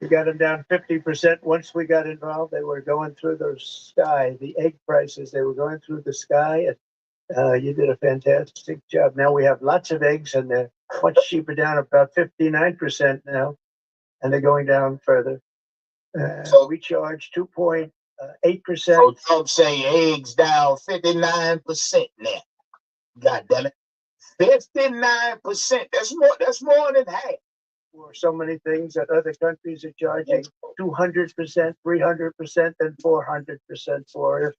We got them down 50%. Once we got involved, they were going through the sky. The egg prices, they were going through the sky. You did a fantastic job. Now we have lots of eggs, and they're much cheaper down, about 59% now, and they're going down further. So, We charge 2.8%. so Trump say eggs down 59% now. God damn it. 59%. That's more than half. For so many things that other countries are charging 200%, 300%, and 400% for. If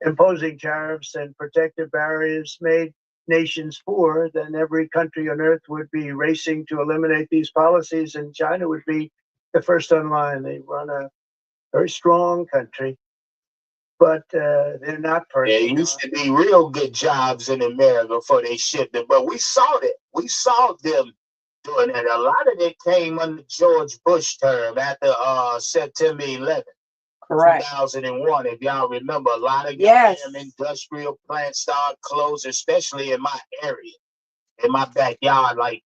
imposing tariffs and protective barriers made nations poor, then every country on earth would be racing to eliminate these policies, and China would be the first on line. They run a very strong country, but they're not There perfect. used to be real good jobs in America before they shipped it, but we saw that. We saw them doing it. A lot of it came under George Bush term after September 11th, Correct. 2001. If y'all remember, a lot of Yes. industrial plants started closing, especially in my area, in my backyard. Like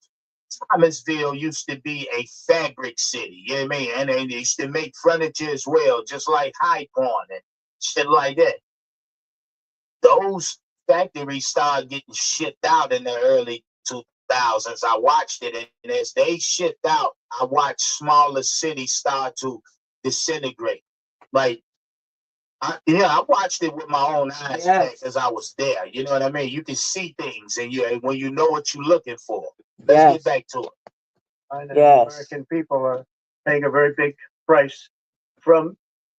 Thomasville used to be a fabric city, you know what I mean? And they used to make furniture as well, just like High Point and shit like that. Those factories started getting shipped out in the early 2000s. I watched it, and as they shipped out, I watched smaller cities start to disintegrate. Like, I watched it with my own eyes because I was there. You know what I mean? You can see things, and when you know what you're looking for. Let's get back to it. I know American people are paying a very big price. From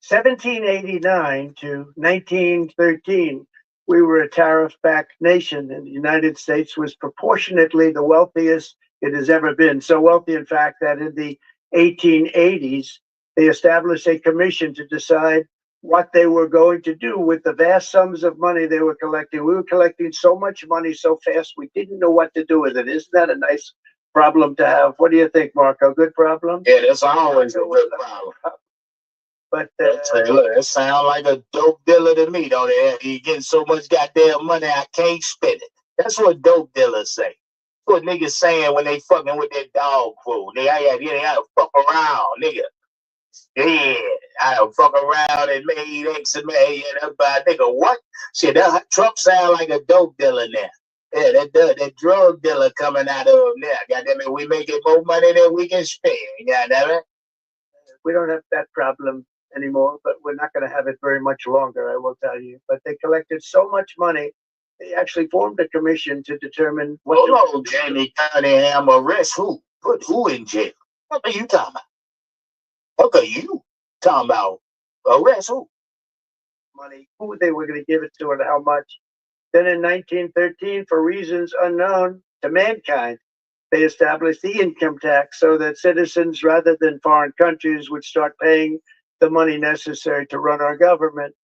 1789 to 1913, we were a tariff-backed nation, and the United States was proportionately the wealthiest it has ever been. So wealthy, in fact, that in the 1880s, they established a commission to decide what they were going to do with the vast sums of money they were collecting. We were collecting so much money so fast, we didn't know what to do with it. Isn't that a nice problem to have? What do you think, Marco? Good problem? Yeah, that's always a good problem. But look, it sounds like a dope dealer to me, though. He getting so much goddamn money, I can't spend it. That's what dope dealers say. That's what niggas saying when they fucking with that dog food. They gotta fuck around, nigga. Yeah, I don't fuck around and made X and made nigga. What? Shit, that Trump sound like a dope dealer now. Yeah, that drug dealer coming out of him now. Goddamn it, we making more money than we can spend. Goddamn it. We don't have that problem anymore, but we're not going to have it very much longer, I will tell you. But they collected so much money, they actually formed a commission to determine what. Hold on, Jamie Cunningham, arrest who? Put who in jail? What are you talking about? What are you talking about? Arrest who? Money, who they were going to give it to and how much. Then in 1913, for reasons unknown to mankind, they established the income tax so that citizens, rather than foreign countries, would start paying the money necessary to run our government.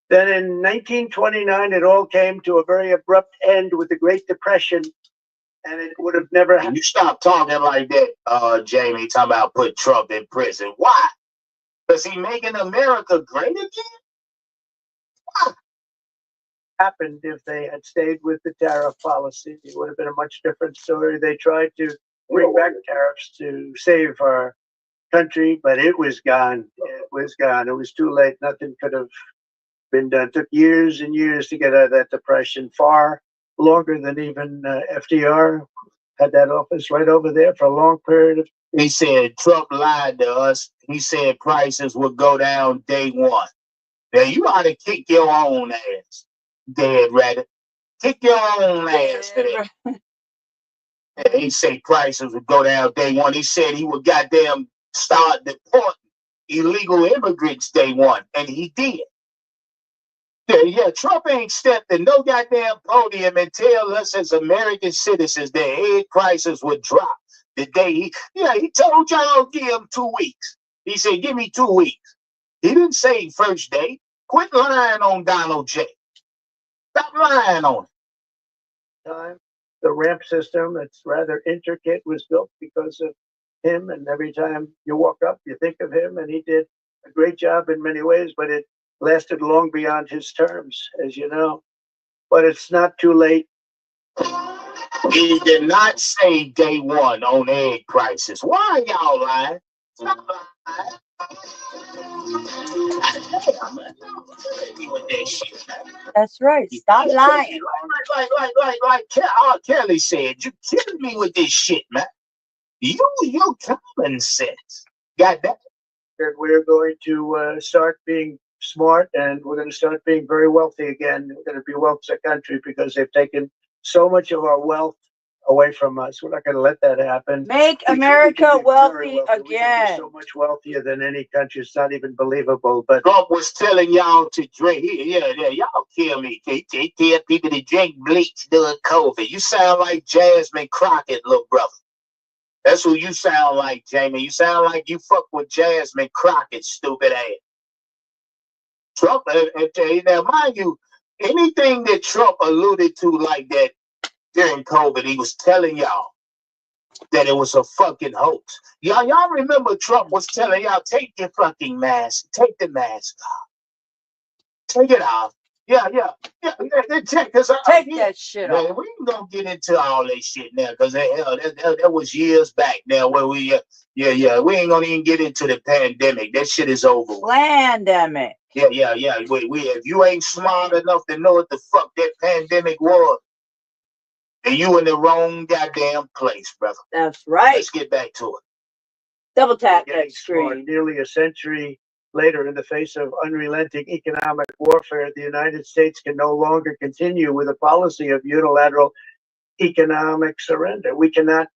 Then in 1929, it all came to a very abrupt end with the Great Depression, and it would have never happened. You stop talking like that, Jamie, talking about put Trump in prison. Why? Is he making America great again? Why? Happened if they had stayed with the tariff policy. It would have been a much different story. They tried to bring back tariffs to save our country, but it was gone. It was gone. It was too late. Nothing could have been done. It took years and years to get out of that depression, far longer than even FDR had that office right over there for a long period of time. He said Trump lied to us. He said prices would go down day one. Now, you ought to kick your own ass. Dead rabbit. Kick your own ass for that. And he said prices would go down day one. He said he would goddamn start deporting illegal immigrants day one. And he did. Yeah, Trump ain't stepped in no goddamn podium and tell us as American citizens that egg prices would drop the day he told y'all give him 2 weeks. He said, give me 2 weeks. He didn't say first day. Quit lying on Donald J. Stop lying on him. Time. The ramp system, that's rather intricate, was built because of him. And every time you walk up, you think of him. And he did a great job in many ways, but it lasted long beyond his terms, as you know. But it's not too late. He did not say day one on egg prices. Why are y'all lying? That's right. Stop lying. Like R. Kelly said, you killing me with this shit, man. You common sense. Got that? And we're going to start being smart, and we're going to start being very wealthy again. We're going to be wealthy as a country because they've taken so much of our wealth away from us. We're not going to let that happen. Make We truly America can be very wealthy We can be again. so much wealthier than any country. It's not even believable. But Trump was telling y'all to drink. Yeah, y'all kill me. They tell people to drink bleach during COVID. You sound like Jasmine Crockett, little brother. That's who you sound like, Jamie. You sound like you fuck with Jasmine Crockett, stupid ass. Trump, now mind you, anything that Trump alluded to like that during COVID, he was telling y'all that it was a fucking hoax. Y'all remember Trump was telling y'all, take your fucking mask, take the mask off, take it off. Yeah. Take that shit off. We ain't gonna get into all that shit now because that was years back now where we we ain't gonna even get into the pandemic. That shit is over. Pandemic. Yeah. We if you ain't smart enough to know what the fuck that pandemic was, then you in the wrong goddamn place, brother. That's right. Let's get back to it. Double tap that screen. Nearly a century later, in the face of unrelenting economic warfare, the United States can no longer continue with a policy of unilateral economic surrender. We cannot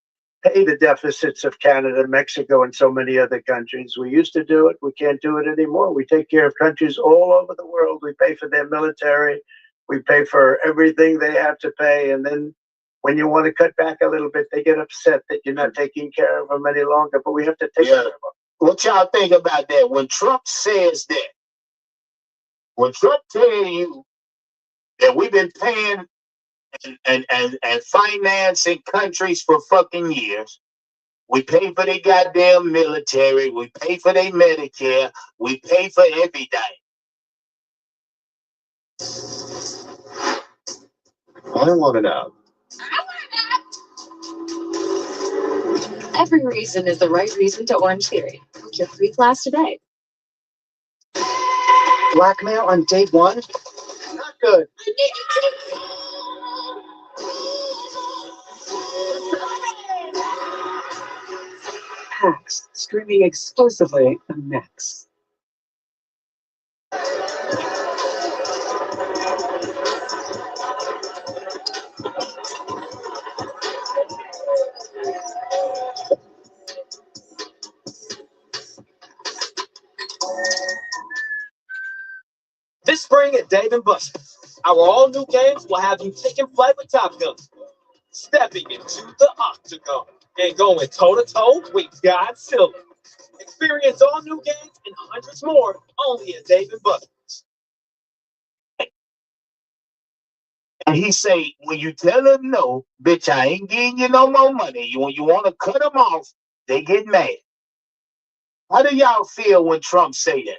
pay the deficits of Canada, Mexico, and so many other countries. We used to do it. We can't do it anymore. We take care of countries all over the world. We pay for their military. We pay for everything they have to pay. And then when you want to cut back a little bit, they get upset that you're not taking care of them any longer. But we have to take care of them. What y'all think about that? When Trump says that, when Trump tells you that we've been paying and financing countries for fucking years, we pay for their goddamn military, we pay for their Medicare, we pay for everything. I don't want to know. Every reason is the right reason to Orange Theory. Book your free class today. Blackmail on day one? Not good. Hacks, streaming exclusively on Max. This spring at Dave & Buster's, our all-new games will have you taking flight with Top Gun, stepping into the octagon, and going toe-to-toe with Godzilla. Experience all new games and hundreds more only at Dave & Buster's. And he say, when you tell them no, bitch, I ain't giving you no more money. When you want to cut them off, they get mad. How do y'all feel when Trump say that?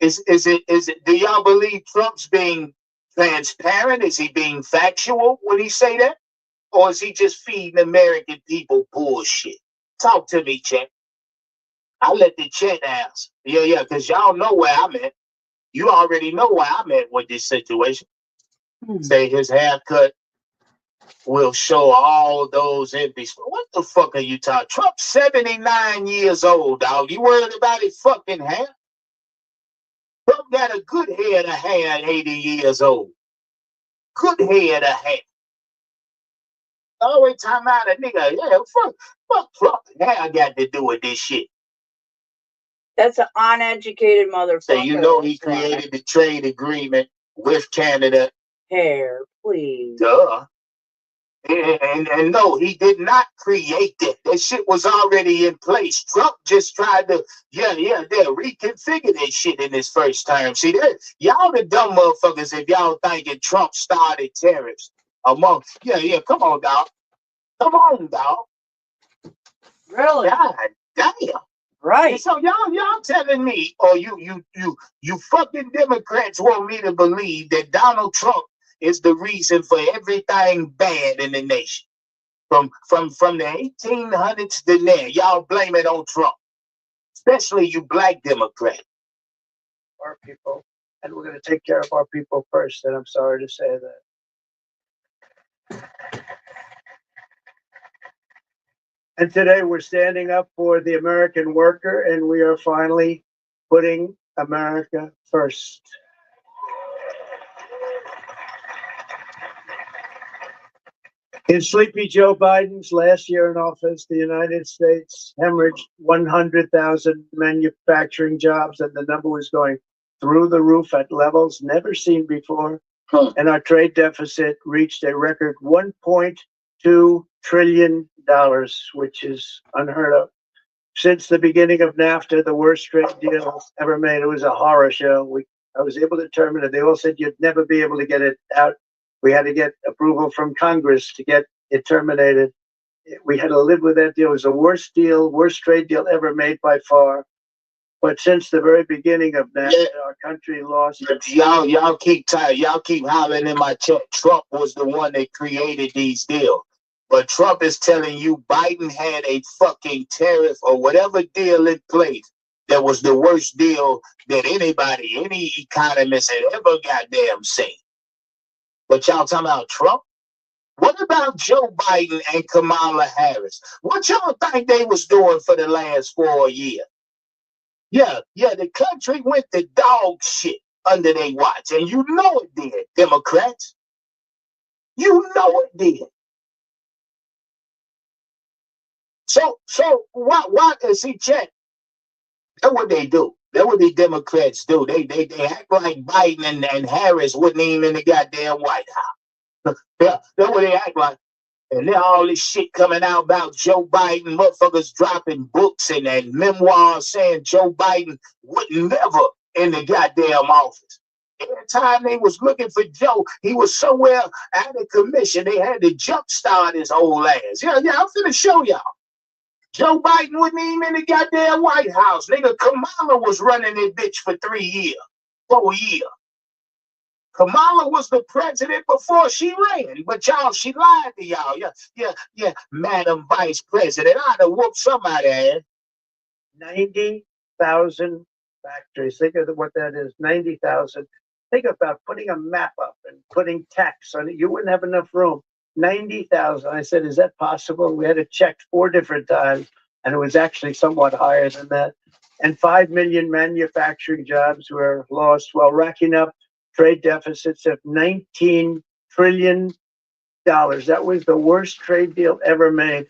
Is it? Do y'all believe Trump's being transparent? Is he being factual when he say that, or is he just feeding American people bullshit? Talk to me, Chet. I let the Chet answer. Yeah, because y'all know where I'm at. You already know where I'm at with this situation. Say his haircut will show all those empty. What the fuck are you talking? Trump's 79 years old, dog. You worried about his fucking hair? Trump got a good head of hair at 80 years old. Good head of hair. Always time out a nigga. Yeah, fuck Trump. Hair got to do with this shit. That's an uneducated motherfucker. So you know he created the trade agreement with Canada. Hair, please. Duh. And no, he did not create it. That shit was already in place. Trump just tried to, reconfigure that shit in his first term. See, that y'all the dumb motherfuckers if y'all thinking Trump started tariffs among. Come on, dog. Come on, dog. Really? God damn. Right. And so y'all telling me, or you fucking Democrats want me to believe that Donald Trump is the reason for everything bad in the nation. From the 1800s to now, y'all blame it on Trump. especially you black Democrats. Our people, and we're going to take care of our people first. And I'm sorry to say that. And today we're standing up for the American worker, and we are finally putting America first. In Sleepy Joe Biden's last year in office, the United States hemorrhaged 100,000 manufacturing jobs, and the number was going through the roof at levels never seen before. And our trade deficit reached a record $1.2 trillion, which is unheard of. Since the beginning of NAFTA, the worst trade deal ever made. It was a horror show. I was able to terminate it. They all said you'd never be able to get it out. We had to get approval from Congress to get it terminated. We had to live with that deal. It was the worst deal, worst trade deal ever made by far. But since the very beginning of NAFTA, our country lost. Y'all keep hollering in my chat. Trump was the one that created these deals. But Trump is telling you Biden had a fucking tariff or whatever deal in place that was the worst deal that anybody, any economist had ever goddamn seen. But y'all talking about Trump? What about Joe Biden and Kamala Harris? What y'all think they was doing for the last 4 years? Yeah, the country went to dog shit under their watch. And you know it did, Democrats. You know it did. So why see, check? That's what they do. That's what the Democrats do. They act like Biden and Harris wouldn't even in the goddamn White House. Yeah, that's what they act like. And then all this shit coming out about Joe Biden, motherfuckers dropping books and memoirs saying Joe Biden would never in the goddamn office. Every time they was looking for Joe, he was somewhere out of commission. They had to jumpstart his old ass. Yeah, I'm finna show y'all. Joe Biden wasn't even in the goddamn White House. Nigga, Kamala was running that bitch for 3 years, 4 years. Kamala was the president before she ran, but y'all, she lied to y'all. Yeah, Madam Vice President. I'd have whooped somebody ass. 90,000 factories. Think of what that is, 90,000. Think about putting a map up and putting text on it. You wouldn't have enough room. 90,000. I said, is that possible? We had it checked 4 different times, and it was actually somewhat higher than that. And 5 million manufacturing jobs were lost while racking up trade deficits of $19 trillion. That was the worst trade deal ever made.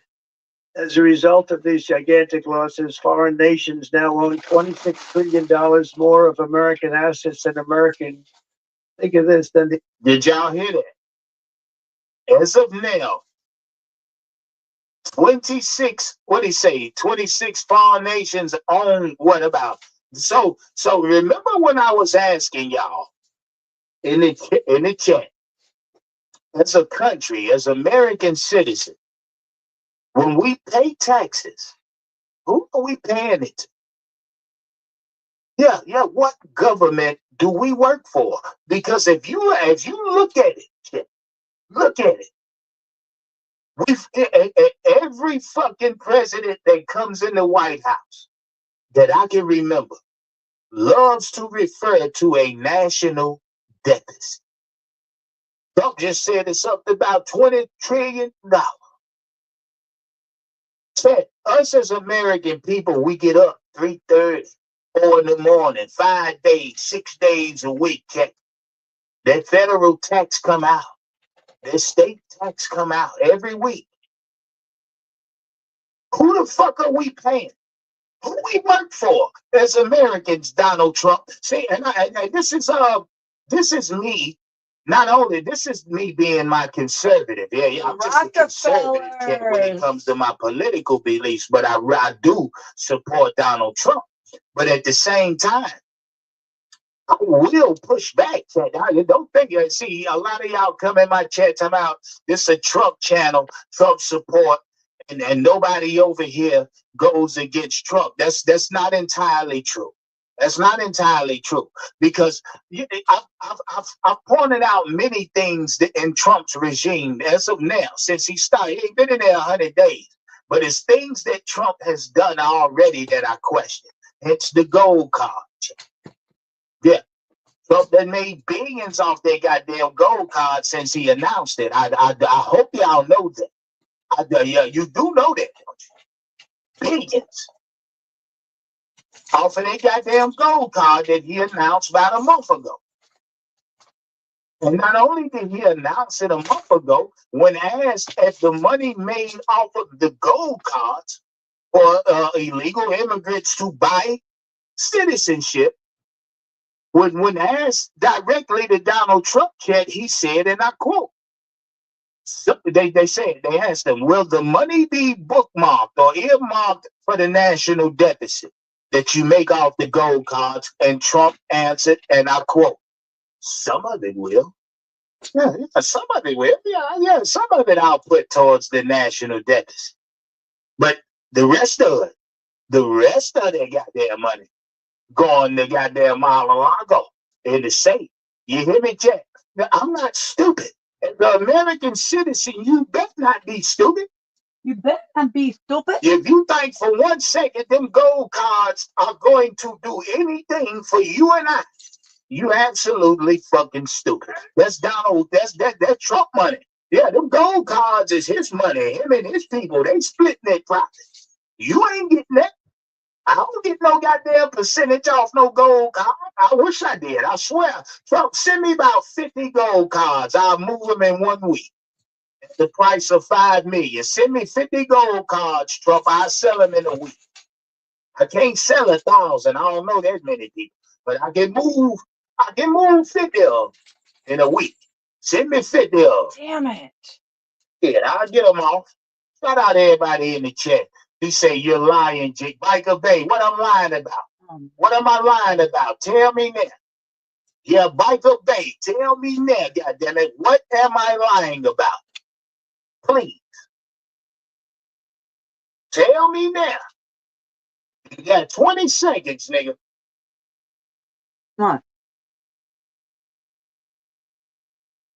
As a result of these gigantic losses, foreign nations now own $26 trillion more of American assets than Americans. Think of this. Did y'all hear that? As of now, 26, what did he say? 26 foreign nations own what about? So remember when I was asking y'all in the chat, as a country, as American citizens, when we pay taxes, who are we paying it to? Yeah, what government do we work for? Because if you look at it, every fucking president that comes in the White House that I can remember loves to refer to a national deficit. Trump just said it's something about $20 trillion. Us as American people, we get up 3:30, 4 in the morning, 5 days, 6 days a week. That federal tax come out. That state tax come out every week. Who the fuck are we paying? Who we work for as Americans, Donald Trump? See, and this is me. Not only this is me being my conservative. Yeah, I'm just a conservative kid when it comes to my political beliefs, but I do support Donald Trump. But at the same time, I will push back. Don't think you see a lot of y'all come in my chat talking about this is a Trump channel, Trump support, and nobody over here goes against Trump. That's not entirely true. That's not entirely true because I've pointed out many things in Trump's regime as of now since he started. He ain't been in there 100 days, but it's things that Trump has done already that I question. It's the gold card. Yeah. Trump done made billions off that goddamn gold card since he announced it. I hope y'all know that. Yeah, you do know that. Billions off of that goddamn gold card that he announced about a month ago. And not only did he announce it a month ago, when asked if the money made off of the gold cards for illegal immigrants to buy citizenship, when asked directly to Donald Trump, he said, and I quote, they asked him, will the money be bookmarked or earmarked for the national deficit that you make off the gold cards? And Trump answered, and I quote, some of it will. Yeah, some of it will. Yeah, some of it I'll put towards the national deficit. But the rest of the goddamn money going to goddamn Mar-a-Lago in the safe. You hear me, Jack? Now, I'm not stupid. The American citizen, you better not be stupid. You better not be stupid. If you think for 1 second them gold cards are going to do anything for you and I, you absolutely fucking stupid. That's Trump money. Yeah, them gold cards is his money. Him and his people, they splitting that profit. You ain't getting that. I don't get no goddamn percentage off no gold card. I wish I did. I swear. Trump, send me about 50 gold cards. I'll move them in 1 week. At the price of $5 million. Send me 50 gold cards, Trump. I'll sell them in a week. I can't sell 1,000. I don't know that many people. But I can move 50 of them in a week. Send me 50 of them. Damn it. Yeah, I'll get them off. Shout out everybody in the chat. He say, you're lying, Jake. Biker Bay, what I'm lying about? What am I lying about? Tell me now. Yeah, Biker Bay, tell me now, goddammit. What am I lying about? Please. Tell me now. You got 20 seconds, nigga. Come on.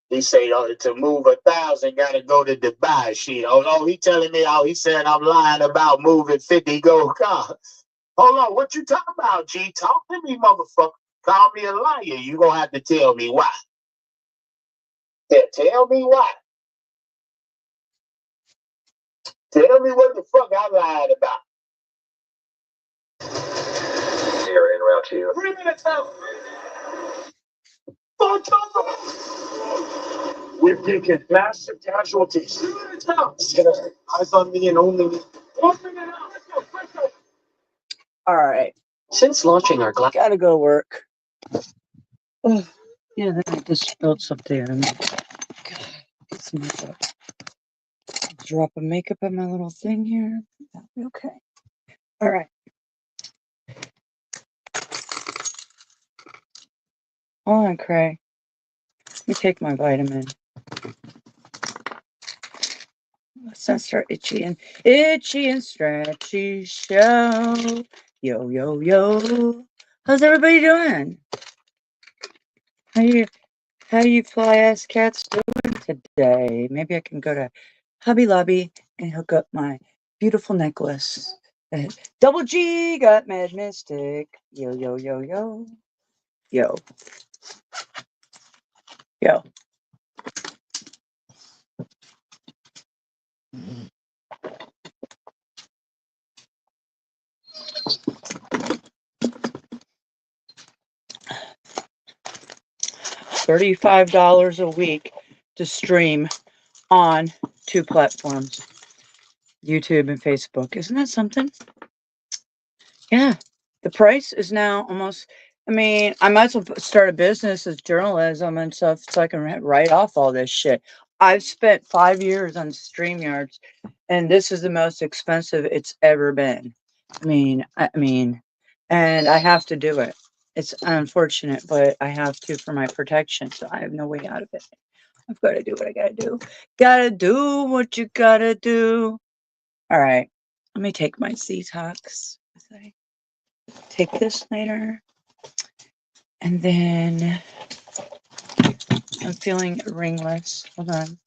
He say, to move 1,000, gotta go to Dubai. Shit. Oh, he telling me, he said I'm lying about moving 50 gold cars. Hold on, what you talking about, G? Talk to me, motherfucker. Call me a liar. You gonna have to tell me why. Yeah, tell me why. Tell me what the fuck I lied about. You're in route 2. 3 minutes out. We've taken massive casualties. 3 minutes out. Eyes on me and only me. 1 minute out. Let's go, let's go. All right. Since launching our glass. Gotta go to work. Oh, yeah, then I just spilled something. God, get some makeup. Drop of makeup on my little thing here. That'll be okay. All right. Hold on, Craig. Let me take my vitamin. Let's not start itchy and stretchy show. Yo, yo, yo. How's everybody doing? How you fly ass cats doing today? Maybe I can go to Hobby Lobby and hook up my beautiful necklace. Double G got mad mystic. Yo, yo, yo, yo. Yo. Yo. $35 a week to stream on 2 platforms, YouTube and Facebook. Isn't that something? Yeah. The price is now almost, I mean, I might as well start a business as journalism and stuff so I can write off all this shit. I've spent 5 years on StreamYards, and this is the most expensive it's ever been. I mean, and I have to do it. It's unfortunate, but I have to for my protection, so I have no way out of it. I've got to do what I got to do. Gotta do what you gotta do. All right. Let me take my Ztox. Take this later. And then I'm feeling ringless. Hold on.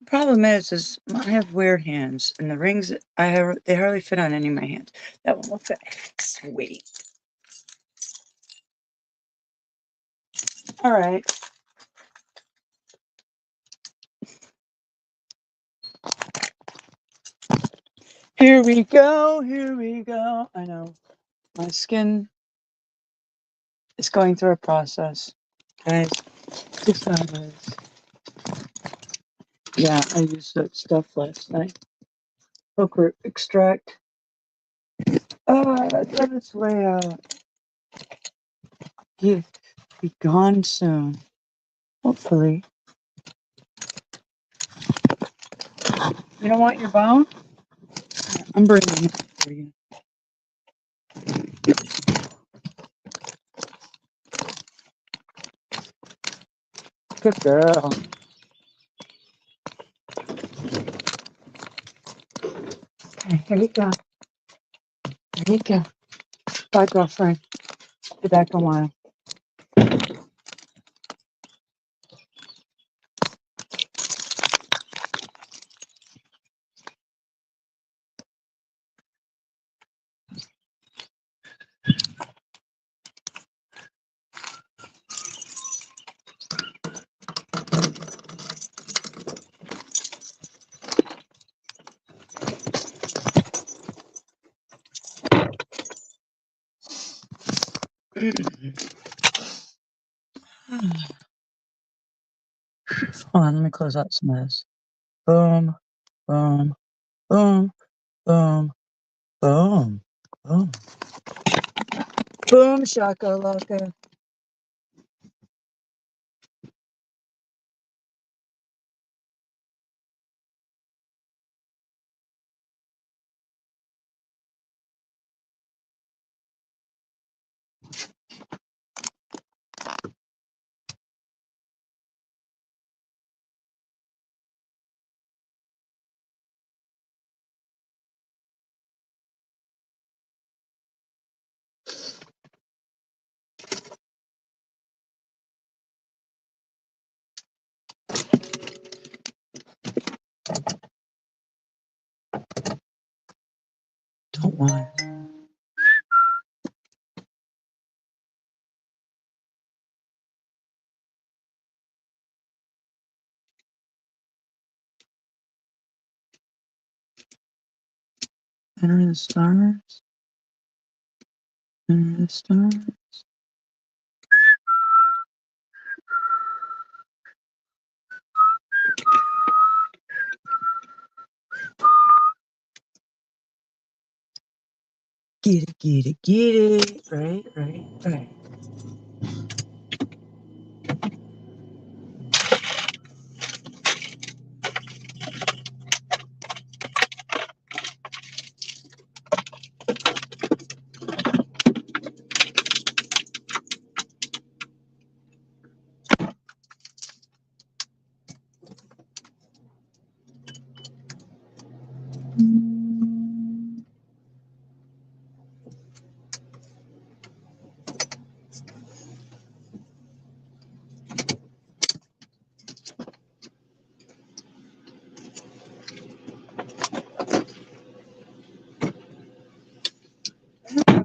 problem is I have weird hands, and the rings they hardly fit on any of my hands. That one will fit. Sweet. All right. Here we go. Here we go. I know my skin is going through a process, guys. Just how it is. Yeah, I used that stuff last night. Poker extract. It's on its way out. He'll be gone soon. Hopefully. You don't want your bone? I'm bringing it for you. Good girl. Okay, here you go. There you go. Bye, girlfriend. Be back in a while. Hold on, let me close out some of this. Boom, boom, boom, boom, boom, boom. Boom, shakalaka. Don't want. Enter the stars. Enter the stars. Get it, get it, get it. Right, right, right.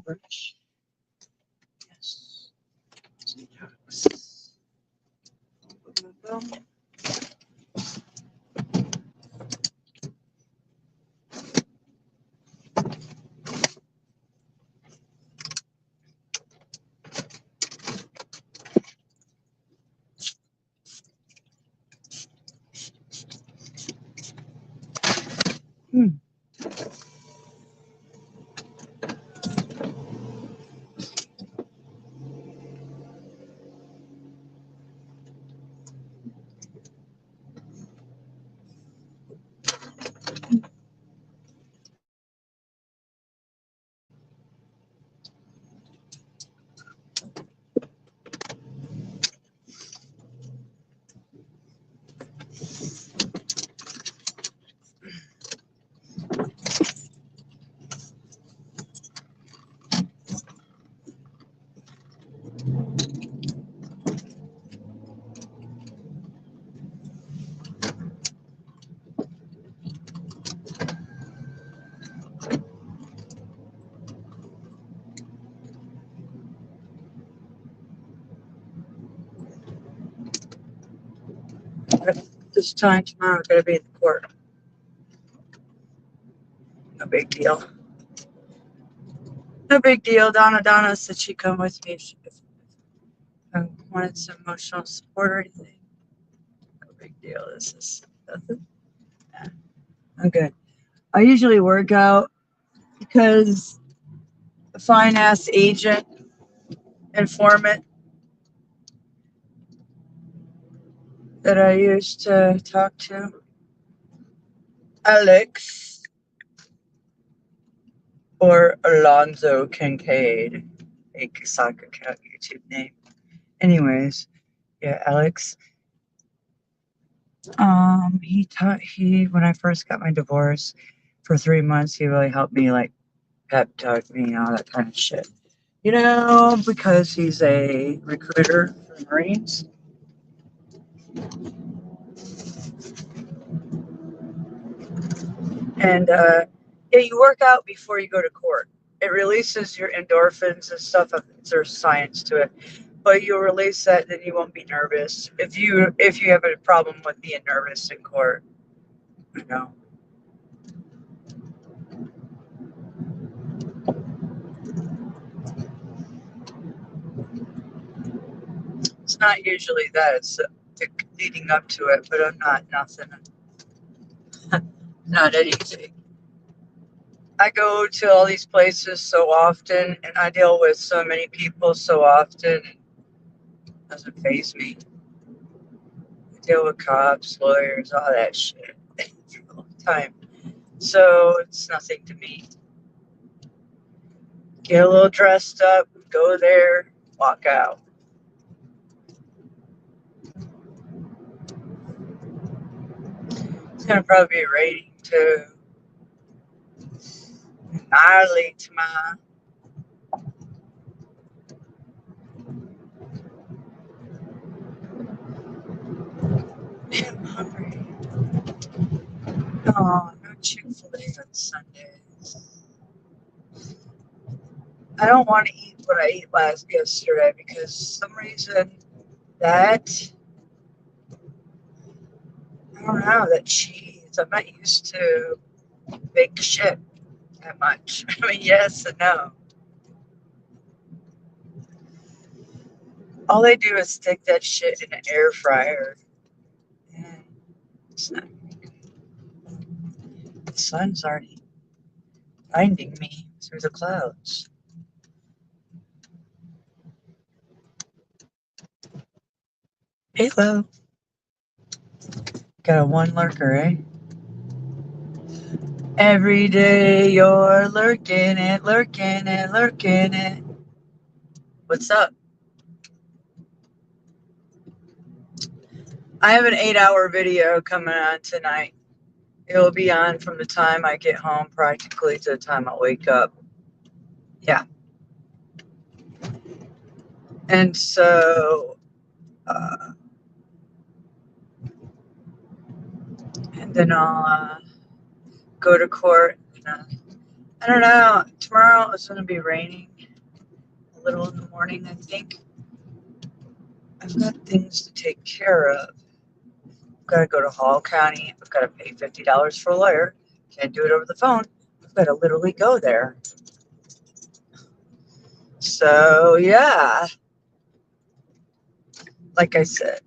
Rich. Yes. Hmm. This time tomorrow, I gotta be in the court. No big deal. No big deal. Donna said she'd come with me if I wanted some emotional support or anything. No big deal. This is nothing. Yeah, I'm good. I usually work out because the fine ass agent informant that I used to talk to, Alex, or Alonzo Kincaid, a soccer account YouTube name. Anyways, yeah, Alex. He when I first got my divorce for 3 months, he really helped me, like pep talk me and all that kind of shit. You know, because he's a recruiter for Marines. And yeah, you work out before you go to court. It releases your endorphins and stuff. There's science to it, but you'll release that, then you won't be nervous. If you have a problem with being nervous in court, you know. It's not usually that. It's leading up to it, but I'm not nothing. Not anything. I go to all these places so often, and I deal with so many people so often. It doesn't faze me. I deal with cops, lawyers, all that shit for a long time. So it's nothing to me. Get a little dressed up, go there, walk out. It's gonna probably be raining too. Gnarly tomorrow. I'm hungry. Oh, no Chick-fil-A on Sundays. I don't want to eat what I ate yesterday because for some reason that I don't know, that cheese. I'm not used to baked shit that much. I mean, yes and no. All they do is stick that shit in an air fryer. And it's not. The sun's already blinding me through the clouds. Hello. Got a one lurker, eh? Every day you're lurking it, lurking it, lurking it. What's up? I have an 8-hour video coming on tonight. It will be on from the time I get home practically to the time I wake up. Yeah. And so, and then I'll go to court. I don't know. Tomorrow it's going to be raining a little in the morning, I think. I've got things to take care of. I've got to go to Hall County. I've got to pay $50 for a lawyer. Can't do it over the phone. I've got to literally go there. So, yeah. Like I said,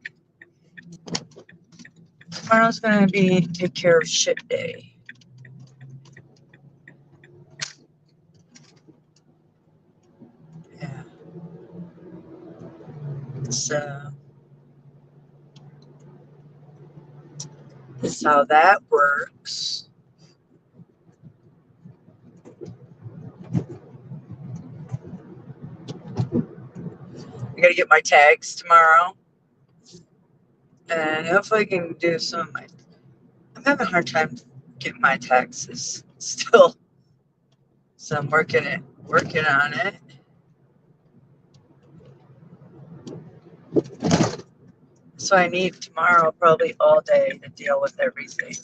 tomorrow's going to be take care of shit day. Yeah. So, this is how that works. I got to get my tags tomorrow. And hopefully I can do some of my... I'm having a hard time getting my taxes still. So I'm working on it. So I need tomorrow probably all day to deal with everything.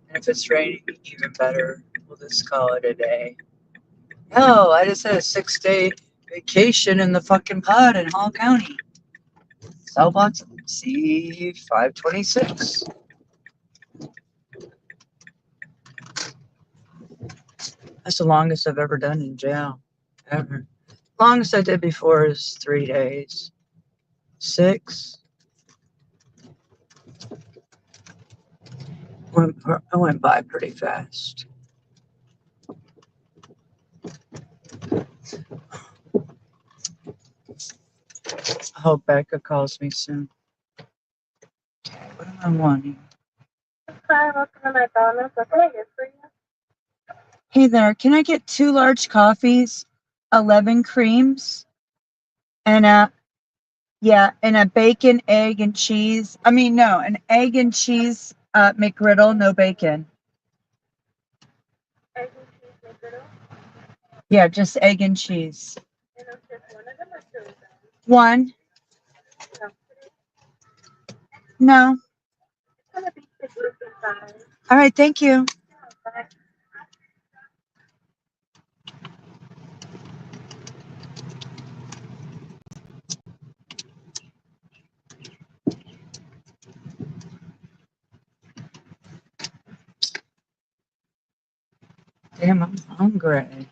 And if it's raining, even better. We'll just call it a day. Hell, I just had a 6-day vacation in the fucking pod in Hall County. Sell lots of See, 526. That's the longest I've ever done in jail. Ever. Longest I did before is 3 days. 6. I went by pretty fast. I hope Becca calls me soon. What am I wanting? Hi, welcome to McDonald's. What can I get for you? Hey there, can I get 2 large coffees, 11 creams, and and a bacon, egg, and cheese. I mean, no, an egg and cheese McGriddle, no bacon. Egg and cheese McGriddle? Yeah, just egg and cheese. And it's just one of them or two of them? One. No. No. It's gonna be 65. All right, thank you. Bye. Damn, I'm hungry.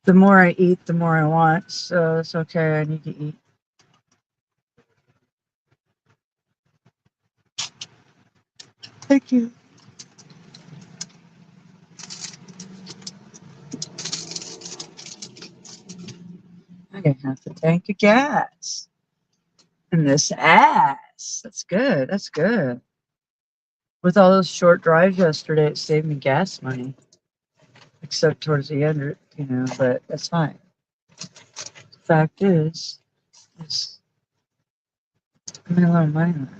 The more I eat, the more I want, so it's okay. I need to eat. Thank you. I got half a tank of gas. And this ass. That's good. That's good. With all those short drives yesterday, it saved me gas money. Except towards the end, but that's fine. The fact is, I made a lot of money that night.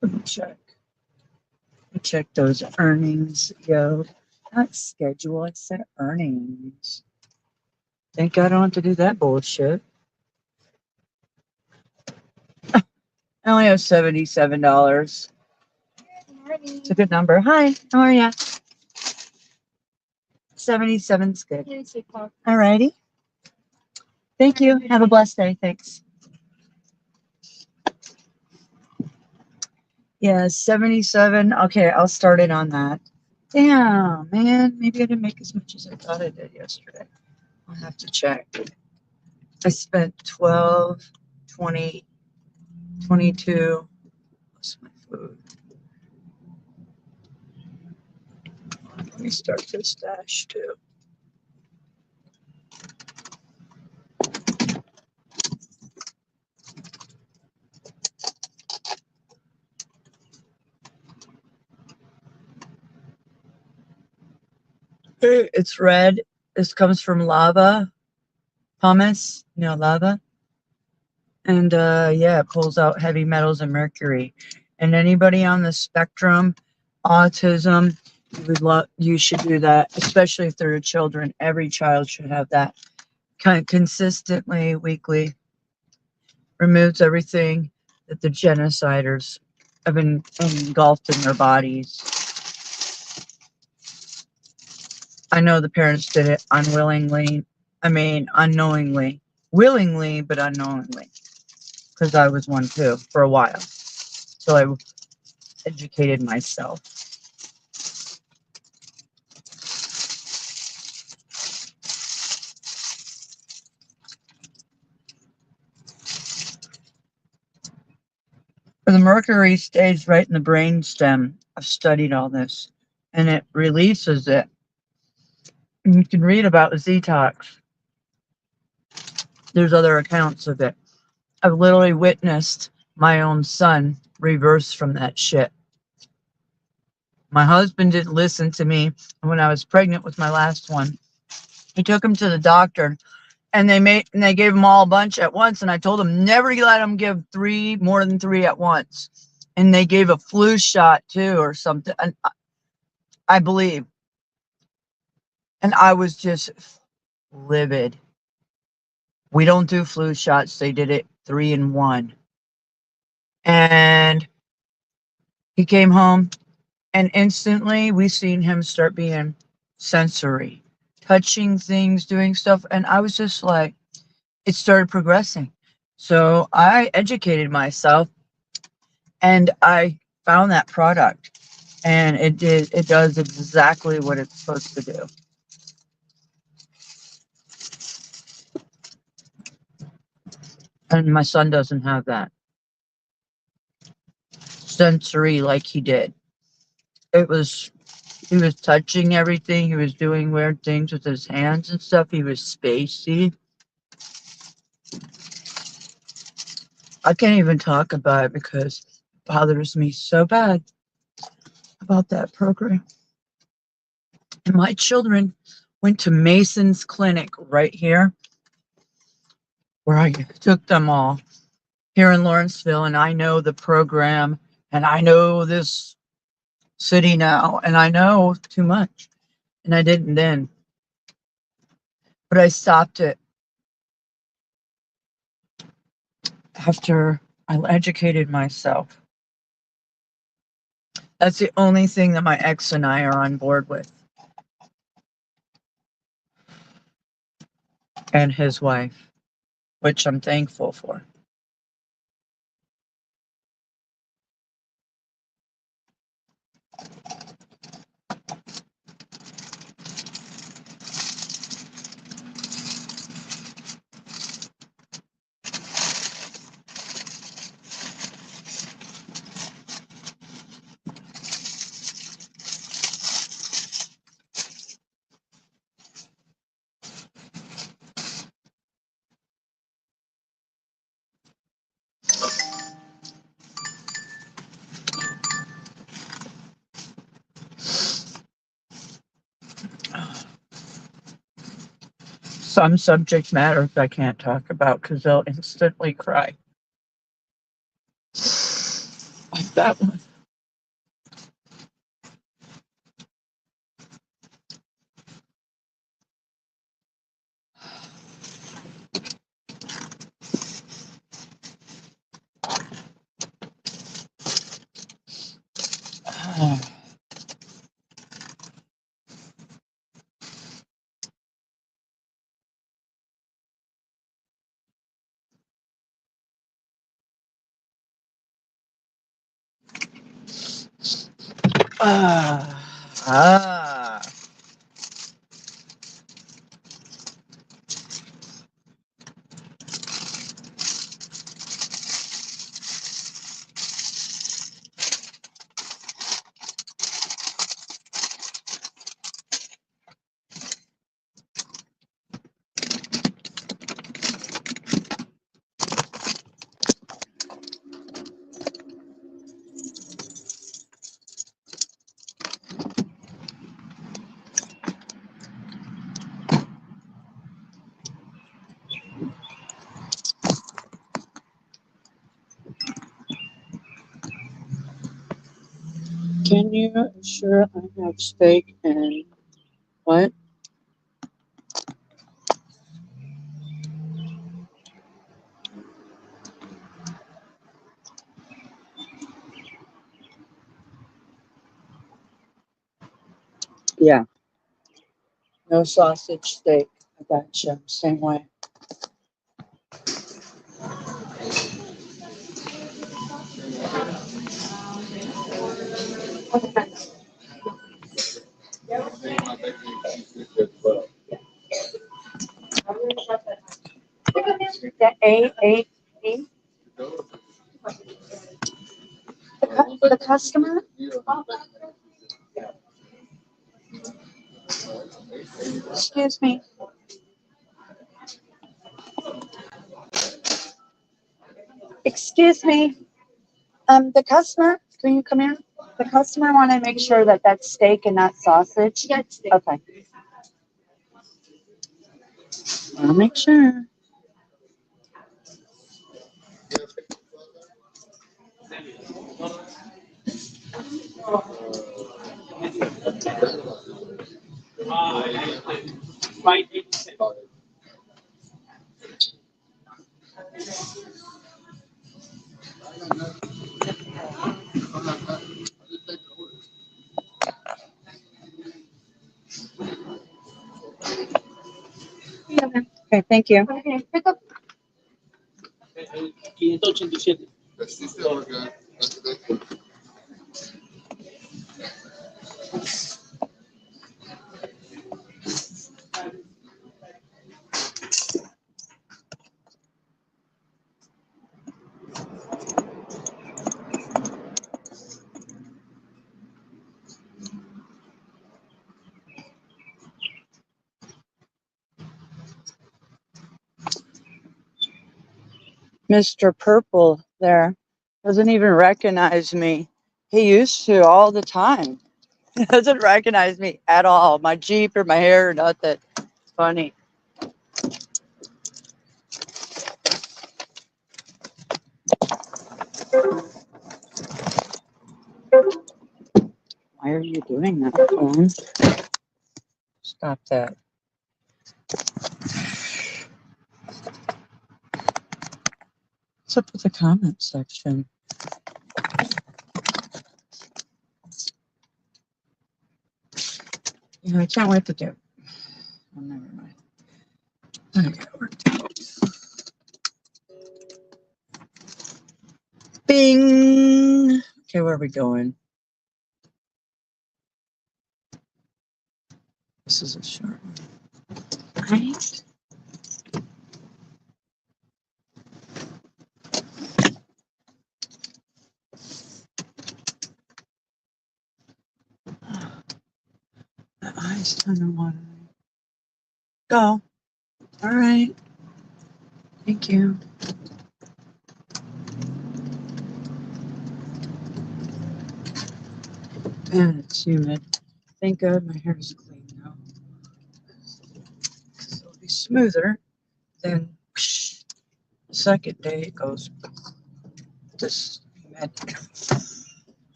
Let me check. Let me check those earnings, yo. Not schedule, I said earnings. Thank God I don't have to do that bullshit. I only have $77. It's a good number. Hi, how are ya? 77's good. All righty. Thank you. Have a blessed day. Thanks. Yeah, 77. Okay, I'll start it on that. Damn, man. Maybe I didn't make as much as I thought I did yesterday. I'll have to check. I spent 12, 20, 22. What's my food? Let me start this dash too. It's red. This comes from lava. Pumice, lava. And yeah, it pulls out heavy metals and mercury. And anybody on the spectrum, autism, you should do that, especially if they're children. Every child should have that. Kind of consistently, weekly. Removes everything that the genociders have been engulfed in their bodies. I know the parents did it unknowingly, willingly, but unknowingly, because I was one too for a while. So I educated myself. The mercury stays right in the brain stem. I've studied all this, and it releases it. And you can read about Zetox. There's other accounts of it. I've literally witnessed my own son reverse from that shit. My husband didn't listen to me when I was pregnant with my last one. He took him to the doctor, and they gave him all a bunch at once. And I told him never to let him give more than 3 at once. And they gave a flu shot too, or something. And I believe. And I was just livid. We don't do flu shots. They did it 3 in 1. And he came home, and instantly we seen him start being sensory, touching things, doing stuff. And I was just like, it started progressing. So I educated myself and I found that product, and it does exactly what it's supposed to do. And my son doesn't have that sensory like he did. He was touching everything. He was doing weird things with his hands and stuff. He was spacey. I can't even talk about it because it bothers me so bad about that program. And my children went to Mason's clinic right here, where I took them all here in Lawrenceville, and I know the program, and I know this city now, and I know too much, and I didn't then, but I stopped it after I educated myself. That's the only thing that my ex and I are on board with, and his wife, which I'm thankful for. Some subject matters I can't talk about because they'll instantly cry. Like that one. Ah, ah. Can you ensure I have steak and what? Yeah, no sausage steak. I gotcha. Same way. The A8B? The customer? Excuse me. Excuse me. The customer, can you come in? The customer want to make sure that that's steak and not sausage. Okay. I'll make sure. Okay, thank you. Okay, pick up. 587. Mr. Purple there doesn't even recognize me. He used to all the time. He doesn't recognize me at all. My Jeep or my hair or nothing. It's funny. Why are you doing that, phone? Stop that. What's up with the comment section? Yeah, I can't wait to do. Oh, never mind. Okay, bing. Okay, where are we going? This is a short one. Right. The eyes kind of want to go. All right. Thank you. And it's humid. Thank God my hair is clean now. It'll be smoother. Then the second day it goes this humid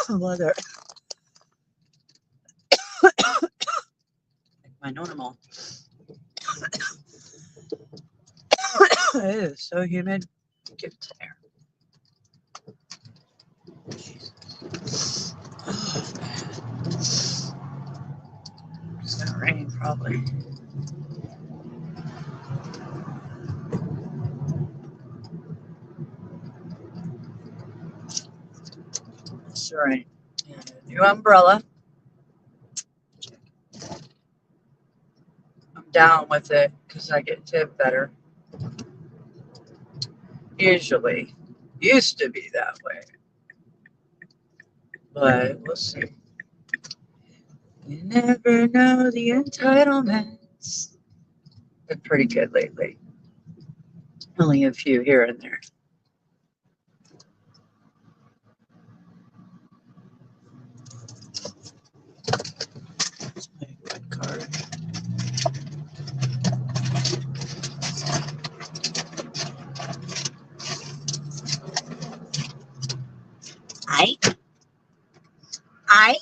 weather. Like my normal. It is so humid. Give it to air. Oh, man. It's gonna rain probably. It's rain. New umbrella. I'm down with it because I get tipped better. Usually. Used to be that way. But we'll see. You never know the entitlements. Been pretty good lately. Only a few here and there. That's my good card. I.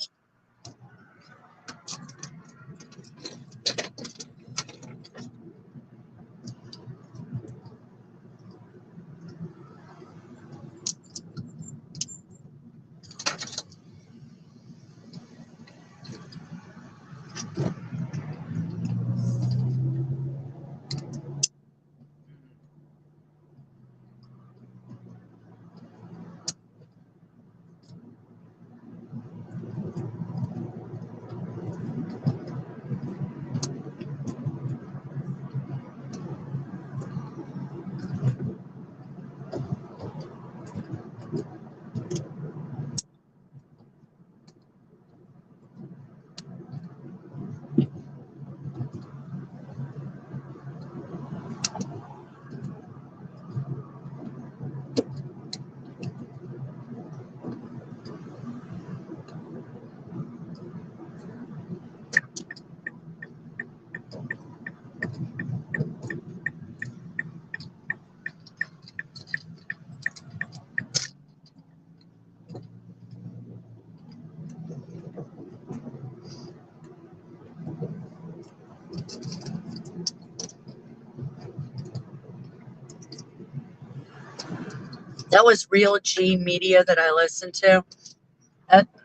That was Real G Media that I listened to.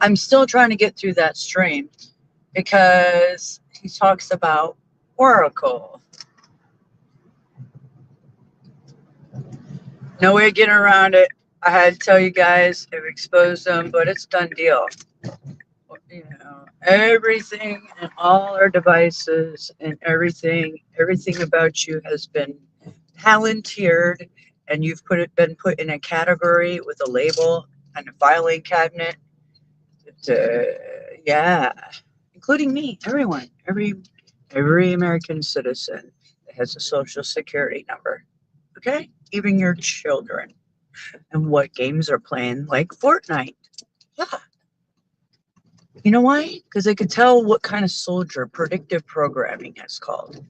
I'm still trying to get through that stream because he talks about Oracle. No way of getting around it. I had to tell you guys, I've exposed them, but it's done deal. You know, everything and all our devices and everything about you has been palantired, and you've been put in a category with a label and a filing cabinet. Yeah, including me, everyone, every American citizen that has a social security number. Okay, even your children, and what games are playing, like Fortnite. Yeah. You know why? Because they could tell what kind of soldier predictive programming is called.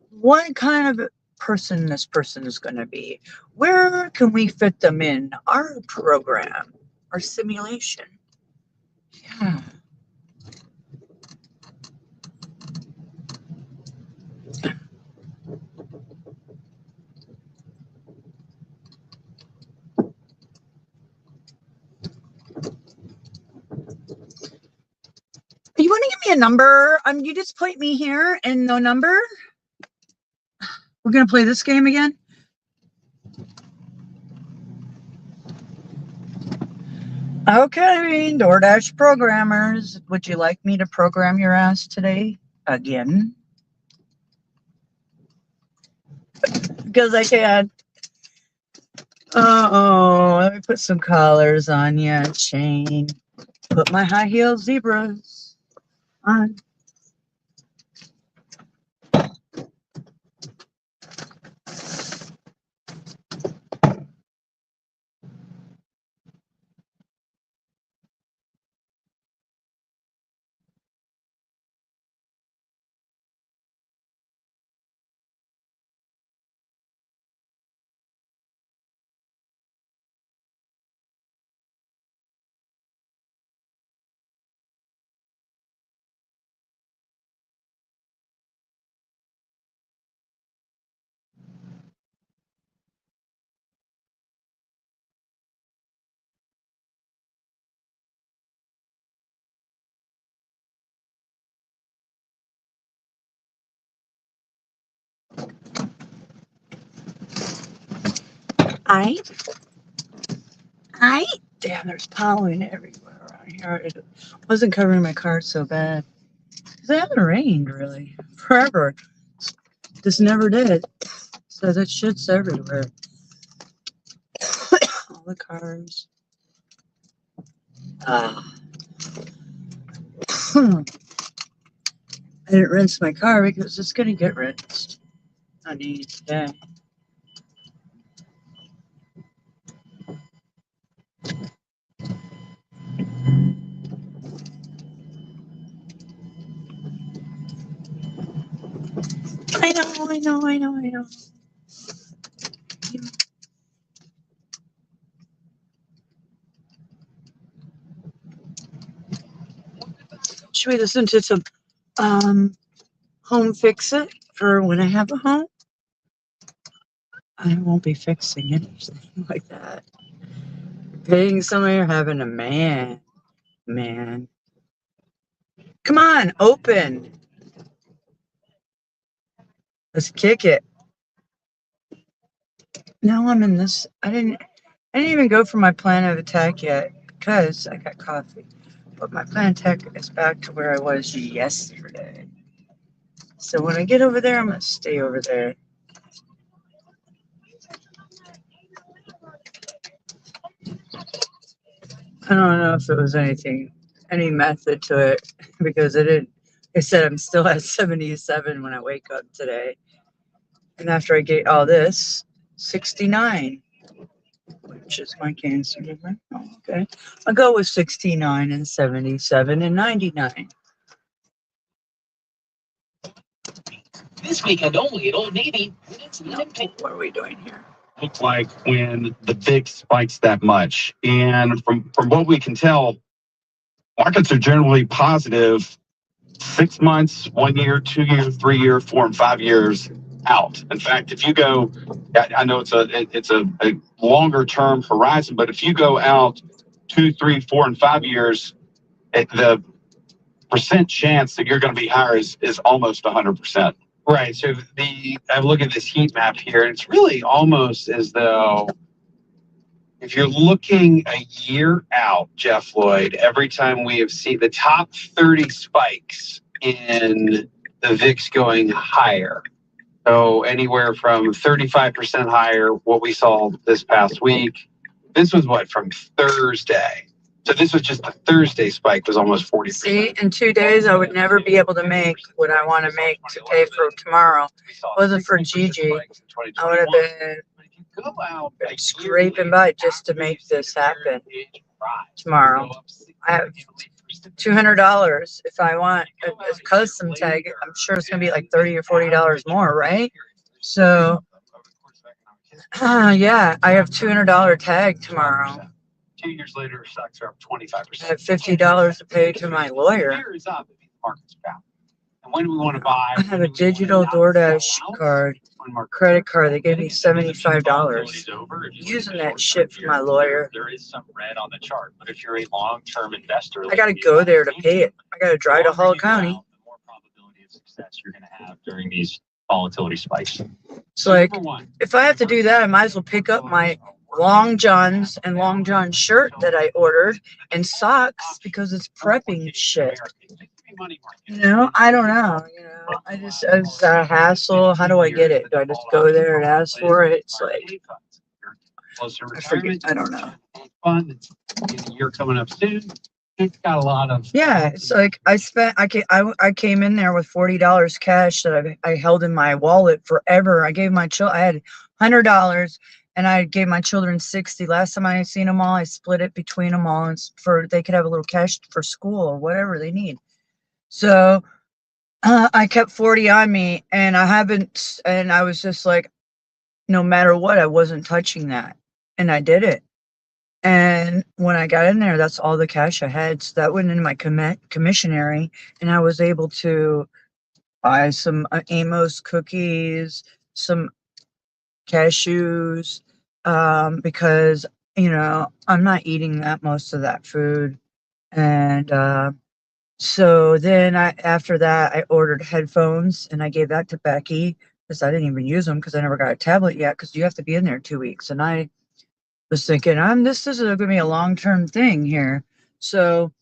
What kind of person this person is going to be. Where can we fit them in our program, our simulation? Yeah. You want to give me a number? You just put me here and no number? We're going to play this game again? Okay, DoorDash programmers. Would you like me to program your ass today? Again? Because I can. Uh-oh, let me put some collars on you, chain. Put my high heel zebras on. I, damn, there's pollen everywhere around here. It wasn't covering my car so bad. It hasn't rained really forever. This never did. So that shit's everywhere. All the cars. I didn't rinse my car because it's gonna get rinsed. I need today. I know. Should we listen to some home fix it for when I have a home? I won't be fixing anything like that. Paying somebody or having a man. Come on, open. Let's kick it. Now I'm in this. I didn't even go for my plan of attack yet because I got coffee. But my plan of attack is back to where I was yesterday. So when I get over there, I'm gonna stay over there. I don't know if it was any method to it because I didn't. I said I'm still at 77 when I wake up today. And after I get all this, 69, which is my cancer number. Oh, okay. I'll go with 69 and 77 and 99. This weekend only at Old Navy. What are we doing here? Look like when the VIX spikes that much. And from what we can tell, markets are generally positive 6 months, 1 year, 2 years, 3 years, 4 and 5 years out. In fact, if you go, I know it's a longer term horizon, but if you go out 2, 3, 4, and 5 years, the percent chance that you're going to be higher is almost 100%. Right. So I'm looking at this heat map here, and it's really almost as though if you're looking a year out, Jeff Lloyd, every time we have seen the top 30 spikes in the VIX going higher. So anywhere from 35% higher, what we saw this past week. This was what, from Thursday. So this was just the Thursday spike was almost 40%. See, in 2 days, I would never be able to make what I want to make to pay for tomorrow. Wasn't for Gigi, I would have been scraping by just to make this happen tomorrow. I have $200 if I want a custom tag. I'm sure it's gonna be like $30 or $40 more, right? So, yeah, I have $200 tag tomorrow. 2 years later, stocks are up 25%. I have $50 to pay to my lawyer. Fear is up if the market's down. And when do we want to buy? I have a digital DoorDash card, credit card. They gave me $75. Using that shit for my lawyer. There is some red on the chart, but if you're a long-term investor, I gotta go there to pay it. I gotta drive to Hall County. The more probability of success you're going to have during these volatility spikes. It's like, if I have to do that, I might as well pick up my long johns and long john shirt that I ordered and socks because it's prepping shit. You know, I don't know. You know, it's a hassle. How do I get it? Do I just go there and ask for it? It's like, I forget. I don't know. Fun. You're coming up soon. It's got a lot of. Yeah, it's like I came in there with $40 cash that I held in my wallet forever. I gave I had $100 and I gave my children 60. Last time I seen them all, I split it between them all and they could have a little cash for school or whatever they need. So I kept 40 on me, and I was just like, no matter what, I wasn't touching that, and I did it. And when I got in there, that's all the cash I had. So that went in my commissionary, and I was able to buy some Amos cookies, some cashews, because, you know, I'm not eating most of that food. And so then after that, I ordered headphones, and I gave that to Becky because I didn't even use them because I never got a tablet yet because you have to be in there 2 weeks. And I was thinking, this is going to be a long-term thing here. So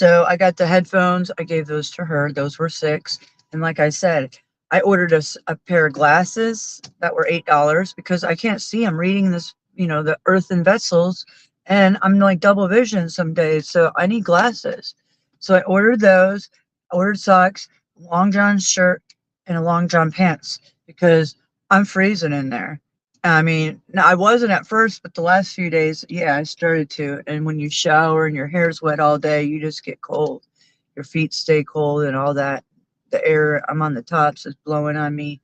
I got the headphones. I gave those to her. Those were $6. And like I said, I ordered a pair of glasses that were $8 because I can't see. I'm reading this, you know, the earthen vessels, and I'm like double vision some days. So I need glasses. So I ordered those. I ordered socks, long john shirt, and a long john pants because I'm freezing in there. I mean, no, I wasn't at first, but the last few days, yeah, I started to. And when you shower and your hair's wet all day, you just get cold. Your feet stay cold and all that. The air I'm on the tops is blowing on me.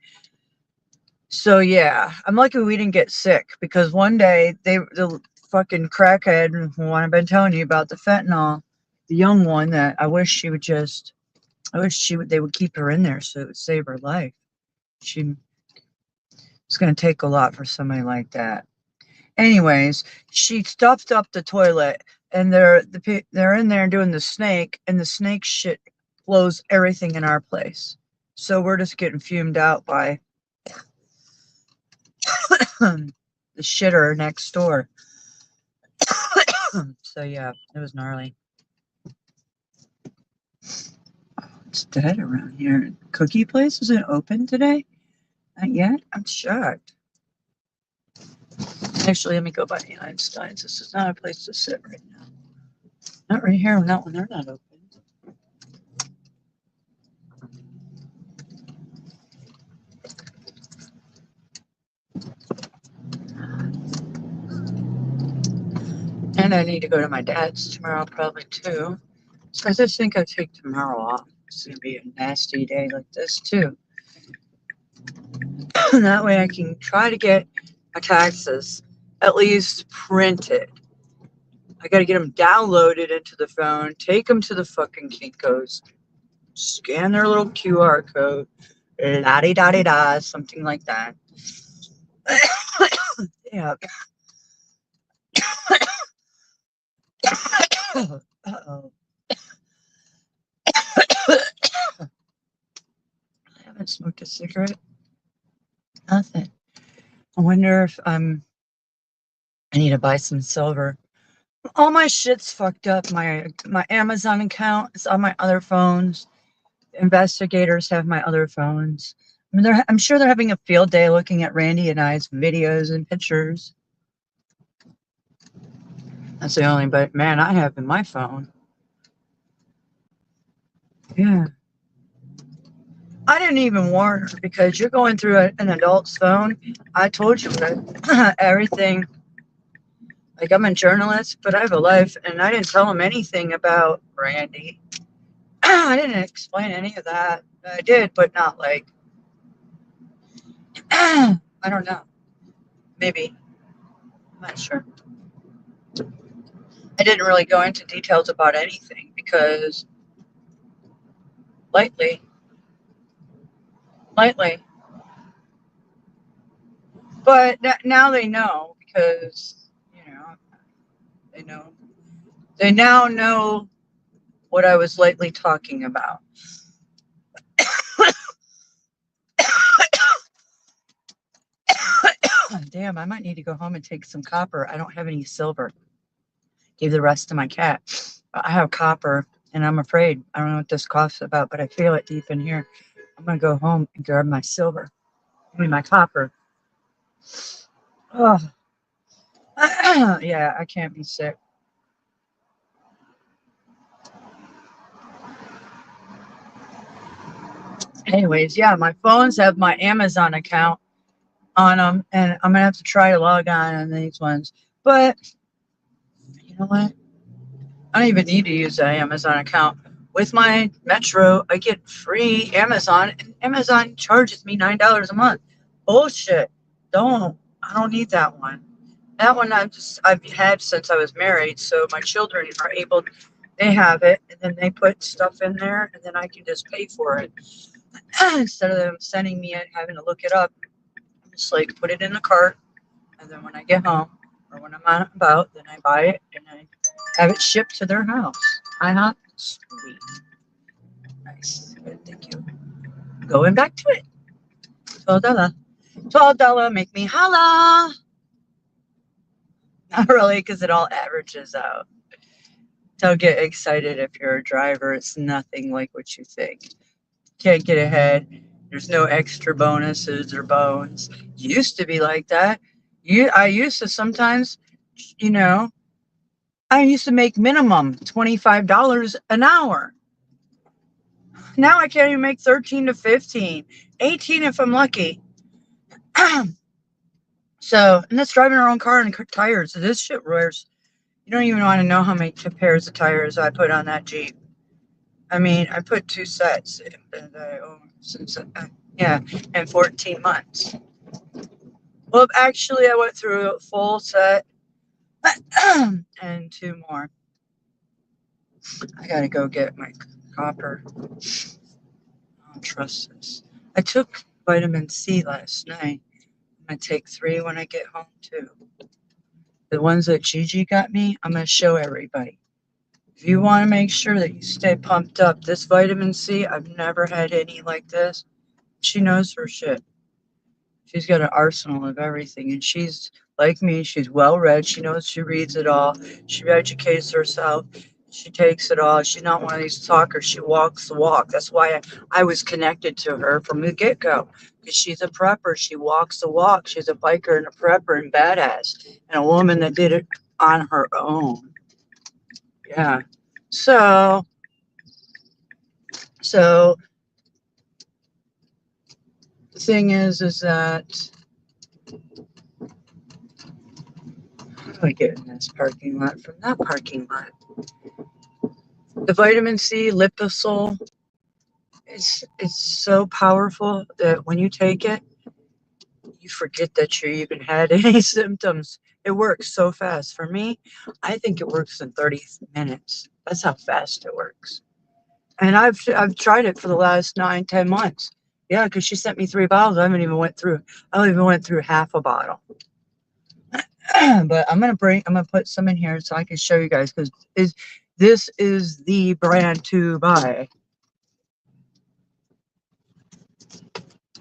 So yeah, I'm lucky we didn't get sick because one day the fucking crackhead who I've been telling you about, the fentanyl, the young one that they would keep her in there so it would save her life. It's going to take a lot for somebody like that. Anyways, she stuffed up the toilet, and they're in there doing the snake, and the snake shit blows everything in our place. So we're just getting fumed out by the shitter next door. So yeah, it was gnarly. It's dead around here. Cookie place isn't open today? Not yet? I'm shocked. Actually, let me go by the Einsteins. This is not a place to sit right now. Not right here on that one. They're not open. And I need to go to my dad's tomorrow probably too. So I just think I'll take tomorrow off. It's going to be a nasty day like this too. That way I can try to get my taxes at least printed. I got to get them downloaded into the phone, take them to the fucking Kinko's, scan their little QR code, la-di-da-di-da, something like that. Yeah. Uh-oh. I haven't smoked a cigarette. Nothing. I wonder if I'm I need to buy some silver. All my shit's fucked up. My Amazon account is on my other phones. Investigators have my other phones. I mean, I'm sure they're having a field day looking at Randy and I's videos and pictures. That's the only but man I have in my phone. Yeah. I didn't even warn her because you're going through an adult's phone. I told you that everything. Like, I'm a journalist, but I have a life, and I didn't tell him anything about Randy. I didn't explain any of that. I did, but not like, I don't know. Maybe. I'm not sure. I didn't really go into details about anything because lightly. But now they know because, they know. They now know what I was lightly talking about. Damn, I might need to go home and take some copper. I don't have any silver. Give the rest to my cat. I have copper, and I'm afraid. I don't know what this cough's about, but I feel it deep in here. I'm going to go home and grab my silver. I mean, my copper. Oh. Yeah, I can't be sick. Anyways, yeah, my phones have my Amazon account on them, and I'm going to have to try to log on these ones. But, you know what? I don't even need to use an Amazon account. With my Metro, I get free Amazon, and Amazon charges me $9 a month. Bullshit. I don't need that one. That one I've had since I was married, so my children are able, they have it, and then they put stuff in there, and then I can just pay for it. Instead of them sending me it, having to look it up, I just like put it in the cart, and then when I get home, or when I'm out and about, then I buy it, and I have it shipped to their house. Sweet. Nice. Good, thank you. Going back to it. $12. $12, make me holla. Not really, because it all averages out. Don't get excited if you're a driver. It's nothing like what you think. Can't get ahead. There's no extra bonuses or bones. Used to be like that. I used to sometimes, I used to make minimum $25 an hour. Now I can't even make 13 to 15, 18 if I'm lucky. So, and that's driving our own car and tires. So this shit wears. You don't even want to know how many pairs of tires I put on that Jeep. I mean, I put 2 sets that I own since, in 14 months. Well, actually, I went through a full set and 2 more. I gotta go get my copper. I don't trust this. I took vitamin C last night. I'm gonna take 3 when I get home too. The ones that Gigi got me, I'm gonna show everybody. If you want to make sure that you stay pumped up, this vitamin C, I've never had any like this. She knows her shit. She's got an arsenal of everything, and she's like me. She's well read. She knows, she reads it all. She educates herself. She takes it all. She's not one of these talkers. She walks the walk. That's why I was connected to her from the get-go, because she's a prepper. She walks the walk. She's a biker and a prepper and badass, and a woman that did it on her own. Yeah. So the thing is that how do I get in this parking lot from that parking lot? The vitamin C liposol is so powerful that when you take it, you forget that you even had any symptoms. It works so fast. For me, I think it works in 30 minutes. That's how fast it works. And I've tried it for the last 9-10 months. Yeah, because she sent me 3 bottles. I only even went through half a bottle. But I'm gonna put some in here so I can show you guys, because this is the brand to buy,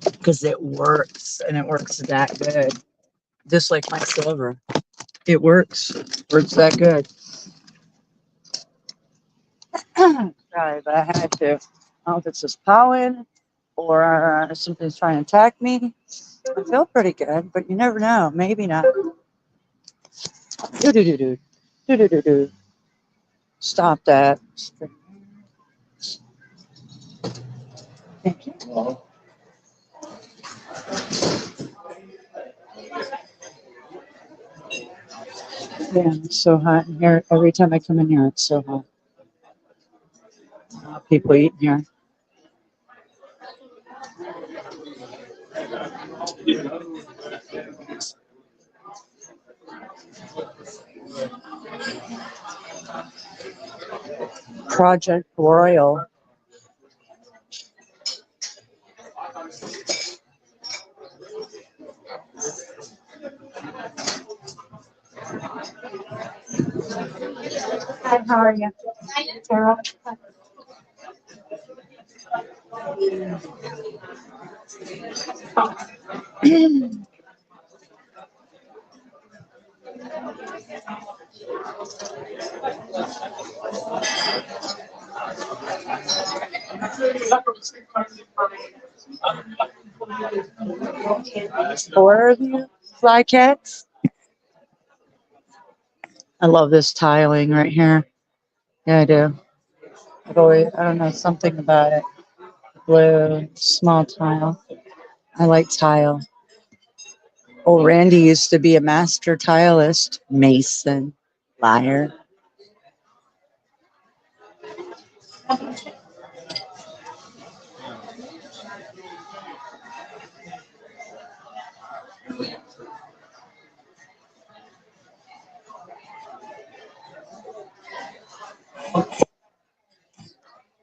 because it works, and it works that good, just like my silver. It works. Works that good. Sorry, but I had to. I don't know if it's just pollen or something's trying to attack me. I feel pretty good, but you never know. Maybe not. Do do do do do do do do. Stop that. Thank you. Yeah, it's so hot in here. Every time I come in here, it's so hot. People eating here. Project Royal. Hi, how are you? Sarah? Four of you fly cats. I love this tiling right here. Yeah, I do. I don't know, something about it. Blue, small tile. I like tile. Oh, Randy used to be a master tilist. Mason. Liar.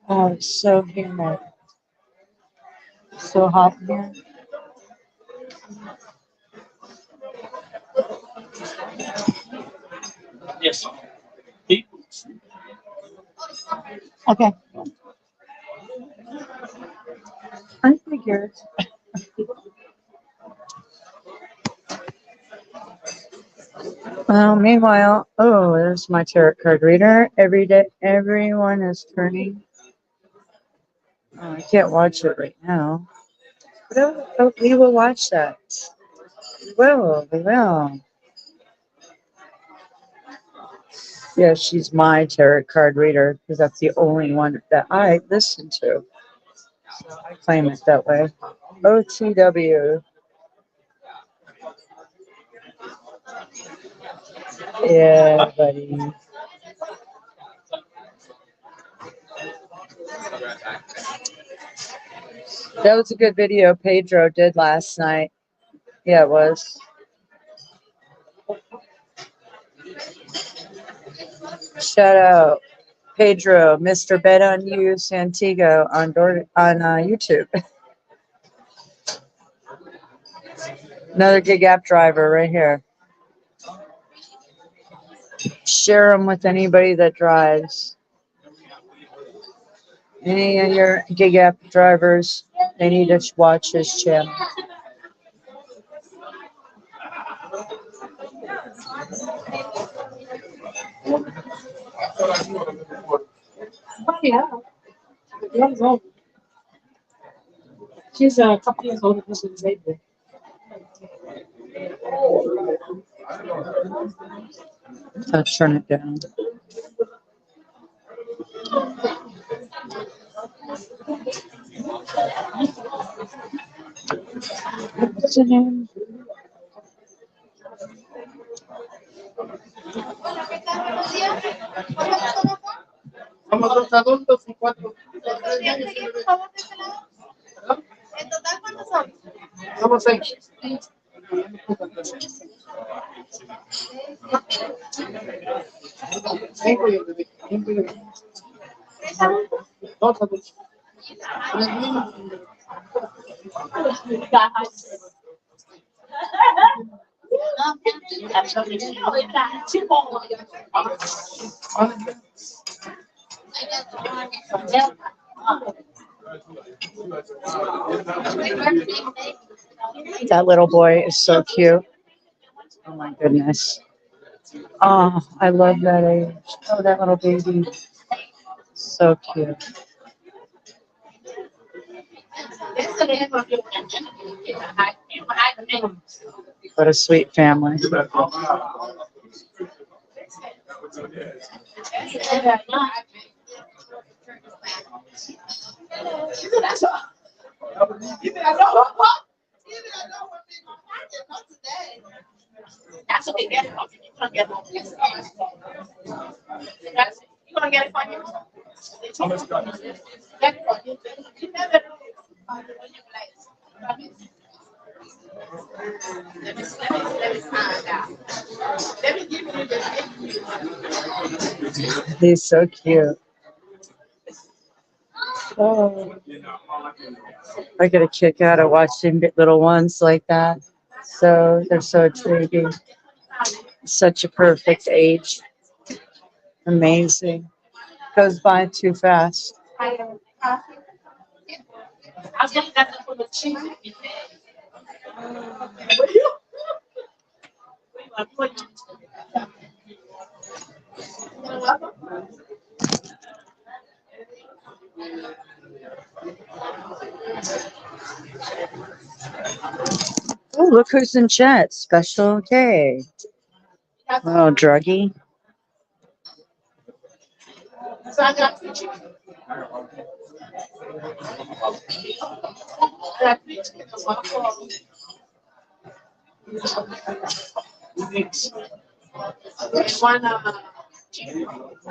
Oh, it's so humid. So hot in here. Yes. Okay. I figured. Well, meanwhile, oh, there's my tarot card reader. Every day, everyone is turning. Oh, I can't watch it right now. But we will watch that. We will. Yeah, she's my tarot card reader because that's the only one that I listen to. So I claim it that way. OTW. Yeah, buddy. That was a good video Pedro did last night. Yeah, it was. Shout out Pedro, Mr. Bet on You, Santiago on YouTube. Another gig app driver right here. Share them with anybody that drives. Any of your gig app drivers, they need to watch his channel. Yeah. Yeah. She's a couple years older than she's baby. Let's turn it down. What's the name? Somos dos adultos y cuatro. Somos seis. Cinco y el bebé. Dos adultos. Tres niños. That little boy is so cute. Oh my goodness. Oh, I love that age. Oh, that little baby. So cute. What a sweet family. He's so cute. Oh, I get a kick out of watching little ones like that. So they're so intriguing. Such a perfect age. Amazing. Goes by too fast. Oh, look who's in chat. Special K. Oh, druggy.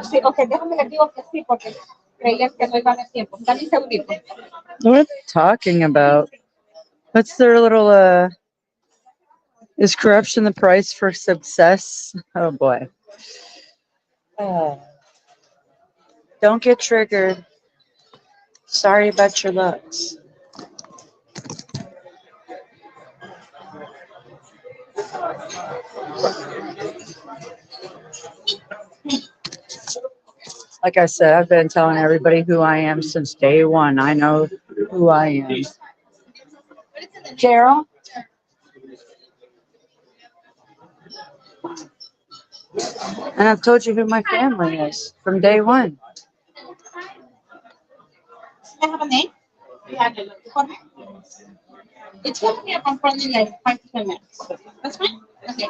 Sí, ok, déjame les digo que sí, porque creían que no iban a tiempo. Dame un segundito. What are they talking about? What's their little is corruption the price for success? Oh boy. Don't get triggered. Sorry about your looks. Like I said, I've been telling everybody who I am since day one. I know who I am. Gerald? And I've told you who my family is from day one. I have a name? Yeah, it's going to be from in like 5 to 10 minutes. That's fine? Okay.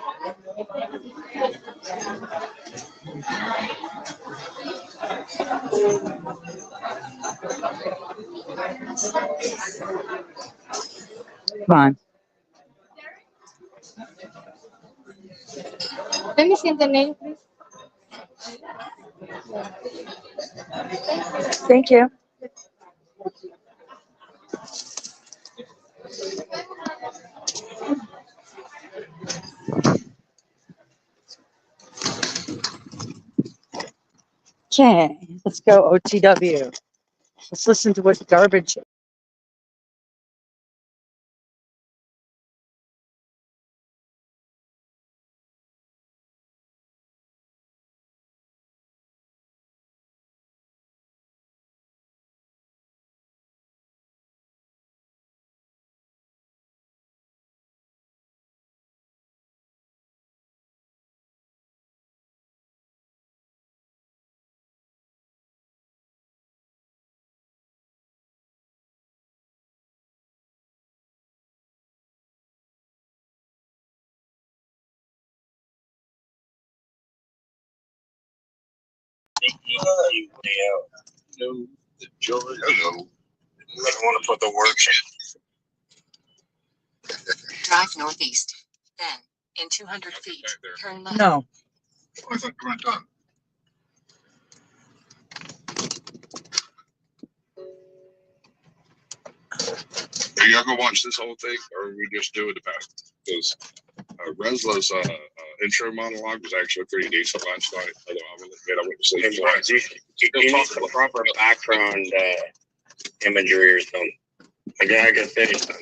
Come on. Let me see the name, please. Thank you. Okay, let's go OTW. Let's listen to what garbage. No, the joy. Hello. I don't want to put the work Drive northeast. Then, in 200 feet, turn left. No. I thought you weren't done. Are y'all gonna watch this whole thing, or are we just doing the past? Because Resla's intro monologue was actually pretty decent last night. Although I will admit I went to sleep twice. You need the proper background imagery or something. I gotta finish them.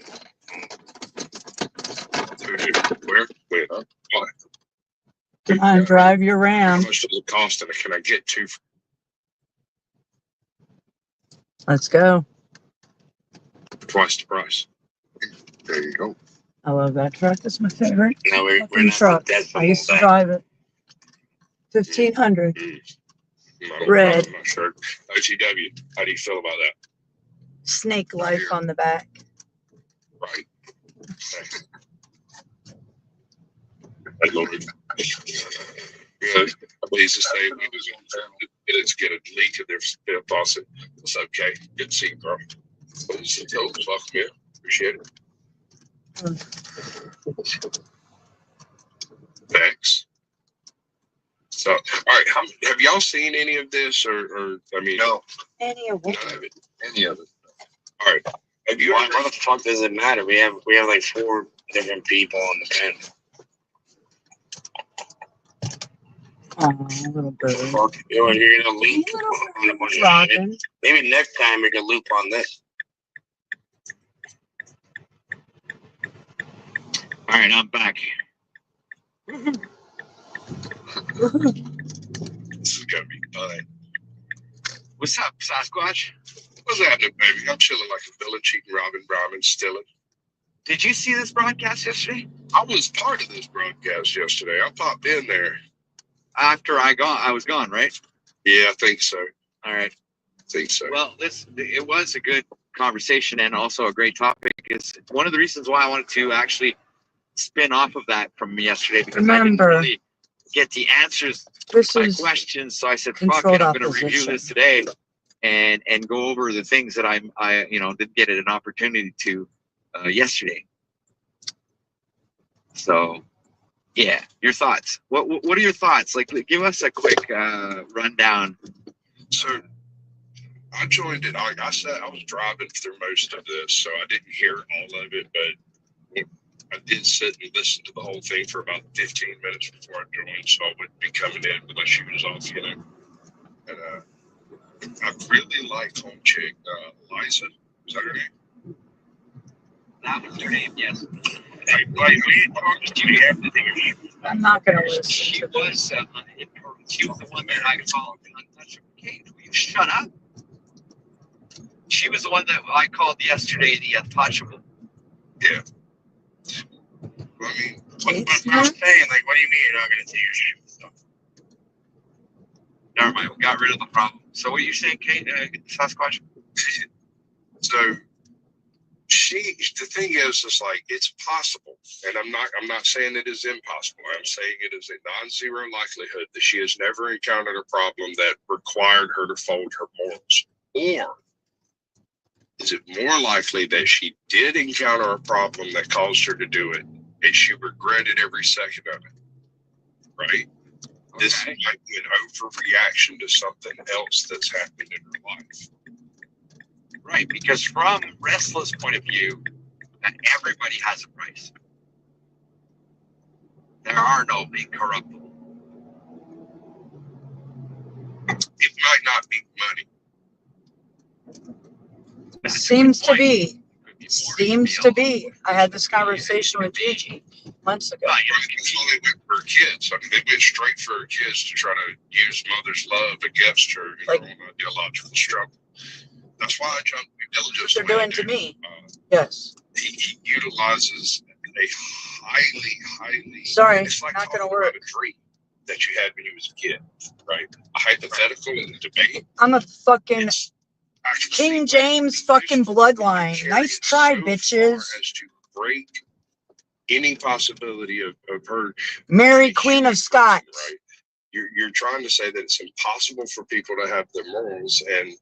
Where? Wait, huh? What? Come on, drive your How Ram. much does it cost, and can I get two? Let's go. Twice the price. There you go. I love that truck. It's my favorite No, we're fucking not truck. the I used to drive it. $1,500. Model Red. on my shirt. OTW, how do you feel about that? Snake life on the back. Right. Hey, Lord. Yeah, I believe it's the same. We was on to get a leak of their faucet. It's okay. Good to see you, bro. Welcome here. Appreciate it. Thanks. So, all right. Have y'all seen any of this, or I mean, no, Any of what? none of it. Any of it. All right. Have you? Why the fuck does it matter? We have like 4 different people on the panel. Oh, little bird. Fuck, you're gonna loop on a bunch of shit. Maybe next time we can loop on this. All right, I'm back. This is gonna be fun. What's up, Sasquatch? What's happening, baby? I'm chilling like a villain, cheating, robbing, stealing. Did you see this broadcast yesterday? I was part of this broadcast yesterday. I popped in there. After I was gone, right? Yeah, I think so. All right. I think so. Well, it was a good conversation and also a great topic. Is one of the reasons why I wanted to actually spin off of that from yesterday, because I didn't really get the answers to my questions. So I said, fuck it, I'm going to review this today and go over the things that I didn't get an opportunity to yesterday. So. Yeah, your thoughts. What are your thoughts? Like, give us a quick rundown. So, I joined it. Like I said, I was driving through most of this, so I didn't hear all of it, but I did sit and listen to the whole thing for about 15 minutes before I joined, so I wouldn't be coming in unless she was off, And I really liked home chick Liza. Is that her name? That was her name, yes. I'm not going to listen. She was the one that I called Untouchable Cage. Will you shut up? She was the one that I called yesterday the Untouchable. Yeah. I mean, what I'm saying, like, what do you mean you're not going to take your shit stuff? Never mind, we got rid of the problem. So what are you saying, Kate, Sasquatch? So the thing is like, it's possible, and I'm not saying it is impossible. I'm saying it is a non-zero likelihood that she has never encountered a problem that required her to fold her morals. Or is it more likely that she did encounter a problem that caused her to do it, and she regretted every second of it? Right? Okay. This might be an overreaction to something else that's happened in her life. Right, because from Restless' point of view, that everybody has a price. There are no incorruptible. It might not be money. Seems to be. Seems to be. I had this conversation with Gigi months ago. That's all they went for her kids. I mean, they went straight for her kids to try to use mother's love against her, on a ideological struggle. That's why I jumped due diligence. What they're doing to me. Yes. He utilizes a highly. Sorry, it's like not going to talking work. about a dream that you had when you was a kid, right? A hypothetical in the debate. I'm a fucking King James fucking bloodline. Nice try, bitches. As to break any possibility of her. Mary, Queen of Scots. Right. You're trying to say that it's impossible for people to have their morals, and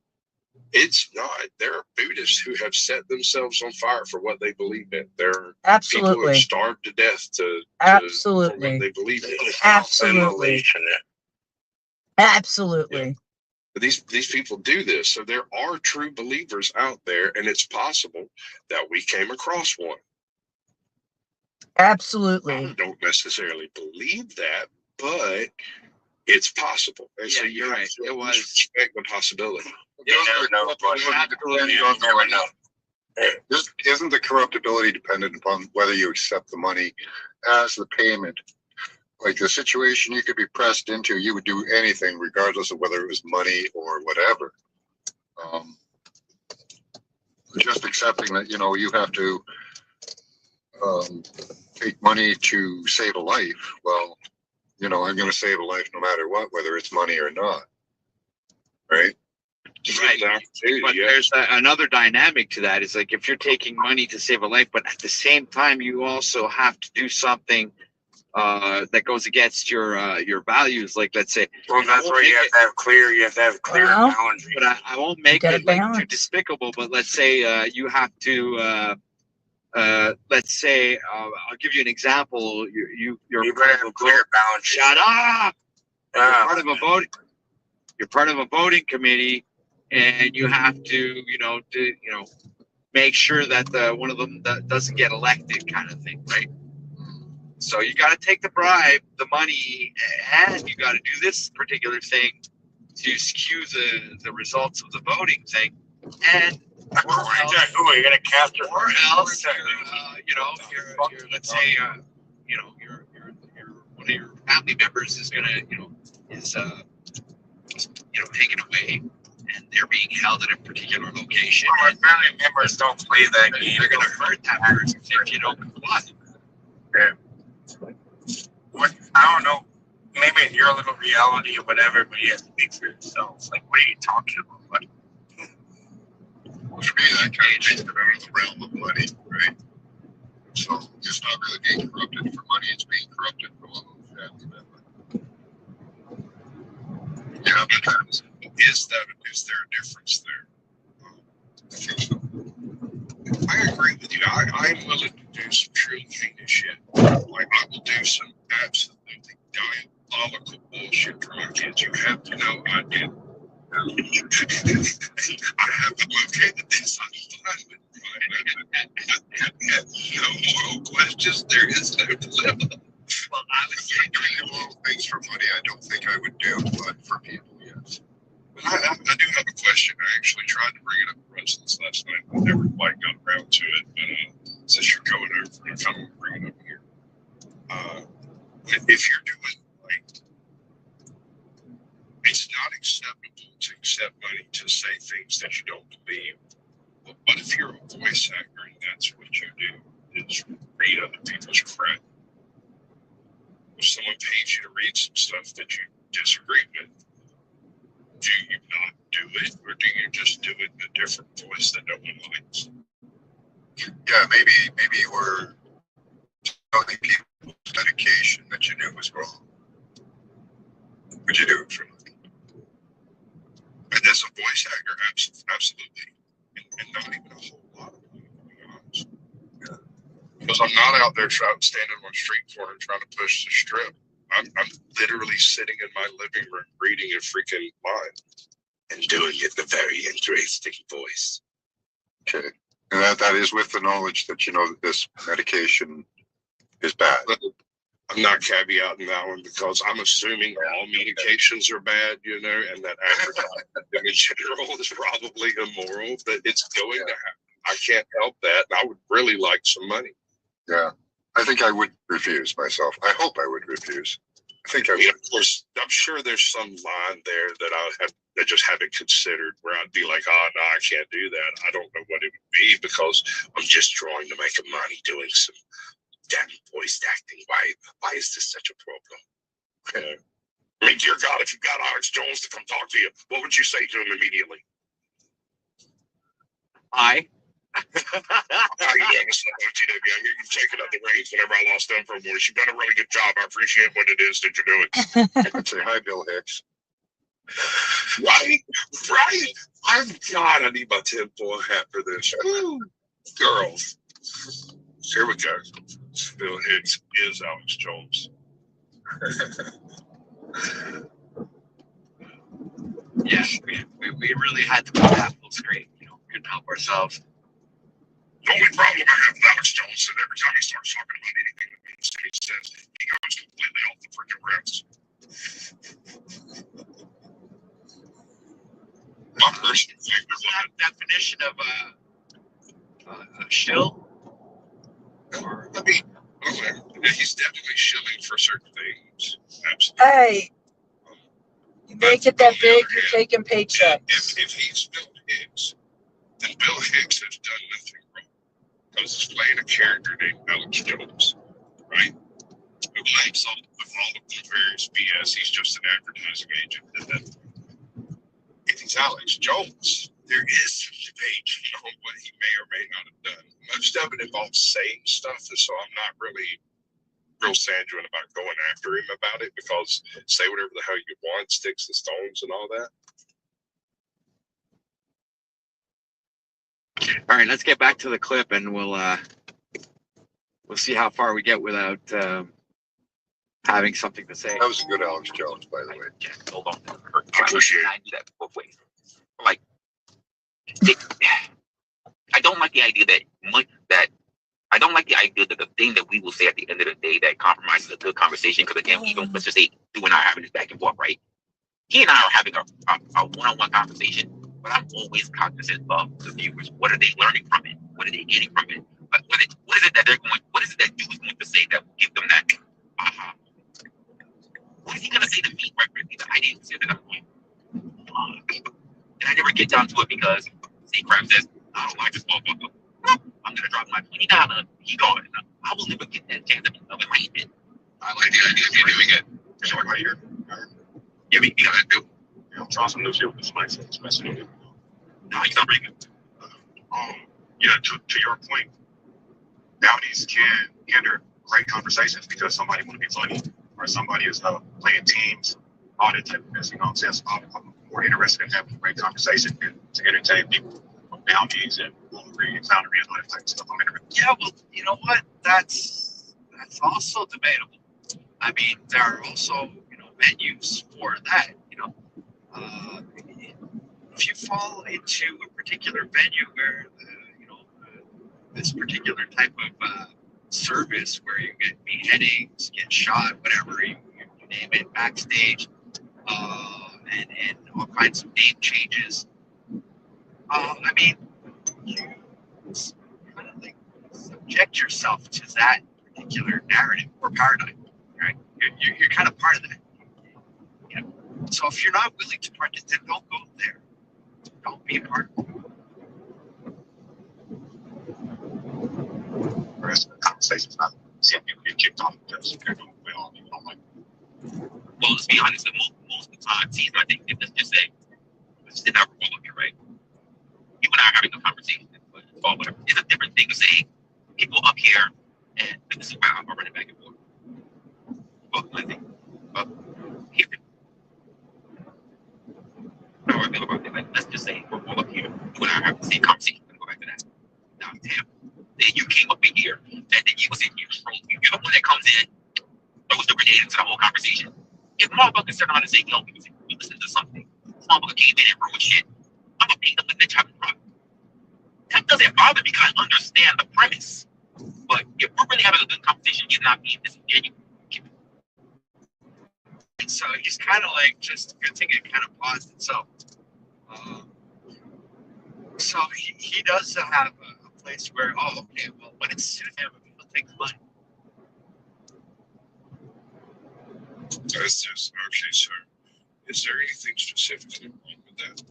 it's not. There are Buddhists who have set themselves on fire for what they believe in. There are people who have starved to death for what they believe in. Absolutely. Absolutely. Yeah. But these people do this. So there are true believers out there, and it's possible that we came across one. Absolutely. I don't necessarily believe that, but it's possible. And so you're right. It was respect the possibility. You never know. Isn't the corruptibility dependent upon whether you accept the money as the payment? Like the situation you could be pressed into, you would do anything regardless of whether it was money or whatever. Just accepting that, you have to take money to save a life. Well, I'm going to save a life no matter what, whether it's money or not. Right? Right. But there's another dynamic to that. Is like if you're taking money to save a life, but at the same time, you also have to do something that goes against your values. Like, let's say, well, that's where you have to have clear boundaries. But I won't make it like too despicable. But let's say you have to. Let's say I'll give you an example. You're better have clear boundaries. Shut up. You're part of a voting. You're part of a voting committee, and you have to, make sure that one of them doesn't get elected, kind of thing, right? So you got to take the bribe, the money, and you got to do this particular thing to skew the results of the voting thing, and according to who you're gonna capture, or else, you're let's say, your one of your family members is gonna, is taken away, and they're being held at a particular location. Well, my family members don't play that game. They're gonna hurt that person if you don't comply. Yeah. What, I don't know. Maybe in your little reality or whatever, but you have to speak for yourself. Like, what are you talking about? What? Well, for me, that kind of takes it out of the realm of money, right? So it's not really being corrupted for money; it's being corrupted for love of family member. Yeah, but is there a difference there? I think so. I agree with you. I'm willing to do some truly heinous shit. Like, I will do some absolutely diabolical bullshit for my kids. You have to know I did. I'm okay with this. I'm fine with it. No moral questions. There is no dilemma. Well, I would say doing little things for money, I don't think I would do, but for people, yes. I do have a question. I actually tried to bring it up to Presidents last night. I never quite got around to it, but since you're going over, I'm going to bring it up here. If you're doing, like, it's not acceptable to accept money to say things that you don't believe. But what if you're a voice actor and that's what you do, is read other people's crap? If someone pays you to read some stuff that you disagree with, do you not do it, or do you just do it in a different voice that no one likes? Yeah, maybe you were telling people medication that you knew was wrong. Would you do it for money? And as a voice actor, absolutely. And not even a whole lot of money, to be honest. Yeah. Because I'm not out there standing on a street corner trying to push the strip. I'm literally sitting in my living room reading a freaking line. And doing it in a very interesting voice. Okay. And that is with the knowledge that you know that this medication is bad. I'm not caveating that one because I'm assuming all medications are bad, and that advertising in general is probably immoral, but it's going to happen. I can't help that. And I would really like some money. Yeah. I think I would refuse myself. I hope I would refuse. I think I would. Yeah, of course, I'm sure there's some line there that I just haven't considered where I'd be like, oh, no, I can't do that. I don't know what it would be because I'm just trying to make money doing some damn voice acting. Why is this such a problem? I mean, dear God, if you got Alex Jones to come talk to you, what would you say to him immediately? Hi. How you doing? What's up, TW? You've taken up the reins whenever I lost them for a morning. You've done a really good job. I appreciate what it is that you're doing. I'd say hi, Bill Hicks. Right. God, I need my tinfoil hat for this. Woo. Girls. Here we go. Bill Hicks is Alex Jones. Yeah, we really had to put that full screen. Couldn't help ourselves. The only problem I have with Alex Jones is that every time he starts talking about anything that mainstream says, he goes completely off the freaking rails. My personal favorite Is that a definition of a shill? Or, I mean, he's definitely shilling for certain things. Absolutely. Hey, you make it that big, you're taking paychecks. If he's Bill Hicks, then Bill Hicks has done nothing wrong because he's playing a character named Alex Jones, right? Mike sold with all of the various BS. He's just an advertising agent. And then if he's Alex Jones, there is some debate on what he may or may not have done. Most of it involves saying stuff, so I'm not really real sanguine about going after him about it, because say whatever the hell you want, sticks and stones and all that. All right, let's get back to the clip, and we'll see how far we get without having something to say. That was a good Alex Jones, by the way. Yeah, hold on. I appreciate it. I do that both ways. Like, I don't like the idea that I don't like the idea that the thing that we will say at the end of the day that compromises a good conversation. Because again, even let's just say you and I are having this back and forth, right? He and I are having a one-on-one conversation, but I'm always cognizant of the viewers. What are they learning from it? What are they getting from it? But what is it that they're going? What is it that you is going to say that will give them that aha? What is he going to say to me referently that I didn't say that I'm going? And I never get down to it because say Crab says, I don't like this motherfucker. I'm gonna drop my $20. He gone. I will never get that chance of enlightenment. I like the idea of you doing it. Just like right here. Yeah, because I do. Try some new shit with this mindset, especially. No, he's not very good. Yeah, to your point, bounties can hinder great conversations because somebody want to be funny or somebody is playing teams, all that type of thing. You know what I'm saying? So I'm more interested in having a great conversation and to entertain people. Bounties and boundaries and all that type of stuff. Yeah, well, you know what? That's also debatable. I mean, there are also venues for that. If you fall into a particular venue where this particular type of service where you get beheadings, get shot, whatever you name it, backstage, and all kinds of name changes. I mean, you kind of like subject yourself to that particular narrative or paradigm, right? You're kind of part of that. So if you're not willing to participate, don't go there. Don't be a part of it. The rest of the conversation's not seeing people get kicked off because they're doing well. You don't like. Well, let's be honest. Most of the time, see, I think let's just say, let's just not roll up here, right? You and I are having a conversation, but whatever. It's a different thing to say people up here, and this is why I'm running back and forth. Well, I think here. How I feel about it. Like, let's just say we're all up here. You and I are having the same conversation. Let's go back to that. Now, damn. Then you came up in here, and then you was in here. You're the one that comes in, throws the grenade into the whole conversation. If motherfuckers turn around and say, yo, we listen to something, this motherfucker came in and ruined shit, I'm gonna beat them with bitch having problem. That doesn't bother me because I understand the premise. But if we're really having a good conversation, you're not being disingenuous. So he's kind of like just, I think it kind of paused itself. So he does have a place where, okay, well, when it's suited him, he'll take the money. That's just okay. So, is there anything specifically wrong with that?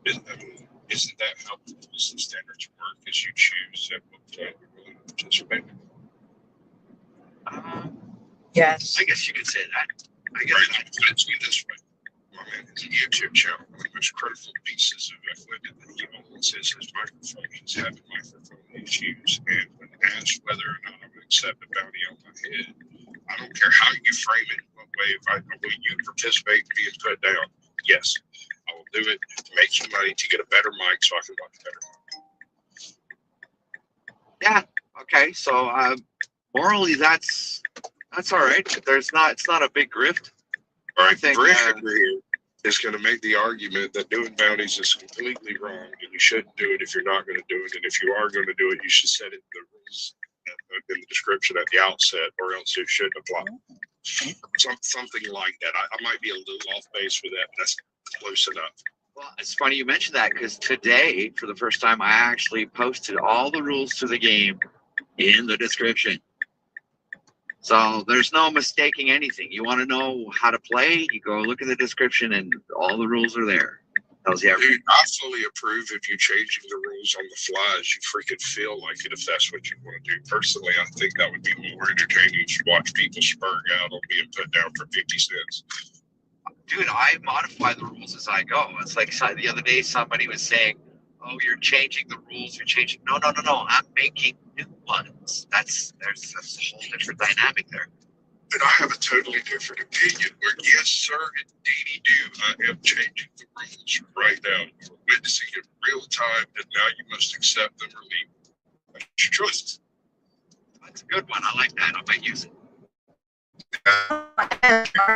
Isn't that how the rules and standards work? Is you choose at what point you're willing to participate? Yes. I guess you could say that. I guess. Right, put it to you this way. My man has a YouTube channel. One of the most critical pieces of equipment that he owns is his microphone. He's having microphone issues. And when asked whether or not I would accept a bounty on my head, I don't care how you frame it, what way, will you participate in being put down? Yes, I will do it to make some money to get a better mic so I can watch better. Yeah. Okay. So morally, that's all right. It's not a big grift. All right, think, Rick here is going to make the argument that doing bounties is completely wrong and you shouldn't do it if you're not going to do it. And if you are going to do it, you should set it in the rules in the description at the outset, or else it shouldn't apply. Something like that. I might be a little off base for that, but that's close enough. Well, it's funny you mentioned that because today, for the first time, I actually posted all the rules to the game in the description. So there's no mistaking anything. You want to know how to play, you go look at the description and all the rules are there. Tells you everything. Dude, I fully approve of you changing the rules on the fly as you freaking feel like it, if that's what you want to do. Personally, I think that would be more entertaining to watch people spurg out on being put down for 50 cents. Dude, I modify the rules as I go. It's like the other day somebody was saying, "Oh, you're changing the rules. You're changing." No. I'm making new ones. There's a whole different dynamic there. And I have a totally different opinion. Where yes, sir, indeedy do. I am changing the rules right now. You're witnessing it in real time, and now you must accept them or leave. That's your choice. That's a good one. I like that. I might use it.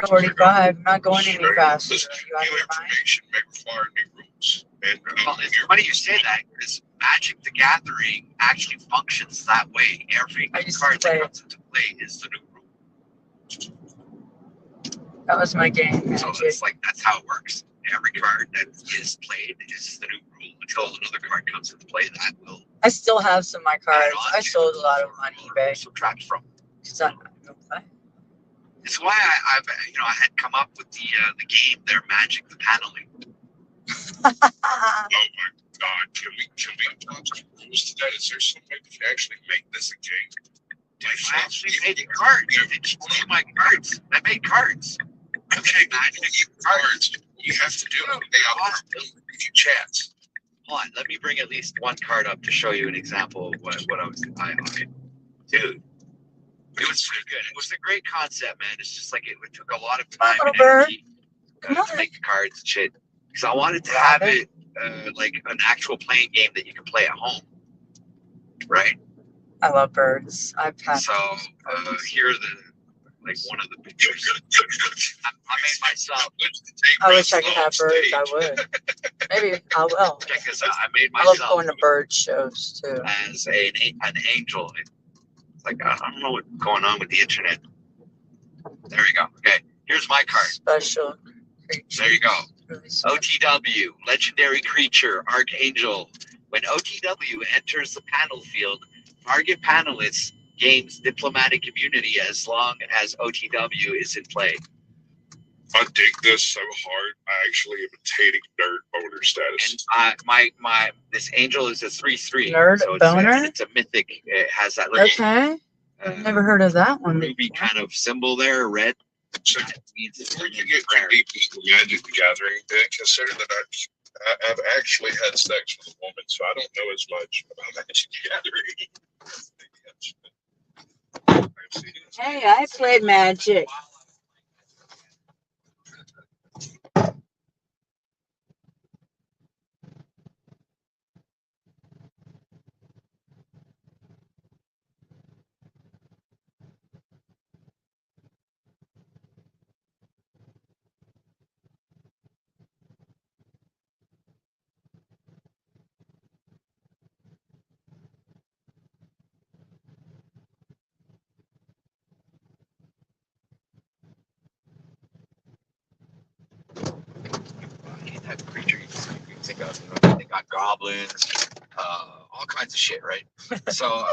45, not going any faster. Listen, new information may require new rules. And well, it's funny you say that because Magic the Gathering actually functions that way. Every card that comes into play is the new rule. That was my game. So it's like that's how it works. Every card that is played is the new rule until another card comes into play that will. I still have some of my cards. I sold a lot of them on eBay. Subtract from. It's why I had come up with the game there, Magic the Paneling. Oh my God! Can we watch the rules today? Is there some way we can actually make this a game? Dude, I actually made cards. Did you see my cards? I made cards. Okay, Magic cards. You have to do it. They all give you chance. Hold on, let me bring at least one card up to show you an example of what I was. Dude. It was pretty good. It was a great concept, man. It's just like it took a lot of time and energy to make the cards and shit. Because I wanted to have it like an actual playing game that you can play at home, right? I love birds. I've had. So here are one of the pictures. I made myself. I wish I could have birds. I would. Maybe I will. Check this out. I made I myself. love going to bird shows too. As an angel. Like, I don't know what's going on with the internet. There we go. Okay, here's my card. Special creature. There you go. Really OTW, legendary creature, Archangel. When OTW enters the panel field, target panelists gains diplomatic immunity as long as OTW is in play. I dig this so hard. I actually am attaining nerd boner status. And this angel is a 3/3. Nerd so boner? It's a mythic. It has that little I've never heard of that one. ruby kind of symbol there, red. So before you get too deep into the Magic the Gathering, consider that I've actually had sex with a woman, so I don't know as much about Magic the Gathering. Hey, I played Magic. Any type of creature you can think of. They got goblins, all kinds of shit, right? So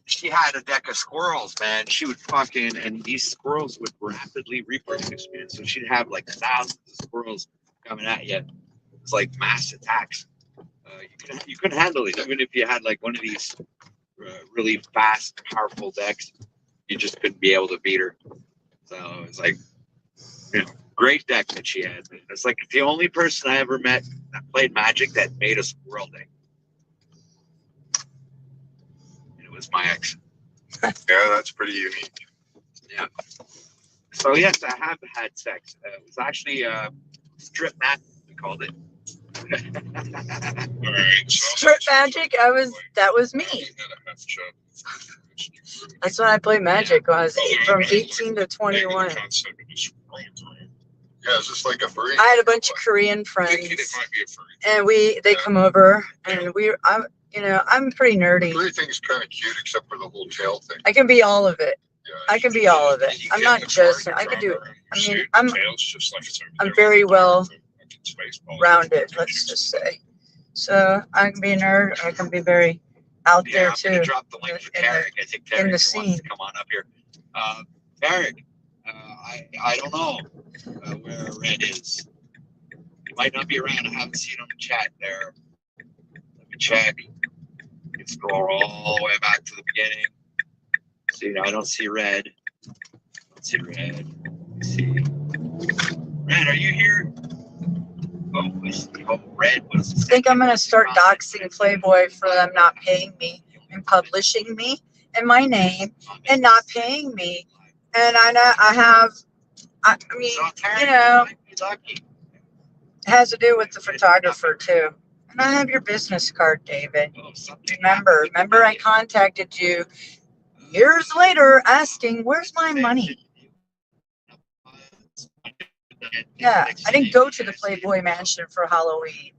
she had a deck of squirrels, man. She would fucking, and these squirrels would rapidly reproduce, man. So she'd have like thousands of squirrels coming at you. It's like mass attacks. You couldn't handle it, even if you had like one of these really fast, powerful decks. You just couldn't be able to beat her. So it's like, great deck that she had. It's like the only person I ever met that played Magic that made a squirrel deck. And it was my ex. Yeah, that's pretty unique. Yeah. So yes, I have had sex. It was actually strip mat, we called it. Strip Magic. That was me. That's when I played Magic. When I was from 18 to 21. Yeah, it's just like a furry. I had a bunch of Korean friends, and they come over, and I'm pretty nerdy. Furry thing's kind of cute, except for the whole tail thing. I can be all of it. I can be all of it. I'm not just. I can do it. I mean, I'm very well rounded. Let's just say. So I can be a nerd. I can be very out there too. I'm drop the link for Tarek. I think Tarek in the wants scene. to come on up here. Tarek, I don't know where Red is, might not be around. I haven't seen him chat there. Let me check. Let's go all the way back to the beginning. See, I don't see Red. Let's see Red. Let's see. Red, are you here? Oh, Red was. I think I'm going to start doxing Playboy for them not paying me and publishing me and my name and not paying me. And I mean, you know, it has to do with the photographer too. And I have your business card, David. Remember I contacted you years later asking, where's my money? Yeah, I didn't go to the Playboy Mansion for Halloween.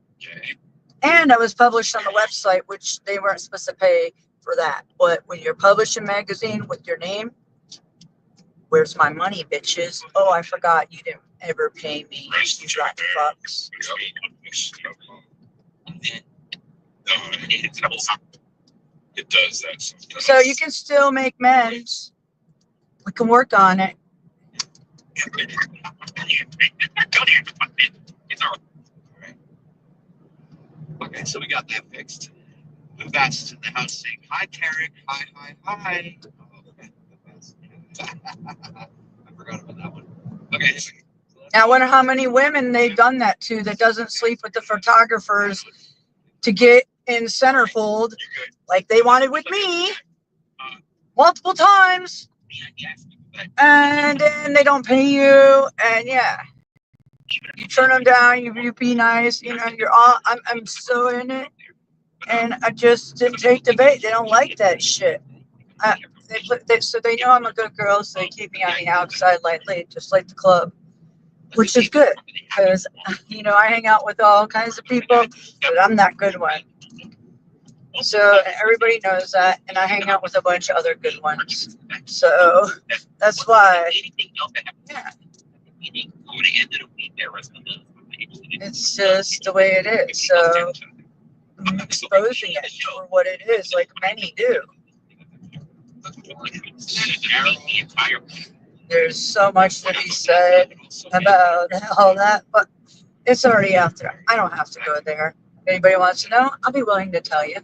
And I was published on the website, which they weren't supposed to pay for that. But when you're published in a magazine with your name, where's my money, bitches? Oh, I forgot you didn't ever pay me. You got fucks. It does that sometimes. So you can still make amends. We can work on it. Okay, so we got that fixed. The vest in the house saying, hi, Tarek. Hi, hi, hi. Oh, okay. I forgot about that one. Okay. Now, I wonder how many women they've done that to that doesn't sleep with the photographers to get in centerfold like they wanted with me multiple times. And then they don't pay you. And yeah, you turn them down. You be nice. You know, you're all, I'm so in it. And I just didn't take the bait. They don't like that shit. So they know I'm a good girl, so they keep me on the outside lightly, just like the club, which is good because, you know, I hang out with all kinds of people, but I'm that good one. So everybody knows that, and I hang out with a bunch of other good ones. So that's why, yeah. It's just the way it is. So I'm exposing it for what it is, like many do. There's so much to be said about all that, but it's already out there. I don't have to go there. If anybody wants to know, I'll be willing to tell you.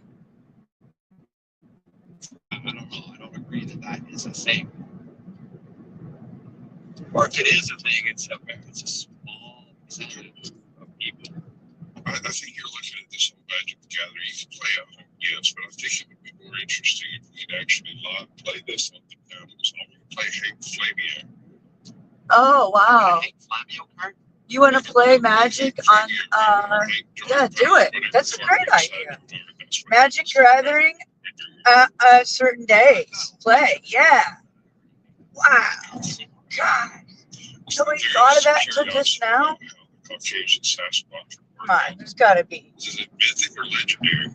I don't know. I don't agree that that is a thing. Or if it is a thing, it's a small percentage of people. I think you're looking at this whole Magic the Gathering. You can play at home, yes, but I think it would be more interesting if we'd actually live play this on the panels. I want to play Hank Flavia. Oh, wow. You want to play Magic on, yeah, do it. That's a great idea. Magic Gathering certain days. Play, yeah. Wow. God. Nobody thought of that until just now? Caucasian Sasquatch. Come on, there's got to be. Is it mythic or legendary?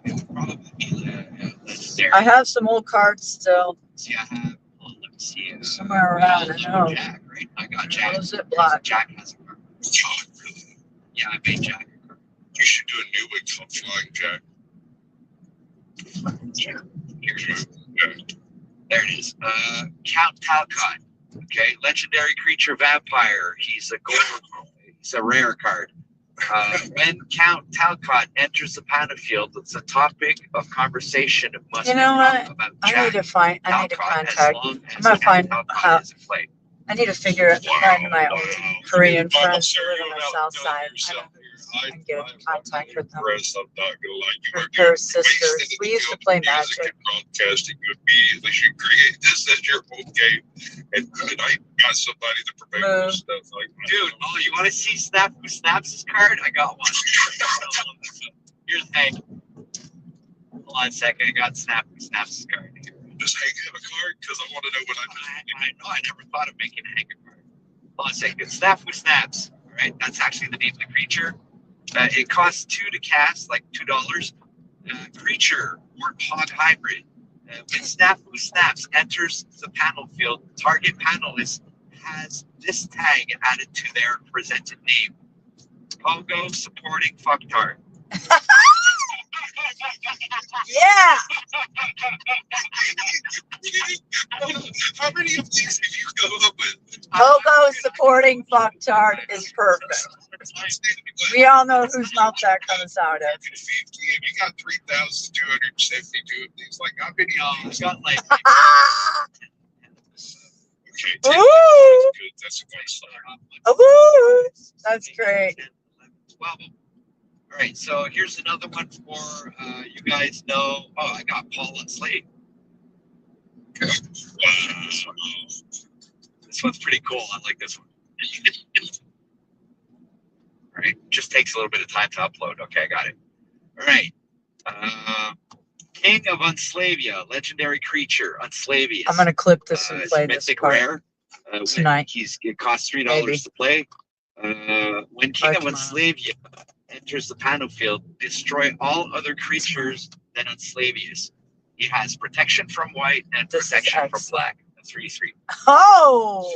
It would probably be legendary. I have some old cards still. See, I have, let me see. Somewhere around, I know. Jack, right? I got Jack. What is it? Black. Jack has a card. God, really? Yeah, I made Jack a card. You should do a new one called Flying Jack. Yeah. There it is. Count Talcott. Okay, legendary creature vampire. He's a rare card. When Count Talcott enters the battlefield, it's a topic of conversation. It must You know what? about I Jack need to find. I need to Talcott as contact. long I'm as gonna Count find Talcott how. is in play. I need to figure out my old Korean friends who live on the south side. I can get in contact with them. I'm not gonna lie. Her sisters. We used to play Magic. Broadcasting would be they should create this as your home game, and I got somebody to prepare this stuff. Like, Dude, oh, you want to see Snap Who Snaps' card? I got one. Here's Hank. Hold on a second. I got Snap Who Snaps' card here. Does Hank have a card? Because I want to know what I know. I never thought of making a Hank a card. Hold on a second. Snap Who Snaps. All right, that's actually the name of the creature. It costs 2 to cast, like $2. Creature, Warthog Hybrid. When Snap Who Snaps enters the panel field, the target panelist has this tag added to their presented name. Pogo supporting fucktard. Yeah. How many of these have you come up with? Logo supporting fucktard is perfect. We all know whose mouth that comes out of. 50, and you got 3,272 of these. Like, how many of these? Got like Okay, 10 Ooh. good. That's a good start. Ooh, that's great. 12. All right, so here's another one for you guys know. Oh, I got Paul and Slade. This one's pretty cool. I like this one. All right, just takes a little bit of time to upload. Okay, I got it. All right. King of Unslavia, legendary creature, Unslavious. I'm gonna clip this and play this mythic part rare. tonight. It costs $3 Maybe. to play. When King Or of tomorrow. Unslavia enters the battlefield, destroy all other creatures than Unslavious. He has protection from white and This is protection from excellent. black. A 3/3. Oh,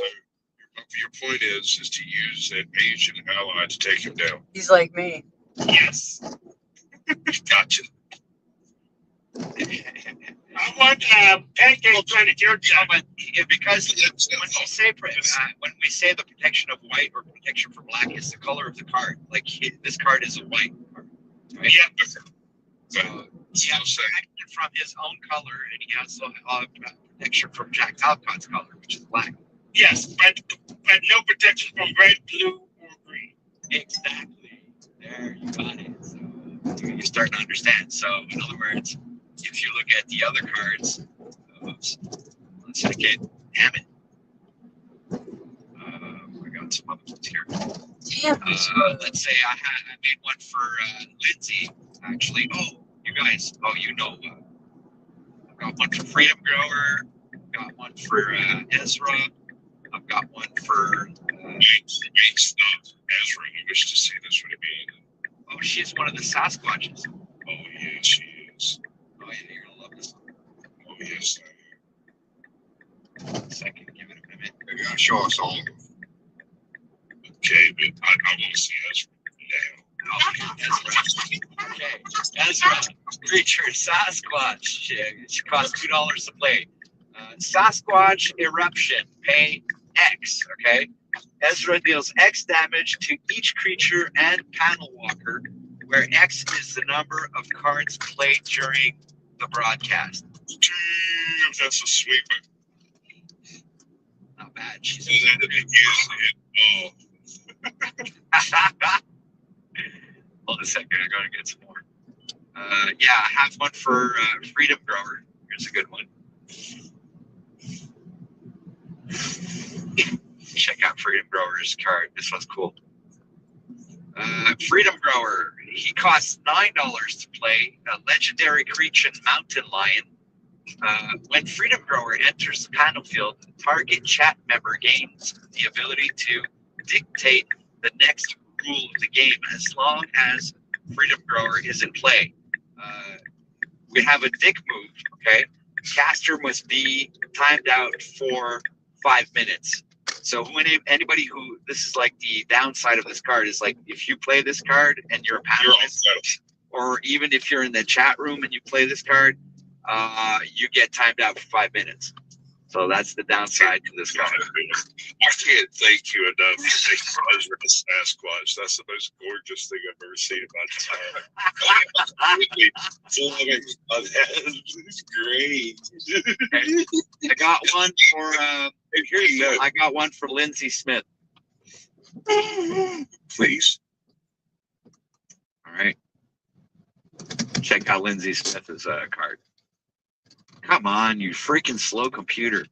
Your point is to use an Asian ally to take him down. he's like me. Yes. Gotcha. I want pancake bread at your job. Because when we say the protection of white or protection for black, it's the color of the card. Like this card is a white card. Right? Yeah, but So he has protection from his own color, and he also has protection from Jack Talcott's color, which is black. Yes, but no protection from red, blue, or green. Exactly. There, you got it. So you're starting to understand. So in other words, if you look at the other cards, oops, let's check it. Damn it. I got some other ones here. Damn. Let's say I made one for Lindsay. Actually, oh, you guys, you know, I've got one for Freedom Grower. I've got one for Ezra. I've got one for. wait, stop. Ezra, I wish to see this. What do you mean? Oh, she's one of the Sasquatches. Oh, yes, she is. Oh, yeah, you're gonna love this one. Oh, yes. Second, give it a minute. Maybe I'll show us all. Okay, but I want to see Ezra now. Okay, Ezra, creature, Sasquatch. She costs $2 to play. Sasquatch Eruption, pay X, okay? Ezra deals X damage to each creature and panel walker, where X is the number of cards played during the broadcast. Damn, that's a sweet one. Not bad. She's And then it used it. Oh, hold a second, I'm gonna get some more. Yeah, I have one for Freedom Grower. Here's a good one. Check out Freedom Grower's card. This one's cool. Freedom Grower. He costs $9 to play. A legendary creature, Mountain Lion. When Freedom Grower enters the battlefield, target chat member gains the ability to dictate the next rule of the game as long as Freedom Grower is in play. We have a dick move, okay? Caster must be timed out for 5 minutes. So anybody who, this is like the downside of this card is like, if you play this card and you're a panelist, or even if you're in the chat room and you play this card, you get timed out for 5 minutes. So that's the downside to this card. I can't thank you enough for taking pleasure in Sasquatch. That's the most gorgeous thing I've ever seen about the time. It's great. I got one for I got one for Lindsay Smith. Please. All right. Check out Lindsay Smith's card. Come on, you freaking slow computer.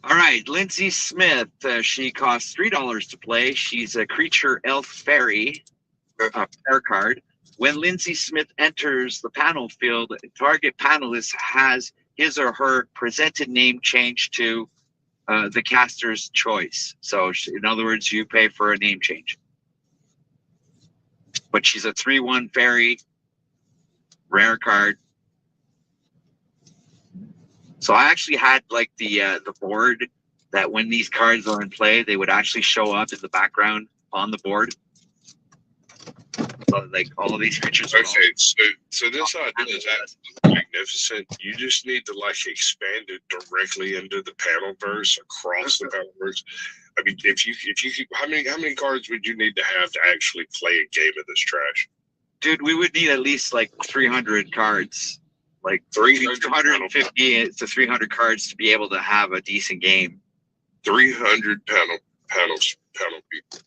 All right, Lindsay Smith. She costs $3 to play. She's a creature elf fairy, pair card. When Lindsay Smith enters the panel field, target panelist has his or her presented name changed to the caster's choice. So, in other words, you pay for a name change. But she's a 3/1 fairy, rare card. So I actually had like the board that when these cards are in play, they would actually show up in the background on the board. So like all of these creatures. Are Okay, so this idea is absolutely magnificent. You just need to like expand it directly into the panel verse, across the panel verse. I mean, if you how many cards would you need to have to actually play a game of this trash? Dude, we would need at least like 300 cards, like 250 to 300 cards to be able to have a decent game. 300 panel people.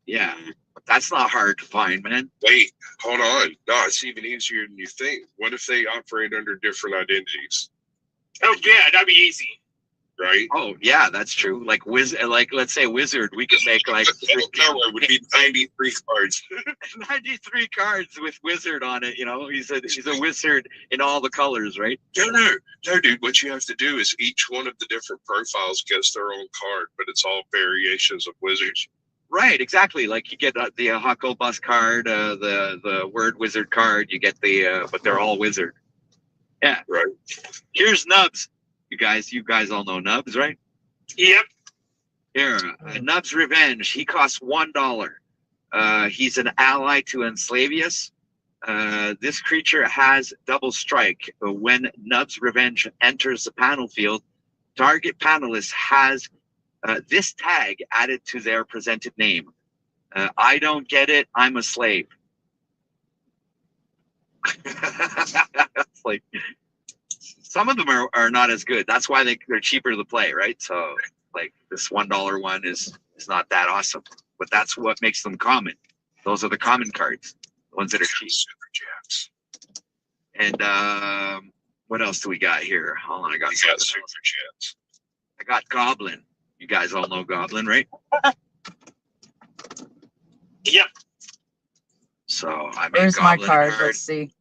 Yeah, that's not hard to find, man. Wait, hold on. No, it's even easier than you think. What if they operate under different identities? Oh yeah, that'd be easy. Right? Oh yeah, that's true. Like let's say Wizard, we could make like no, it would be 93 cards. 93 cards with Wizard on it. You know, he's a Wizard in all the colors, right? No, dude. What you have to do is each one of the different profiles gets their own card, but it's all variations of Wizards. Right, exactly. Like you get the Hucklebuss card, the Word Wizard card. You get but they're all Wizard. Yeah. Right. Here's Nubs. You guys all know Nubs, right? Yep. Here, Nubs Revenge. He costs $1. He's an ally to Enslavius. This creature has double strike. When Nubs Revenge enters the panel field, target panelist has this tag added to their presented name. I don't get it. I'm a slave. It's like some of them are not as good. That's why they're cheaper to play, right? So like this $1 one is not that awesome, but that's what makes them common. Those are the common cards, the ones that are cheap. Super Jacks. And what else do we got here? Hold on, I got Super Jacks. I got Goblin. You guys all know Goblin, right? Yep. So I made Where's Goblin my card? card. Let's see.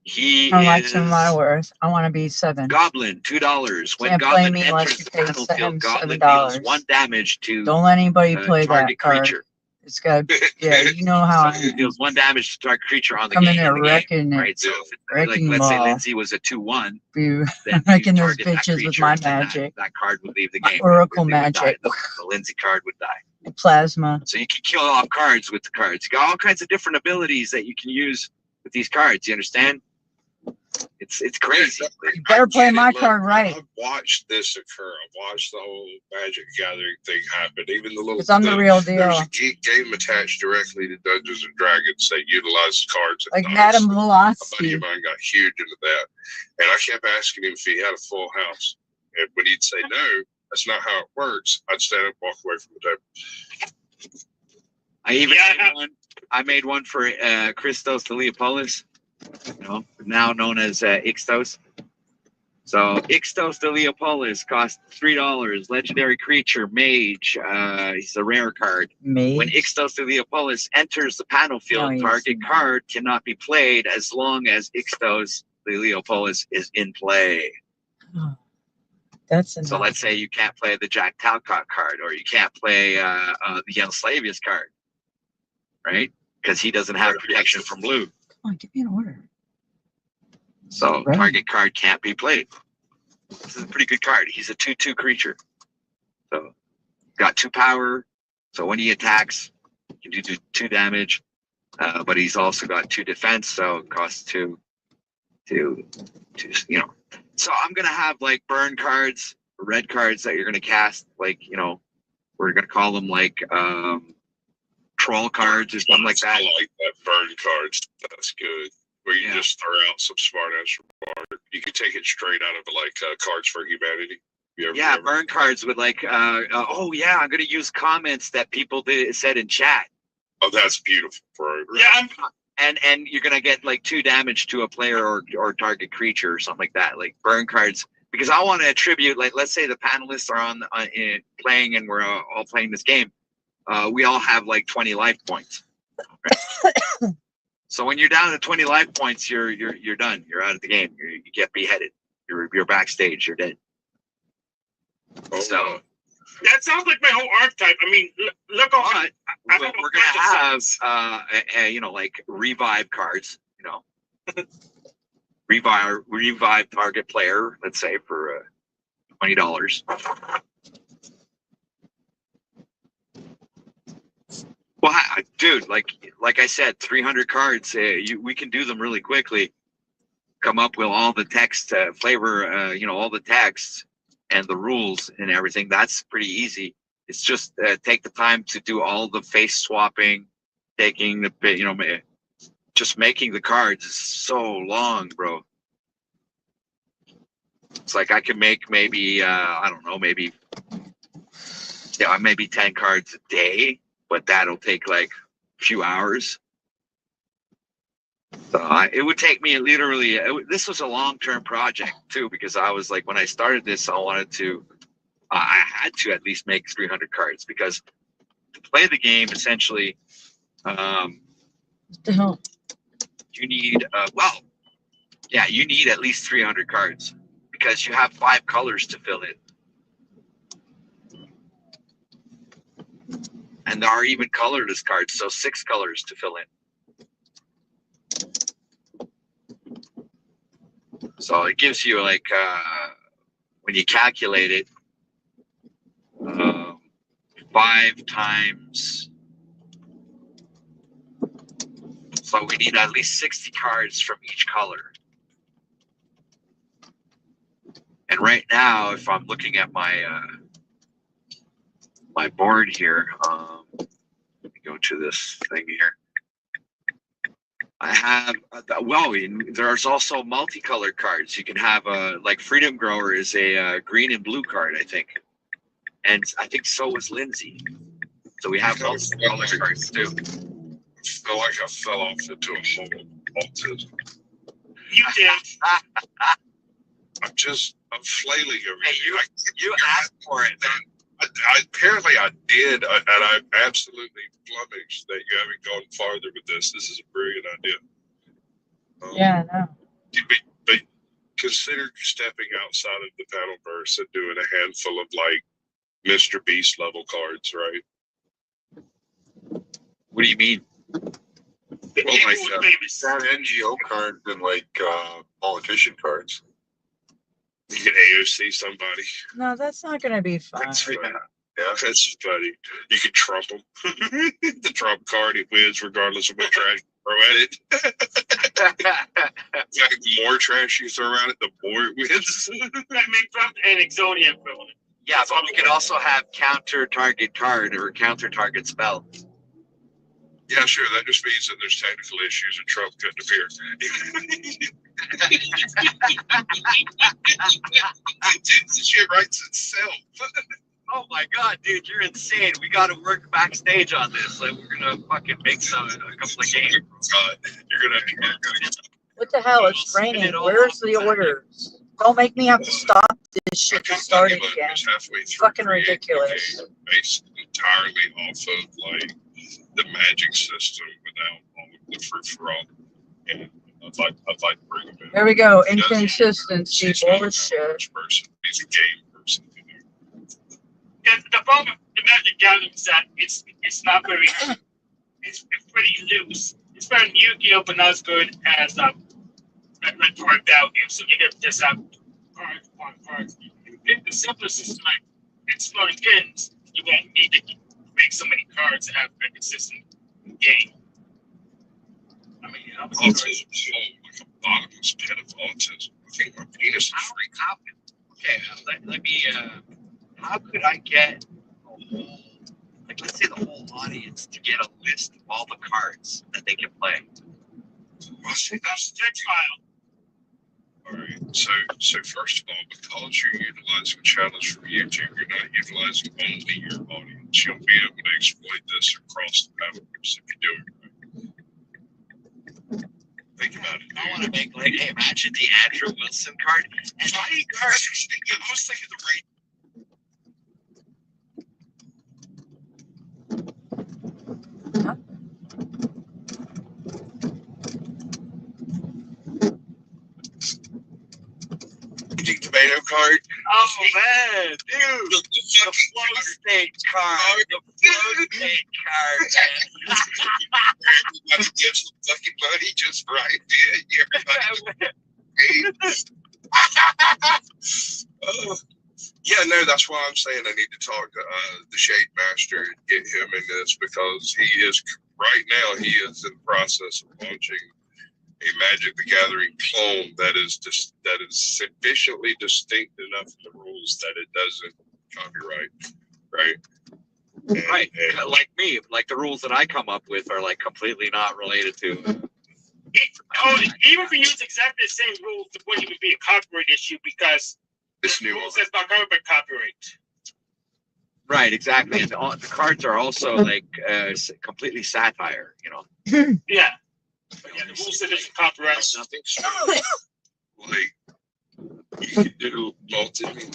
He How is much am I worth? I want to be 7. Goblin, $2. When Can't play Goblin me unless enters you the pay battlefield, Goblin $7. deals 1 damage to Don't let anybody play target that card. creature. It's got, yeah, you know how I It deals 1 damage to target creature on the come in game. there wrecking it. Right? So if it's Wrecking like let's say ball. Lindsay was a 2/1, Be then wrecking you those target that bitches with creature, my and then magic. That card would leave the My game. oracle Lindsay would die. magic. The Lindsay card would die. Plasma. So you can kill off cards with the cards. You got all kinds of different abilities that you can use with these cards. You understand? It's crazy. You better play my card right. I've watched this occur. I've watched the whole Magic Gathering thing happen. Even the little. Because I'm the real deal. There's a game attached directly to Dungeons and Dragons that utilizes cards. Like Madame A buddy Velocity. of mine got huge into that, and I kept asking him if he had a full house, and when he'd say no, that's not how it works, I'd stand up, and walk away from the table. I even made one. I made one for Christos the Leopolis, now known as Ixtos. So Ixtos the Leopolis costs $3. Legendary creature, mage. He's a rare card. Mage. When Ixtos the Leopolis enters the panel field, target card cannot be played as long as Ixtos the Leopolis is in play. Oh, that's enough. So let's say you can't play the Jack Talcott card, or you can't play the Young Slavius card, right? Because he doesn't have protection from blue. Come on, give me an order. So target card can't be played. This is a pretty good card. He's a 2/2 creature. So got 2 power. So when he attacks, he can do 2 damage. But he's also got 2 defense, so it costs 2. So I'm gonna have like burn cards, red cards that you're gonna cast, like we're gonna call them like troll cards or something like that. I like that burn cards. That's good. Where you just throw out some smart ass remark. You can take it straight out of like Cards for Humanity. Burn cards with like I'm gonna use comments that people said in chat. Oh, that's beautiful, bro. Yeah, and you're gonna get like 2 damage to a player or target creature or something like that. Like burn cards, because I want to attribute, like, let's say the panelists are on playing and we're all playing this game. We all have like 20 life points. Right? So when you're down to 20 life points, you're done. You're out of the game. You get beheaded. You're backstage. You're dead. So that sounds like my whole archetype. I mean, look on. We're gonna have like revive cards. Revive target player. Let's say for $20. Well, Dude, like I said, 300 cards. We can do them really quickly. Come up with all the text, flavor, all the texts and the rules and everything. That's pretty easy. It's just take the time to do all the face swapping, taking the, just making the cards is so long, bro. It's like I can make maybe, I don't know, maybe 10 cards a day, but that'll take like a few hours. So it would take me literally, this was a long-term project too, because I was like, when I started this, I had to at least make 300 cards because to play the game, essentially, you need, you need at least 300 cards because you have 5 colors to fill in. And there are even colorless cards, so 6 colors to fill in. So it gives you like, when you calculate it, 5 times. So we need at least 60 cards from each color. And right now, if I'm looking at my my board here, let me go to this thing here. I have, there's also multicolored cards. You can have like Freedom Grower is a green and blue card, I think. And I think so is Lindsay. So we have multicolored cards too. I feel like I fell off into a hole of autism. You did. I'm flailing over Hey, you asked for it. Apparently I did, and I'm absolutely flummoxed that you haven't gone farther with this. This is a brilliant idea. Yeah, I know. But consider stepping outside of the Panelverse and doing a handful of like Mr. Beast level cards, right? What do you mean? Well, like that NGO cards and like politician cards. You can AOC somebody. No, that's not going to be fun. That's funny. Yeah, that's funny. You can trump them. The trump card, it wins regardless of what trash you throw at it. Like, the more trash you throw at it, the more it wins. Make Trump an Exonian villain. Yeah, but we could also have counter target card or counter target spell. Yeah, sure. That just means that there's technical issues and Trump couldn't appear. The shit writes itself. Oh my god, dude, you're insane. We got to work backstage on this. Like, we're gonna fucking make a couple of games. You're gonna. What the hell? It's raining. Where's the orders? Don't make me have to stop this shit from starting again. Fucking ridiculous. Based entirely off of like the magic system without all of the frou-frou. And I'd like to bring him in. There we go. Inconsistency. Bullshit. He's a game person. The problem with the Magic Gathering is that it's not very, it's pretty loose. It's very Yu-Gi-Oh, but not as good as Red Card Value. So you get just have cards upon cards. The simpler system, like exploding pins, you won't need to make so many cards to have a consistent game. I mean, autism is like a bottomless pit of autism. I think my penis is freaking. Okay, let me. How could I get a whole, like, let's say the whole audience to get a list of all the cards that they can play? Well, see, that's the text file. All right. So first of all, because you're utilizing channels from YouTube, you're not utilizing only your audience. You'll be able to exploit this across the Panelverse if you do it right. Think about it. I want to make, like, hey, imagine the Andrew Wilson card. And I was thinking the rate. Tomato card. Oh man, dude, the flow state card, the flow state card, man. Everybody gives the fucking money just right. Yeah, no, that's why I'm saying I need to talk to the Shade Master and get him in this because he is right now he is in the process of launching a Magic the Gathering clone that is sufficiently distinct enough to the rules that it doesn't copyright, right? Right, like me, like the rules that I come up with are like completely not related to. Even if we use exactly the same rules, it wouldn't even be a copyright issue because this new rules that's not covered by copyright. Right, exactly, and the cards are also like completely satire, you know. Yeah. But yeah, the rules said there's a copyright. Something like you could do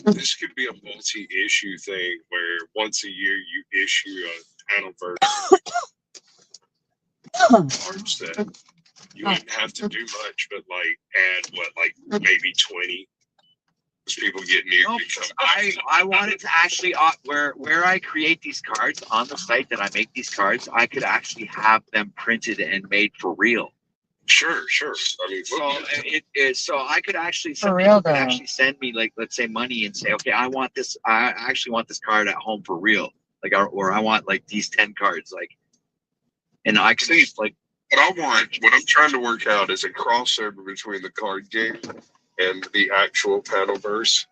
this could be a multi-issue thing where once a year you issue a panel version cards that you wouldn't have to do much, but like add maybe 20. Because people get new. No, I wanted to actually where I create these cards on the site that I make these cards, I could actually have them printed and made for real. Sure. I mean, so so I could actually For real, though. actually send me like, let's say, money and say, okay, I want this. I actually want this card at home for real, like, or I want like these 10 cards, like, and I could see like what I'm trying to work out is a crossover between the card game and the actual Paddleverse,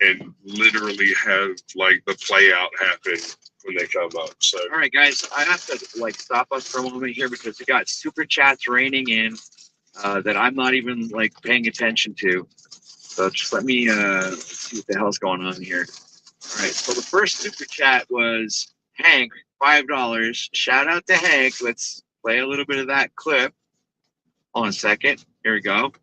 and literally have like the play out happen when they come up. So all right, guys, I have to like stop us for a moment here because we got super chats raining in that I'm not even like paying attention to. So just let me see what the hell's going on here. All right, so the first super chat was Hank, $5. Shout out to Hank. Let's play a little bit of that clip. Hold on a second. Here we go.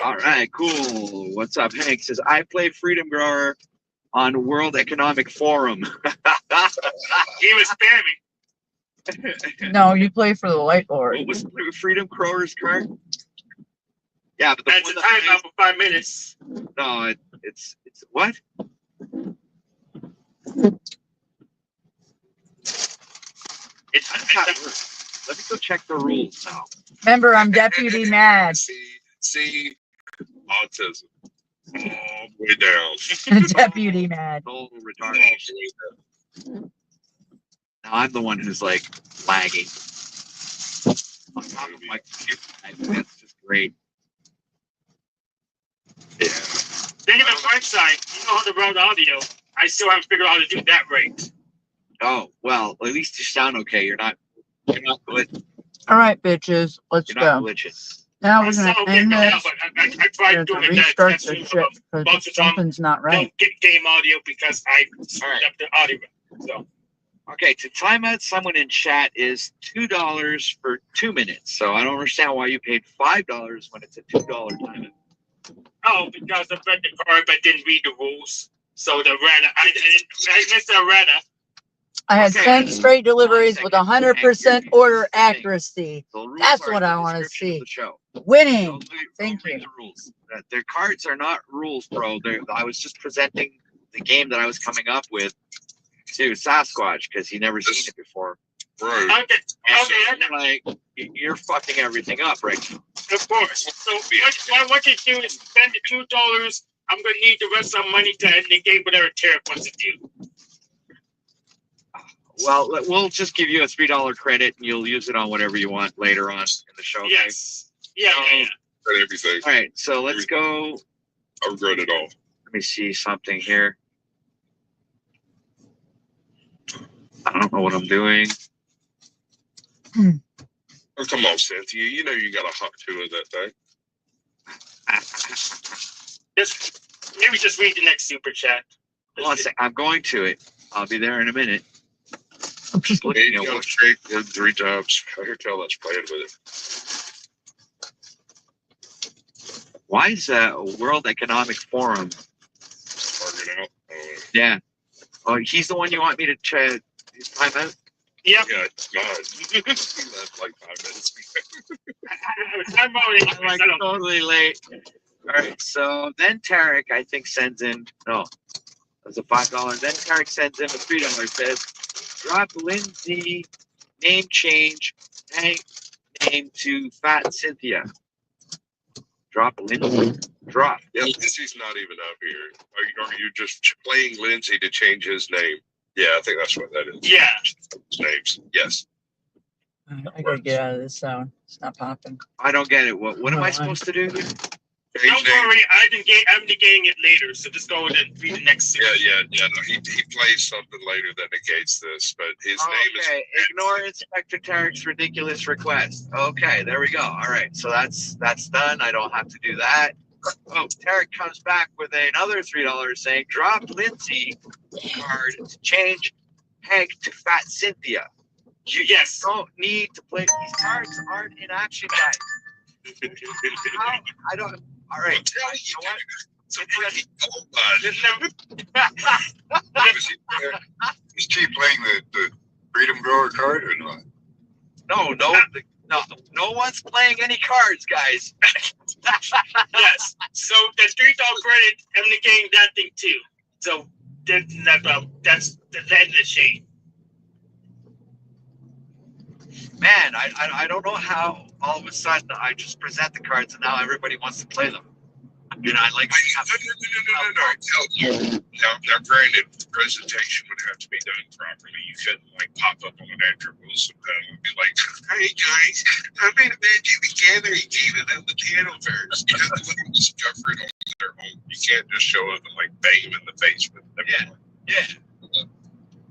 All right, cool. What's up? Hank says, I play Freedom Grower on World Economic Forum. He was spamming. No, you play for the whiteboard. What was Freedom Grower's card? Yeah, but that's a timeout for 5 minutes. No, it's what? Let me go check the rules now. Remember, I'm Deputy Mad. See, autism all the way down. Deputy Mad. Total retardation. Now I'm the one who's like lagging. On top of my computer, that's just great. Yeah. Think of the bright side. You know how to run audio. I still haven't figured out how to do that right. Oh well, at least you sound okay. You're not glitching. All right, bitches, let's You're not glitching. Now we're gonna end this. I tried doing restart that. the shit because something's not right. Don't get game audio because I screwed up the audio. So. Okay, to time out someone in chat is $2 for 2 minutes. So I don't understand why you paid $5 when it's a $2 timeout. Oh, because I read the card but didn't read the rules. So the I missed the errata. I had 10 straight deliveries with 100% order accuracy. That's what I want to see. Winning. Thank you. The rules. Their cards are not rules, bro. I was just presenting the game that I was coming up with to Sasquatch because he never seen it before. Right. Okay. Like, you're fucking everything up right now. Of course. So what you do is spend the $2. I'm gonna need the rest of the money to negate whatever tariff wants to do. Well, we'll just give you a $3 credit, and you'll use it on whatever you want later on in the show. Yes. Yeah. And everything. All right, so let's go. I regret it all. Let me see something here. I don't know what I'm doing. Oh, come on, Cynthia. You know you got a hot two of that thing. Maybe just read the next super chat. Hold on a second. I'm going to it. I'll be there in a minute. I'm just looking at it. Straight 3 times. I can tell that's playing with it. Why is World Economic Forum? Arguing out. Yeah. Oh, he's the one you want me to time out? Yep. Yeah, God. That's like 5 minutes. I'm like totally late. All right, so then Tarek, I think, sends in, no, that's a $5. Then Tarek sends in a $3, says, drop Lindsay, name change, Hank name to Fat Cynthia. Drop Lindsay. Drop. Yeah, Lindsay's not even up here. Are you just playing Lindsay to change his name? Yeah, I think that's what that is. Yeah. His names. Yes. I gotta get out of this zone. It's not popping. I don't get it. What am I supposed to do here? Change Don't name. worry, I'm negating it later, so just go and read the next Yeah, section. yeah. No, he plays something later that negates this, but his name is. Okay, ignore Inspector Tarek's ridiculous request. Okay, there we go. All right, so that's done. I don't have to do that. Oh, Tarek comes back with another $3 saying, drop Lindsay card to change Hank to Fat Cynthia. You Yes. don't need to play. These cards aren't in action, guys. How? I don't. All right. You know what? So Is he playing the Freedom Grower card or not? No one's playing any cards, guys. Yes. So the $3 credit, I'm negating that thing too. So that's the end of the shade. Man, I don't know how all of a sudden I just present the cards and now everybody wants to play them. You know, I like. No. Now, granted, presentation would have to be done properly. You couldn't pop up on an Andrew Wilson panel and be like, "Hey guys, I'm in a Magic the Gathering game and I'm the panel first." You have to let them discover it on their own. You can't just show up and bang them in the face with them. Yeah.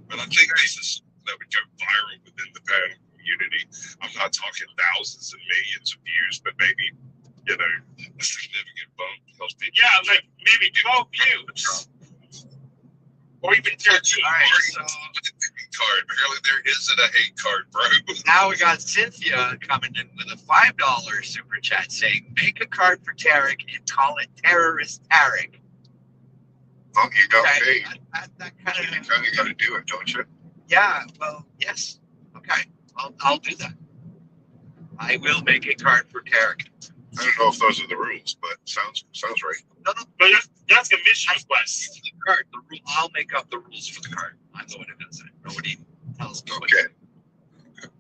But I think this is that would go viral within the panel community. I'm not talking thousands and millions of views, but maybe a significant bump. Yeah, maybe 12 views. Or even 13. All right, so card. Apparently there isn't a hate card, bro. now we got Cynthia coming in with a $5 super chat saying, make a card for Tarek and call it Terrorist Tarek. Oh, you got Okay, paid. that You kind of. kind of got to do it, don't you? Yeah, well, yes. Okay, I'll do that. I will make a card for Tarek. I don't know if those are the rules, but sounds right. No, But that's the mission request. the card. The rule. I'll make up the rules for the card. I'm the one who does it. Nobody tells me. Okay.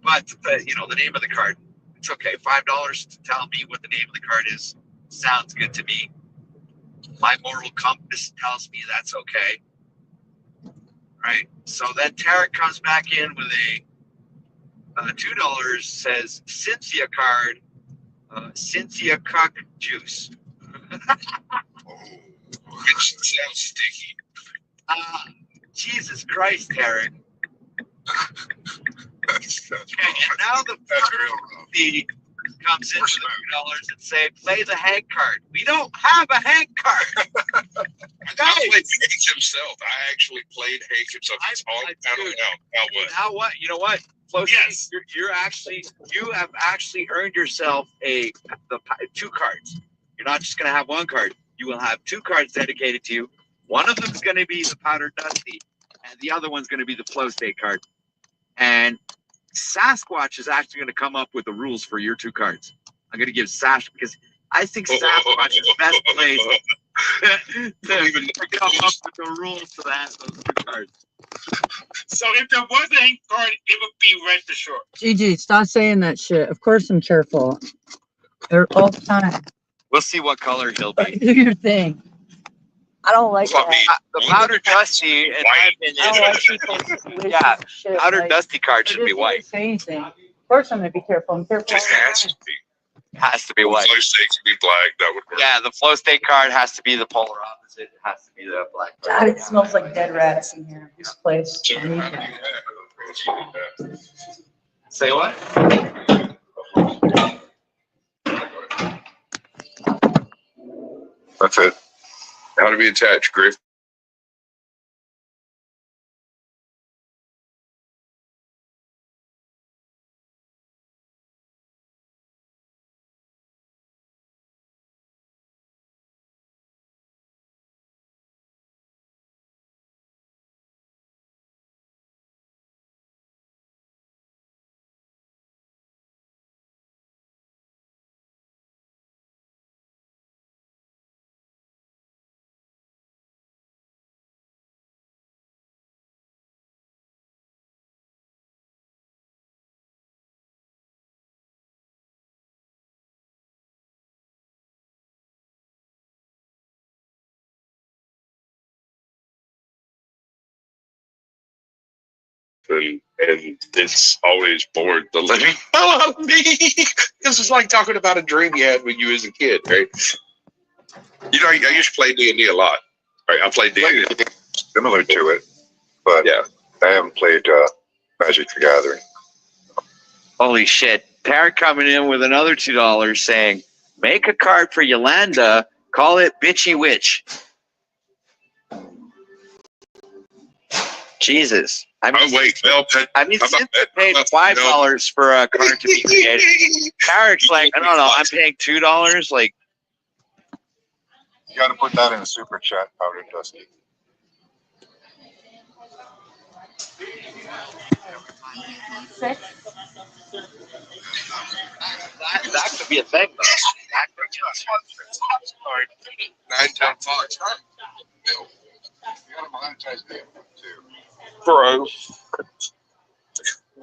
But the name of the card. It's okay. $5 to tell me what the name of the card is. Sounds good to me. My moral compass tells me that's okay. Right. So then Tarek comes back in with a $2 says Cynthia card. Cynthia cock juice. Which sounds sticky. Jesus Christ, Tarek. That's Okay, and now the fee comes in with $2 and say, play the Hank card. We don't have a Hank card. I played Hank himself. I actually played Hank himself. It's all out of now what? Now what? You know what? Close. Yes. You have actually earned yourself the 2 cards. You're not just going to have 1 card. You will have 2 cards dedicated to you. One of them is going to be the Powder Dusty, and the other one's going to be the Flow State card. And Sasquatch is actually going to come up with the rules for your 2 cards. I'm going to give Sash because I think Sasquatch is best placed to come up with the rules to those 2 cards. So if there was a Hank card, it would be red for sure. Gigi, stop saying that shit. Of course I'm careful. They're all the time. We'll see what color he'll be. Do your thing. I don't like that. The Powder Dusty, in my I don't opinion, like people wasting yeah, shit. Powder like, Dusty card I should be just white. didn't say anything. Of course I'm gonna be careful. I'm careful. Just all the has time. to be. Has to be white. Flow State can be black. That would work. Yeah, the Flow State card has to be the polar opposite. It has to be the black card. God, it smells like dead rats in here. This place. So I need how do that. you have Say what? That's it. How to be attached, Griff? and it's always bored the living hell out of me. This is like talking about a dream you had when you was a kid, right? You know, I used to play D&D a lot. Right, I played D&D. Similar to it, but Yeah, I haven't played Magic the Gathering. Holy shit. Parrot coming in with another $2 saying, make a card for Yolanda, call it Bitchy Witch. Jesus. I mean, Sid paid $5 for a card to be created. Parrot's like, no, I'm paying $2. Like, You got to put that in a super chat, Powder Dusty. that could be a thing, though. 9-10 Fox. You got to monetize the too. Bro.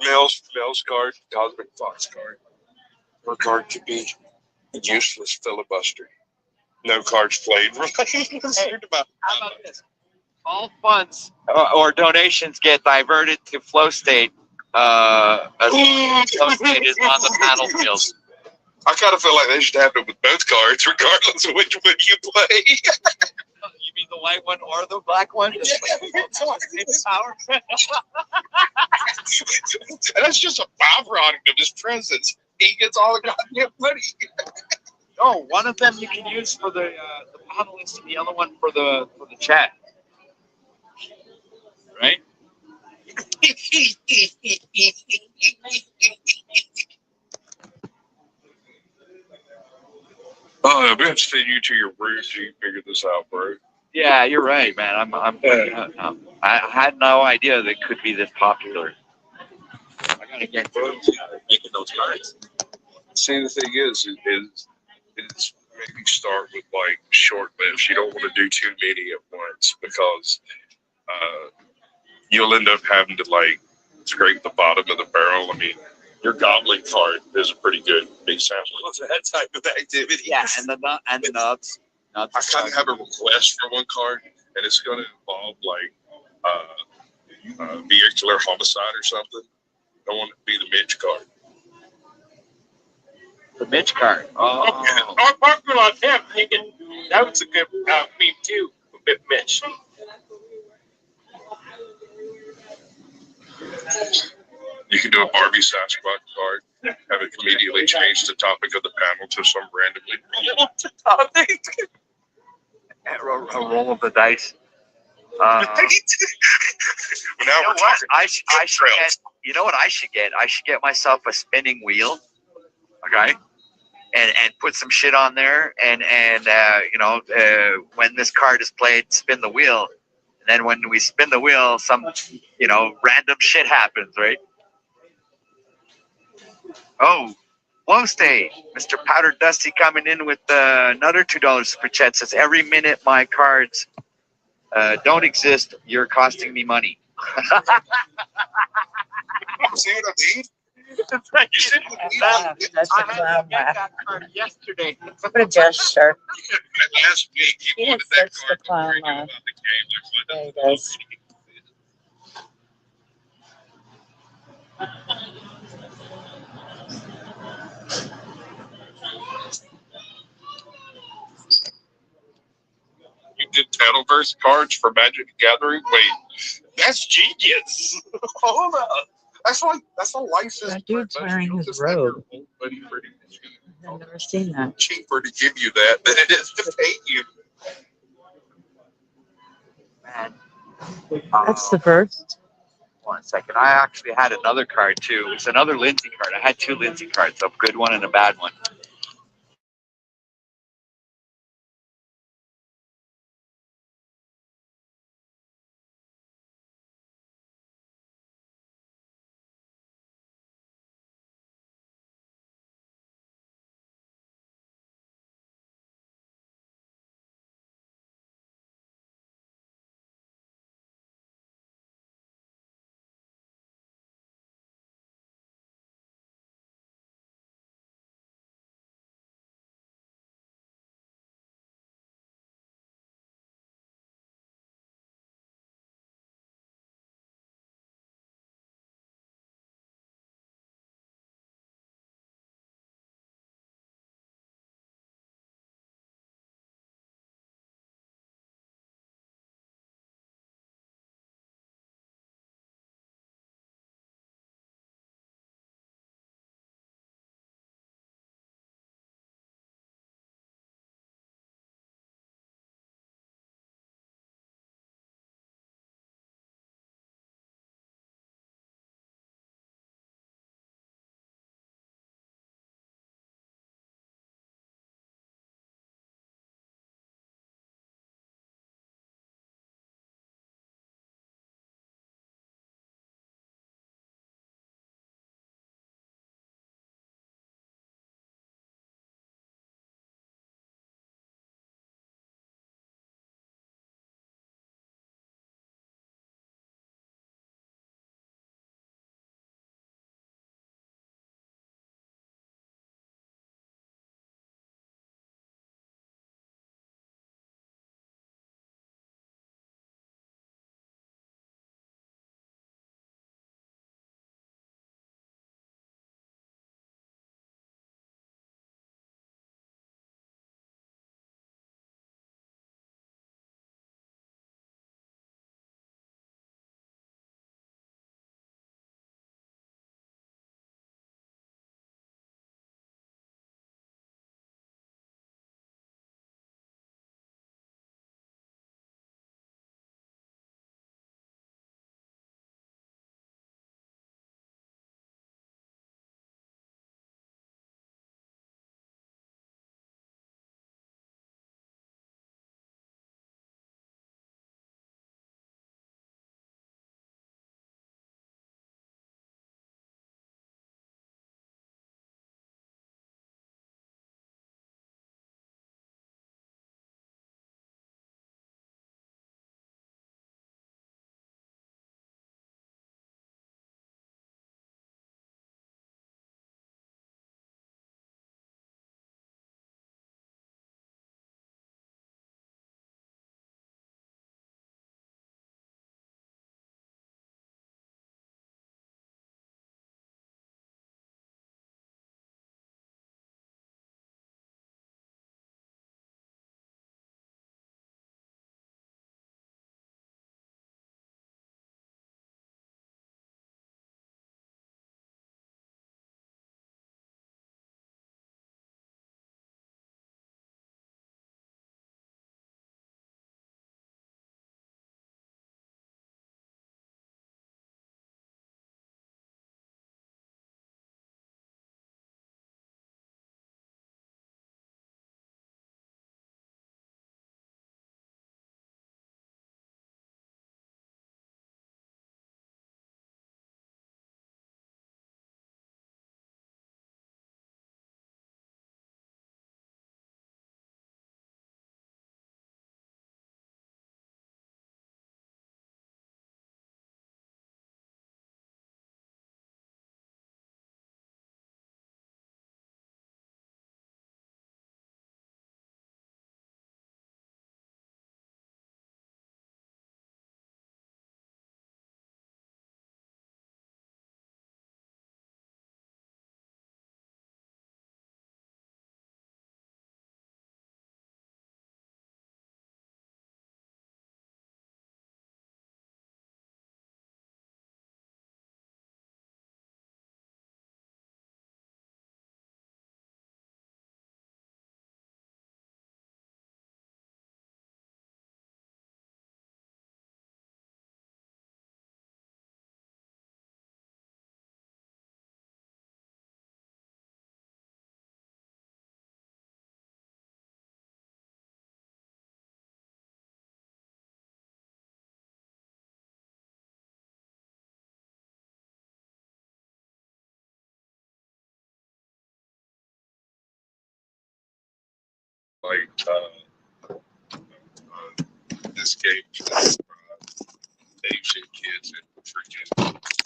Mills card, Cosmic Fox card. Her card could be a useless filibuster. No cards played. How about this? All funds or donations get diverted to Flow State. Flow State is on the panel field. I kind of feel like they should have it with both cards, regardless of which one you play. You mean the white one or the black one? Power. That's just a byproduct of his presence. He gets all the goddamn money. No, one of them you can use for the panelists, and the other one for the chat. Right? Oh, I'm interested you to your roots. You figured this out, bro. Yeah, you're right, man. I had no idea that it could be this popular. I gotta get making those cards. See, the thing is maybe start with like short lists. You don't want to do too many at once because you'll end up having to like scrape the bottom of the barrel. I mean, your goblin card is a pretty good example of that type of activity. Yeah, and the nuts. I kind of have a request for one card, and it's going to involve like vehicular homicide or something. I want it to be the Mitch card. The Mitch card. Oh. Our partner on him thinking that was a good meme too. Mitch. You can do a Barbie Sasquatch card. Have it immediately change the topic of the panel to some randomly topic. A roll of the dice. Now we're talking. You know what I should get? I should get myself a spinning wheel. Okay. And put some shit on there, and when this card is played, spin the wheel. And then when we spin the wheel, some random shit happens, right? Oh, Flow State, Mr. Powder Dusty coming in with another $2 super chat. Says every minute my cards don't exist, you're costing me money. See what I mean? That's a clown laugh. That card yesterday. What a gesture. Last week, he wanted that That's the card clown to laugh. about the game. There he goes. You did Tattleverse cards for Magic the Gathering? Wait, that's genius. Hold up. That's a license. That dude's wearing his robe. I've never seen that. Cheaper to give you that than it is to pay you. Man. That's the first. 1 second. I actually had another card too. It's another Lindsay card. I had two Lindsay cards, a good one and a bad one. like this game Asian kids in freaking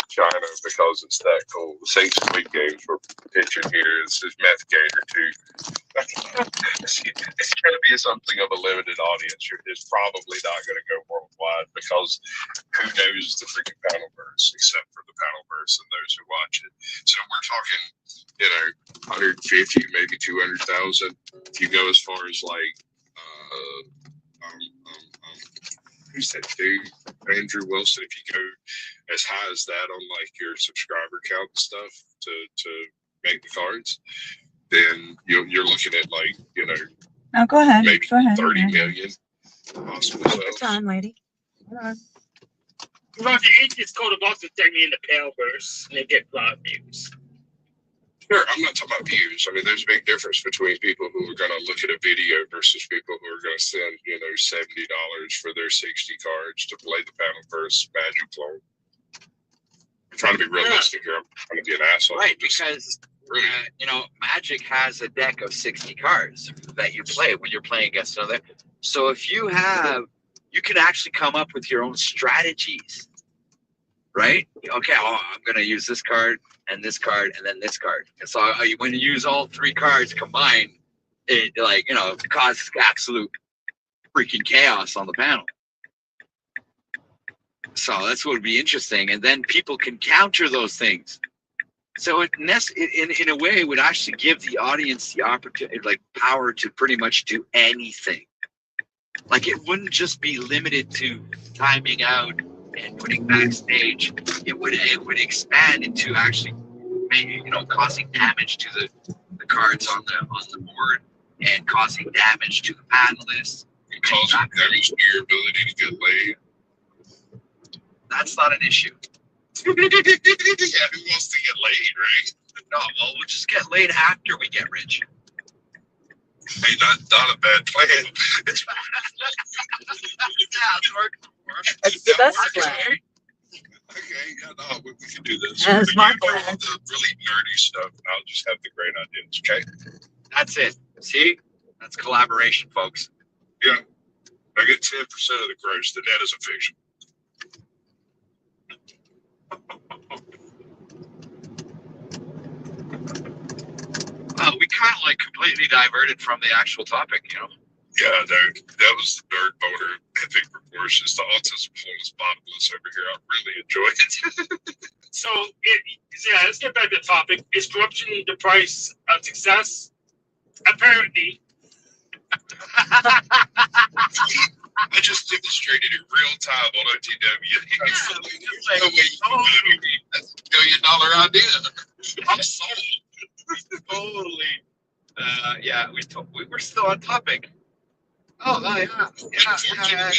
China because it's that cool. The same Squid Games we're pitching here. This is Meth Gator too. It's going to be something of a limited audience. It's probably not going to go worldwide because who knows the freaking Paddleverse except for the Paddleverse and those who watch it. So we're talking, 150, maybe 200,000. If you go as far as like, who's that dude? Andrew Wilson. If you go as high as that on like your subscriber count and stuff to make the cards, then you're looking at like, No, go ahead. maybe Go ahead. 30 million possible Take your sales. time, lady. Hold on. Well, the atheists go to Boston take me in the Paleverse and they get a lot of views. Sure, I'm not talking about views. I mean, there's a big difference between people who are going to look at a video versus people who are going to spend, $70 for their 60 cards to play the Paddleverse Magic Clone. I'm trying to be realistic here. I'm trying to be an asshole. Right, because Magic has a deck of 60 cards that you play when you're playing against another. So if you can actually come up with your own strategies, right? Okay, I'm going to use this card and this card and then this card. And so when you use all three cards combined, it causes absolute freaking chaos on the panel. So that's what would be interesting. And then people can counter those things. So in a way, it would actually give the audience the opportunity, like power to pretty much do anything. Like it wouldn't just be limited to timing out and putting backstage. It would expand into actually maybe causing damage to the cards on the board and causing damage to the panelists. And causing damage to your ability to get laid. That's not an issue. Yeah, who wants to get laid, right? No, well, we'll just get laid after we get rich. Hey, not a bad plan. It's the best plan. Okay, yeah, we can do this. That's my You do plan. all the really nerdy stuff, and I'll just have the great ideas, okay? That's it. See? That's collaboration, folks. Yeah. I get 10% of the gross. The net is a fiction. We kind of completely diverted from the actual topic, Yeah, that was the nerd boner epic proportions. The autism hole is bottomless over here. I really enjoy it. So, let's get back to the topic. Is corruption the price of success? Apparently. I just demonstrated it real time on OTW. No way you can buy me. That's $1 billion idea. I'm sold. Totally. Yeah, we're still on topic. Oh, yeah.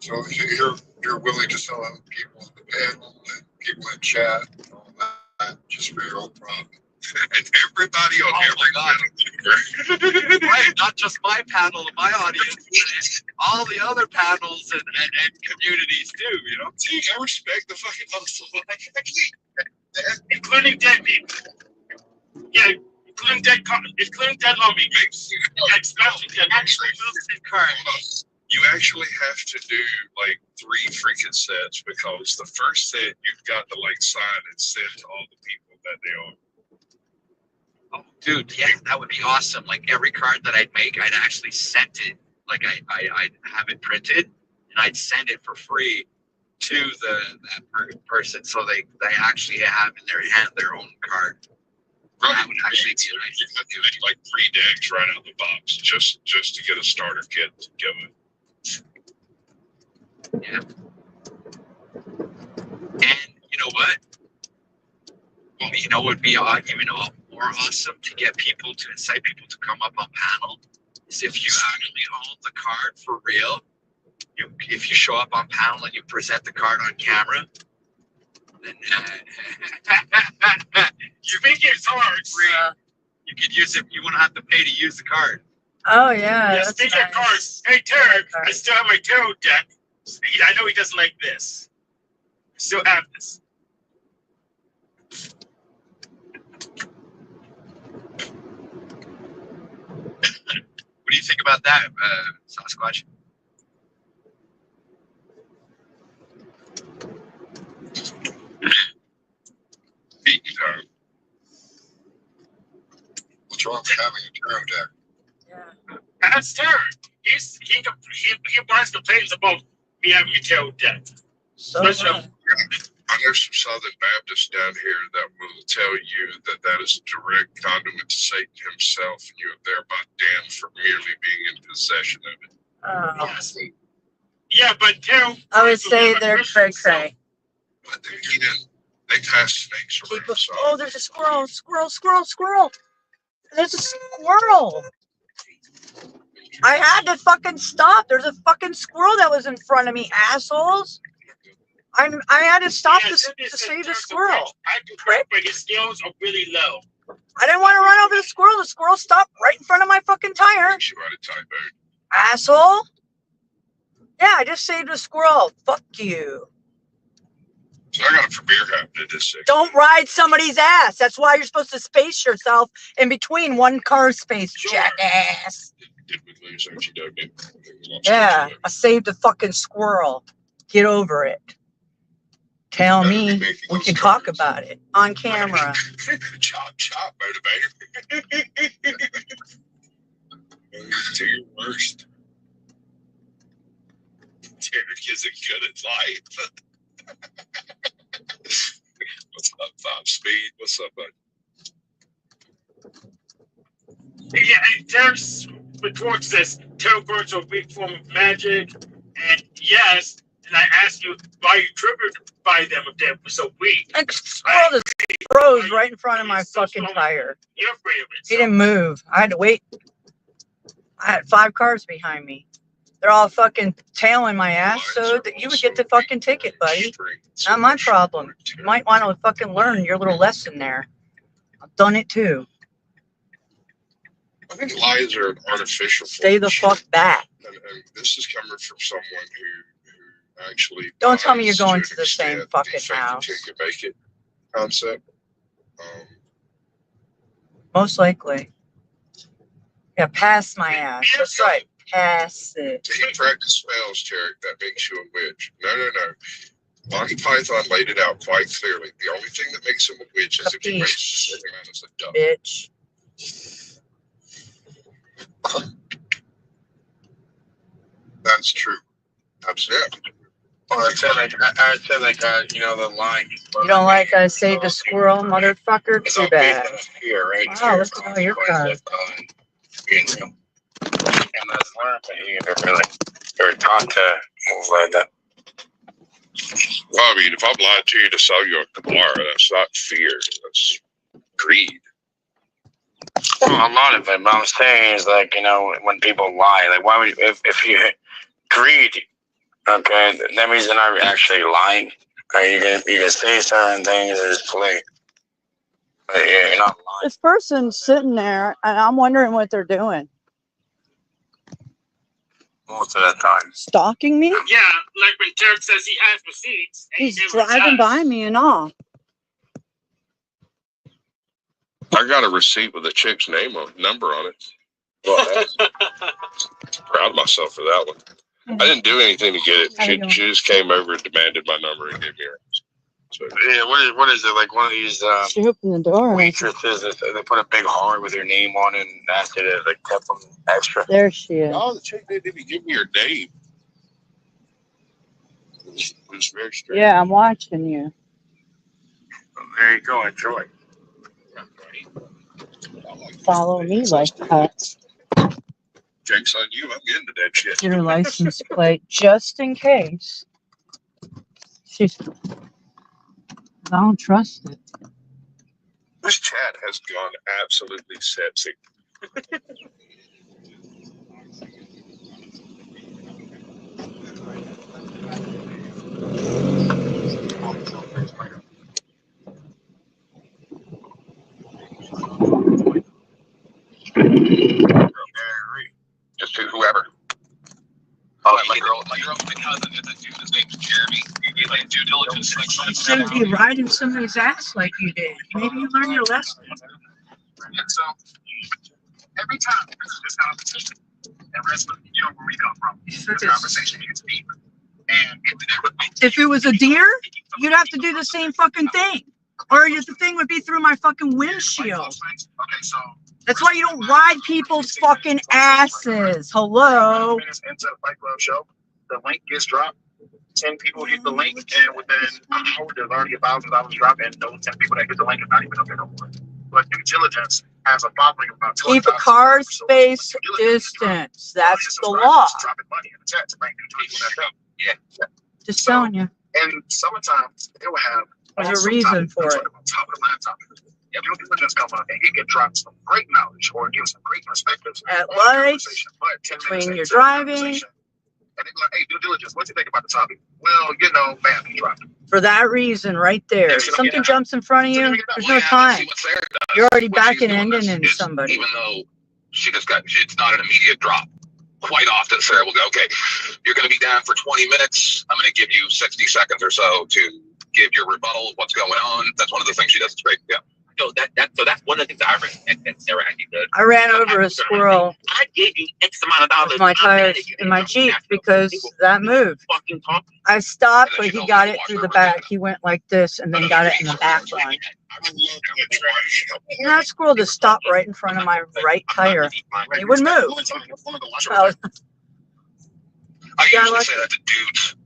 So you're willing to sell out people on the panel and people in chat and all that just for your own profit. And everybody on every panel. Right, not just my panel and my audience, but all the other panels and communities too, See, I respect the fucking hustle. Including dead people. Yeah, including dead lawmakers. Especially dead lawmakers. You actually have to do 3 freaking sets because the first set you've got to sign and send to all the people that they are. Oh, dude, yeah, that would be awesome. Like every card that I'd make, I'd actually send it. Like I'd have it printed and I'd send it for free to that person, so they actually have in their hand their own card. Right. That would actually be nice. You have to make 3 decks right out of the box just to get a starter kit to go with. Yeah. And you know what? Well, what would be even more awesome to get people to incite people to come up on panel is if you actually hold the card for real. If you show up on panel and you present the card on camera, then you can use cards. You could use it. You wouldn't have to pay to use the card. Oh yeah. Yeah, speaking of cards, hey Tarek, I still have my tarot deck. I know he doesn't like this. I still have this. What do you think about that, Sasquatch? What's wrong with having a pterodactyl? That's Terry. He wants complaints about me having a pterodactyl. Especially I know some Southern Baptists down here that will tell you that that is a direct conduit to Satan himself, and you are thereby damned for merely being in possession of it. yes. Yeah, but pterodactyls. I would say they're cray cray. But then again, they pass snakes around. So Oh, there's a squirrel! Squirrel! Squirrel! Squirrel! There's a squirrel! I had to fucking stop. There's a fucking squirrel that was in front of me, assholes. I had to stop to save the squirrel. I can correct, but his skills are really low. I didn't want to run over the squirrel. The squirrel stopped right in front of my fucking tire. makes you out of time, babe. Asshole. Yeah, I just saved a squirrel. Fuck you. So I got a premiere happening this second. Don't ride somebody's ass. That's why you're supposed to space yourself in between one car space, jackass. Did we lose OTW? Yeah, I saved a fucking squirrel. Get over it. Tell me we can talk about it on camera. Chop, motivator. Do your worst. Derek isn't good at life. What's up, 5 Speed? What's up, bud? Yeah, and Derek's retort says pterodactyls are a weak form of magic, and yes, and I asked you why you triggered by them if they were so weak. That squirrel just froze right in front of my fucking tire. You're afraid of it. He didn't move. I had to wait. I had 5 cars behind me. They're all fucking tailing my ass so that you would get the fucking ticket, buddy. Not my problem. You might want to fucking learn your little lesson there. I've done it too. I think lies are an artificial. Stay the fuck back. And this is coming from someone who actually. Don't tell me you're going buys to the same extent fucking fake it house. till you make it concept. Most likely. Yeah, pass my ass. That's right. Pass it. He practiced spells, Tarek, that makes you a witch. No. Monty Python laid it out quite clearly. The only thing that makes him a witch is if he races the same amount as a duck. Bitch. That's true. Absolutely. I said you know, the line. You don't like I saved a squirrel, motherfucker? Too bad. Here, right? Wow, look at all your cars. And that's learned that you're taught to move like that. Well, I mean, if I'm lying to you to sell you a car, that's not fear. That's greed. Well, a lot of it, but I'm saying is like, you know, when people lie, like why would you, if you greed, okay, that means they're not actually lying. Okay, you can say certain things and just play. But yeah, you're not lying. This person's sitting there, and I'm wondering what they're doing. Most of the time. Stalking me? Yeah, like when Derek says he has receipts. And He's he never driving does. by me and all. I got a receipt with a chick's number on it. Well, proud of myself for that one. I didn't do anything to get it. She just came over and demanded my number and gave me her. So, Yeah, what is it? Like one of these She opened the door. And I said, waitresses that they put a big heart with your name on it and asked you to like tip them extra. there she is. oh, the chick didn't even give me her name. It was very strange. Yeah, I'm watching you. There you go, enjoy. Follow me like that. Jake's on you. I'm into that shit. Get her license plate just in case. She's. I don't trust it. This chat has gone absolutely septic. Just to whoever. Oh, my girl's cousin is a dude. His name's Jeremy. He did like due diligence. You shouldn't be riding somebody's ass like you did. Maybe you learn your lesson. And so every time there's this competition, and rest of you know where we come from. This conversation gets deep. And If it was a deer, you'd have to do the same fucking thing. Or the thing would be through my fucking windshield. Okay, so That's why you don't ride people's fucking asses. Hello? minutes into the Fight Club show, the link gets dropped. 10 people hit the link, and within an hour, there's already $1,000 dropped, and those 10 people that hit the link are not even up there no more. But due diligence has a following of about 200,000. Keep a car space distance. That's the law. Dropping money in the chat to bring due diligence back up. Yeah. Just telling you. In summertime, they will have There's a reason for it. top of the line topic. Yeah, due diligence come up, and he can drop some great knowledge or give some great perspectives. At lights, when you're driving. And they be like, hey, due diligence, what do you think about the topic? Well, you know, bam, he dropped it. For that reason, right there. If something jumps in front of you, there's no time. You're already backing ending into somebody. Even though it's not an immediate drop. Quite often, Sarah will go, okay, you're going to be down for 20 minutes. I'm going to give you 60 seconds or so to give your rebuttal, what's going on. That's one of the things she does. It's great. Yeah. So that's one of the things that Sarah actually does. I ran over a squirrel I gave you X amount of dollars. with my tires in my Jeep because that moved. I stopped, but he got it through the back. He went like this and then got it in the back line. And that squirrel just stopped right in front of my right tire. He wouldn't move. I usually say that to dudes.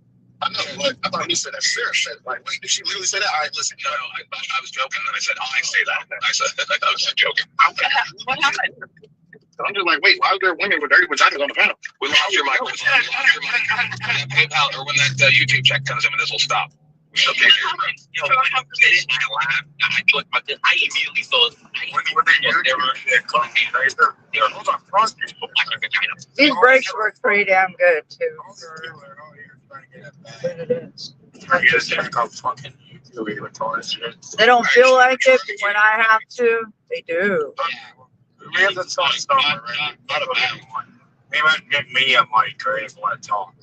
I know, but I thought he said that. Sarah said, like, wait, did she literally say that? All right, listen. No, I was joking, and then I said, I say that. I said, I was just joking. What happened? I'm just like, wait, why are there women with dirty vaginas on the panel? We lost your mic. We lost your mic. When that PayPal or when that YouTube check comes in, this will stop. Okay. You know, I laughed. I do it, but then I immediately saw These brakes work pretty damn good too. They don't feel like it, but when I have to, they do. We have to talk stuff, right? Not a bad one. They might give me a mic or if you want to talk.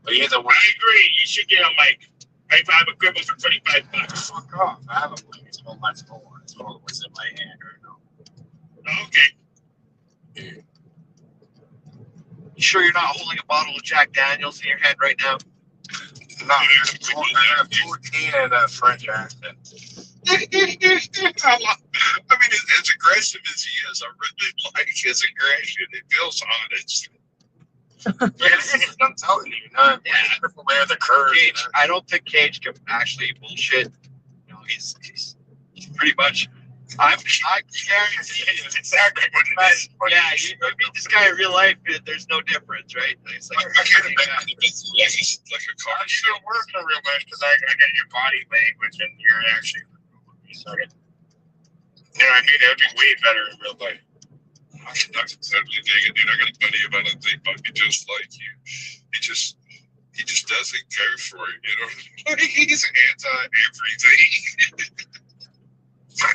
But either way. I agree. You should get a mic. I have equipment for $25. Fuck off. I have a mic. It's all my phone. It's all what's in my hand right now. Okay. You sure you're not holding a bottle of Jack Daniels in your hand right now? No, I have 14 and a French accent. I mean, as aggressive as he is, I really like his aggression. It feels honest. I'm telling you, where the curve. Cage, I don't think Cage can actually bullshit. You know, he's pretty much. I'm guarantee exactly what it is. Yeah, you meet this guy in real life, there's no difference, right? It's like, I can't imagine it's like a car. I should work in real life because I get your body language and you're actually. Yeah, I mean, that'd be way better in real life. I can totally dig it, dude. I got a buddy about to think about me just like you. He just doesn't go for it, you know. He's anti-everything.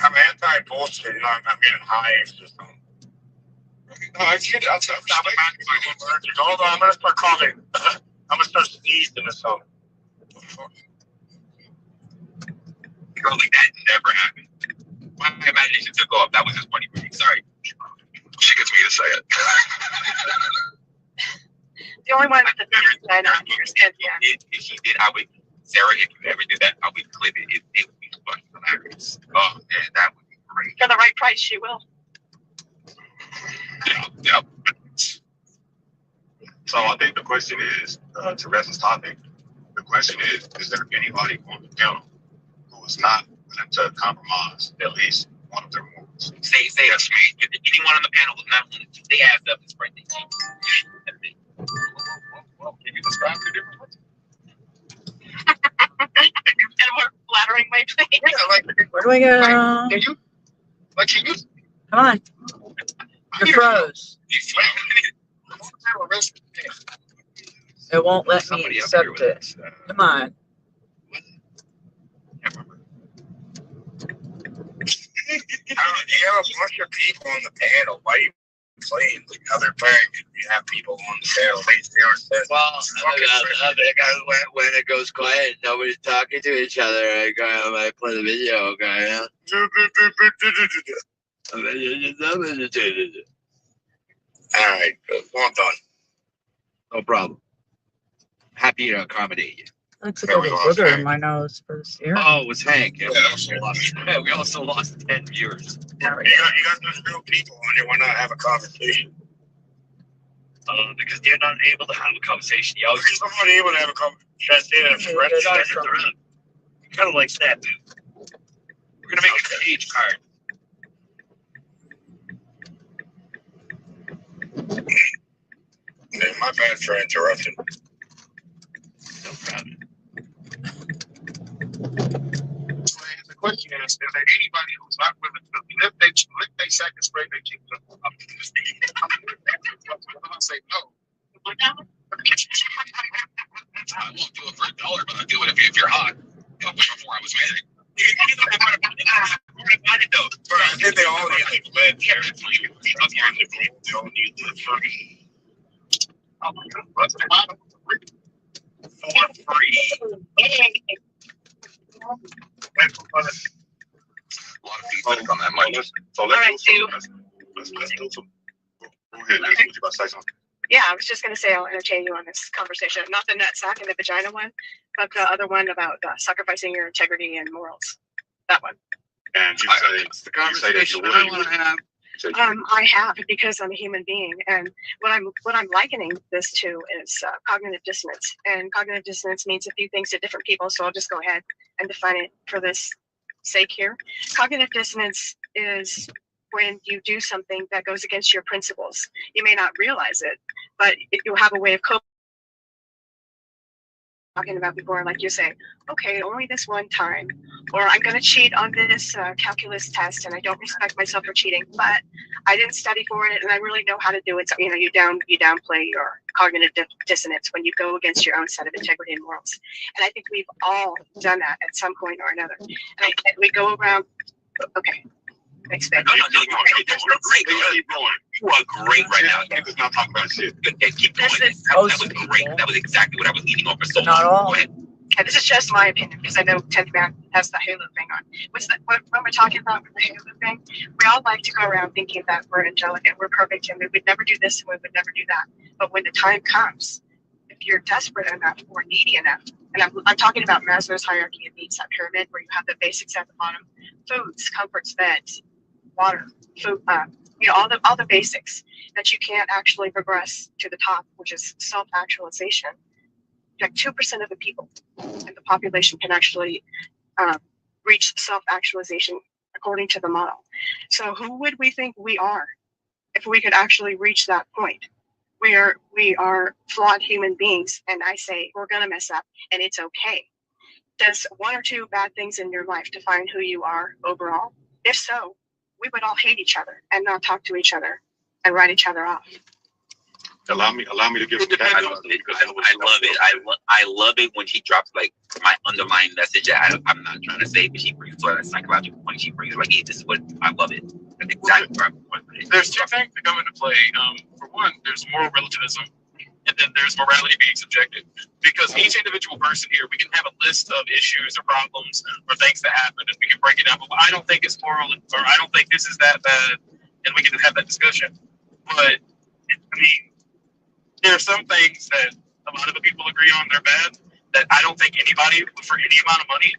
I'm anti-bullshit. You know, I'm getting high. It's just. No, I get it. I'll stop. Hold on, I'm gonna start calling. I'm gonna start sneezing or something. Like that never happened. My imagination took off. That was just funny for me. Sorry. She gets me to say it. The only one that I don't understand. Yeah. If she did, I would. Sarah, if you ever did that, I would clip it. It would be fucking hilarious. Oh, yeah, that would be great. For the right price, she will. Yeah. So I think the question is, to Reza's topic, the question is there anybody on the panel who is not willing to compromise at least one of their moves? Say that's me. If anyone on the panel was not willing to stay ass up, it's birthday. Well, can you describe the different ones? In a more flattering way, please. Yeah, like, Where do we go? Can you? Come on. You're froze. It won't let me accept it. Come on. You have a bunch of people on the panel. Why are you playing like other playing? You have people on the panel. Well, when it goes quiet, nobody's talking to each other. I might play the video, okay? All right, well done. No problem. Happy to accommodate you. Looks like a little booger in my nose for this ear. Oh, it was Hank. Yeah, Yeah, we also lost 10 viewers. You got those real people on here. Why not have a conversation? Because they're not able to have a conversation. You always I'm not able to have a conversation. kind of like that, dude. We're gonna make a page card. Man, my bad for interrupting. No problem. The question is there anybody who's not willing to lift their second spray their chicken up? I'm say no. I won't do it for $1, but I'll do it if you're hot. You know, before I was married. I think they all need like lead here. They all need lead first. Oh my God. What's the bottom? For free. A lot of feedback on that mic. All right, Sue. Let's do some. Go ahead. What you about to say something? Yeah, I was just going to say I'll entertain you on this conversation. Not the nut sack and the vagina one, but the other one about sacrificing your integrity and morals. That one. And you It's the conversation I want to have. I have, because I'm a human being, and what I'm likening this to is cognitive dissonance. And cognitive dissonance means a few things to different people, so I'll just go ahead and define it for this sake here. Cognitive dissonance is when you do something that goes against your principles. You may not realize it, but you'll have a way of coping. Talking about before, like you say, okay, only this one time, or I'm going to cheat on this calculus test, and I don't respect myself for cheating, but I didn't study for it, and I really know how to do it. So you downplay your cognitive dissonance when you go against your own set of integrity and morals. And I think we've all done that at some point or another. And we go around. Okay, thanks, Ben. No, you're great. You are great right now. Niggas not talking about shit. Keep going. That was great. That was exactly what I was leading on for so long. Go ahead. And this is just my opinion, because I know 10th Man has the halo thing on. When we're talking about the halo thing, we all like to go around thinking that we're angelic and we're perfect and we would never do this and we would never do that. But when the time comes, if you're desperate enough or needy enough, and I'm talking about Maslow's hierarchy of needs, that pyramid where you have the basics at the bottom: foods, comforts, beds, water, food, all the basics that you can't actually progress to the top, which is self-actualization. Like 2% of the people in the population can actually reach self-actualization according to the model. So who would we think we are if we could actually reach that point? We are flawed human beings, and I say we're gonna mess up, and it's okay. Does 1 or 2 bad things in your life define who you are overall? If so, we would all hate each other and not talk to each other and write each other off. Allow me to give some I love it. I love it when she drops like my underlying message. I'm not trying to say, but she brings sort of psychological point. She brings like, hey, this is what I love it. That's exactly what I'm going. There's 2 things that come into play. For one, there's moral relativism, and then there's morality being subjective. Because each individual person here, we can have a list of issues or problems or things that happen, and we can break it down. But I don't think it's moral, or I don't think this is that bad, and we can have that discussion. But I mean, there are some things that a lot of the people agree on they're bad that I don't think anybody for any amount of money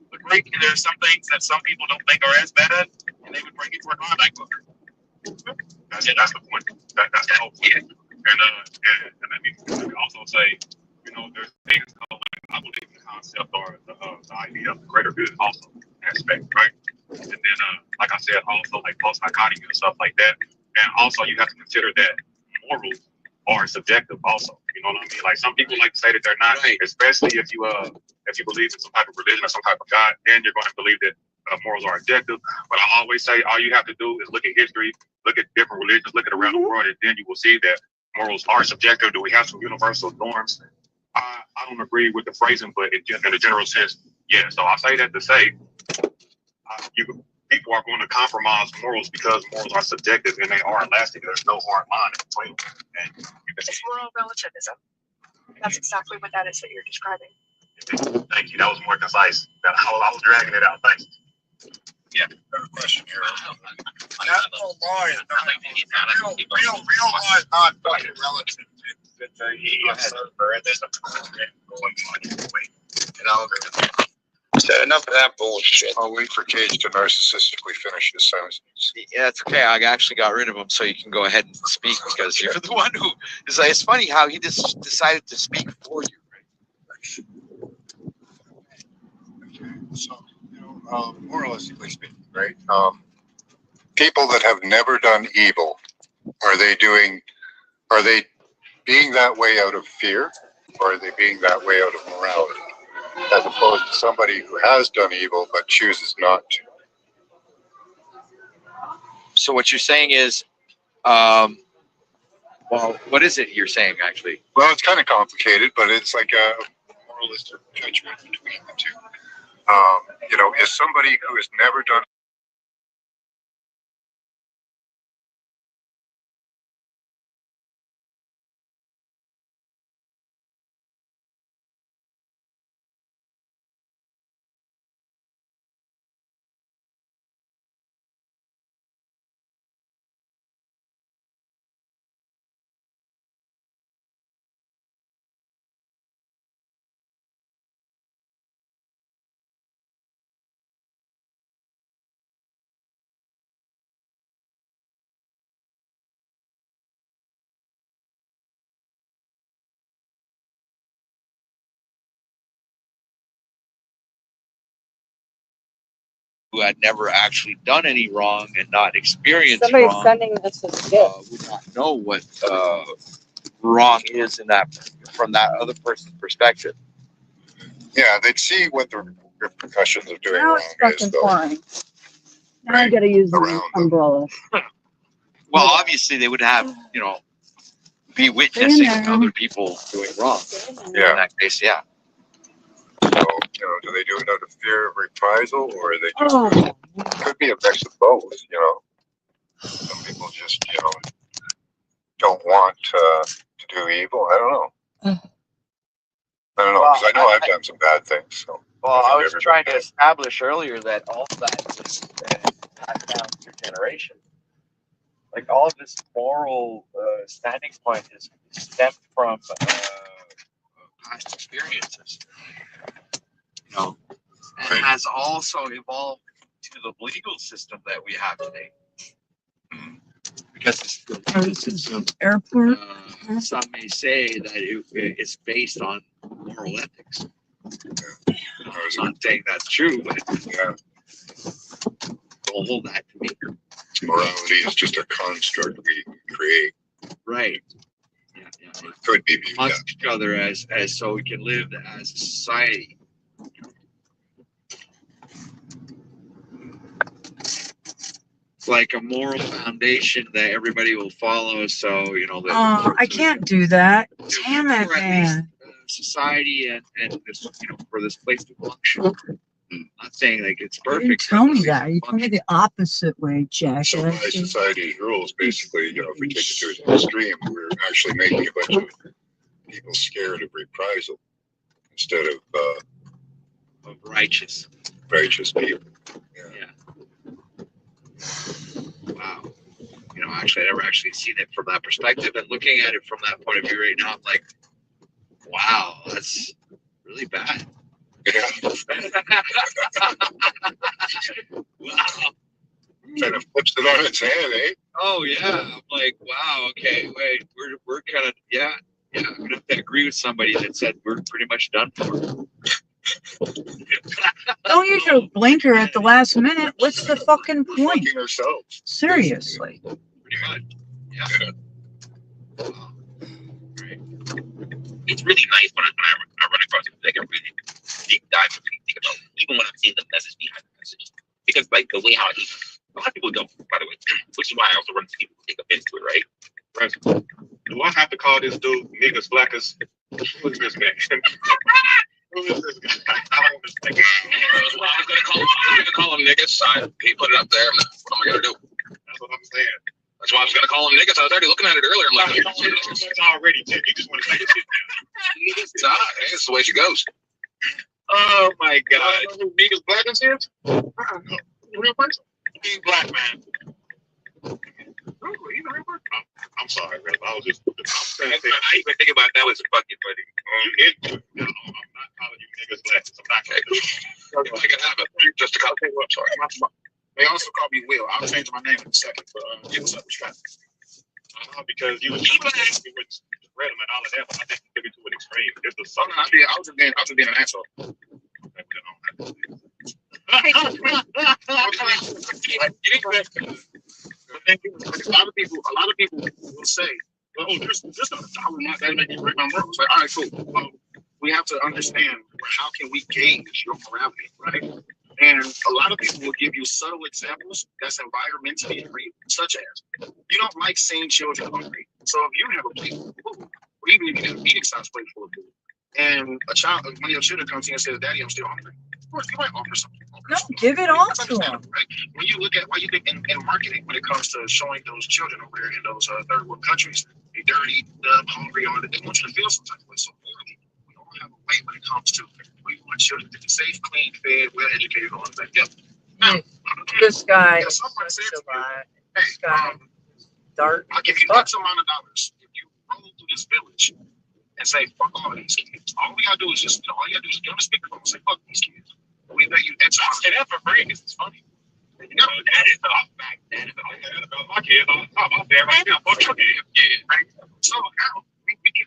would break. And there are some things that some people don't think are as bad, and they would break it for a Klondike book. That's the point. That's the whole point. And let me also say, there's things called, like, I believe in the concept or the idea of the greater good also aspect, right? And then, like I said, also like post-psychotic and stuff like that. And also you have to consider that morals are subjective also. You know what I mean? Like some people like to say that they're not, especially if you believe in some type of religion or some type of God, then you're going to believe that morals are objective. But I always say all you have to do is look at history, look at different religions, look at around the world, and then you will see that morals are subjective. Do we have some universal norms? I don't agree with the phrasing, but in a general sense, yeah. So I say that to say people are going to compromise morals because morals are subjective and they are elastic. There's no hard line in between. And it's moral relativism. That's exactly what that is that you're describing. Thank you. That was more concise. I was dragging it out. Thanks. Yeah. Another question here. Natural law is not real law is not fucking relative to the server, and there's a program going on anyway. And I'll agree with that. So enough of that bullshit. I'll wait for Cage to narcissistically finish his sentence. Yeah, it's okay. I actually got rid of him, so you can go ahead and speak because you're the one who is. Like, it's funny how he just decided to speak for you. So, moralistically speaking, right? People that have never done evil, are they being that way out of fear, or are they being that way out of morality? As opposed to somebody who has done evil but chooses not to. So what you're saying is, well, what is it you're saying actually? Well, it's kind of complicated, but it's like a moralistic judgment between the two. Is somebody who has never done Who had never actually done any wrong and not experienced Somebody's wrong sending us a gift. would not know what wrong is in that from that other person's perspective. Yeah, they'd see what the repercussions of doing Now wrong it's fucking is, though. flying. Now I gotta use the umbrella. Well, obviously they would have, be witnessing other people doing wrong. Yeah. In that case, yeah. So, do they do it out of fear of reprisal, or are they just it could be a mix of both, Some people just, don't want to do evil. I don't know. Because I know I've done some bad things. So. Well, I was trying to establish earlier that all of that is passed down through generation. Like all of this moral standing point is stemmed from past experiences. And has also evolved to the legal system that we have today. Because it's the system, airport. Some may say that it's based on moral ethics. I'm not saying that's true, but we'll hold that to me. Morality is just a construct we create. Right. Yeah. It could be amongst each other as so we can live as a society. Like a moral foundation that everybody will follow. So I can't do that. Damn it, man. Society and this, for this place to function. I'm not saying like it's perfect. You didn't tell me that. You told me the opposite way, Jack. So by society's rules, basically, if we take it to an extreme, we're actually making a bunch of people scared of reprisal instead of righteous people. Yeah. Wow. Actually, I never actually seen it from that perspective. And looking at it from that point of view right now, I'm like, wow, that's really bad. Yeah. Wow. Kind of flips it on its head, eh? Oh yeah. I'm like, wow, okay, wait, we're kind of I'm gonna have to agree with somebody that said we're pretty much done for. Don't use your blinker at the last minute. What's the fucking point? Ourselves. Seriously. Pretty much. Yeah. Right. It's really nice when I run across it, like a really deep dive and really think about, even when I'm seeing the message behind the message. Because like the way how a lot of people don't, by the way, which is why I also run into people who take offense to it, right? Right. Do I have to call this dude niggas, blackers? Who is this man? Who is this guy? I don't understand. I was gonna call him niggas. He put it up there. What am I gonna do? That's what I'm saying. That's why I was gonna call him niggas. I was already looking at it earlier. I'm like, it's already Tim. You just want to say shit now. it's all right. It's the way she goes. Oh my God. You know who niggas, blackers is? real person. He's black, man. He's a real person. I'm sorry, man. I was just. I even think about that was fucking funny. You into it. No, I'm not calling you niggas black. I'm not calling you. If I can have it, just to call me. I'm sorry. They also call me Will. I'll change my name in a second. But what's up, Scott? Because you was with Redham and all of that, but I think you took it to an extreme. It's the song. I was just being an asshole. A lot of people will say, "Oh, there's not a dollar not that make you break my morals." Like, all right, cool. Well, we have to understand how can we gauge your morality, right? And a lot of people will give you subtle examples that's environmentally agreed, such as you don't like seeing children hungry. So if you have a plate full of food, or even if you have an eating size plate full of food, and one of your children comes in and says, "Daddy, I'm still hungry," of course, you might offer something. No, give it all to them. Right? When you look at why you think in marketing, when it comes to showing those children over there in those third world countries, they dirty, hungry, or they want you to feel some type of way. So morally, we all have a way when it comes to we want children to be safe, clean, fed, well educated, all that. Yep. Now, This guy yeah, is someone said such to a me, lot. "Hey, This guy dark. I'll give you X amount of dollars if you roll through this village and say fuck all of these kids. All we gotta do is just, all you gotta do is get on the speakerphone and say fuck these kids. We pay you X amount. I say that for free because it's funny. You know, that is all back. That is all my kids on top. I'm there right now. Fuck your kids. Yeah. Right? So now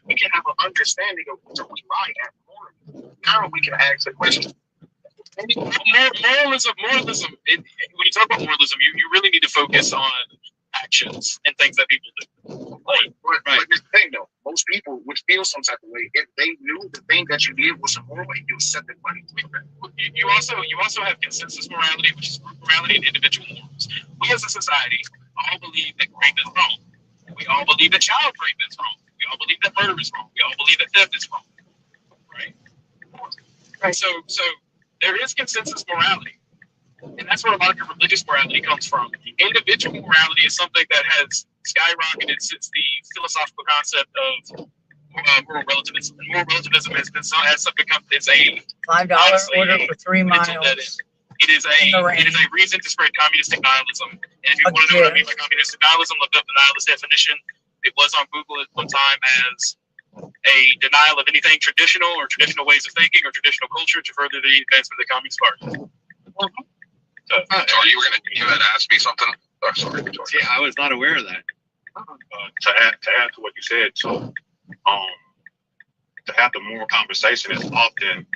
we can have an understanding of what's right at morally. Now we can ask the question. Moralism. When you talk about moralism, you really need to focus on actions and things that people do. But this thing though, most people would feel some type of way if they knew the thing that you did was immoral and you accepted money. You also have consensus morality, which is group morality and individual morals. We as a society all believe that rape is wrong. We all believe that child rape is wrong. We all believe that murder is wrong. We all believe that theft is wrong. Right? So there is consensus morality. And that's where a lot of your religious morality comes from. Individual morality is something that has skyrocketed since the philosophical concept of moral relativism. And moral relativism has become a $5 order for 3 miles. It is a reason to spread communistic nihilism. And if you want to know what I mean by communistic nihilism, look up the nihilist definition. It was on Google at one time as a denial of anything traditional or traditional ways of thinking or traditional culture to further the advancement of the Communist Party. So you were gonna ask me something? Oh, sorry. Yeah, I was not aware of that. To add to what you said, so to have the moral conversation is often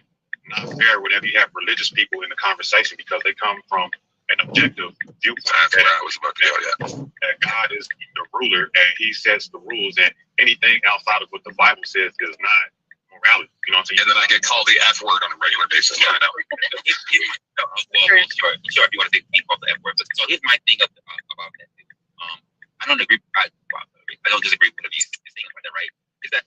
not fair whenever you have religious people in the conversation because they come from an objective viewpoint. That's what I was about to tell you. That God is the ruler and He sets the rules, and anything outside of what the Bible says is not morality. You know what I'm saying? And then I get called the F word on a regular basis. Yeah, I know. Sure, if you want to take people off the F word. So here's my thing about that. I don't agree. I don't disagree with you saying about that, right? Is that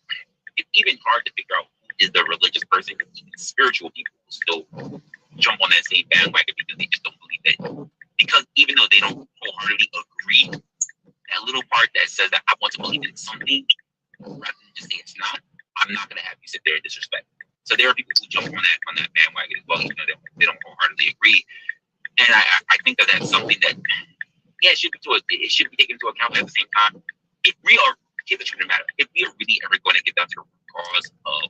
it's even hard to figure out who is the religious person. Spiritual people will still jump on that same bandwagon because they just don't believe that. Because even though they don't wholeheartedly agree, that little part that says that I want to believe in something rather than just say it's not, I'm not going to have you sit there and disrespect. So there are people who jump on that bandwagon as well, even though they don't wholeheartedly agree. And I think that's something that, yeah, it should be taken into account. But at the same time, if we are, here's the truth of the matter, if we are really ever going to get down to the root cause of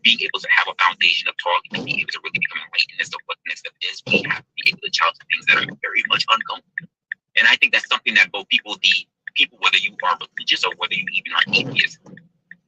being able to have a foundation of talking and being able to really become enlightened as to what the next step is, we have to be able to challenge things that are very much uncomfortable. And I think that's something that both people, whether you are religious or whether you even are atheist,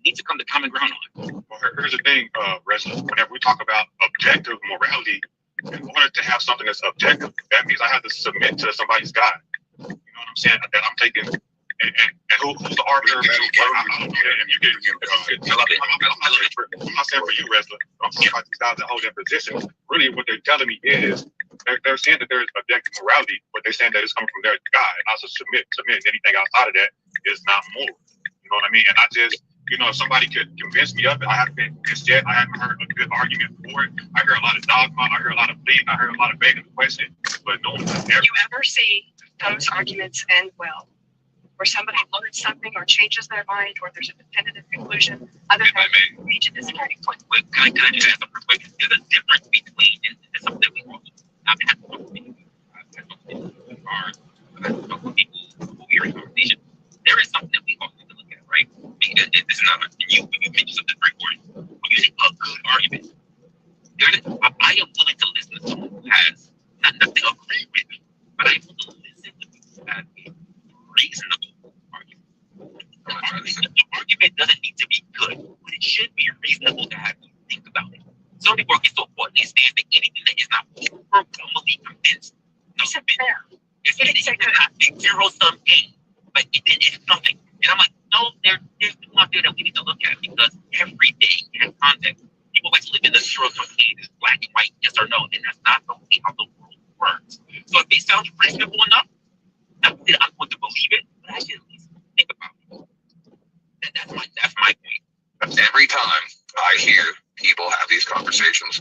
need to come to common ground on. Well, here's the thing, Resident. Whenever we talk about objective morality, in order to have something that's objective, that means I have to submit to somebody's God. You know what I'm saying? That I'm taking, and who's the arbiter of that? I don't know. And you get, I love it. I'm not saying for you, Resident. I'm talking about these guys that hold that position. Really, what they're telling me is they're saying that there's objective morality, but they're saying that it's coming from their God. And I should submit. Anything outside of that is not moral. You know what I mean? And I just, if somebody could convince me of it, I haven't been convinced yet. I haven't heard a good argument for it. I hear a lot of dogma. I hear a lot of pleading. I hear a lot of begging the question. But no one has ever. You ever see those arguments end well, where somebody learns something or changes their mind, or there's a definitive conclusion, other than each of this kind of point? Can I just ask a quick? There's a difference between, and this is something that we all have to have. I don't are people who hear in conversation, there is something that we all need to look at, right? Because this is not, you mentioned something very important. When you say a good argument, I am willing to listen to someone who has not to agree with me, but I'm willing to listen to people who have a reasonable argument. The argument doesn't need to be good, but it should be reasonable to have you think about it. Some people get so caught in their stance that anything that is not overwhelmingly convinced, no, it's not a zero-sum game. Like it's nothing. And I'm like, no, there's people out there that we need to look at because every day has context. People like to live in the zero-sum game, it's black and white, yes or no, and that's not the way how the world works. So if it sounds reasonable enough, not that I'm going to believe it, but I should at least think about it. That's my point. Every time I hear people have these conversations,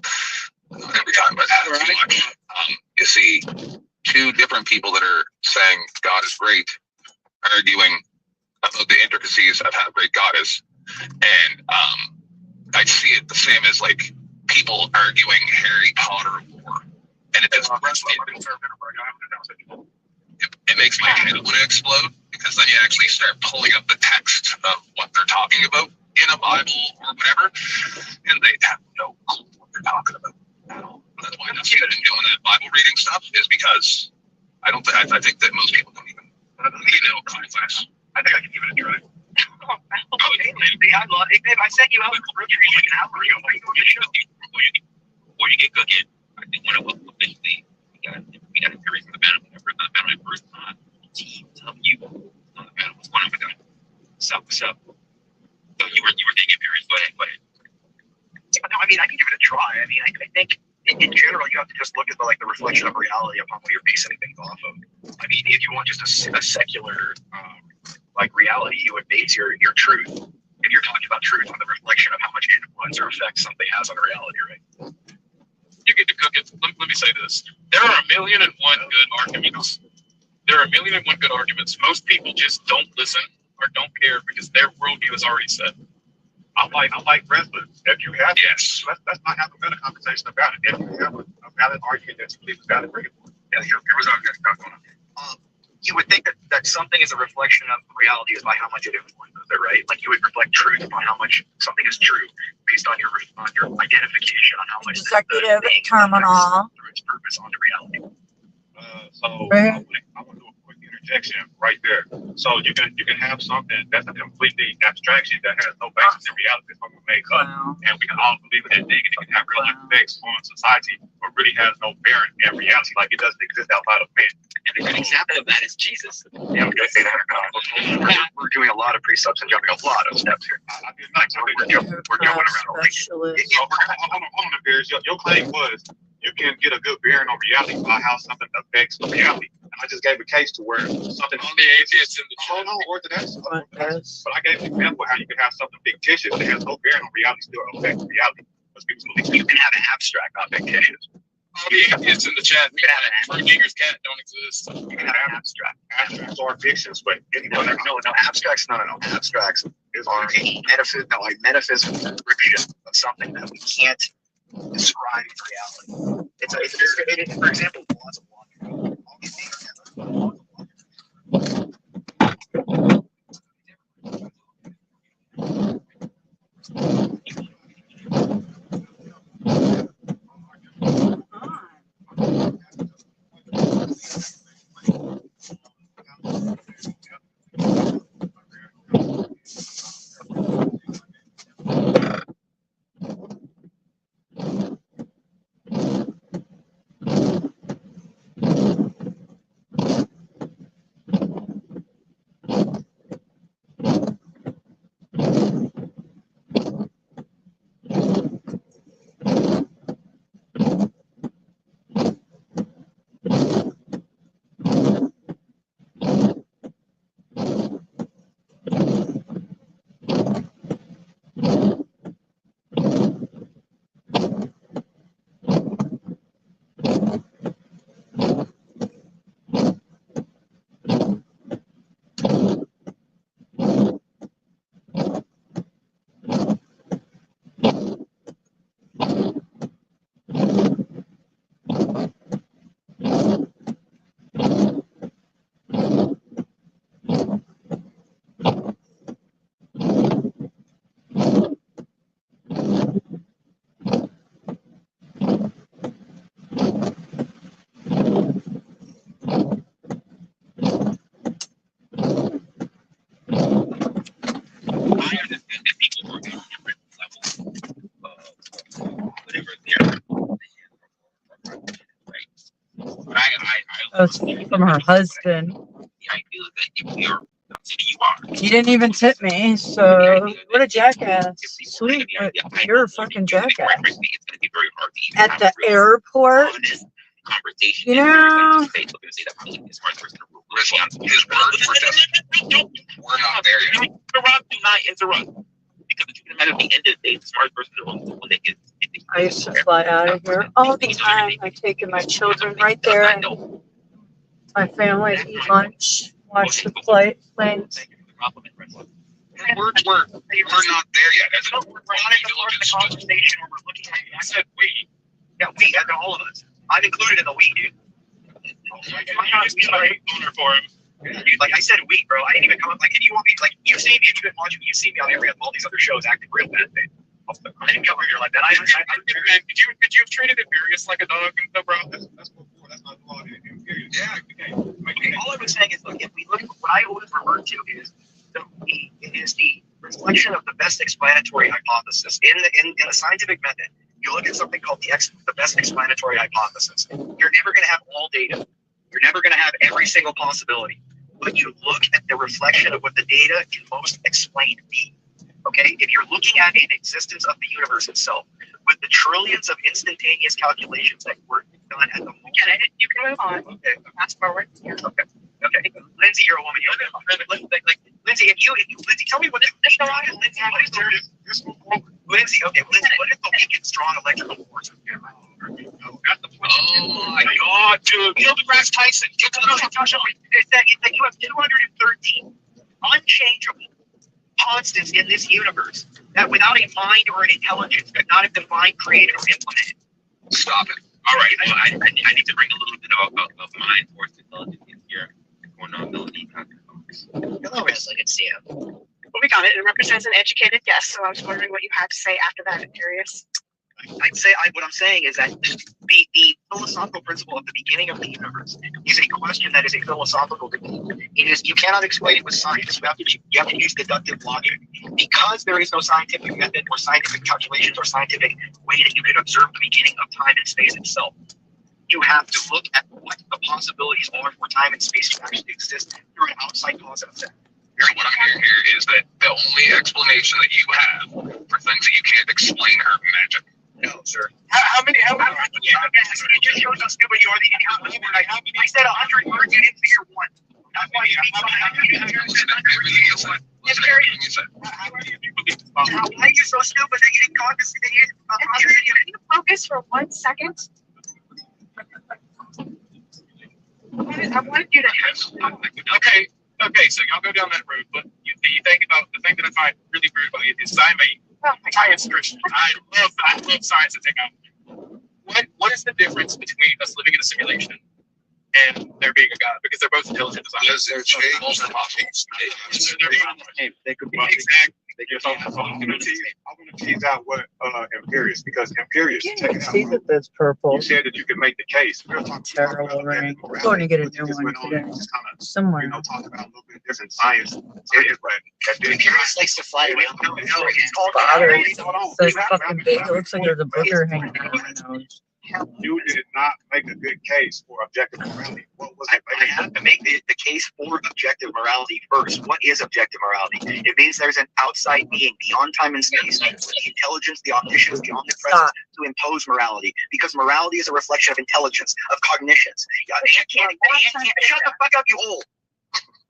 not every time, but too much, you see two different people that are saying God is great, arguing about the intricacies of how great God is. And I see it the same as like people arguing Harry Potter lore. And it just it makes my head want to explode, because then you actually start pulling up the text of what they're talking about in a Bible or whatever, and they have no clue what they're talking about at all. That's why that's good in doing that Bible reading stuff, is because I think that most people don't even context. I think I can give it a try. I love it. If I sent you out with groceries like an hour ago, before you get cooking, I think one of us officially we got a series on the panel. When I first on the panel my first time, team of you on the panel. What's going on with that? What's up? So you were thinking Paris. Go ahead. No, I mean I can give it a try. I mean I think in general you have to just look at the reflection of reality upon what you're basing things off of. I mean, if you want just a secular reality, you would base your truth, if you're talking about truth, on the reflection of how much influence or effect something has on reality, right? You get to cook it. Let me say this. There are 1,000,001 good arguments. Most people just don't listen or don't care because their worldview is already set. I like wrestling. If you have let's not have a better conversation about it. If you have a valid argument that you believe is valid, bring it forward. Yeah, here was our good stuff going on. You would think that something is a reflection of reality is by how much it influences it, right? Like you would reflect truth upon how much something is true based on your identification on how much executive terminal through its purpose onto reality. Right. I want to do a quick interjection right there. So you can have something that's a completely abstraction that has no basis in reality. It's something made up, and we can all believe in that thing, and it can have real effects on society, but really has no bearing in reality. Like it doesn't exist outside of man. And a good example of that is Jesus. Yeah, we're going to say that. We're doing a lot of precepts and jumping a lot of steps here. We're jumping around. Hold on, Bears. Your claim was you can get a good bearing on reality by how something affects the reality. And I just gave a case to where something on the atheists in the hold on, Orthodox. But I gave an example how you can have something fictitious that has no bearing on reality still affect reality. Because people believe you can have an abstract, not fictitious. All the atheists in the chat, we can have an Giger's cat don't exist. You can have an abstract. Abstracts are fictions, but no, abstracts, no. Abstracts are a metaphysical description of something that we can't describe in reality. It's for example, laws of water. All these things have laws aware that people are at different levels of whatever their right. But Oh, it's from her husband. the idea that if we are you are. He didn't even tip me, so what a jackass. Sweet, but you're a fucking jackass. It's going to be very hard to even At have the a real airport, honest conversation. you know, Say that I'm the smartest person in the room. Listen, his words were just, we're not there yet. Interrupt, do not interrupt. Because the truth of the matter, at the end of the day, the smartest person in the room is the one that is. I used to fly out of here all the time. I've taken my children right there, and my family to eat lunch, watch the planes. His words were, we're not there yet. As We're not at the part of the conversation where we're looking at. I said we. Yeah, we, as in all of us. I'm included in the we, dude. Sorry, owner for him. Dude, like I said, we, bro. I didn't even come up. Like, if you want me, like, you see me, if you've been watching me, you see me on all these other shows acting real bad, man. I didn't come over here like that. Man, could you have treated Imperius like a dog and stuff, bro? That's before. That's not the law. Yeah. Okay. All I was saying is, look, if we look, what I always refer to is the reflection of the best explanatory hypothesis in a scientific method. You look at something called the best explanatory hypothesis. You're never going to have all data. You're never going to have every single possibility. But you look at the reflection of what the data can most explain be. Okay? If you're looking at an existence of the universe itself, with the trillions of instantaneous calculations that were done at the moment. You can move on. Okay. Fast forward. Yeah. Okay. Okay. Lindsay, you're a woman. Lindsay, Lindsay, tell me what Lindsay, Lindsay, okay, Lindsay, what is the weak and strong electrical force of the Oh my God, dude! Neil deGrasse Tyson. It's that you have 213 unchangeable constants in this universe that, without a mind or an intelligence, could not have defined, created, or implemented. Stop it. All right. Well, I need to bring a little bit of mind, force, intelligence in here. Or non-ability. Hello, wrestling. It's Sam. Well, we got it. It represents an educated guess, so I was wondering what you had to say after that. I'm curious. What I'm saying is that the philosophical principle of the beginning of the universe is a question that is a philosophical debate. It is, you cannot explain it with science. You have to use deductive logic. Because there is no scientific method or scientific calculations or scientific way that you can observe the beginning of time and space itself. You have to look at what the possibilities are for time and space to actually exist through an outside cause and effect. What I'm hearing here is that the only explanation that you have for things that you can't explain are magic. No, sir. How many? It just shows how stupid you are that you can't believe it. I said 100 words, you didn't figure one. That's why you need something. Why are you so stupid that you didn't call this? Can you focus for 1 second? I wanted you to. Okay, so y'all go down that route, but you think about the thing that I find really weird about it is I'm a science Christian. I love science and technology. What is the difference between us living in a simulation and there being a God? Because they're both intelligent designs. Does it change They could be exactly. I want to tease out what Imperius, because Imperius, check it See out. that that's purple. You said that you could make the case. Terrible ring. I'm going to get a new one today. Somewhere. Talk about a little bit different science. Imperius likes to fly around. It's called It's so fucking big. It looks like there's a booger hanging out of my nose. You did not make a good case for objective morality. What was it? I have to make the case for objective morality first. What is objective morality? It means there's an outside being beyond time and space, with the intelligence, the omniscience, the omnipresence to impose morality. Because morality is a reflection of intelligence, of cognitions. Shut the fuck up, you hole.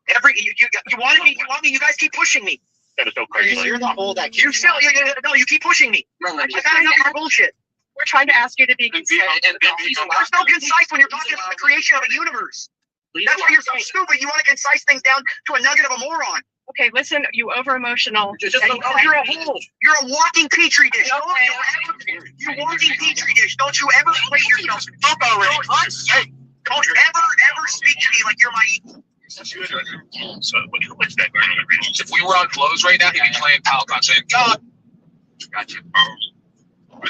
You wanted me. You guys keep pushing me. That is so crazy. You're the hole that You still, no, you keep pushing me. I got enough of your bullshit. We're trying to ask you to be concise. There's no concise when you're talking about the creation of a universe. That's why you're so stupid. You want to concise things down to a nugget of a moron. Okay, listen, you over-emotional. You're a hole. You're a walking petri dish. You're a walking petri dish. Don't you ever play yourself. Don't ever speak to me like you're my equal. If we were on close right now, he'd be playing Falcon saying, God. Gotcha. I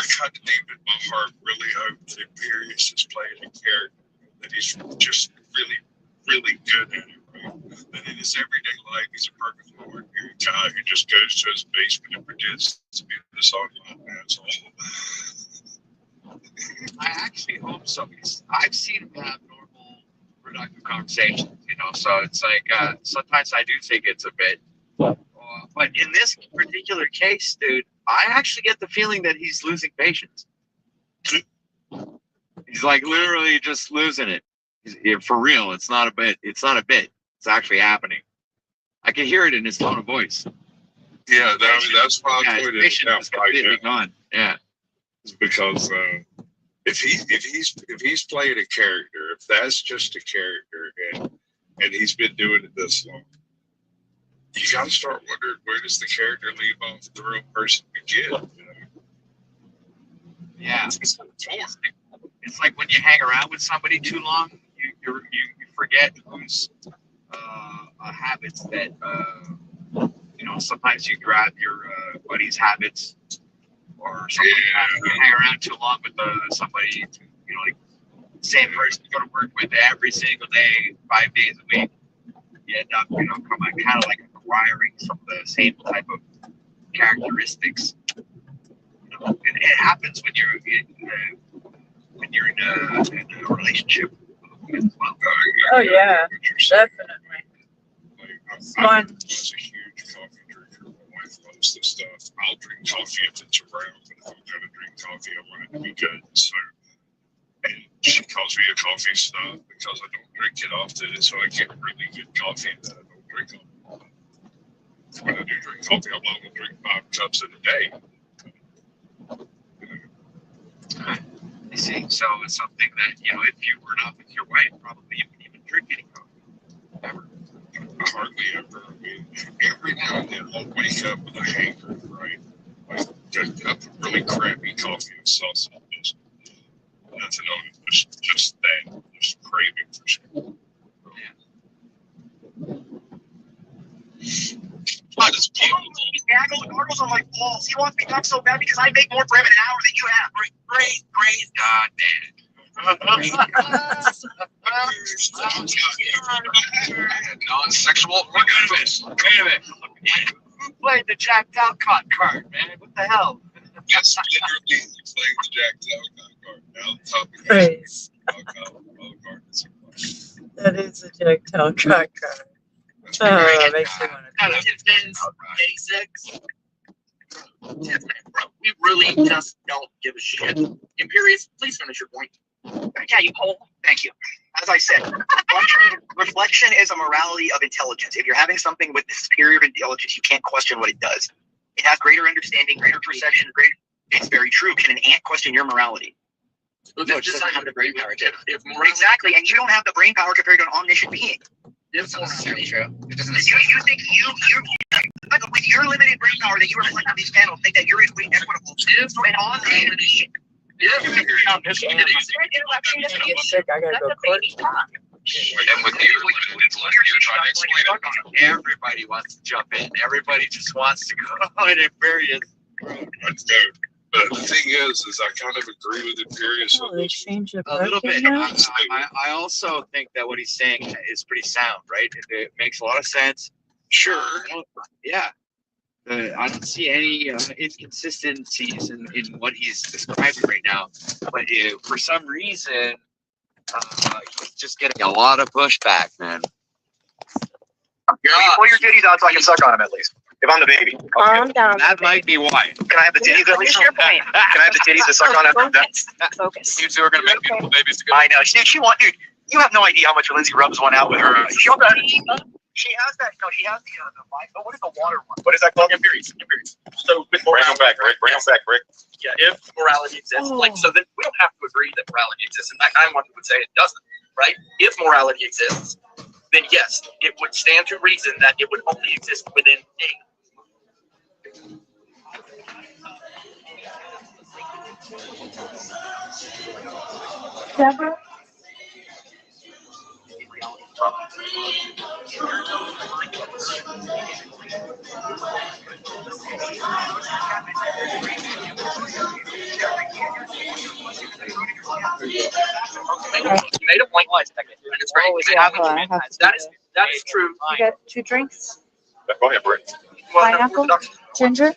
kind of deep in my heart really hope that Imperius is playing a character that he's just really, really good at it. Right? That in his everyday like he's a purgatory guy who just goes to his basement and pretends to be the songline asshole. I actually hope so, because I've seen him have normal, productive conversations, so it's like, sometimes I do think it's a bit, but in this particular case, dude, I actually get the feeling that he's losing patience. He's like literally just losing it. For real, it's not a bit. It's not a bit. It's actually happening. I can hear it in his tone of voice. Yeah, that's why I his put it patience out is right completely now. gone. Yeah. It's because if he's playing a character, if that's just a character, and he's been doing it this long, you got to start wondering, where does the character leave off the real person begin? Yeah. It's like when you hang around with somebody too long, you forget whose habits that sometimes you grab your buddy's habits, or something like that. You hang around too long with somebody, like same person you go to work with every single day, 5 days a week. You end up, kind of like acquiring some of the same type of characteristics. And it happens when you're in a relationship as well. Oh yeah, definitely. I'm a Sponge. huge coffee drinker. My wife loves this stuff. I'll drink coffee if it's around, but if I'm gonna drink coffee, I want it to be good. So, and she calls me a coffee snob because I don't drink it often, and so I get really good coffee that I don't drink often. When I do drink coffee, I'm not gonna drink 5 cups in a day. I see. So it's something that, if you were not with your wife, probably you wouldn't even drink any coffee. Ever. Hardly ever. I mean, every now and then I'll wake up with a hangover, right? Like, just up really crappy coffee and sauce on this. Nothing on it. Just that. Just craving for something. I just gargles on my balls. He wants me to talk so bad because I make more for him an hour than you have. Great. God damn. Non-sexual. We're good at this. Wait a minute. Who played the Jack Talcott card, man? What the hell? That's literally playing the Jack Talcott card. Now the topic Praise. is That is a Jack Talcott card. Oh, makes me want to. 86. We really just don't give a shit. Imperious, please finish your point. Yeah, you whole. Thank you. As I said, reflection is a morality of intelligence. If you're having something with superior intelligence, you can't question what it does. It has greater understanding, greater perception, greater. It's very true. Can an ant question your morality? No, it doesn't have the brain power. Exactly, and you don't have the brain power compared to an omniscient being. It's not necessarily true. It doesn't necessarily. You think you with your limited brain power that you reflect on these panels, think that you're equitable to an omniscient being. Sick, I gotta go court. And with you, you're trying to explain it. Everybody wants to jump in. Everybody just wants to go in Imperious. But the thing is I kind of agree with Imperious on this. A little bit. I also think that what he's saying is pretty sound, right? It makes a lot of sense. Sure. Yeah. I don't see any inconsistencies in what he's describing right now. But for some reason, he's just getting a lot of pushback, man. Pull your titties out so I can suck on them at least. If I'm the baby. Calm down. That might be why. Can I have the titties at least? What's your point? Can I have the titties to suck on after that? Focus. You two are going to make beautiful babies together. I know. Dude, you have no idea how much Lindsay rubs one out with her. She has that. No, she has the what is the water one? What is that called? Imperious. So with morality, bring them back, Rick. Yeah, if morality exists, so then we don't have to agree that morality exists. In fact, I'm one who would say it doesn't, right? If morality exists, then yes, it would stand to reason that it would only exist within a. Deborah? You made a point last second, and it's great. That is true. You got 2 drinks? Go ahead, Britt. Pineapple? Ginger?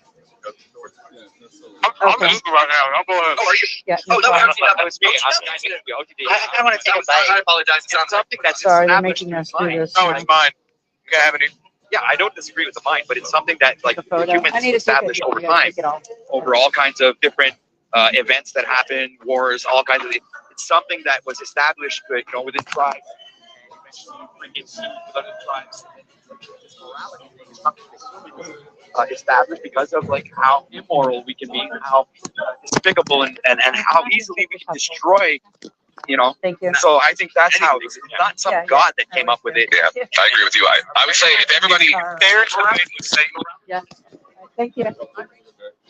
I'm in Uber right now. I'm going. Oh, are you? Yeah. Oh, no, sorry. that was me. I want to take a bite. I apologize. It's not something that's Sorry, they're established making in us do mind. this. No, it's mine. You can have any. Yeah, I don't disagree with the mind, but it's something that like The photo. humans I need to take established it. over You gotta time, take it off. over all kinds of different events that happen, wars, all kinds of. It's something that was established, within tribes. With other tribes. This morality thing is something that humans established because of like how immoral we can be, how despicable, and how easily we can destroy. Thank you. So I think that's how it's not some god that came up with it. Yeah, I agree with you. I would say if everybody there's Yeah. Thank you.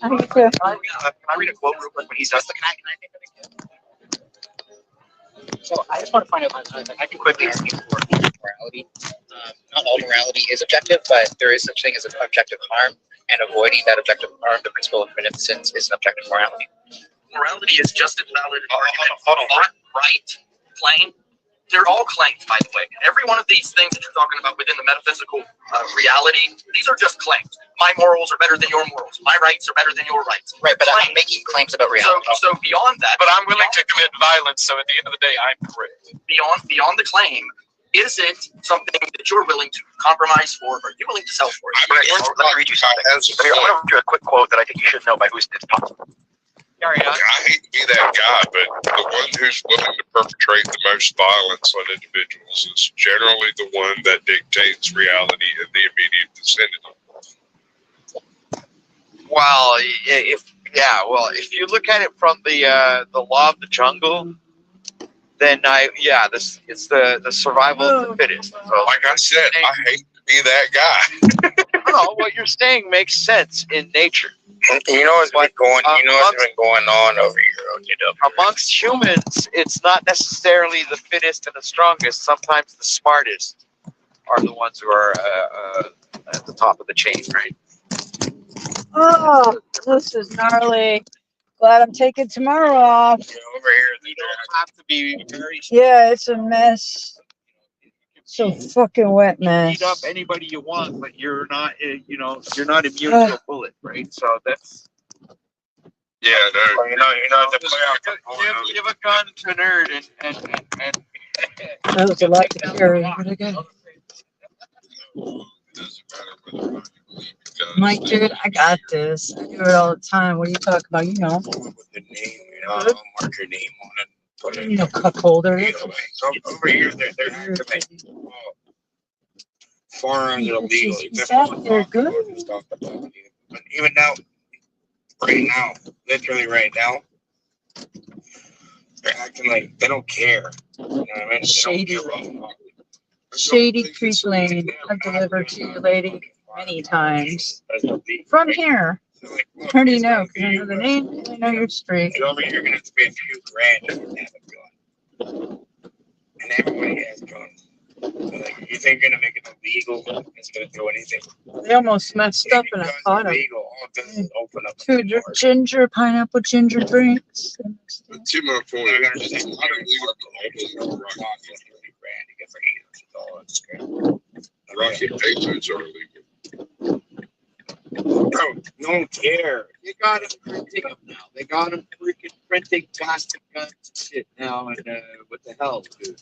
I need to. Can I read a quote real quick when he's done? So I just want to find out. I can quickly speak for morality. Not all morality is objective, but there is such thing as an objective harm, and avoiding that objective harm, the principle of beneficence, is an objective morality. Morality is just as valid an argument for thought, right, claim. They're all claims, by the way. Every one of these things that you're talking about within the metaphysical reality, these are just claims. My morals are better than your morals. My rights are better than your rights. Right, but I'm making claims about reality. So beyond that, but I'm willing to commit violence. So at the end of the day, I'm correct. Beyond the claim, is it something that you're willing to compromise for, or are you willing to sell for? Let me read you something. I'm going to read you a quick quote that I think you should know by who's it's possible. I hate to be that guy, but the one who's willing to perpetrate the most violence on individuals is generally the one that dictates reality in the immediate vicinity. Well, if you look at it from the law of the jungle, then it's the survival of the fittest. So, like I said, I hate to be that guy. No, what you're saying makes sense in nature. You know what's been going on over here, amongst humans, it's not necessarily the fittest and the strongest. Sometimes the smartest are the ones who are at the top of the chain, right? Oh, this is gnarly. Glad I'm taking tomorrow off. Over here, you don't have to be very. Yeah, it's a mess. So fucking wet, man. Beat up anybody you want, but you're not, you're not immune to a bullet, right? So that's. Yeah, no. Give a gun to a nerd and. That was a lot to carry. But I got Mike, dude, I got this. I do it all the time. What are you talking about? With the name, mark your name on it. Put it. Cup holder. Over here, they're activating. Firearms are illegal. They're good. But even now, literally right now, they're acting like they don't care. You know what I mean? Shady Creek Lane. I've delivered to you, lady, many times. From here. How do you know? Because I know the name, I know your street. You're going to have to pay a few grand to have a gun. And everybody has guns. So you think you're going to make it illegal? It's going to do anything. They almost messed up and I caught them. Open up. Two pineapple ginger drinks. To my point, They're going to just say, I don't need Rocky pesos are illegal. Bro, no one care. They got them printing them now. They got them freaking printing plastic guns and shit now. And what the hell, dude?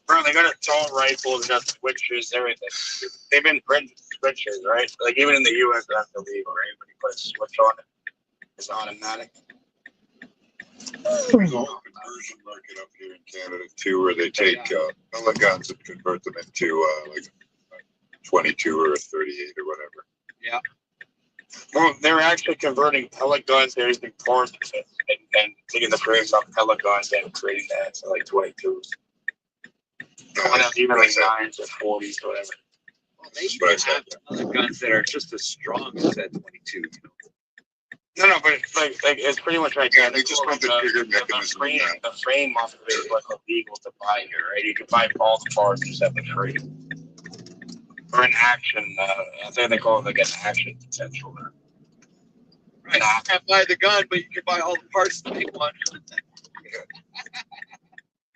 Bro, they got assault rifles, got switchers, everything. They've been printing switchers, right? Like even in the US, that's illegal, right? When you put a switch on it, it's automatic. There's a whole conversion market up here in Canada too, where they take pellet guns and convert them into like 22 or a 38 or whatever. Yeah. Well, they're actually converting pellet guns. They're using forms and taking the frames off pellet guns and creating that to like 22s. Even like 9s or 40s, whatever. Well, they even have other guns that are just as strong as that 22. No, but it's pretty much right there. They just want the trigger mechanism. The frame off of it is like illegal to buy here, right? You can buy both parts and set the free. Or an action, I think they call it like an action potential. Right. You can't buy the gun, but you can buy all the parts to make one.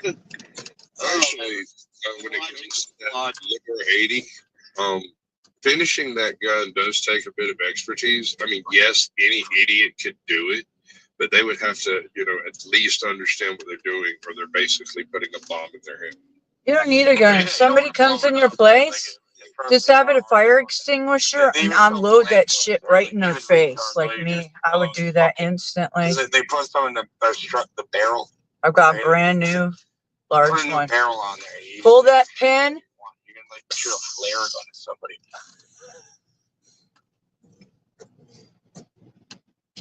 Actually, when it comes to that liver 80, finishing that gun does take a bit of expertise. I mean, yes, any idiot could do it, but they would have to, at least understand what they're doing, or they're basically putting a bomb in their hand. You don't need a gun. If somebody comes in your place, just have it a fire extinguisher and unload that shit right in their face. Like me, I would do that instantly. They put some in the barrel. I've got a brand new large Put a new one. barrel on there. Pull that pin. You can like shoot a flare gun at somebody.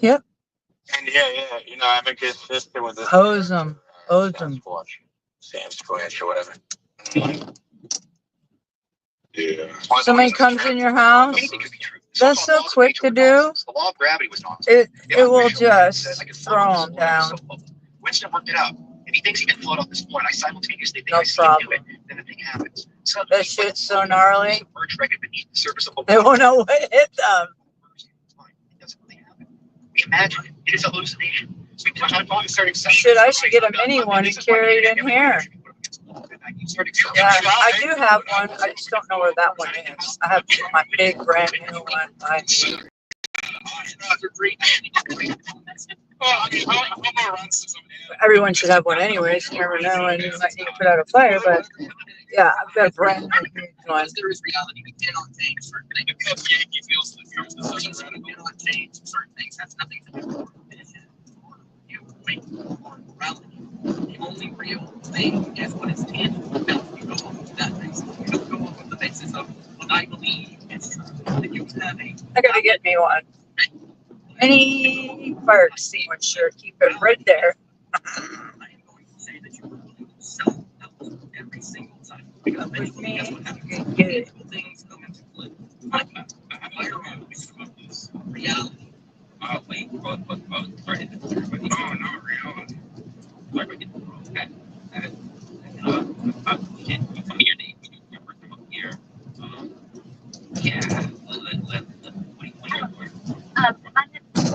Yep. And yeah, I'm inconsistent with this. Hose them. Hose them. Sasquatch or whatever. Yeah. Somebody comes in your house. That's so quick to do. The law of gravity was not. It will just throw them down. Winston worked it out. If he thinks he can float off this floor and I simultaneously think No I see him do problem. it, then the thing happens. So That shit's so gnarly. submerged record beneath the surface of the They water. won't know what hit them. It doesn't really happen. We imagine it. It is a hallucination. So we put on phone starting Shit, I should get a mini one and carry it in here. Yeah, I do have one. I just don't know where that one is. I have my big brand new one. Everyone should have one anyways. You never know when you might need to put out a fire, but yeah, I've got a brand new one. There is reality. We cannot change certain things. Because Yankee feels the truth is such a radical. We cannot change certain things. That's nothing to do with it. You wait for morality. The only real thing is what is tangible. Now, you go off of that basis. You don't go off of the basis of what I believe is true. That you have a. I gotta get me one. Mini fire extinguisher. Keep it right there. I am going to say that you are going to sell every single time. Because eventually, guess what happens? Beautiful things come into play. Like firearms, reality. Wait, sorry, no, not reality. Sorry, I get the wrong. Okay. You come here, Dave. You first come up here. Yeah.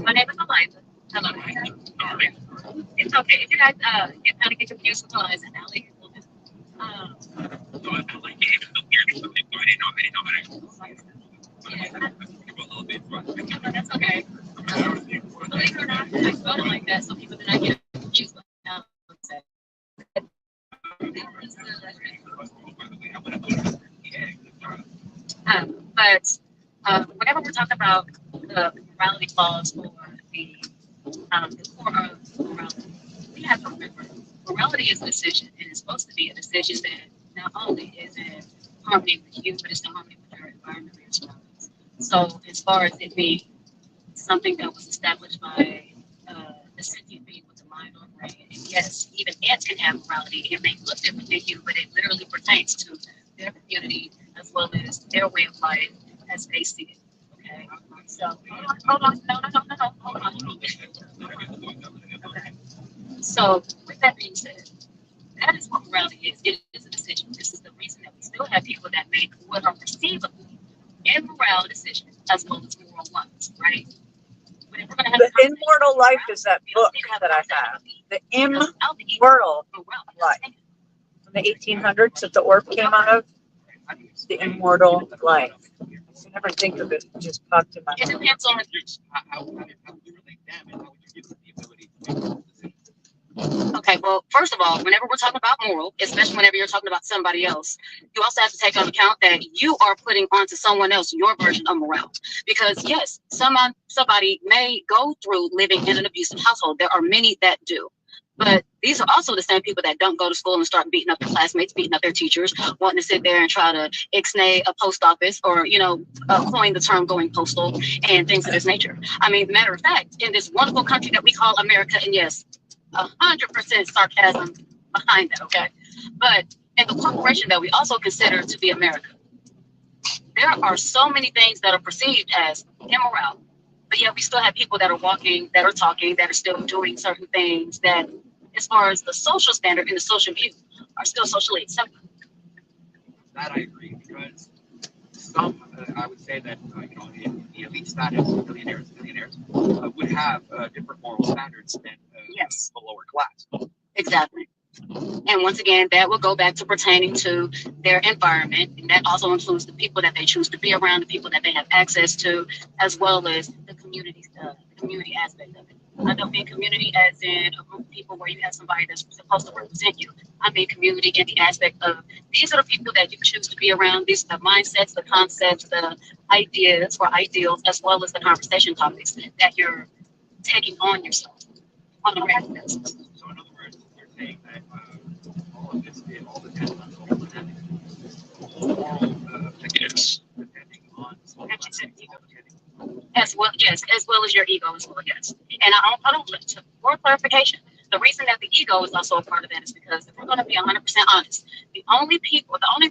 My name is Eliza. Hello. It's okay. If you guys get kind of get confused with Eliza and Aling, that's okay. Believe it or not, I spelled it like that so people did not get confused with Alice. But whenever we're talking about the morality clause or the core of morality, we have to remember morality is a decision, and it's supposed to be a decision that not only is in harmony with you, but it's in harmony with your environment and your surroundings. So, as far as it being something that was established by a sentient being with a mind or a brain, and yes, even ants can have morality. It may look different than you, but it literally pertains to their community as well as their way of life as they see it. Okay, so hold on, no, hold on. Okay. So, with that being said, that is what morality is. It is a decision. This is the reason that we still have people that make what are perceivably immoral decisions as well as moral ones, right? The Immortal Life is that book that I have. The Immortal Life. From the 1800s that the orb came out of. The Immortal Life. I never think of it. It just popped in my It mind. depends on Okay, well, first of all, whenever we're talking about moral, especially whenever you're talking about somebody else, you also have to take into account that you are putting onto someone else your version of morale. Because yes, somebody may go through living in an abusive household. There are many that do. But these are also the same people that don't go to school and start beating up their classmates, beating up their teachers, wanting to sit there and try to ixnay a post office or, coin the term going postal and things of this nature. I mean, matter of fact, in this wonderful country that we call America, and yes, 100% sarcasm behind that, okay? But in the corporation that we also consider to be America, there are so many things that are perceived as immoral, but yet we still have people that are walking, that are talking, that are still doing certain things that, as far as the social standard and the social view, are still socially acceptable. That I agree, because some, I would say that, the elite status, millionaires, would have different moral standards than yes, the lower class. Exactly. And once again, that will go back to pertaining to their environment. And that also includes the people that they choose to be around, the people that they have access to, as well as the community stuff, the community aspect of it. I don't mean community as in a group of people where you have somebody that's supposed to represent you. I mean community in the aspect of these are the people that you choose to be around. These are the mindsets, the concepts, the ideas or ideals, as well as the conversation topics that you're taking on yourself on a regular basis. So in other words, you're saying that all of this it all depends on someone having moral yes. Depending on As well, yes, as well as your ego as well, yes. And I don't for clarification, the reason that the ego is also a part of that is because if we're going to be 100% honest, the only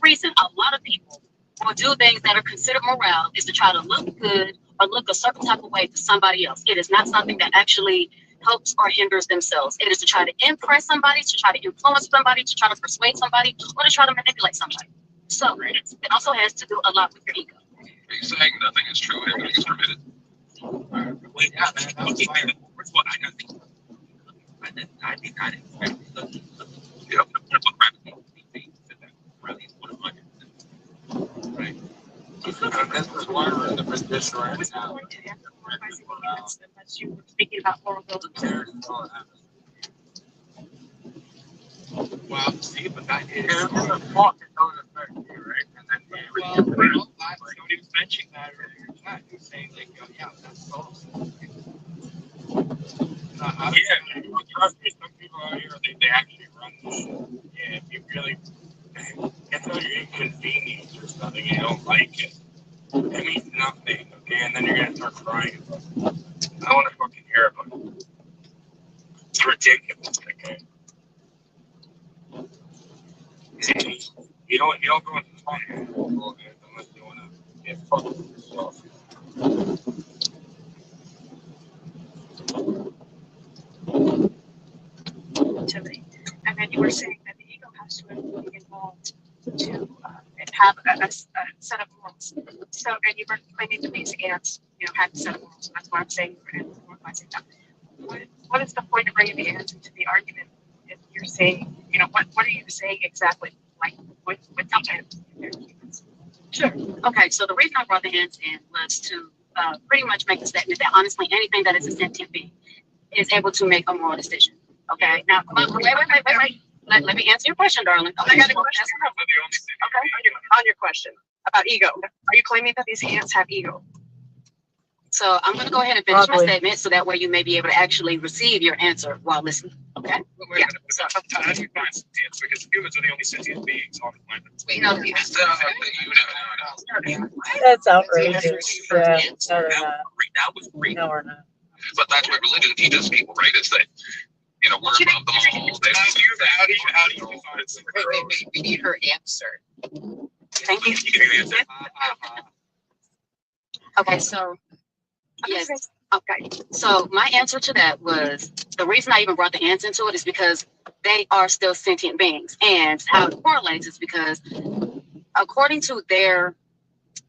reason a lot of people will do things that are considered morale is to try to look good or look a certain type of way to somebody else. It is not something that actually helps or hinders themselves. It is to try to impress somebody, to try to influence somebody, to try to persuade somebody, or to try to manipulate somebody. So it also has to do a lot with your ego. Are you saying nothing is true? Everything is permitted. Wait, yeah, man, that was fire. First of all, I think I didn't expect it. Yep. Right. This is why we're in the position right now. Unless you were speaking about moral building. Well, see, but that is a fault that don't affect you, right? And then nobody's mentioning that earlier in chat. You're saying like, yeah, that's false. Yeah, trust me, some people out here, they actually run this shit. Yeah, if you really, it's not your inconvenience or something, you don't like it. It means nothing, okay? And then you're gonna start crying about it. I don't wanna fucking hear about it. It's ridiculous, okay? You don't go into fun unless you wanna get fucked with yourself. And then you were saying that the ego has to be involved to have a set of morals. So, and you were claiming that these ants, had a set of morals. That's why I'm saying you were analyzing that. What is the point of bringing the ants into the argument if you're saying, what are you saying exactly? Like, with the ants? Sure. Okay, so the reason I brought the ants in was to pretty much make the statement that honestly anything that is a sentient being is able to make a moral decision. Okay, now wait. Let me answer your question, darling. I got a question. Okay, on your question about ego, are you claiming that these ants have ego? So I'm going to go ahead and finish my statement so that way you may be able to actually receive your answer while listening. Okay? Yeah. So, how do you find sentience? Because humans are the only sentient beings on the planet. We know That's outrageous. Yeah, no, they're not. That was great. No, we're not. But that's what religion teaches people, right? It's that, we're above the law. How do you define it? Wait. We need her answer. Thank you. You can answer. Okay, so yes. Okay. So my answer to that was the reason I even brought the ants into it is because they are still sentient beings. And how it correlates is because according to their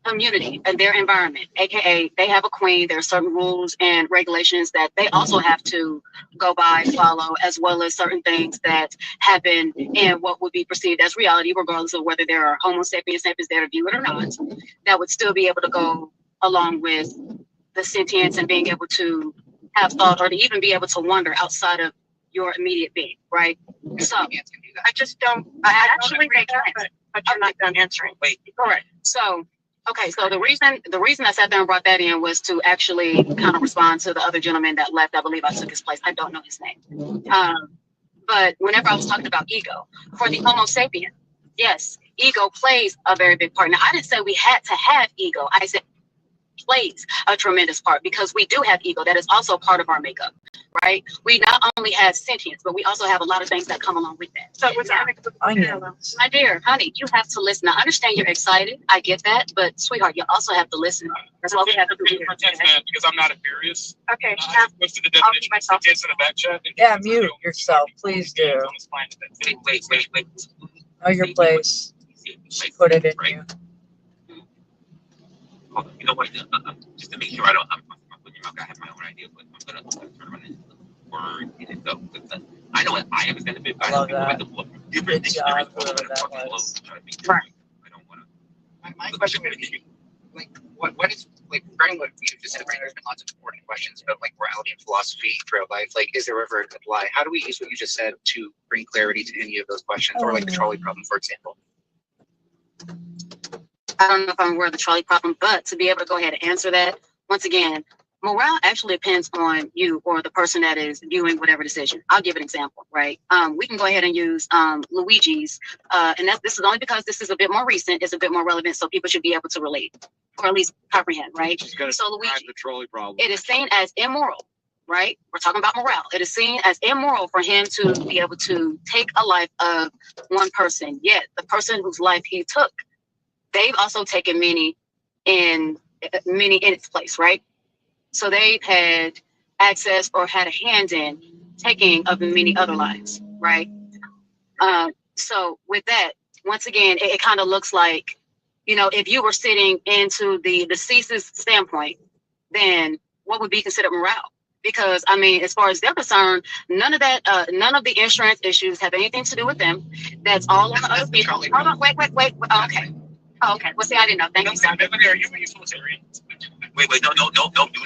community and their environment, aka they have a queen, there are certain rules and regulations that they also have to go by, follow, as well as certain things that happen in what would be perceived as reality, regardless of whether there are Homo sapiens sapiens there to view it or not, that would still be able to go along with the sentience and being able to have thought or to even be able to wonder outside of your immediate being, right? So I just don't. I actually make sense, but you're not done answering. Wait, correct. So, okay, so the reason I sat there and brought that in was to actually kind of respond to the other gentleman that left. I believe I took his place. I don't know his name. But whenever I was talking about ego, for the Homo sapien, yes, ego plays a very big part. Now, I didn't say we had to have ego. I said plays a tremendous part because we do have ego. That is also part of our makeup, right? We not only have sentience, but we also have a lot of things that come along with that. So what's my dear honey, you have to listen. I understand you're excited. I get that, but sweetheart, you also have to listen. That's why we have to do it. Because I'm not furious. Okay. I just posted the definition of sentience in the back chat. Yeah, mute yourself, please do. Wait. Know your place. Put it in you. You know what? Just to make sure I'm putting your mouth, I have my own idea, but I'm gonna turn around and word in it though. I know what I understand a bit. I Love don't think that. the book. Different Good job, all whoever over that that fucking was. globe. Trying to be Right. I don't want to. My question would be, like, what is, like, regarding what you just said, right, there's been lots of important questions about, like, morality and philosophy throughout life. Like, is there ever a lie? How do we use what you just said to bring clarity to any of those questions, or like the trolley problem, for example? I don't know if I'm aware of the trolley problem, but to be able to go ahead and answer that, once again, morale actually depends on you or the person that is viewing whatever decision. I'll give an example, right? We can go ahead and use Luigi's, and this is only because this is a bit more recent, it's a bit more relevant, so people should be able to relate or at least comprehend, right? She's gonna So describe Luigi, the trolley problem. it is seen as immoral, right? We're talking about morale. It is seen as immoral for him to be able to take a life of one person. Yet the person whose life he took, they've also taken many in its place, right? So they've had access or had a hand in taking of many other lives, right? So with that, once again, it kind of looks like, you know, if you were sitting into the deceased's standpoint, then what would be considered morale? Because I mean, as far as they're concerned, none of that, none of the insurance issues have anything to do with them. That's all on the other people. Hold on, wait. Oh, okay. Oh, okay. Well, see, I didn't know. Thank you, sir. Wait, no, do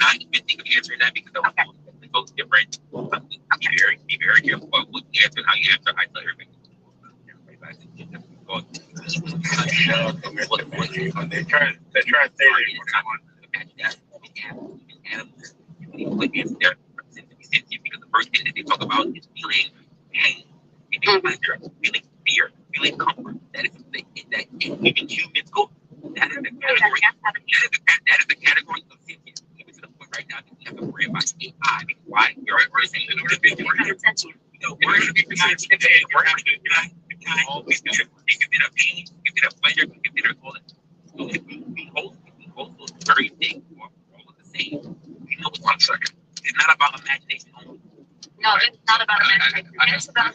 not even think of answering that because those both different. Be very careful about what you answer and how you answer. I tell everybody. They're trying to say because the first thing that they talk about is feeling pain, feeling pleasure, feeling fear, feeling comfort. That is the thing that even humans go. That is the category. That is the category of thinking. Even to the point right now that we have to worry about AI. Why? You're saying in order to be we're going to be today. We're actually always going to consider pain, consider pleasure, consider all that. So if we both those very things are all of the same. We know 1 second. It's not about imagination only. No, it's not about imagination. It's about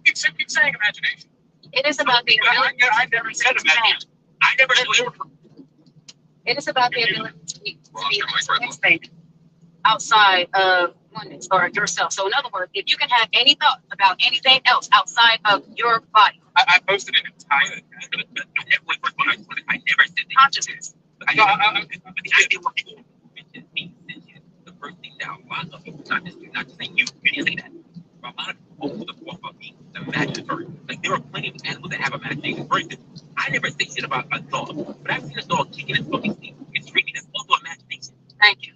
keep saying imagination. it is about the ability. I never said imagination. I never said It is about the ability to be experienced outside of oneness or yourself. So in other words, if you can have any thought about anything else outside of your body. I posted an entire. I never said consciousness. But the idea what people mention means the first thing that a lot of people, not just saying you didn't say that. But a lot of people over the course of being imaginatory. Like there are plenty of animals that have imagination. For instance, I never say shit about a dog, but I've seen a dog kicking its fucking feet and screaming. That's also imagination. Thank you.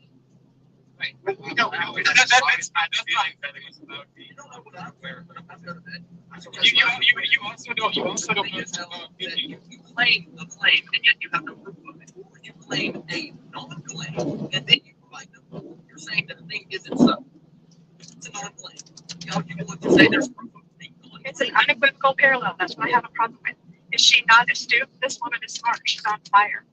Right. We don't know. That's not feeling. You also don't. You claim the claim, and yet you have no proof of it. When you claim a non-claim, and then you provide no proof, you're saying that the thing isn't so. It's a non-claim. You know, you want to say there's proof of the thing. It's an unequivocal parallel. That's what I have a problem with. Is she not astute? This woman is smart. She's on fire.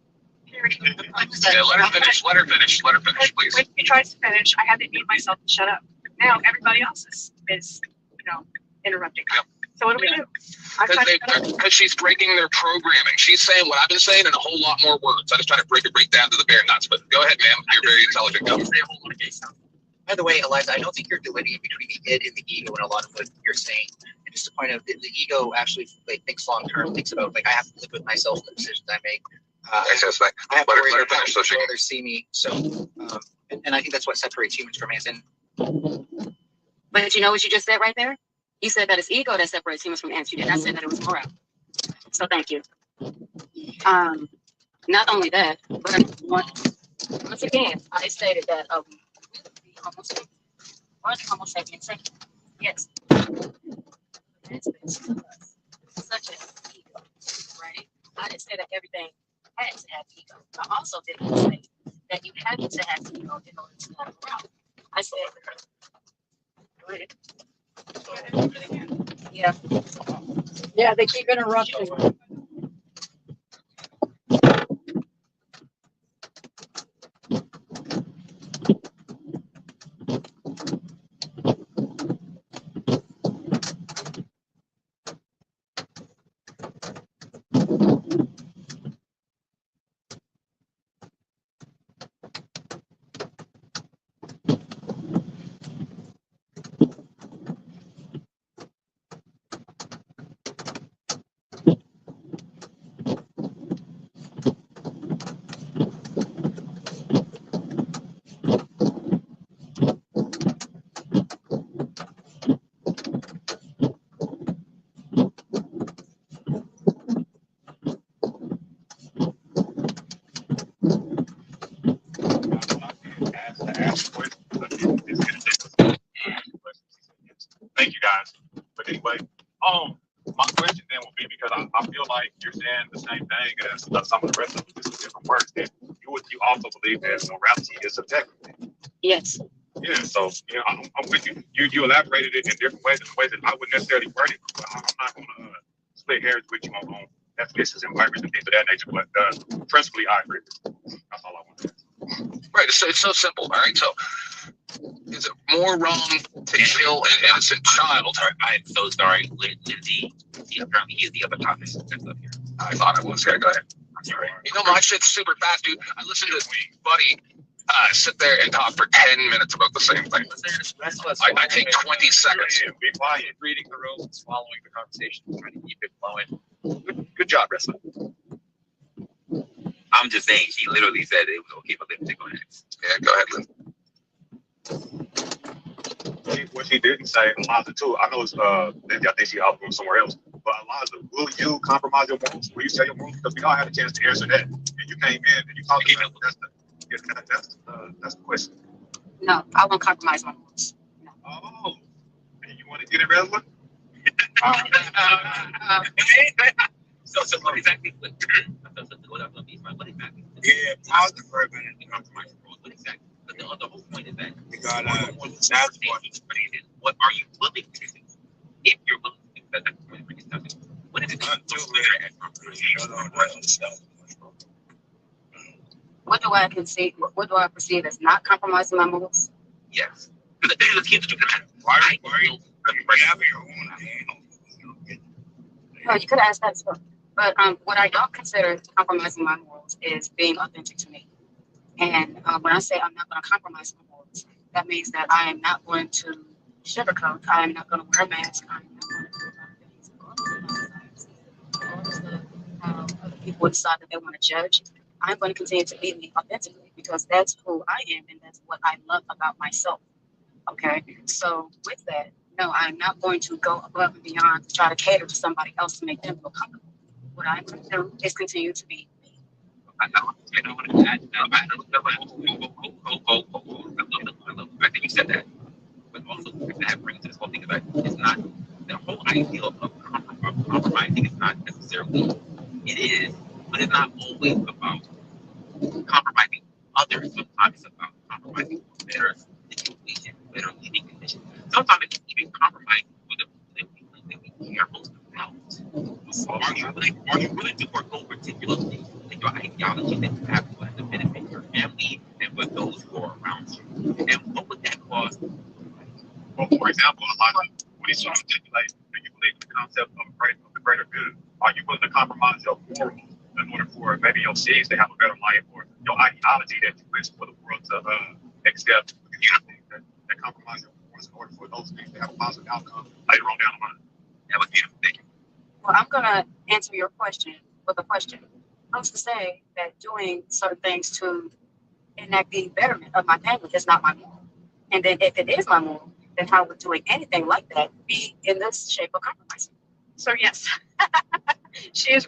Period. Yeah, let her finish, please. When she tries to finish, I had to mute myself and shut up. Now everybody else is interrupting. Yep. So what do we do? Because she's breaking their programming. She's saying what I've been saying in a whole lot more words. I just try to break it down to the bare nuts. But go ahead, ma'am. You're very intelligent. Go. By the way, Eliza, I don't think you're delineating between the id and the ego in a lot of what you're saying. And just to point out, the ego actually thinks long term, thinks about I have to live with myself and the decisions I make. I have to worry about how others see me. So, and I think that's what separates humans from ants. And But you know what you just said right there? You said that it's ego that separates humans from ants. You did not say that it was morale. So thank you. Not only that, but once again, I stated that the Homo sapiens or the Homo sapiens sapiens. Yes. Aspects of us, such as ego, right? I didn't say that everything had to have ego. I also did not say that you had to have ego in order to have morale. I said, go ahead. Yeah. Yeah, they keep interrupting. anyway, my question then would be, because I feel like you're saying the same thing as some of the rest of them, just different words. That you also believe that morality is subjective. Yes. Yeah, so I'm with you. You elaborated it in different ways, that I wouldn't necessarily word it. But I'm not going to split hairs with you on definitions and words and things of that nature. But principally, I agree. That's all I want to say. Right. It's so simple. All right. So, is it more wrong to kill an innocent child? I'm so sorry, Lindsay. Apparently, he's the other topic that's up here. I thought I was. Yeah, go ahead. I'm sorry. You know, my shit's super fast, dude. I listened to Buddy sit there and talk for 10 minutes about the same thing. I take 20 seconds. Be quiet. Reading the room, following the conversation, trying to keep it flowing. Good job, wrestler. I'm just saying, she literally said it was okay for them to go next. Yeah, go ahead, Lynn. What she didn't say, Eliza, too. I know it's Lindsay, I think she out from somewhere else. But Eliza, will you compromise your morals? Will you say your morals? Because we all had a chance to answer that. And you came in and you talked about that's the question. No, I won't compromise my morals. No. Oh, and you want to get it relevant? So what exactly? What exactly? Yeah, positive for a minute. What exactly? But the whole point is that We got what are you willing to do? If you're willing to do that, that's the point we're discussing. What is it that you consider as compromise? What do I perceive as not compromising my morals? Yes. Because let's keep the truth of the matter. Why are you have your own hand? No, you could ask that as well. But what I don't consider compromising my morals is being authentic to me. And when I say I'm not going to compromise my morals, that means that I am not going to sugarcoat. I am not going to wear a mask. I'm not going to do all the stuff how other people decide that they want to judge. I'm going to continue to be me authentically because that's who I am and that's what I love about myself. Okay, so with that, no, I'm not going to go above and beyond to try to cater to somebody else to make them feel comfortable. What I'm going to do is continue to be me. I think you said that, but also that brings this whole thing about it's not the whole idea of compromising is not necessarily it is, but it's not always about compromising others. Sometimes it's about compromising for better situation, better living conditions. Sometimes it's even compromising for the people that we care most about. So are you willing to work over particular things in your ideology that you have to benefit your family and with those who are around you? And what would that cost? Well, for example, Elijah, when he's trying to articulate, do you believe in the concept of the greater good? Are you willing to compromise your morals in order for maybe your seeds to have a better life, or your ideology that you wish for the world to accept? You think that compromise your morals in order for those things to have a positive outcome later on down the line? That was beautiful. Thank you. Well, I'm going to answer your question with a question. Who's to say that doing certain things to enact the betterment of my family is not my moral? And then if it is my moral, then how would doing anything like that be in this shape of compromising? So yes, she has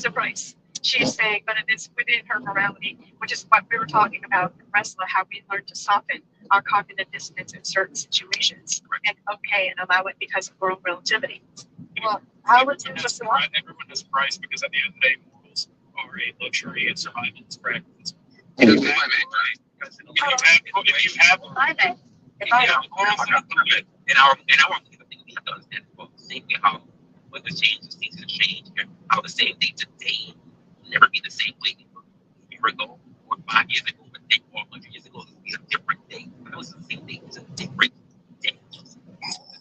a price. She's saying, but it is within her morality, which is what we were talking about in wrestling, how we learn to soften our cognitive dissonance in certain situations and and allow it because of world relativity. Well, how would you everyone has price because at the end of the day, morals are a luxury and survival is practice. If I may. In our thing, we have to understand well, the same way how when the seasons change, how the same day today will never be the same way a year ago or 5 years ago, or 10 or 100 years ago. It will be a different day. That was the same day. It's a different day. The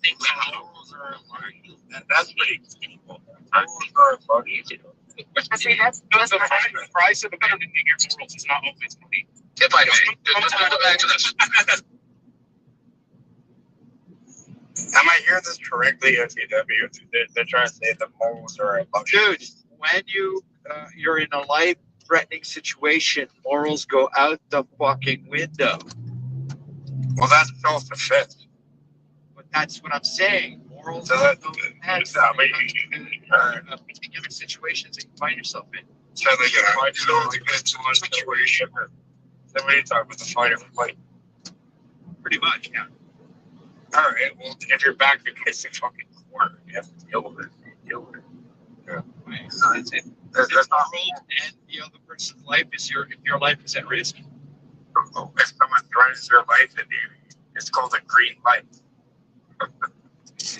same way how morals are learned. That's what it's getting for. I see that's the price of abandoning your morals is not always money. If I may, just go back to this. Am I hearing this correctly, OTW? They're trying to say the morals are a luxury. Dude, when you're in a life-threatening situation, morals go out the fucking window. Well, that's self-defense. But that's what I'm saying. Morals So go that, in particular situations that you find yourself in. so they get it all depends on the situation. Then we talk about the fight or flight. Pretty much, yeah. All right. Well, if you're back against the fucking corner. You have to deal with it. Deal with it. Yeah. Right. So it's not and the other person's life is if your life is at risk. If someone threatens your life, it's called a green light.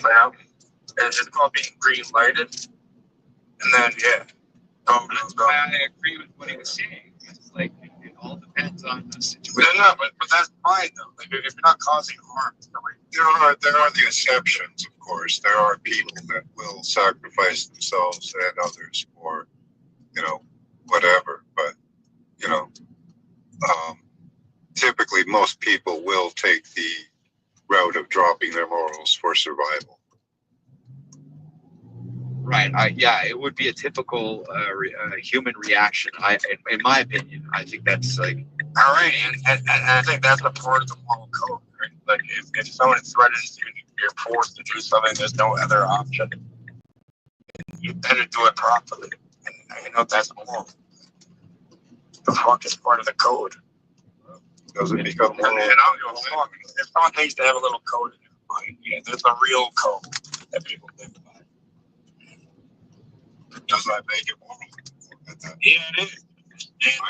Yeah. It's called being green lighted. And then, yeah. That's why I agree with what he was saying. It's like it all depends on the situation. No, but that's fine though. Like if you're not causing harm to somebody. There are the exceptions, of course. There are people that will sacrifice themselves and others for, whatever. But, typically most people will take the route of dropping their morals for survival. Right. It would be a typical human reaction. In my opinion, I think that's like. All right, and I think that's a part of the moral code, right? Like if someone threatens you, you're forced to do something. There's no other option. You better do it properly, and that's moral. The fuck is part of the code. Doesn't become moral. And I don't give a fuck. If someone needs to have a little code in their mind, there's a real code that people live by. Does that make it moral? Yeah, it is. Yeah. I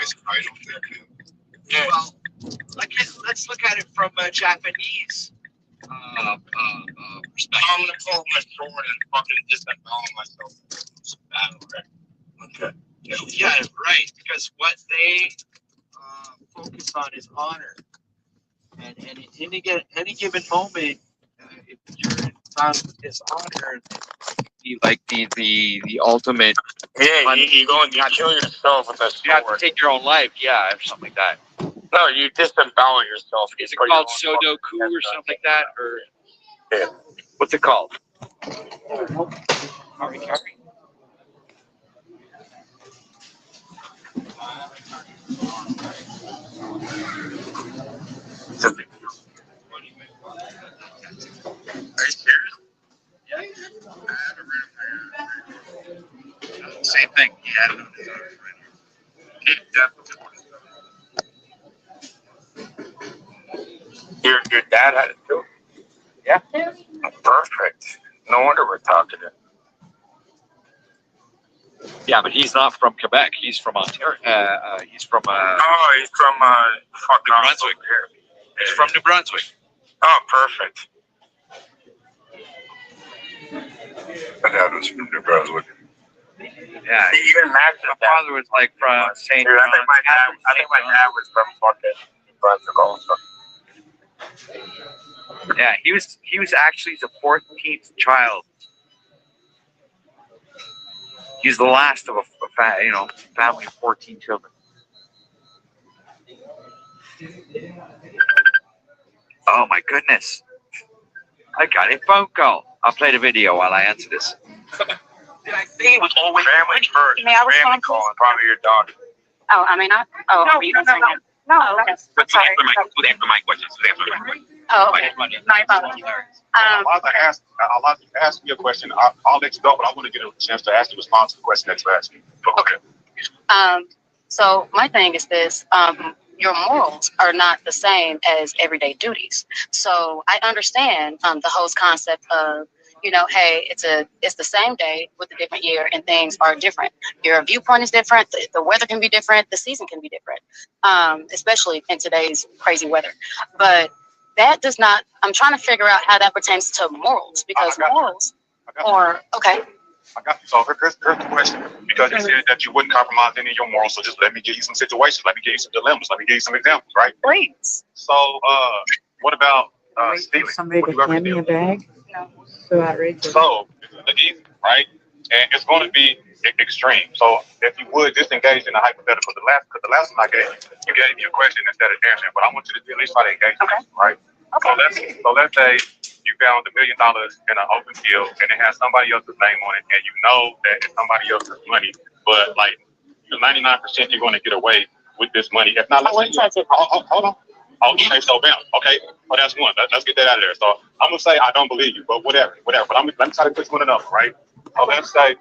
don't think it is. Yeah. Well, let's look at it from a Japanese perspective. I'm gonna pull my sword and fucking disembowel myself. It's battle, right? Okay. Yeah, right. Because what they focus on is honor, and in any given moment, if you're found with dishonor, like the ultimate. Yeah, you go and you kill yourself with a sword. You have to take your own life, yeah, or something like that. No, you disembowel yourself. Is it called Sudoku or something like that, or yeah. What's it called? Carry. Are you serious? Yeah. I haven't read them. Same thing. Yeah. Your dad had it too? Yeah. Perfect. No wonder we're talking to him. Yeah, but he's not from Quebec. He's from Ontario. He's from. He's from New Brunswick. He's from New Brunswick. Oh, perfect. My dad was from New Brunswick. Yeah, Even Max, my father was like from St. Dude, I think my dad was from fucking New Brunswick also. Yeah, he was actually the 14th child. He's the last of a family of 14 children. Oh my goodness! I got a phone call. I'll play the video while I answer this. Did I say it was always family first? May I respond, Family please? calling, probably your daughter. Oh, I mean, no. Oh, okay. But to answer my question. Oh, okay. My apologies. I'm allowed to ask you a question. I'll let you go, but I want to get a chance to ask you a response to the question that you asked me. Okay. So my thing is this, your morals are not the same as everyday duties. So I understand the whole concept of, hey, it's the same day with a different year and things are different. Your viewpoint is different. The weather can be different. The season can be different, especially in today's crazy weather. But that does not, I'm trying to figure out how that pertains to morals, because morals are, okay. I got you. So here's the question. Because you said that you wouldn't compromise any of your morals, so just let me give you some situations. Let me give you some dilemmas. Let me give you some examples, right? Please. So, what about stealing? Somebody Would to you ever hand me steal? a bag? No. So outrageous. So, this is the easy, right? And it's going to be extreme. So, if you would disengage in the hypothetical, the last one I gave you gave me a question instead of answering, but I want you to at least try to engage, right? Okay. So let's say you found $1 million in an open field and it has somebody else's name on it, and you know that it's somebody else's money, but like 99% you're going to get away with this money. If not, let's say hold on. Okay, so bam. Okay, well that's one. Let's get that out of there. So I'm gonna say I don't believe you, but whatever. But let me try to put one another, right? So let's say,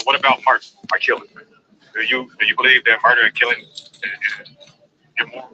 what about murder or killing? Do you believe that murder and killing is immoral?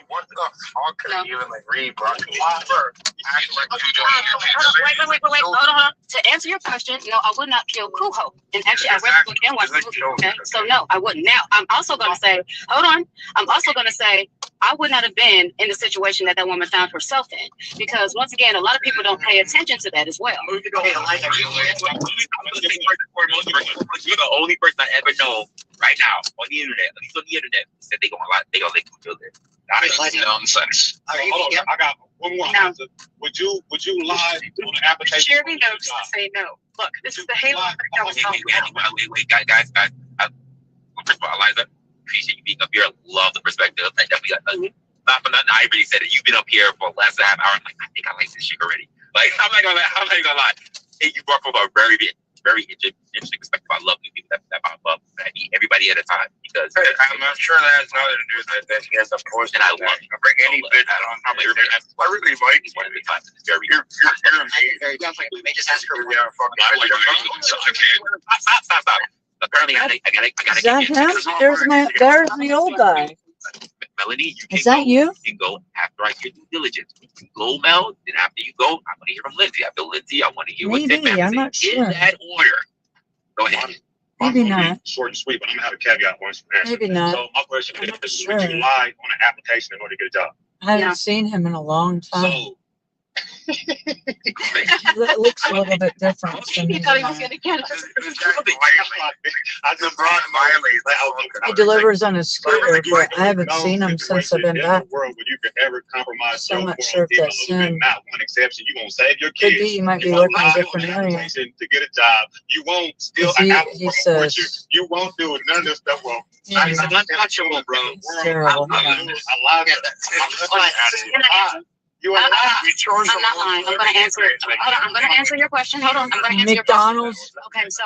What the fuck could I even like read, bro? Wait. Hold on. To answer your question, no, I would not kill Kuho. And actually, I read the book and watched the movie. Okay, so no, I wouldn't. Now, I'm also going to say, hold on. I'm also going to say, I would not have been in the situation that woman found herself in, because once again, a lot of people don't pay attention to that as well. You're the only person I ever know right now on the internet, at least on the internet, said they gonna let Kujo live. That is nonsense. Hold on, I got one more answer. Would you lie on an application? Share me notes to say no. Look, this is the Halo. Wait, guys. First of all, Eliza, appreciate you being up here. Love the perspective. I definitely got not for nothing. I already said it. You've been up here for less than a half hour. I'm like, I think I like this shit already. Like, I'm not gonna lie. Hey, you brought from a very interesting perspective. I love new people that pop up. I meet everybody at a time because I'm not sure that has nothing to do with that. Yes, of course. And I love bring any bitch on. I really like one of the times. It's very. You're amazing. We may just ask her. Stop. Apparently, I gotta There's the old guy. Melanie, you Is that you? can go after I hear due diligence. You can go, Mel. Then after you go, I want to hear from Lindsay. After Lindsay, I want to hear what Tim Maybe, has I'm to not say. sure. In that order. Go ahead. Maybe not. Short and sweet, but I'm gonna have a caveat for this answer. Maybe not. So my question I'm not is, sure. would you lie on an application in order to get a job? I haven't seen him in a long time. So It looks a little bit different than He thought he was gonna get us. I just brought Miley. he delivers on a scooter, but I haven't seen him since I've been back. World where you could ever compromise So I'm your not sure if that's him. not one exception. You gonna save your Could kids. be, he might be You working won't a lie different on an area. application to get a job. You won't steal. He says, you won't do none of this stuff. Well, yeah, I'm not your bro. it's terrible. You are I'm not lying. I'm gonna answer. Hold on. I'm gonna answer your question. Hold on. I'm gonna answer your question. McDonald's, Okay, so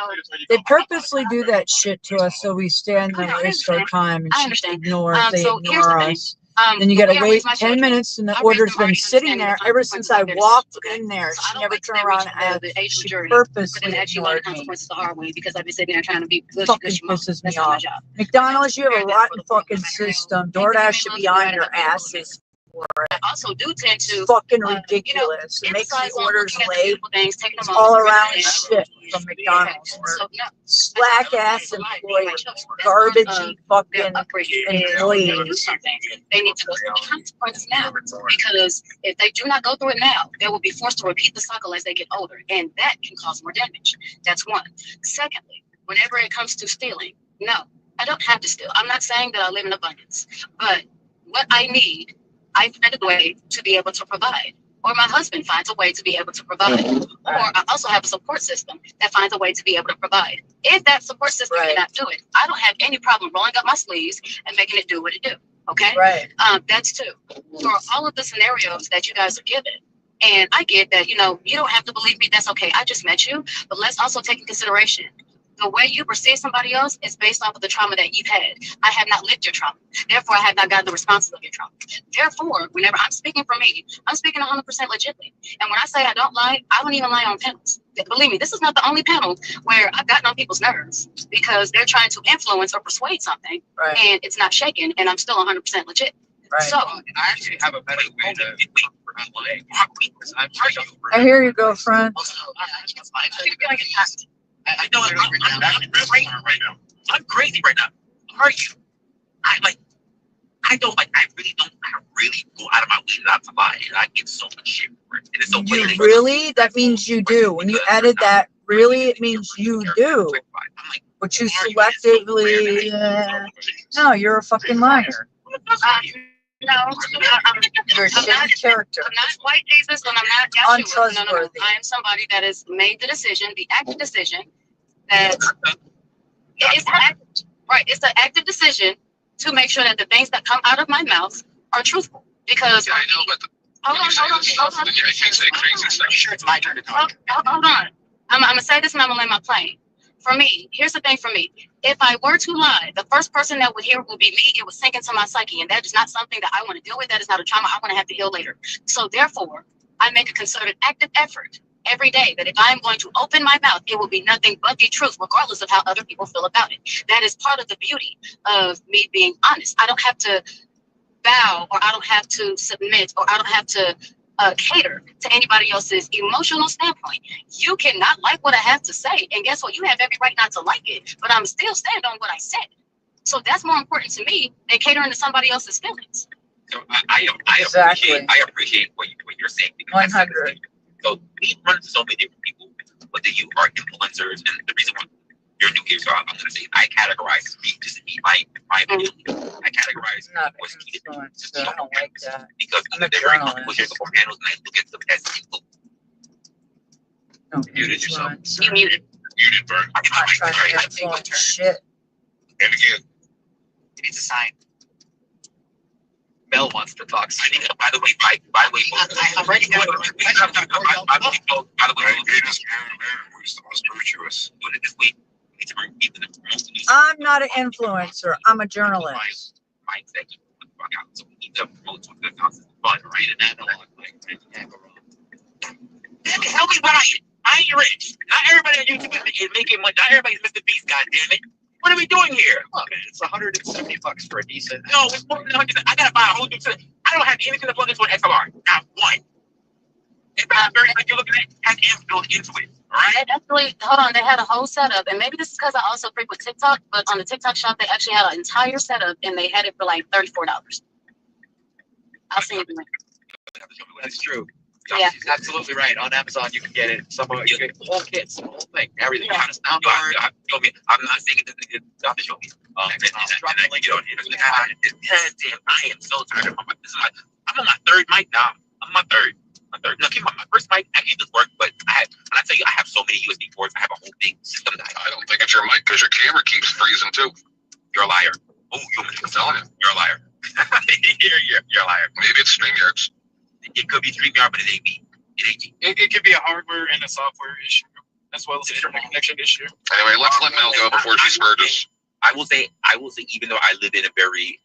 they purposely do that shit to us so we stand there and waste our time and I just understand. ignore they So here's ignore the thing. us. Then you gotta I wait raised my 10 children. minutes and the I raised order's them been already sitting understanding there the ever since I consequences of walked their in there. So I She don't never wait till turned they around reach and asked. the age of She maturity, but purposely then actually learn the ignored me. consequences the hard way because I've been sitting there trying to be good Fucking because your mom. pisses me That's not my off. job. McDonald's, you have a rotten fucking system. DoorDash should be on your asses. I also do tend to Fucking ridiculous. It makes emphasize the on orders looking at the late. beautiful things, taking It's them all on, around breathing in. shit from McDonald's. So no, Slack ass employees, garbagey fucking employees. they need to go through the consequences now, because if they do not go through it now, they will be forced to repeat the cycle as they get older, and that can cause more damage. That's one. Secondly, whenever it comes to stealing, no, I don't have to steal. I'm not saying that I live in abundance, but what I need, I find a way to be able to provide. Or my husband finds a way to be able to provide. Or I also have a support system that finds a way to be able to provide. If that support system cannot do it, I don't have any problem rolling up my sleeves and making it do what it do. Okay? Right. That's two. For all of the scenarios that you guys are given, and I get that, you don't have to believe me. That's okay. I just met you. But let's also take in consideration the way you perceive somebody else is based off of the trauma that you've had. I have not lived your trauma. Therefore, I have not gotten the responses of your trauma. Therefore, whenever I'm speaking for me, I'm speaking 100% legitly. And when I say I don't lie, I don't even lie on panels. Believe me, this is not the only panel where I've gotten on people's nerves because they're trying to influence or persuade something, and it's not shaken, and I'm still 100% legit. Right. So I actually have a better way to I hear you, girlfriend. I know I'm crazy right now. I'm crazy right now. Are you? I really go out of my way not to lie, and I get so much shit for it. And it's so You really? That means you do. When you added that, really, it means you do. But you selectively, no, you're a fucking liar. No, You're a shitty character. I'm not white Jesus, and I'm not Yahshua. Untrustworthy. No. I am somebody that has made the decision, the active decision, that it's it's the active decision to make sure that the things that come out of my mouth are truthful. Because I know, but hold on. I can't say crazy stuff. Sure, it's my turn to talk. Hold on. I'm gonna say this, and I'm gonna land my plane. For me, here's the thing for me. If I were to lie, the first person that would hear would be me. It would sink into my psyche, and that is not something that I want to deal with. That is not a trauma I want to have to heal later. So therefore, I make a concerted active effort every day that if I'm going to open my mouth, it will be nothing but the truth, regardless of how other people feel about it. That is part of the beauty of me being honest. I don't have to bow, or I don't have to submit, or I don't have to cater to anybody else's emotional standpoint. You cannot like what I have to say, and guess what? You have every right not to like it, but I'm still stand on what I said. So that's more important to me than catering to somebody else's feelings. So I appreciate what you're saying. 100. So we run into so many different people, but then you are influencers, and the reason why you're new here, so I'm going to say I categorize my opinion. I categorize what's needed to be on the campus because they're very comfortable sharing the four panels, and I look at them as influence. Muted yourself. You muted. Muted, Bert. I'm trying to influence shit. And again, You need to sign. Mel wants to talk. I think, by the way, I'm ready. By the way, who's the most virtuous? this week, it's even the most I'm not an influencer. I'm a journalist. mindset. So we need to promote some good content, fun, right? And that, help me buy it. I ain't rich. Not everybody on YouTube is making money. Not everybody's Mr. Beast. God damn it! What are we doing here? Look, it's $170 for a decent. No, it's more than 100. I gotta buy a whole new set. I don't have anything to plug into an XLR. Not one. It's not very like you're looking at has amps built into it. All right. They actually, hold on, they had a whole setup, and maybe this is because I also frequent TikTok, but on the TikTok shop, they actually had an entire setup, and they had it for like $34. I'll send you the link. That's true. Yeah. She's absolutely right. On Amazon, you can get it. Somewhere you get the whole kit, the whole thing, everything. Yeah. I'm not saying it doesn't have to show me. I am so tired of I'm on my third mic now. I'm on my third. No, keep on my first mic. Actually, does work, but when I tell you, I have so many USB ports. I have a whole big system that I don't think it's your mic because your camera keeps freezing too. You're a liar. Oh, I'm telling you, you're a liar. you're a liar. Maybe it's StreamYards. It could be StreamYard, but it ain't me. It could be a hardware and a software issue, as well as a internet connection issue. Anyway, let's let Mel go before she spurred us. I will say, even though I live in a very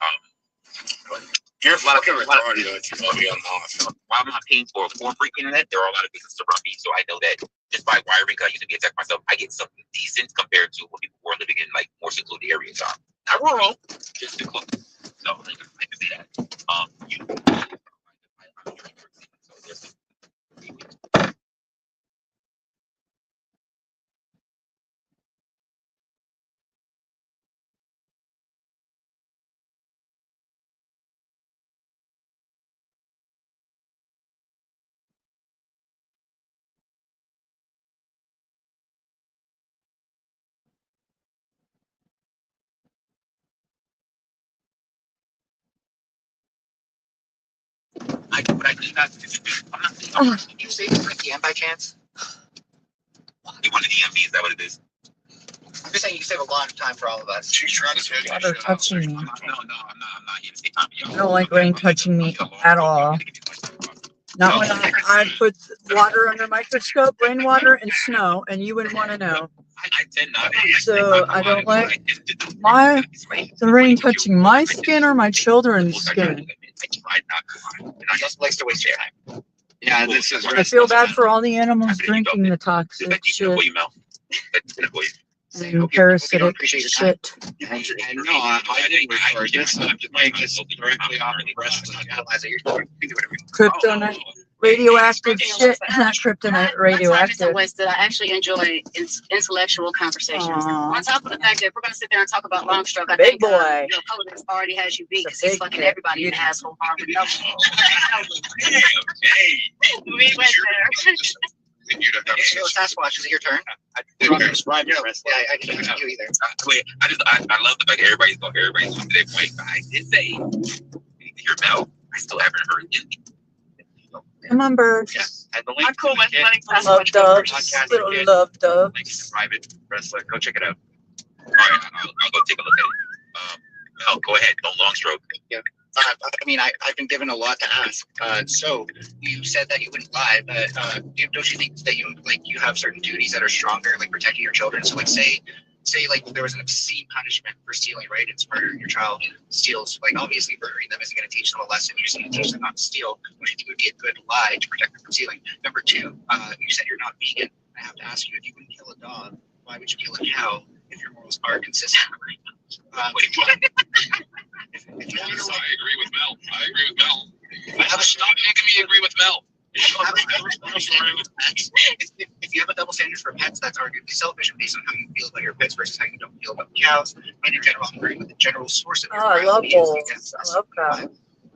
You're fucking retarded. While I'm not paying for free internet, there are a lot of businesses around me, so I know that just by wiring, because I used to be a tech myself, I get something decent compared to what people who are living in like more secluded areas are. Not rural, just secluded. So I can say that. Did you say it's DM by chance? You want to DM me? Is that what it is? I'm just saying you save a lot of time for all of us. She's trying to tell you. Water touching me. I'm not here to say time for y'all. I don't like rain touching me at all. Not when I put water under microscope, rainwater and snow, and you wouldn't want to know. I tend not. So I don't like the rain touching my skin or my children's skin. Just likes to waste your time. Yeah, this is. I feel bad for all the animals drinking the toxic shit and parasitic shit. And no, I didn't record this. I'm just playing this directly off of the rest of the Kryptonite, radioactive shit. Not kryptonite, radioactive. Ways that I actually enjoy intellectual conversations. Aww. On top of the fact that we're going to sit there and talk about long stroke, I Big think boy. Codex already has you beat because he's fucking everybody in the asshole bar with no. We went there. Sasquatch, is it your turn? I love the fact that everybody's going to their point. But I did say, you need to hear Mel. I still haven't heard anything. Come on, birds. Yeah. And the I'm cool with letting Love Sasquatch doves. Little love dove. Link is private. Wrestler. Go check it out. All right, I'll go take a look at it. Mel, go ahead. Don't long stroke. Yeah. I've been given a lot to ask. So you said that you wouldn't lie, but don't you think that you have certain duties that are stronger, like protecting your children? So like say like there was an obscene punishment for stealing, right? It's murder. Your child steals. Like obviously murdering them isn't going to teach them a lesson. You're just going to teach them not to steal. What do you think would be a good lie to protect them from stealing? Number two, you said you're not vegan. I have to ask you, if you wouldn't kill a dog, why would you kill a cow if your morals are consistent? I agree with Mel. Stop making me agree with Mel. If you have a double standard for pets, that's arguably selfish based on how you feel about your pets versus how you don't feel about cows. And in general, I'm agreeing with the general source of your I love morality is bulls. because I love cows.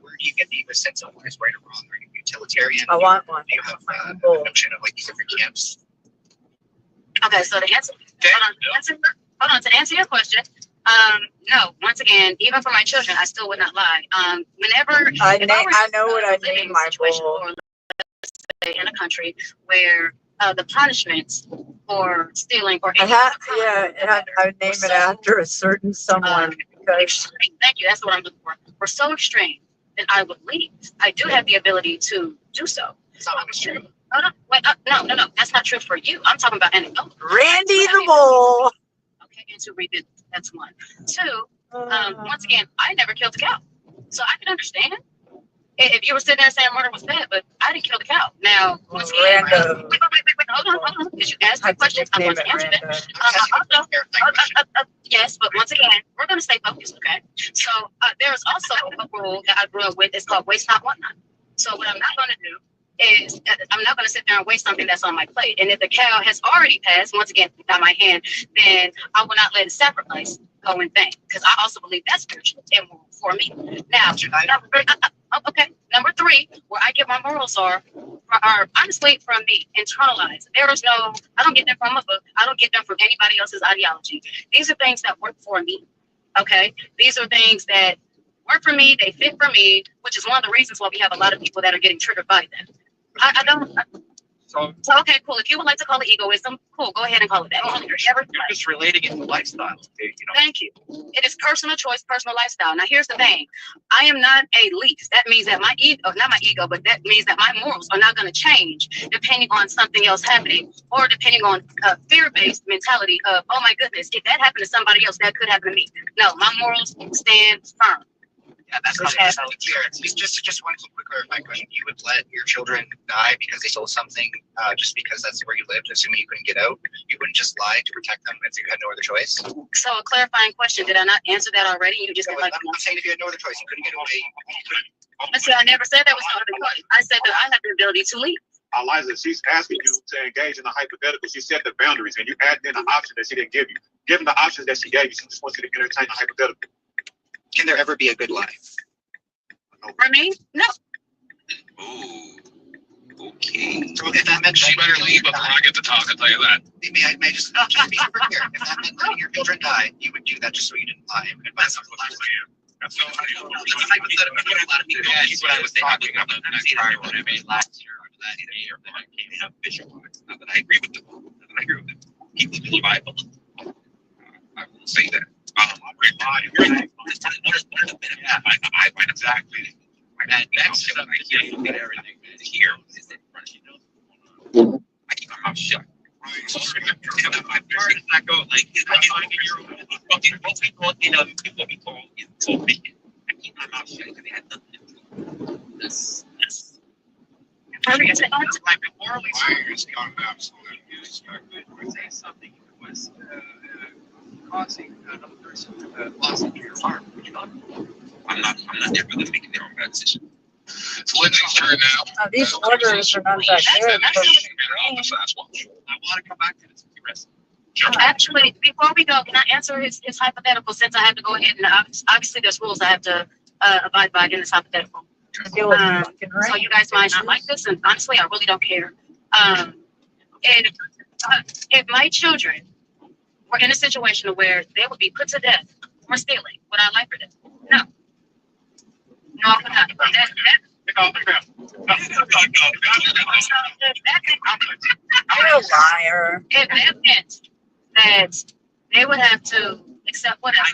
where do you get the sense of what is right or wrong? Are you utilitarian? I want one. Do you have a notion of like these different camps? Okay, so to answer, hold on, to answer your question, no, once again, even for my children, I still would not lie. Whenever I know what I name my bull. or let's say in a country where the punishments for stealing or I would name it after a certain someone because extreme. Thank you. That's what I'm looking for. We're so extreme that I would leave. I do have the ability to do so. It's not always true. Oh, no, wait, no. That's not true for you. I'm talking about anecdotal. Randy the bull. Okay, and to revisit. That's one. Two. Once again, I never killed a cow, so I can understand if you were sitting there saying murder was bad, but I didn't kill the cow. Now, once again, wait, hold on. Because you asked the questions, I'm going to answer that. Yes, but once again, we're going to stay focused, okay? So there is also a rule that I grew up with. It's called waste not, want not. So what I'm not going to do is I'm not going to sit there and waste something that's on my plate. And if the cow has already passed, once again, by my hand, then I will not let it sacrifice go in vain. Because I also believe that's spiritual and moral for me. Now, number three, where I get my morals are honestly from me, internalized. There is no, I don't get them from a book. I don't get them from anybody else's ideology. These are things that work for me. Okay? These are things that work for me, they fit for me, which is one of the reasons why we have a lot of people that are getting triggered by that. So okay, cool. If you would like to call it egoism, cool. Go ahead and call it that. You're just relating it to lifestyle. Thank you. It is personal choice, personal lifestyle. Now, here's the thing. I am not a leech. That means that my ego, not my ego, but that means that my morals are not going to change depending on something else happening or depending on a fear-based mentality of, oh my goodness, if that happened to somebody else, that could happen to me. No, my morals stand firm. Yeah, that's not necessarily clear. Just one quick clarifying question. You would let your children die because they stole something just because that's where you lived, assuming you couldn't get out? You wouldn't just lie to protect them if you had no other choice? So a clarifying question. Did I not answer that already? You just I'm saying if you had no other choice, you couldn't get away. Listen, I never said that was not the choice. I said that I have the ability to leave. Eliza, she's asking you to engage in the hypothetical. She set the boundaries and you added in the option that she didn't give you. Given the options that she gave you, she just wants you to entertain the hypothetical. Can there ever be a good lie? For me? No. Ooh. Okay. So if that meant she better leave before I get to talk, I'll tell you that. May I just be super clear. If that meant letting your children die, you would do that just so you didn't lie. That's not what I'm saying. That's a hypothetical. That's what I was talking about. The next prior one I made last year or that year that I can't have visualized. Not that I agree with them. People believe I believe. I will say that. Exactly. And next, I can't get everything here. I keep my mouth shut. So my parents not go like fucking what we call what we call information. I keep my mouth shut because they had nothing to do. This. Like morally say something was causing another person loss of your farm. Would you not? I'm not there for them making their own bad decision. So Lindsay's turn now. These orders are not that good. I want to come back to this with the rest. Actually, before we go, can I answer his hypothetical since I have to go ahead and obviously there's rules I have to abide by in this hypothetical. So you guys might not like this, and honestly, I really don't care. If my children were in a situation where they would be put to death for stealing, would I like for them? No. No, I would not. You're a liar. If that meant that they would have to accept whatever.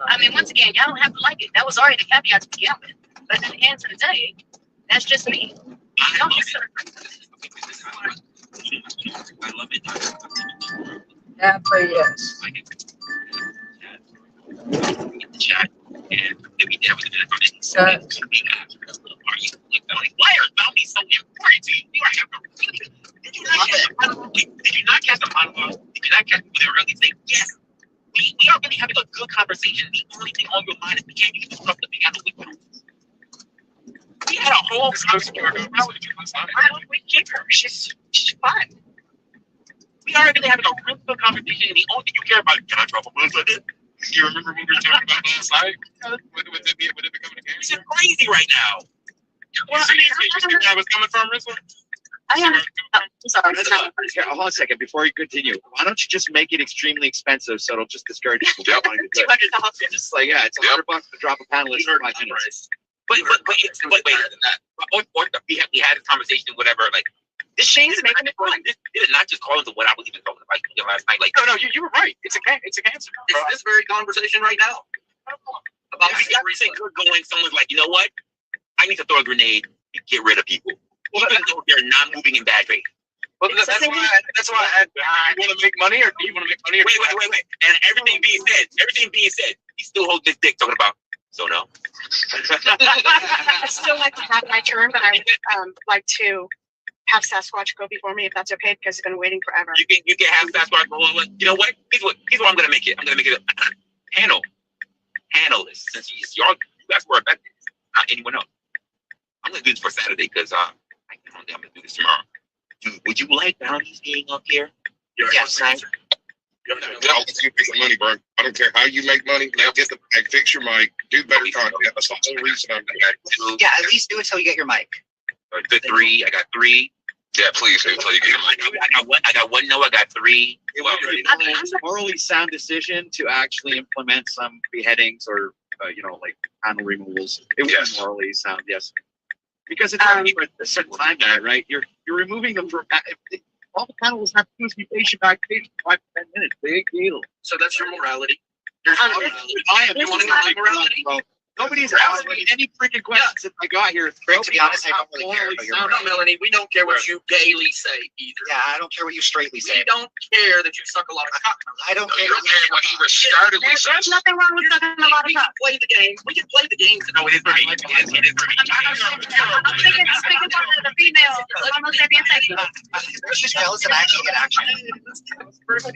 I mean, once again, y'all don't have to like it. That was already the caveat to begin with. But at the end of the day, that's just me. I love it. Yeah, pretty yes. Get the chat and maybe there was a bit of it. Are you like why are bounties so important to you? You are did you not catch the monologue? Did you not catch what they really think? Yes. We are not really having a good conversation. The only thing on your mind is can you disrupt the piano with you? We had a whole conversation. We keep her. She's fun. We are really having a real good conversation, and the only thing you care about is can I drop a buzz like it? You remember when we were talking about last night? Would it becoming a game? This is crazy right now. Well, I mean, you see where I was coming from, Rissa? I am. I'm sorry. Here, hold on a second before you continue. Why don't you just make it extremely expensive so it'll just discourage people from wanting to do it? $200. Just like, yeah, it's $100 to drop a panelist in 5 minutes. But we had this conversation, whatever. Like The Shane's making it fun. This is not just calling to what I was even talking about last night. Like No, you were right. It's a cancer. It's this very conversation right now. about everything going. Someone's like, you know what? I need to throw a grenade and get rid of people, even though they're not moving in bad faith. Well, that's why I you want to make money, or do you want to make money? Wait. And everything being said, he still holds this dick talking about. So no. I still like to have my turn, but I would like to have Sasquatch go before me if that's okay, because he's been waiting forever. You can have Sasquatch go. You know what? Here's what I'm gonna make it. I'm gonna make it a panelist. Since you guys were affected, not anyone else. I'm gonna do this for Saturday because I'm gonna do this tomorrow. Dude, would you like bounties being up here? Yes, I don't think you make money, bro. I don't care how you make money. Now get the mic, fix your mic, do better content. That's the whole reason I'm doing. Yeah, at least do it till you get your mic. I got three. Yeah, please do it till you get your mic. I got one. No, I got three. It was a morally sound decision to actually implement some beheadings or, like panel removals. It was morally sound, yes. Because it's a certain time guy, right? You're removing them from. All the panels have to do is be patient backstage for 5 to 10 minutes. Big deal. So that's your morality. There's no morality. You want to know morality? Well, nobody's asking me any freaking questions since I got here. Rick, to be honest, I don't really care about your No, Melanie, we don't care what you gaily say either. Yeah, I don't care what you straightly say. We don't care that you suck a lot of cock. I don't care what he retardedly says. There's nothing wrong with sucking a lot of We cock. can play the game. We can play the game. No, it is for me. It is for me. I'm speaking to the females. I'm not saying being sexual. Let's just jealous and actually get action.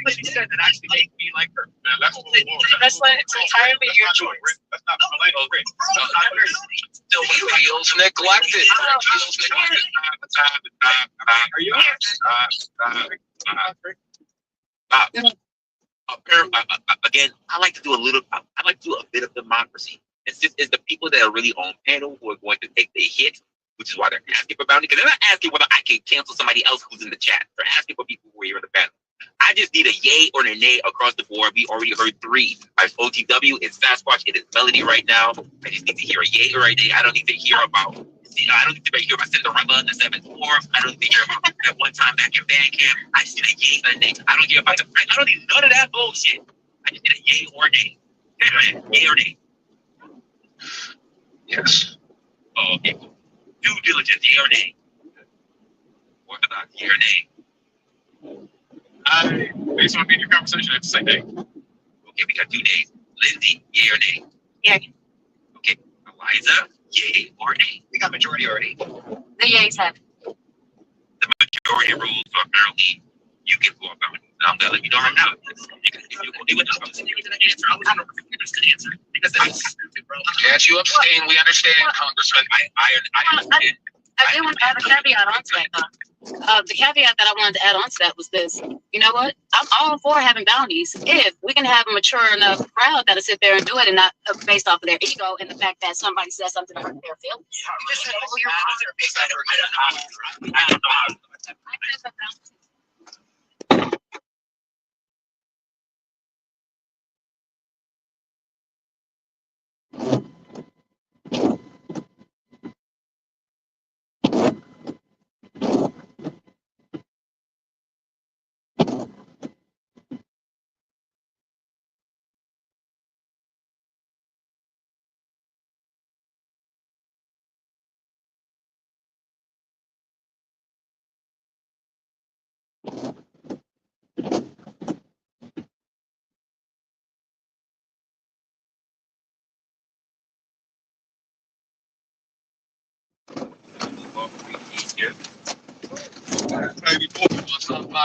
She said that actually make me like her. That's what That's entirely your choice. That's not Millennial Rick. Still feels neglected. Are you? Again, I like to do a bit of democracy. It's the people that are really on panel who are going to take the hit, which is why they're asking for bounty. Because they're not asking whether I can cancel somebody else who's in the chat. They're asking for people who are here in the panel. I just need a yay or a nay across the board. We already heard 3. I have OTW, it's Sasquatch, it is Melody right now. I just need to hear a yay or a nay. I don't need to hear about, I don't need to hear about Cinderella in the 7th War. I don't need to hear about that one time back in band camp. I just need a yay or a nay. I don't hear about I don't need none of that bullshit. I just need a yay or a nay. Yay or nay. Yes. Oh, okay. Due diligence, yay or nay. Orthodox, yay or nay. Based on media conversation, I have to say nay. Okay, we got 2 nays. Lindsay, yay or nay? Yay. Okay, Eliza, yay or nay? We got majority already. The yays have. The majority rules, so apparently you can go about it. I'm gonna let you know right now. You can do it. I'm just giving an answer. I was 100% answer because that's bro. Yes, you abstain. We understand, Congressman. I understand. I did want to add a caveat onto that, though. The caveat that I wanted to add on to that was this. You know what? I'm all for having bounties if we can have a mature enough crowd that'll sit there and do it and not based off of their ego and the fact that somebody says something to hurt their feelings. You just said all your odds are based on I don't know.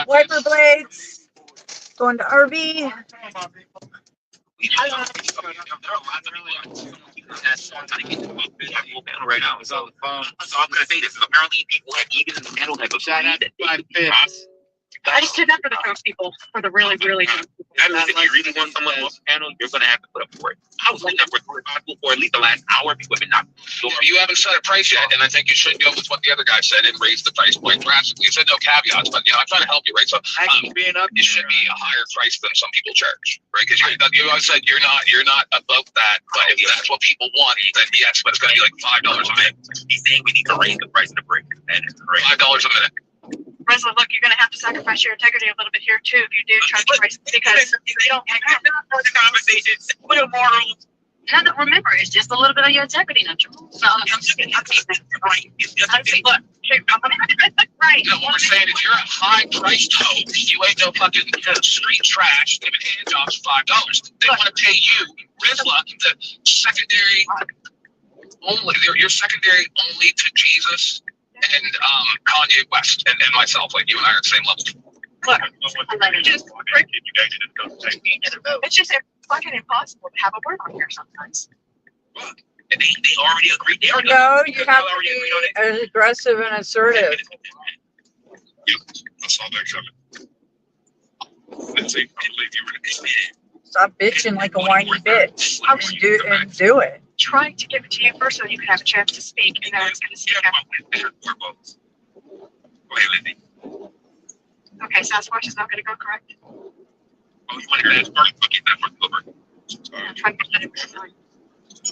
Wiper blades. Going to RV. There are lots of people that's trying to get the full panel right now. So I'm gonna say this is apparently people have even in the panel have agreed that they I just did that for the drunk people, for the really, really drunk people. that means if you really want someone off the panel, you're gonna have to put up for it. I was looking up for at least the last hour. People have been knocking on the door. You haven't set a price yet, and I think you should go with what the other guy said and raise the price point drastically. You said no caveats, but I'm trying to help you, right? So it should be a higher price than some people charge, right? Because you always said you're not above that, but if that's what people want, then yes, but it's going to be like $5 a minute. He's saying we need to raise the price of the brick. That is correct. $5 a minute. Reza, look, you're going to have to sacrifice your integrity a little bit here too if you do try to price because they don't have the conversation. What a moral. No, remember, it's just a little bit of your integrity, natural. So I'm just right. Right. No, what we're saying is you're a high price tone. You ain't no fucking street trash giving hand jobs for $5. They want to pay you, Rizla, the secondary only. You're secondary only to Jesus and Kanye West and myself. Like you and I are at the same level. Look, it's just fucking impossible to have a word on here sometimes. And they already agreed. They already No, you have to be aggressive and assertive. Yeah, I saw that coming. Let's say, I believe you were in it. Stop bitching like a whiny bitch and do it. Trying to give it to you first so you can have a chance to speak, and then I was going to speak after. Go ahead, Lindsay. Okay, Sasquatch is not going to go, correct? Oh, you want to hear that first? Okay, that first over.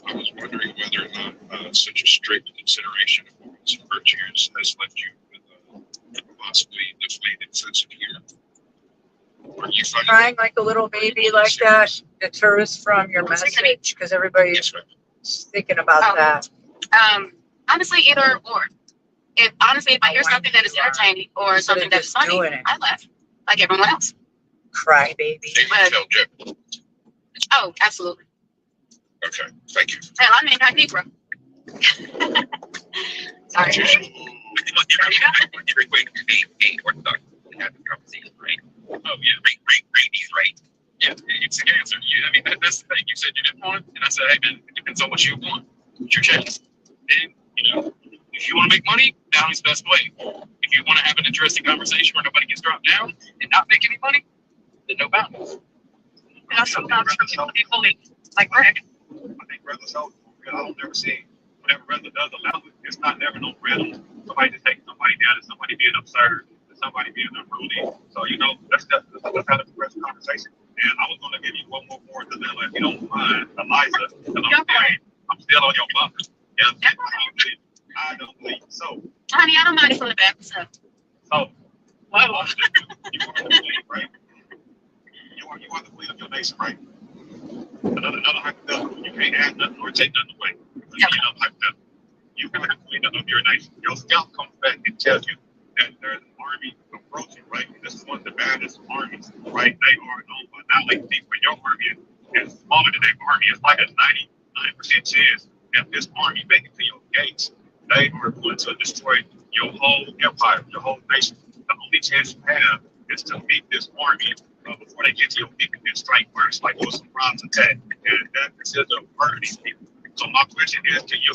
I was wondering whether or not such a strict consideration of morals and virtues has left you with a possibly deflated sense of humor. Are you finding Crying like a little baby like that deters from your message because everybody's thinking about that. Honestly, either or. If I hear something that is entertaining or something that is funny, I laugh like everyone else. Cry baby. Oh, absolutely. Okay, thank you. Hell, I mean, not Negro. Sorry. Very quick. Hey, Orthodox. We had the conversation, right? Oh, yeah. Rate these, right? Yeah, it's the answer. I mean, that's the thing. You said you didn't want it, and I said, hey, man, it depends on what you want. It's your chance. And, if you want to make money, down is the best way. If you want to have an interesting conversation where nobody gets dropped down and not make any money, then no boundaries. Sometimes for people to be bullied, like Rick. I think Reza shows, I don't never see whenever Reza does allow it, it's not never no random. Somebody just taking somebody down and somebody being absurd and somebody being unruly. So, let's have a progressive conversation. And I was going to give you one more dilemma, if you don't mind, Eliza. I'm still on your bumper. Yeah, I don't believe so. Honey, I don't mind it from the back. So you are the lead, right? You are the lead of your nation, right? Another hypothetical. You can't add nothing or take nothing away. Hypothetical. You are the lead of your nation. Your scout comes back and tells you that there's an army approaching, right? And this is one of the baddest armies, right? They are known by annihilating people. Your army is smaller than their army. It's like a 99% chance that this army make it to your gates. They are going to destroy your whole empire, your whole nation. The only chance you have is to meet this army before they get to your people and strike first, like do a surprise attack. And that considers a murder these people. So my question is to you,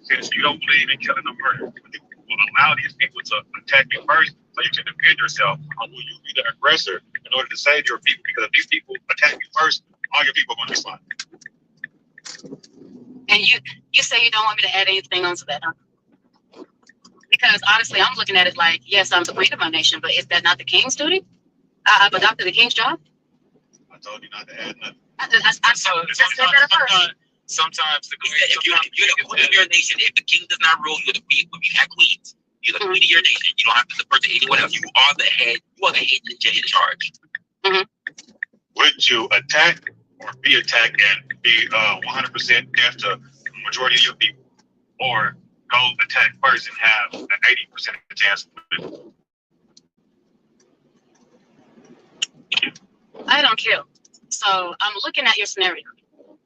since you don't believe in killing or murder, you will allow these people to attack you first so you can defend yourself, or will you be the aggressor in order to save your people? Because if these people attack you first, all your people are going to be fine. And you say you don't want me to add anything onto that, huh? Because honestly, I'm looking at it like, yes, I'm the queen of my nation, but is that not the king's duty? I've adopted the king's job. I told you not to add nothing. Sometimes the queen. If you're the queen of your nation, if the king does not rule, you're the queen. When you have queens, you're the queen of your nation. You don't have to defer to anyone else. You are the head. You are the head ninja in charge. Would you attack or be attacked and be 100% death to the majority of your people, or go attack first and have an 80% chance? I don't kill. So I'm looking at your scenario.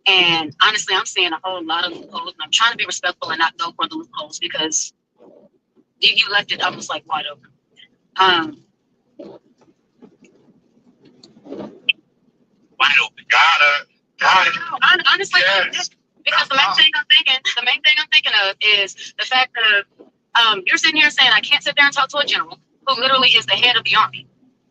And honestly, I'm seeing a whole lot of loopholes. And I'm trying to be respectful and not go for the loopholes because you left it almost like wide open. Wide open. honestly, because the main thing I'm thinking of is the fact that you're sitting here saying I can't sit there and talk to a general who literally is the head of the army.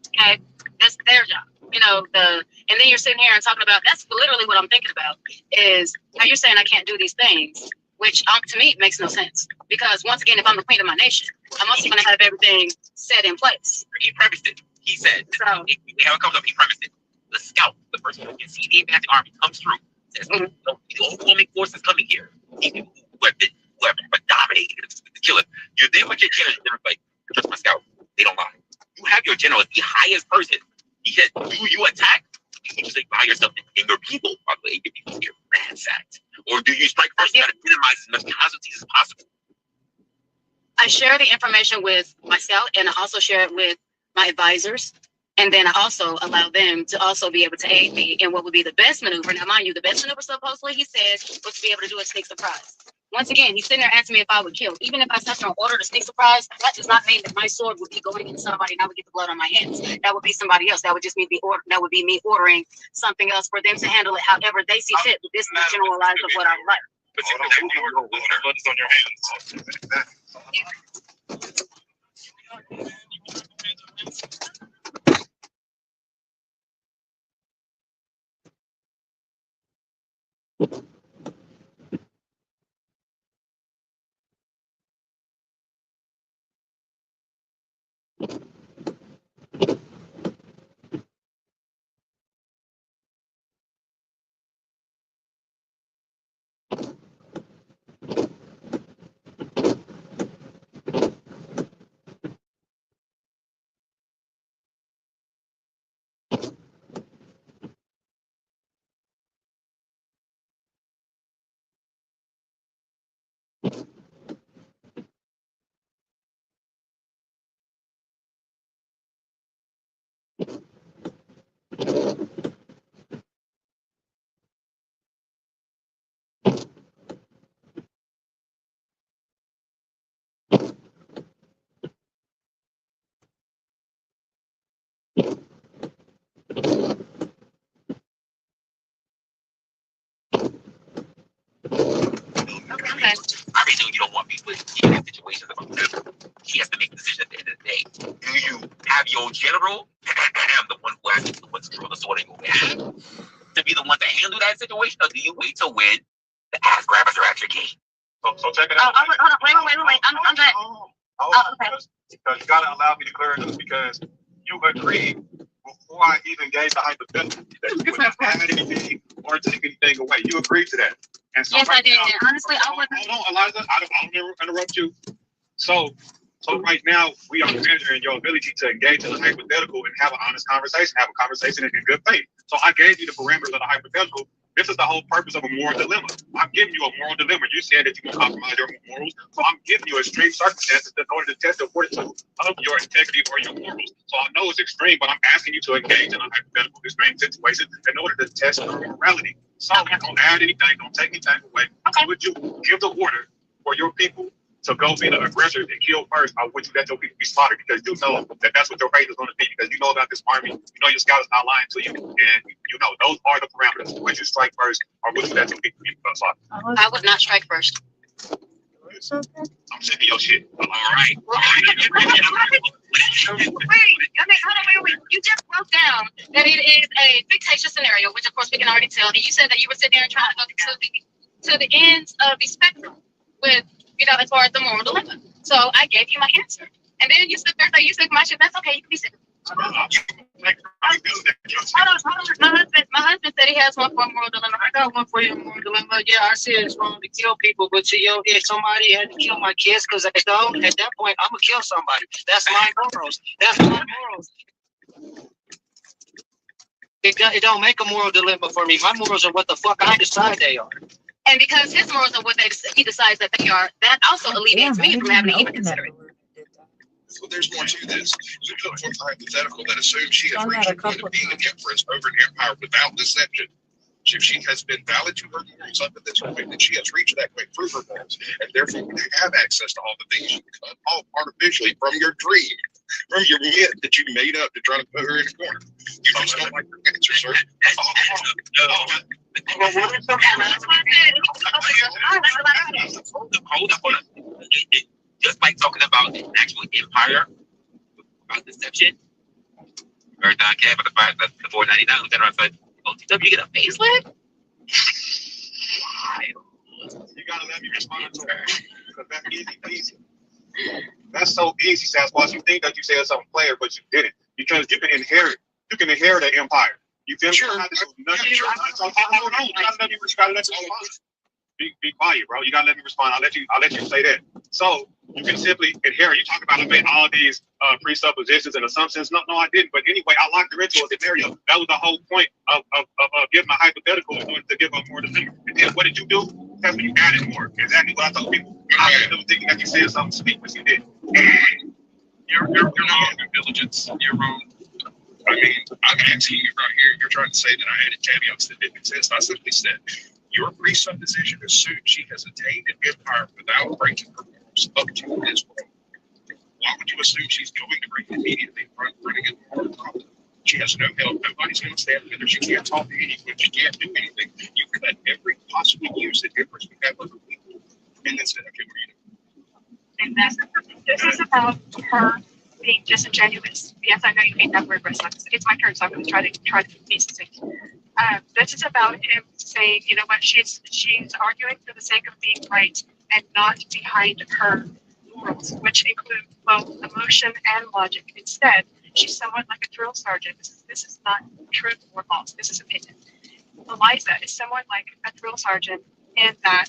Okay, that's their job. You know, and then you're sitting here and talking about, that's literally what I'm thinking about, is how you're saying I can't do these things, which to me makes no sense. Because once again, if I'm the queen of my nation, I'm also going to have everything set in place. He premised it. He said, how it comes up, he premised it. The scout, the person who can see the advanced army, comes through, says, the overwhelming force is coming here. People who have dominated the killer. You're there with your general, like, trust my scout. They don't lie. You have your general as the highest person. He said, do you attack? You just by yourself and your people, by the way, your people get ransacked. Or do you strike first and try to minimize as much casualties as possible? I share the information with my scout, and I also share it with my advisors. And then I also allow them to also be able to aid me in what would be the best maneuver. Now, mind you, the best maneuver, supposedly, he said, was to be able to do a sneak surprise. Once again, he's sitting there asking me if I would kill. Even if I sat there and ordered a sneak surprise, that does not mean that my sword would be going into somebody and I would get the blood on my hands. That would be somebody else. That would just that would be me ordering something else for them to handle it however they see fit. But this is the generalized of what I would like. But you can blood is on your hands. I really know you don't want me with in situations about him. He has to make a decision at the end of the day. Do you have your general, the one who has the one to control the sword in your hand, to be the one to handle that situation, or do you wait till when the ass grabbers are at your gate? So check it out. Hold on, wait. I'm back. Okay. Because you gotta allow me to clear this, because you agreed before I even gave the hypothetical that you would not add anything or take anything away. You agreed to that. And so Yes, right I did. now, And honestly, I wouldn't. Hold on, Eliza. I don't ever interrupt you. So right now, we are measuring your ability to engage in a hypothetical and have an honest conversation, have a conversation in good faith. So I gave you the parameters of the hypothetical. This is the whole purpose of a moral dilemma. I'm giving you a moral dilemma. You said that you won't compromise your morals. So I'm giving you extreme circumstances in order to test the fortitude of your integrity or your morals. So I know it's extreme, but I'm asking you to engage in a hypothetical extreme situation in order to test your morality. So don't add anything, don't take anything away. Would you give the order for your people to go be the aggressor and kill first, or would you let your people be slaughtered? Because you know that that's what your fate is going to be, because you know about this army, you know your scout is not lying to you, and you know those are the parameters. Would you strike first, or would you let your people be slaughtered? I would not strike first. I'm sick of your shit. All right. Wait. You just broke down that it is a fictitious scenario, which of course we can already tell. And you said that you were sitting there and trying to go to the ends of the spectrum with, as far as the moral dilemma. So I gave you my answer. And then you sit there and say, you said my shit, that's okay, you can be sick. Hold on. My husband said he has one for a moral dilemma. I got one for your moral dilemma. Yeah, I said it's wrong to kill people, but if somebody had to kill my kids because they don't, at that point, I'm gonna kill somebody. That's my morals. It don't make a moral dilemma for me. My morals are what the fuck I decide they are. And because his morals are what he decides that they are, that also alleviates me from having to even consider it. So there's more to this. You put forth a hypothetical that assumes she has reached the point of being an empress over an empire without deception. If she has been valid to her morals up to this point, then she has reached that point through her morals, and therefore you have access to all the things you cut off artificially from your dream, from your myth that you made up to try to put her in a corner. You just don't like her answer, sir. Hold up. Just like talking about the actual empire, about deception. Or Don Cat about the fact that the 499 Lieutenant Ross said, OTW, you get a facelift? You gotta let me respond to her. Because that's easy. That's so easy, Sasquatch. You think that you said something player, but you didn't. Because you can inherit an empire. You feel me? Sure. Be quiet, bro. You gotta let me respond. I'll let you say that. So you can simply inherit. You talk about I made all these presuppositions and assumptions. No, I didn't. But anyway, I locked her into a scenario. That was the whole point of giving a hypothetical to give her more definitive. And then what did you do? That's when you added more. Exactly what I told people. I was thinking that you said something sweet, but you did. You're wrong, due diligence. You're wrong. I mean, I'm asking you right here. You're trying to say that I added caveats that didn't exist. I simply said your presupposition assumes she has attained an empire without breaking her morals up to this point. Why would you assume she's going to break it immediately running it more? She has no help. Nobody's going to stand with her. She can't talk to anyone. She can't do anything. You cut every possible use that difference we have other people. And then said, okay, what are you doing? And this is about her being disingenuous. Yes, I know you hate that word, Russ. It's my turn, so I'm going to try to be succinct. This is about him saying, you know what, she's arguing for the sake of being right and not behind her morals, which include both emotion and logic. Instead, she's somewhat like a drill sergeant. This is not true or false. This is opinion. Eliza is somewhat like a drill sergeant in that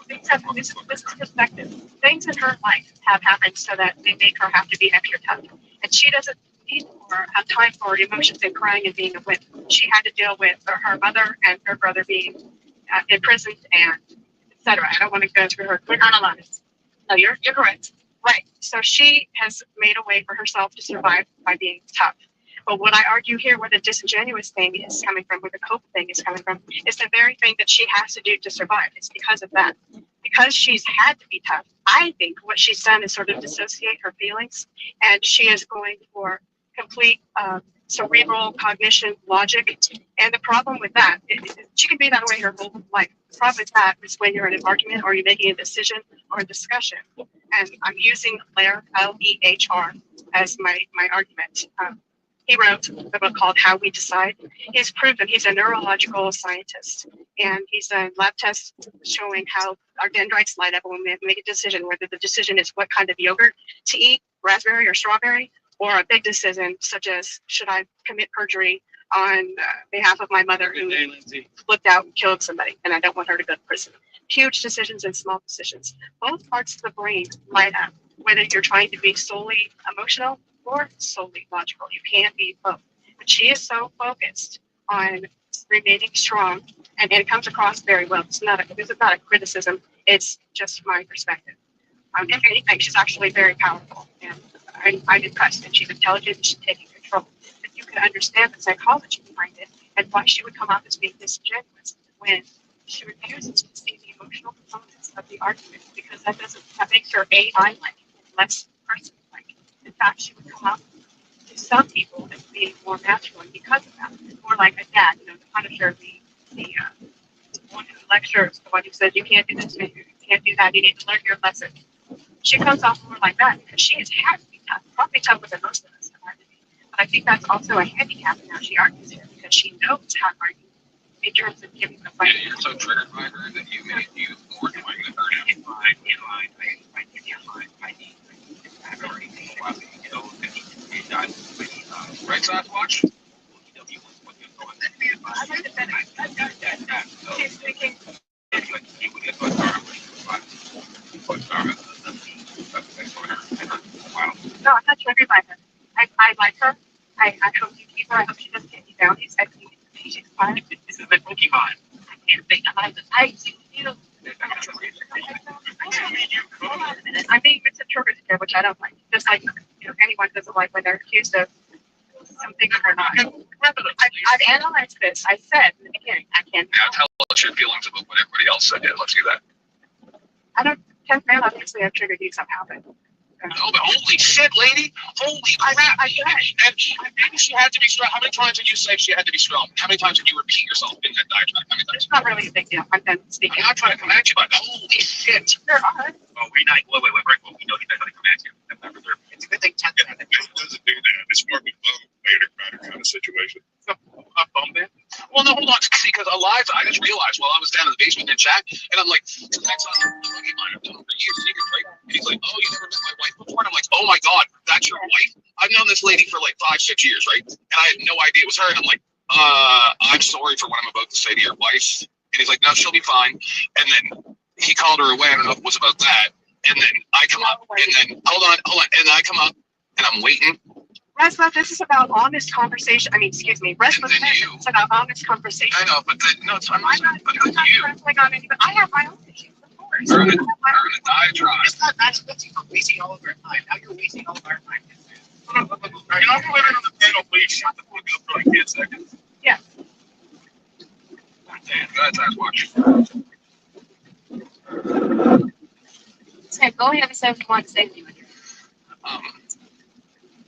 things have, this is perspective. Things in her life have happened so that they make her have to be extra tough. And she doesn't need or have time for emotions and crying and being a wimp. She had to deal with her mother and her brother being imprisoned and etc. I don't want to go through her quick analysis. No, you're correct. Right. So she has made a way for herself to survive by being tough. But what I argue here, where the disingenuous thing is coming from, where the cope thing is coming from, is the very thing that she has to do to survive. It's because of that. Because she's had to be tough, I think what she's done is sort of dissociate her feelings, and she is going for complete cerebral cognition, logic. And the problem with that, she can be that way her whole life. The problem with that is when you're in an argument or you're making a decision or a discussion. And I'm using Lehr, L-E-H-R, as my argument. He wrote a book called How We Decide. He's proven, he's a neurological scientist, and he's done lab tests showing how our dendrites light up when we make a decision, whether the decision is what kind of yogurt to eat, raspberry or strawberry, or a big decision such as should I commit perjury on behalf of my mother who flipped out and killed somebody, and I don't want her to go to prison. Huge decisions and small decisions. Both parts of the brain light up, whether you're trying to be solely emotional or solely logical. You can't be both. But she is so focused on remaining strong, and it comes across very well. This is not a criticism. It's just my perspective. If anything, she's actually very powerful, and I'm impressed. And she's intelligent. And she's taking control. But you can understand the psychology behind it and why she would come off as being disingenuous when she refuses to see the emotional components of the argument, because that makes her AI-like, less person-like. In fact, she would come up to some people as being more masculine because of that, more like a dad, the Punisher, the one who lectures, the one who says you can't do this, you can't do that, you need to learn your lesson. She comes off more like that because she has had to be tough, probably tougher than most of us have had to be. But I think that's also a handicap in how she argues here, because she knows how to argue in terms of giving the fight. You're so triggered by her that you made you more annoying than her now. I've already seen a while ago, right, Sasquatch? No, I'm not triggered by her. I like her. I hope you keep her. I hope she doesn't get any bounties. I think she's fine. This is the Pokemon. I can't think. I'm being misinterpreted here, which I don't like. Just like anyone doesn't like when they're accused of something or not. I've analyzed this. I said in the beginning, I can't. Now tell us your feelings about what everybody else said. Yeah, let's do that. I don't. 10th man, obviously, I've triggered you somehow, but Oh, but holy shit, lady! Holy crap! And maybe she had to be strong. How many times did you say she had to be strong? How many times did you repeat yourself in that diatribe? How many times? It's not really a big deal. I'm done speaking. I'm not trying to come at you, but holy shit! There are. Oh, wait, we know he's not going to come at you. It's a good thing. It doesn't do that. It's more of a bum kind of situation. A bum man? Well, no, hold on. See, because Eliza, I just realized while I was down in the basement in chat, and I'm like, that's not a buddy of mine. I've known him for years, secret, right? And he's like, oh, you never met my wife before? And I'm like, oh my God, that's your wife? I've known this lady for like 5-6 years, right? And I had no idea it was her. And I'm like, I'm sorry for what I'm about to say to your wife. And he's like, no, she'll be fine. And then he called her away. I don't know if it was about that. And then I come up, and then, hold on. And then I come up, and I'm waiting. Resla, this is about honest conversation. I mean, excuse me, Resla, it's about honest conversation. I know, but no, it's I'm not wrestling on anything. I have my own issues, of course. You're in a diatribe. It's not that's you for wasting all of our time. Now you're wasting all of our time. You know, I'm living on the panel, please shut the fuck up for like 10 seconds. Yeah. Damn, that's watching. Sam, go ahead and say what you want to say to you.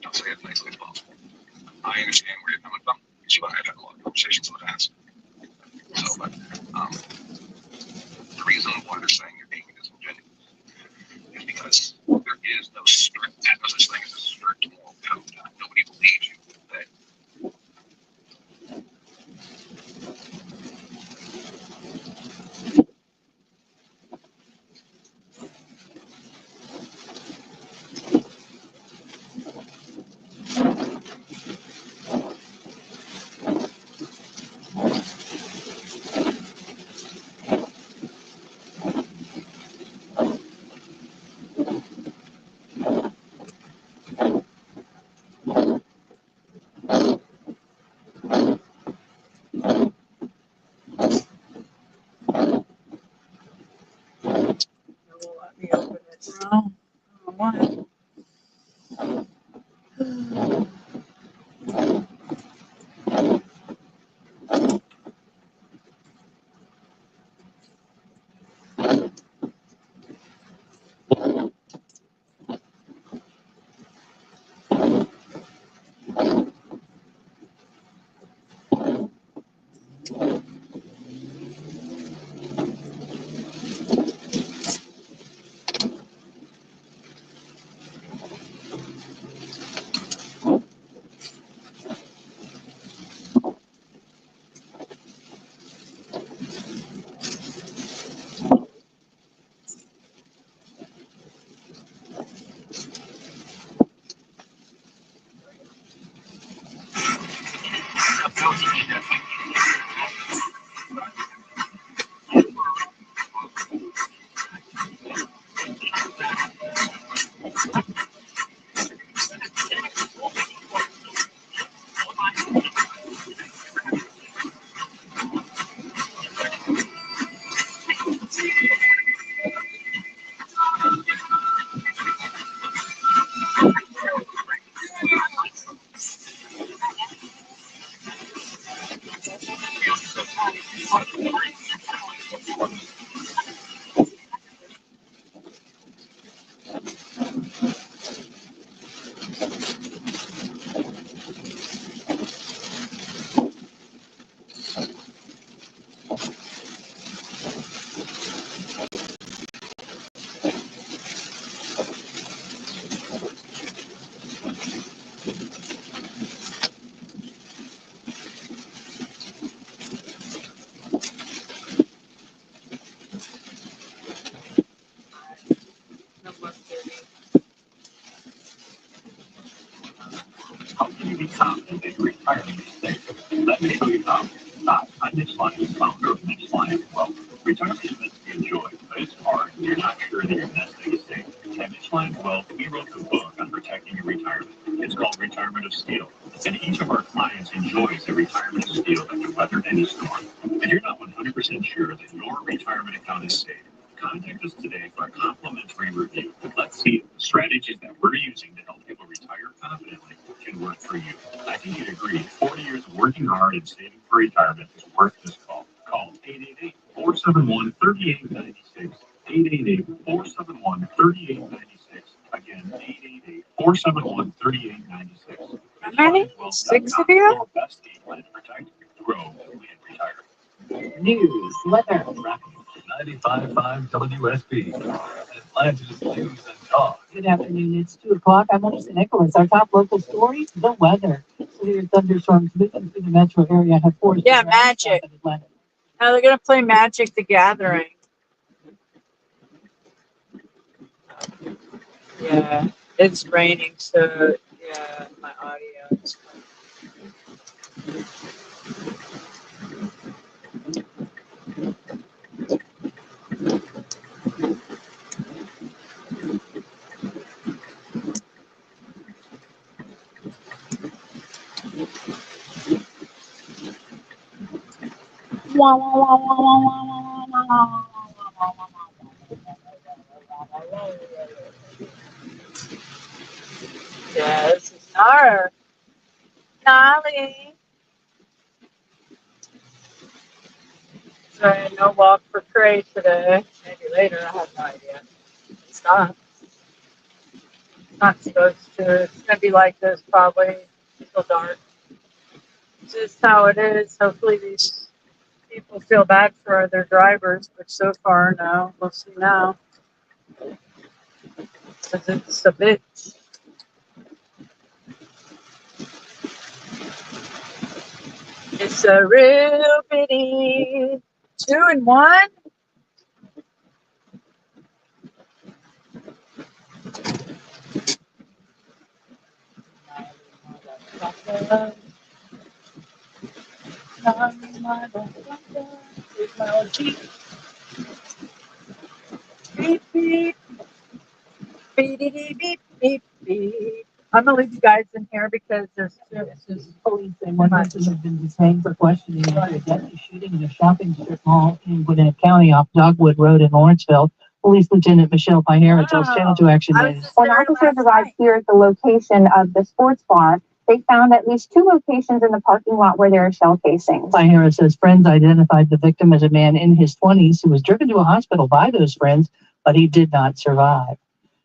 I'll say it nicely as possible. I understand where you're coming from, because you and I have had a lot of conversations in the past. So, but the reason why they're saying you're being disingenuous is because there is no strict, no such thing as a strict moral code. Nobody believes you that. Let me open it now. Why? How can you be confident that your retirement is safe? Let me show you how. Hi, I'm Mitch Lyons, founder of Mitch Lyons Wealth. Retirement is meant to be enjoyed, but it's hard and you're not sure that your nest egg is safe. At Mitch Lyons Wealth, we wrote the book on protecting your retirement. It's called Retirement of Steel. And each of our clients enjoys a retirement of steel that can weather any storm. And you're not 100% sure that your retirement account is safe. Contact us today for a complimentary review. Let's see if the strategies that we're using to help people retire confidently can work for you. I think you'd agree 40 years of working hard and saving for retirement is worth this call. Call 888-471-3896. 888-471-3896. Again, 471-3896. How many? 6 of you? Your best game plan to protect, grow, and retire. News, weather. 95.5 WSB. Atlanta's News and Talk. Good afternoon. It's 2 o'clock. I'm Melissa Nicholas. Our top local story, the weather. Severe thunderstorms moving through the metro area have forced. Yeah, Magic. Now they're going to play Magic the Gathering. Yeah, it's raining, so yeah, my audio is yeah, this is our Nolly. Sorry, no walk for Cray today. Maybe later, I have no idea. It's not supposed to. It's going to be like this probably until dark. It's just how it is. Hopefully these people feel bad for their drivers, but so far, no. We'll see now. Because it's a bit. It's a real bitty 2 and 1. Beep, beep. Beep, beep, beep, beep, beep. I'm gonna leave you guys in here because there's Police say one person has been detained for questioning after a deadly shooting in a shopping strip mall in Gwinnett County off Dogwood Road in Lawrenceville. Police Lieutenant Michelle Fajera tells Channel 2 Action News. When officers arrived here at the location of the sports bar, they found at least 2 locations in the parking lot where there are shell casings. Fajera says friends identified the victim as a man in his 20s who was driven to a hospital by those friends, but he did not survive.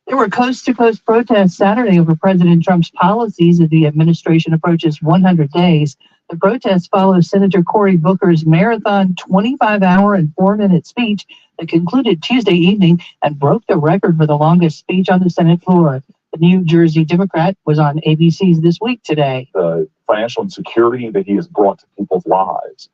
There were coast-to-coast protests Saturday over President Trump's policies as the administration approaches 100 days. The protests follow Senator Cory Booker's marathon 25-hour and 4-minute speech that concluded Tuesday evening and broke the record for the longest speech on the Senate floor. The New Jersey Democrat was on ABC's This Week today. The financial insecurity that he has brought to people's lives.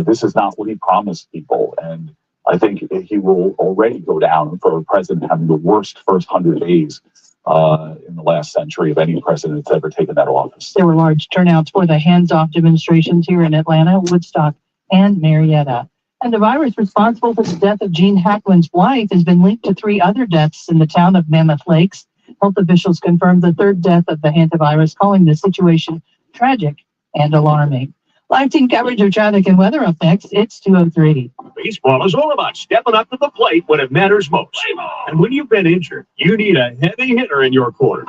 This is not what he promised people. And I think he will already go down for a president having the worst first 100 days in the last century of any president that's ever taken that office. There were large turnouts for the hands-off demonstrations here in Atlanta, Woodstock, and Marietta. And the virus responsible for the death of Gene Hackman's wife has been linked to 3 other deaths in the town of Mammoth Lakes. Health officials confirmed the 3rd death of the hantavirus, calling the situation tragic and alarming. Live team coverage of traffic and weather up next. It's 2:03. Baseball is all about stepping up to the plate when it matters most. And when you've been injured, you need a heavy hitter in your corner.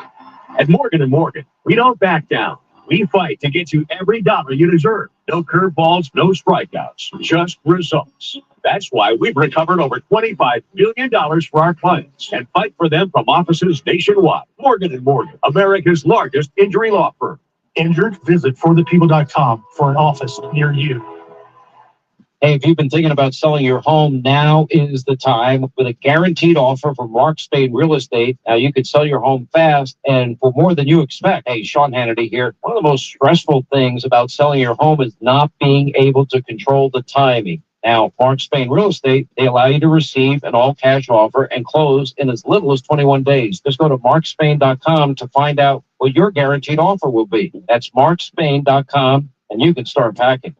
At Morgan & Morgan, we don't back down. We fight to get you every dollar you deserve. No curveballs, no strikeouts, just results. That's why we've recovered over $25 billion for our clients and fight for them from offices nationwide. Morgan & Morgan, America's largest injury law firm. Injured? Visit forthepeople.com for an office near you. Hey, if you've been thinking about selling your home, now is the time with a guaranteed offer from Mark Spain Real Estate. Now you can sell your home fast and for more than you expect. Hey, Sean Hannity here. One of the most stressful things about selling your home is not being able to control the timing. Now, Mark Spain Real Estate, they allow you to receive an all-cash offer and close in as little as 21 days. Just go to markspain.com to find out what your guaranteed offer will be. That's markspain.com, and you can start packing.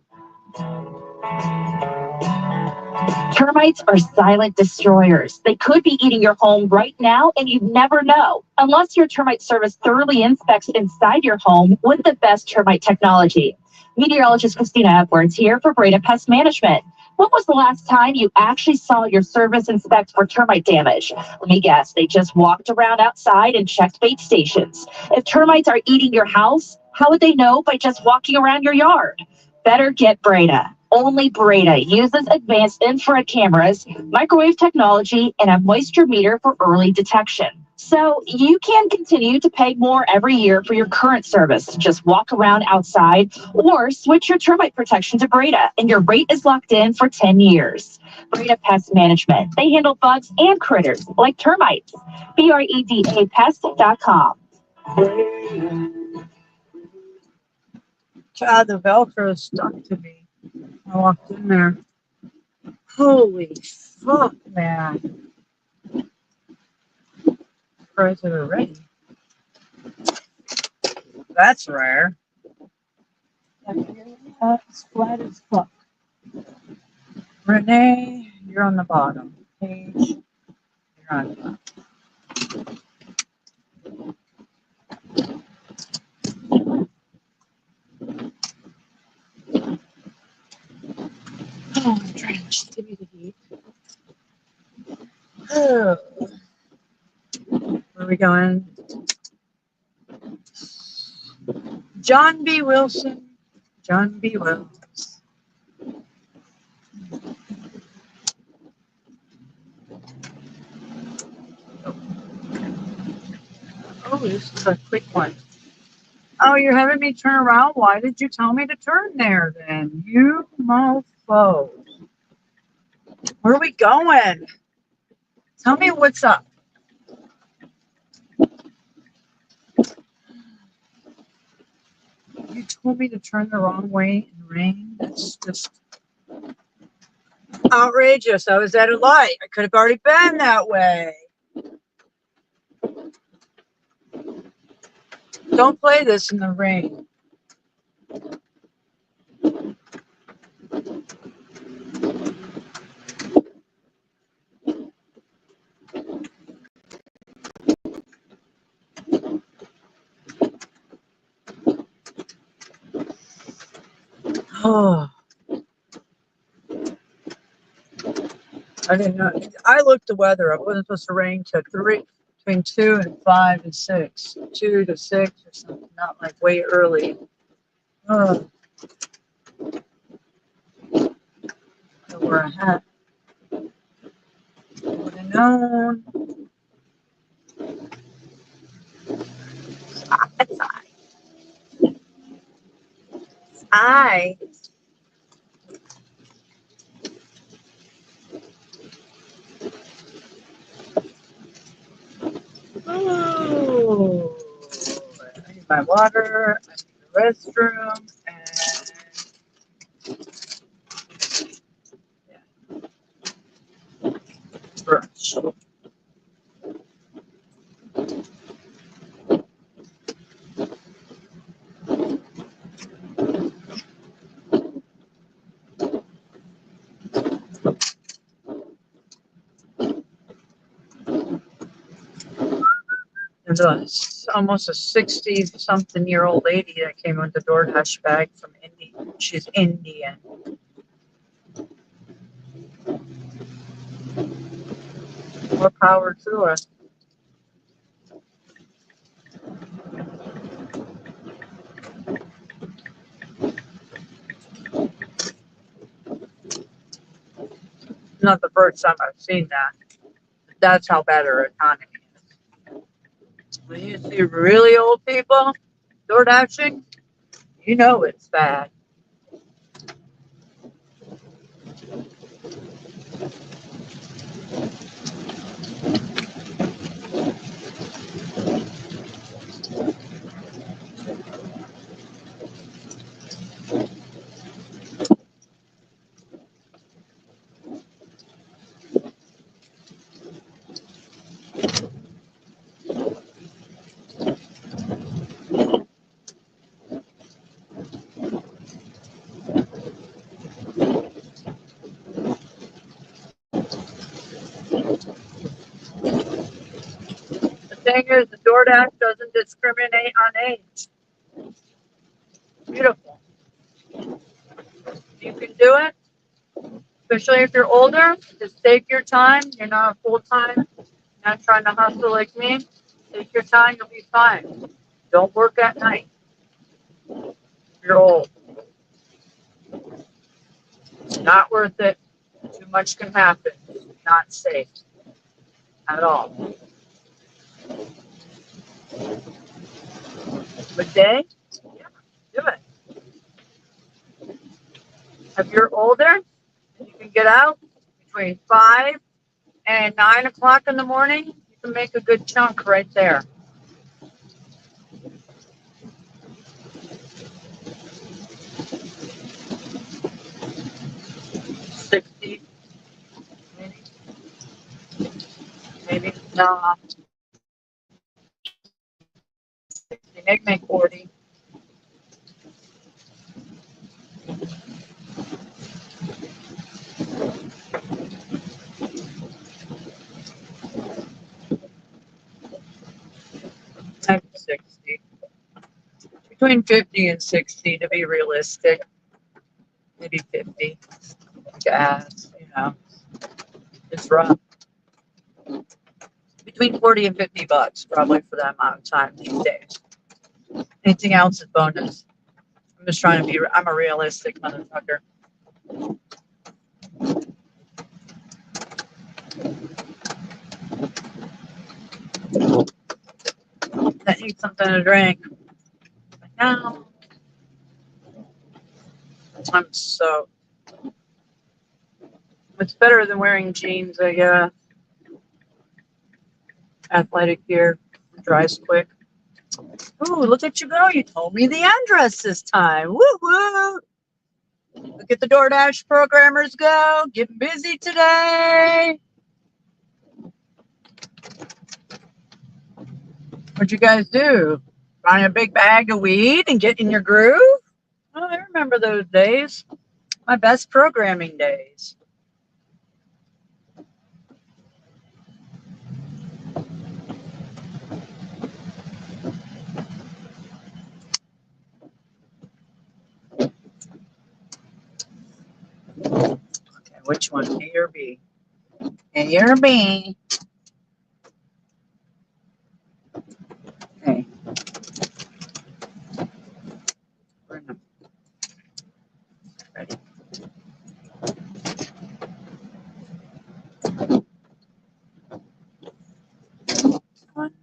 Termites are silent destroyers. They could be eating your home right now, and you'd never know. Unless your termite service thoroughly inspects inside your home with the best termite technology. Meteorologist Christina Edwards here for Breda Pest Management. When was the last time you actually saw your service inspect for termite damage? Let me guess, they just walked around outside and checked bait stations. If termites are eating your house, how would they know by just walking around your yard? Better get Breda. Only Breda uses advanced infrared cameras, microwave technology, and a moisture meter for early detection. So you can continue to pay more every year for your current service. Just walk around outside or switch your termite protection to Breda, and your rate is locked in for 10 years. Breda Pest Management. They handle bugs and critters like termites. BREDAPest.com. Child, the Velcro stuck to me. I walked in there. Holy fuck, man. Surprised they were ready. That's rare. That's flat as fuck. Renee, you're on the bottom. Paige, you're on top. Oh, I'm trying to give you the heat. Oh. Where are we going? John B. Wilson. John B. Wills. Oh, this is a quick one. Oh, you're having me turn around? Why did you tell me to turn there then? You mofo. Where are we going? Tell me what's up. You told me to turn the wrong way in rain. That's just outrageous. I was at a light. I could have already been that way. Don't play this in the rain. Oh, I didn't know. I looked the weather up. It wasn't supposed to rain till between 2 and 5 and 6. 2 to 6 or something, not like way early. Oh, I wore a hat. Would have known. I. Oh, I need my water. I need the restroom, and brush. There's almost a 60-something-year-old lady that came with the DoorDash bag from India. She's Indian. More power to her. Not the first time I've seen that. That's how bad our economy is. When you see really old people door dashing, you know it's bad. The thing is, the DoorDash doesn't discriminate on age. Beautiful. You can do it, especially if you're older. Just take your time. You're not full-time. Not trying to hustle like me. Take your time. You'll be fine. Don't work at night. You're old. It's not worth it. Too much can happen. Not safe at all. Midday? Yeah, do it. If you're older, you can get out between 5 and 9 o'clock in the morning. You can make a good chunk right there. $60, maybe no. 60, make 40. Maybe 60. Between 50 and 60 to be realistic. Maybe 50. Gas, you know, it's rough. Between 40 and 50 bucks probably for that amount of time these days. Anything else is bonus. I'm just trying to be, I'm a realistic motherfucker. I need something to drink. Now, I'm so. It's better than wearing jeans, I guess. Athletic gear dries quick. Ooh, look at you go. You told me the address this time. Woo woo. Look at the DoorDash programmers go. Getting busy today. What'd you guys do? Find a big bag of weed and get in your groove? Oh, I remember those days. My best programming days. Okay, which one? A or B? A or B? Okay. Ready. One.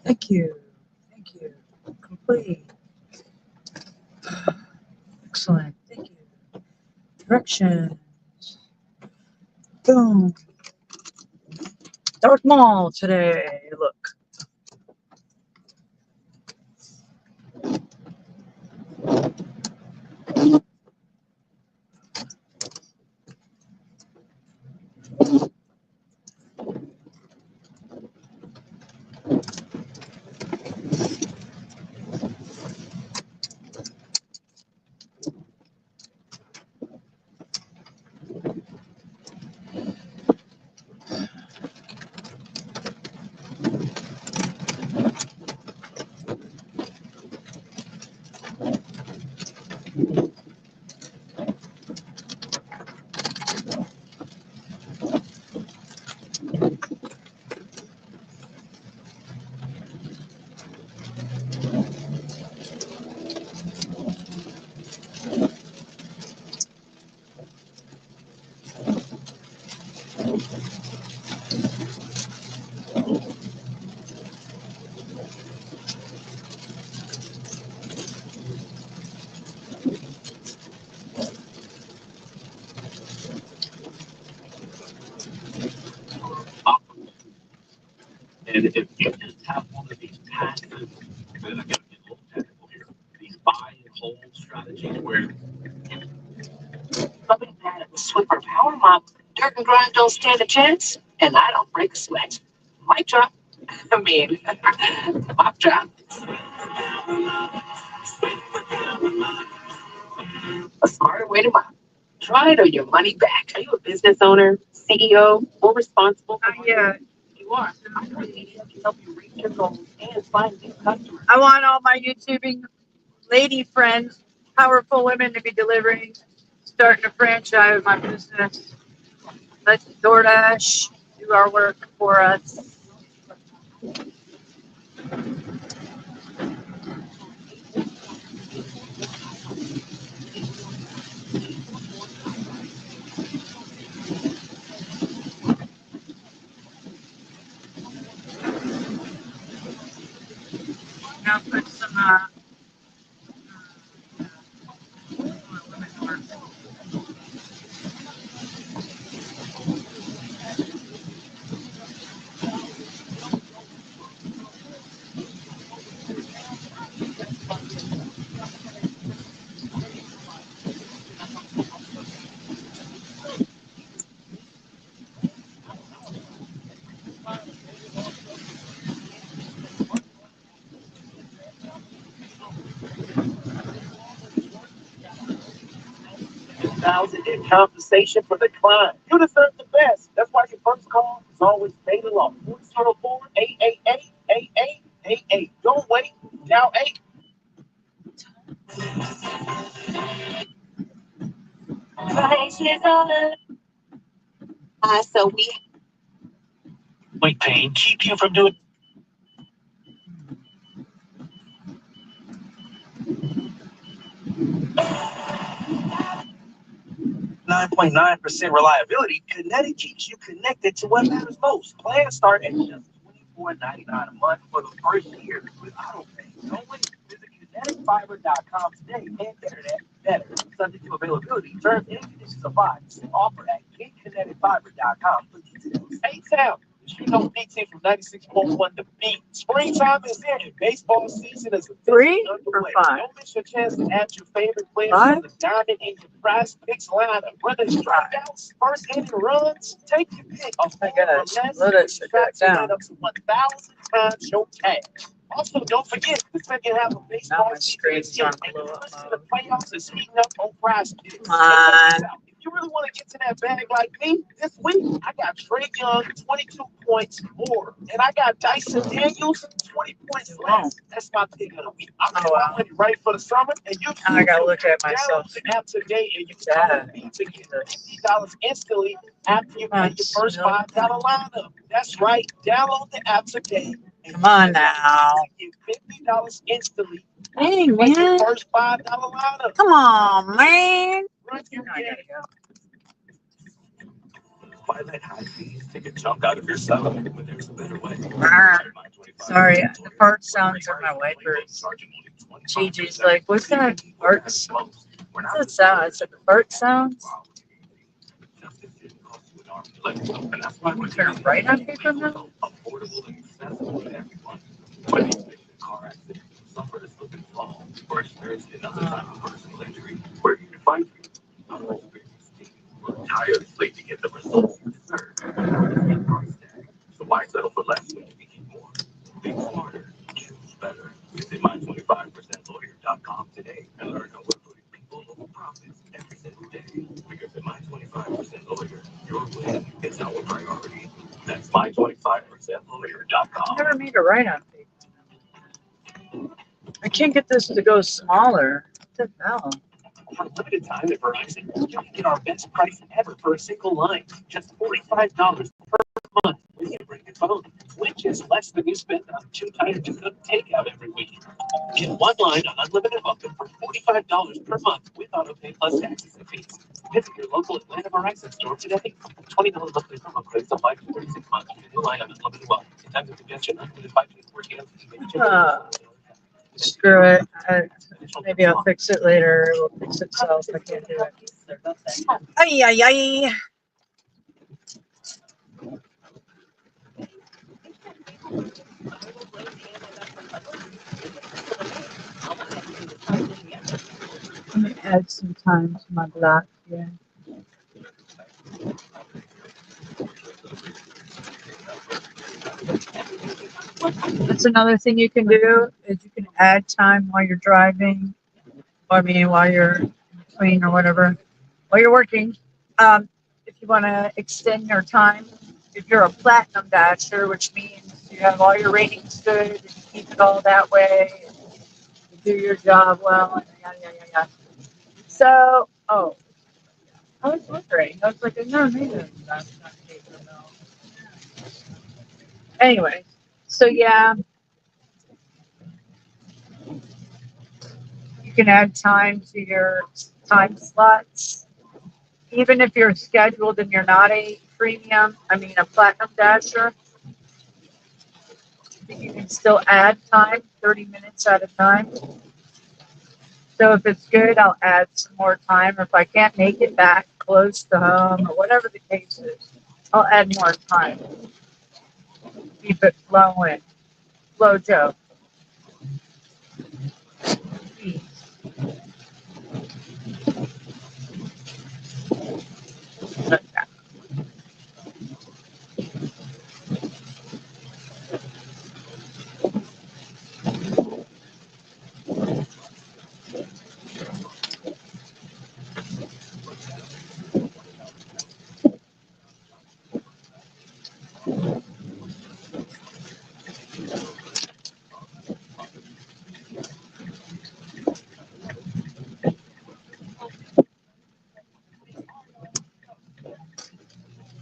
Thank you. Thank you. Complete. Excellent. Thank you. Directions. Boom. Dark Mall today. Look. And if you just have one of these passive, and I'm going to get a little technical here, these buy and hold strategies where Mom, dirt and grind don't stand a chance, and I don't break a sweat. Mic drop. I mean, mic drop. A smarter way to buy. Try it or your money back. Are you a business owner, CEO, or responsible? Not yet. You are. I can help you reach your goals and find new customers. I want all my YouTubing lady friends, powerful women to be delivering, starting a franchise my business. Let DoorDash do our work for us. Now put some $2,000 in compensation for the climb. You deserve the best. That's why your first call is always paid along. 404-888-8888. Don't wait. Now 8. Prices are so we Weight pain keep you from doing 9.9% reliability. Kinetic keeps you connected to what matters most. Plans start at just $24.99 a month for the first year with autopay. Don't wait. Visit kineticfiber.com today and internet better. Subject to availability, terms and conditions apply. Offer at getkineticfiber.com for details. Hey, Sam. You know BT from 96.1 The Beat. Springtime is here and baseball season is 3 or 5. Don't miss your chance to add your favorite players from the diamond in your prize picks lineup. Whether it's strikeouts, first inning runs, take your pick of I gotta slow that shit back down. up to 1,000 times your cash. Also, don't forget the second half of baseball season is here, and the push to the playoffs is heating up on prize picks. Come on. If you really want to get to that bag like me, this week I got Trey Young, 22 points more, and I got Dyson Daniels, 20 points less. That's my pick of the week. I'm money right for the summer, and you. I gotta look at myself. Download the app today, and you can me to get $50 instantly after you pay your first $5 lineup. That's right. Download the app today. Come on now. Get $50 instantly. Hey, man. First $5 lineup. Come on, man. Run your game. why let high fees take a chunk out of your salary when there's a better way? Sorry, the fart sounds are my wipers. Gigi's like, what's that fart? What's that sound? It's like fart sounds. Turn it right on paper now? Tirelessly to get the results you deserve. So why settle for less when you can get more? Think smarter, choose better. Visit my25percentlawyer.com today and learn how we're putting people over profits every single day. Because at My25%Lawyer, your win is our priority. That's My25percentlawyer.com. I never made a write on paper. I can't get this to go smaller. What the hell? For a limited time at Verizon, you can get our best price ever for a single line. Just $45 per month when you bring your phone, which is less than you spend on 2 times to cook takeout every week. Get one line on unlimited bucket for $45 per month with autopay plus taxes and fees. Visit your local Atlanta Verizon store today. $20 monthly promo credits apply for 36 months. New line on unlimited bucket. In times of congestion, unlimited 524 gigs. Screw it. Maybe I'll fix it later. It will fix itself. I can't do it. Ay, ay, ay. Let me add some time to my block here. That's another thing you can do is you can add time while you're driving, or I mean while you're in between or whatever, while you're working. If you want to extend your time, if you're a platinum dasher, which means you have all your ratings good, and you keep it all that way, and you do your job well, and yada yada yada. So, I was wondering. I was like, no, maybe that's not the case. No. Anyway, so yeah, you can add time to your time slots. Even if you're scheduled and you're not a a platinum dasher, you can still add time, 30 minutes at a time. So if it's good, I'll add some more time. If I can't make it back close to home or whatever the case is, I'll add more time. Keep it flowing. Flow Joe.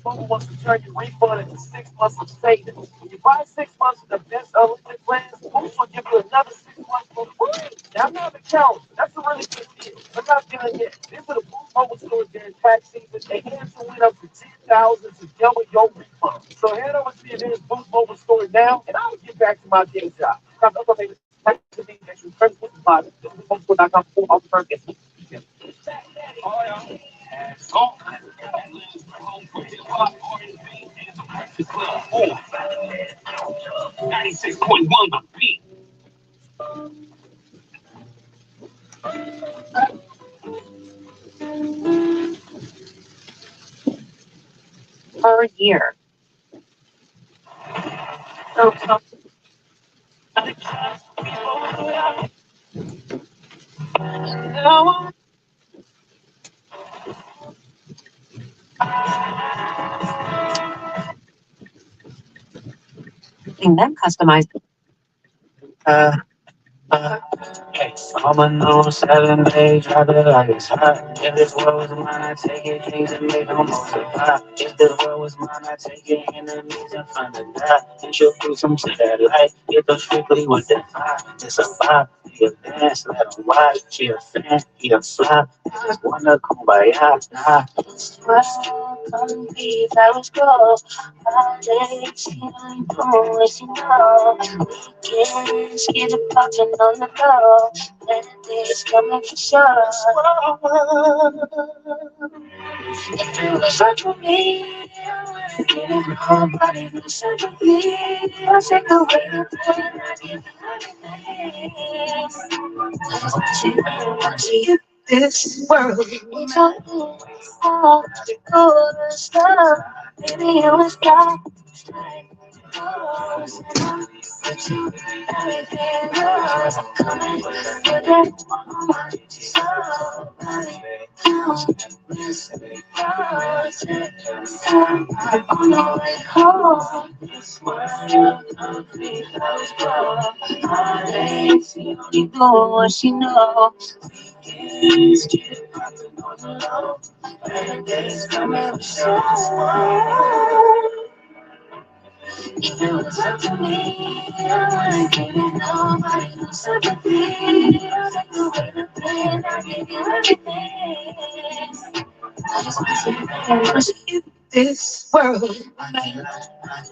Someone wants to turn your refund into 6 months of savings. When you buy 6 months of the best unlimited plans, Boost will give you another 6 months for free. Now, I'm not an accountant. That's a really good deal. I'm not feeling it. Visit a Boost mobile store during tax season and hand to win up to $10,000 to double your refund. So head over to the advanced Boost mobile store now, and I'll get back to my day job. Have other things that you first with the body. Boost.com for all the purposes. Oh, 96.1 The Beat. Per year. And then customized. I'm a no 7-page driver, like it's hot. If this world was mine, I take it, things and make them multiply. If the world was mine, I take it, enemies and find a die. Introduce them to that light, get them strictly with that fire. It's a vibe, he a dance, let them watch. She a fan, he a fly. Just wanna kumbaya, nah. Well, come be flowers grow. Holidays, feeling boys, you know. Weekends, get it poppin' on the go. It's coming for sure. If it was up to me, nobody would set to me. I'll take away the pain, I give you everything. This world, it's all the good stuff. Baby, it was God. Everything was coming with it. On the way home, this world of me goes wrong. Holidays, you only do what she knows. Weekends, get poppin' on the low. Everything's coming with someone. If it was up to me, I wouldn't give it nobody no sympathy. I'll take away the pain, I'll give you everything. I just want to see you worship this world. I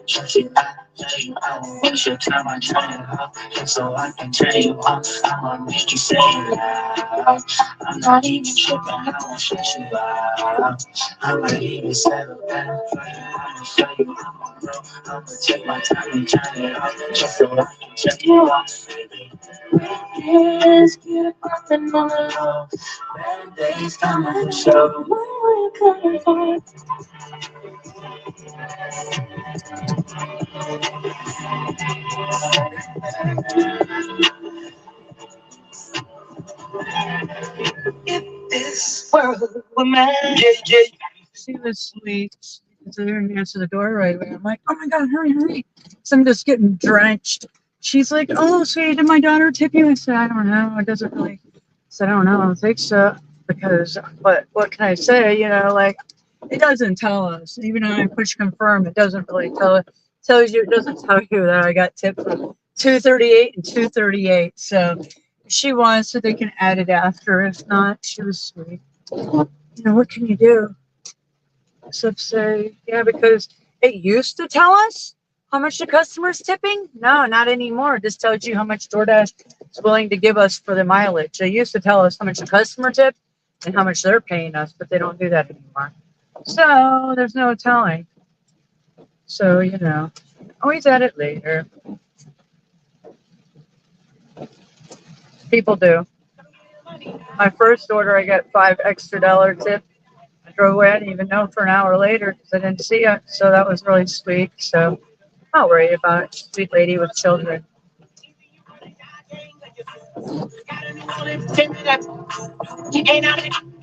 trust you, I love you, I waste your time, I turn it off, just so I can tell you off. I wanna make you say it loud. I'm not even tripping, I won't stress you out. I'm ready to settle down for you, I wanna show you I'm on road. I'ma take my time and turn it off, just so I can tell you off. Weekends, get poppin' on the low. When days come and show, where are you coming from? This world were mine. Yeah, yeah. She was sweet. So they didn't answer the door right away. I'm like, oh my God, hurry, hurry. So I'm just getting drenched. She's like, oh, sweetie, did my daughter tip you? I said, I don't know. It doesn't really. I said, I don't know. I don't think so. Because, but what can I say? You know, like, it doesn't tell us. Even though I push confirm, it doesn't really tell it. Tells you, it doesn't tell you that I got tipped for 238 and 238. So if she wants, so they can add it after. If not, she was sweet. You know, what can you do? Except say, yeah, because it used to tell us how much the customer's tipping. No, not anymore. It just tells you how much DoorDash is willing to give us for the mileage. They used to tell us how much the customer tipped and how much they're paying us, but they don't do that anymore. So there's no telling. So, you know, always add it later. People do. My first order, I got $5 extra tip. I drove away. I didn't even know for an hour later because I didn't see it. So that was really sweet. So I'll worry about it. Sweet lady with children. Like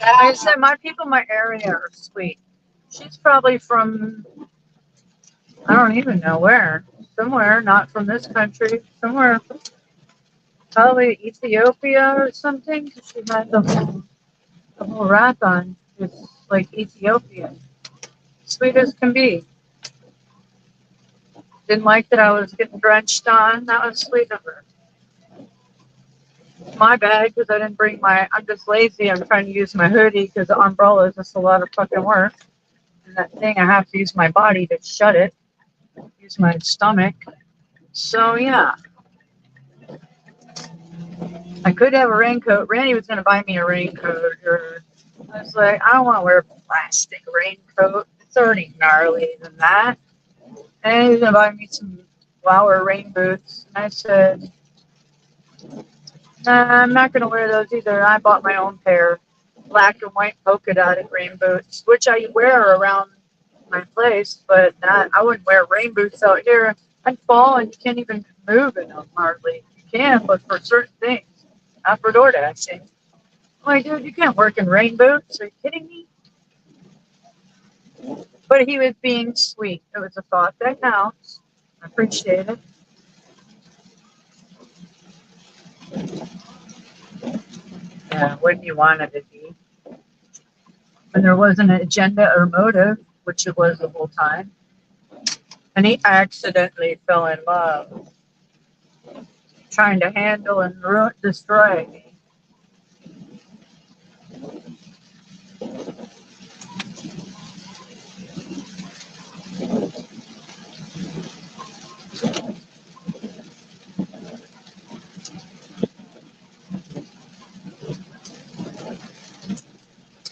I said, my people in my area are sweet. She's probably from, I don't even know where. Somewhere, not from this country. Somewhere, probably Ethiopia or something. She had the whole rack on. It's like Ethiopian. Sweet as can be. Didn't like that I was getting drenched on. That was sweet of her. My bad, because I didn't bring my, I'm just lazy. I'm trying to use my hoodie because the umbrella is just a lot of fucking work. And that thing, I have to use my body to shut it. Use my stomach. So, yeah. I could have a raincoat. Randy was going to buy me a raincoat. Or I was like, I don't want to wear a plastic raincoat. It's already gnarly than that. And he was going to buy me some flower rain boots. And I said, nah, I'm not going to wear those either. I bought my own pair. Black and white polka dotted rain boots, which I wear around my place, but not, I wouldn't wear rain boots out here. I'd fall and you can't even move in them hardly. You can, but for certain things, not for door dashing. I'm like, dude, you can't work in rain boots. Are you kidding me? But he was being sweet. It was a thought that counts. I appreciate it. Yeah, wouldn't you want it to be? And there wasn't an agenda or motive, which it was the whole time. And he accidentally fell in love, trying to handle and destroy me.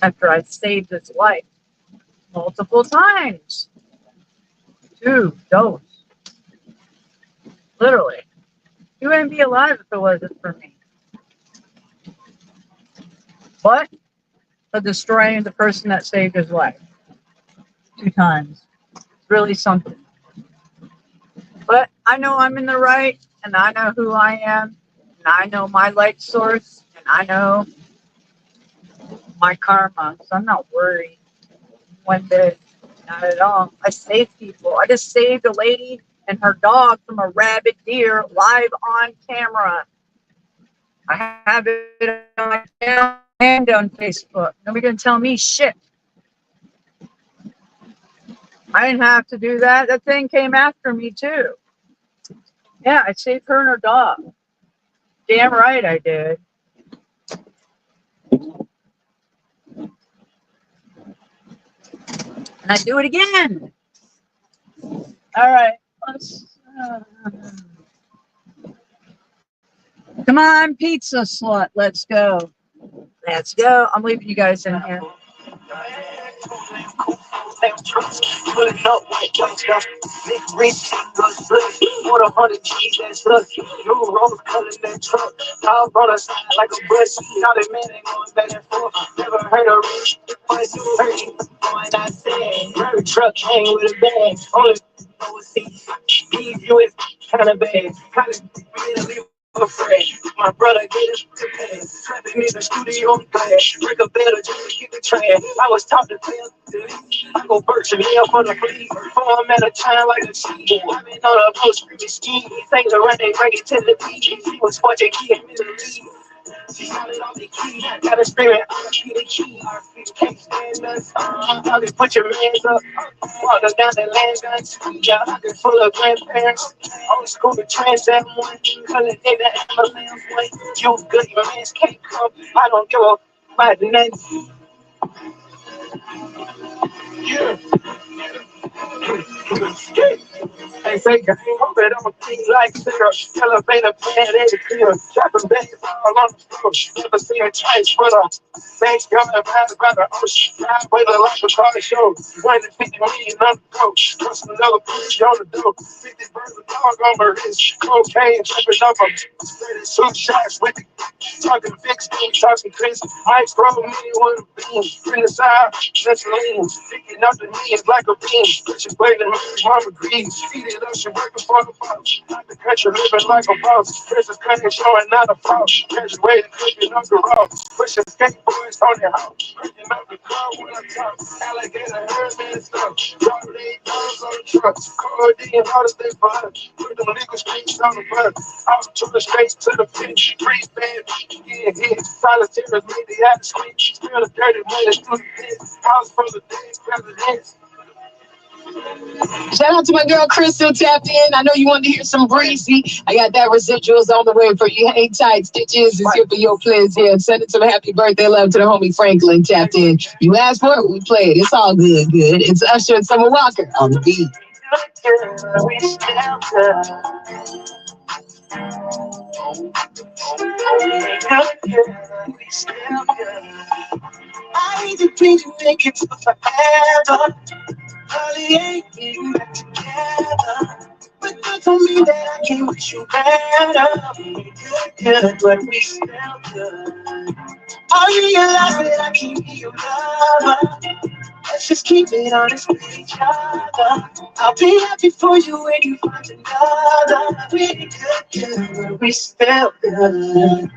After I saved his life multiple times. Two, dose. Literally. He wouldn't be alive if it wasn't for me. But for destroying the person that saved his life. 2 times. It's really something. But I know I'm in the right, and I know who I am, and I know my light source, and I know my karma. So I'm not worried one bit. Not at all. I save people. I just saved a lady and her dog from a rabid deer live on camera. I have it on my channel and on Facebook. Nobody gonna tell me shit. I didn't have to do that. That thing came after me too. Yeah, I saved her and her dog. Damn right I did. And I do it again. All right. Come on, pizza slut. Let's go. Let's go. I'm leaving you guys in here. trucks. Pulling up white stuff. Big rich, good slick. More than 100 G's, that's us. New rose color that truck. All on the side like a bus. Now they man ain't going back and forth. Never heard of rich. But you heard it. And I said, every truck hang with a bag. Only overseas. These US kind of bad. Kind of really afraid. My brother get us to pay. Trapping in the studio on glass. Break a bed or just to get the trash. I was taught to tell. I go Birch and Hill for the fleet. Form at a time like a cheat. I've been on a post screaming ski. Things around they bring it to the beach. He was watching kid in the league. She got it on the key. Got a spirit on the key. Can't stand us. I'll just put your hands up. Walk us down the land guns. Yeah, pocket full of grandparents. Old school to transit one. Color in the ambulance way. You good, your hands can't come. I don't give a about nothing. Yeah. They say I ain't hoping I'm a king like Sarah. Elevator plan, they clear. Dropping bags all on the floor. Never see a change for the banks coming by the ocean. Driveway the like a car show. 150 million on the coach. Plus another push on the door. 50 birds of dog on my wrist. Cocaine tripping up. I'm spreading some shots with it. Talking big steam, talking Chris. Mike's grow me with a beam. Bring the side, let's lean. Picking up the knees like a beam. Pushing way to me, mama green. Feed it up, she working for the boss. Not the country living like a boss. Princess cutting, showing not a false. Graduated, cooking up the raw. Pushing skateboards on the house. Bringing up the car when I talk. Alligator, hermit stuff. Drop $8 on the truck. Codeine, how does they fun? Put them legal streets on the bus. Out to the streets to the pitch. Pretty bad, yeah, hit. Solitaire is made the ass sweet. Still the dirty money through the pit. House for the day, presidents. Shout out to my girl Crystal tapped in. I know you wanted to hear some Breezy. I got that residuals on the way for you. Hang tight. Stitches is here for your plays here. Send it to the happy birthday love to the homie Franklin tapped in. You asked for it, we played. It's all good, good. It's Usher and Summer Walker on the beat. I need to be to make it forever. Probably ain't getting back together. But that don't mean that I can't wish you better. Good, but we still good. I realize that I can't be your lover. Let's just keep it honest with each other. I'll be happy for you when you find another. Really good, but we still good.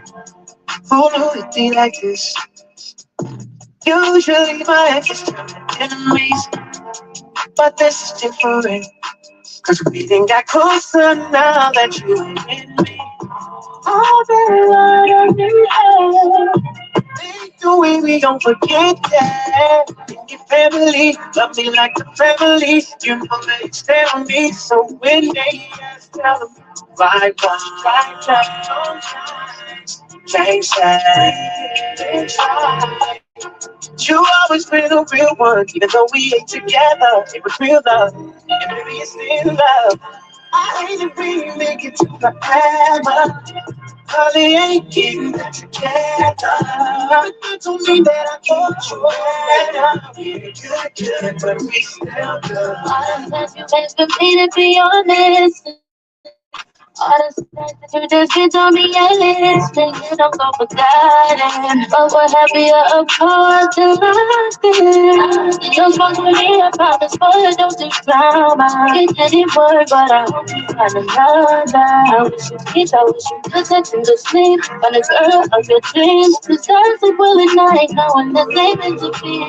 Who knew it'd be like this? Usually my exes turn to enemies, but this is different. Cause we think got closer now that you ain't with me. All the love you have, think the way we don't forget that. Think your family, love me like the family. You know they stay on me, so when they ask, tell them right time. Can't say. You always been a real one, even though we ain't together. It was real love, and maybe it's still love. I hate it when you make it to forever. Probably ain't getting back together. But that don't mean that I can't you better. We're good, but we still good. All the times you asked for me to be honest. All the times that you just did on me, I listen. You don't go forgotten. But we're happier apart till I feel. You don't smoke with me, I promise, but don't take drama. It didn't work, but I hope you find another. I wish you peace, I wish you could touch and just sleep. On the girl of your dreams. The stars are well at night, knowing that they meant to be.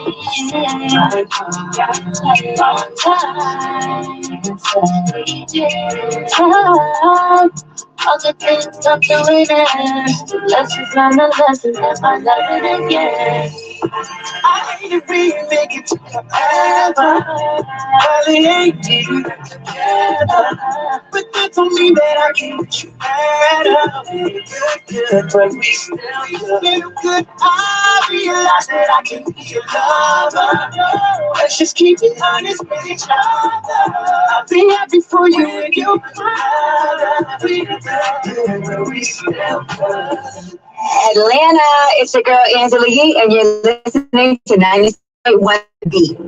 All the things I'm doing it. Lessons on the lessons that my love it again. I hate it when you make it to forever. Probably ain't getting back together. But that don't mean that I can't wish you better. Good, but we still good. I realize that I can be your lover. Let's just keep it honest with each other. I'll be happy for you and you we still good. Atlanta, it's your girl Angela Yee, and you're listening to 97.1 Beat.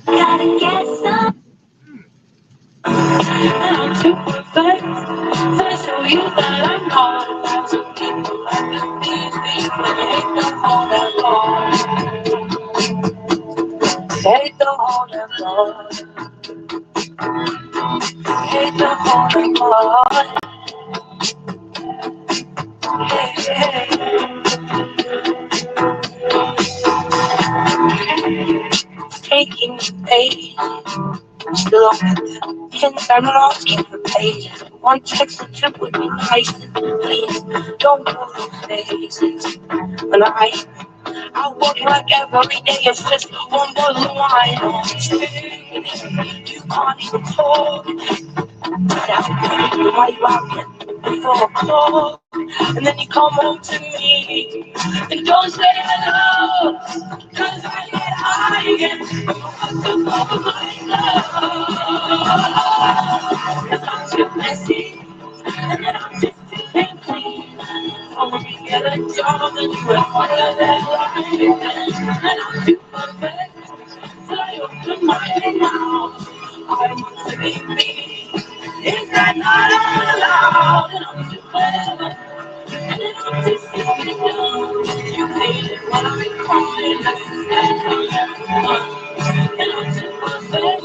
Gotta get some. I'm super flex. To show you that I'm gone. Some people like to be me, but they hate the whole that long. Hate the whole that long. Hate the whole that long. Hey, hey. Taking the page. Still on the pins, I'm lost in the page. One text or two would be nice. Please don't go to faces. When I work like every day, it's just one bottle of wine on me. You can't even talk. Now, you might rock before o'clock. And then you come home to me. And don't say hello. Cause I get high again. Cause I'm too messy. And then I'm just too damn clean. So when we get a job, then you require that line. And I'm too perfect. So I open my mouth. I want to be me. Is that not allowed? And I'm too clever. And then I'm too silly. You hate it when I'm crying. And I'm too perfect.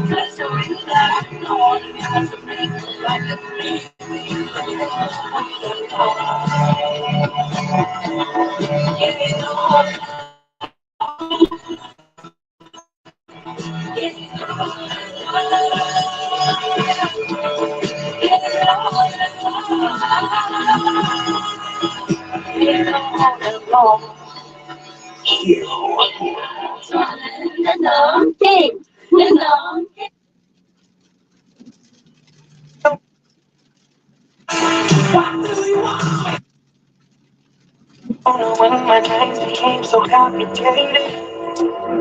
To show you that I know all you have to make it like a baby. When my dreams became so complicated,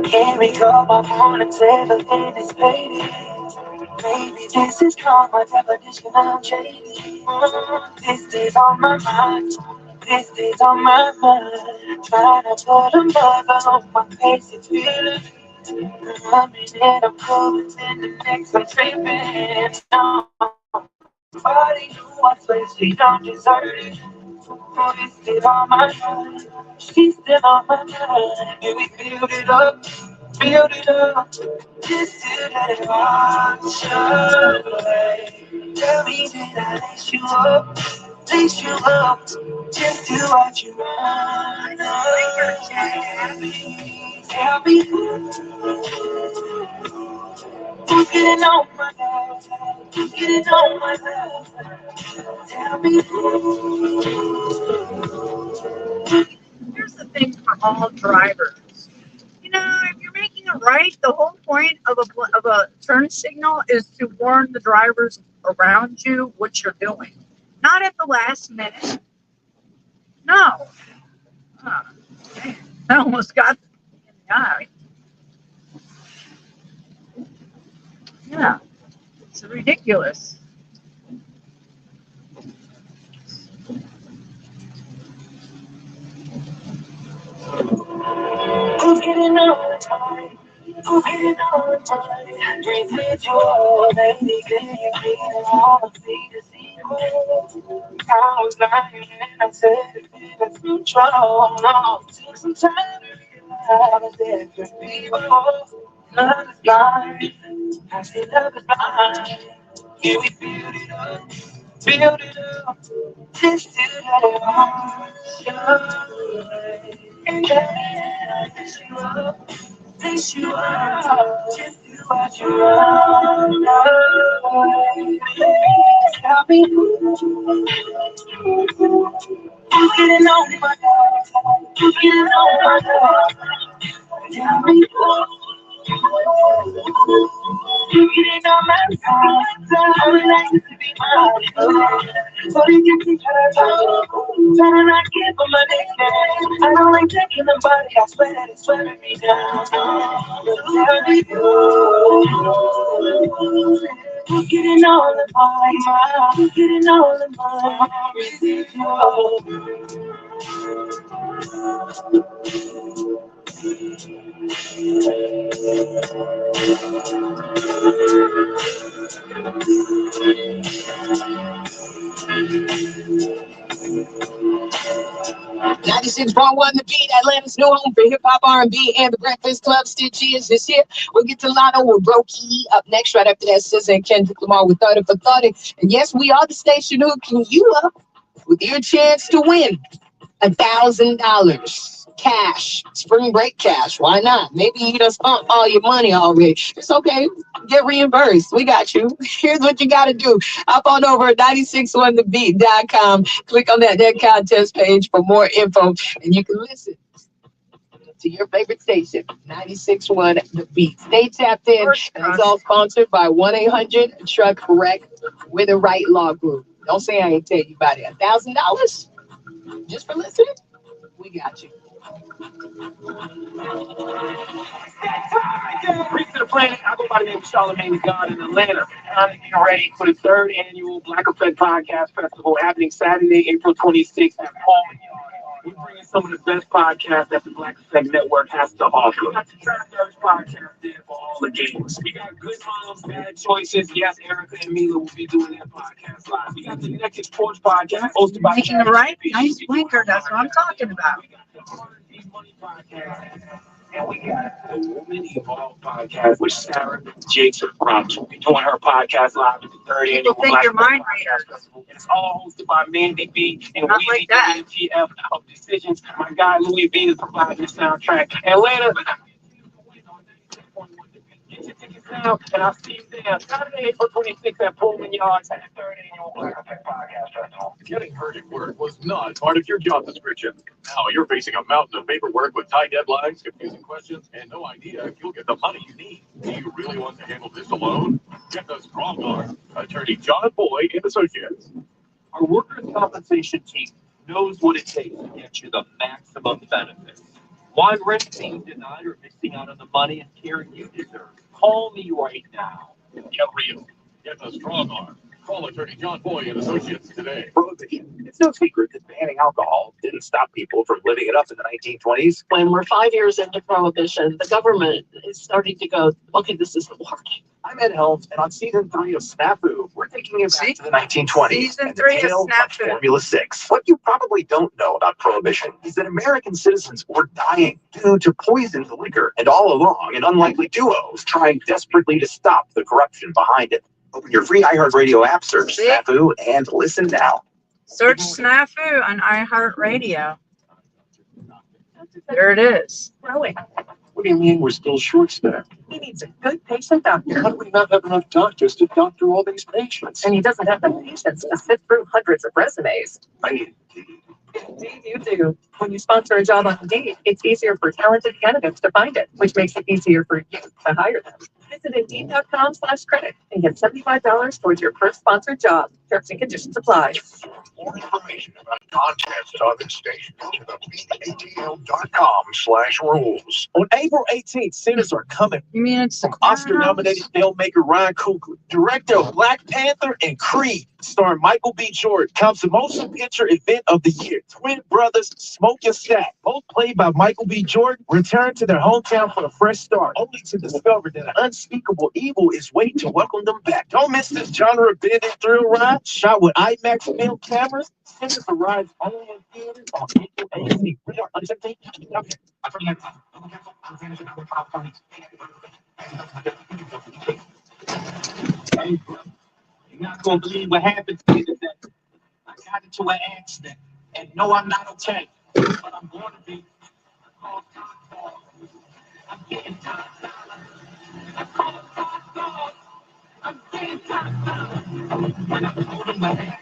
can't recall my mornings, everything is faded. Maybe this is called my definition of jaded. This is on my mind, this is on my mind. Trying to put a mother on my face, it's feeling. I'm in it, I'm pulling in the next, I'm tripping. Nobody knew what place she don't deserve it. Oh, it's still on my mind, she's still on my mind. And we build it up, just to let it wash away. Tell me that I lace you up, just to watch you run away. Tell me who's getting on my nerves, who's getting on my nerves. Tell me Here's the thing for all drivers. You know, if you're making a right, the whole point of a turn signal is to warn the drivers around you what you're doing. Not at the last minute. No. Ah, man, I almost got me in the eye. Yeah, it's ridiculous. who's getting on the time, who's getting on the time. Dreams with your baby, can you be the one to see the sequel? I was lying and I said it was control. No, took some time to realize that could be more. Love is blind, I say love is blind. Yeah, we build it up, just to let it wash away. And I miss you up, just to watch you run away. Tell me who's getting on my nerves, who's getting on my nerves. Tell me who's getting on my I don't like taking the body, I swear that it's sweating me down. You're getting all of mine, you're getting all of mine. 96.1 The Beat, Atlanta's new home for hip hop, R&B, and the Breakfast Club. Stitches this year. We'll get to Lotto with Brokey up next. Right after that, SZA and Kendrick Lamar with 30 for 30. And yes, we are the station hooking you up with your chance to win $1,000 cash, spring break cash. Why not? Maybe you done spent all your money already. It's okay. Get reimbursed. We got you. Here's what you got to do. Hop on over at 961thebeat.com. Click on that contest page for more info, and you can listen to your favorite station, 96.1 The Beat. Stay tapped in, and it's all sponsored by 1-800-TRUCK-WRECK with the right law group. Don't say I ain't tell you about it. $1,000 just for listening? We got you. Reach to the planet. I go by the name of Charlamagne the God in Atlanta. I'm getting ready for the 3rd annual Black Effect Podcast Festival happening Saturday, April 26th at Pullman Yard. We're bringing some of the best podcasts that the Black Effect Network has to offer. We got the Track Thirds podcast there for all the games. We got Good Moms, Bad Choices. Yes, Erica and Mila will be doing their podcast live. We got the Naked Sports podcast hosted by Making the right nice blinker. That's what I'm talking about. R&B Money podcast. And we got the Woman Evolved podcast with Sarah Jason Roach. We'll be doing her podcast live at the 3rd annual Black Effect Podcast Festival. It's all hosted by Mandy B and Weezy WTF of Decisions. My guy Louis V is providing the soundtrack. Atlanta. Get your tickets now, and I'll see you there Saturday, April 26th at Pullman Yards at the 3rd annual Black Effect Podcast Festival. Getting hurt at work was not part of your job description. Now you're facing a mountain of paperwork with tight deadlines, confusing questions, and no idea if you'll get the money you need. Do you really want to handle this alone? Get the strong arm. Attorney John Boyd and Associates. Our workers' compensation team knows what it takes to get you the maximum benefits. Why risk being denied or missing out on the money and care you deserve? Call me right now. Get real. Get the strong arm. Call Attorney John Boyd and Associates today. Prohibition. It's no secret that banning alcohol didn't stop people from living it up in the 1920s. When we're 5 years into prohibition, the government is starting to go, okay, this isn't working. I'm Ed Helms, and on season 3 of Snafu, we're taking it back to the 1920s. Season 3 of Snafu. Formula 6. What you probably don't know about Prohibition is that American citizens were dying due to poisoned liquor, and all along, an unlikely duo was trying desperately to stop the corruption behind it. Open your free iHeartRadio app, search Snafu, and listen now. Search Snafu on iHeartRadio. There it is. Growing. What do you mean we're still short-staffed? He needs a good patient doctor. How do we not have enough doctors to doctor all these patients? And he doesn't have the patience to sift through hundreds of resumes. I need Indeed, you do. When you sponsor a job on Indeed, it's easier for talented candidates to find it, which makes it easier for you to hire them. Visit Indeed.com/credit and get $75 towards your first sponsored job. Terms and conditions apply. more information about contests on this station. Go to the BATL.com/rules. On April 18th, sinners are coming. You mean it's from Oscar-nominated filmmaker Ryan Coogler, director of Black Panther and Creed, starring Michael B. Jordan, comes the motion picture event of the year. Twin brothers Smoke and Stack, both played by Michael B. Jordan, return to their hometown for a fresh start, only to discover that an unspeakable evil is waiting to welcome them back. Don't miss this genre-bending thrill ride, shot with IMAX film cameras. Sinners arrives only in theaters on April 18th. Read our under 17. Okay. Hey, bro, you're not gonna believe what happened to me today. I got into an accident, and no, I'm not okay, but I'm going to be. I'm getting top dollar. I'm getting top dollar. When I'm holding my hand.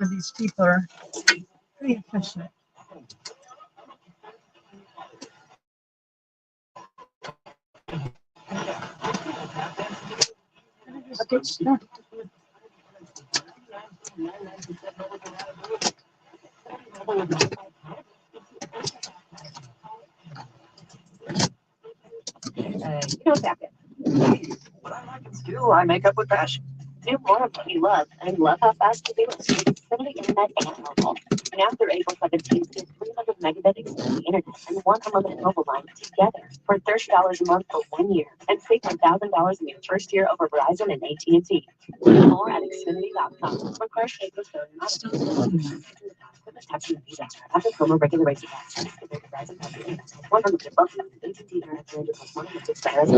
These people are Very efficient. Good stuff. What I like in skill, I make up with passion. Do more of what you love and love how fast you do it. Xfinity Internet and mobile. And after April 17th, get 300 megabit Xfinity Internet and one unlimited mobile line together for $30 a month for 1 year and save $1,000 in your first year over Verizon and AT&T. Learn more at Xfinity.com. Requires paper phone, not a tax and fees extra. After promo regular rates of tax, Verizon has the 100 bucks and AT&T Internet 300 plus 100 expired.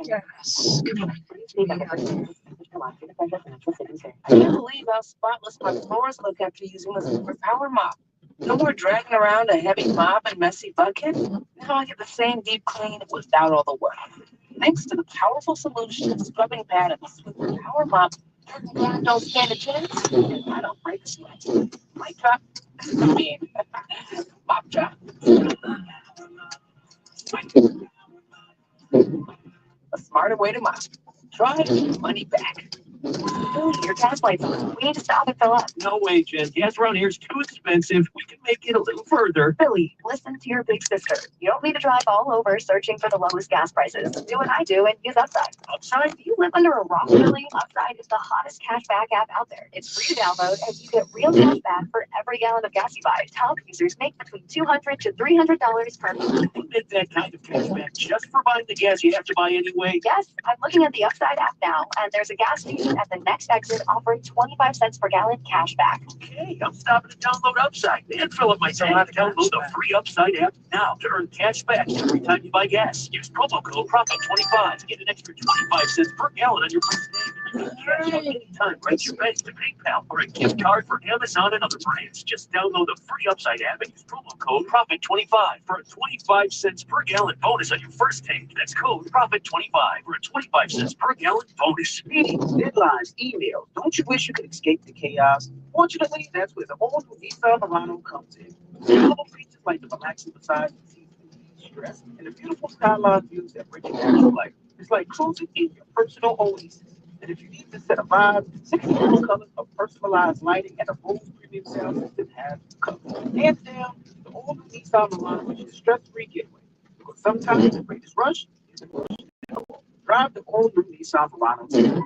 Yes. Come on. I can't believe how spotless my floors look after using the Super Power Mop. No more dragging around a heavy mop and messy bucket. Now I get the same deep clean without all the work. Thanks to the powerful solution of scrubbing pad of the Super Power Mop, don't stand a chance, and I don't break a sweat. My truck, mop truck. A smarter way to mop. Try money back. Billy, your gas light's on. We need to stop and fill up. No way, Jen. Gas around here is too expensive. We can make it a little further. Billy, listen to your big sister. You don't need to drive all over searching for the lowest gas prices. Do what I do and use Upside. Upside? Do you live under a rock, Billy? Upside is the hottest cashback app out there. It's free to download and you get real cash back for every gallon of gas you buy. Top users make between $200 to $300 per month. You get that kind of cashback just for buying the gas you have to buy anyway. Yes, I'm looking at the Upside app now, and there's a gas station at the next exit offering 25 cents per gallon cash back. Okay, I'm stopping to download Upside and fill up my tank. Download the free Upside app now to earn cash back every time you buy gas. Use promo code PROFIT25 to get an extra 25 cents per gallon on your first tank. You can cash out anytime right to your bank, to PayPal, or a gift card for Amazon and other brands. Just download the free Upside app and use promo code PROFIT25 for a 25 cents per gallon bonus on your first tank. That's code PROFIT25 for a 25 cents per gallon bonus. Meetings, deadlines, emails. Don't you wish you could escape the chaos? Fortunately, that's where the all-new Nissan Murano comes in. Available features like the relaxing massage and seats that ease stress, and the beautiful skyline views that bring you back to life. It's like cruising in your personal oasis. And if you need to set a vibe, 6 beautiful colors of personalized lighting and a Bose premium sound system has you covered. Hands down, the all-new Nissan Murano is your stress-free getaway. Because sometimes the greatest rush is the rush. Drive the all-new Nissan Murano today.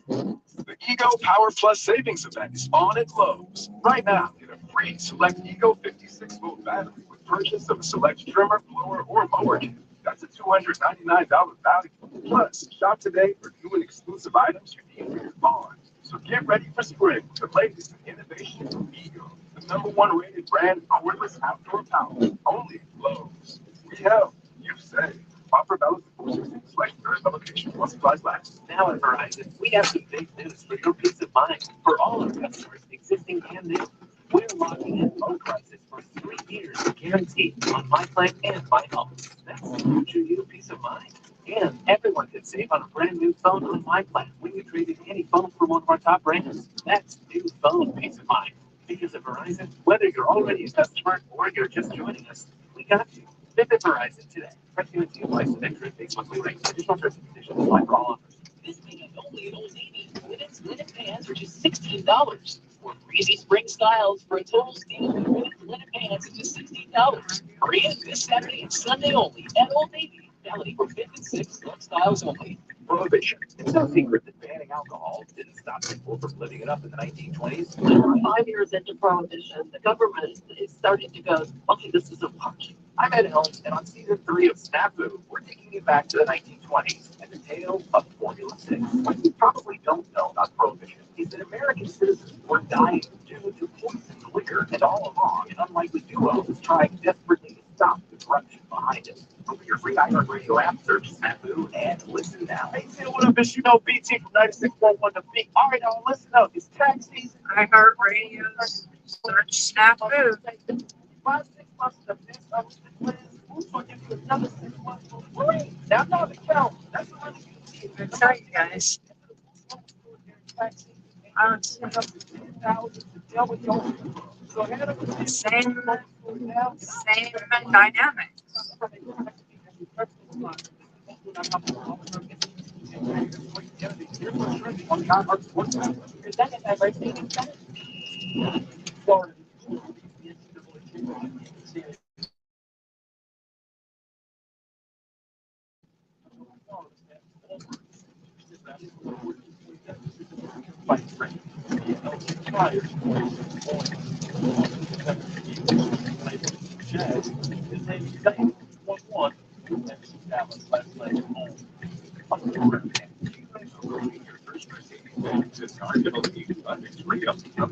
The Ego Power Plus Savings Event is on at Lowe's. Right now, get a free Select Ego 56-volt battery with purchase of a Select trimmer, blower, or mower kit. That's a $299 value. Plus, shop today for new and exclusive items you need for your lawn. So get ready for spring with the latest in innovation from Ego, the #1 rated brand of cordless outdoor power. Only at Lowe's. We help, you save. Offer valid for 16 select locations while supplies last. Now at Verizon, we have some big news for your peace of mind. For all our customers, existing and new, we're locking in low prices for 3 years guaranteed on My Plan and My Home. That's huge you peace of mind. And everyone can save on a brand new phone on My Plan when you trade in any phone from one of our top brands. That's new phone peace of mind. Because at Verizon, whether you're already a customer or you're just joining us, we got you. Visit Verizon today. Pressing the license entry Facebook rates. Additional terms and conditions apply for all offers. This weekend only at Old Navy. Women's linen pants are just $16. Or breezy spring styles for a total steal. Women's linen pants are just $16. Hurry in this Saturday and Sunday only at Old Navy. Valid for 5 and 6 select styles only. Prohibition. It's no secret that banning alcohol didn't stop people from living it up in the 1920s. We're 5 years into prohibition. The government is starting to go, okay, this isn't working. I'm Ed Helms, and on season 3 of Snafu, we're taking you back to the 1920s and the tale of Formula 6. What you probably don't know about prohibition is that American citizens were dying due to poisoned liquor, and all along, an unlikely duo was trying desperately to stop the corruption behind it. Open your free iHeartRadio app, search Snafu, and listen now. Hey, Phil, what up? It's BT from 96.1 The Beat. All right, y'all, listen up. It's tax season. iHeartRadio, search Snafu. 5, 6 months of this, we'll give you another 6 months for free. Now, no, the count. That's the money you need. That's right, guys. I don't see up to 10,000 to Same dynamic.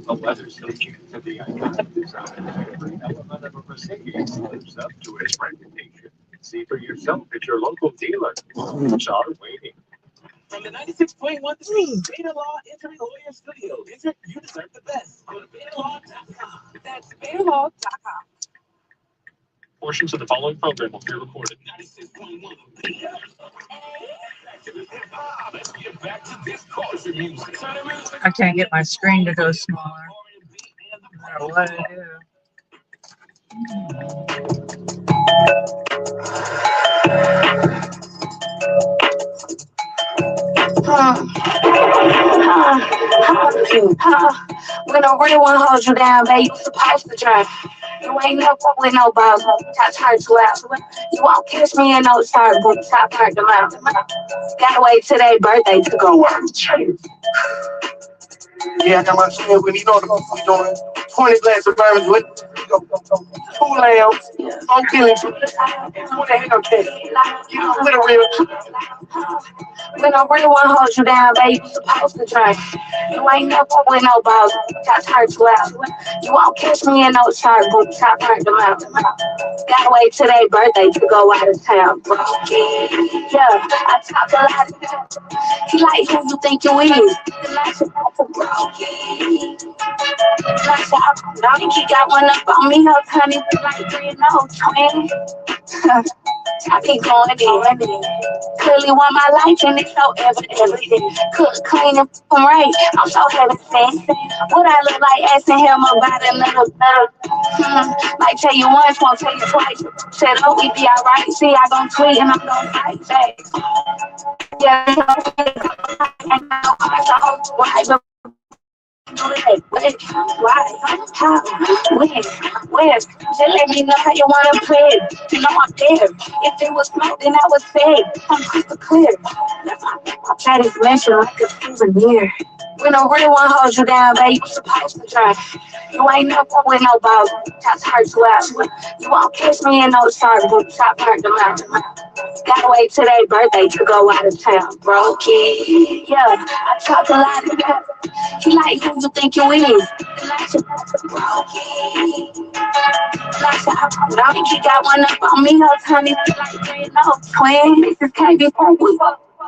The leather station to the iconic design, every element of a Mercedes lives up to its reputation. See for yourself at your local dealer. Cars are waiting. From the 96.1 Scene, Beta Law Entering Lawyer Studio. Enter, you deserve the best. Go to betalaw.com. That's betalaw.com. Portions of the following program will be recorded. 96.1. Back to the hip-hop. Let's get back to this culture music. I can't get my screen to go smaller. No matter what I do. When I really want to hold you down, babe, you supposed to drive. You ain't never with no balls, touch her too out. You won't catch me in no shark boots, I parked them out. Gotta wait till their birthday to go out. Yeah, I got my shit with me. You know what we doing? 20 glass of bourbon with 2 lambs, 4 killings, and 20 Hellcats. You know, with a real. When I really want to hold you down, babe, you supposed to drive. You ain't never with no balls, touch her too out. You won't catch me in no shark boots, I parked them out. Gotta wait till their birthday to go out of town, bro. Yeah, I talk a lot. He like who you think you is. I think he got one up on me, no honey, like 3 and no twin. I be going in. Clearly want my life and it's so evident. Cook, clean, and right. I'm so heaven sent. What I look like asking him about another. Might tell you once, won't tell you twice. Said, oh, we be alright. See, I gon' tweet and I'm gon' fight back. Yeah, why? Why? How? When? Just let me know how you wanna play it. You know I'm there. If it was smoke, then I would say I'm crystal clear. I try to mention like a souvenir. When I really wanna hold you down, babe, you supposed to try. You ain't never with no balls, that's hurt you out. You won't catch me in no shark boots, I burnt them out. Gotta wait till their birthday to go out of town, bro. Yeah, I talk a lot of that. He like who you think you is. I think he got one up on me, no honey, like 3 and no twin. This is KB.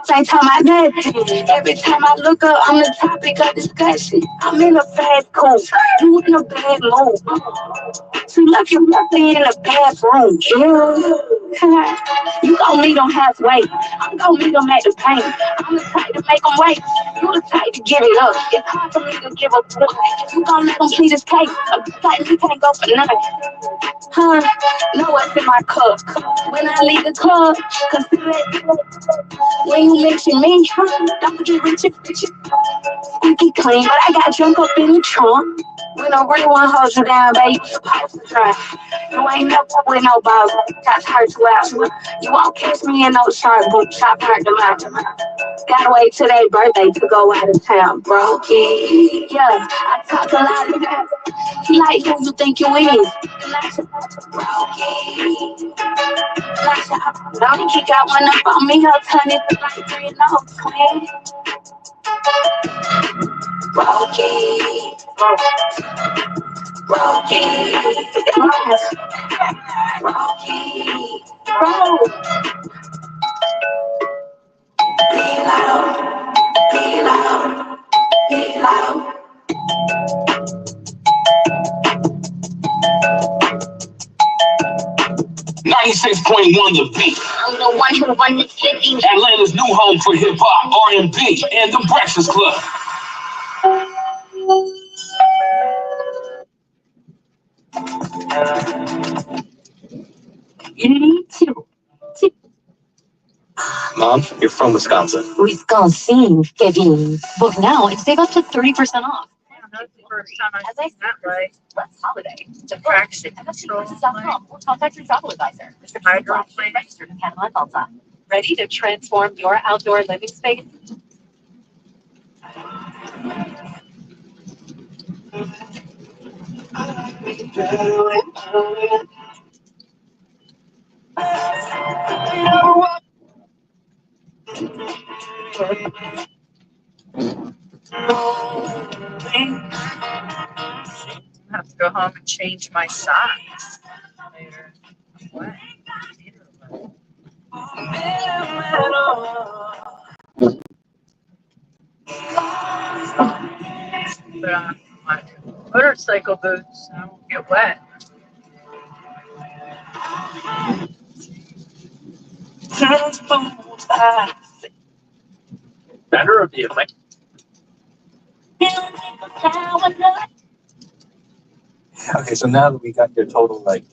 Same time I did. Every time I look up, I'm the topic of discussion. I'm in a bad cool. You in a bad mood. She left your mother in a bathroom. You gon' meet them halfway. I'm gon' meet them at the paint. I'm the type to make them wait. You the type to give it up. It's hard for me to give up. You gon' let them plead his case. Like you can't go for nothing. Know what's in my cup. When I leave the club, consider it. When you mention me, don't forget Richard. Squeaky clean, but I got drunk up in the trunk. When I really want to hold you down, babe, you supposed to try. You ain't never with no balls, that's hurt you out. You won't catch me in no shark boots, I burnt them out. Gotta wait till their birthday to go out of town, bro. Yeah, I talk a lot of that. He like who you think you is. I think he got one up on me, no honey, like 3 and no twin. Be loud, be loud. 96.1 The Beat. I'm the one who run the city. Atlanta's new home for hip hop, R&B, and the Breakfast Club. You need to. Mom, you're from Wisconsin. Wisconsin, Kevin. Book now and save up to 30% off. As I said, Let's holiday. the traction MSCCruises.com or contact your travel advisor. Registered in Cadillac Alta. Ready to transform your outdoor living space? I have to go home and change my size later. What? Put on my motorcycle boots so I won't get wet. Better of the elect. Okay, so now that we got your total, like,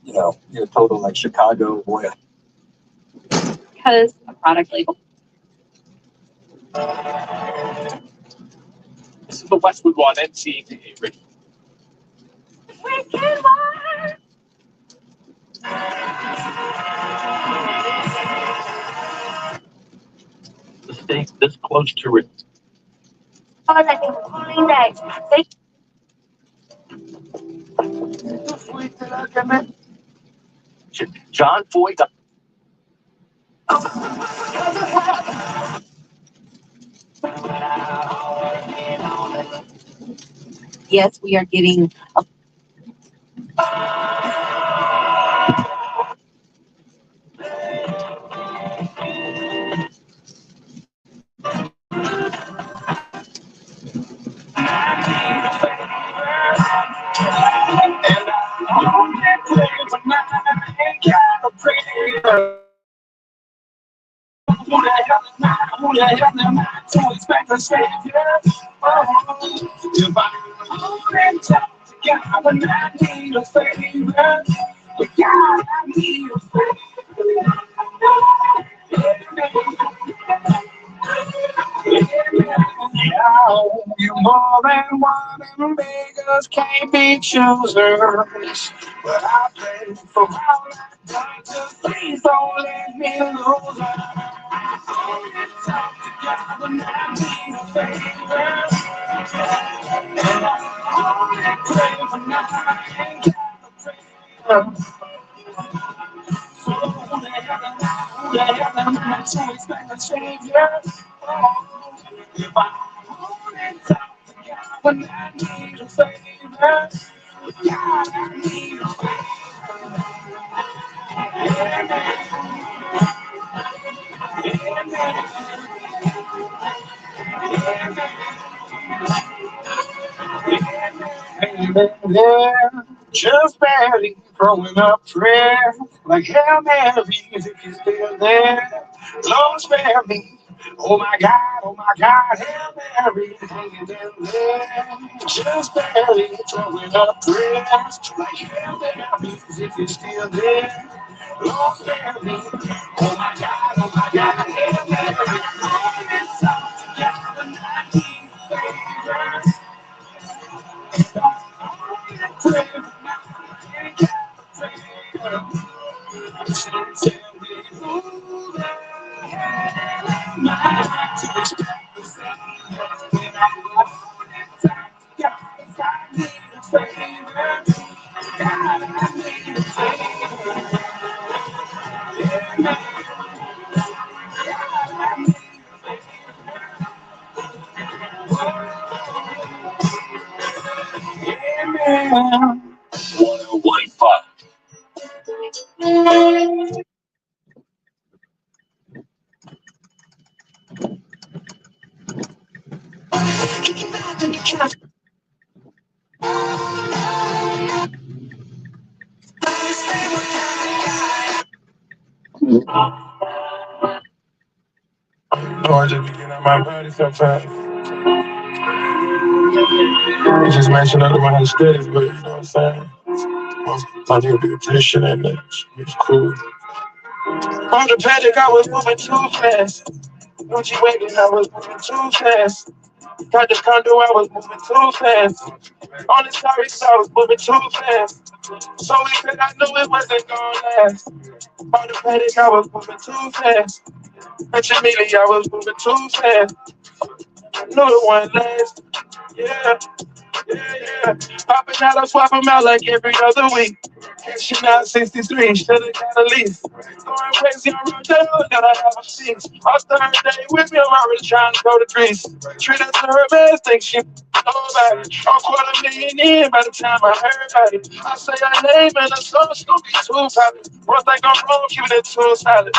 your total, like, Chicago boy. Because a product label. This is the Westwood One NCAA rating. The state this close to it. John Foy. Yes, we are getting a You more than one and beggars can't be choosers. But I pray for all I've done, just please don't let me lose her. Together, not need a favor. And I only pray for nothing. So who the hell am I to expect a savior? If I only talk together when I need a favor, God, I need a favor. Just barely throwing up prayer, like Hail Mary, if you're still there. Lord, spare me. Oh my God, Hail Mary, hanging in there. Just barely throwing up prayer, like Hail Mary, if you're still there. Lord, spare me. Oh my God, Hail Mary. All this up together, I need favor. Lord, just get out my body sometimes. You just mentioned other my studies, but you know what I'm saying? I need to be appreciated. It's cool. On the paddock, I was moving too fast. Gucci wagon, I was moving too fast. Got the condo, I was moving too fast. On the sorry, I was moving too fast. So we said I knew it wasn't gonna last. On the paddock, I was moving too fast. At Amelia, I was moving too fast. I knew it wasn't last. Yeah. Yeah. Popping out, I swap them out like every other week. Cashing out 63, should've got a lease. Going crazy on Rodeo, gotta have a seat. I started day with me, I'm already trying to go to Greece. Treat her to her best, think she know about it. I'm $250,000 in by the time I heard about it. I say her name and the song's gonna be too popular. One thing I'm wrong, keep it too solid.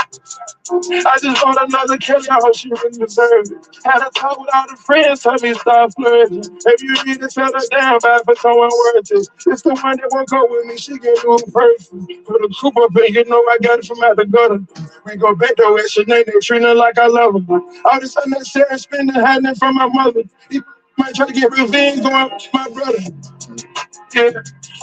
I just want another Kelly, I hope she really deserves it. Had a talk with all the friends, tell me stop flirting. If you need to settle down, bad for someone worth it. It's the one that won't go with me, she get new person. Put a coupe up in, you know I got it from out the gutter. We go back though, at Sinead, they treat her like I love her. All this unnecessary spending, hiding it from my mother. He might try to get revenge going with my brother. Yeah,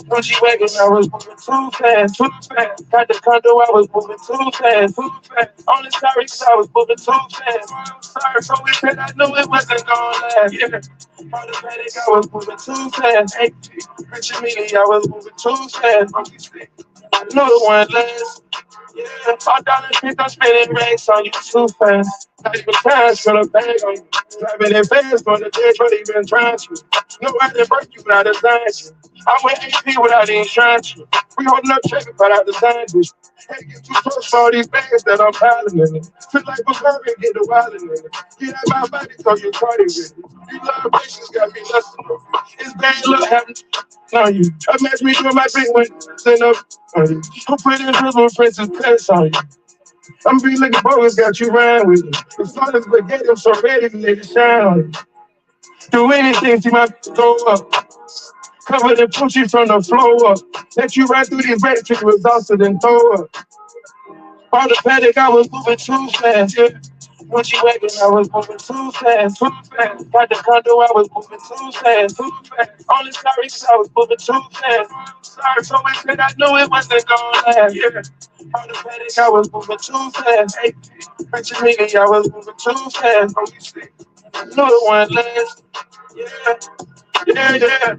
when she wagon, I was moving too fast, too fast. Got the condo, I was moving too fast, too fast. Only sorry, cause I was moving too fast. Sorry, so we said I knew it wasn't gonna last. Yeah, on the paddock, I was moving too fast. Hey, Rich Amelia, I was moving too fast. I knew it wasn't last. Yeah, I'm down the street, I'm spinning racks on you too fast. Not even time, spin a bag on you. Driving it fast, going to jail, but even trying to. No way to break you without a sign. I went AP without insurance. We holding up check without the sign. Hey, get too close for all these bags that I'm piling in it. Feel like a car and get the wild in it. Get out my body, so you're party with it. These love patients got me lusting over. It's bad luck having on you. Imagine me doing my big one, send up on you. I'm putting little princess pets on you. I'm be looking bogus, got you round with me. The sun is spaghetti, I'm so ready to let it shine on you. Do anything, see my go up. Cover the pussy from the floor up. Let you ride through these rats till you exhausted and throw up. On the paddock, I was moving too fast. Yeah. When she wagon, I was moving too fast, too fast. Got the condo, I was moving too fast, too fast. Only sorry, cause I was moving too fast. Sorry, so we said I knew it wasn't gonna last. Yeah. On the paddock, I was moving too fast. Hey, Rich Amelia, I was moving too fast. I knew it wasn't last. Yeah, yeah, yeah.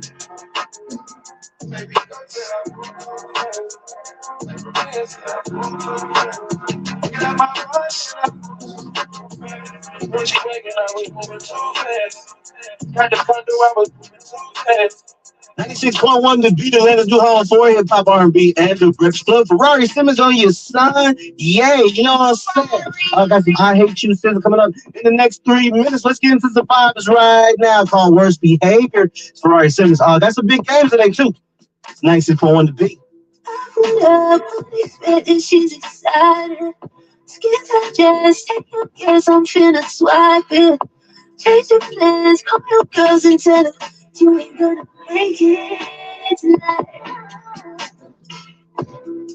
When she waking, I was moving too fast. Got the condo, I was moving too fast. 96.1 The Beat, Atlanta's new home for hip hop, R&B, and the Breakfast Club. Ferrari Simmons on your side. Yay, you know what I'm saying? I got some I Hate You sizzle coming up in the next 3 minutes. Let's get into the vibes right now called Worst Behavior. It's Ferrari Simmons. That's a big game today, too. It's 96.1 The Beat. She's excited. Skins are just take your guess, I'm finna swipe it. Change your plans, call your girls and tell them you ain't gonna make it tonight.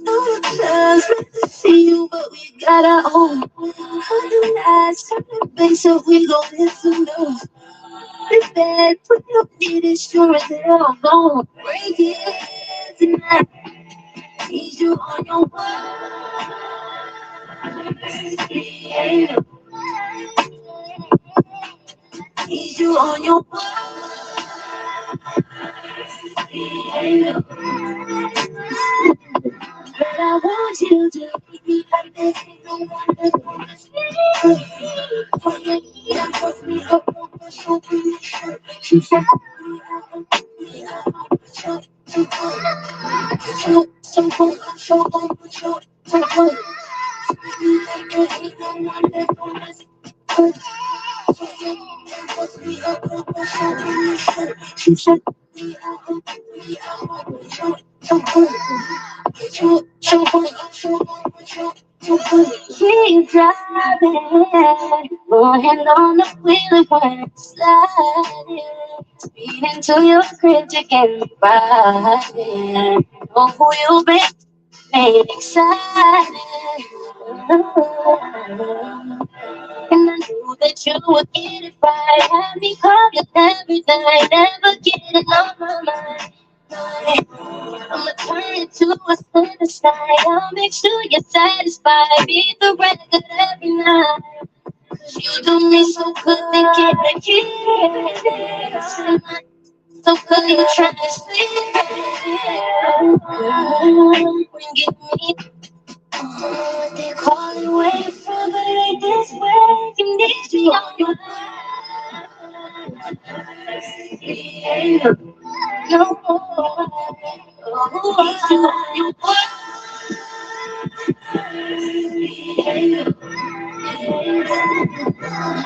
No plans, let me see you, but we got our own. Hundred nights, turn the bass up, we gon' hit some notes. Be back, put your feet as sure as hell, I'm gon' break it tonight. Need you on your worst behavior. Need you on your worst behavior. But I want you to be like this. No one that's gonna see. Forget me and put me up on the show. She said, keep driving, go ahead on the wheel when it's sliding. Speed into your crib to get me riding. Know who you been, made excited. And I knew that you would get it right. Have me calling every night, never getting on my mind. I'ma turn it to a suicide. I'll make sure you're satisfied. Beat the record every night. 'Cause you do me so good, they can't kiss. So good, you try to sleep. Give me what they call it where you from, but it ain't this way. You need me on your mind. No more.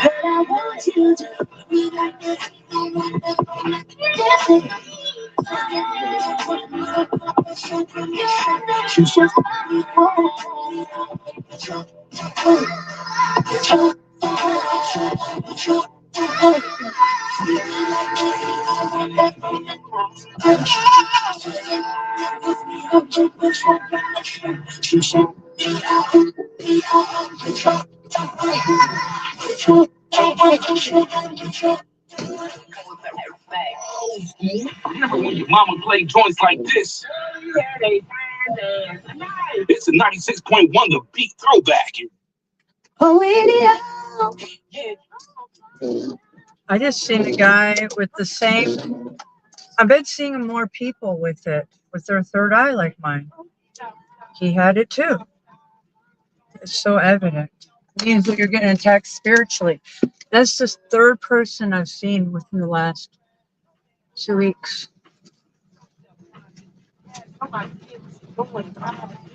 But I want you to be like this. Remember when your mama played joints like this? It's a 96.1 The Beat throwback. I just seen a guy with the same. I've been seeing more people with it, with their third eye like mine. He had it too. It's so evident. It means that you're getting attacked spiritually. That's the third person I've seen within the last 2 weeks.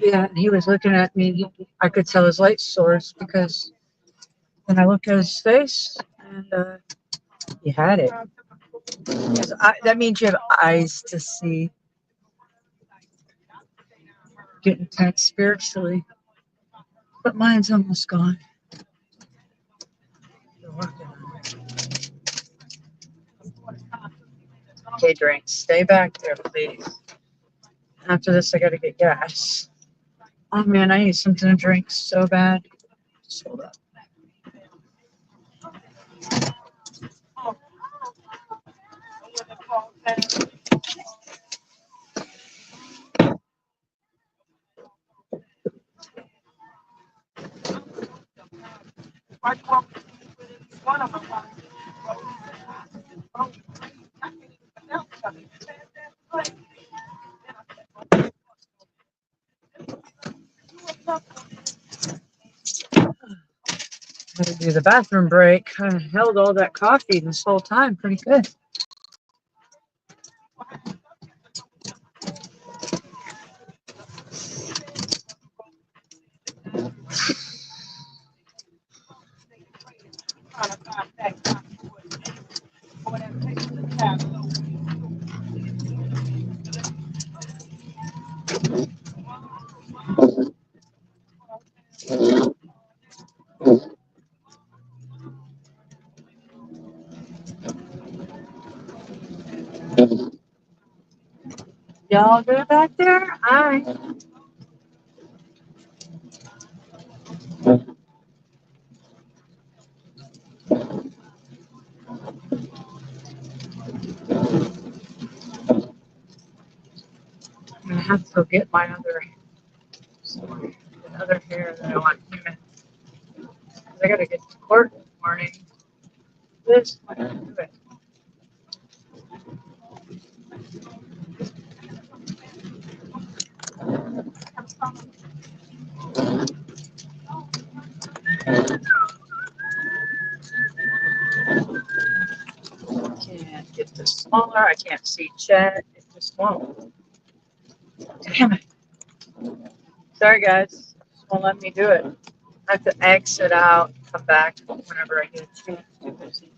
Yeah, and he was looking at me. I could tell his light source because then I looked at his face and he had it. That means you have eyes to see. Getting attacked spiritually. But mine's almost gone. Okay, drinks. Stay back there, please. After this, I gotta get gas. Oh man, I need something to drink so bad. Just hold up. Had to do the bathroom break. I held all that coffee this whole time pretty good. Y'all good back there? All right. I'm gonna have to go get my other hair that I want. I gotta get to court this morning. This I gotta do it. Can't get this smaller. I can't see chat. It just won't. Damn it. Sorry, guys. Just won't let me do it. I have to exit out, come back whenever I get a chance. Too busy.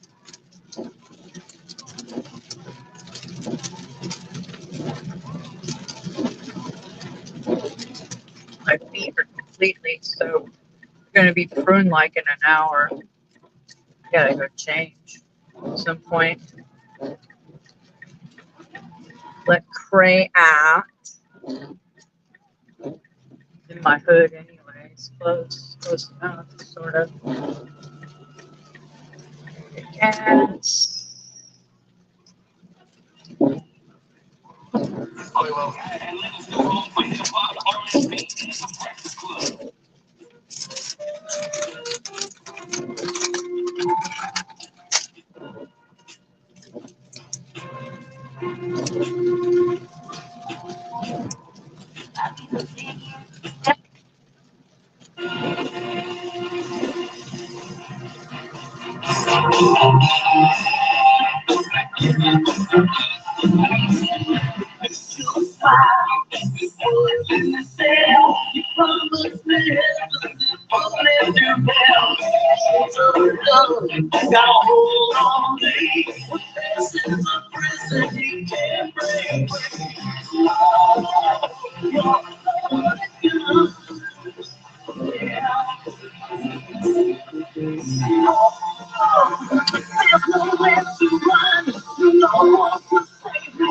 My feet are completely so going to be prune like in an hour. Gotta go change at some point. Let Cray out. In my hood, anyways. Close enough, sort of. Cats. Gotta hold on, babe. This is a prison you can't break. There's nowhere to run, no one to save me.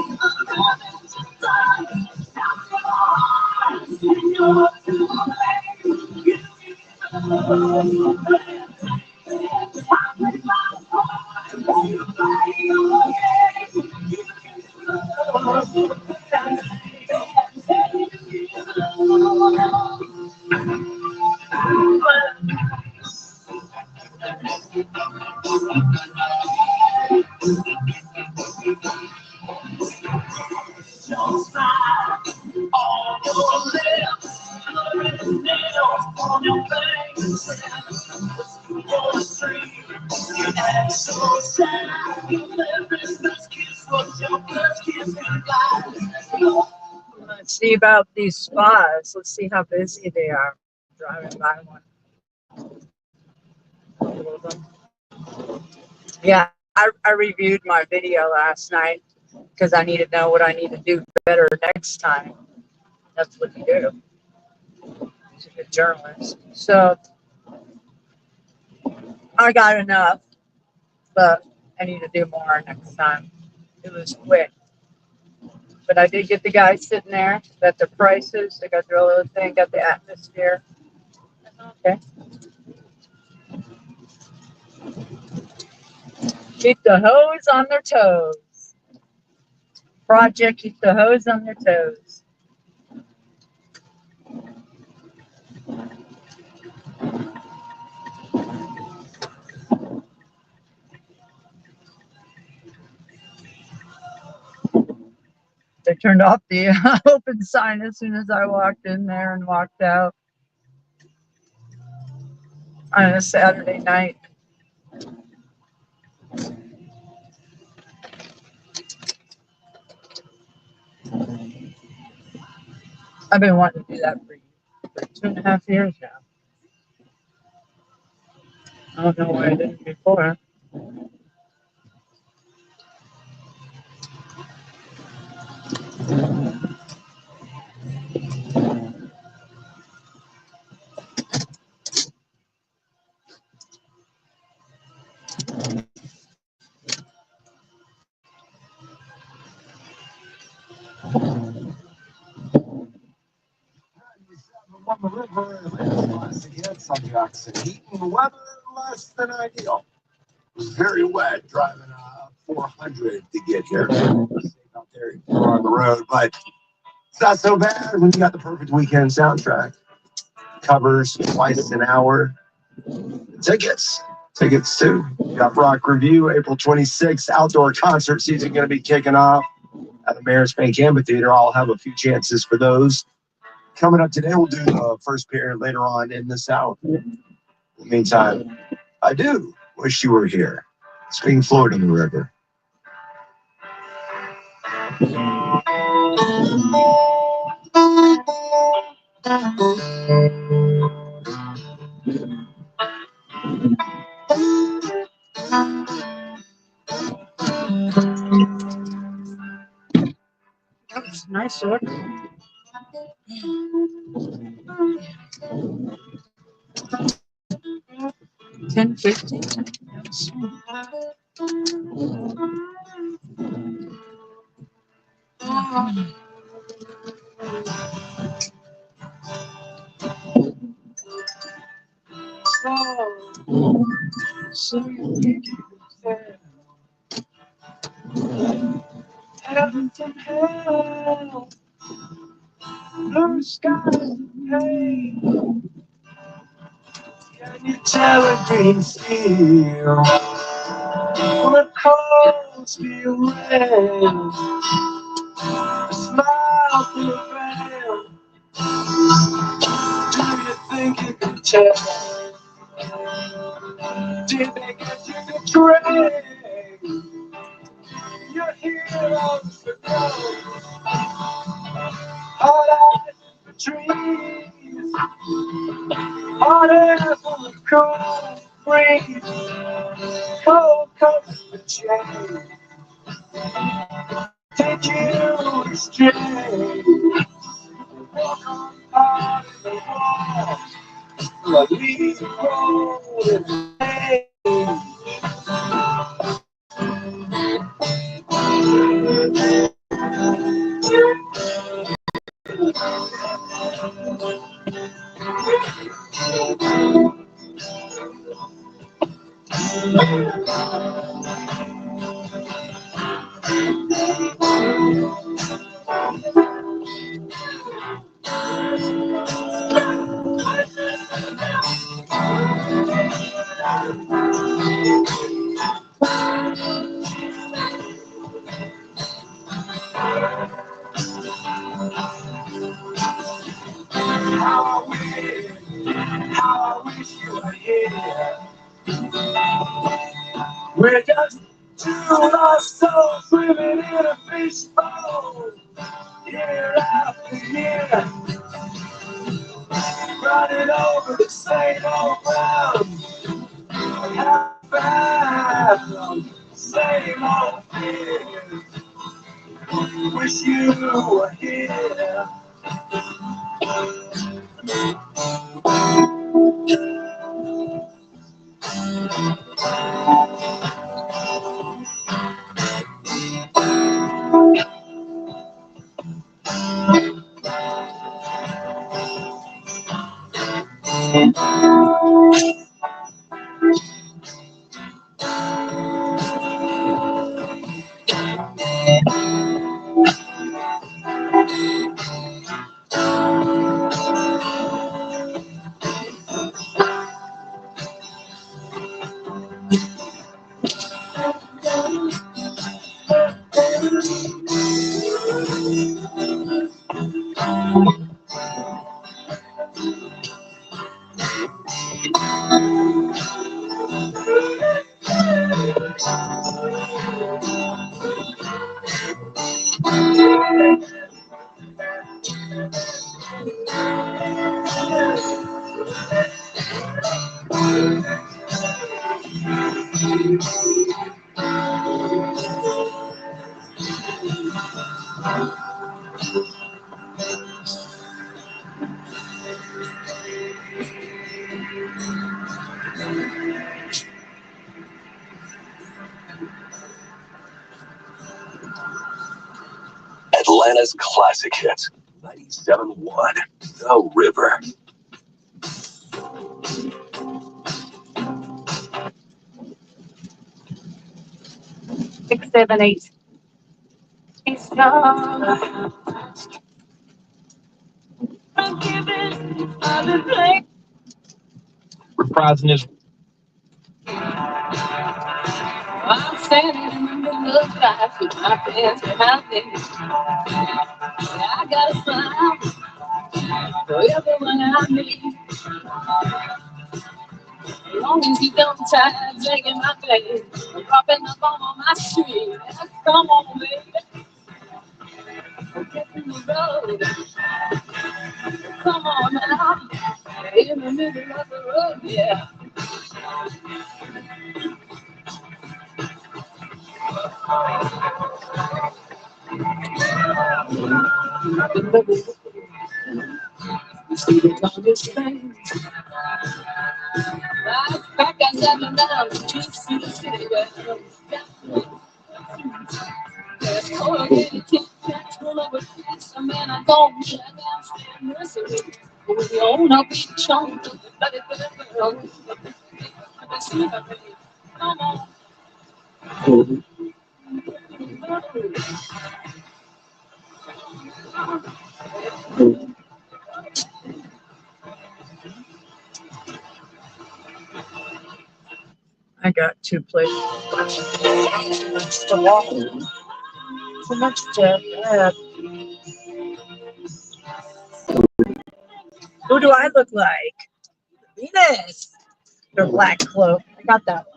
Let's see about these spas. Let's see how busy they are. Driving by one. Yeah, I reviewed my video last night because I need to know what I need to do better next time. That's what you do. He's a good journalist. So I got enough, but I need to do more next time. It was quick. But I did get the guy sitting there, got the prices, I got the little thing, got the atmosphere. Okay. Keep the hose on their toes. Project, keep the hose on their toes. They turned off the open sign as soon as I walked in there and walked out on a Saturday night. I've been wanting to do that for 2.5 years now. I don't know why I didn't before. On the river, once again, Jackson. Heat and weather less than ideal. It was very wet driving 400 to get here. Out there on the road, but it's not so bad when you got the perfect weekend soundtrack. Covers twice an hour. Tickets too. Got Rock Review April 26th. Outdoor concert season going to be kicking off at the Mayor's Bank Amphitheater. I'll have a few chances for those. Coming up today, we'll do the first period later on in this hour. In the meantime, I do wish you were here. It's Pink Floyd on the river. That was nice order. $10.50. some help. Blue skies and pain. Can you tell a green steel? The cold steel rain. A smile through a veil. Do you think you can tell? Did they get you the train? You're here on the road. Hot eyes in the trees. Hot air full of cold breeze. Cold comes the chain. Take you astray. Walk on part of the wall. Like leaves rolling away. How I wish you were here. We're just two lost souls living in a fishbowl. Year after year, running over the same old ground. Half fathom, same old fears. Wish you were here. Atlanta's classic hits. 97.1 The River. 678. It's gone. I've been playing. Reprising his I'm standing in the middle of life with my pants behind me. I got a smile for everyone I meet. As long as you don't try taking my face, I'm dropping the bomb on my street. Come on, baby. Get in the road. Come on now. In the middle of the road, yeah. You see the darkest thing. Back I got me down to Chief City City where there's corrugated tin cans full of a kiss. A man I don't shut down, stand mercy. With your own up each chunk of the bloody girl. Come on. I got 2 plates. So much to add. Who do I look like? Venus. Your black cloak. I got that one.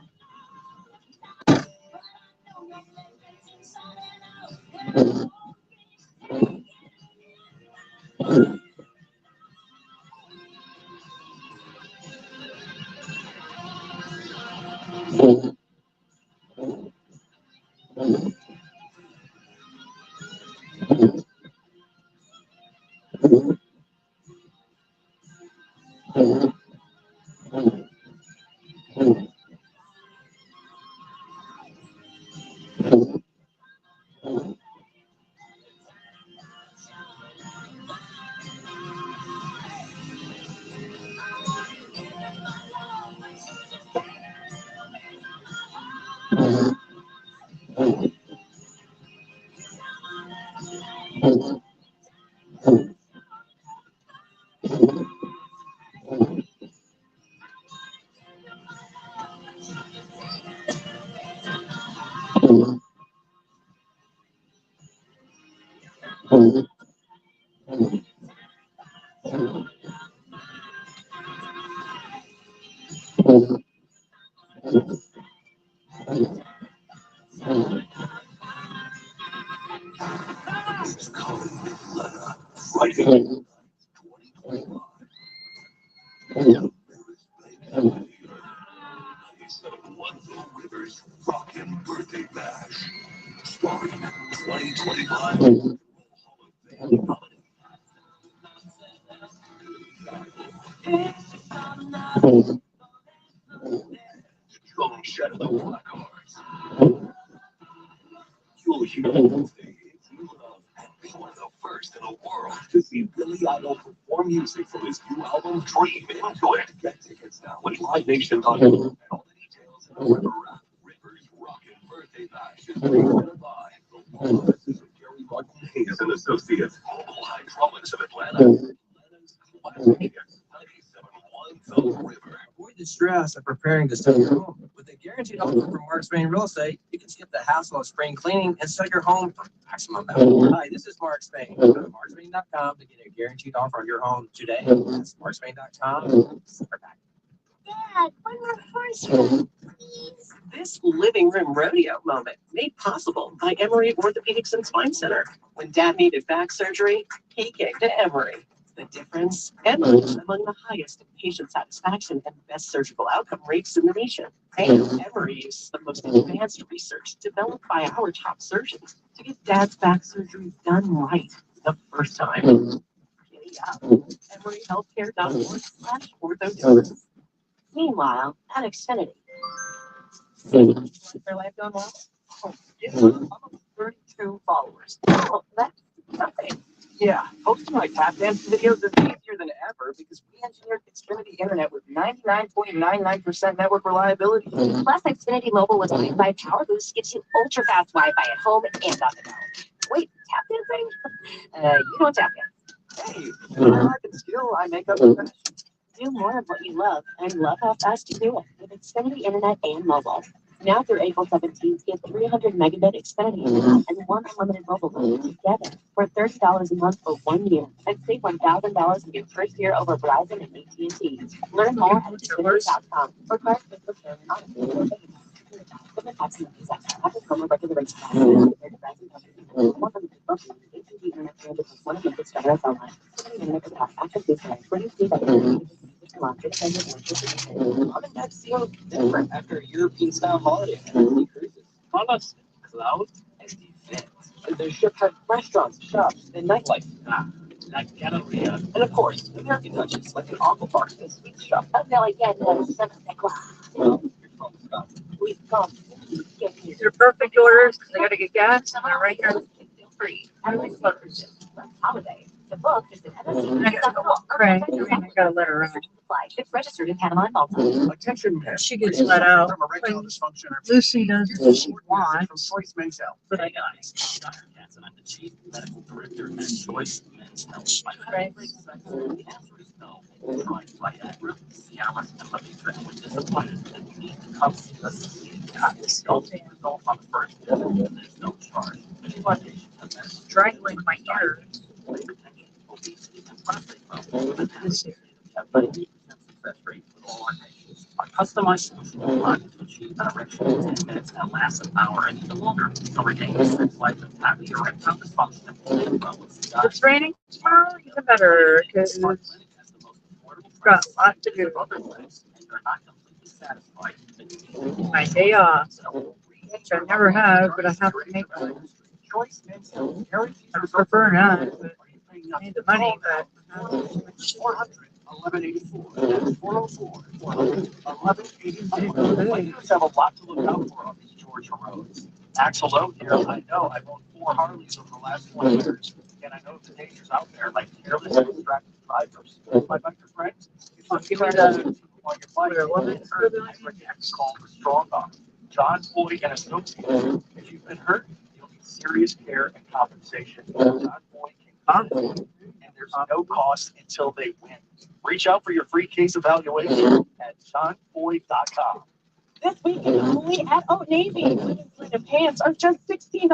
Rivers Rockin' Birthday Bash. Starring 2025 Don't shadow the black hearts. You'll hear the things you love and be one of the first in the world to see Billy Idol perform music from his new album Dream Into It. Get tickets now with Live Nation on and all the details in the Rivers Rockin' Birthday Bash is presented by the law offices of Gary Martin Hayes and Associates, Global Hydraulics of Atlanta, Atlanta's classic hits, 97.1 The River. Avoid the stress of preparing to sell your home. With a guaranteed offer from Mark Spain Real Estate, you can skip the hassle of spring cleaning and sell your home for maximum value. Hi, this is Mark Spain. Go to markspain.com to get a guaranteed offer on your home today. That's markspain.com. Dad, one more horse ride, please. This living room rodeo moment made possible by Emory Orthopedics and Spine Center. When Dad needed back surgery, he came to Emory. The difference, Emory is among the highest in patient satisfaction and best surgical outcome rates in the nation. And Emory uses the most advanced research developed by our top surgeons to get Dad's back surgery done right the first time. Yeah. EmoryHealthcare.org/ortho. Meanwhile, at Xfinity. Their life going well? Oh, yeah. Almost 32 followers. Oh, that's nothing. Yeah, posting my tap dance videos is easier than ever because we engineered Xfinity Internet with 99.99% network reliability. Plus, Xfinity Mobile with Wi-Fi Power Boost gives you ultra-fast Wi-Fi at home and on the go. Wait, tap dancing? You don't tap dance. Hey, when I can skill, I make up the rest. Do more of what you love and love how fast you do it with Xfinity Internet and mobile. Now through April 17th, get 300 megabit Xfinity Internet and one unlimited mobile plan together for $30 a month for 1 year and save $1,000 in your first year over Verizon and AT&T. Learn more at Xfinity.com or card Facebook and on after promo regulations compared to Verizon customers. 100 bucks AT&T Internet 300 plus 1 unlimited starter cell line. Xfinity Internet with access to Xfinity. What do you see by Mom and Dad feel different after a European-style holiday and cruises. On us, cloud and event. The ship had restaurants, shops, and nightlife. Like Galleria. And of course, American touches like an aqua park and sweet shop. They're perfect orders because I got to get gas and they're right here. free. Holiday. The book is the I got to go walk Craig. I got to let her out. It's registered in Panama and Malta. Attention. She gets let out. From erectile dysfunction or Lucy does what she wants, from choice men's health. but I got it. Lance, and I'm the Chief Medical Director at Choice Men's Health. My favorite sex, the answer is no. Try Viagra, Cialis, and Levitra. When disappointed, then you need to come see us. Don't take results on the first visit, and there's no charge. Many of our patients have been Strangling my ears. hypertension, obesity, and prostate problems. And this area have 90% success rate with all our patients. Our customized solution allows to achieve an erection in 10 minutes and lasts an hour and even longer. So retain your sex life and happy erectile dysfunction and all well with If it's raining tomorrow, even better, because it's got a lot to do. My day off, which I never have, but I have to make one. I prefer not, but I need the money, but Bikers have a lot to look out for on these Georgia roads. Axel Oak here, I know. I've owned 4 Harleys over the last 20 years, and I know the dangers out there, like careless and distracted drivers. My biker friends, if you're distracted while you're biking, call for Strong Arm. John Boyd and Associates. If you've been hurt, you'll need serious care and compensation. John Boyd can compensate, and there's no cost until they win. Reach out for your free case evaluation at johnboyd.com. This weekend only at Old Navy. Women's linen pants are just $16.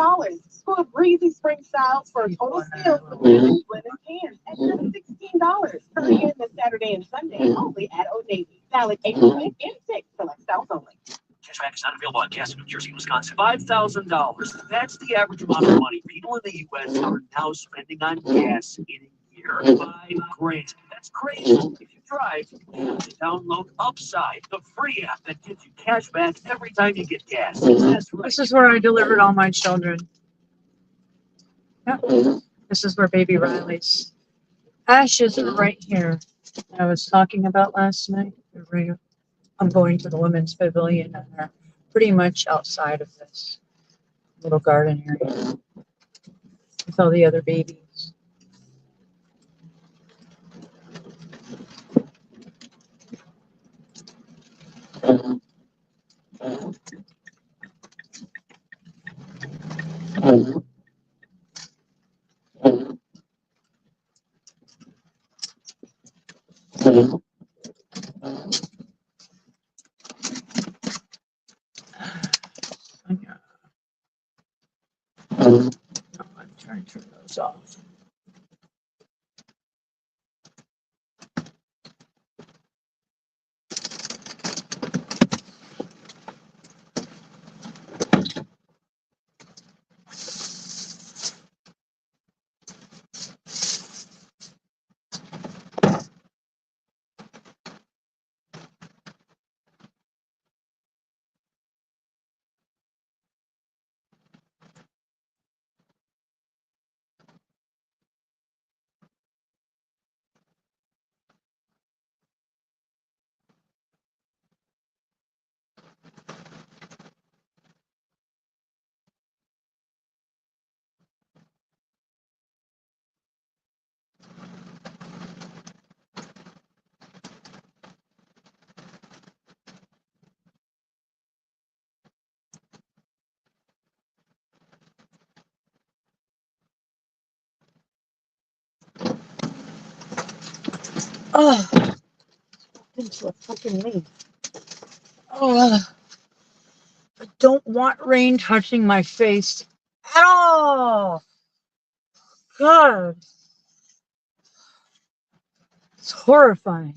Full breezy spring styles for a total steal with women's linen pants at just $16. Hurry in this Saturday and Sunday only at Old Navy. Valid April 5th and 6th. Select styles only. Cashback is not available on gas in New Jersey and Wisconsin. $5,000. That's the average amount of money people in the U.S. are now spending on gas in a year. $5,000. That's crazy. If you drive, you have to download Upside, the free app that gives you cash back every time you get gas. That's right. this is where I delivered all my children. Yep. This is where baby Riley's ashes are right here. I was talking about last night. They're right up. I'm going to the women's pavilion, and they're pretty much outside of this little garden area with all the other babies. I'm trying to turn those off. Oh, into a fucking leaf. Oh, I don't want rain touching my face at all. God, it's horrifying.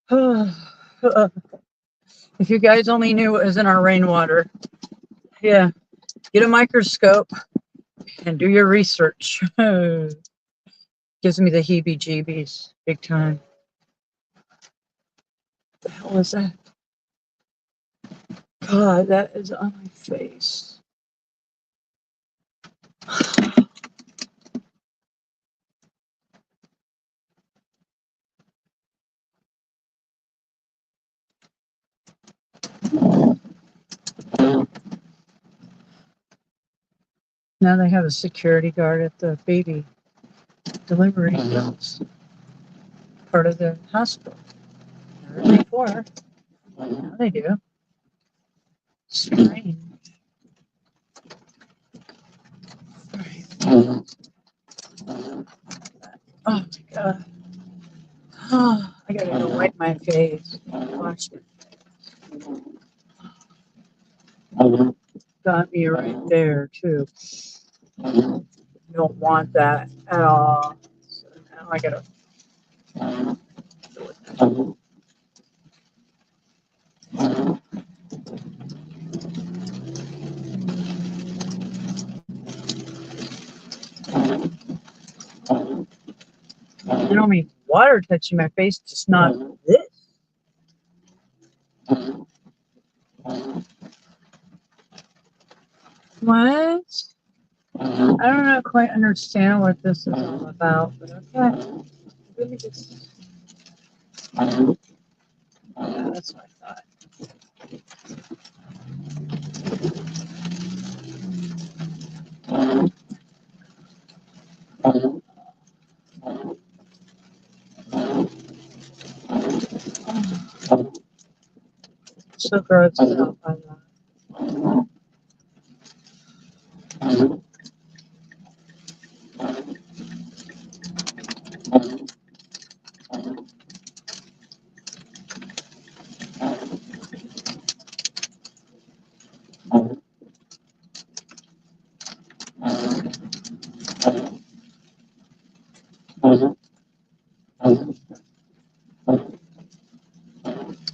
If you guys only knew what was in our rainwater. Yeah, get a microscope and do your research. Gives me the heebie-jeebies, big time. What the hell is that? God, that is on my face. Now they have a security guard at the baby delivery. That's part of the hospital. Never before. Yeah, they do. Strange. Oh my god. Oh, I gotta go wipe my face. Wash it. Got me right there too. Don't want that at all. So now I gotta. You don't mean water touching my face, just not this. What? I don't know, quite understand what this is all about, but okay. Let me just. Yeah, that's what I thought. So gross out by that.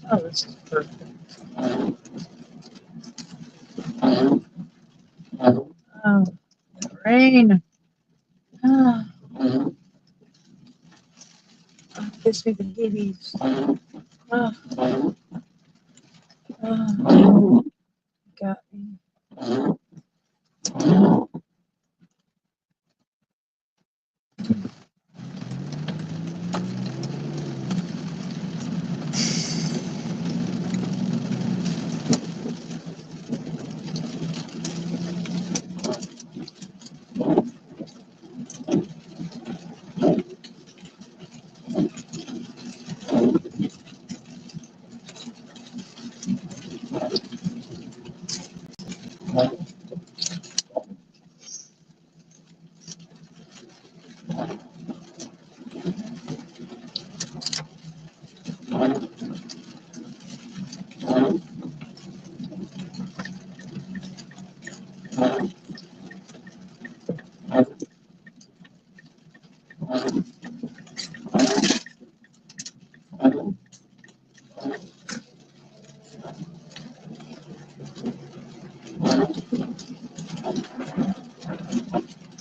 Oh, this is perfect. Oh, the rain. Oh, gives me the heebies. Oh, oh, got me.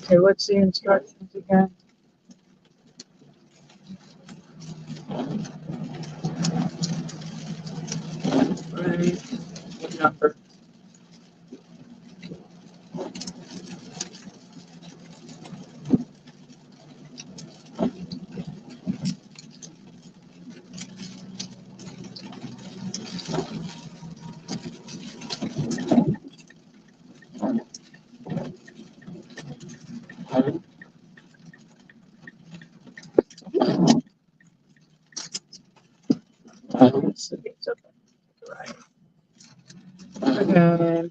Okay, what's the instructions again? Right. What number? It's okay. Right. Okay.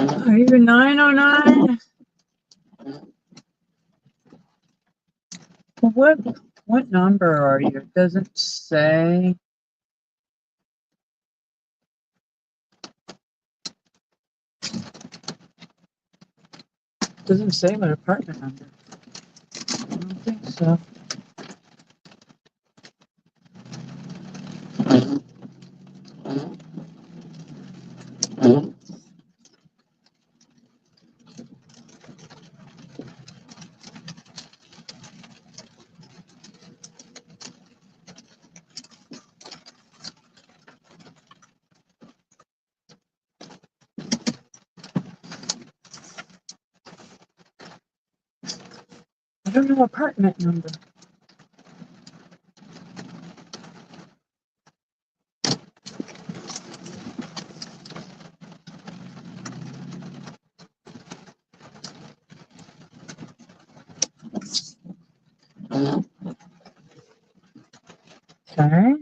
Are you 909? What number are you? It doesn't say. It doesn't say what apartment number. I don't think so. don't know apartment number. Okay.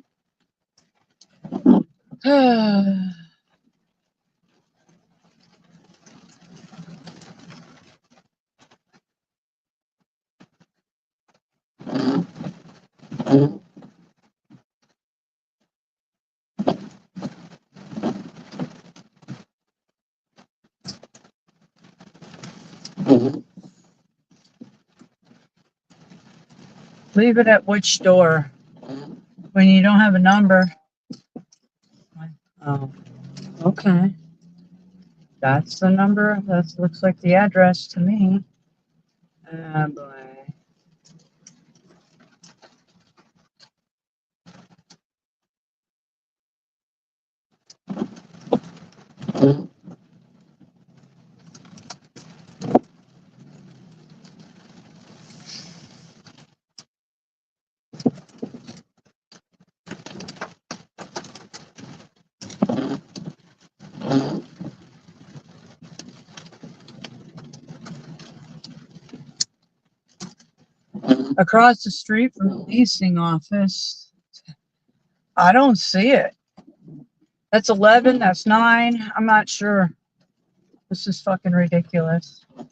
Leave it at which door? When you don't have a number. Oh, okay. That's the number. That looks like the address to me. Oh boy. Across the street from the leasing office. I don't see it. That's 11. That's 9. I'm not sure. This is fucking ridiculous. What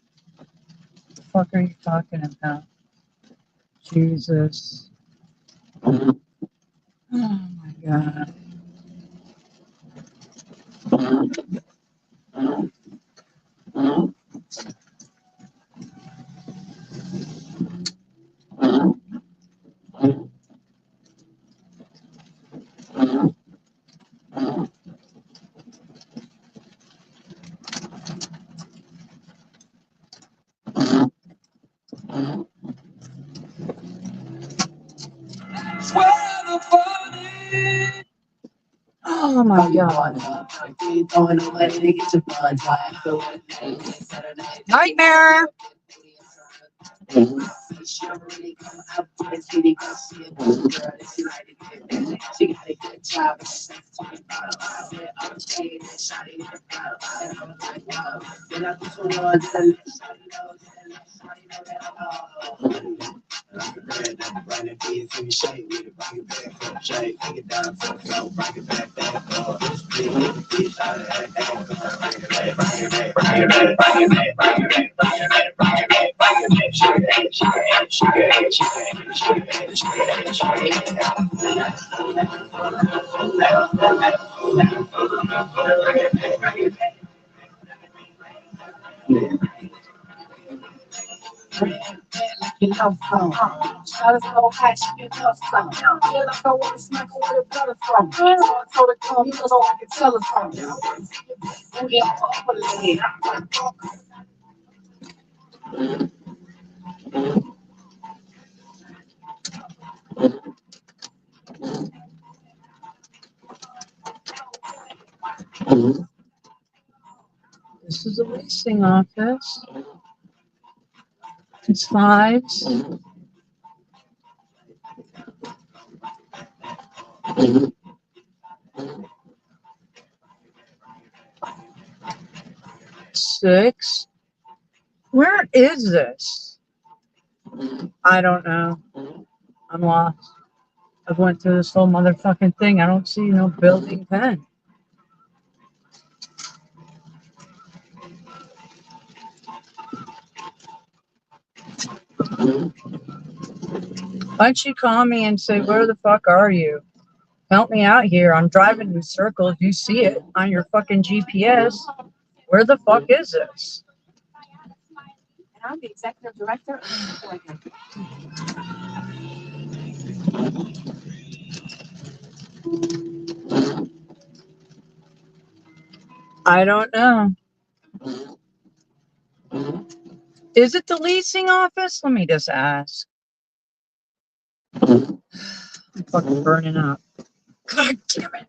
the fuck are you talking about? Jesus. Oh my God. Oh my God. Nightmare. This is a leasing office. It's 5s. Six. Where is this? I don't know. I'm lost. I've went through this whole motherfucking thing. I don't see no building 10. Why don't you call me and say, where the fuck are you? Help me out here. I'm driving in circles. You see it on your fucking GPS. Where the fuck is this? I'm the executive director. I don't know. Is it the leasing office? Let me just ask. I'm fucking burning up. God damn it.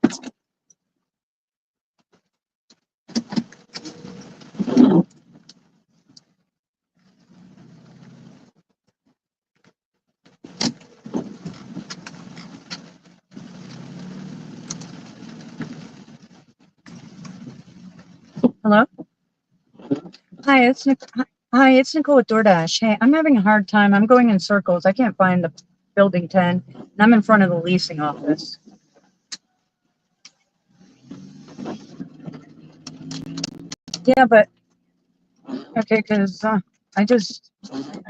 Hello? Hi, it's Nicole with DoorDash. Hey, I'm having a hard time. I'm going in circles. I can't find the building 10, and I'm in front of the leasing office. Yeah, but okay, because I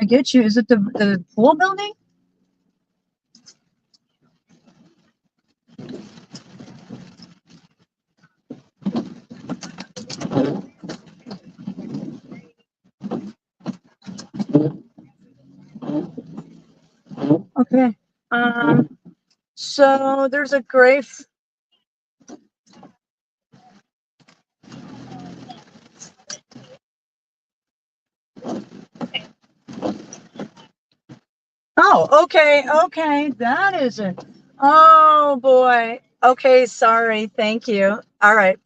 get you. Is it the pool building? Okay. So there's a gray. Oh, okay, okay. That isn't. Oh boy. Okay, sorry. Thank you. All right.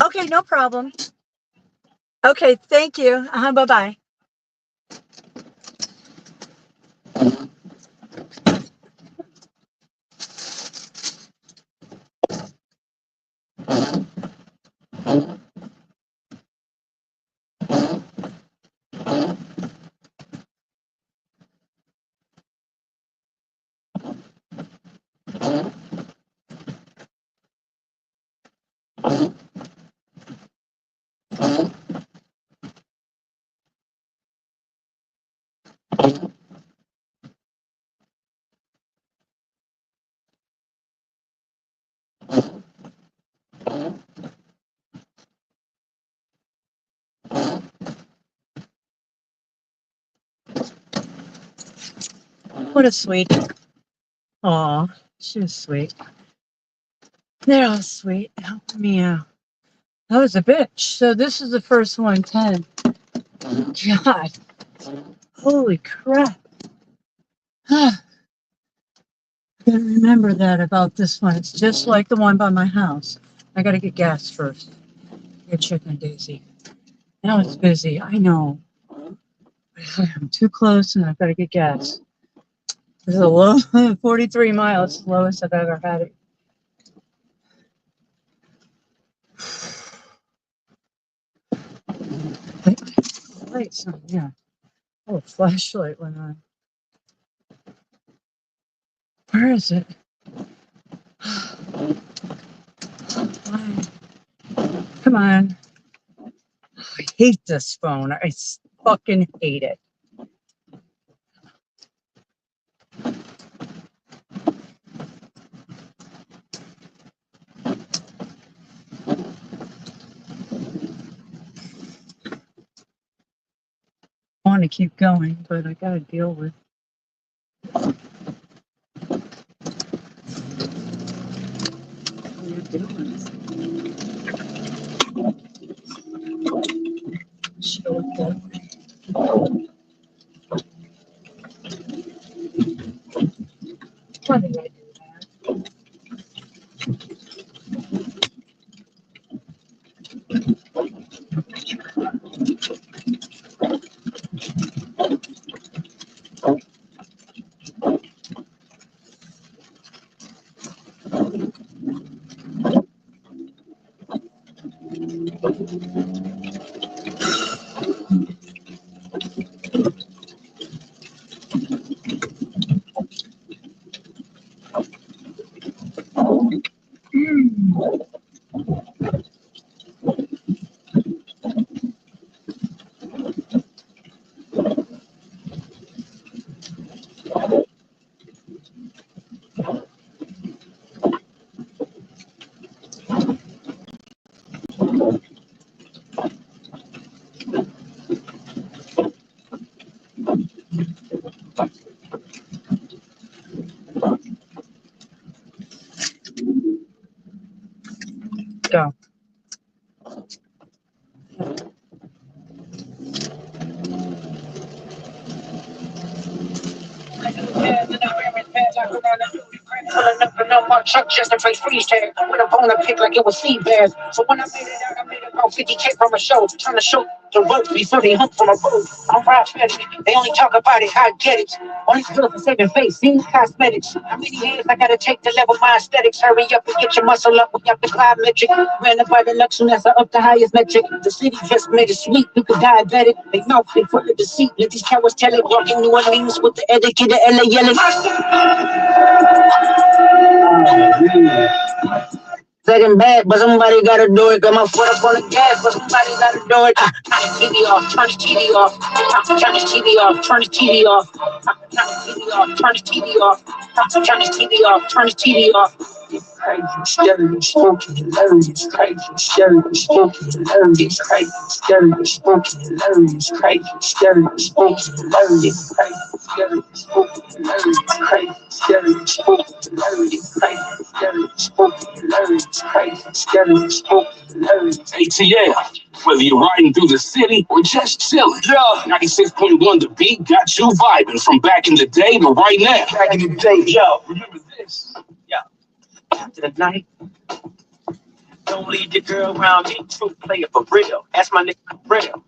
Okay, no problem. Okay, thank you. Bye-bye. What a sweet. Aw, she was sweet. They're all sweet. Help me out. That was a bitch. So this is the first 110. God. Holy crap. I gotta remember that about this one. It's just like the one by my house. I gotta get gas first. Get chicken Daisy. Now it's busy. I know. I'm too close and I've got to get gas. This is a low 43 miles, the lowest I've ever had it. Lights on, yeah. Oh, flashlight went on. Where is it? Why? Come on. I hate this phone. I fucking hate it. I want to keep going, but I got to deal with. What you're doing. Show it that way. Why did I do that? Go. Pulling up in on my truck just to face freeze tag with a bone to pick like it was sea bears. So when I made it out, I made about 50K from a show. Trying to show to work before they hump from a road. I'm prosperity. They only talk about it, I get it. Only good for saving face, seen cosmetics. How many years I gotta take to level my aesthetics? Hurry up and get your muscle up, we got the cloud metric. Ran up by the luxury, that's up the highest metric. The city just made it sweet, you could diabetic. They mouth, they full of deceit. Let these cowards tell it. Walking New Orleans with the etiquette of LA yelling. Second bad, but somebody gotta do it. Got my foot up on the gas, but somebody gotta do it. TV off, turn the TV off. Turn the TV off, turn the TV off. Turn the TV off, turn the TV off. Turn the TV off, turn the TV off. Crazy, scary, spooky, hilarious, crazy, scary, spooky, hilarious, crazy, scary, spooky, hilarious, crazy, scary, spooky, hilarious, crazy, scary, spooky, hilarious, crazy, scary, spooky, hilarious, crazy, scary, spooky, hilarious, crazy, scary, spooky, hilarious. ATL, whether you're riding through the city or just chilling. Yeah. 96.1 The Beat got you vibing from back in the day to right now. Back in the day, yo, remember this? Yo, after the night, don't leave your girl around me. True player for real. That's my nigga for real.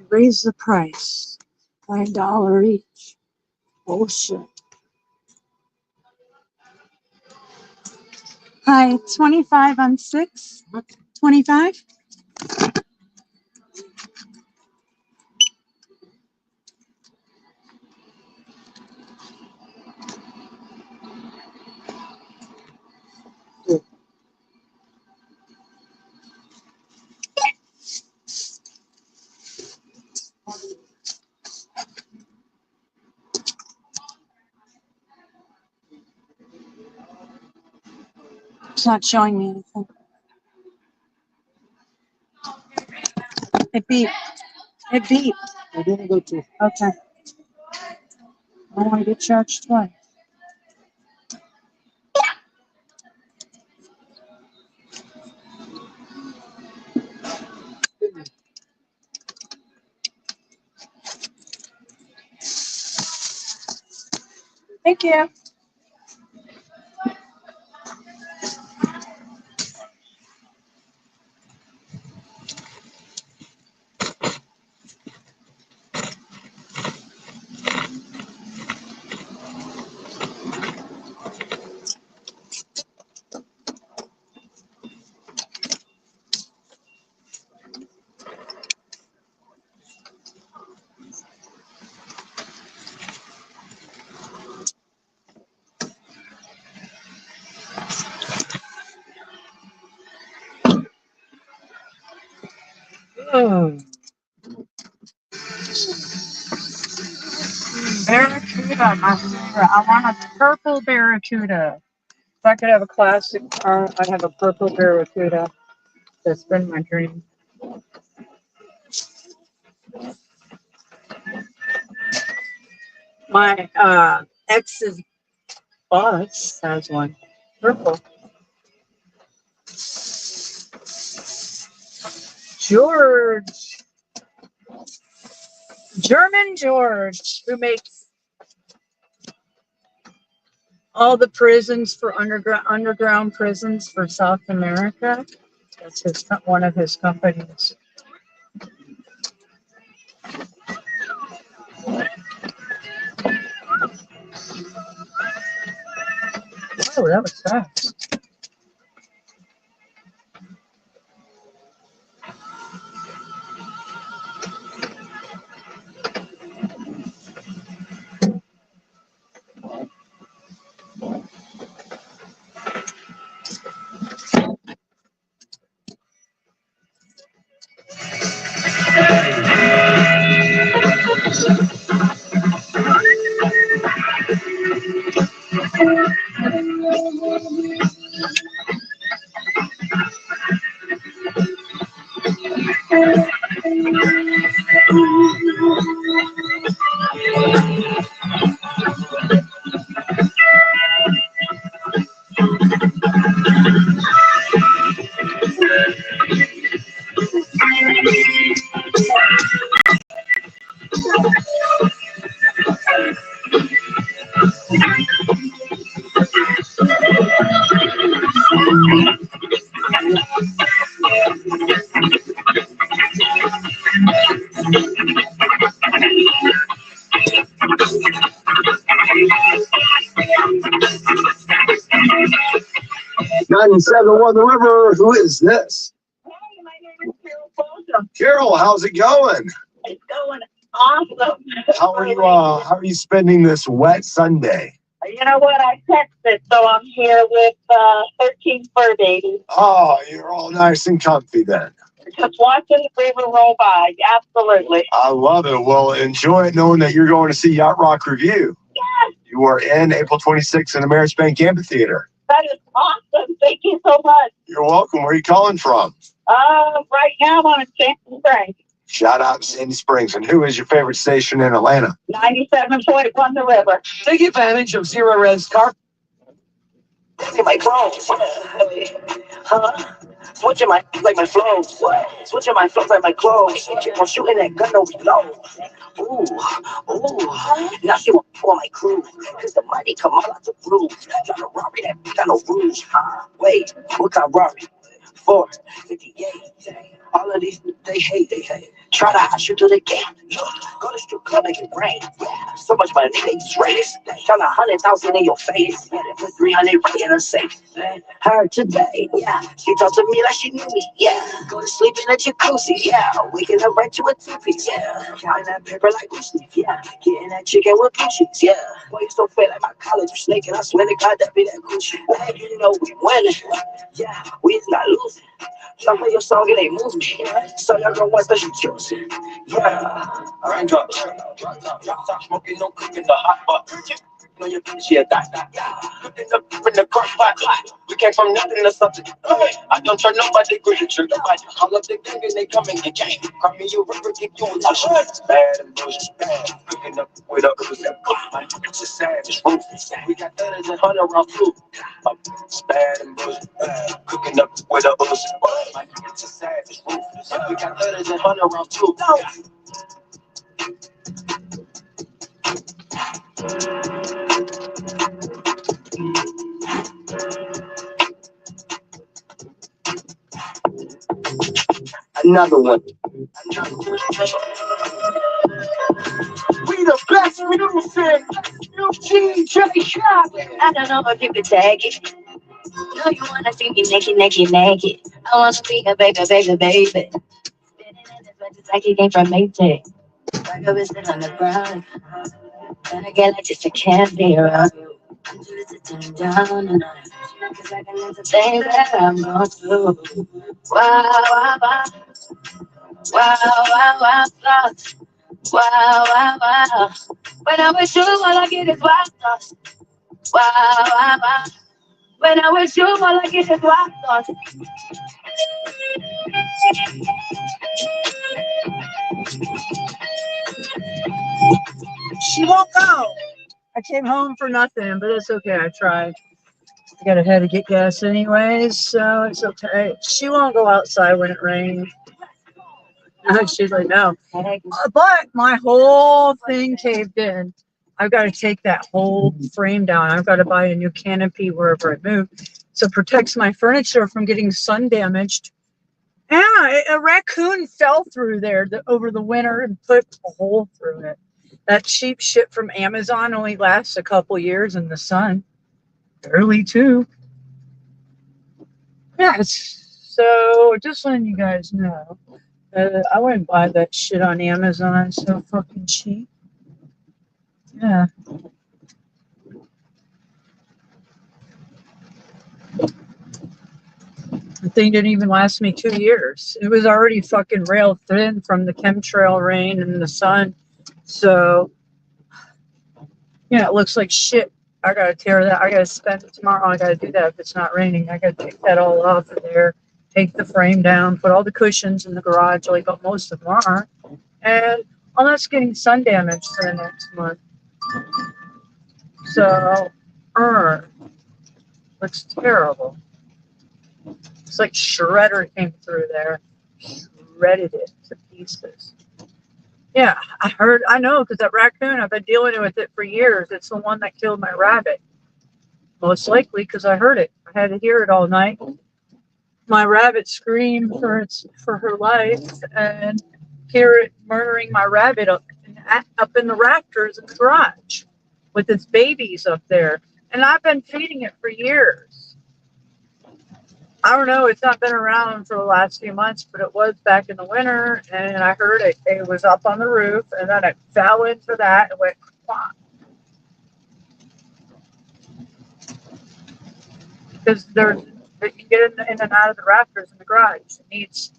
Raise the price by $1 each. Oh shit. Hi, 25 on 6. 25? It's not showing me anything. It beeped. It beeped. I didn't go to. Okay. I don't want to get charged twice. Thank you. Oh. Barracuda, my favorite. I want a purple barracuda. If I could have a classic car, I'd have a purple barracuda. That's been my dream. My ex's boss has one. Purple. George. German George, who makes all the prisons for underground prisons for South America. That's one of his companies. Oh, that was fast. On the river. Who is this? Hey, my name is Carol Folsom. Carol, how's it going? It's going awesome. How are you spending this wet Sunday? You know what? I texted, so I'm here with 13 fur babies. Oh, you're all nice and comfy then. Just watching the river roll by. Absolutely. I love it. Well, enjoy it knowing that you're going to see Yacht Rock Review. Yes. You are in April 26th in the Marisbank Amphitheater. That is awesome. Thank you so much. You're welcome. Where are you calling from? Right now I'm in Sandy Springs. Shout out to Sandy Springs. And who is your favorite station in Atlanta? 97.1 The River. Take advantage of zero res car. Look at my clothes. Huh? Switching my flows. Switching my flows like my clothes. I'm shooting that gun, no reload. Ooh. Now she want for my crew. Cause the money come out the roof. Trying to rob me that got no rules. Wait, what kind of robbery? 458. All of these, they hate. Try to hush you to the gate. Go to strip club, make it rain. So much money, they trace. Count 100,000 in your face. Yeah, they put 300 right in her safe. Her today, yeah. She talked to me like she knew me, yeah. Go to sleep in a jacuzzi, yeah. Waking up right to a two-piece, yeah. Counting that paper like Bruce Lee, yeah. Getting that chicken with blue cheese, yeah. Boy, you so fat like my college snake, and I swear to God that be that Gucci. Hey, you know we winning, yeah. We is not losing. Y'all play your song, it ain't moving. So y'all go once that you choosing. Yeah. Raindrop, drop top, smoking, no cooking the hot pot. Know your bitch, yeah, that. Cooking up in the crock pot. We came from nothing to something. I don't turn nobody good to trick nobody. Call up the gang and they come and get gang. Call me you river, give you a lush. Bad and bullshit, bad. Cooking up with a ooze and my bitch is sad, it's ruthless. We got 30s and 100 round food. It's bad and bullshit, bad. Cooking up with a ooze and my bitch is sad, it's ruthless. We got 30s and 100 round food. Another one. We the best music. DJ Shop. I don't know if you could take it. No, you wanna see me naked, naked, naked. I wanna be a baby, baby, baby. Spinning in this bed just like it came from Maytag. Like I was still on the ground. And I get like just I can't be around you. I'm just sitting down and cause I can answer things that I'm going through. Wow, wow, wow. Wow, wow, wow, wow. Wow, wow, wow. When I wish you, all I get is wild thoughts. Wow, wow, wow. When I wish you, all I get is wild thoughts. She won't go. I came home for nothing, but it's okay. I tried. I got ahead to get gas anyways, so it's okay. She won't go outside when it rains. She's like, no. But my whole thing caved in. I've got to take that whole frame down. I've got to buy a new canopy wherever I move. So it protects my furniture from getting sun damaged. Yeah, a raccoon fell through there over the winter and put a hole through it. That cheap shit from Amazon only lasts a couple years in the sun. Barely too. Yes. So just letting you guys know. I wouldn't buy that shit on Amazon. It's so fucking cheap. Yeah. The thing didn't even last me 2 years. It was already fucking rail thin from the chemtrail rain and the sun. So, yeah, it looks like shit. I gotta tear that. I gotta spend it tomorrow. I gotta do that if it's not raining. I gotta take that all off of there, take the frame down, put all the cushions in the garage, like most of them are. And I'm not getting sun damage for the next month. So, looks terrible. It's like Shredder came through there, shredded it to pieces. Yeah, I know, because that raccoon, I've been dealing with it for years. It's the one that killed my rabbit. Most likely because I heard it. I had to hear it all night. My rabbit screamed for her life and hear it murdering my rabbit up in the rafters in the garage with its babies up there. And I've been feeding it for years. I don't know, it's not been around for the last few months, but it was back in the winter, and I heard it. It was up on the roof, and then it fell into that and went quack. Because you can get in and out of the rafters in the garage. It needs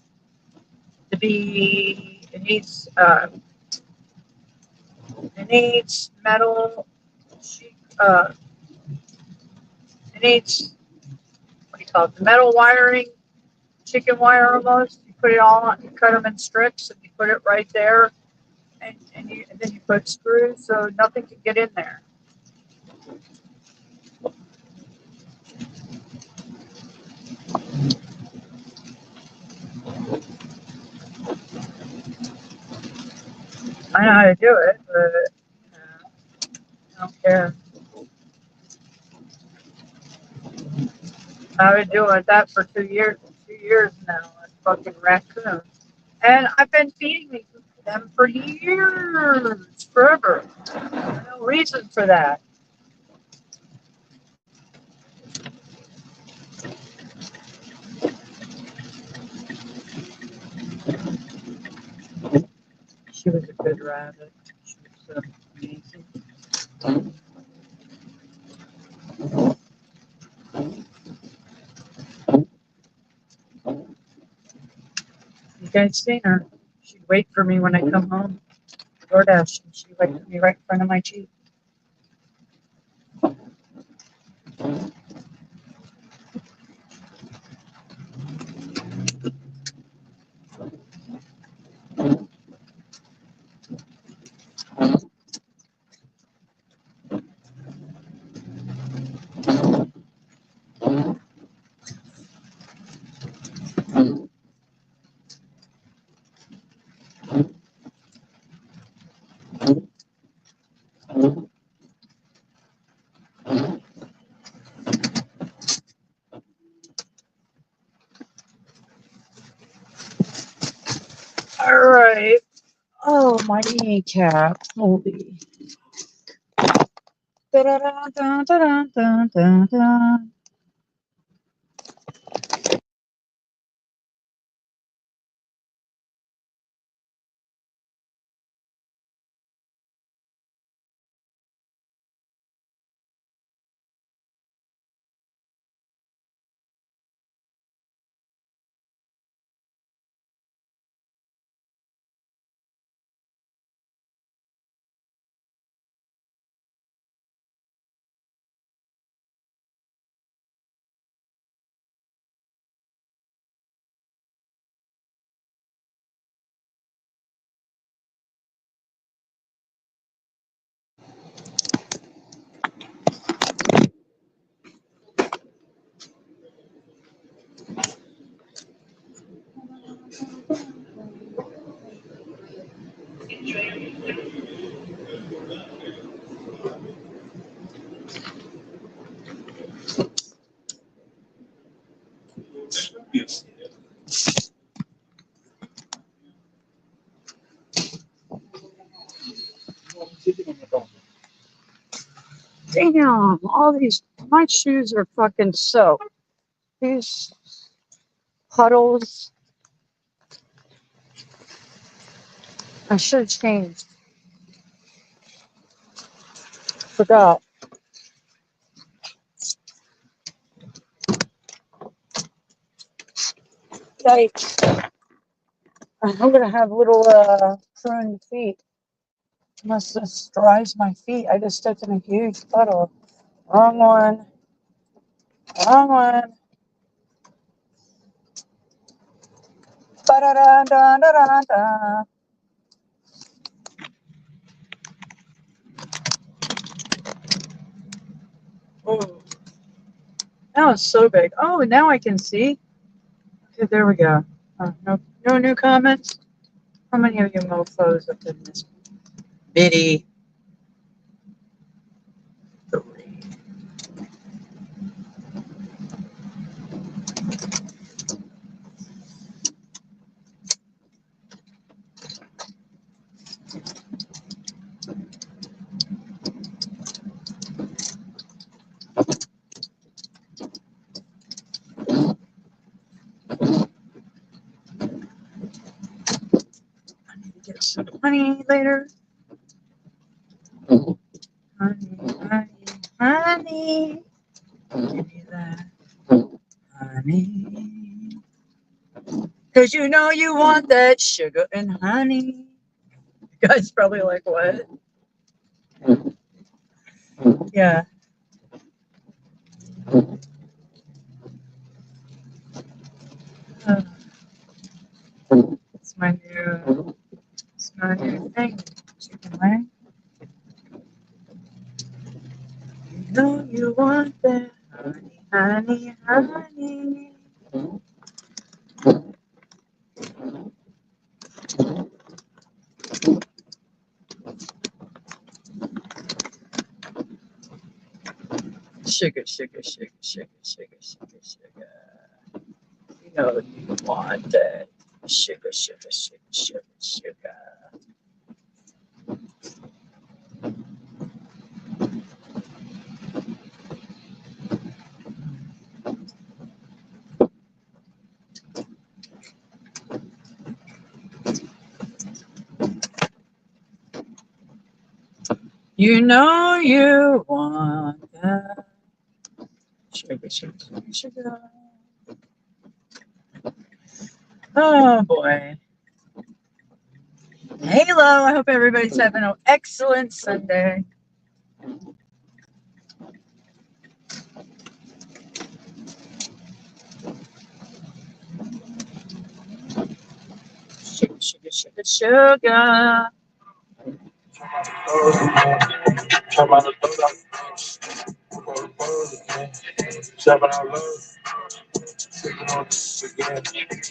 metal, it needs, what do you call it, the metal wiring, chicken wire almost. You put it all on, you cut them in strips, and you put it right there, and then you put screws so nothing can get in there. I know how to do it, but I don't care. I've been doing that for 2 years. 2 years now. A fucking raccoon, and I've been feeding them for years, forever. No reason for that. She was a good rabbit. She was amazing. You guys seen her? She'd wait for me when I come home. DoorDash, and she'd wait for me right in front of my Jeep. boy. Oh, my kneecap. Holy. Da-da-da-da-da-da-da-da. Damn, all these, my shoes are fucking soaked. These puddles, I should have changed. Forgot. Yikes. I'm gonna have little pruned feet. Unless this dries my feet. I just stepped in a huge puddle. Wrong one. Wrong one. Ba-da-da-da-da-da-da. Oh, that was so big. Oh, now I can see. Okay, there we go. No new comments. How many of you mofos up in this bitty? Get some honey later. Honey, honey, honey. Give me that honey. Cause you know you want that sugar and honey. You guys probably like, what? Yeah. It's my new thing. Chicken wing. You know you want that honey, honey, honey. Sugar, sugar, sugar, sugar, sugar, sugar, sugar. You know you want that sugar, sugar, sugar, sugar, sugar. You know you want that sugar, sugar, sugar, sugar. Oh boy. Halo, I hope everybody's having an excellent Sunday. Sugar, sugar, sugar, sugar.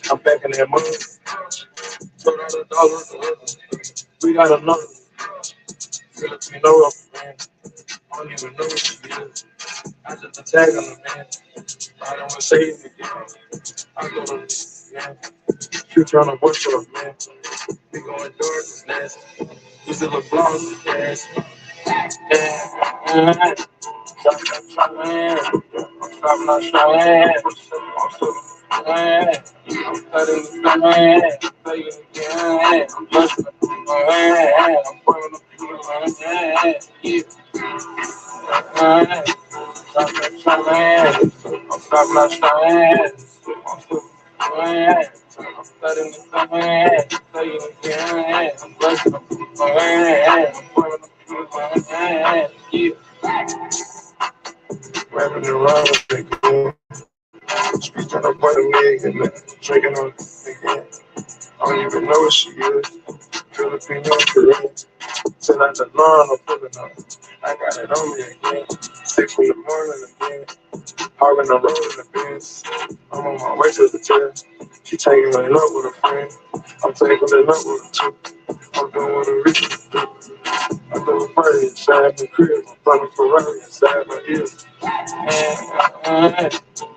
I'm back in that money. We got another Filipino man. I don't even know what it is. I just attack him, man. I don't want to say it again. I go to, yeah. Future on the work for a man. We going doors and nasty. You still look blown to gas. Yeah. I'm not trying. I'm cutting the man. Say it again. I'm busting my man. I'm putting the people on my man. Yeah. I'm not trying. I'm cutting the man. Say it again. I'm busting my man. I'm putting the people on my man. Yeah. Rapping the road again. Streets on the bottom leg and drinking on again. I don't even know what she is. Filipino Korean. Till I the lawn, I'm pulling up. I got it on me again. 6 in the morning again. Hogging the road in the Benz. I'm on my way to the test. She taking it up with a friend. I'm taking it up with a two. I'm doing what a rich do. I do a party inside my crib. I'm running Ferrari inside my ears.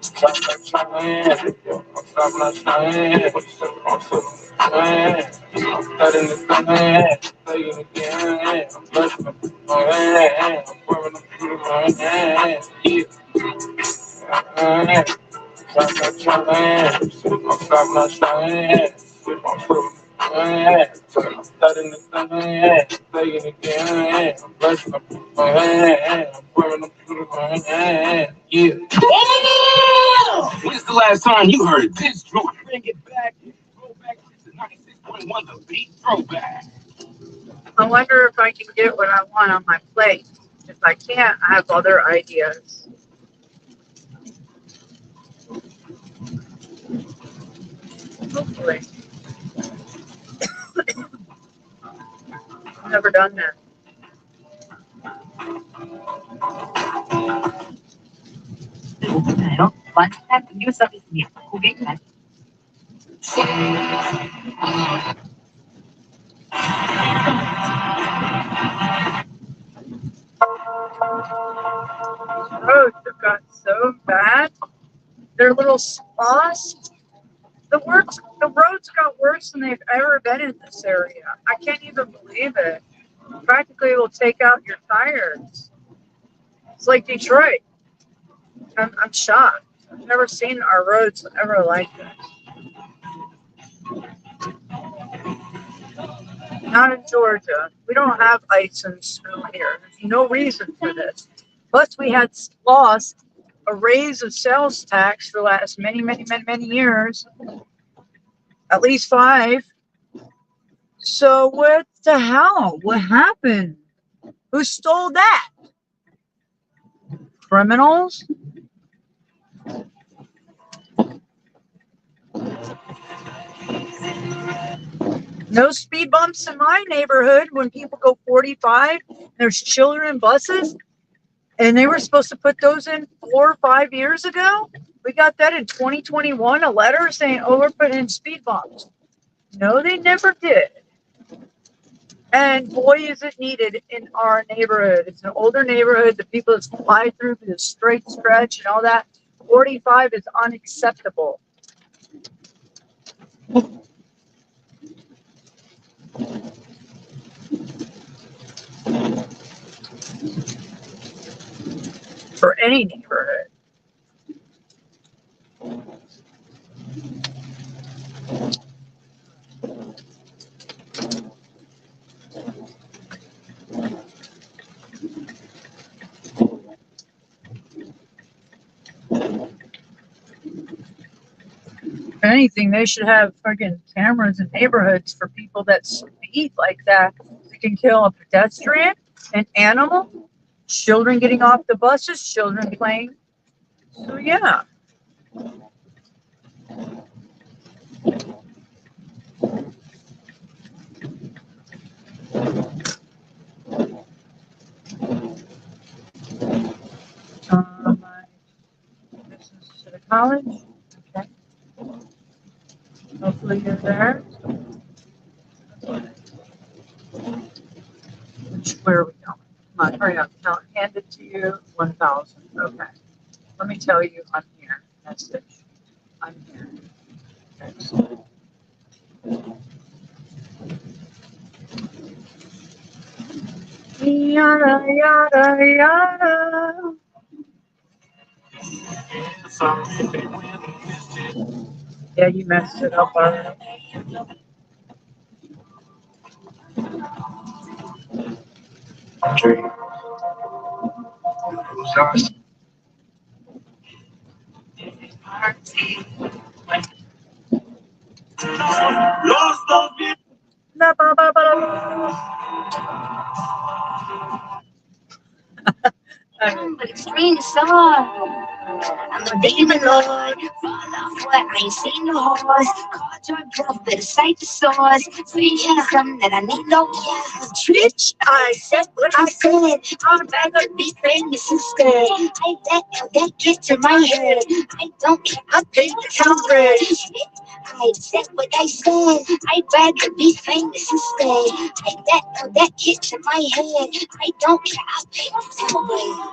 Stop not trying. Stop not trying. I'm cutting the man. Say it again. I'm blessing my man. I'm pouring the food in my hand. Yeah. Stop not trying. Stop not trying. I'm cutting the man. Say it again. I'm blessing my man. I'm pouring the food in my hand. Yeah. When's the last time you heard this joint? Bring it back. Throwback to 96.1 The Beat Throwback. I wonder if I can get what I want on my plate. If I can't, I have other ideas. Hopefully. I've never done that. Roads have got so bad. They're little spots. The roads got worse than they've ever been in this area. I can't even believe it. Practically will take out your tires. It's like Detroit. I'm shocked. I've never seen our roads ever like this. Not in Georgia. We don't have ice and snow here. There's no reason for this. Plus, we had lost a raise of sales tax for the last many years. At least 5. So what the hell? What happened? Who stole that? Criminals? No speed bumps in my neighborhood when people go 45. There's children in buses. And they were supposed to put those in 4 or 5 years ago. We got that in 2021, a letter saying, oh, we're putting in speed bumps. No, they never did. And boy, is it needed in our neighborhood. It's an older neighborhood. The people that fly through the straight stretch and all that. 45 is unacceptable. For any neighborhood. If anything, they should have fucking cameras in neighborhoods for people that speed like that. They can kill a pedestrian, an animal, children getting off the buses, children playing. So yeah. Business to the college. Okay. Hopefully you're there. Where are we going? Come on, hurry up. I'll hand it to you. 1,000. Okay. Let me tell you, I'm here. Message. I'm here. Okay. Yada, yada, yada. Yeah, you messed it up already. But extreme song. I'm a demon lord. Fall off what I ain't seen no horse. Call your bluff, better cite the source. Free something that I need no gas. Bitch, I said what I said. I'm back to be famous instead. I that get to my head. I don't care, I pay the coverage. I said what I said. I'd rather be famous instead. I that get to my head. I don't care, I pay the coverage.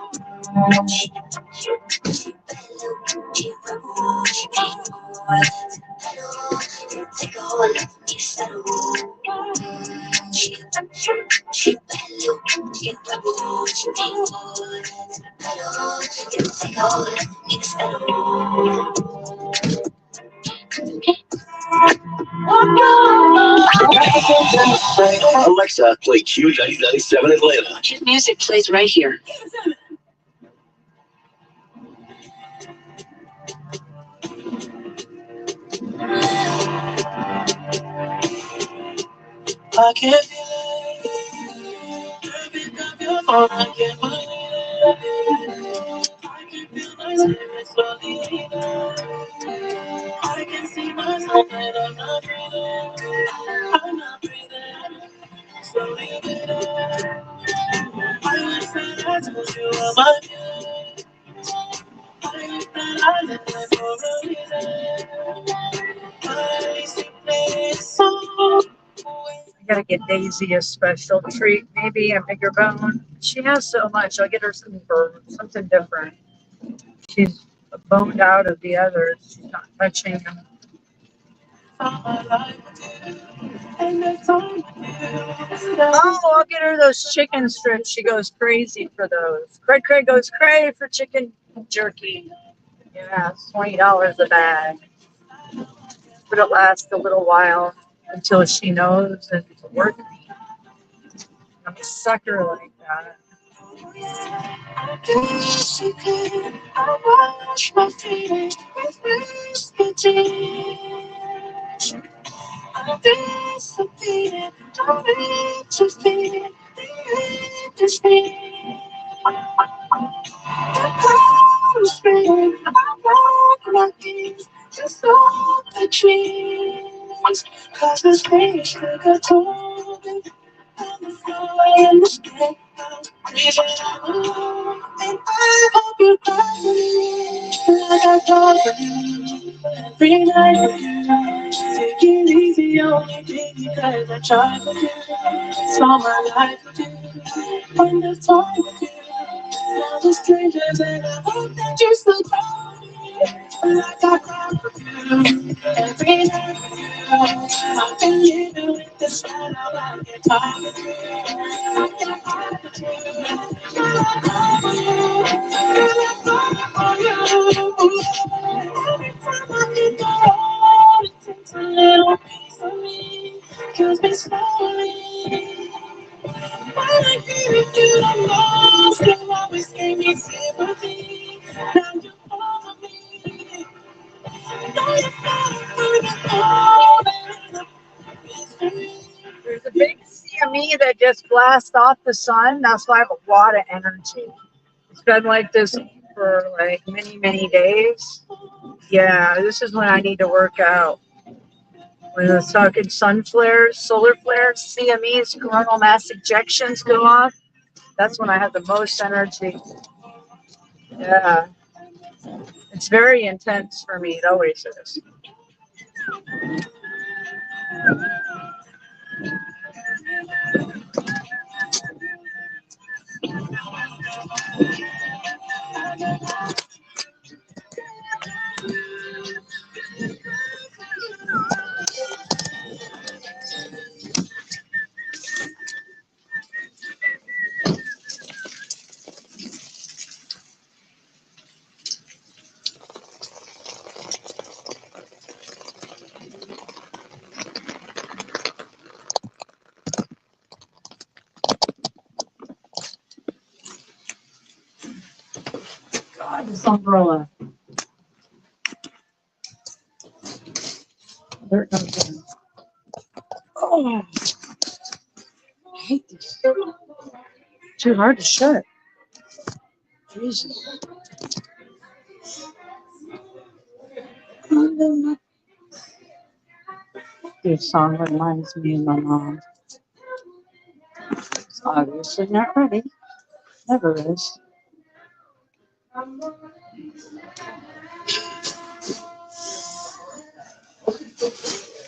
Take a whole lot of settle. Alexa, play Q9097 Atlanta. His music plays right here. I can't feel it. Every time you're on, I can't believe it. I can feel my spirit slowly leaving. I can see myself and I'm not breathing. I'm not breathing. Slowly leaving. I wish that I told you all my feelings. I wish that I lived there for a reason. At least you play a song. I gotta get Daisy a special treat, maybe a bigger bone. She has so much. I'll get her something different. She's boned out of the others. She's not touching them. Oh, I'll get her those chicken strips. She goes crazy for those. Craig goes crazy for chicken jerky. Yeah, it's $20 a bag. But it lasts a little while until she knows and it's working. I'm a sucker like that. I wash my feet with whiskey. I'm disappeared. Don't interested. I'm spring. I walk my keys just off the trees. Cause the space took a toll. On the floor in the street. And I hope you find me like I thought for you. Every night with you. Take it easy on me, baby, cause I tried with you. Saw my life with you. When the time with you. Now we're strangers and I hope that you still call me. Like I cried with you. Every night with you. I've been living with the shadow of your time with you. I can't hide with you. Girl, I cry for you. Girl, I cry for you. Every time I think I hold it takes a little piece of me. Kills me slowly. When I gave you the most, you always gave me sympathy. Now you follow me. Now you're There's a big CME that just blasts off the sun. That's why I have a lot of energy. It's been like this for like many days. Yeah, this is when I need to work out. When the talking sun flares, solar flares, CMEs, coronal mass ejections go off, that's when I have the most energy. Yeah. It's very intense for me. It always is. This umbrella. There it comes in. Oh, I hate this. Too hard to shut. Jesus. This song reminds me of my mom. It's obviously not ready. Never is.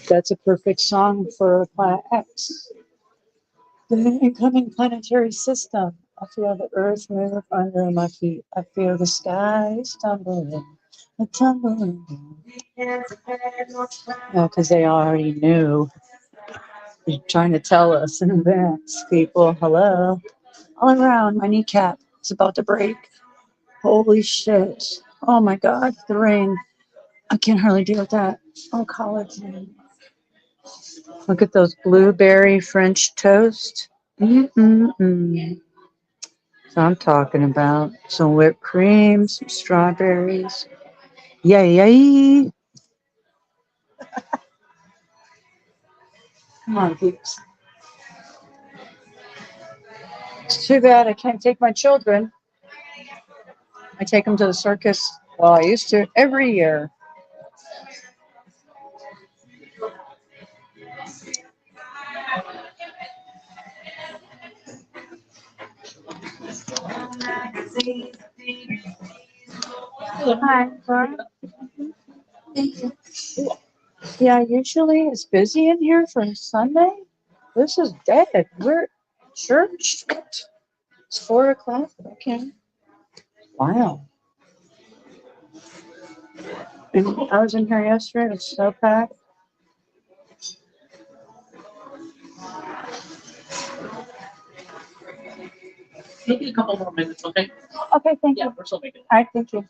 That's a perfect song for Planet X. The incoming planetary system. I feel the earth move under my feet. I feel the sky tumbling. Tumbling. No, because they already knew. They're trying to tell us in advance. People, hello. All around, my kneecap is about to break. Holy shit. Oh my god, the rain. I can't hardly deal with that. Oh, college. Look at those blueberry French toast. Mm-mm-mm. So I'm talking about some whipped cream, some strawberries. Yay! Come on, peeps. It's too bad I can't take my children. I take them to the circus. Well, I used to every year. Hi, Laura. Yeah, usually it's busy in here for Sunday. This is dead. We're church. It's 4 o'clock. Okay. Wow. And I was in here yesterday. It was so packed. Maybe a couple more minutes, okay? Okay, thank you. We're still making. All right, thank you.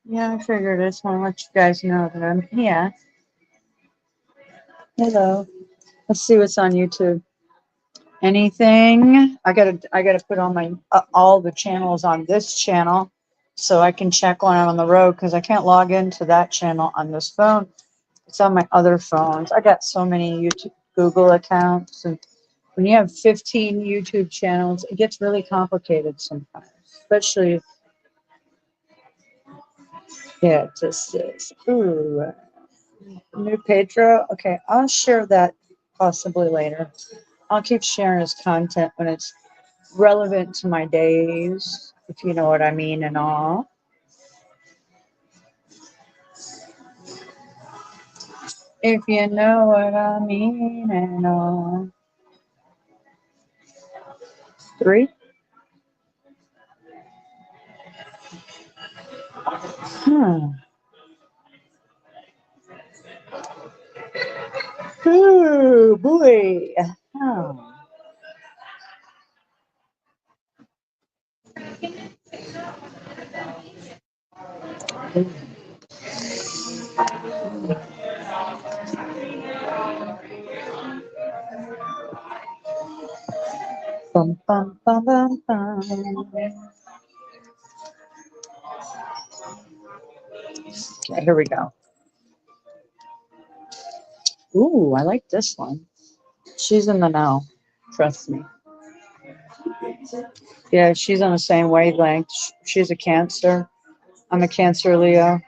Yeah, I figured I just want to let you guys know that I'm here. Hello. Let's see what's on YouTube. Anything? I gotta put on my all the channels on this channel so I can check when I'm on the road because I can't log into that channel on this phone. It's on my other phones. I got so many YouTube Google accounts, and when you have 15 YouTube channels, it gets really complicated sometimes. Especially, yeah, it just is. Ooh, new Pedro. Okay, I'll share that possibly later. I'll keep sharing his content when it's relevant to my days, if you know what I mean and all. If you know what I mean and all. 3. Huh. Ooh, boy. Oh. Bum, bum, bum, bum, bum. Okay, here we go. Ooh, I like this one. She's in the know. Trust me. Yeah, she's on the same wavelength. She's a Cancer. I'm a Cancer Leo.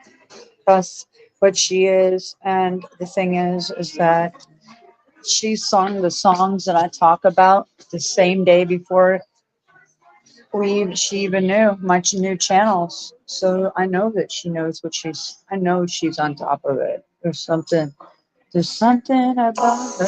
That's what she is. And the thing is that she sung the songs that I talk about the same day before she even knew my new channels. So I know that she knows I know she's on top of it. There's something about her.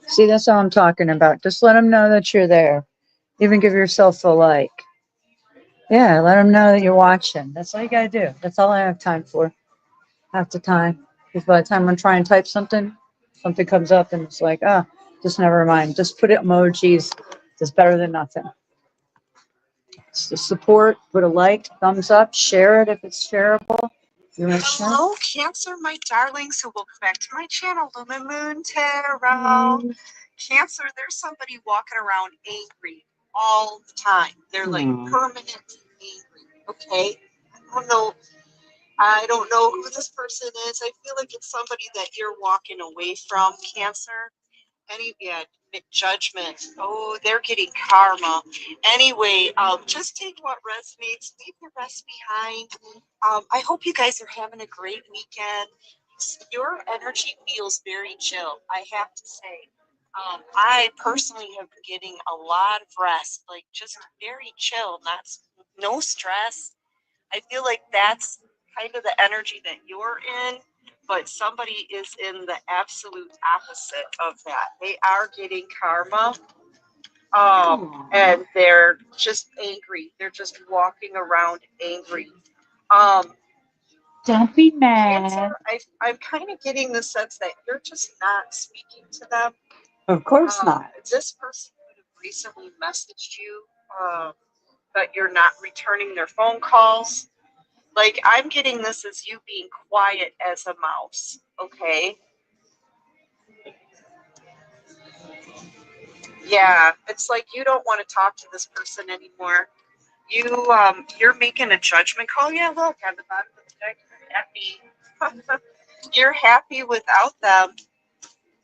See, that's all I'm talking about. Just let them know that you're there. Even give yourself a like. Yeah, let them know that you're watching. That's all you gotta do. That's all I have time for. Half the time. Because by the time I'm trying to type something, something comes up and it's like, just never mind. Just put emojis. It's better than nothing. So support, put a like, thumbs up, share it if it's shareable. You want to share? Hello, Cancer, my darlings, who welcome back to my channel, Lumen Moon Tarot. Cancer, there's somebody walking around angry all the time. They're like permanently angry. Okay, I don't know who this person is. I feel like it's somebody that you're walking away from, Cancer. Judgment. Oh, they're getting karma. Anyway, just take what resonates, leave the rest behind. I hope you guys are having a great weekend. Your energy feels very chill, I have to say. I personally have been getting a lot of rest, like just very chill, no stress. I feel like that's kind of the energy that you're in, but somebody is in the absolute opposite of that. They are getting karma, and they're just angry. They're just walking around angry. Don't be mad. Cancer, I'm kind of getting the sense that you're just not speaking to them. Of course not. This person would have recently messaged you, but you're not returning their phone calls. Like, I'm getting this as you being quiet as a mouse, okay? Yeah, it's like you don't want to talk to this person anymore. You're making a judgment call. Yeah, look, at the bottom of the deck, happy. You're happy without them.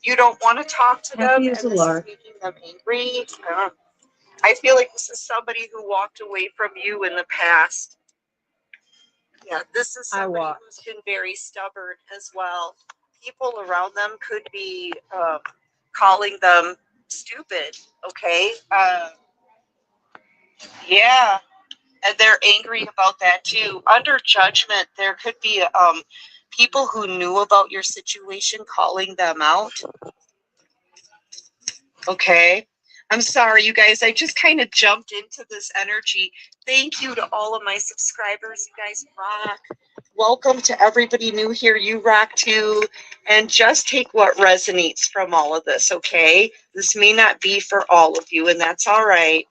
You don't want to talk to them, and this is making them angry. I feel like this is somebody who walked away from you in the past. Yeah, this is somebody who's been very stubborn as well. People around them could be calling them stupid, okay? Yeah, and they're angry about that too. Under judgment, there could be people who knew about your situation calling them out. Okay. I'm sorry, you guys. I just kind of jumped into this energy. Thank you to all of my subscribers. You guys rock. Welcome to everybody new here. You rock too. And just take what resonates from all of this, okay? This may not be for all of you, and that's all right.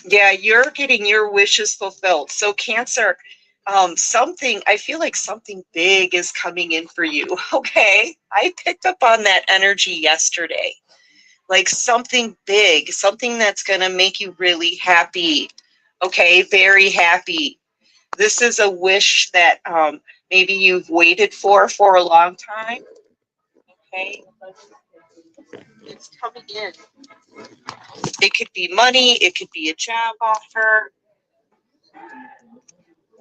Yeah, you're getting your wishes fulfilled. So Cancer, I feel like something big is coming in for you, okay? I picked up on that energy yesterday. Like something big, something that's going to make you really happy. Okay, very happy. This is a wish that maybe you've waited for a long time. Okay, it's coming in. It could be money, it could be a job offer,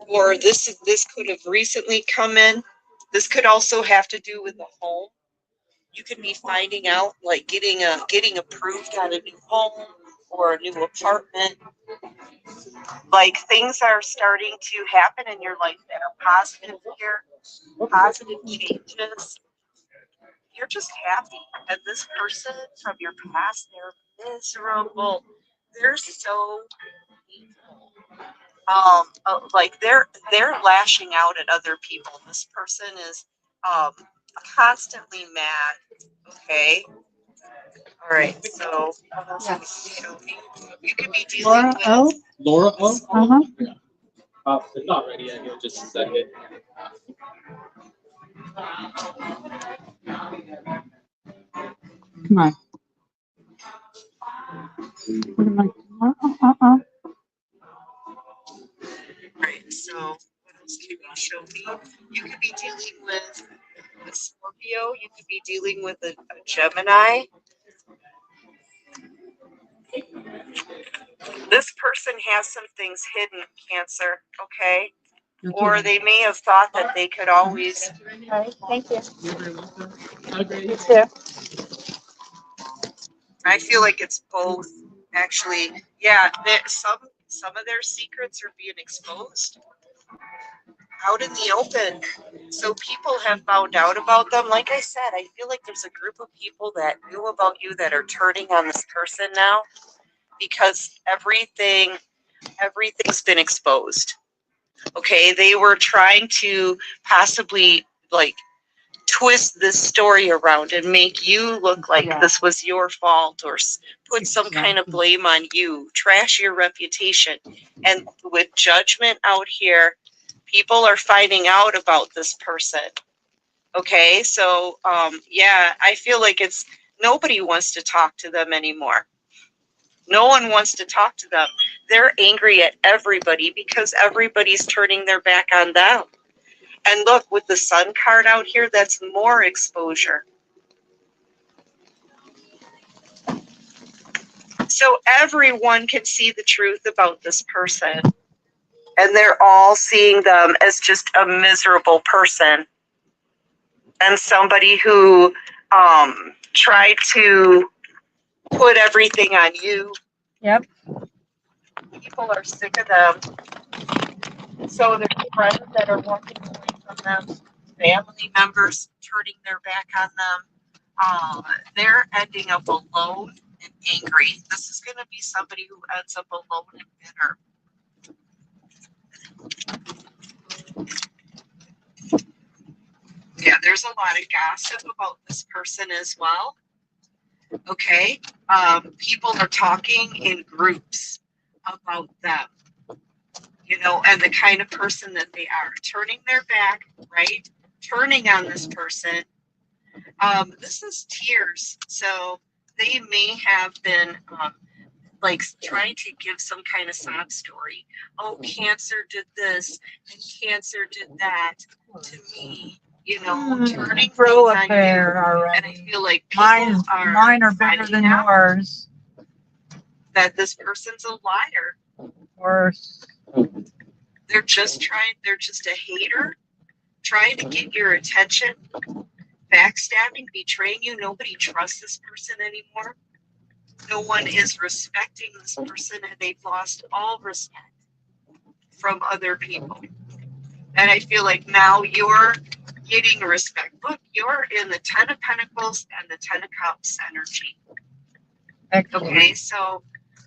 or this could have recently come in. This could also have to do with the home. You could be finding out, like getting approved on a new home or a new apartment. Like things are starting to happen in your life that are positive here, positive changes. You're just happy. And this person from your past, they're miserable. They're so evil. Like they're lashing out at other people. This person is constantly mad. Okay. All right. So you could be dealing with Laura O? It's not ready yet. Here, just a second. Come on. Right, so what else can you show me? You could be dealing with a Scorpio, you could be dealing with a Gemini. This person has some things hidden, Cancer, okay? Or they may have thought that they could always. Okay, thank you. You too. I feel like it's both, actually. Yeah, some of their secrets are being exposed out in the open. So people have found out about them. Like I said, I feel like there's a group of people that knew about you that are turning on this person now because everything's been exposed. Okay, they were trying to possibly like twist this story around and make you look like this was your fault, or put some kind of blame on you, trash your reputation. And with judgment out here, people are finding out about this person. Okay, so yeah, I feel like nobody wants to talk to them anymore. No one wants to talk to them. They're angry at everybody because everybody's turning their back on them. And look, with the sun card out here, that's more exposure. So everyone can see the truth about this person. And they're all seeing them as just a miserable person. And somebody who tried to put everything on you. Yep. People are sick of them. So there's friends that are walking away from them, family members turning their back on them. They're ending up alone and angry. This is going to be somebody who ends up alone and bitter. Yeah, there's a lot of gossip about this person as well. Okay, people are talking in groups about them, you know, and the kind of person that they are, turning their back, right? Turning on this person. This is tears, so they may have been like trying to give some kind of sob story. Oh, cancer did this and cancer did that to me. You know, turning Throw things a on pair you. already. And I feel like people Mine are bigger than yours. That this person's a liar. Worse. They're just a hater, trying to get your attention, backstabbing, betraying you. Nobody trusts this person anymore. No one is respecting this person, and they've lost all respect from other people. And I feel like now you're getting respect. Look, you're in the 10 of Pentacles and the 10 of Cups energy. Excellent. Okay, so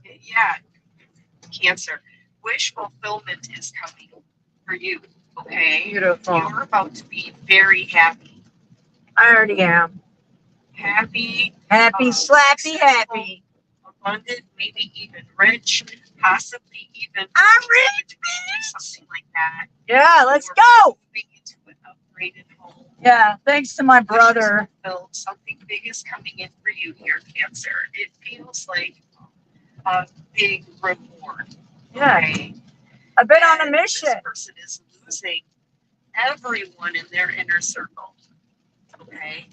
yeah, Cancer. Wish fulfillment is coming for you. Okay? Beautiful. You're about to be very happy. I already am. Happy. Happy, slappy, happy. Abundant, maybe even rich, possibly even. I'm rich, something like that. Yeah, let's go. Moving into an upgraded home. Yeah, thanks to my brother. Something big is coming in for you here, Cancer. It feels like a big reward. Yeah. Okay? I've been on a mission. This person is losing everyone in their inner circle. Okay?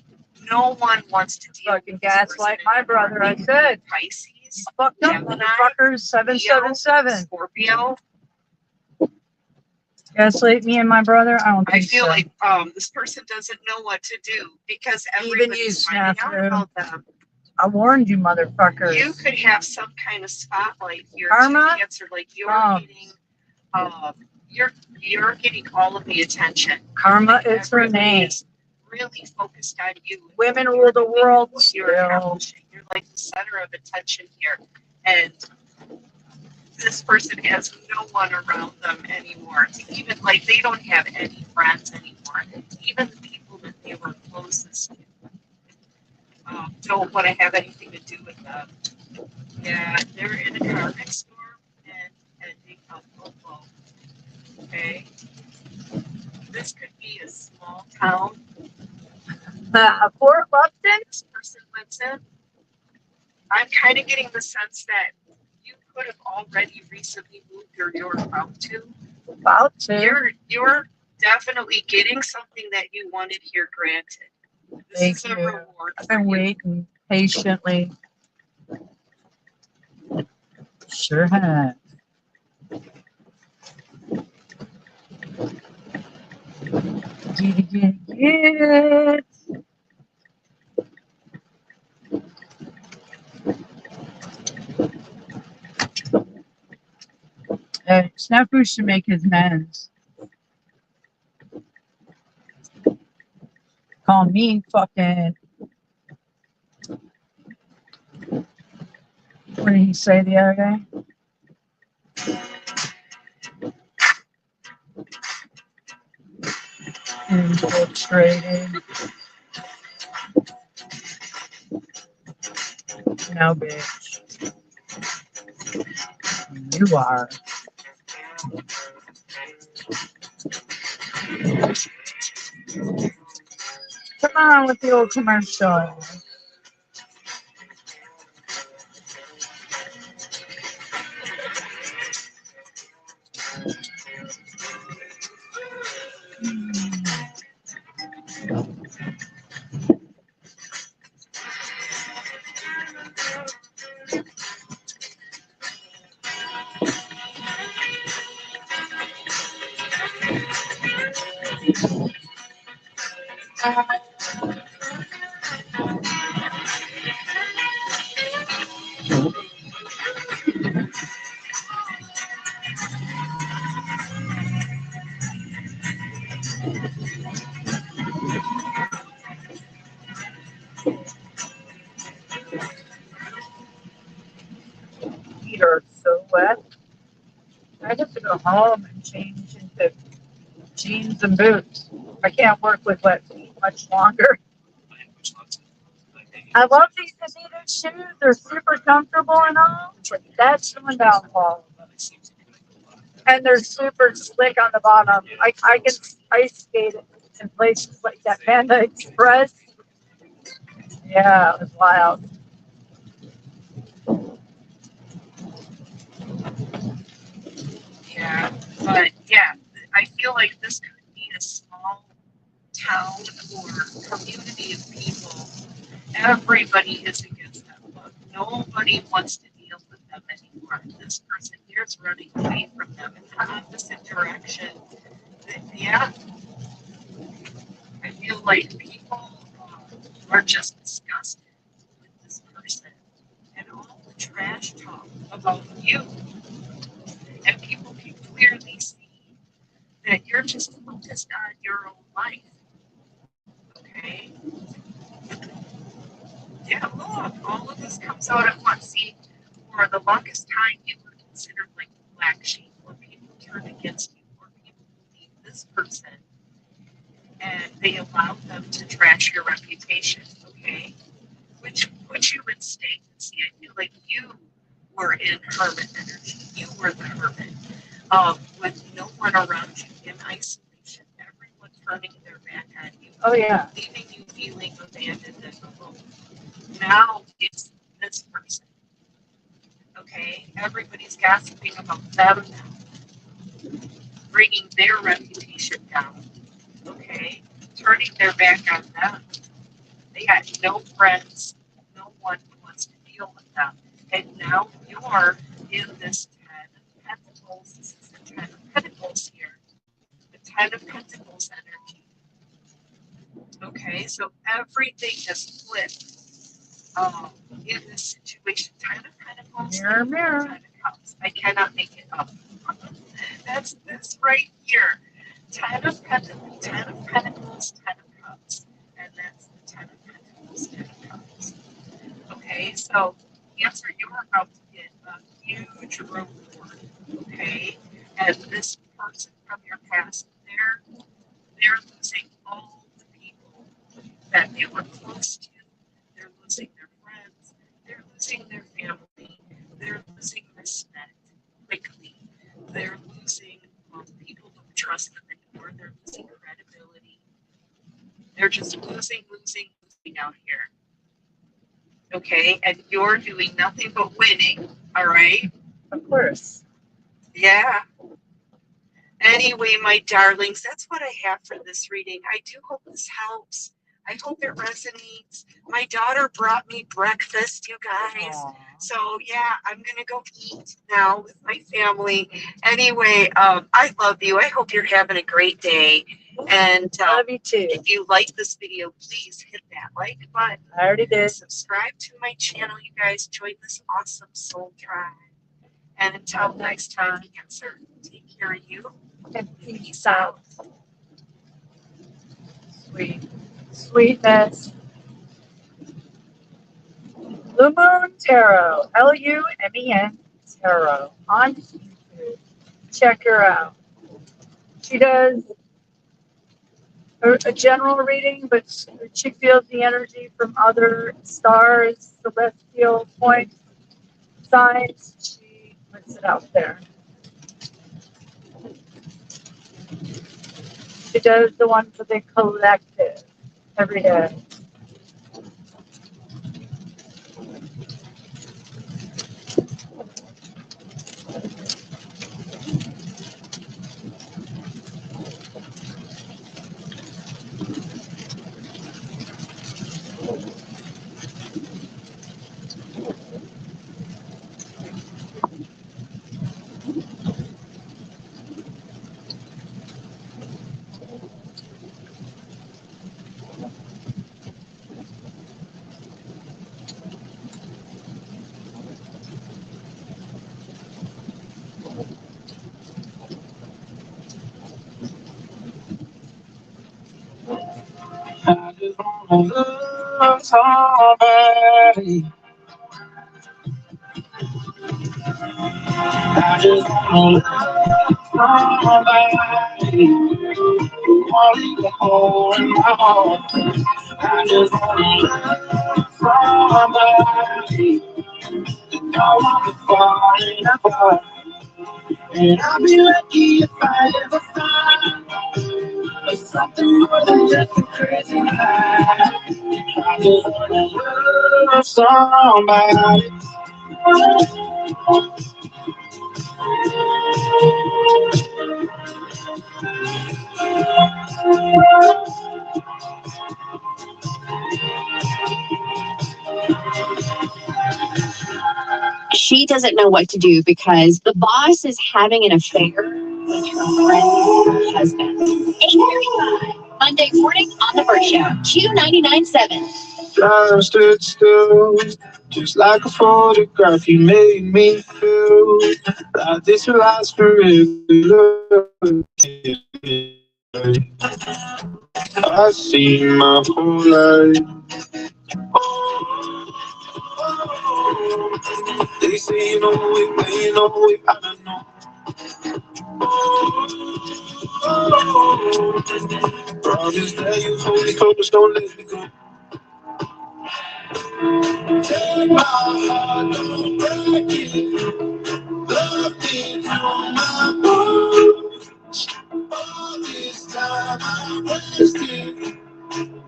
No one wants to deal fucking gaslight my brother. I said. Pisces. Fucked up, motherfuckers. 777. Scorpio. Gaslight me and my brother? I don't think I feel so. like this person doesn't know what to do because Even you, everybody's finding out snafu. about them. I warned you, motherfuckers. You could have some kind of spotlight here. Karma? Cancer, like you're getting all of the attention. Karma is her name. Really focused on you. Women rule the world. You're like the center of attention here, and this person has no one around them anymore. Even like they don't have any friends anymore. Even the people that they were closest to don't want to have anything to do with them. Yeah, they're in a karmic storm and ending up alone. Okay, this could be a small town. Fort Lupton? This person lives in. I'm kind of getting the sense that you could have already recently moved or you're about to. About to. You're definitely getting something that you wanted here granted. This Thank is a you. reward. I've been waiting patiently. Sure have. Get it. Snafu should make his amends. Call me fucking. What did he say the other day? Frustrated. No, bitch. You are. Come on with the old commercial. Feet are so wet. I have to go home and change into jeans and boots. I can't work with wet feet much longer. I love these Adidas shoes. They're super comfortable and all. But that's the downfall. And they're super slick on the bottom. I can ice skate in places like that Panda Express. Yeah, it was wild. Yeah, but yeah, I feel like this could be a small town or community of people. Everybody is against that book. Nobody wants to deal with them anymore. This person here is running away from them in the opposite direction. Yeah, I feel like people are just disgusted with this person and all the trash talk about you. And people can clearly see that you're just focused on your own life. Okay? Yeah, look, all of this comes out at once. See, for the longest time, you were considered like the black sheep, where people turned against you, where people believe this person, and they allowed them to trash your reputation, okay? Which puts you in stagnancy. I feel like you were in hermit energy. You were the hermit. With no one around you, in isolation, everyone turning their back on you. Oh, yeah. Leaving you feeling abandoned and alone. Now it's this person. Okay? Everybody's gossiping about them now, bringing their reputation down. Okay? Turning their back on them. They got no friends. No one wants to deal with them. And now you're in this 10 of Pentacles. This is the 10 of Pentacles here. The 10 of Pentacles energy. Okay, so everything has flipped in this situation. 10 of Pentacles. Mirror, mirror. 10 of Cups. I cannot make it up. That's this right here. 10 of Pentacles, 10 of Pentacles, 10 of Cups. And that's the 10 of Pentacles, 10 of Cups. Okay, so Cancer, you are about to get a huge reward. Okay, and this person from your past, they're losing all the people that they were close to. They're losing their friends. They're losing their family. They're losing respect quickly. They're losing people who trust them anymore. They're losing credibility. They're just losing out here. Okay, and you're doing nothing but winning. All right. Of course. Yeah. Anyway, my darlings, that's what I have for this reading. I do hope this helps. I hope it resonates. My daughter brought me breakfast, you guys. Aww. So, yeah, I'm going to go eat now with my family. Anyway, I love you. I hope you're having a great day. And love you too. If you like this video, please hit that like button. I already did. Subscribe to my channel, you guys. Join this awesome soul tribe. And until next time, Cancer, take care of you. And peace out. Sweetness. Blue Moon Tarot. LUMEN Tarot. On YouTube. Check her out. She does a general reading, but she feels the energy from other stars, celestial points, signs. She puts it out there. She does the one for the collective every day. I just wanna love somebody. I just wanna love somebody. Wanting to hold in my heart. I just wanna love somebody. I want to fall apart. And I'll be lucky if I ever find something more than just a crazy high. I just wanna love somebody. She doesn't know what to do because the boss is having an affair with her friend's husband. 8:35, Monday morning on the Burt Show, Q99.7. Time stood still, just like a photograph. You made me feel like this will last forever. I see my whole life. They say you know it, but you know it. I don't know. Promise that you hold me close, don't let me go. Take my heart, don't break it. Love it on my bones. All this time I wasted.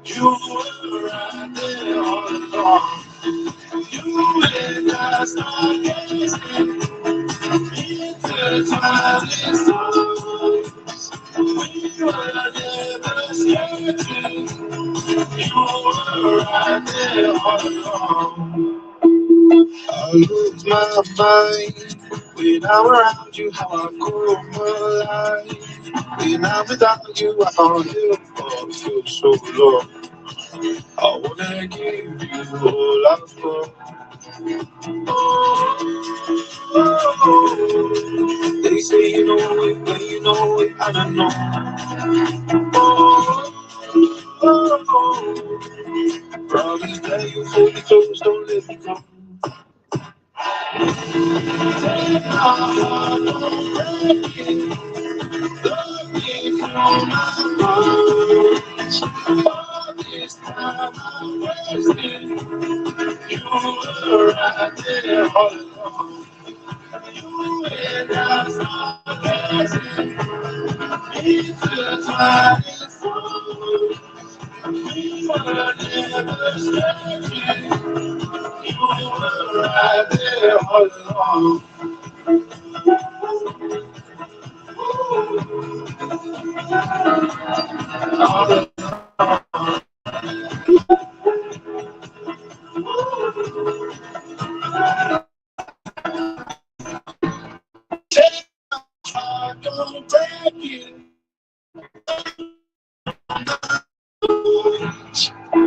You were right there all along. You and I stargazing. Intertwined in songs. We were never searching. You were right there all along. I lose my mind when I'm around you. How I go alive. When I'm without you, I can't live. Feel so low. I wanna give you all I've got. They say you know it, but you know it, I don't know. Promise that you hold me close, don't let me go. Take my heart, don't break it. Love me from my bones. All this time I wasted. You were right there all along. You and I stargazing. Intertwined in songs. We were never searching. You were right there all along. All along. Take my heart, don't break it.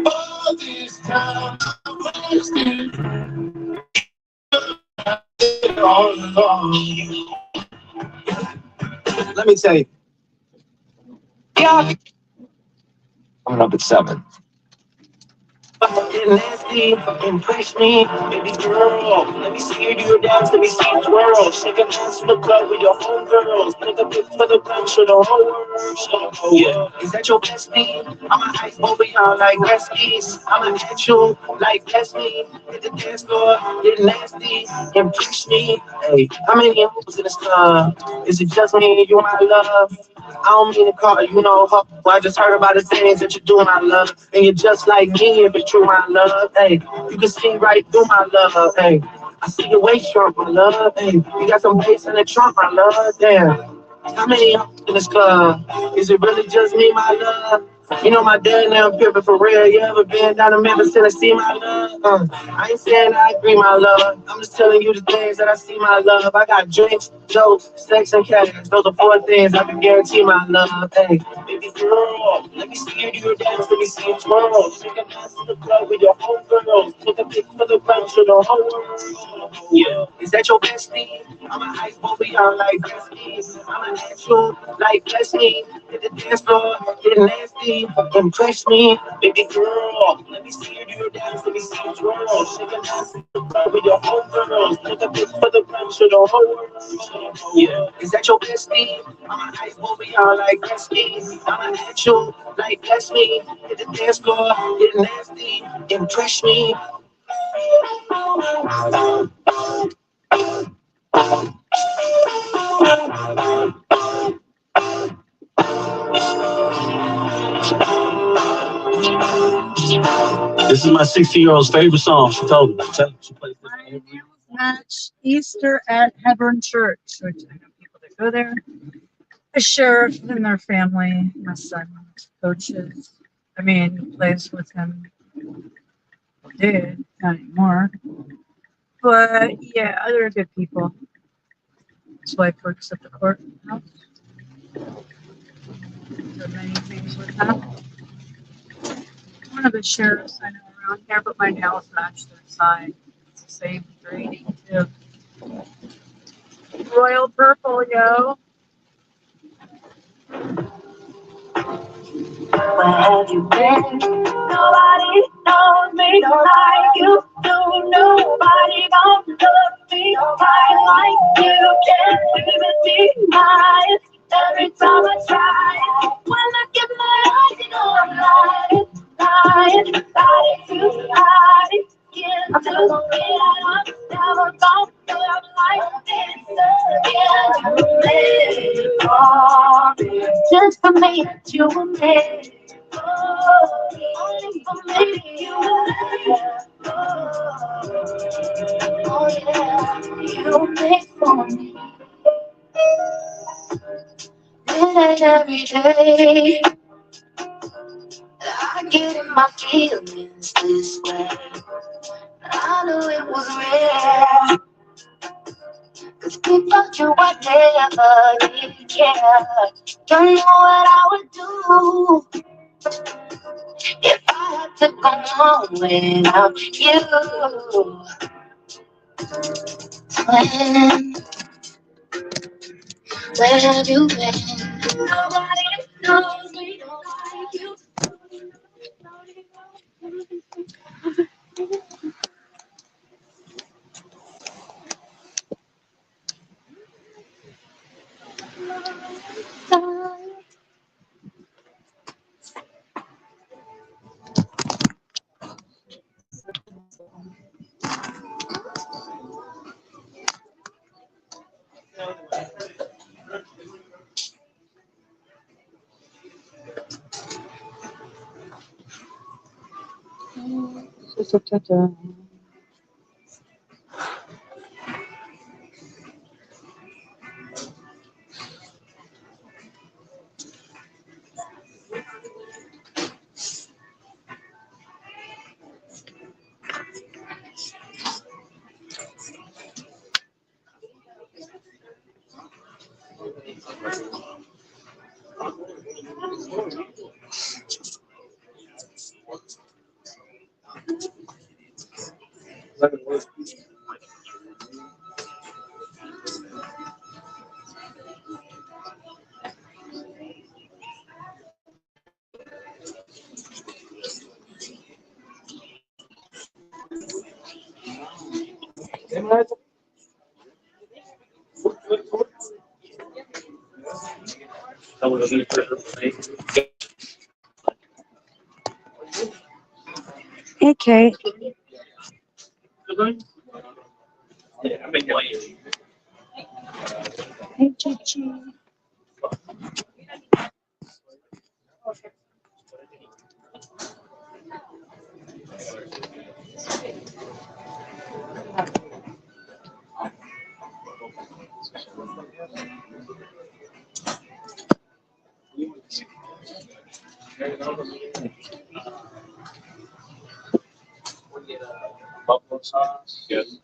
All this time I wasted. All along. Let me tell you. Yeah. Coming up at 7. get nasty, impress me, baby girl. Let me see you do your dance, let me see you twirl. Shake a dance in the club with your homegirls. Take a pic for the gram, show the whole world. Oh yeah, is that your bestie? I'm an ice over y'all like Rescues. I'm an actual like Leslie. Hit the dance floor, get nasty, impress me. Hey, how many hoes in this club? Is it just me and you, my love? I don't mean to call you, well, I just heard about the things that you do, my love. And you're just like me, if it's true, my love. Hey, you can see right through my love. Hey, I see your waist shrunk, my love. Hey, you got some bass in the trunk, my love. Damn. How many in this club? Is it really just me, my love? You know my dad now pimping for real. You ever been down to Memphis, Tennessee, my love? I ain't saying I agree, my love. I'm just telling you the things that I see, my love. I got drinks, jokes, sex, and cash. Those are 4 things I can guarantee, my love. Hey, baby girl, let me see you do your dance, let me see you twirl. Shake a dance in the club with your homegirls. Take a pic for the gram, show the whole world. Yeah, is that your bestie? I'm an ice over y'all like Rescues. I'm an actual like Leslie. Hit the dance floor, get nasty, impress me, baby girl. Let me see you do your dance, let me see you twirl. Shake a dance in the club with your homegirls. Take a pic for the gram, show the whole world. Yeah, is that your bestie? I'm an ice over y'all like Rescues. I'm an actual like Leslie. Hit the dance floor, get nasty, impress me. This is my 16-year-old's favorite song. She told me. She plays this every Match Easter at Hebron Church, which I know people that go there. The sheriff and their family. My son coaches. Plays with him. Did, not anymore. But yeah, they're good people. His wife works at the courthouse. There are many things with them. One of the sheriffs I know around here, but my nails match their side. It's the same grading too. Royal purple, yo. Where have you been? Nobody knows me like you do. Nobody gon' love me quite like you can. Even deny it every time I try. When I get my eyes, you know I'm lying to hide it. Get to me, I'm never gon' love like this again. You made it for me, just for me, you were made. Only for me, you oh yeah, you make for me. Then every day, I get in my feelings this way. I knew it was real, 'cause without you I never did care. Don't know what I would do if I had to go on without you. When, where have you been? Nobody knows me like you. Hey, Kate. Hey, Chichi. Buffalo sauce. Yes.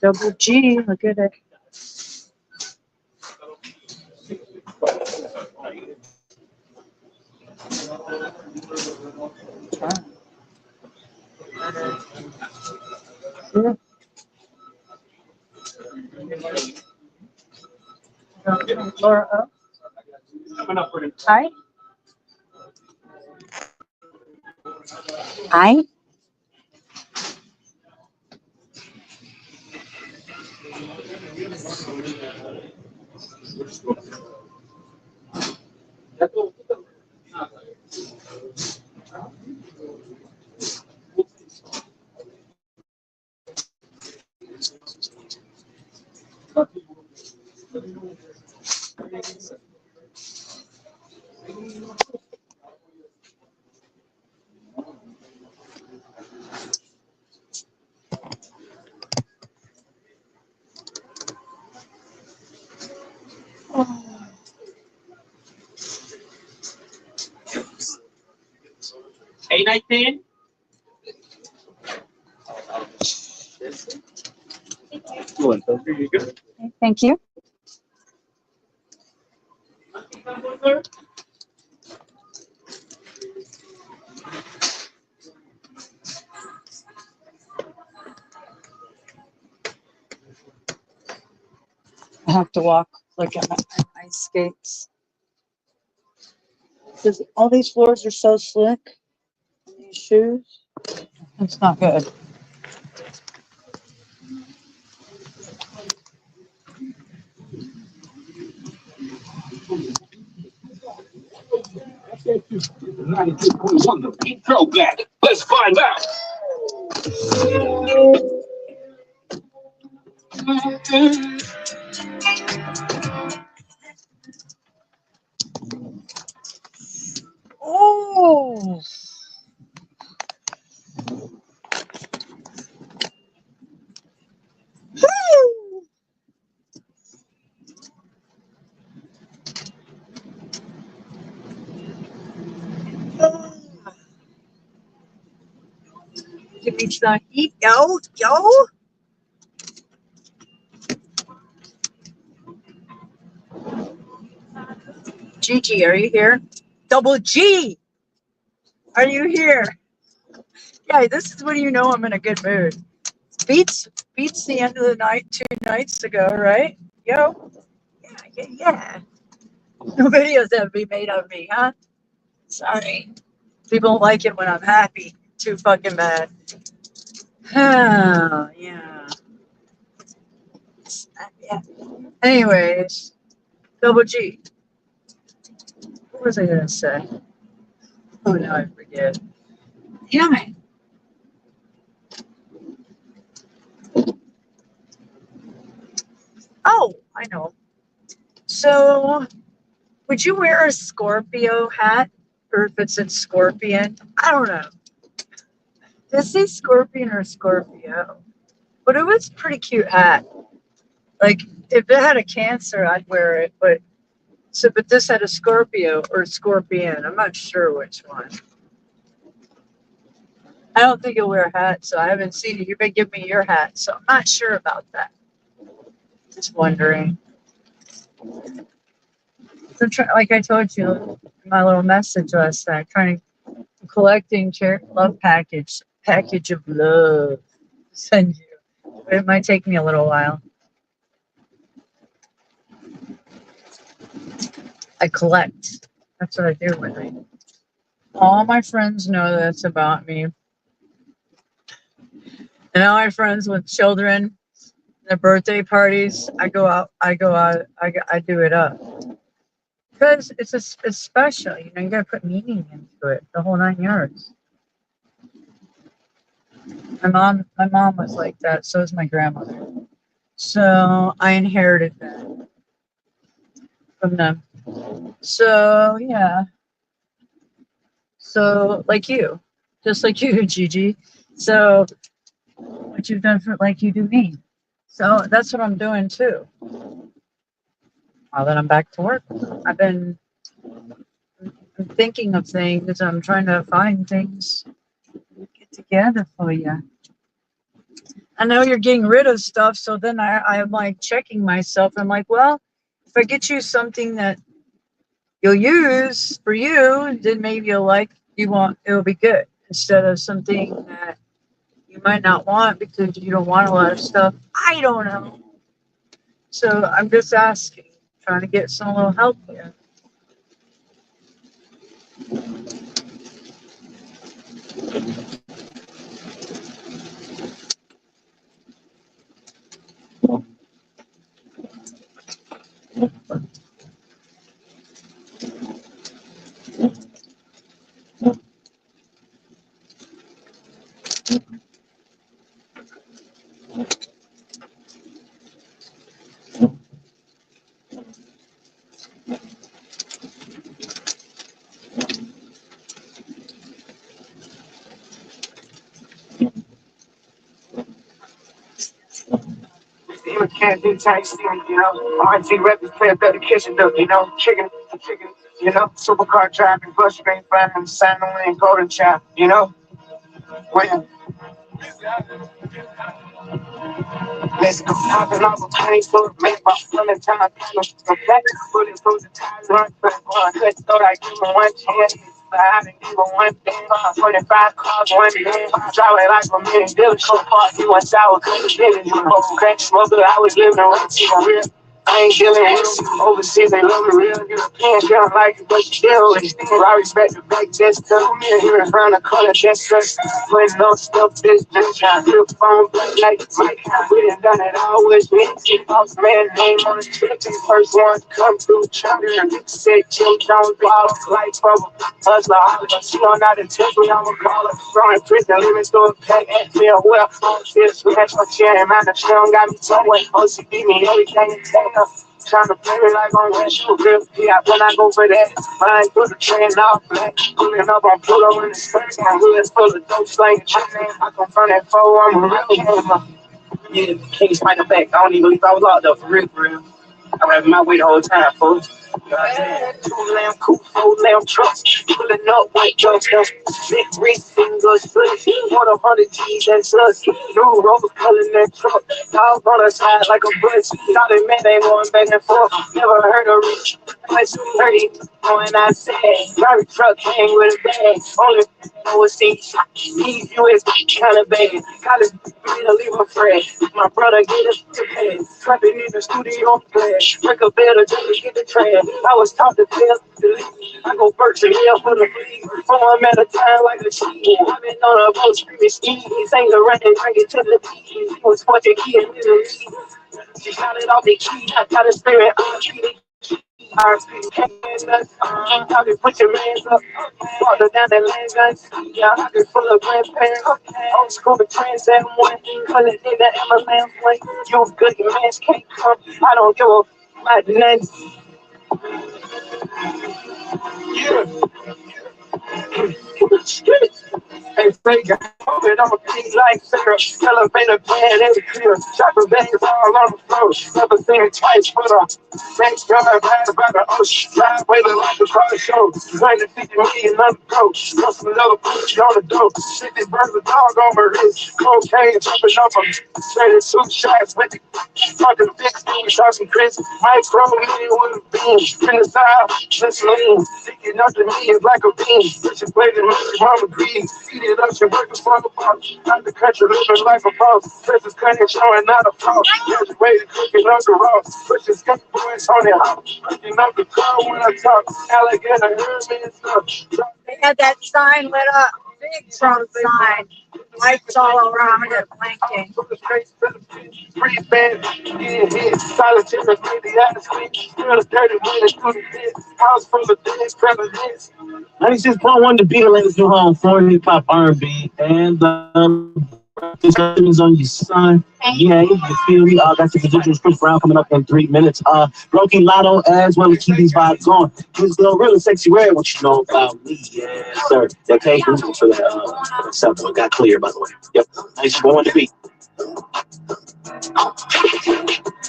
Double G, look at it. Laura, hi. Hi. Hey, 19. Thank you. I have to walk like at my ice skates. Because all these floors are so slick. These shoes. It's not good. On the beat throwback. Let's find out. Oh. Give me some heat, yo. Gigi, are you here? Double G, are you here? Yeah, this is when you know I'm in a good mood. Beats the end of the night 2 nights ago, right? Yo, yeah. No videos have been made of me, huh? Sorry. People don't like it when I'm happy. Too fucking bad. Oh, yeah. Yeah. Anyways, Double G. What was I gonna say? Oh, now I forget. Damn it. Oh, I know. So, would you wear a Scorpio hat? Or if it's in Scorpion? I don't know. Does it say Scorpion or Scorpio? But it was a pretty cute hat. Like, if it had a Cancer, I'd wear it. But this had a Scorpio or Scorpion. I'm not sure which one. I don't think you'll wear a hat, so I haven't seen it. You've been giving me your hat, so I'm not sure about that. Just wondering. I'm like I told you in my little message last night, trying to collecting love package of love to send you. But it might take me a little while. I collect. That's what I do with it. All my friends know that's about me. And all my friends with children, their birthday parties, I go out, I do it up. Because it's special, you know, you gotta put meaning into it, the whole 9 yards. My mom was like that, so is my grandmother. So I inherited that from them. So yeah. So like you. Just like you, Gigi. So what you've done for like you do me. So that's what I'm doing too. Now that I'm back to work. I'm thinking of things. I'm trying to find things get together for you. I know you're getting rid of stuff, so then I'm like checking myself. I'm like, well, if I get you something that you'll use for you, then maybe it'll be good instead of something that you might not want because you don't want a lot of stuff. I don't know. So I'm just asking, trying to get some little help here. Even can't do tasty, you know. RT records play a better kitchen though, you know. Chicken, you know. Supercar driving, bus string flying, San Luis, golden child, you know. When let's go popping off a tiny store, make my stomach time. The back bullet through the tires, run back on. Cut thought I give him one chance. I didn't give him one thing. 25 cars, one day. Drive it like a million dealers. So far, he went sour, couldn't get it. Crack smoker, I was living right to the real. I ain't dealing with overseas, they love it real. Europeans, they don't like it, but still, I respect the back just cause I'm here around the corner, just cause putting no stuff, this trying to flip phone, black like Mike. We done done it all with me. Boss man, name on the trip, the first one to come through, chugger. Said Jim Jones, ball, light bubble, hustler, holler. She don't know how to test me, I'ma call her. Throwing prison, living store, pack, and feel well. Still smash my chair, and man, she don't got me somewhere. OCD me, everything in town. Trying to play me like I'm Red Shoe Grip. Yeah, when I go for that, mine put the train off black. Pulling up on Pluto in the skirt. My hood's full of dope slang. I come from that foe, I'm a real gamer. Yeah, can't find the back. I don't even believe I was locked up for real. I'm having my way the whole time, folks. Two lamb coupe, 4 lamb trucks, pulling up white trucks, big ring fingers, want 100 G's, that's us. New rose color that truck, dog on the side like a bus. Thought it meant they going back and forth. Never heard of reach. That's 30 when I said, every truck hang with a bag. Only overseas, these US kind of bad. College, leave a friend. My brother get us to pay. Trapping in the studio, flash. Break a bed or just to get the train. I was taught to tell the lead. I go virtual here for the free. 4 at a time like a cheat. I've been on a boat screaming skis. Ain't the rain, drink it to the beat. He was watching key in the lead. She shot it off the key. I got a spirit. I'm treated. I can put your hands up, farther down that land guns. Yeah, I can full of grandparents. Old school, but trans that one. Call it in the Emma way. You good, your man's can't come. I don't give a my name. Yeah. Hey, Frank, it on me like Sarah. Elevator plan in the clear. Chocolate bags all on the floor. Never seen it twice for the next guy. Ride by the ocean. Ride waiting like a car show. 250 million on the go. Plus another push on the dope. 50 burns a dog on my wrist. Cocaine jumping up on me. Trading 2 shots with it. Talking big steam, shots and Chris. Micro million with a beam. In the side, just lean. Sticking up to me is like a beam. Bitches play the music, mama green. Eat it up, your workers from the boss. Out the country, living like a boss. Princess cutting, showing not a false. Graduated, cooking up the raw. Pushing skate boys on their house. Cooking up the car when I talk. Alligator, heard me and stuff. They had that sign lit up, big Trump sign, lights all around it, blinking. Free band, getting hit. Solitary, baby, ass sweet. Still 30 minutes through the pit. House full of dead presidents. 96.1 The Beat, latest new home for hip hop, R&B, and is on your son. Yeah, you feel me? That's the Indigenous Chris Brown coming up in 3 minutes. Rocky Lotto as well to keep these vibes going. This little really sexy red, what you know about me? Yes, sir. That came for that something got clear, by the way. Yep. 96.1 The Beat.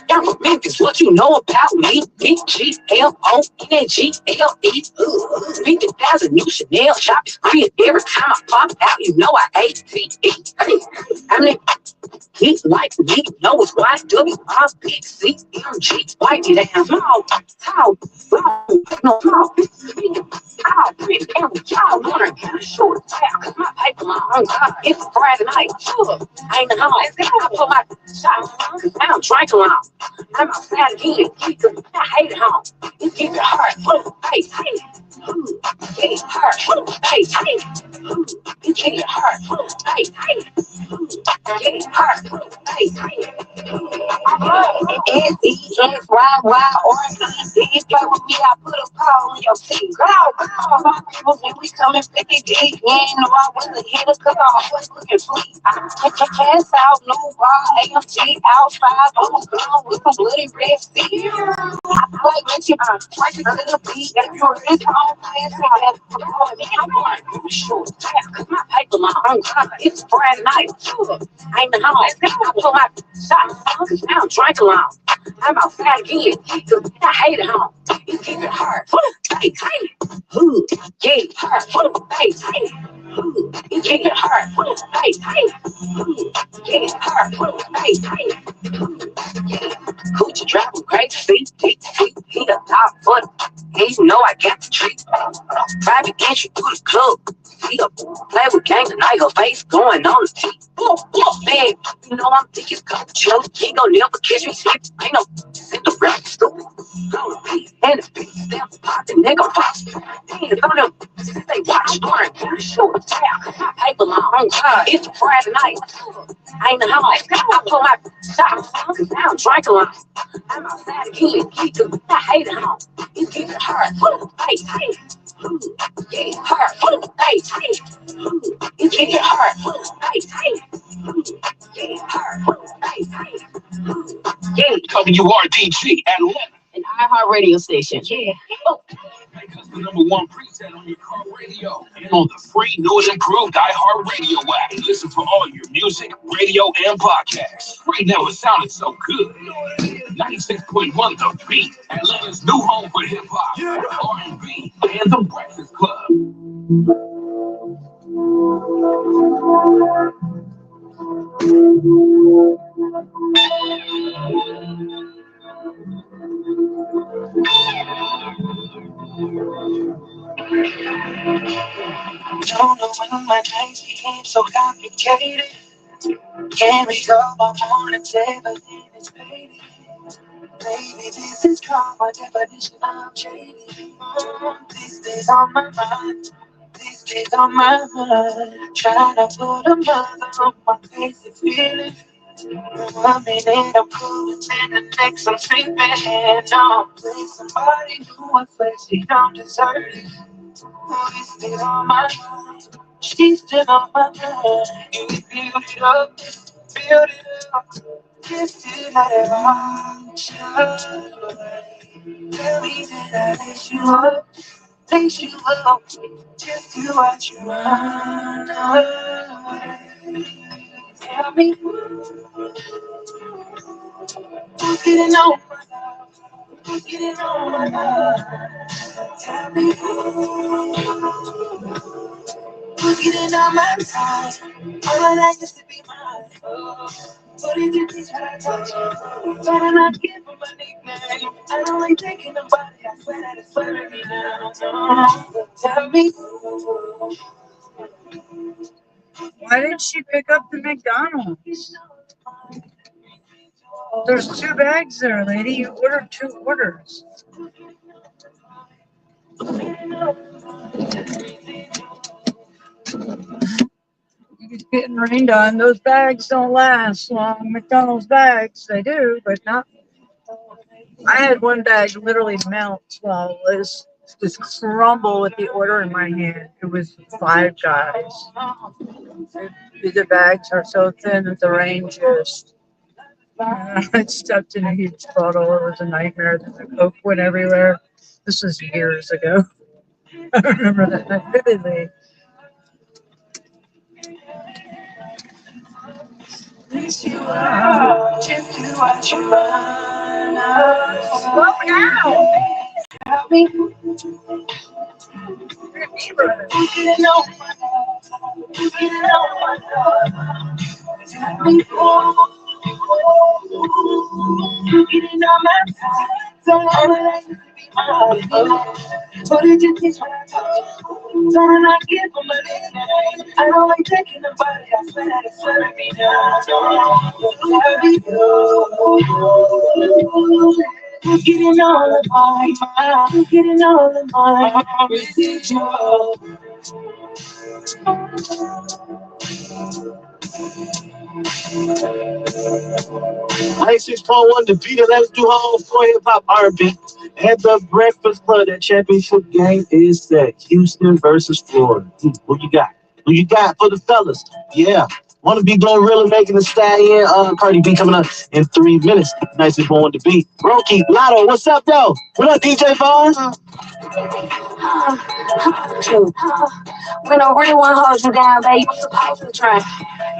Yo, Memphis, what you know about me? BGLONGLE. 50,000 new Chanel shopping spree. Every time I pop out, you know I ATE. I mean, kids like me, know it's YWRBCMG. White it down, small, tall, long, no small, tall, pretty, and y'all wanna get a short towel. Cause my paper long, it's Friday night, sure, ain't home. I put my shot, cause I don't drink alone. I'm outside again, I hate it home. It keep it hard, hey, get it hard, hey, it keep it hard, hey, get it hard, hey, S-E-X-Y-Y-R-E. If you play with me, I put a call on your seat. Go, my people, when we come and pick it, you ain't know I wasn't here to cook. I'm always looking sweet. Cast out, no bar, AMG, out 5, I'm gun with some bloody red feet. I like when you try to the beat, and you're in your own place. I'm going to shoot. Cause my paper long, it's Friday night, sure. Ain't the home. I pull my shot, cause now I'm drinking long. I'm outside again, I hate it home. You keep it hard, hey, yeah, hard, hey, you keep it hard, hey, yeah, hard, hey, yeah. Coochie driving crazy, he the top foot. And you know I got the treat. Private entry to the club. He a play with gang tonight, her face going on the teeth. Man, you know I'm thick as gold. Chill, he gon' never catch me sleep. Ain't no Cinderella, stupid. Gonna be and the beat, step, pop the nigga, pop. Damn, on them, they watch story, shoot, my paper long. It's a Friday night. I ain't the home. I pull my shot, cause now I'm drinking long. I'm outside again, I hate it home. You keep it hard, hey, yeah, hard, hey, you keep it hard, hey, yeah, hard, hey, yeah. WRDG at 11. An iHeartRadio station. Yeah. Because the #1 preset on your car radio and on the free new and improved iHeartRadio app. And listen for all your music, radio, and podcasts. Free never sounded so good. 96.1 The Beat, Atlanta's new home for hip hop, R&B, and the Breakfast Club. Don't know when my nights became so complicated. Can't recall my mornings ever in its baby. Baby, this is called my definition of shady. These days on my mind, these days on my mind. Trying to put a mother on my face and feeling. 1 minute I'm cool and the next I'm sleeping. No, please somebody new and flexing, I'm deserted. She's still on my mind. She's still on my mind. You build it up, build it up. Just to let it all shine. Tell me that I let you up. Place you up just to watch you run away. Tell me who's getting on my love? Who's getting on my love? Tell me who's getting on my side? All of that used to be mine. What did you think that I told you? Better not give him a nickname. I don't like taking nobody. I swear that it's slowing me down. Tell me. Why did she pick up the McDonald's? There's 2 bags there, lady. You ordered 2 orders. It's getting rained on. Those bags don't last long. McDonald's bags, they do, but not. I had one bag literally melt while it was just crumble with the order in my hand. It was 5 Guys. The bags are so thin that the rain just. I stepped in a huge puddle. It was a nightmare. The Coke went everywhere. This was years ago. I remember that night vividly. Just to watch you run away. Slow down. Help me. Who's getting on my love? Who's getting on my love? Tell me who's getting on my side? All of that used to be mine. What did you think when I told you? Better not give him a nickname. I don't like taking nobody. I swear that it's slowing me down. Tell me who's getting all of my mind? Who's getting all of my residual? Hey, 6.1 defeated. Let's do home for hip hop R&B. At the Breakfast Club, that championship game is set. Houston versus Florida. Who you got? Who you got for the fellas? Yeah. Want to be Glorilla making the stallion? Cardi B coming up in 3 minutes. Nice and going to beat. Roki, Lotto, what's up, though? What up, DJ Vaughn? When a real one holds you down, babe, you supposed to try.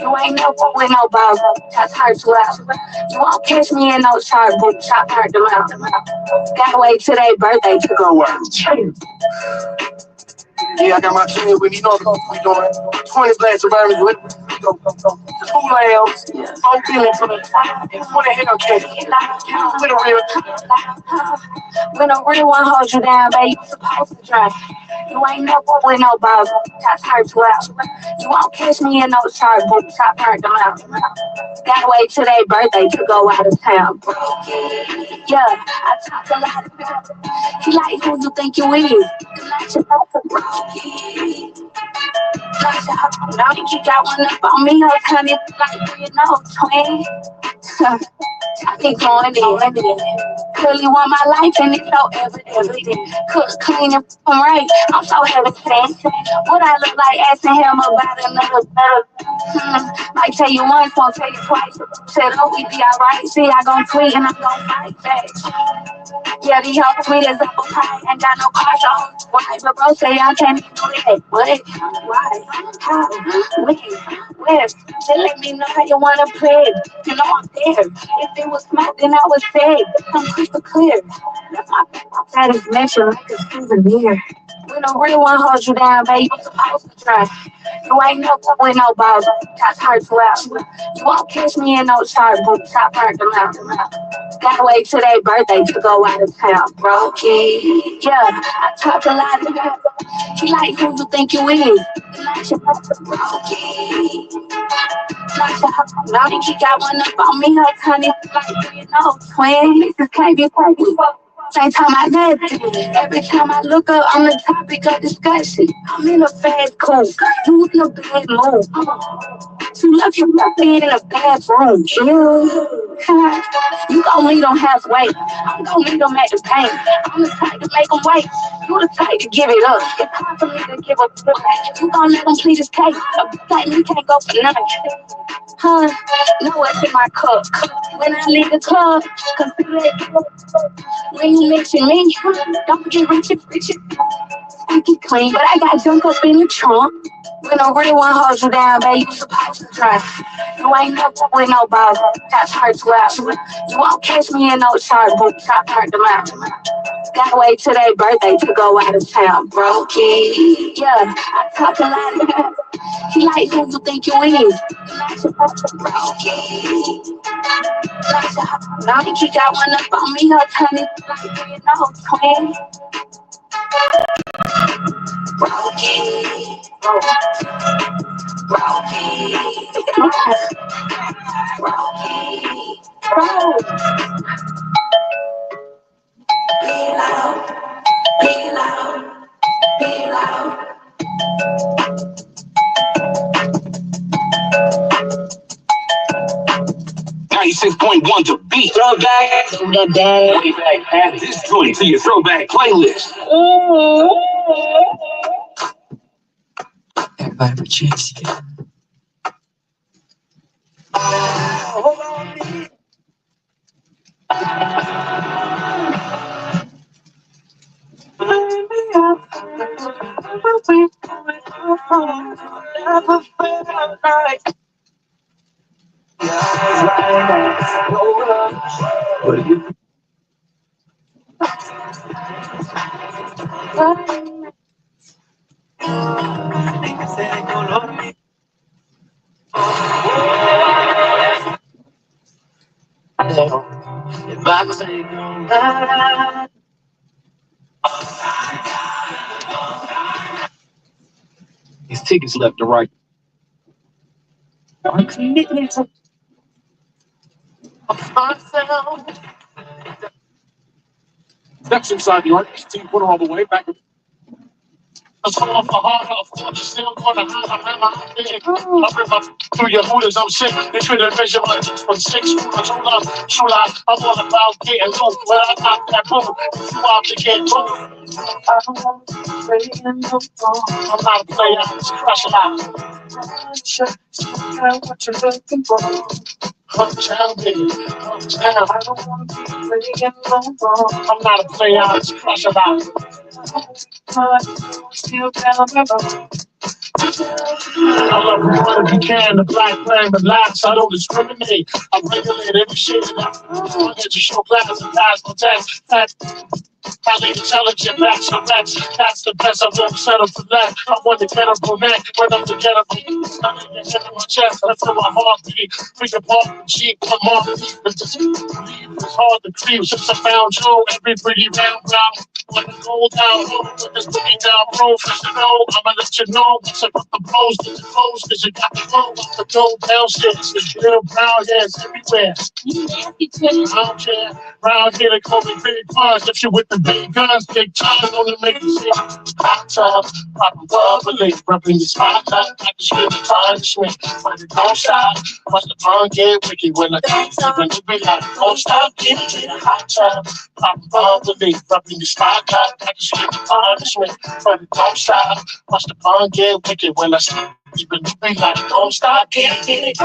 You ain't never with no balls, that's hurt you out. You won't catch me in no shark boots, chop hurt them out. Gotta wait till their birthday to go out. Yeah, I got my team with me. You know what we doing? 20 blast environments with me. Go. 2 lambs, 4 feelings for the 20 Hellcats. With a real. When a real one holds you down, babe, you supposed to try. You ain't never with no balls, that's hurt you out. You won't catch me in no shark boots, chop hurt them out. Gotta wait till their birthday to go out of town. Yeah, I talk a lot about it. He like who you think you is. Like your now you got one up on me, her honey, like you know, twin. I think going in. Clearly want my life and it's so evident. Cook, clean, and right. I'm so hesitant. What I look like asking him about another. Might tell you once, won't tell you twice. Said, oh, we be alright. See, I gon' tweet and I'm gon' fight back. Yeah, these hoes sweet as apple pie. Ain't got no car, so why? But bro say I can't even do that. What? Why? How? When? Where? Just let me know how you wanna play. You know I'm there. If it was smoke, then I would say I'm crystal clear. That's my satisfaction like a souvenir. When a real one holds you down, babe, you supposed to try. You ain't no with no balls, that's hurt you out. You won't catch me in no shark boots, chop hurt them out. Gotta wait till their birthday to go out of town, bro. Yeah, I talk a lot about it. He like who you think you is. Like your now he got one up on me, her honey, like you know, twin. This can't be crazy. Same time I nothing. Every time I look up, I'm the topic of discussion. I'm in a fast cool. You in a bad mood. You left your birthday in a bathroom. You gon' leave them halfway. I'm gon' leave them at the paint. I'm the type to make them wait. You the type to give it up. It's hard for me to give up. You gon' let them please just take. Like me can't go for nothing. Know what's in my cup. When I leave the club, consider it. When you mention me, don't forget Richard. like it clean, but I got junk up in the trunk. When I really want to hold you down, babe, you supposed to try. You ain't never with no balls, got hurt too out. You won't catch me in no shark boots, I turned them out. Gotta wait till their birthday to go out of town, brokey. Yeah, I talk a lot. He like who you think you is. Brokey. Now he kick out one up on me, no turn it like you know, twin. Brokey. Brokey. Brokey. Bro. Be loud. Be loud. Be loud. 96.1 to beat. Throwback. Throw that bag. Way back. Add this joint to your throwback playlist. Everybody put your hands together. These tickets left to right. Steps inside the arc. Team put her all the way back. I'm still gonna through your hooters, I'm sick. They should have measured my from 6 hooters. Hold up, shoot out. I'm all about getting low. When I got that boom, you out to get low. I'm not a player, I'm just crushing out. What you're looking for. Uptown, baby, uptown. I don't wanna be playing no. I'm not a player, I'm just crushing out. Still down the road. I love you more if you can. The black flame relax. I don't discriminate. I regulate every shade of that. I get to show class and pass no test. Highly intelligent, that's the best. That's the best. I won't settle for that. I want to get a brunette when I'm together. I'm in my chest. That's where my heart beat. We can pop the cheek, one more. It's hard to creep since I found you. Every pretty round. When the gold down, with this booty down, bro, first you know, I'ma let you know. Once I put the blows, get the clothes, cause you got the roll off the go downstairs. There's little brown hairs everywhere. I don't care. Round here, they call me Big Guns. If you with the big guns, big time, gonna make you see hot tub, proper bubbly, rubbing your spotlight, like the shit, trying to swing. But it don't stop. Watch the fun get wicked when I when you be like, don't stop, get a hot tub, proper bubbly, rubbing your spotlight. Like the shit, trying to swing. But it don't stop. Watch the fun get wicked when I sleep. Even you be like, don't stop, get it.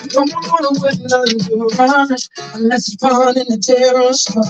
Don't wanna wait nothing to rush unless it's fun in the terror smoke.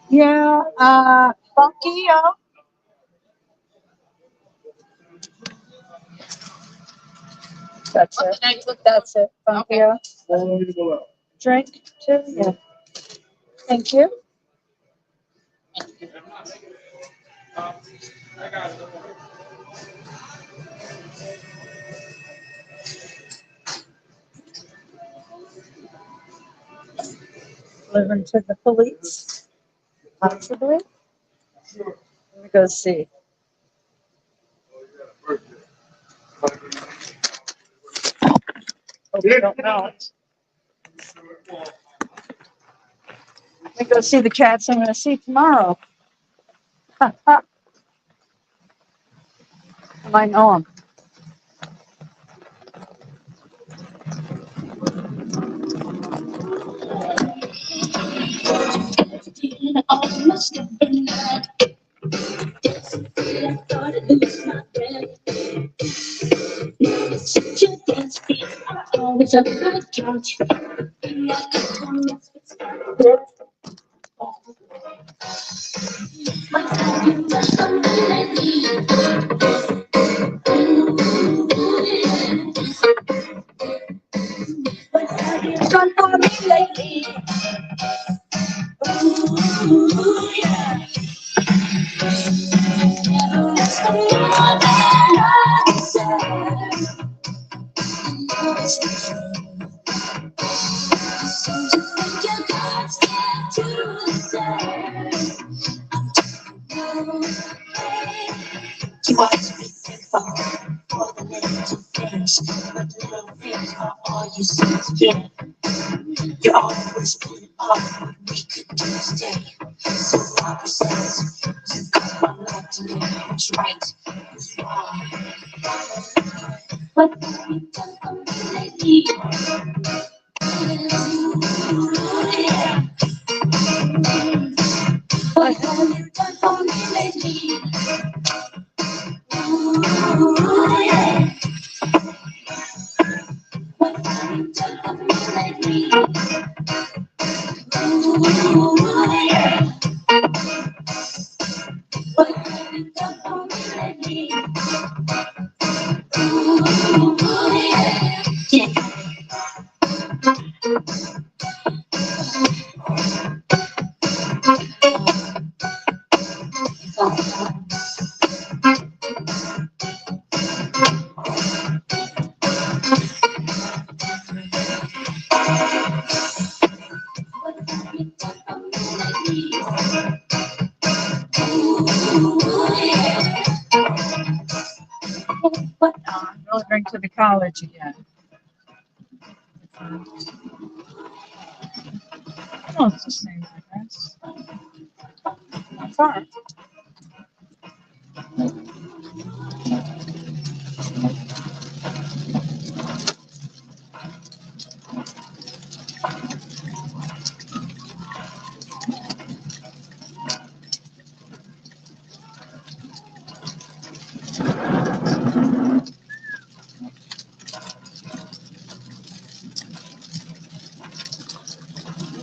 Yeah, funky, yo. That's it. That's it. Thank you. Drink too? Yeah. Thank you. Delivering to the police, possibly. Let me go see. Oh, we don't know. Let me go see the cats I'm going to see tomorrow. Ha, ha. I might know them. Done for me lately. Ooh, yeah. Never ask for more than I deserve. It's the truth. So you think your God's there to deserve. You always be thankful for the little things, but the little things are all you seem to get. You always put up what we could do today. So Papa says, you got my love to know what's right, what's wrong. What have you done for me lately? Ooh, yeah. What have you done for me lately? Ooh, yeah. What have you done for me lately? Ooh, yeah. What have you done for me lately? Ooh, yeah. Yeah. What? No drink to the college again. Oh, it's the same, I guess. Not far.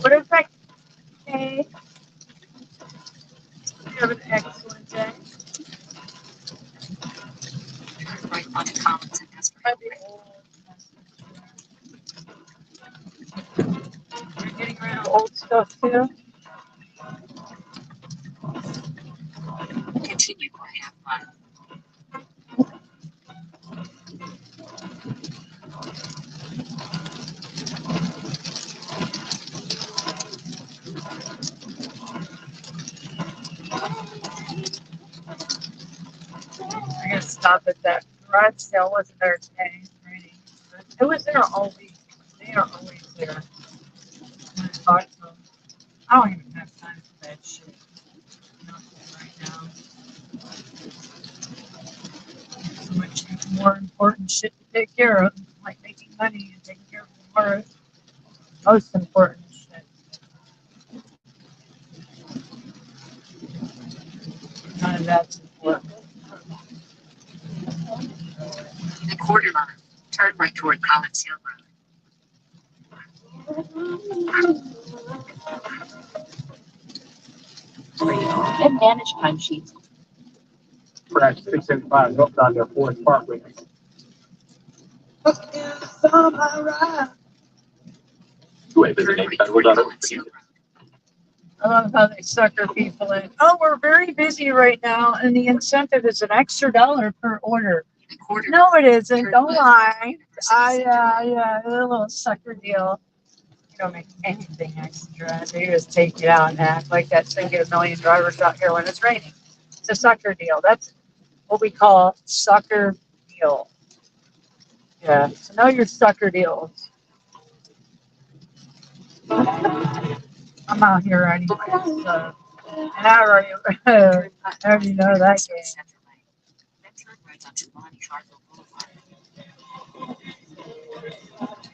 What if I okay? You have an excellent day. Right on the comments and ask for You're getting rid of old stuff too. Continue or have fun. I gotta stop at that garage sale. Wasn't there today? Raining. It was there all week. They are always there. I talked to them. I don't even have time for that shit. Nothing right now. So much more important shit to take care of, like making money and taking care of the earth. Most important shit. None of that's important. The quarter line. Turn right toward Collins Hill Road. And manage timesheets. Track 675 up on their fourth parkway. I love how they sucker people in. Oh, we're very busy right now, and the incentive is an extra $1 per order. No, it isn't. Don't lie. Yeah, a little sucker deal. You don't make anything extra. They just take you out and act like that thing get a million drivers out here when it's raining. It's a sucker deal. That's what we call sucker deal. Yeah. So know your sucker deals. I'm out here already. So, and I already know that game.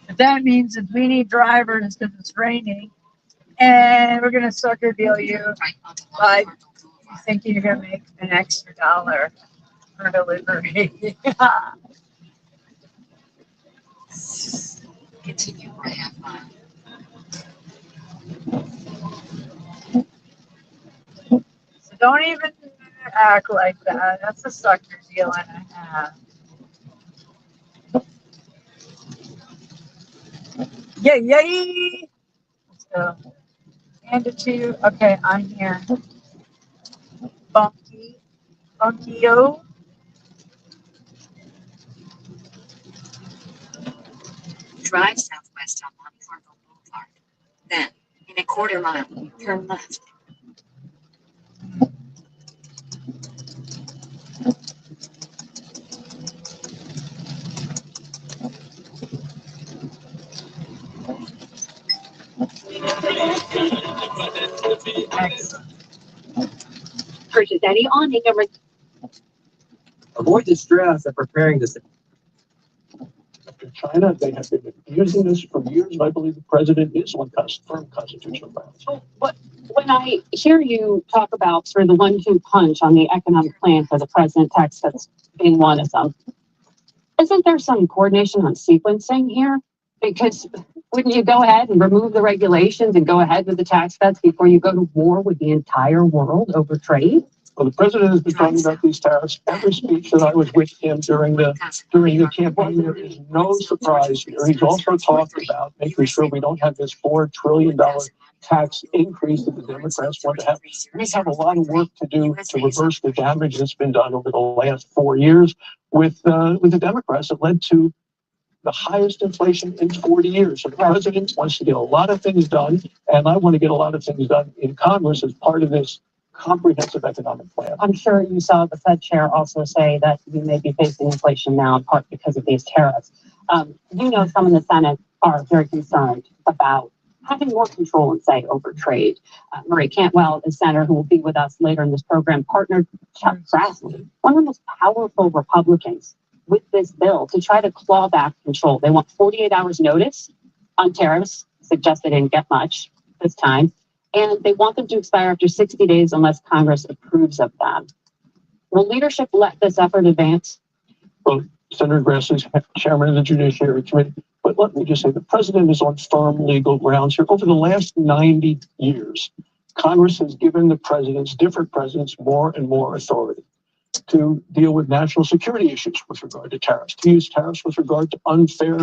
But that means if we need drivers because it's raining, and we're gonna sucker deal you by thinking you're gonna make an extra $1 per delivery. Continue for a half mile. So don't even act like that. That's a sucker deal and a half. Yay! Let's go. Hand it to you. Okay, I'm here. Bunkyo. Drive southwest on Monte Carlo Boulevard. Then, in a quarter mile, turn left. Excellent. Purchase any awning and Avoid the stress of preparing to China, they have been using this for years, and I believe the president is on firm constitutional grounds. when I hear you talk about sort of the 1-2 punch on the economic plan for the president, tax cuts being one of them, isn't there some coordination on sequencing here? Because wouldn't you go ahead and remove the regulations and go ahead with the tax cuts before you go to war with the entire world over trade? Well, the president has been talking about these tariffs. Every speech that I was with him during the campaign, there is no surprise here. He's also talked about making sure we don't have this $4 trillion tax increase that the Democrats want to have. We have a lot of work to do to reverse the damage that's been done over the last 4 years with the Democrats that led to the highest inflation in 40 years. So the president wants to get a lot of things done, and I want to get a lot of things done in Congress as part of this comprehensive economic plan. I'm sure you saw the Fed chair also say that we may be facing inflation now in part because of these tariffs. You know, some in the Senate are very concerned about having more control and say over trade. Marie Cantwell, the senator who will be with us later in this program, partnered Chuck Grassley, one of the most powerful Republicans, with this bill to try to claw back control. They want 48 hours notice on tariffs, suggest they didn't get much this time, and they want them to expire after 60 days unless Congress approves of them. Will leadership let this effort advance? Well, Senator Grassley's chairman of the Judiciary Committee, but let me just say the president is on firm legal grounds here. Over the last 90 years, Congress has given the different presidents, more and more authority to deal with national security issues with regard to tariffs, to use tariffs with regard to unfair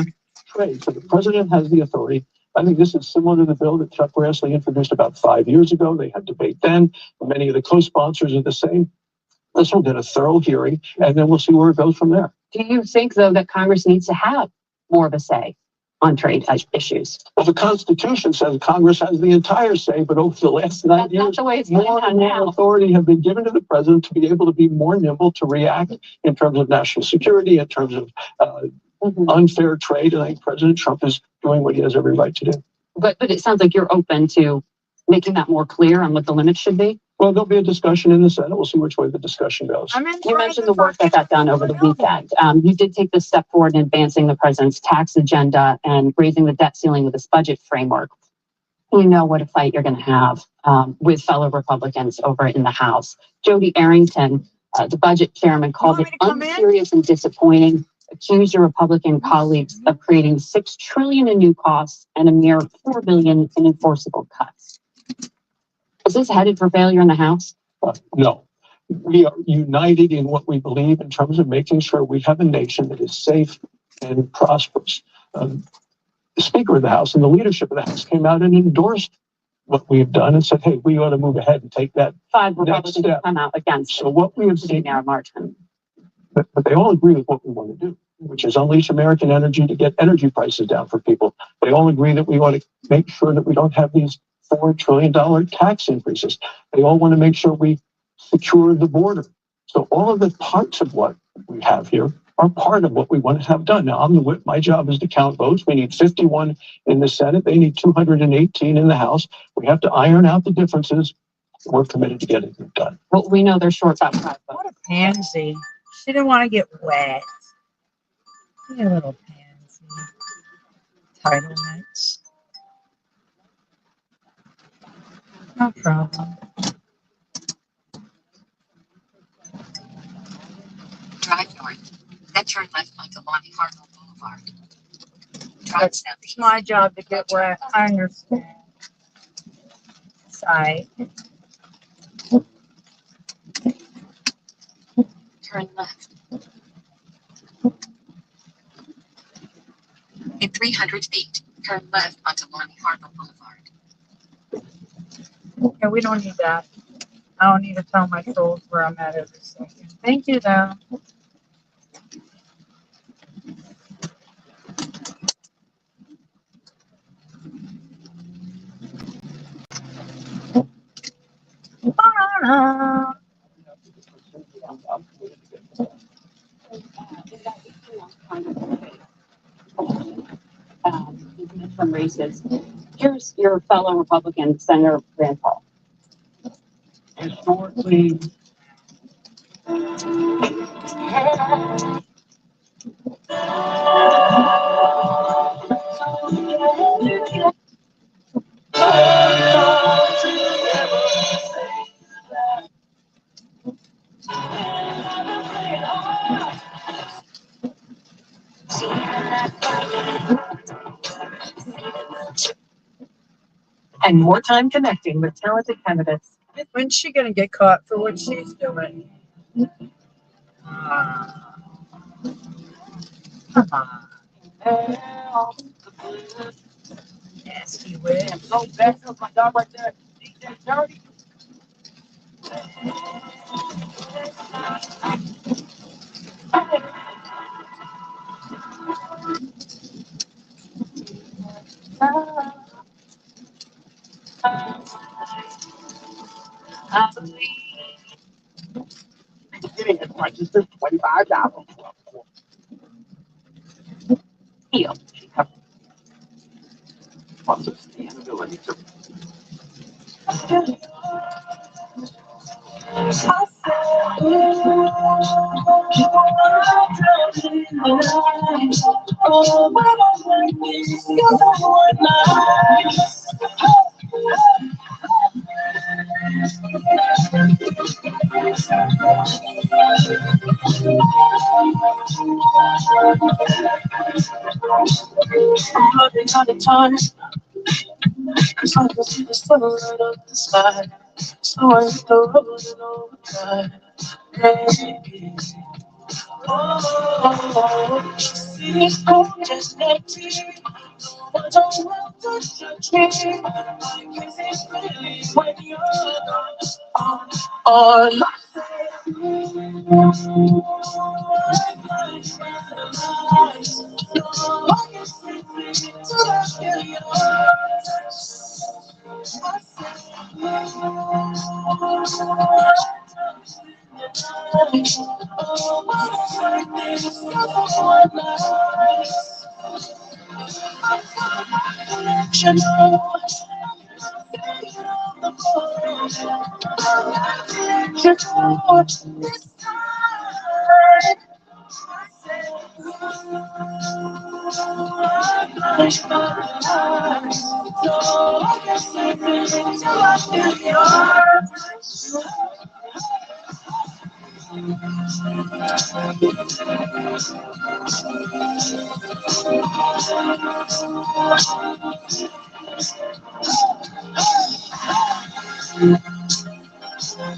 trade. So the president has the authority. I think this is similar to the bill that Chuck Grassley introduced about 5 years ago. They had debate then. Many of the co-sponsors are the same. This will get a thorough hearing, and then we'll see where it goes from there. Do you think, though, that Congress needs to have more of a say on trade issues? Well, the Constitution says Congress has the entire say, but over the last 9 years, more and more authority have been given to the president to be able to be more nimble, to react in terms of national security, in terms of unfair trade. And I think President Trump is doing what he has every right to do. But it sounds like you're open to making that more clear on what the limits should be. Well, there'll be a discussion in the Senate. We'll see which way the discussion goes. You mentioned the work that got done over the weekend. You did take this step forward in advancing the president's tax agenda and raising the debt ceiling with this budget framework. You know what a fight you're going to have with fellow Republicans over in the House. Jody Arrington, the budget chairman, called it unserious and disappointing, accused your Republican colleagues of creating $6 trillion in new costs and a mere $4 billion in enforceable cuts. Is this headed for failure in the House? No. We are united in what we believe in terms of making sure we have a nation that is safe, and prosperous. The Speaker of the House and the leadership of the House came out and endorsed what we've done and said, hey, we ought to move ahead and take that 5 next Republicans step. come out against So what we have seen now, Martin. but they all agree with what we want to do, which is unleash American energy to get energy prices down for people. They all agree that we want to make sure that we don't have these $4 trillion tax increases. They all want to make sure we secure the border. So all of the parts of what we have here are part of what we want to have done. Now, I'm the whip. My job is to count votes. We need 51 in the Senate. They need 218 in the House. We have to iron out the differences. We're committed to getting it done. Well, we know they're short about 5 votes. What a pansy. She didn't want to get wet. You little pansy. Entitlements. No problem. Drive north, then turn left onto Monte Carlo Boulevard. Drive south. It's my job to get wet. I understand. Side. Turn left. In 300 feet, turn left onto Monte Carlo Boulevard. Yeah, we don't need that. I don't need to tell my souls where I'm at every second. Thank you, though. Midterm races. Here's your fellow Republican Senator Rand Paul. Historically, And more time connecting with talented candidates. When's she going to get caught for what she's doing? Come on. Nasty witch. So that's my dog right there. DJ Dirty. Getting the prices to $25. Here. Sustainability to I'm looking at the time, 'cause I can see the sunlight up the sky. So I hit the road and overdrive. Hey. Oh, see it's cold, just empty. I don't want to touch me. I guess it's really when you're gone. All I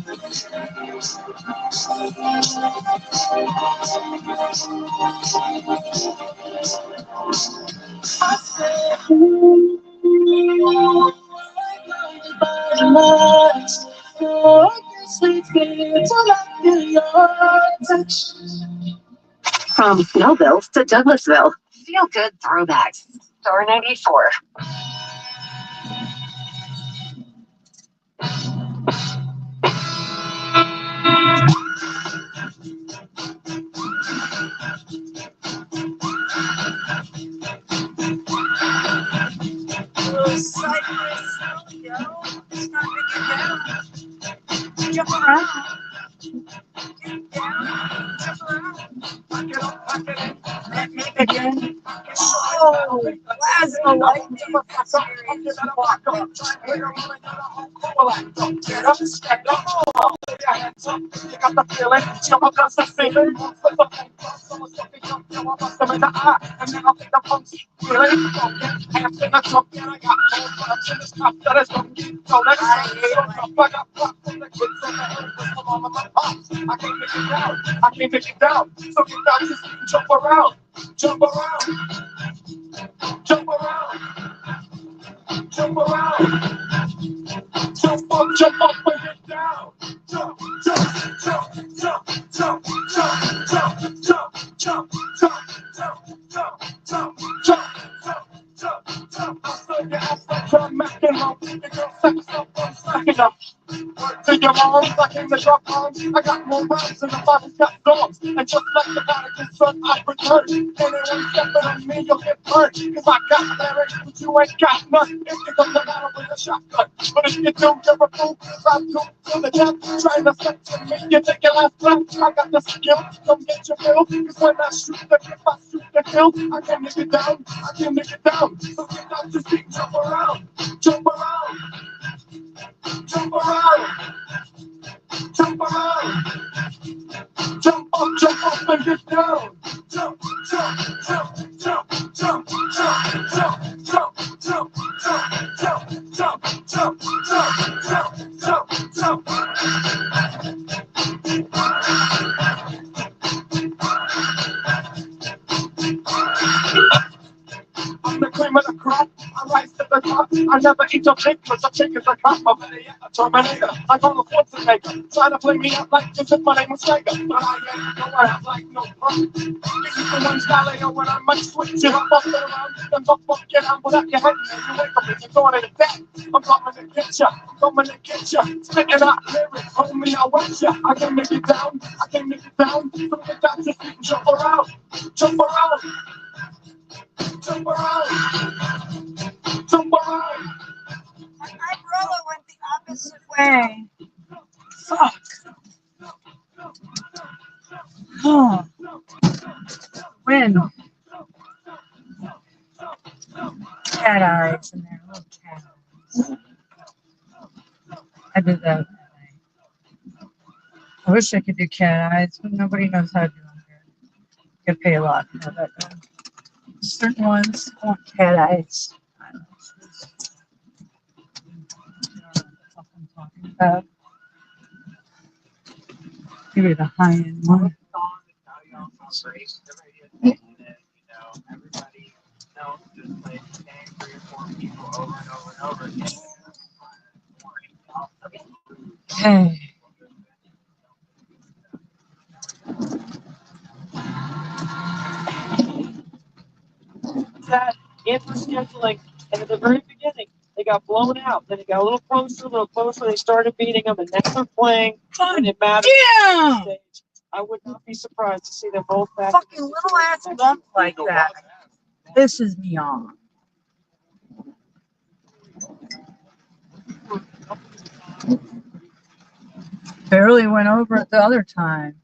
From Snowville to Douglasville, feel good throwbacks. Star 94. Jump around. Get down. Jump around. Back it up, back it in. Back it again. Oh, plasma lightning. Get up, stand up. Put your hands up. You got the feeling. Jump up, that's the feeling. Put the phone cross. Someone's fucking jump. Jump up, bust them in the eye. And then I'll take the pumps. Feeling. Okay. Hands in the trunk. And I got more bumps in this cup that is going to get. So let's go. I got pop from the kids on the hill. Come on, my pops. I can't make it down. I can't make it down. So get down, just jump around. Jump around. Jump around. Jump around. Jump up and get down. Jump, jump, jump, jump, jump, jump, jump, jump, jump, jump, jump, jump, jump, jump. I saw your ass like John McEnroe. The girl sex up on slacking up. Word to your moms, I came to drop bombs. I got more rhymes than the Bible's got songs. And just like the Vatican son, I return. Anyone stepping on me, you'll get burned. Cause I got lyrics, but you ain't got none. If you come to battle with a shotgun. But if you do, you're a fool. Cause I'm too to the death. Trying to section me, you take your last breath. I got the skill, come get your bill. Cause when I shoot the clip, I shoot the kill. I can't make it down, I can't make it down. So get down to speak, jump around. Jump around. Jump around. Jump around. Jump up and get down. Jump, jump, jump, jump, jump, jump, jump, jump, jump, jump, jump, jump, jump, jump, jump, jump. I'm the cream of the crop. I rise to the top. I never eat your cake, cause a cake is a cop. I'm better yet, a Terminator. I call a Schwarzenegger. Try to play me out like this if my name was Slager. But I ain't no ass like no punk. This is the one style I know when I might switch it. I'm busting around and buck get on without your head. You wake up and you're throwing it back. I'm coming to get ya. I'm coming to get ya. Spitting out lyrics, homie, I want ya. I can make it down. I can make it down. So get down, just jump around. Jump around. Jump around. Jump around. My umbrella went the opposite way. Fuck. Oh. Wind. Cat eyes in there. Little cat eyes. I did that. I wish I could do cat eyes, but nobody knows how to do them here. You could pay a lot to have that done. Certain ones want cat eyes. I don't know what the fuck I'm talking about. Maybe the high-end one. Okay. That in for scheduling, and at the very beginning, they got blown out. Then it got a little closer. They started beating them, and now they're playing when it matters. Yeah. I would not be surprised to see them both back. Fucking little ass lump like that. Pisses me off. Barely went over it the other time.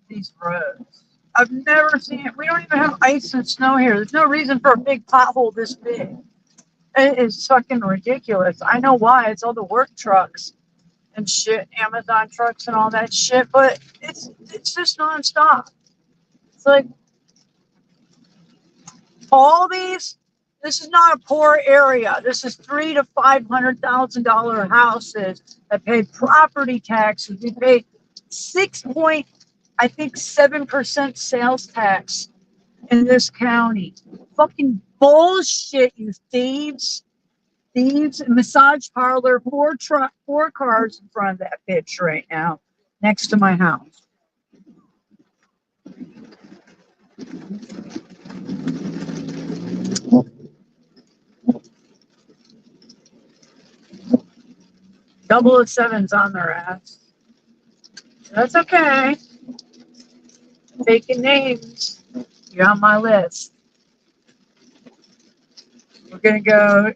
These roads. I've never seen it. We don't even have ice and snow here. There's no reason for a big pothole this big. It is fucking ridiculous. I know why. It's all the work trucks and shit, Amazon trucks and all that shit, but it's just nonstop. It's like all these. This is not a poor area. This is $300,000 to $500,000 houses that pay property taxes. We pay 6.7% sales tax in this county. Fucking bullshit, you thieves. Thieves, massage parlor, four cars in front of that bitch right now, next to my house. Double of sevens on their ass. That's okay. Taking names. You're on my list. We're gonna go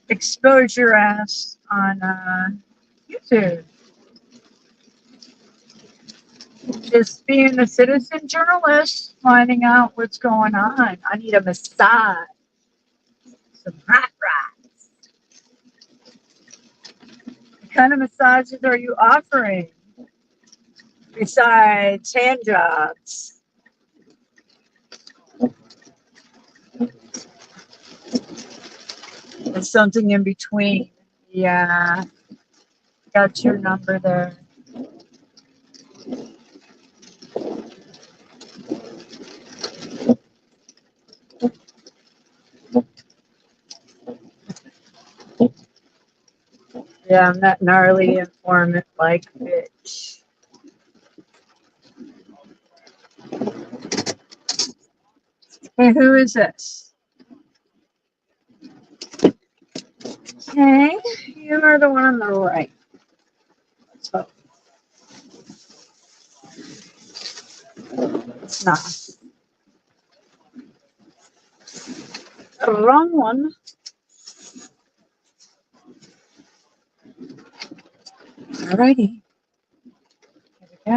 expose your ass on YouTube. Just being a citizen journalist, finding out what's going on. I need a massage. Some hot rods. What kind of massages are you offering? Besides hand jobs. There's something in between. Yeah. Got your number there. Yeah, I'm that gnarly informant like bitch. Hey, who is this? Okay, you are the one on the right. So it's not. The wrong one. Alrighty. Here we go.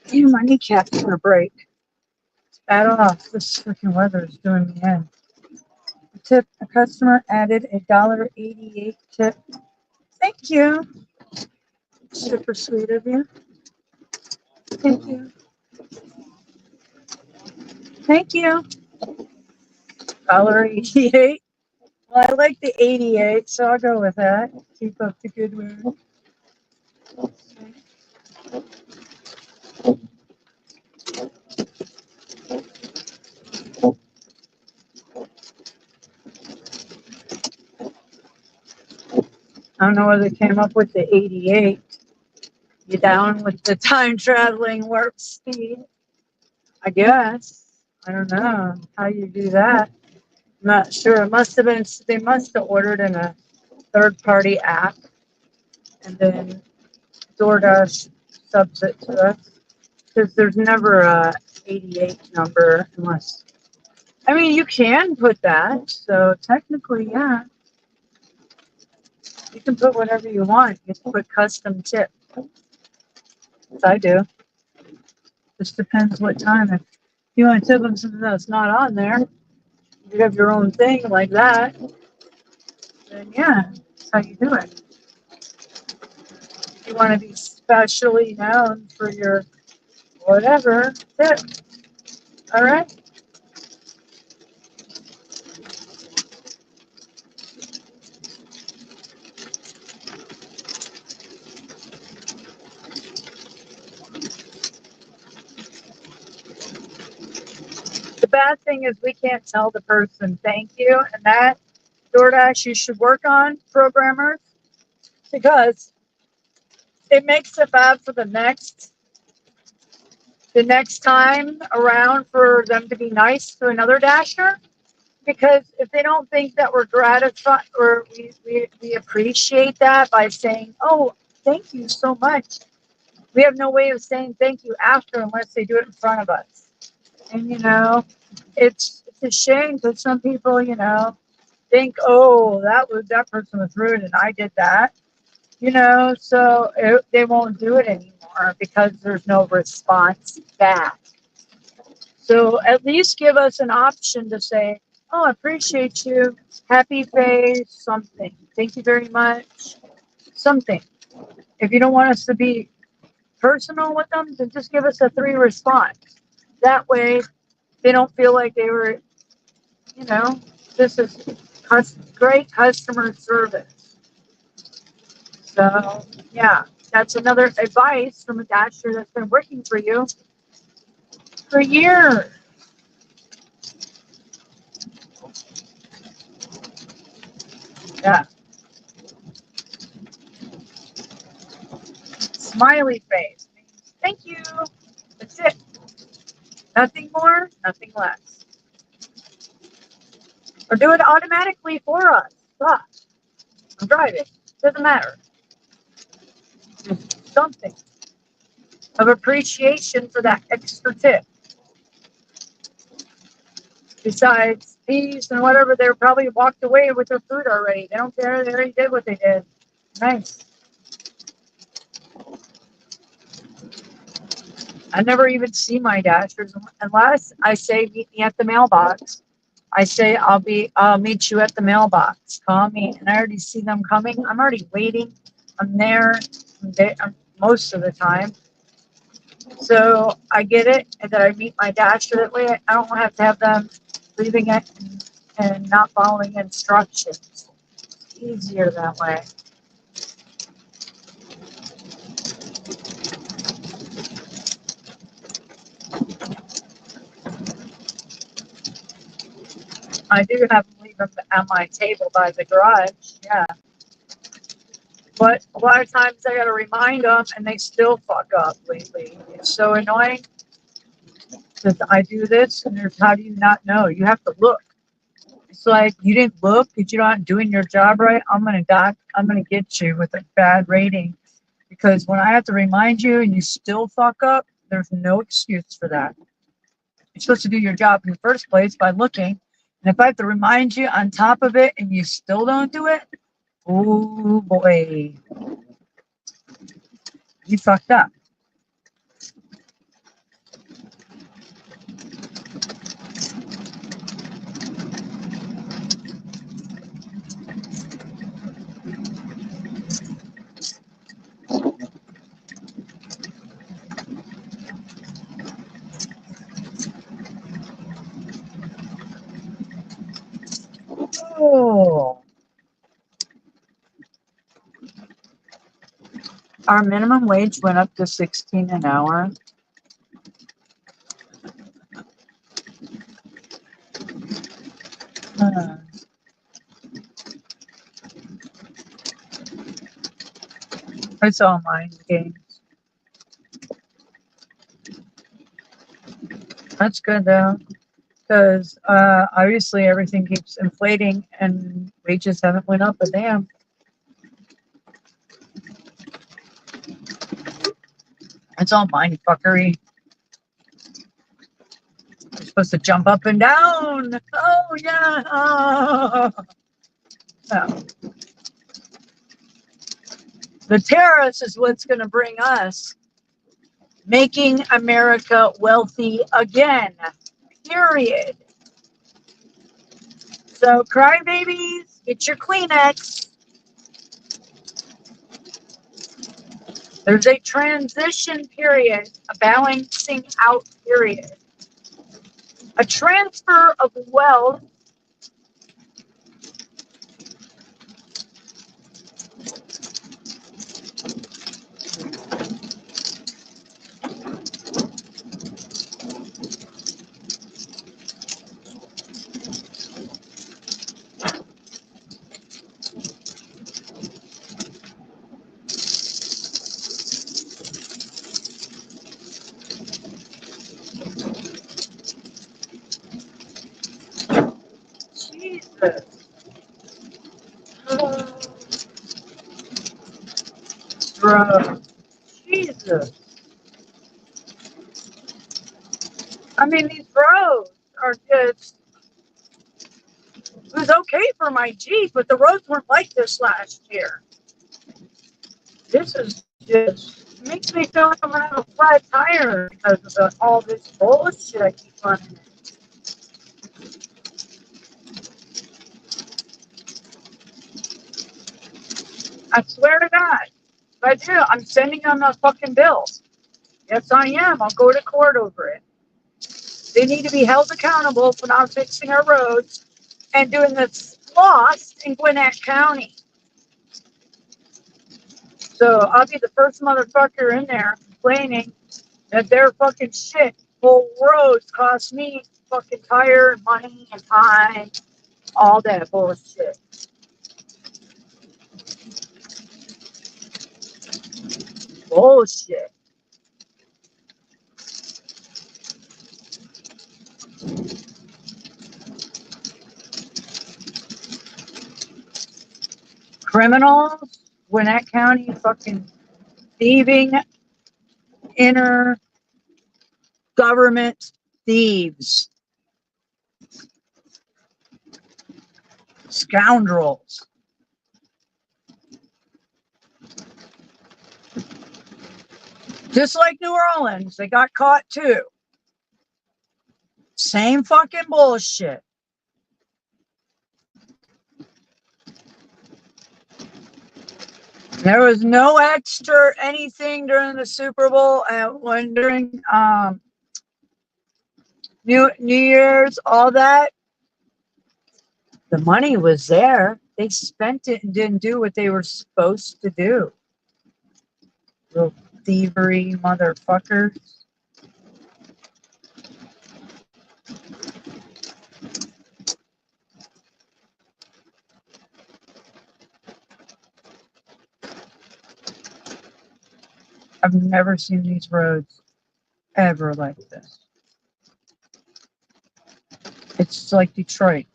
Damn, my kneecap's gonna break. It's bad off. This freaking weather is doing me in. Tip: a customer added a $1.88 tip. Thank you. Super sweet of you. Thank you. Thank you. $1.88. Well, I like the 88, so I'll go with that. Keep up the good work. I don't know whether they came up with the 88. You down with the time traveling warp speed? I guess. I don't know how you do that. I'm not sure. It must have been, they must have ordered in a third party app and then DoorDash subs it to us. Because there's never a 88 number unless, I mean, you can put that. So technically, yeah. You can put whatever you want. You can put custom tip. As I do. Just depends what time. If you want to tip them something that's not on there, you have your own thing like that, then yeah, that's how you do it. If you want to be specially known for your whatever tip. All right. The bad thing is we can't tell the person thank you, and that DoorDash you should work on, programmers, because it makes it bad for the next time around for them to be nice to another dasher. Because if they don't think that we're gratified or we appreciate that by saying, oh, thank you so much, we have no way of saying thank you after unless they do it in front of us. And, it's a shame because some people, think, oh, that person was rude and I did that. So they won't do it anymore because there's no response back. So at least give us an option to say, oh, I appreciate you, happy face, something. Thank you very much, something. If you don't want us to be personal with them, then just give us a 3 response. That way they don't feel like they were, this is great customer service. So, yeah, that's another advice from a dasher that's been working for you for years. Yeah. Smiley face. Thank you. That's it. Nothing more, nothing less. Or do it automatically for us. Stop. I'm driving. Doesn't matter. Just something of appreciation for that extra tip. Besides these and whatever, they're probably walked away with their food already. They don't care. They already did what they did. Nice. I never even see my dashers unless I say meet me at the mailbox. I say I'll meet you at the mailbox. Call me, and I already see them coming. I'm already waiting. I'm there. Most of the time. So I get it, and then I meet my dasher that way. I don't have to have them leaving it and not following instructions. It's easier that way. I do have them leave them at my table by the garage, yeah. But a lot of times I gotta remind them and they still fuck up lately. It's so annoying because I do this and there's, how do you not know? You have to look. It's like, you didn't look because you're not doing your job right. I'm gonna get you with a bad rating because when I have to remind you and you still fuck up, there's no excuse for that. You're supposed to do your job in the first place by looking. And if I have to remind you on top of it and you still don't do it, oh boy, you fucked up. Oh. Our minimum wage went up to $16 an hour. It's all mind games. That's good though, because obviously everything keeps inflating and wages haven't went up a damn. It's all mind fuckery. You're supposed to jump up and down. Oh yeah. Oh. No. The tariffs is what's going to bring us making America wealthy again. Period. So crybabies, get your Kleenex. There's a transition period, a balancing out period, a transfer of wealth Bro, Jesus. I mean, these roads are just, it was okay for my Jeep, but the roads weren't like this last year. This is just, makes me feel like I'm going to have a flat tire because of all this bullshit I keep running. I swear to God, if I do, I'm sending them a fucking bill. Yes, I am. I'll go to court over it. They need to be held accountable for not fixing our roads and doing this lost in Gwinnett County. So I'll be the first motherfucker in there complaining that their fucking shit full roads cost me fucking tire, money, and time, all that bullshit. Bullshit. Criminals, Gwinnett County fucking thieving, inner government thieves, scoundrels. Just like New Orleans, they got caught too. Same fucking bullshit. There was no extra anything during the Super Bowl when during New Year's, all that. The money was there. They spent it and didn't do what they were supposed to do. Little thievery motherfuckers. I've never seen these roads ever like this. It's like Detroit.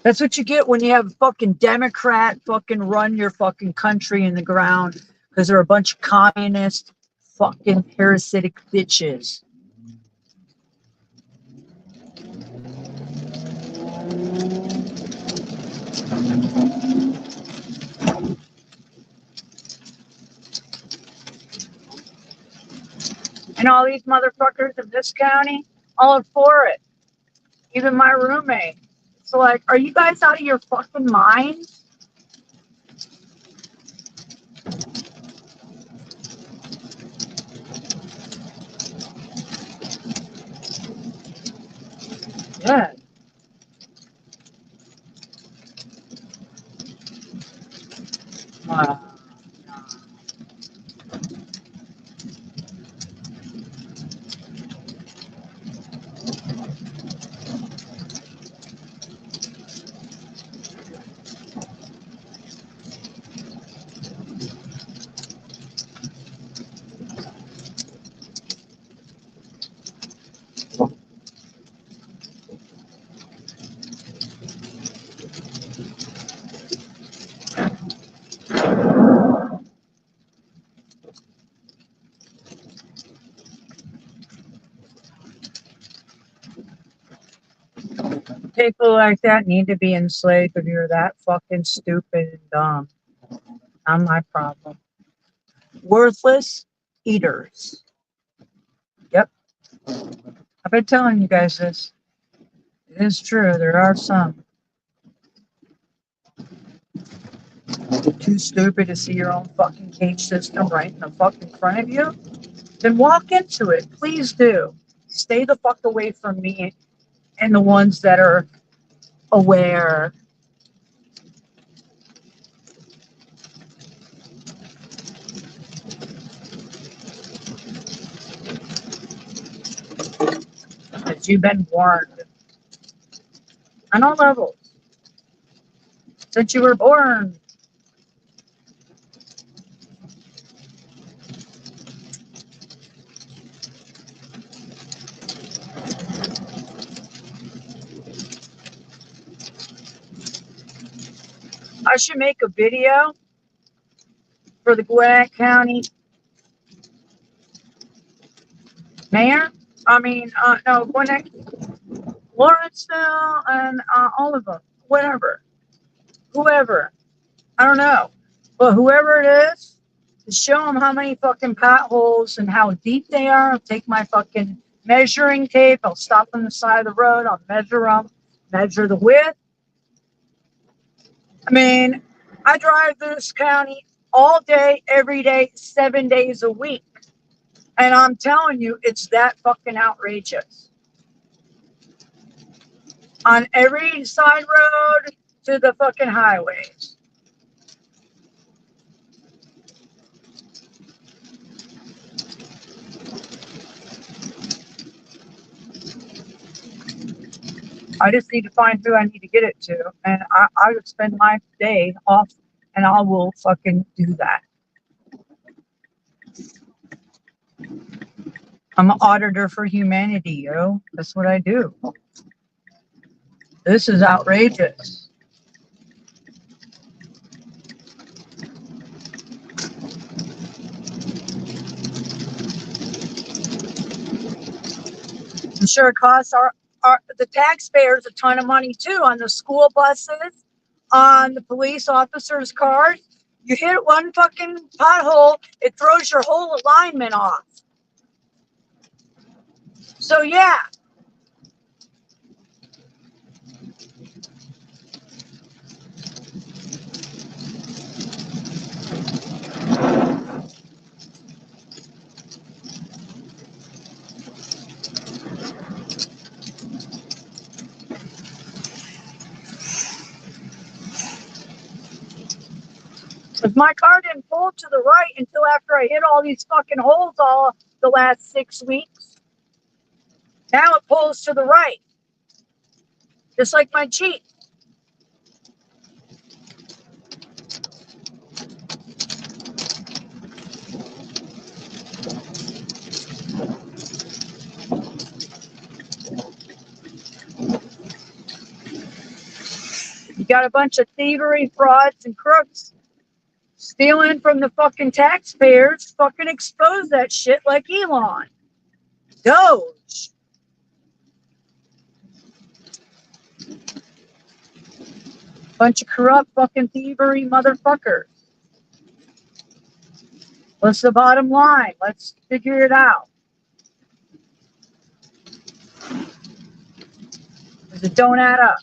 That's what you get when you have a fucking Democrat fucking run your fucking country in the ground because they're a bunch of communist fucking parasitic bitches. And all these motherfuckers in this county, all for it. Even my roommate. So like, are you guys out of your fucking minds? Yeah. Wow. People like that need to be enslaved if you're that fucking stupid and dumb. Not my problem. Worthless eaters. Yep. I've been telling you guys this. It is true. There are some. You're too stupid to see your own fucking cage system right in the fucking front of you. Then walk into it. Please do. Stay the fuck away from me and the ones that are aware. That you've been warned on all levels since you were born. I should make a video for the Gwinnett County mayor. No, Gwinnett, Lawrenceville, and all of them, whatever, whoever. I don't know, but whoever it is, to show them how many fucking potholes and how deep they are. I'll take my fucking measuring tape. I'll stop on the side of the road. I'll measure them, measure the width. I mean, I drive this county all day, every day, 7 days a week. And I'm telling you, it's that fucking outrageous. On every side road to the fucking highways. I just need to find who I need to get it to. And I would spend my day off and I will fucking do that. I'm an auditor for humanity, yo. That's what I do. This is outrageous. I'm sure it costs the taxpayers a ton of money too on the school buses, on the police officers' cars. You hit one fucking pothole, it throws your whole alignment off. So yeah. If my car didn't pull to the right until after I hit all these fucking holes all the last 6 weeks, now it pulls to the right. Just like my Jeep. You got a bunch of thievery, frauds, and crooks stealing from the fucking taxpayers. Fucking expose that shit like Elon. Doge. Bunch of corrupt fucking thievery motherfuckers. What's the bottom line? Let's figure it out. Because it don't add up.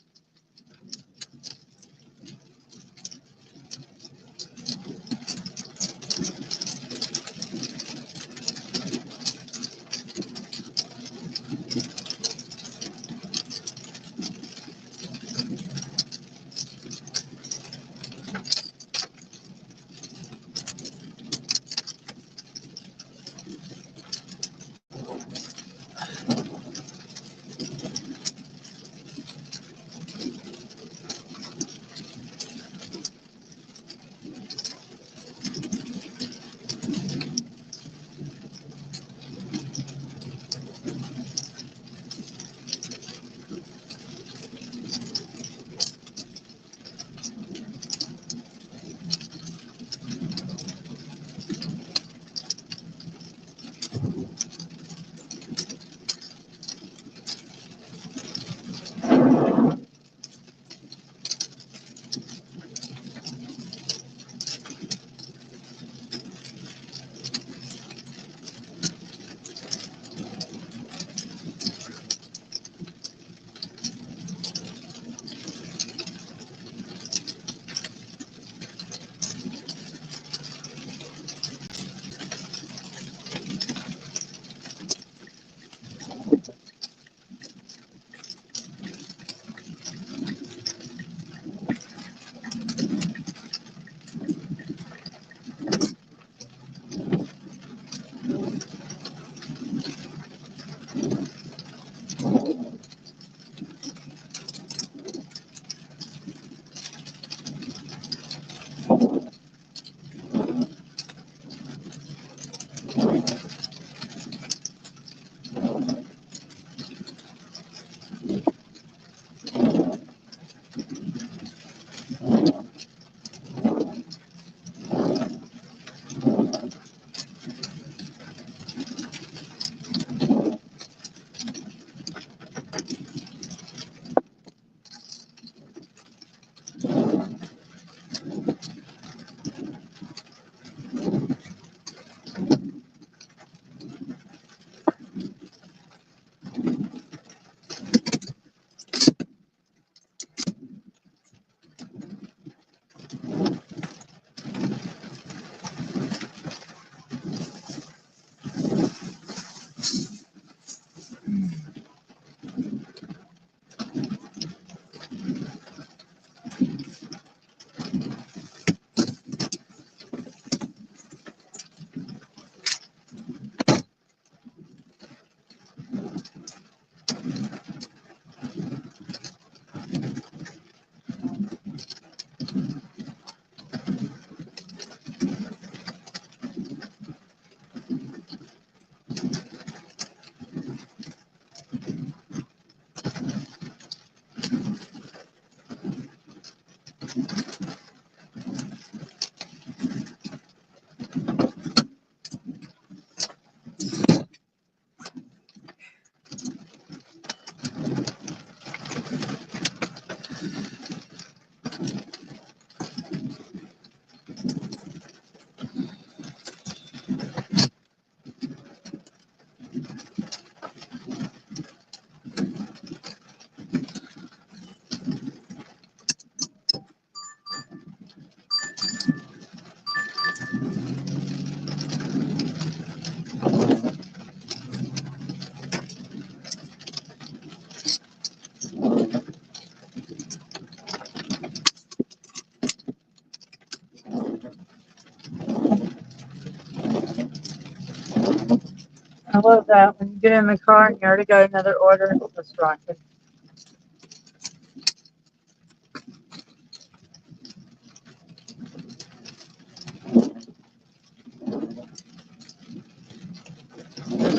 I love that. When you get in the car and you already got another order, let's rock it.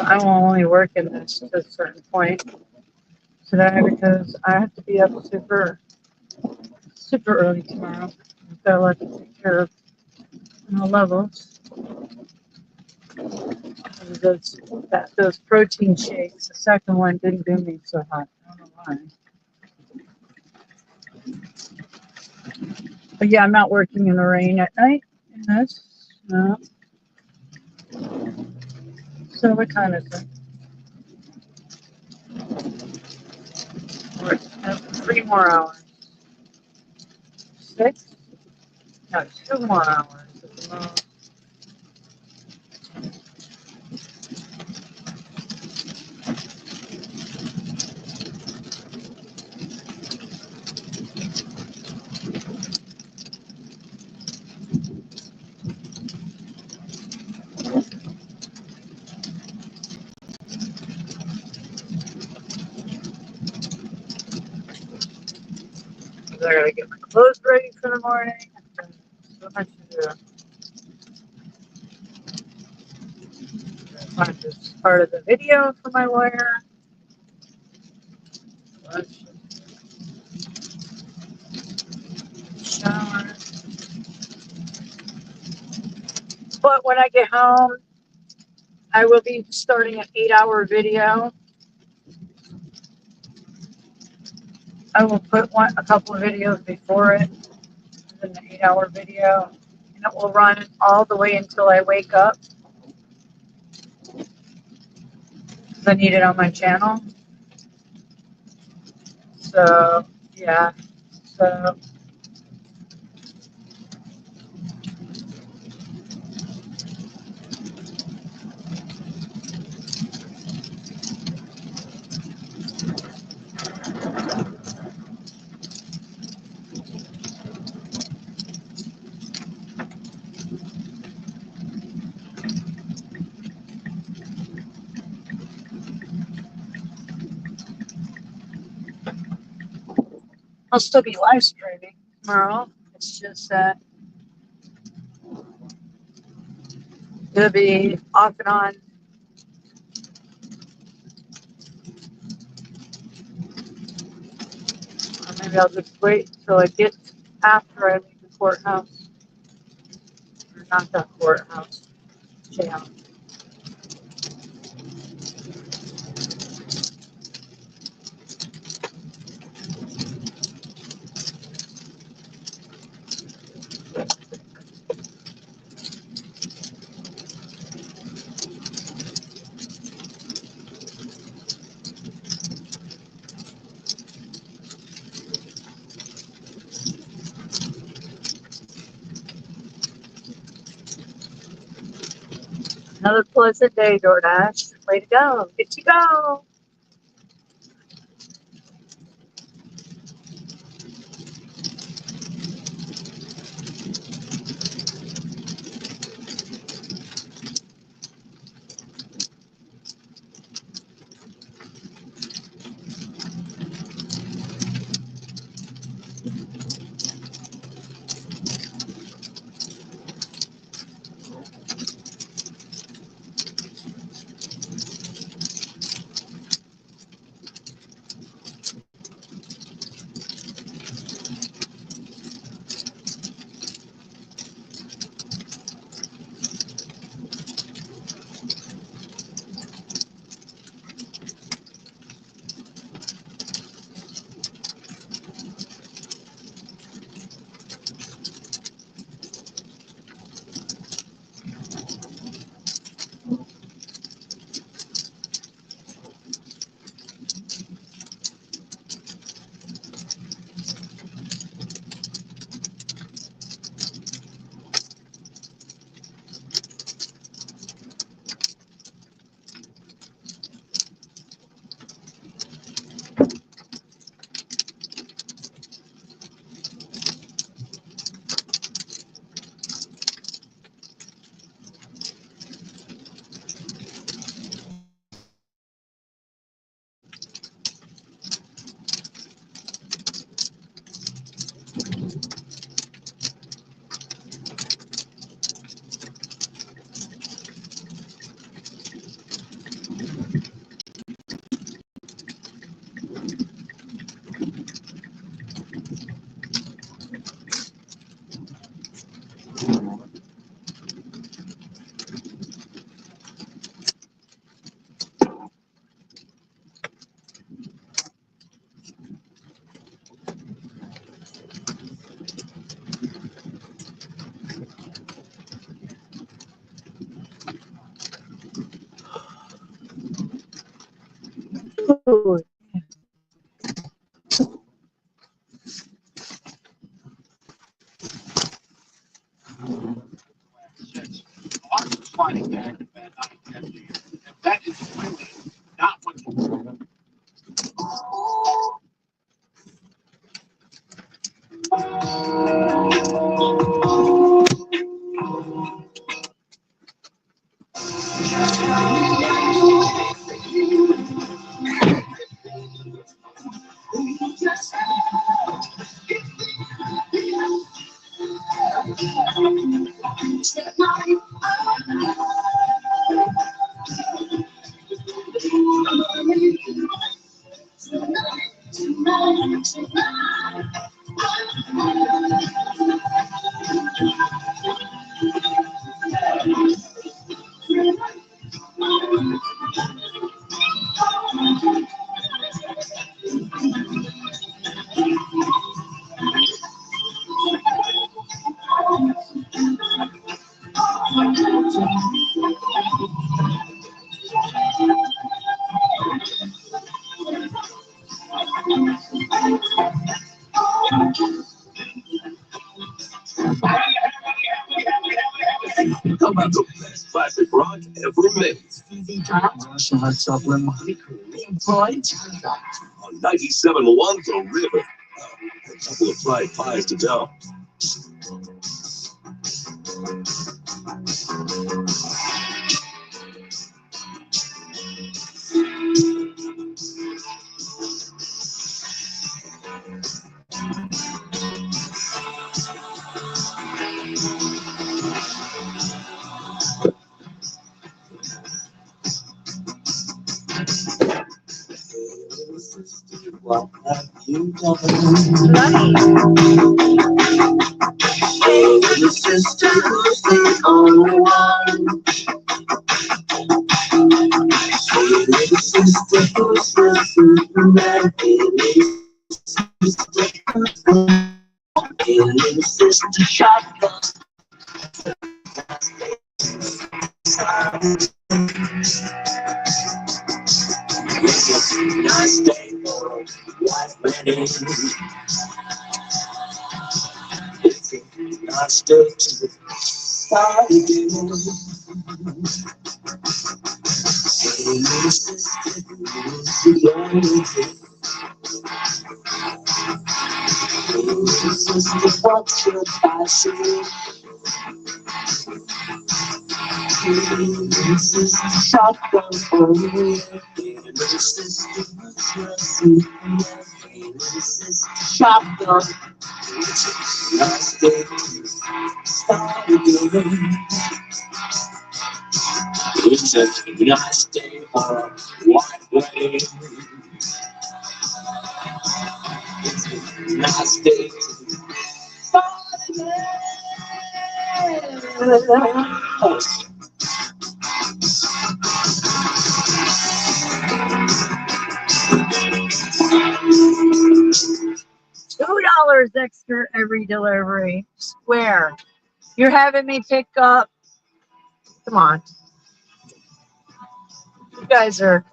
I will only work in this to a certain point today because I have to be up super early tomorrow. I've got a lot to take care of on all levels. Those protein shakes, the second one didn't do me so hot. I don't know why. But yeah, I'm not working in the rain at night. And that's so what time is it? We're at 3 more hours. 6? No, 2 more hours at the most. I gotta get my clothes ready for the morning. So much to do. Find this part of the video for my lawyer. Shower. But when I get home, I will be starting an 8-hour video. I will put a couple of videos before it, then the 8-hour video, and it will run all the way until I wake up. I need it on my channel. So yeah, so I'll still be live streaming tomorrow. It's just that it'll be off and on. Or maybe I'll just wait till it gets after I leave the courthouse. Or not the courthouse. jam. Another pleasant day, DoorDash. Way to go. Get to go. Ooh. Fighting that, that is really not what you How about the best classic rock ever made? On 97.1 The River. A couple of fried pies to go. What have you done? Hey, little sister, who's the only one? $2 extra every delivery. Swear. You're having me pick up. Come on. You guys are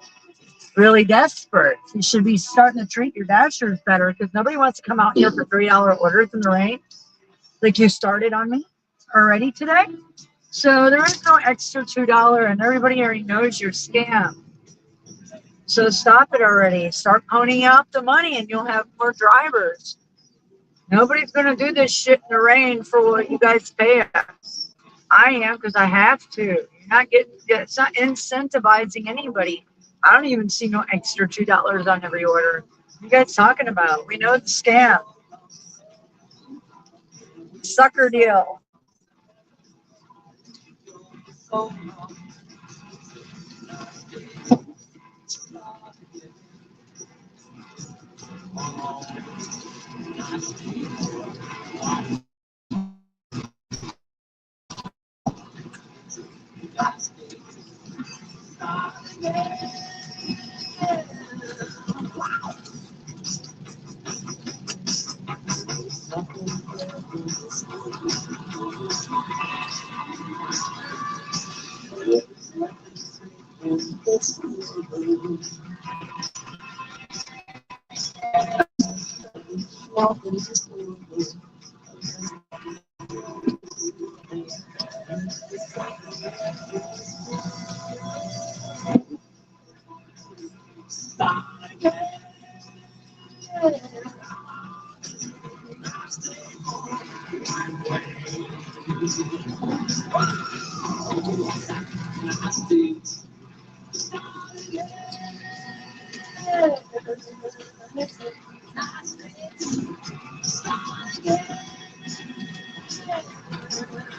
really desperate. You should be starting to treat your dashers better because nobody wants to come out here for $3 orders in the rain like you started on me already today. So there is no extra $2 and everybody already knows your scam. So stop it already. Start ponying up the money and you'll have more drivers. Nobody's going to do this shit in the rain for what you guys pay us. I am because I have to. You're not getting, it's not incentivizing anybody. I don't even see no extra $2 on every order. What are you guys talking about? We know the scam. Sucker deal.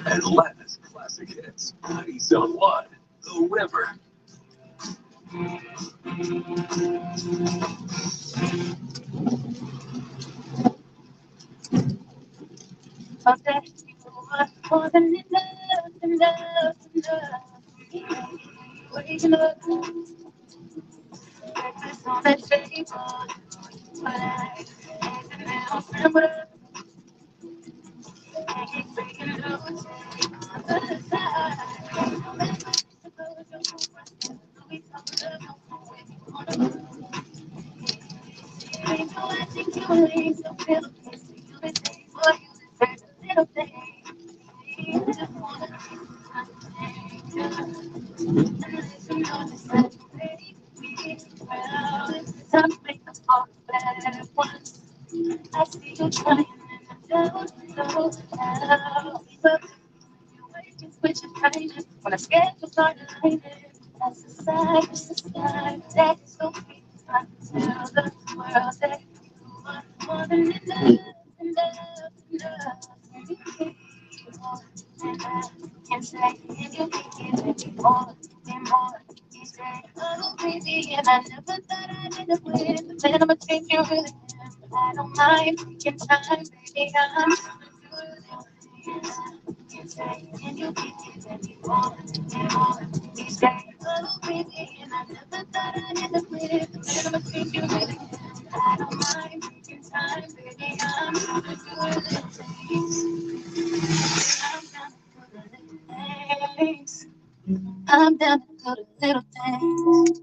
And last classic hits, 90s on 1, The River. More than enough. Waking up, breakfast on that table. Time to make us all better at once. I see you trying and I don't know how. Which is kind when I schedules are aligning. That's the side, it's the side. That's so free. I tell the world that you are more than enough. You give more than I can say, and you can give me more and more. You say I go crazy, and I never thought I'd end up with the man I'ma take you really. I don't mind taking time, baby. I'm you say, and you can give me more and more. You say, oh, baby, and I never thought I'd end up with it. I'm down to do the little things.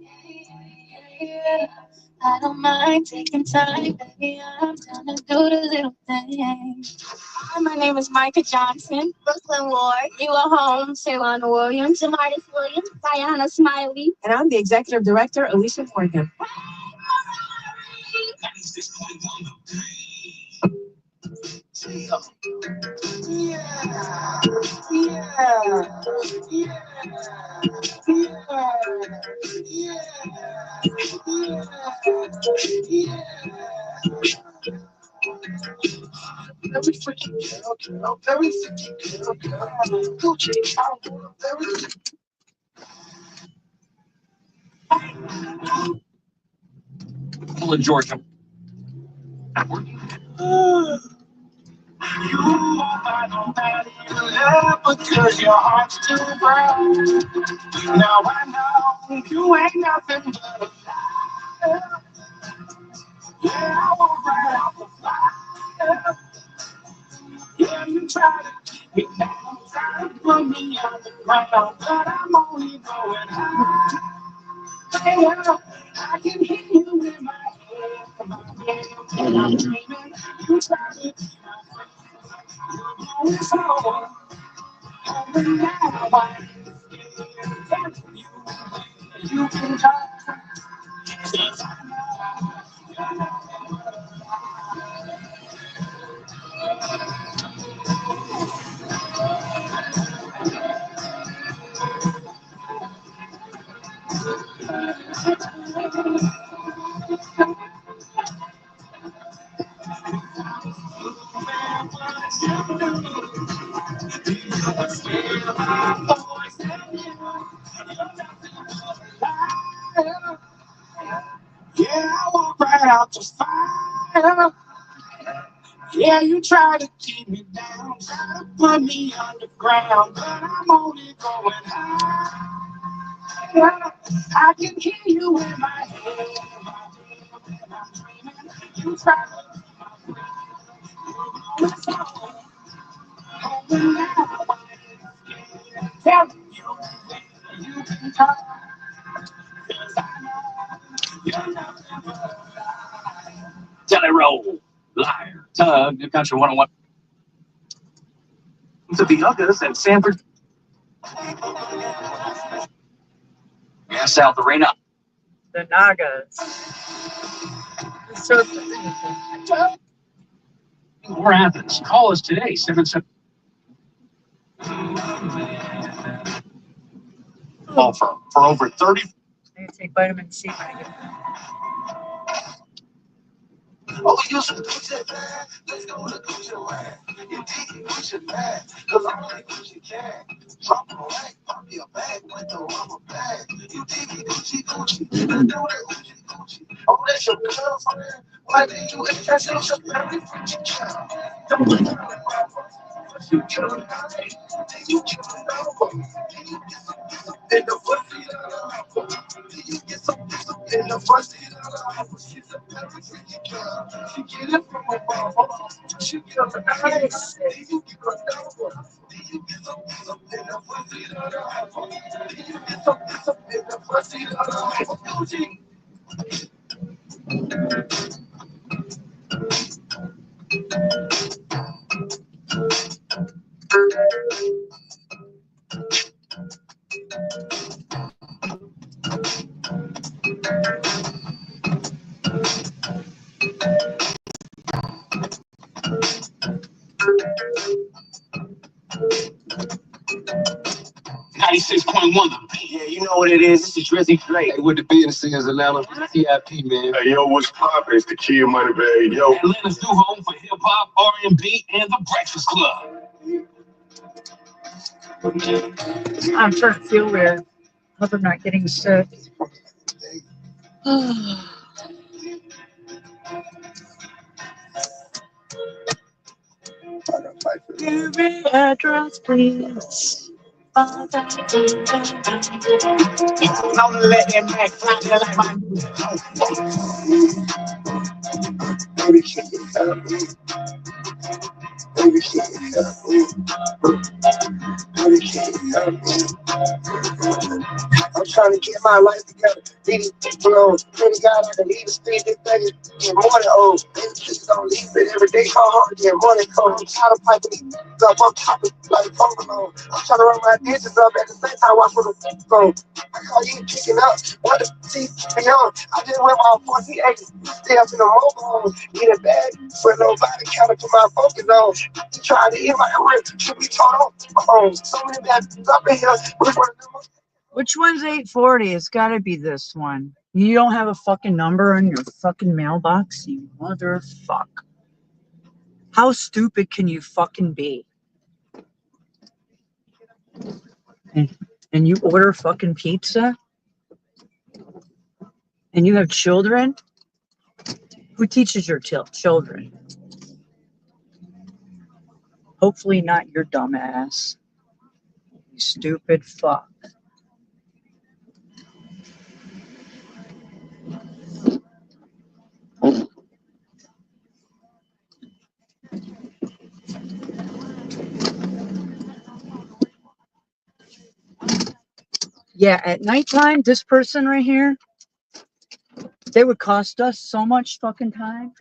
Yeah, I don't mind taking time, baby. I'm down to do the little things. Hi, my name is Micah Johnson, Brooklyn Ward, Ewa Holmes, Shaylana Williams, Jamarcus Williams, Diana Smiley. And I'm the executive director, Alicia Morgan. Very freaky girl, very freaky girl. Gucci, I want a very People in Georgia. You are nobody to love because your heart's too brown. Now I know you ain't nothing but a liar. Yeah, I won't ride out the fire. Yeah, you try to keep me down, try to put me on the ground, but I'm only going high. Yeah, I can hear you in my head, and I'm dreaming. You try to be my friend, you're going slow. But now I'm telling you can talk. Yeah, I walk right out the fire. Yeah, you try to keep me down, try to put me underground, but I'm only going high. I can hear you in my head, and I'm dreaming. You try to but now I'm telling you can talk. 'Cause I know you're nothing but a lie. Jelly roll. Liar. Tug. New Country 101. To the Ugas and Sanford. Yeah, South Arena. The Nagas. The surf. Or Athens. Call us today. 77. Offer for over 30. I need to take vitamin C when I get home. Oh, you should push it back. Let's go to Gucci Land. You think you push it back, cause I'm like Gucci can. Drop a rack, pop your bag with the rubber bag. You think you Gucci. Let's do that Gucci. Oh, that's your girlfriend. Why did you hit that social very French child? Don't let her you kill her. Then you kill her over. Then you get some in the pussy that Then you get some in the pussy that She's a very freaky girl. She get it from above. She get up and nice. Then you get her over. Then you get some in the pussy that Then you get some in the pussy that Gucci. Yeah, you know what it is. This is Drizzy Drake. Hey, with the business is Atlanta, CIP, man. Hey, yo, what's poppin'? It's the Kid Money Bag, yo. Atlanta's new home for hip hop, R&B, and the Breakfast Club. I'm starting to feel weird. Hope I'm not getting sick. Give me address, please. I'm gonna let that Mac fly there like my baby shit is happening. Baby shit is happening. Baby shit is happening. trying to get my life together. Need it, you know, pray to God I can leave the street this thing is more than old. Maybe just don't leave it every day, call hard, get money cold. I'm tired of piping these up, I'm chopping like a Pokemon. I'm trying to run my dishes up at the same time watch for the phone. I call you picking up, what the teeth, young. I just went my 40 acres, stay up in the mobile home, eat a bag, but nobody counted to my focus on. Trying to eat my wrist, should be taught on. So many bad up in here, Which one's 840? It's got to be this one. You don't have a fucking number in your fucking mailbox, you motherfuck. How stupid can you fucking be? And you order fucking pizza? And you have children? Who teaches your children? Hopefully not your dumb ass. You stupid fuck. Yeah, at nighttime, this person right here, they would cost us so much fucking time.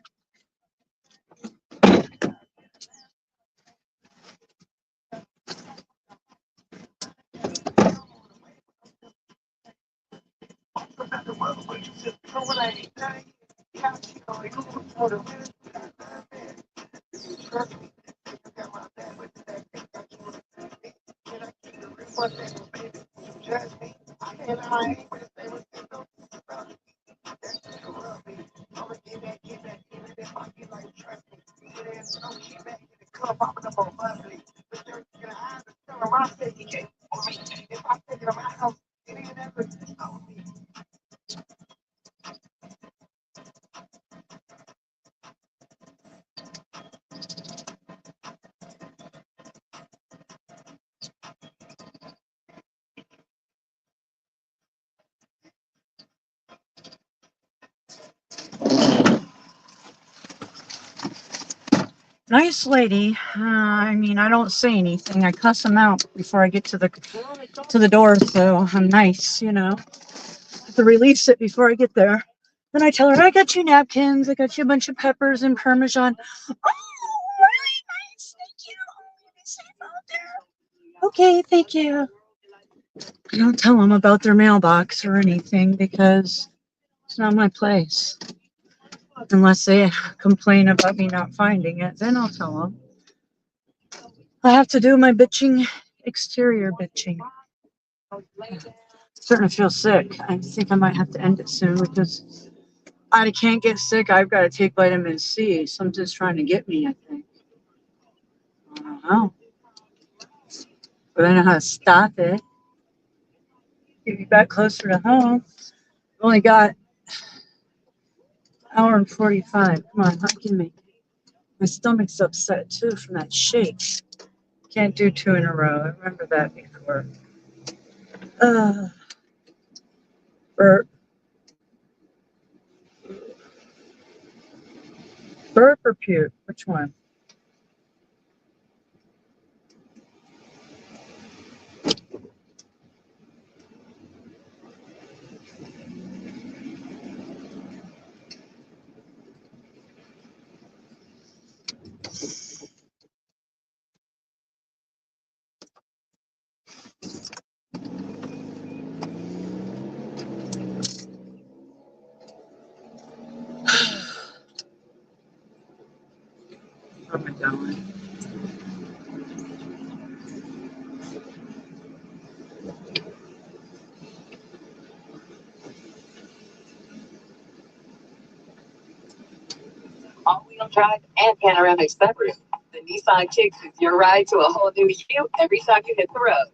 Nice lady. I mean, I don't say anything. I cuss them out before I get to the door, so I'm nice, you know. I have to release it before I get there. Then I tell her, I got you napkins. I got you a bunch of peppers and Parmesan. Oh, really nice. Thank you. Be safe out there. Okay, thank you. I don't tell them about their mailbox or anything because it's not my place. Unless they complain about me not finding it, then I'll tell them. I have to do my bitching, exterior bitching. Starting to feel sick. I think I might have to end it soon because I can't get sick. I've got to take vitamin C. Something's trying to get me, I think. I don't know. But I know how to stop it. Get me back closer to home. I've only got an hour and 45. Come on, give me. My stomach's upset too from that shake. Can't do 2 in a row. I remember that before. Burp. Burp or puke? Which one? Where am I going? All-wheel drive and panoramic sunroof. The Nissan Kicks is your ride to a whole new you every time you hit the road.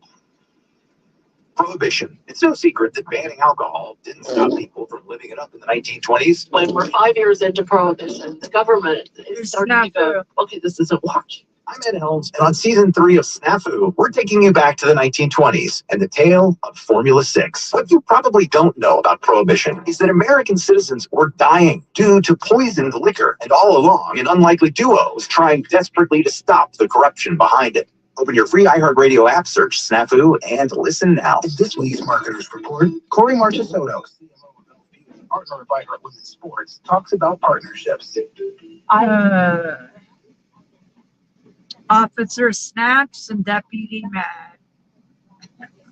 Prohibition. It's no secret that banning alcohol didn't stop people from living it up in the 1920s. When we're 5 years into prohibition, the government is starting to go, okay, this isn't working. I'm Ed Helms, and on season 3 of Snafu, we're taking you back to the 1920s and the tale of Formula 6. What you probably don't know about Prohibition is that American citizens were dying due to poisoned liquor, and all along, an unlikely duo was trying desperately to stop the corruption behind it. Open your free iHeartRadio app, search Snafu, and listen now. This week's Marketers Report, Corey Marchesotto, partner of iHeart Women's Sports, talks about partnerships. Officer Snaps and Deputy Mad.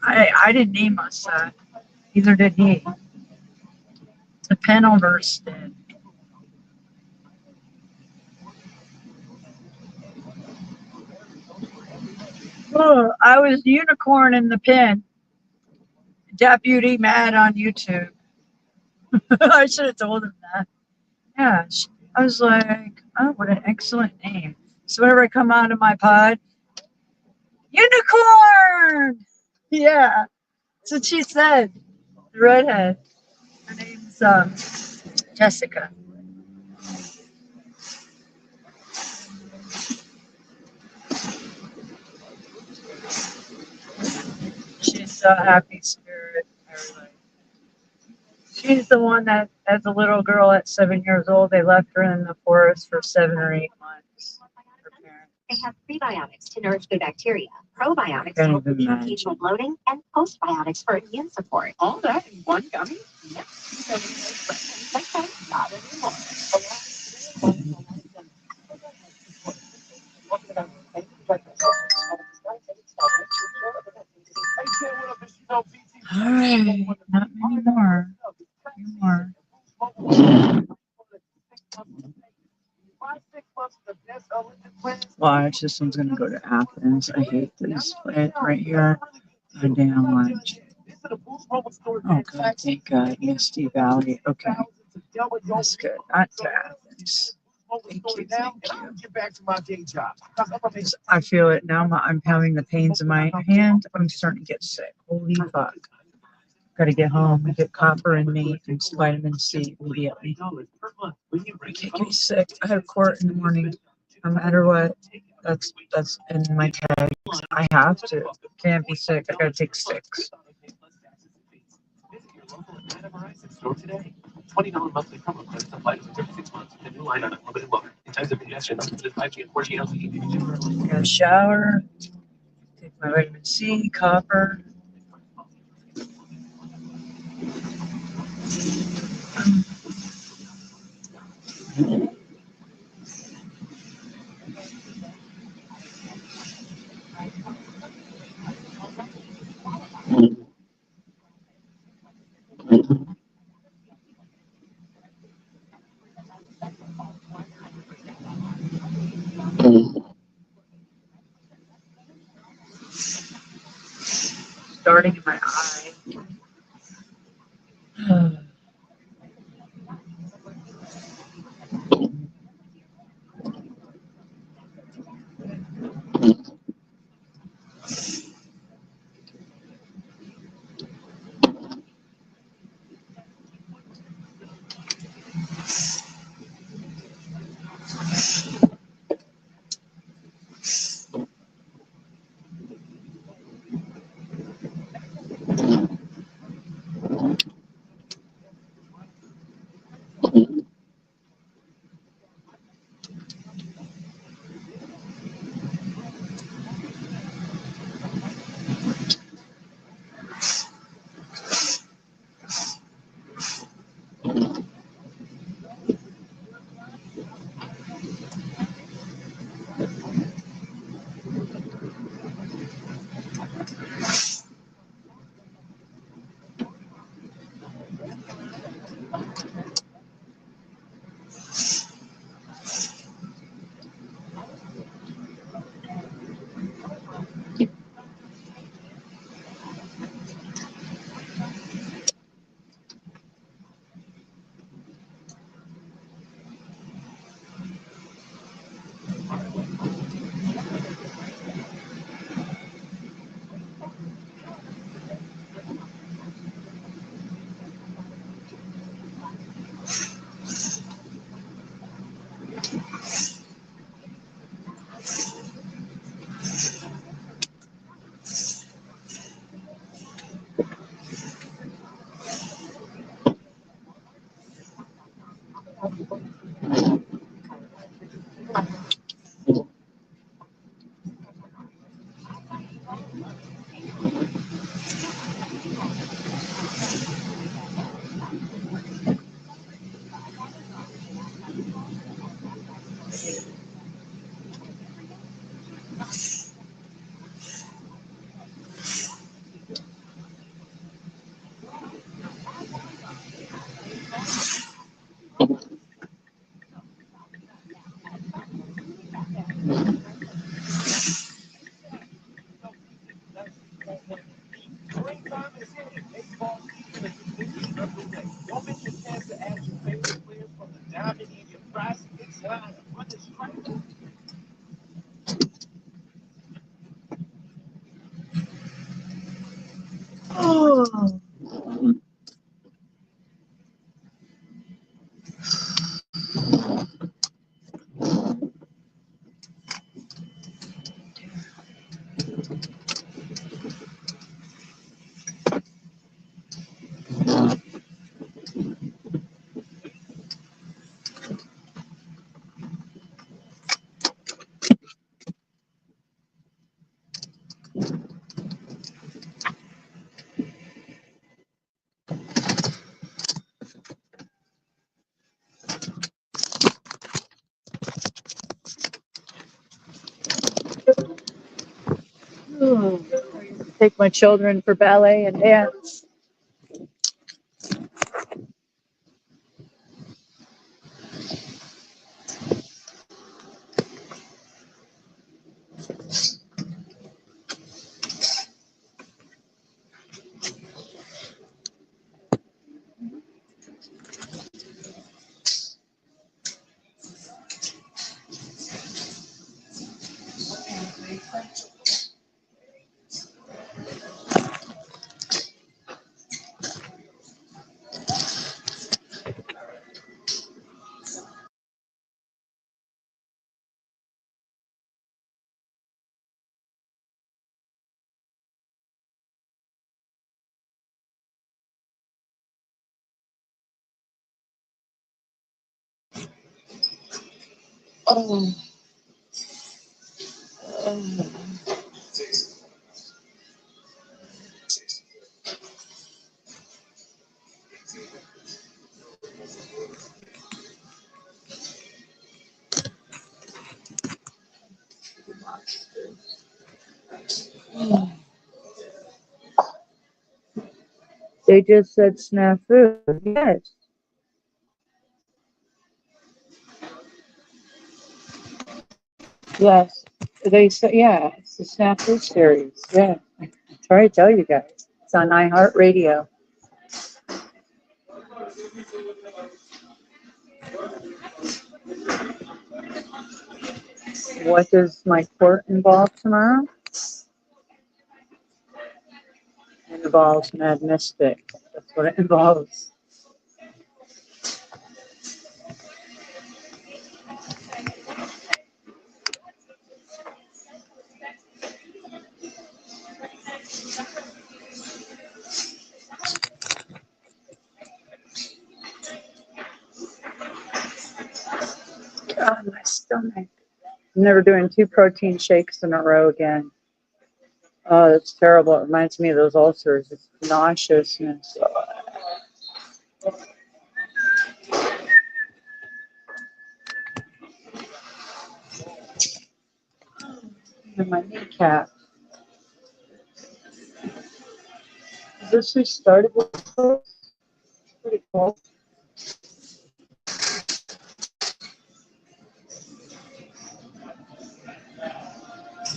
I didn't name us that. Neither did he. The pen owners did. Oh, I was Unicorn in the pen. Deputy Mad on YouTube. I should have told him that. Yeah, I was like, oh, what an excellent name. So whenever I come out of my pod, Unicorn! Yeah, that's what she said. The redhead. Her name's Jessica. She's a happy spirit, everybody. She's the one that, as a little girl at 7 years old, they left her in the forest for 7 or 8 months. They have prebiotics to nourish good bacteria, probiotics to help with occasional bloating, and postbiotics for immune support. All that in one gummy? Yep. Not anymore. All right, not many more. A few more. Watch, this one's gonna go to Athens. I hate this right here. Damn much. Oh god, thank God. Misty Valley. Okay. That's good. Not to Athens. Thank you, thank you. I feel it now. I'm having the pains in my hand. I'm starting to get sick. Holy fuck. Gotta get home and get copper in me and some vitamin C immediately. I can't get sick. I have court in the morning. No matter what. That's in my tags. I have to. Can't be sick. I gotta take 6. $20 monthly promo credits applied to 36 months with a new line on unlimited look. In times of congestion, unlimited 5G and 4G LTE. I gotta shower. Take my vitamin C, copper. Starting in my eye. Don't miss your chance to add your favorite players from the Diamond in your prize picks lineup. Run this strike. Oh. Take my children for ballet and dance. Oh. They just said snafu. Yes. Yes. They said, yeah, it's the snafu series. Yeah. Sorry to tell you guys. It's on iHeartRadio. What does my court involve tomorrow? It involves Mad Mystic. That's what it involves. God, my stomach. I'm never doing 2 protein shakes in a row again. Oh, that's terrible. It reminds me of those ulcers. It's nauseousness. And my kneecap. Is this who started with this? Pretty cool.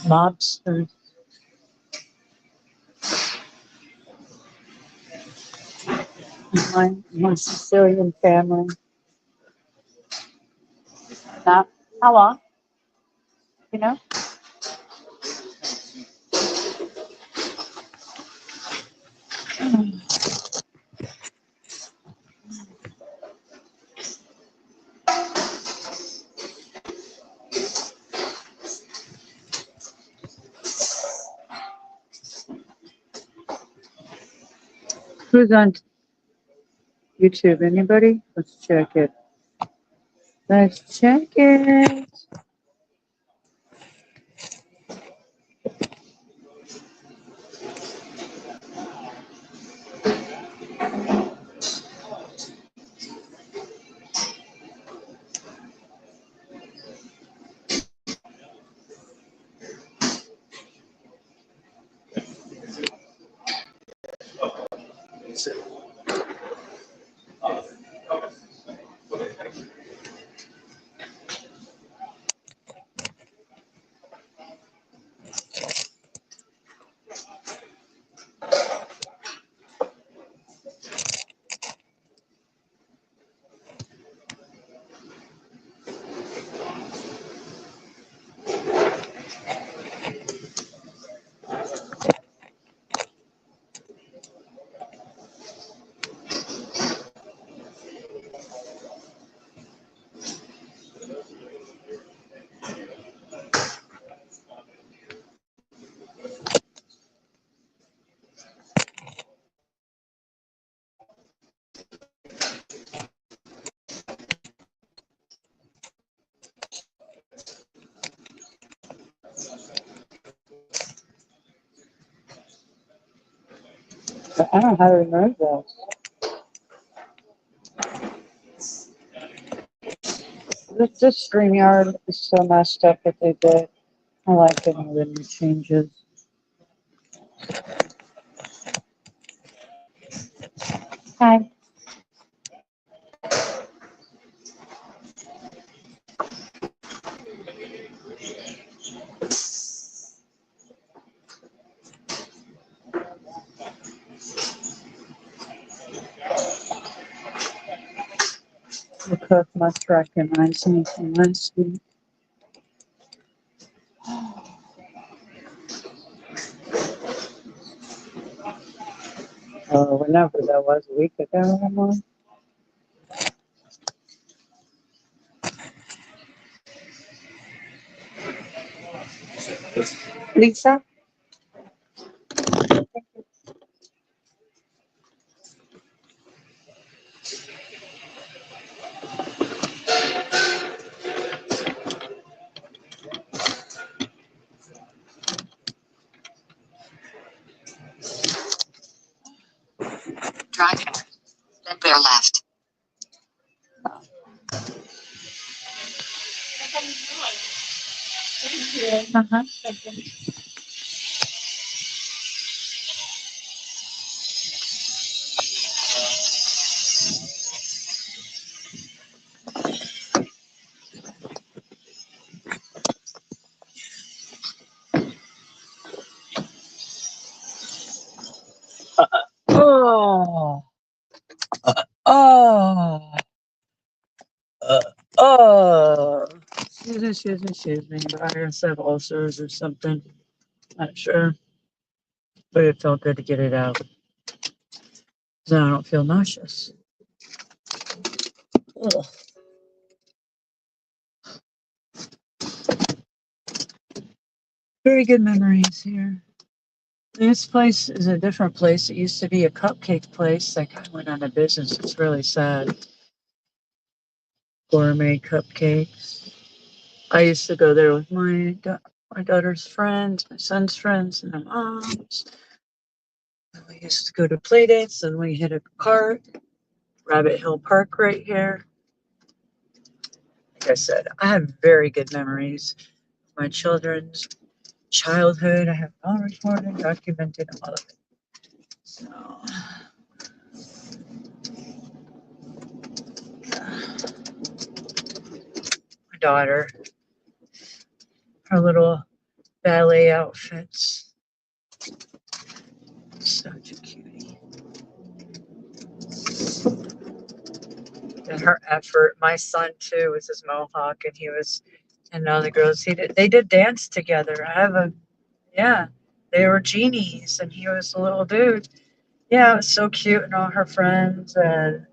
Mobsters. My Sicilian family. Not how long? You know? Who's on YouTube? Anybody? Let's check it. Let's check it. But I don't know how to remove those. This StreamYard is so messed up what they did. I like getting the new changes. Hi. The cook must recognize me from last week. Whenever that was, a week ago almost. Lisa? Drive here. Then bear left. Uh-huh. Oh. Oh. Oh. Excuse me. I guess I have ulcers or something. Not sure. But it felt good to get it out. So I don't feel nauseous. Ugh. Very good memories here. This place is a different place. It used to be a cupcake place that kind of went out of business. It's really sad. Gourmet cupcakes. I used to go there with my daughter's friends, my son's friends, and their moms. And we used to go to play dates, and we hit a cart. Rabbit Hill Park right here. Like I said, I have very good memories of my children's childhood. I have all recorded, documented, all of it. So, my daughter, her little ballet outfits. Such a cutie. And her effort. My son too was his mohawk, and he was, and all the girls. They did dance together. Yeah. They were genies, and he was a little dude. Yeah, it was so cute, and all her friends, and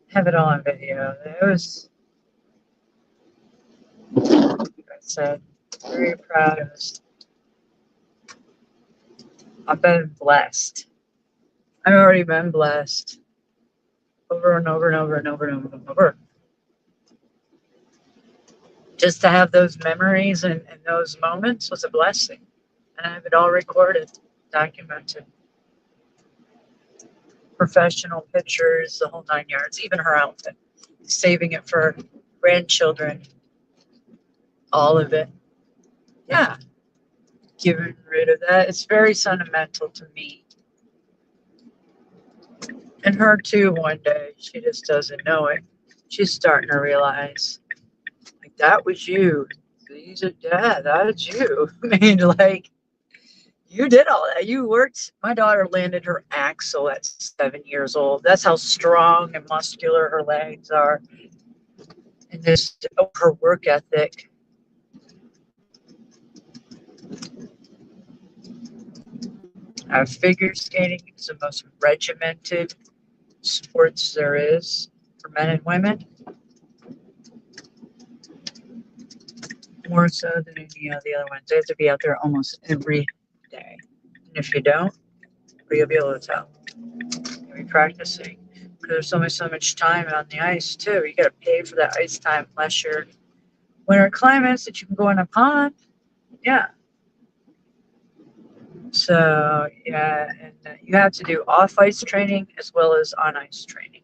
have it all on video. It was, like I said, very proud of us. I've been blessed. I've already been blessed over and over and over and over and over and over. Just to have those memories and those moments was a blessing. And I have it all recorded, documented. Professional pictures, the whole 9 yards, even her outfit. Saving it for grandchildren. All of it. Yeah. Getting rid of that. It's very sentimental to me. And her too one day. She just doesn't know it. She's starting to realize. Like, that was you. Yeah, that's you. I mean, like, you did all that. You worked. My daughter landed her axle at 7 years old. That's how strong and muscular her legs are. And just her work ethic. Figure skating is the most regimented sports there is for men and women. More so than any of the other ones. They have to be out there almost every day. And if you don't, you'll be able to tell. You'll be practicing. Because there's only so much time on the ice, too. You got to pay for that ice time unless you're winter climates that you can go in a pond. Yeah. So yeah, and you have to do off ice training as well as on ice training.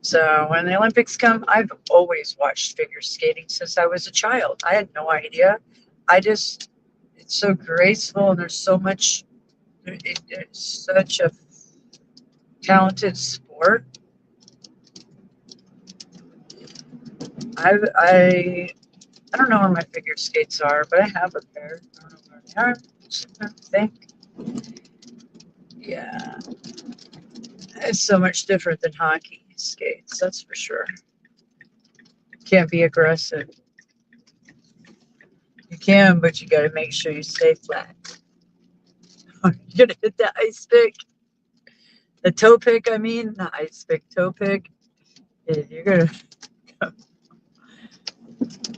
So when the Olympics come, I've always watched figure skating since I was a child. I had no idea. It's so graceful and there's so much, it's such a talented sport. I don't know where my figure skates are, but I have a pair. I don't know where they are. I think. Yeah. It's so much different than hockey skates, that's for sure. Can't be aggressive. You can, but you got to make sure you stay flat. You're gonna hit that ice pick, the toe pick. I mean, the ice pick, toe pick. You're gonna.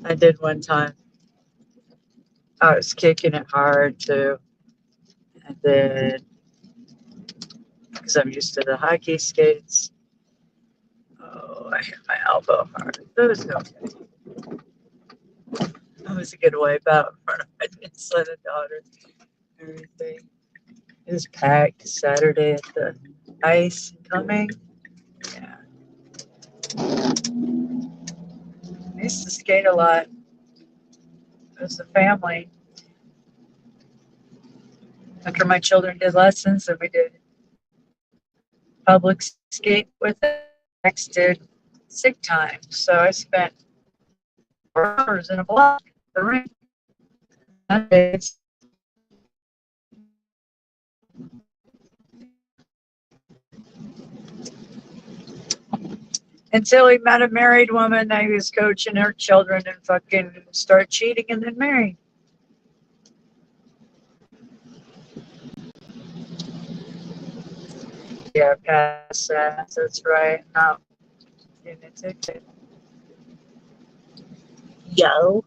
I did one time. I was kicking it hard too, and then because I'm used to the hockey skates, oh, I hit my elbow hard. That was okay. That was a good wipe out in front of my son and daughter. Everything. It was packed Saturday at the ice coming. Yeah. I used to skate a lot as a family. After my children did lessons, and we did public skate with them. Next did sick time. So I spent 4 hours in a block the ring. Until he met a married woman that he was coaching her children and fucking started cheating and then married. Yeah, past that. That's right. No. In a ticket. Yo.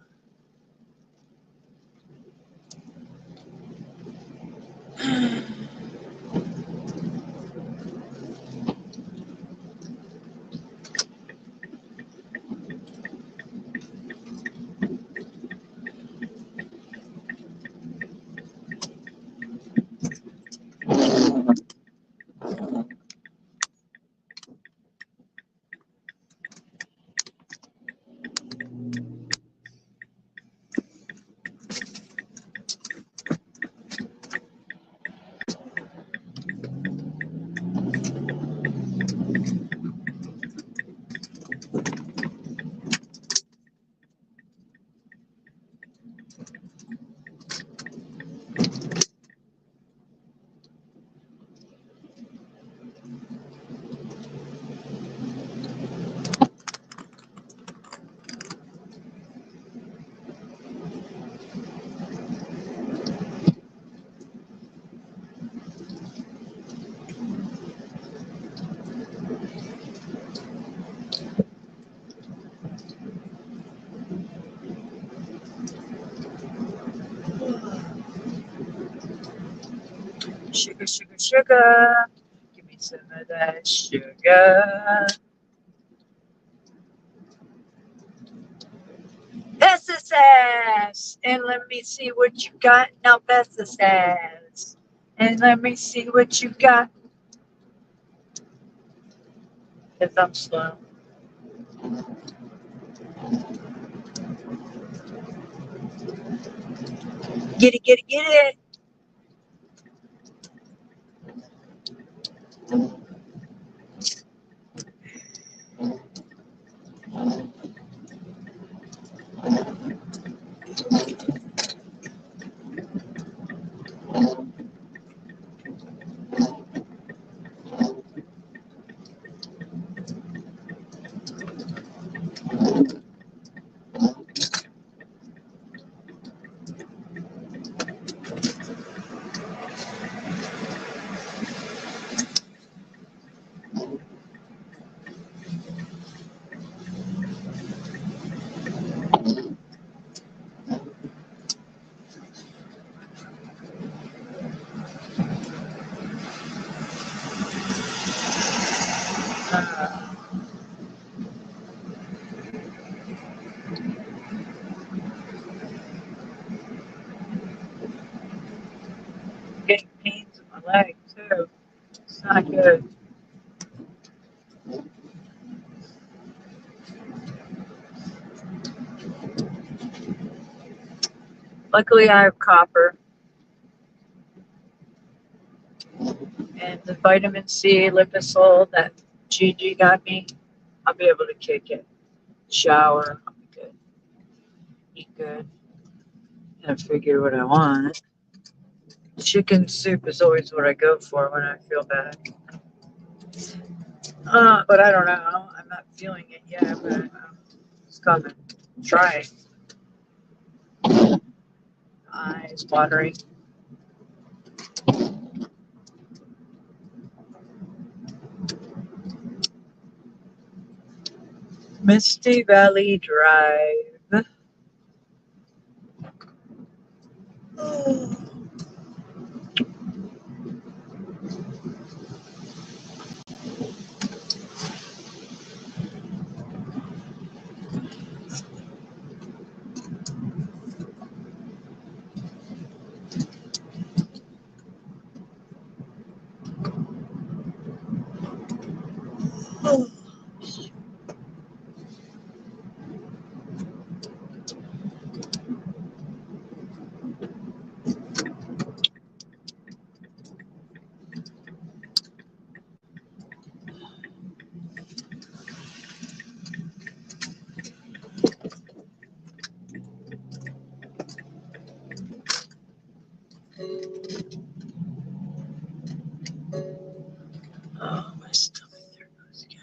Sugar, sugar, sugar. Give me some of that sugar. Pass this ass. And let me see what you got. Now pass this ass. And let me see what you got. Because I'm slow. Get it, get it, get it. getting pains in my leg too. It's not good. Luckily, I have copper and the vitamin C Liposol that Gigi got me. I'll be able to kick it. Shower. I'll be good. Eat good. And figure what I want. Chicken soup is always what I go for when I feel bad. But I don't know. I'm not feeling it yet, but it's coming. Try it. Eyes watering. Misty Valley Drive. Oh, my stomach. There goes again.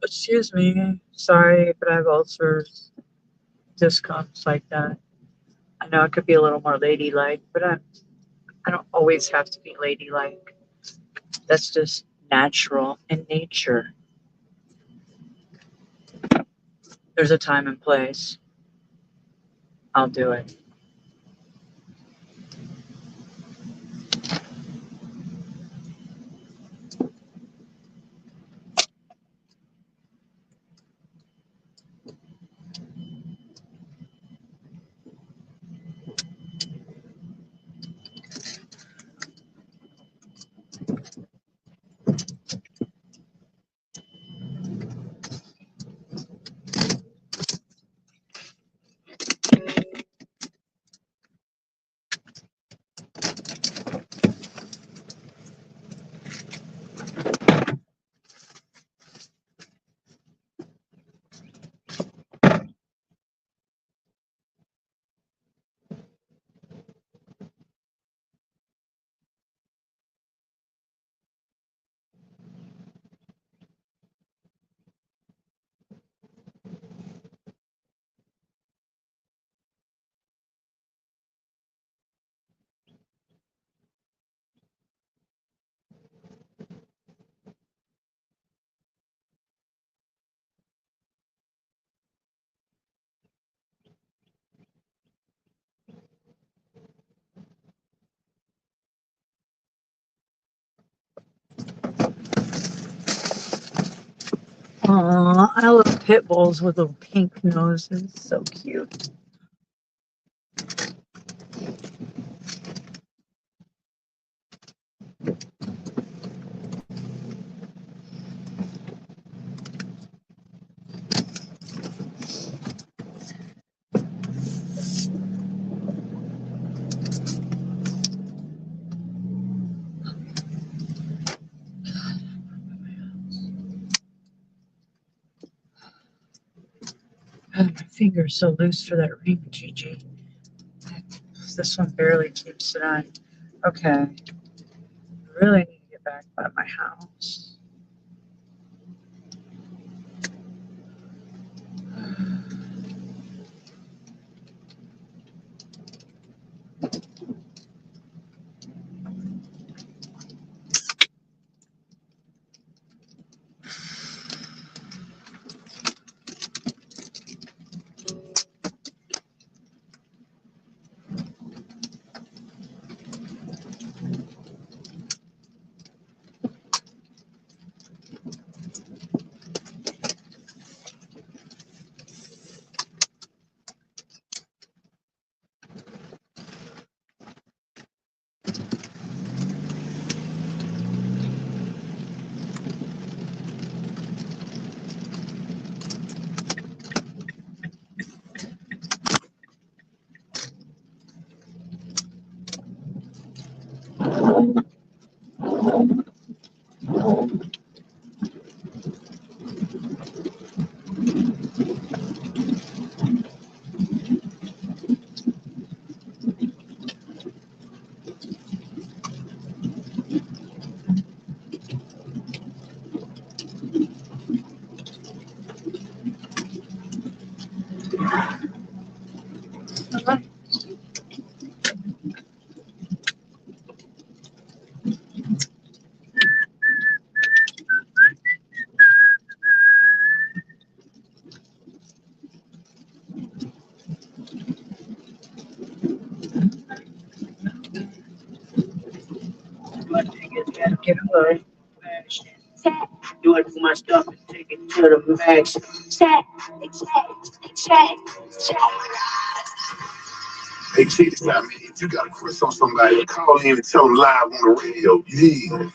Excuse me. Sorry, but I have ulcers. Discomforts like that. I know it could be a little more ladylike, but I don't always have to be ladylike. That's just natural in nature. There's a time and place. I'll do it. Aw, I love pit bulls with little pink noses. So cute. Oh, my finger's so loose for that ring, Gigi. This one barely keeps it on. Okay. I really need to get back by my house. Get her. Do it for my stuff and take it to the max. Check, check. Hey, check this out, man. If you got a crush on somebody, call in and tell them live on the radio. Yeah.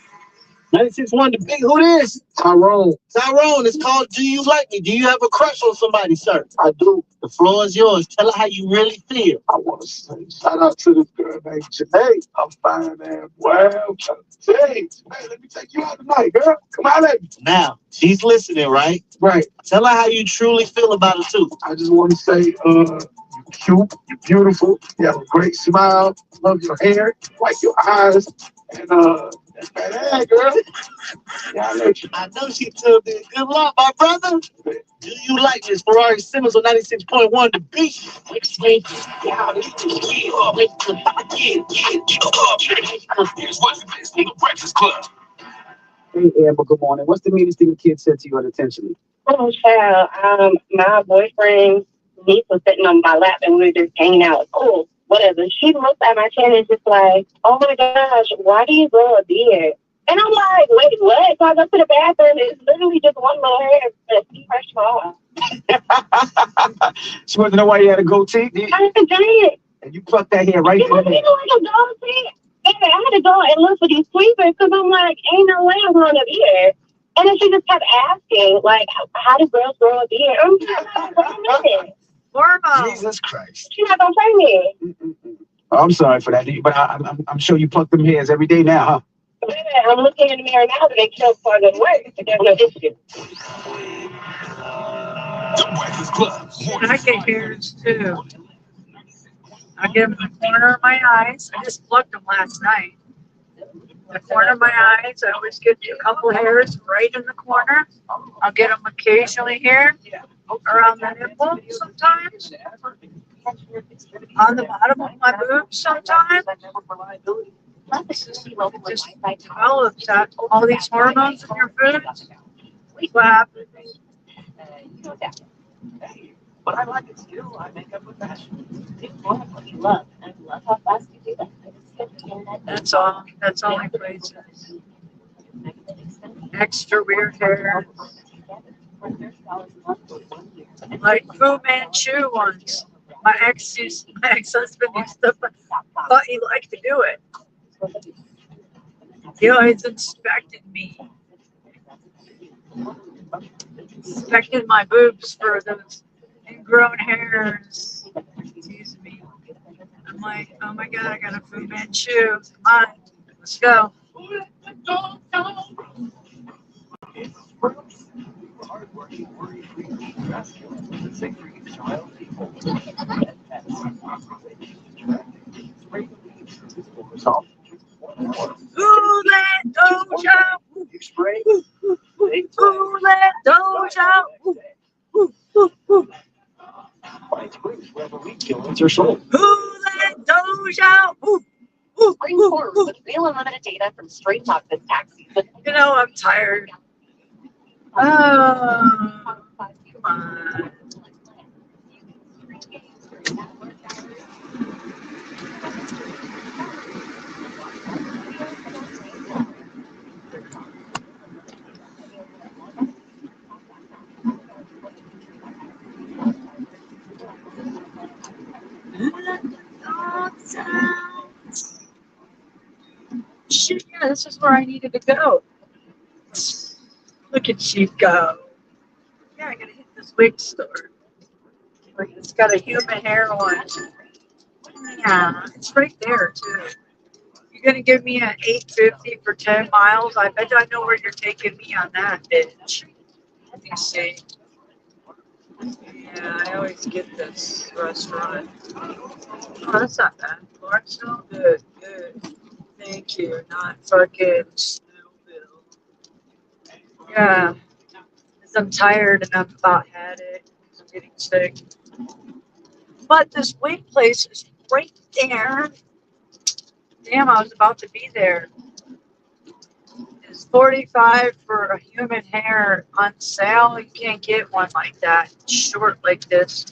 96.1 The Big. Who this? Tyrone. Tyrone, it's called Do You Like Me? Do you have a crush on somebody, sir? I do. The floor is yours. Tell her how you really feel. I want to say shout out to this girl named Janae. I'm fine, man. Well, hey, let me take you out tonight, girl. Come on, lady. Now, she's listening, right? Right. Tell her how you truly feel about her, too. I just want to say, you're cute, you're beautiful, you have a great smile, love your hair, like your eyes, and that's badass, girl. Yeah, I let you. I know she told me. Good luck, my brother. Do you like Miss Ferrari Simmons on 96.1 The Beat? Here's what's the best thing, the Breakfast Club. Hey, Amber, good morning. What's the meanest thing a kid said to you unintentionally? Oh, child. My boyfriend, niece was sitting on my lap and we were just hanging out. Cool, whatever. She looked at my chin and just like, oh my gosh, why do you grow a beard? And I'm like, wait, what? So I go to the bathroom. It's literally just one little hair that she brushed off. She wanted to know why you had a goatee. I did. And you plucked that hair right She was like a dog thing. I had to go and look for these sweepers because I'm like, ain't no way I'm growing a beard. And then she just kept asking, like, how do girls grow a beard? I'm like, wait a minute. Hormone. Jesus Christ. She's not gonna tell me. Oh, I'm sorry for that, but I'm sure you pluck them hairs every day now, huh? I'm looking in the mirror now to make sure before I go to work, but there's no issue. The Breakfast Club. I get hairs too. I get them in the corner of my eyes. I just plucked them last night. The corner of my eyes, I always get a couple hairs right in the corner. I'll get them occasionally here, around the nipple sometimes, on the bottom of my boobs sometimes. Just develops that, all these hormones in your food. What happens? But I like it still. I make up with fashion. Do what you love. And I love how fast you do that. That's all. That's all I places. Extra weird hair. Like Fu Manchu once. My ex-husband used to thought he liked to do it. He always inspected me. Inspected my boobs for those ingrown hairs. Excuse me. I'm like, oh my God, I got a Fu Manchu. Come on, let's go. Ooh, that doja. Ooh, that doja. It's your soul. Ooh, that doja. Spring forward with real unlimited data from Straight Talk this tax season. You know, I'm tired. Oh, come on. Shit, yeah, this is where I needed to go. Look at you go. Yeah, I gotta hit this wig store. It's got a human hair on. Yeah, it's right there too. You gonna give me an 850 for 10 miles. I bet I know where you're taking me on that, bitch. Let me see. Yeah, I always get this restaurant. Oh, that's not bad. Lawrenceville, good, good. Thank you. Not fucking Snowville. Yeah, 'cause I'm tired and I've about had it. I'm getting sick. But this wing place is right there. Damn, I was about to be there. It's 45 for a human hair on sale. You can't get one like that, short like this.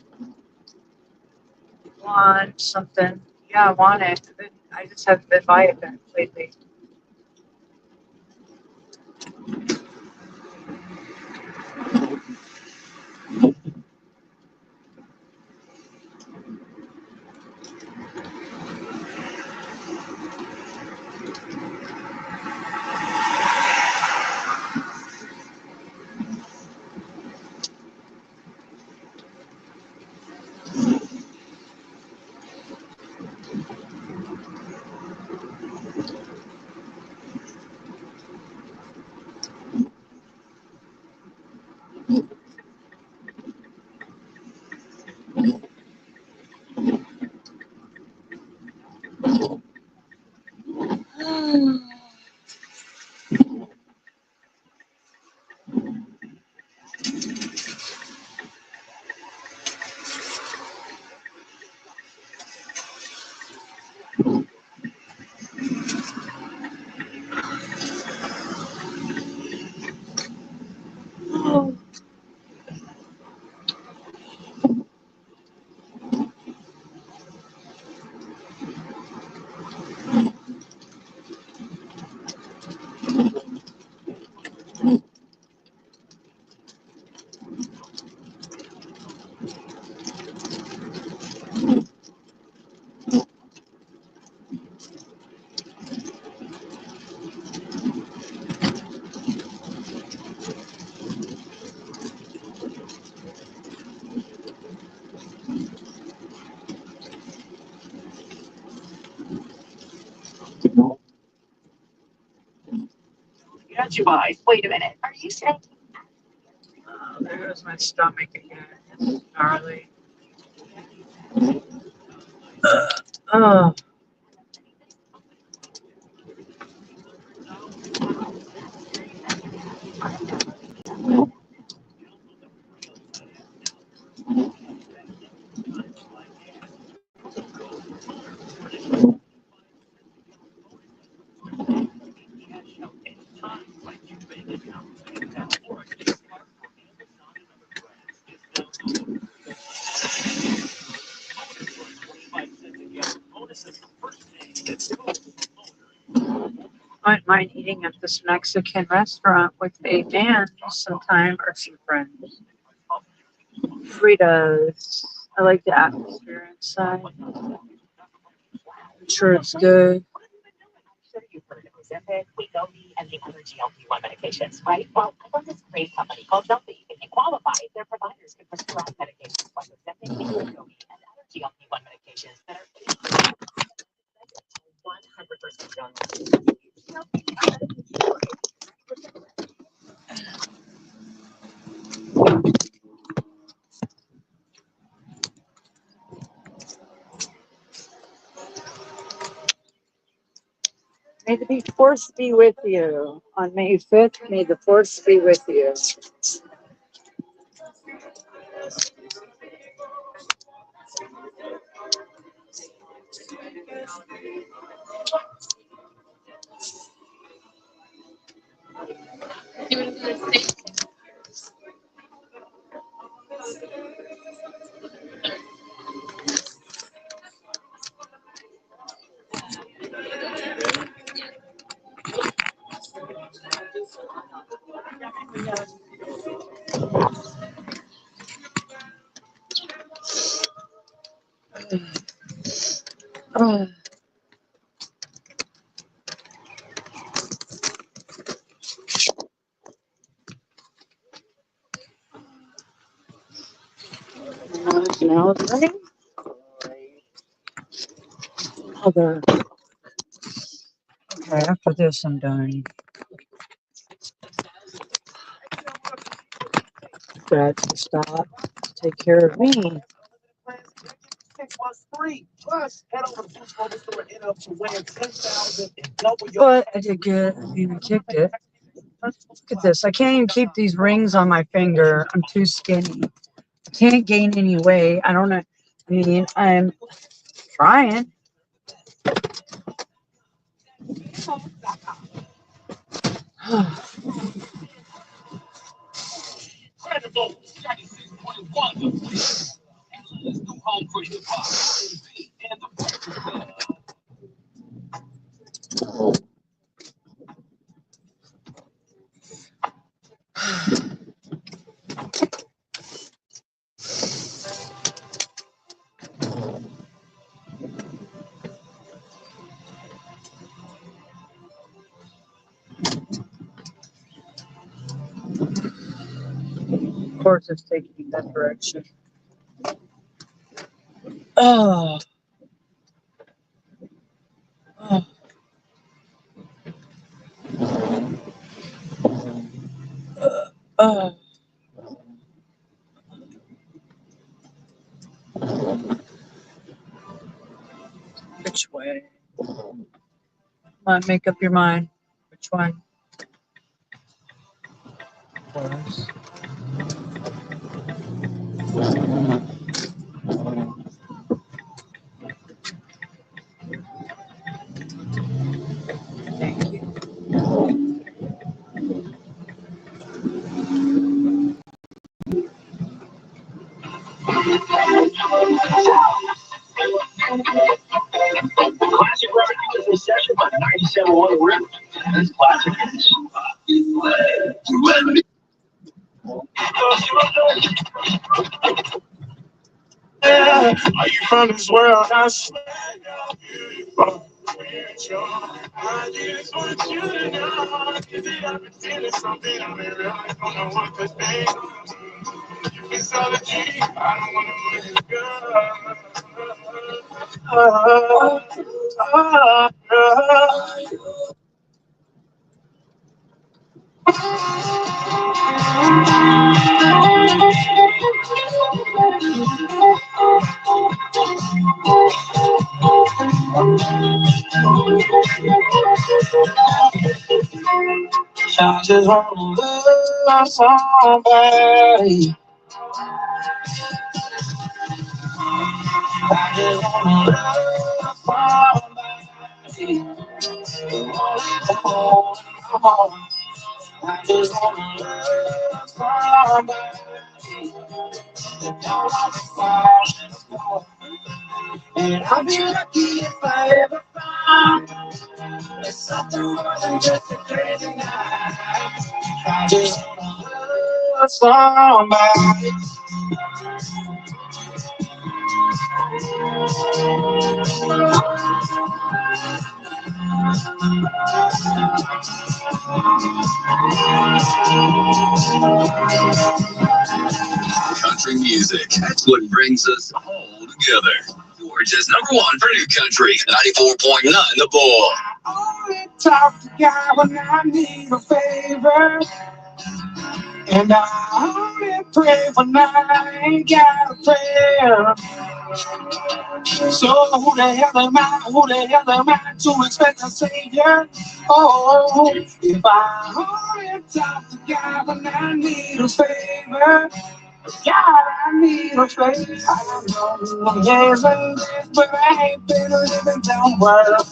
Want something? Yeah, I want it. I just haven't been by it lately. Got you by. Wait a minute. Are you saying? Oh, there goes my stomach again. It's gnarly. Oh. I wouldn't mind eating at this Mexican restaurant with a man sometime or some friends. Fritos. I like the atmosphere inside. I'm sure it's good. Sure you've heard of Ozempic, Wegovy, and the other GLP-1 medications, right? Well, I run this great company called Zombie. If you qualify, their providers can prescribe medications like Ozempic, Wegovy, and other GLP-1 medications that are 100% done. May the force be with you. On May 5th, may the force be with you. Oh. Now it's running. Other. Okay, after this, I'm done. Got to stop. Take care of me. 6 months free. Plus, head over to Store to win 10,000 and double your. But I did good. I mean, I kicked it. Look at this. I can't even keep these rings on my finger. I'm too skinny. I can't gain any weight. I don't know. I mean, I'm trying. Credible 96.1 Atlanta's new home for hip hop, R&B, and the Breakfast Club. Of course, it's taking me that direction. Oh. Oh. Oh. Which way? Come on, make up your mind. Which one? Close. Thank you. Classic rock is a session by 97.1 Rip. This classic is Are you from this world? I swear. I just want you to know. Is it I've been feeling something? I really don't know what to think. You can sell the G. I don't want to let it go. I just want to love somebody. I just want to love somebody. I just want to love somebody. And I'll be lucky if I ever find there's something more than just a crazy night. I just want to love somebody. country music. That's what brings us all together. Georgia's #1 for new country, 94.9 The Bull. I only talk to God when I need a favor. And I only pray when I ain't got a prayer. So who the hell am I? Who the hell am I to expect a savior? Oh, if I only talk to God when I need a favor. God, I need a favor. I know I'm living this, but I ain't been living down well.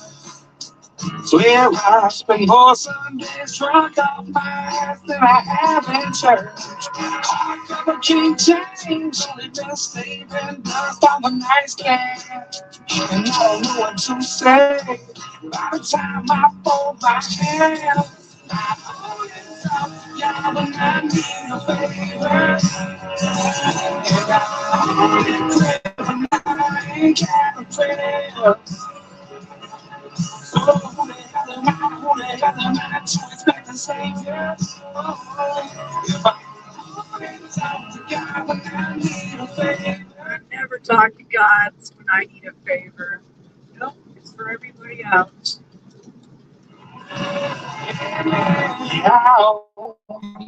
Where I spend more Sundays drunk off my ass than I have in church. I cover King James, only just saving dust on the nice can. And I don't know what to say. By the time I fold my hand, I only talk to God when I need a favor. And I only pray when I ain't got a prayer. So who the hell am I? Who the hell am I to expect a savior? Oh, if I only talk to God when I need a favor. Never talk to God when I need a favor. Nope, it's for everybody else.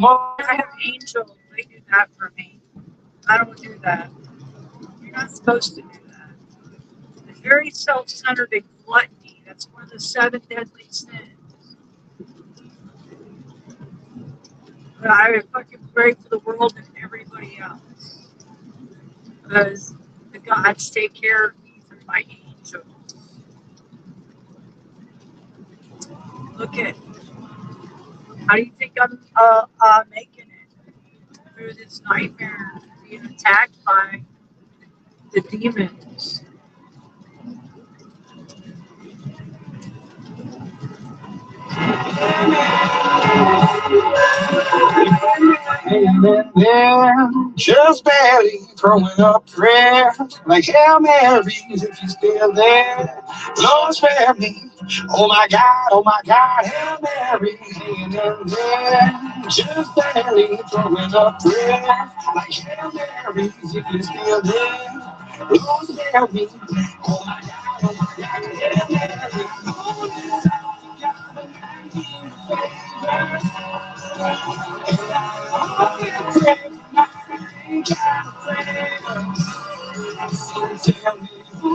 I have angels. They do that for me. I don't do that. You're not supposed to do that. It's very self-centered and gluttony. That's one of the 7 deadly sins. But I fucking pray for the world and everybody else. Because the gods take care of me through my angels. Look at, how do you think I'm making it through this nightmare, being attacked by the demons? Yeah, just barely throwing up prayers like Hail Marys if you're still there. Lord spare me. Oh my God, Hail Mary hanging in there. Just barely throwing up prayers like Hail Marys if you're still there. Lord spare me. Oh my God, Hail Mary. Tell me who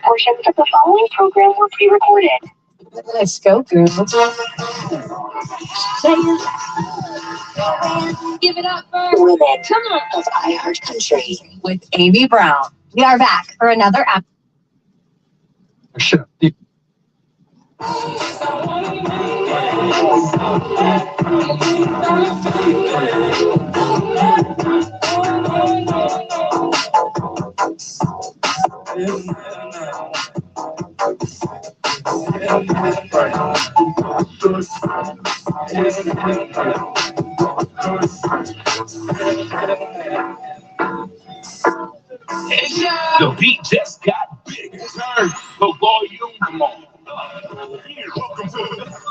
Portions of the following program will be recorded. Let's go, girl. Give it up for Women of iHeart Country. with Amy Brown. We are back for another episode. Sure. The beat just got bigger. Turn the volume on.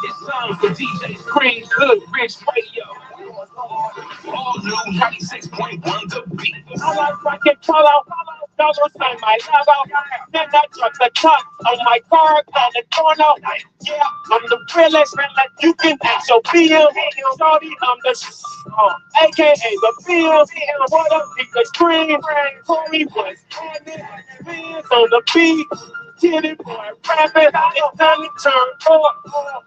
It's time for DJ Screen Good Rich Radio. All new 96.1 The Beat. I like rocket follow, don't sign my logo. Then I drop the top on my car, on the corner. Yeah, I'm the realest. You can ask your bill. Sorry, I'm the AKA the bill. What up, the screen? Corey was having fans on the beat. Get it, boy, rapping. It's time to turn up.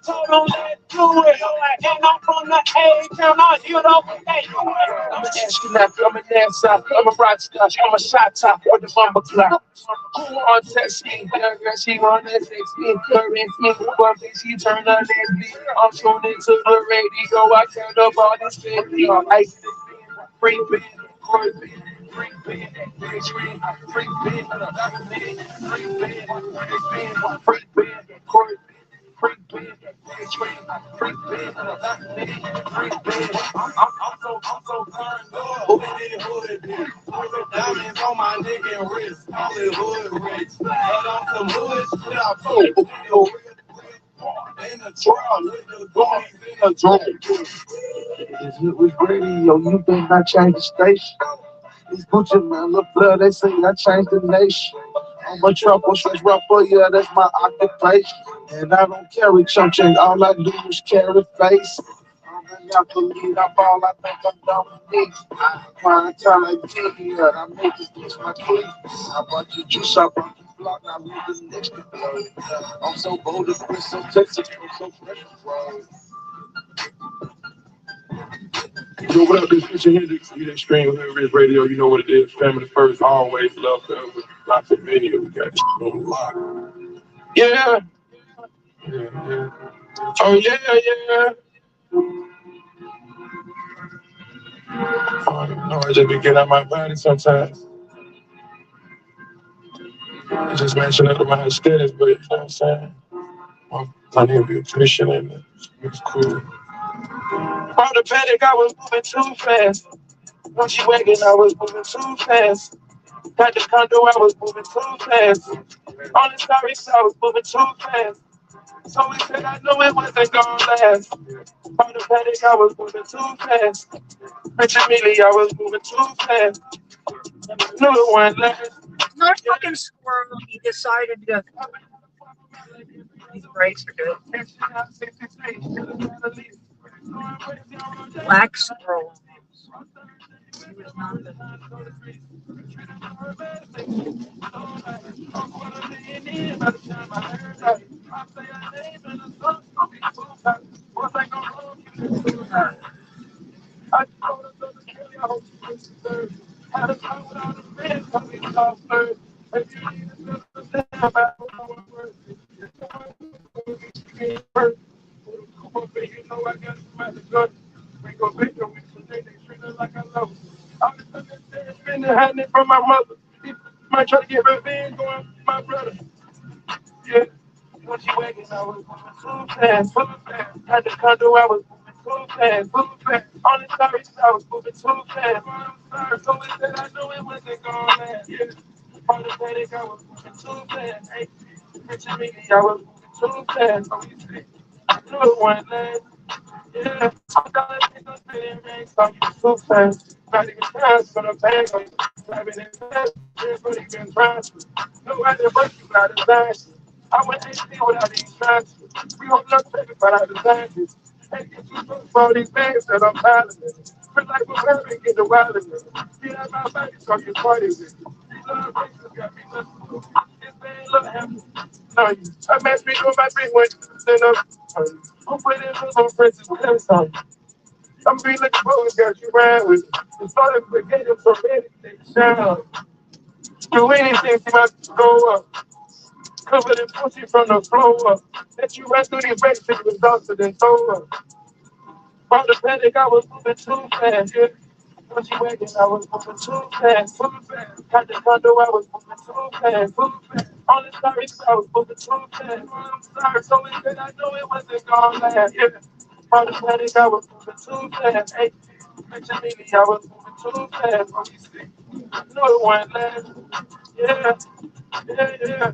So don't let do it. And I'm from the A-town, I hit up with that. I'm an astronaut, I'm an NASA, I'm a rock star, I'm a shot top with the bumper clock. Who on test me? Girl, she want that sex me. Currency, one thing she turned on lesbian. I'm tuned into the radio, I turned up all this video. I free band, free band, free band, free band, free band, free band, free band, free band, I'm so turned up. Who did it? Diamonds on my neck and wrist. All in hood rich. But on some hood shit, I told you. In the trial, with the boys in the drum. With radio, you think I changed the station? These Gucci man, look blood, they say I changed the nation. I'm a trouble, switch rapper, yeah, that's my occupation. And I don't carry chump change, all I do is carry face. I'm not the lead, I'm all I think I'm Dominique. Prime time like yeah, I make this bitch my clique. I bought you juice, I brought you block, now we the next to blow. I'm so bold, it's been so Texas, I'm so fresh, bro. Yo, what up, this is Richard Hendricks. You didn't stream Hillbilly Radio. You know what it is. Family first, always love forever. Lots of video. We got this on lock. Yeah. Yeah. Oh, yeah. I don't know. I just be getting out my body sometimes. I just mentioned it to my status, but you know what I'm saying? My name be official and it's cool. On the panic, I was moving too fast. When she wagging, I was moving too fast. Got the condo, I was moving too fast. On the story, I was moving too fast. So we said, I know it wasn't gonna last. On the paddock, I was moving too fast. Rich Amelia, I was moving too fast. Knew it wasn't last. Not fucking squirrel. He decided to. These brakes are good. Black squirrel. He was not the. Hiding from my mother. Might try to get revenge on my brother. Yeah. When she wagging, I was moving too fast, too fast. Had the condo, I was moving too fast, too fast. On the story, I was moving too fast. So we said, I knew it wasn't gonna last. Yeah. On the paddock, I was moving too fast. Hey, Rich and Meaty, I was moving too fast. So we said, I knew it wasn't last. Yeah, I'm gonna take those things, so you too fast. Not even trying for the bag, I'm driving in fast. Everybody been trying to. Nobody but you got a dash. I went 18 without even trying to. We hope not take it, but I designed it. Hey, get you for all these things that I'm piling in. Feel like we're having get the wild in it. Get out my body, so you party with it. These little faces got me listening. This thing look happy. No, I must be doing my thing when you stand up. I'm putting in little princess with something. I'm be looking forward to you around with it. It's starting to get him from anything. Shine. Do anything to my go up. Cover the pussy from the floor up. Let you run through these races till you exhausted and throw up. From the panic, I was moving too fast. Yeah. When she wagging, I was moving too fast, too fast. Got the condo, I was moving too fast, too fast. On the story, I was moving too fast. I'm sorry, so it said I knew it wasn't gonna last. Yeah. From the panic, I was moving too fast. Hey, Rich and Mealy, I was moving too fast. What you see? I knew it wasn't last. Yeah, yeah, yeah.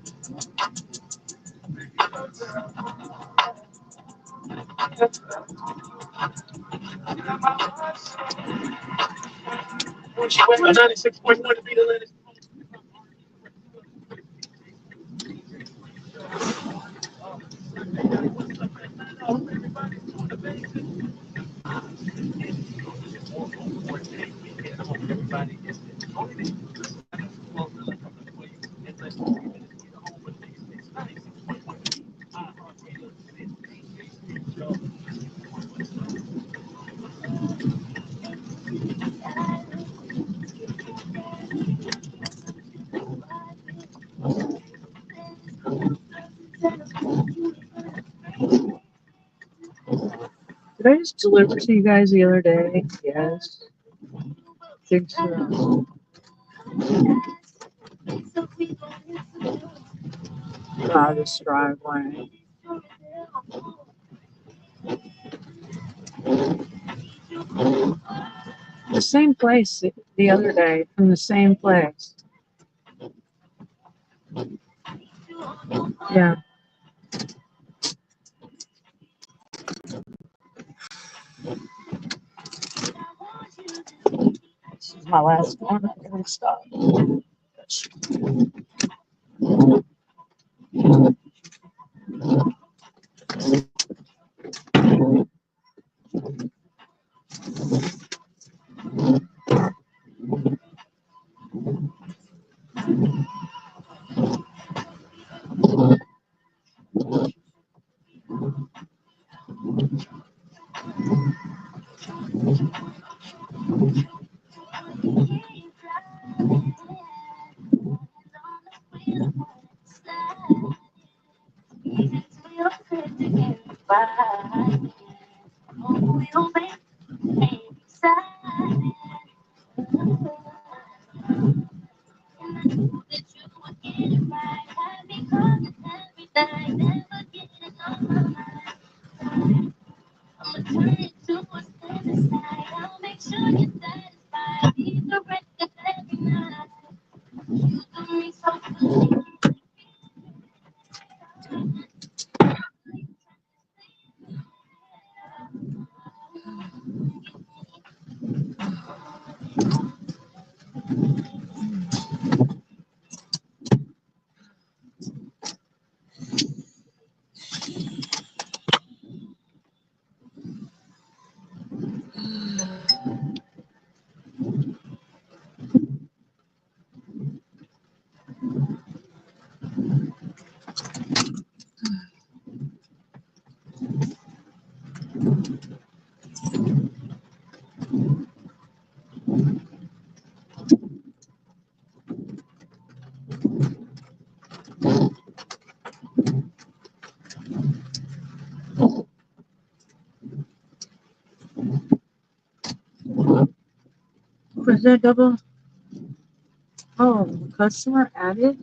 When she went 96.1 to be the latest. Did I just deliver to you guys the other day? Yes. Think so. This driveway. The same place the other day, from the same place. Yeah. This is my last one. I'm gonna stop. Was that double? Oh, customer added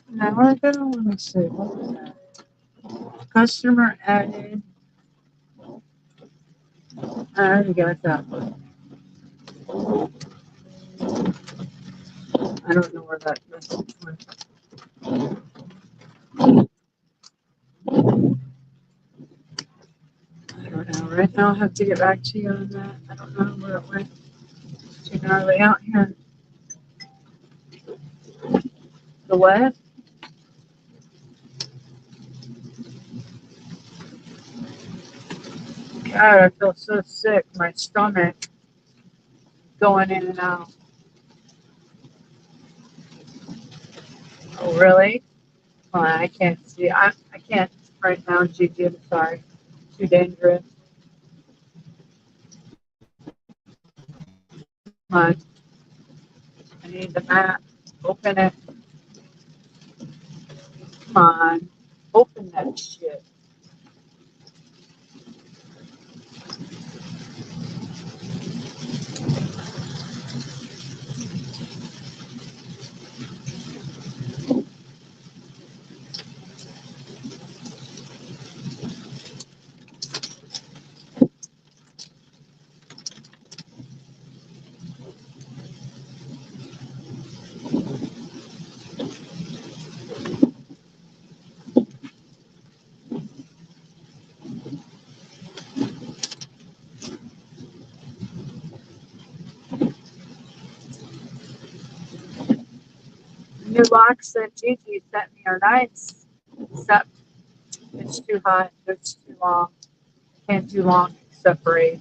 an hour ago? Let me see. What was that? Customer added. I already got that one. I don't know where that message went. I don't know. Right now, I'll have to get back to you on that. I don't know where it went. It's too gnarly out here. The what? God, I feel so sick. My stomach going in and out. Oh, really? Well, I can't see. I can't right now, Gigi. I'm sorry. Too dangerous. Come on. I need the map. Open it. Come on. Open that shit. The new locks that Gigi sent me are nice. Except it's too hot. It's too long. Can't do long except braid.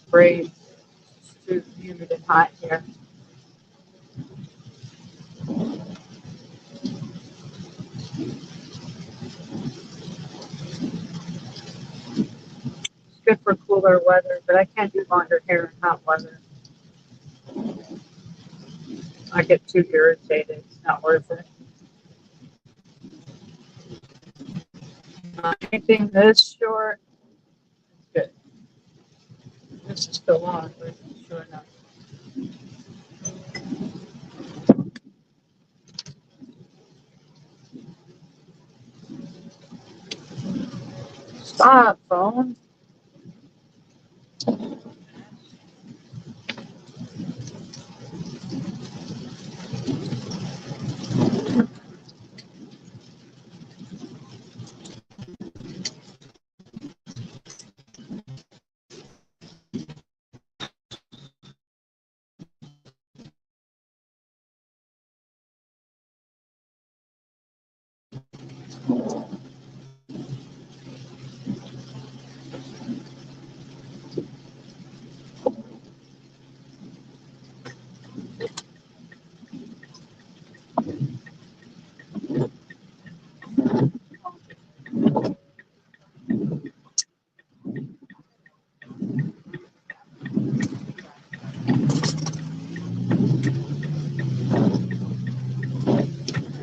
Braid. It's too humid and hot here. It's good for cooler weather, but I can't do longer hair in hot weather. I get too irritated. It's not worth it. Anything this short, good. This is still long, but it's short enough. Stop, phone.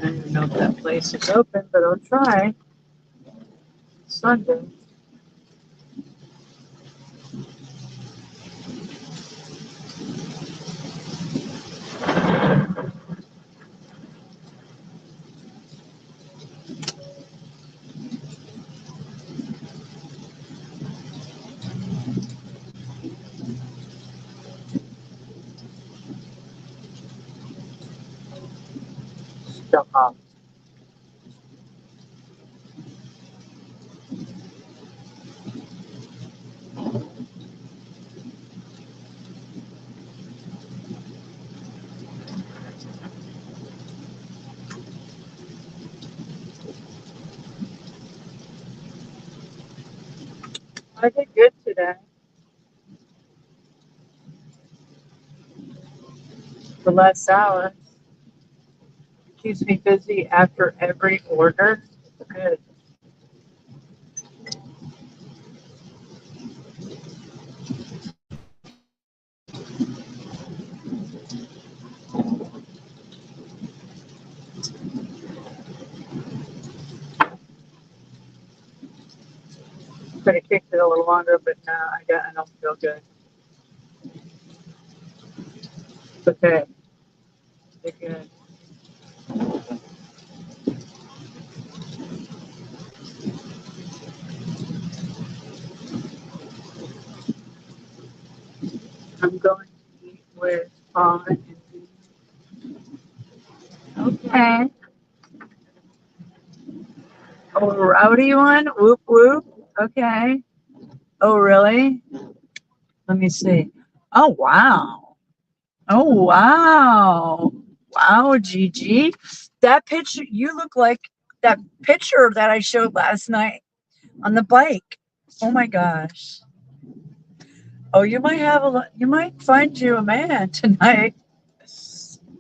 I don't even know if that place is open, but I'll try. Sunday. Stop. I did good today. The last hour keeps me busy after every order. Good. Could have kicked it a little longer, but no, I don't feel good. It's okay. You're good. I'm going to eat with Paul and Dee. Okay. Oh, rowdy one? Whoop whoop. Okay. Oh, really? Let me see. Oh, wow. Oh, wow. Wow, Gigi. That picture, you look like that picture that I showed last night on the bike. Oh my gosh. Oh, you might have you might find you a man tonight.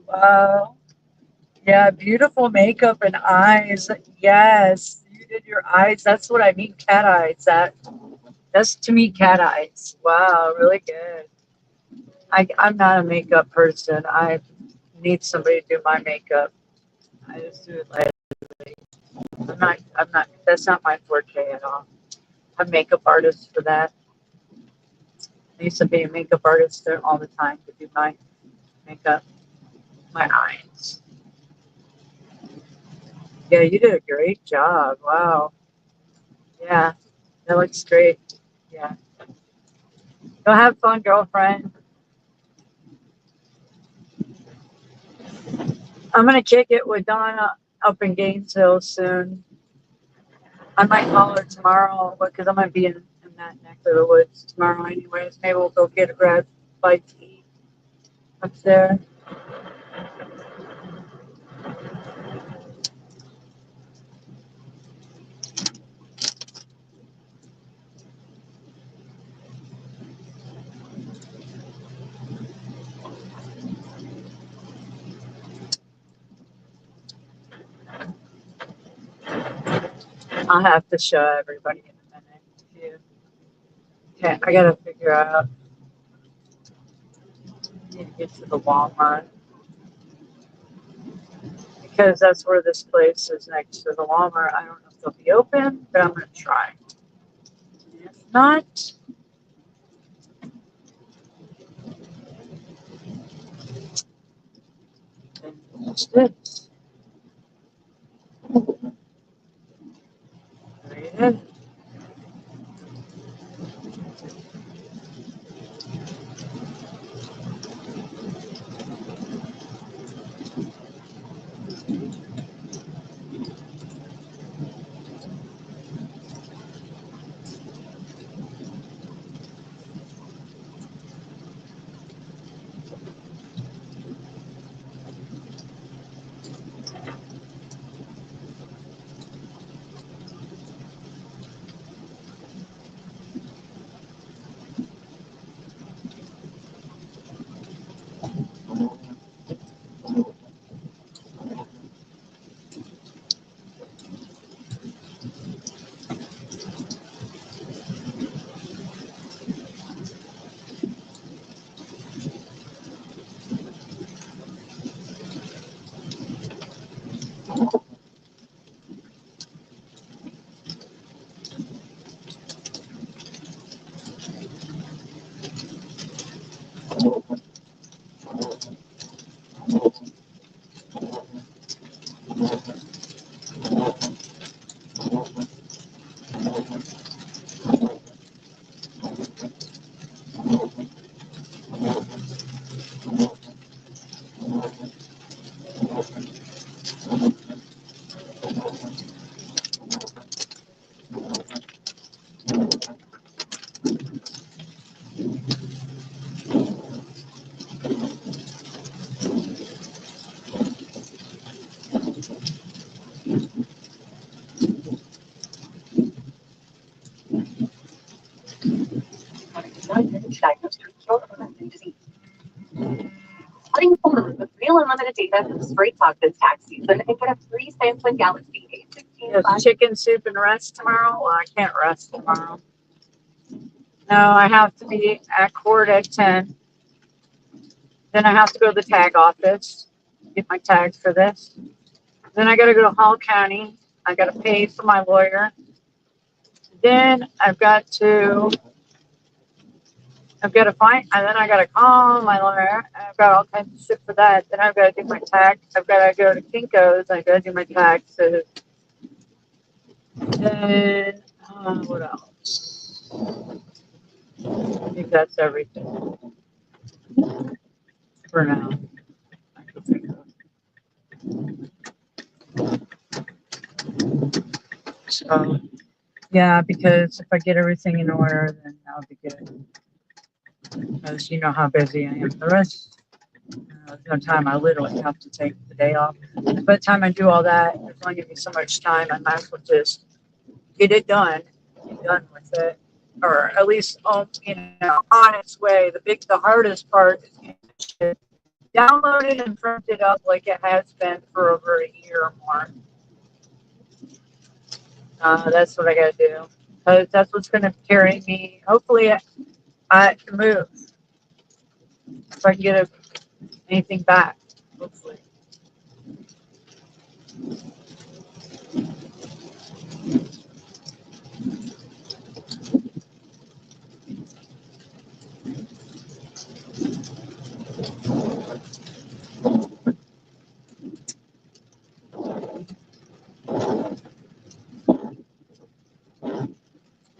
Wow. Yeah, beautiful makeup and eyes. Yes, you did your eyes. That's what I mean, cat eyes. That's to me cat eyes. Wow, really good. I'm not a makeup person. I need somebody to do my makeup. I just do it like I'm not that's not my forte at all. I'm a makeup artist for that. I used to be a makeup artist there all the time to do my makeup, my eyes. Yeah, you did a great job. Wow. Yeah, that looks great. Yeah. Go have fun, girlfriend. I'm gonna kick it with Donna up in Gainesville soon. I might call her tomorrow because I'm gonna be in that neck of the woods tomorrow anyways. Maybe we'll go get a grab bite to eat up there. I'll have to show everybody in a minute too. Okay, I gotta figure out. I need to get to the Walmart because that's where this place is next to the Walmart. I don't know if they'll be open, but I'm gonna try. If not, then it's this. There it is. Spring forward with real unlimited data from Straight Talk this tax season and get a free Samsung Galaxy A16 Yes, chicken soup and rest tomorrow. Well, I can't rest tomorrow. No, I have to be at court at 10. Then I have to go to the tag office, get my tags for this. Then I got to go to Hall County. I got to pay for my lawyer. Then I've got to find, and then I got to call my lawyer. I've got all kinds of shit for that. Then I've got to do my tax. I've got to go to Kinko's. I've got to do my taxes. Then, what else? I think that's everything for now. I can think of. So, yeah, because if I get everything in order, then that'll be good. Because you know how busy I am. The rest, there's no time. I literally have to take the day off. By the time I do all that, there's only going to be so much time. I might as well just get it done, get done with it, or at least, on its way. The hardest part is getting the shit downloaded and printed up like it has been for over a year or more. That's what I got to do, because that's what's going to carry me. Hopefully, I can move if I can get anything back. Hopefully.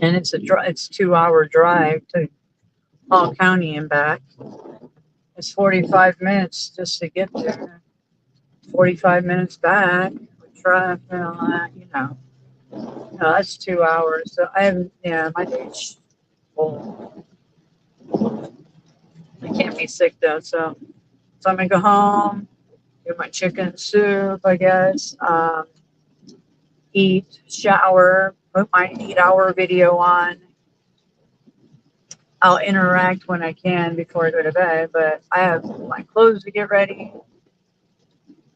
And it's a 2-hour drive to Hall County and back. It's 45 minutes just to get there. 45 minutes back with traffic and all that, No, that's 2 hours. So my day's full. I can't be sick though, so I'm gonna go home, do my chicken soup, I guess. Eat, shower, put my 8-hour video on. I'll interact when I can before I go to bed, but I have my clothes to get ready.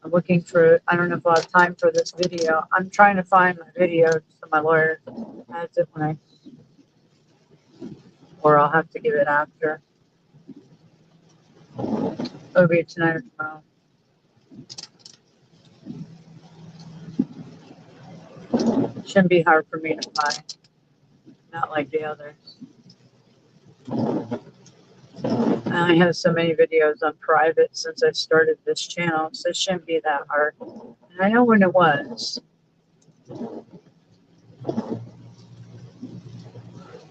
I'm looking for, I don't know if I'll have time for this video. I'm trying to find my video so my lawyer has it or I'll have to give it after. It'll be tonight or tomorrow. Shouldn't be hard for me to find. Not like the others. I have so many videos on private since I started this channel, so it shouldn't be that hard. And I know when it was.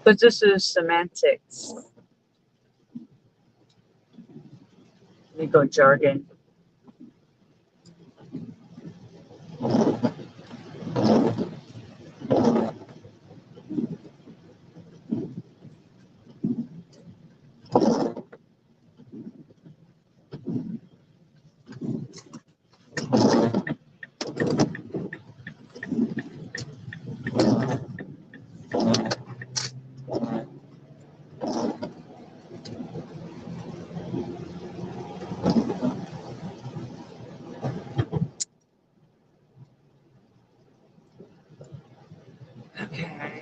But this is semantics. Legal jargon. Okay.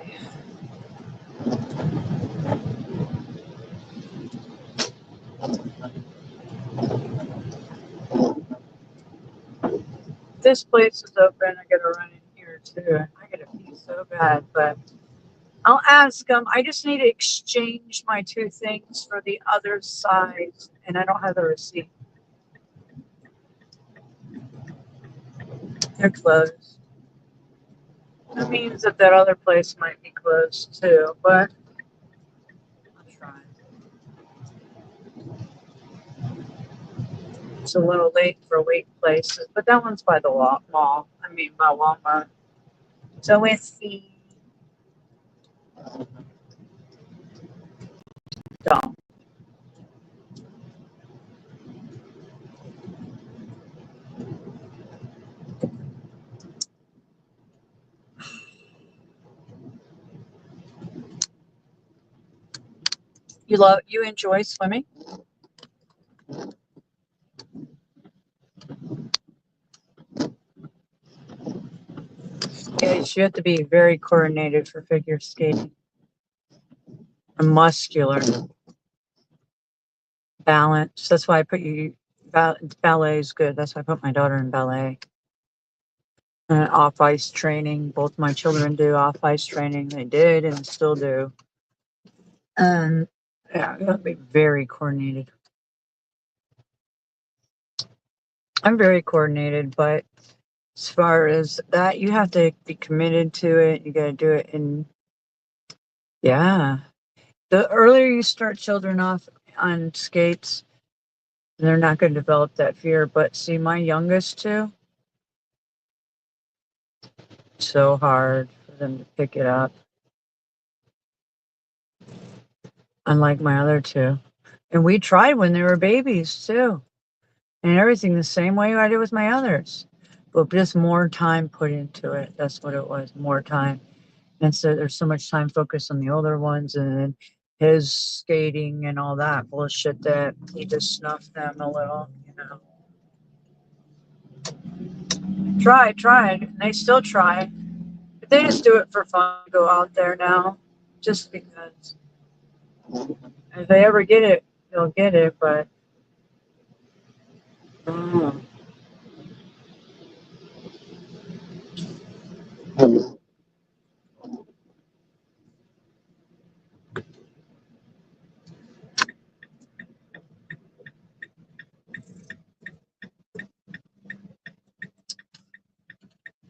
This place is open. I gotta run in here too. I gotta pee so bad, but I'll ask them. I just need to exchange my 2 things for the other side, and I don't have the receipt. They're closed. That means that other place might be closed too, but I'll try. It's a little late for late places, but that one's by the mall. I mean, by Walmart. So it's the dump. You enjoy swimming? skates, you have to be very coordinated for figure skating. And muscular. Balance. That's why I put you, ballet is good. That's why I put my daughter in ballet. And off ice training. Both my children do off ice training. They did and still do. And yeah, you have to be very coordinated. I'm very coordinated, but as far as that, you have to be committed to it. You got to do it in, yeah. The earlier you start children off on skates, they're not going to develop that fear. But see, my youngest two, so hard for them to pick it up. Unlike my other two. And we tried when they were babies too. And everything the same way I did with my others. But just more time put into it. That's what it was, more time. And so there's so much time focused on the older ones and then his skating and all that bullshit that he just snuffed them a little, you know. Tried, and they still try. But they just do it for fun, go out there now, just because. If they ever get it, they'll get it, but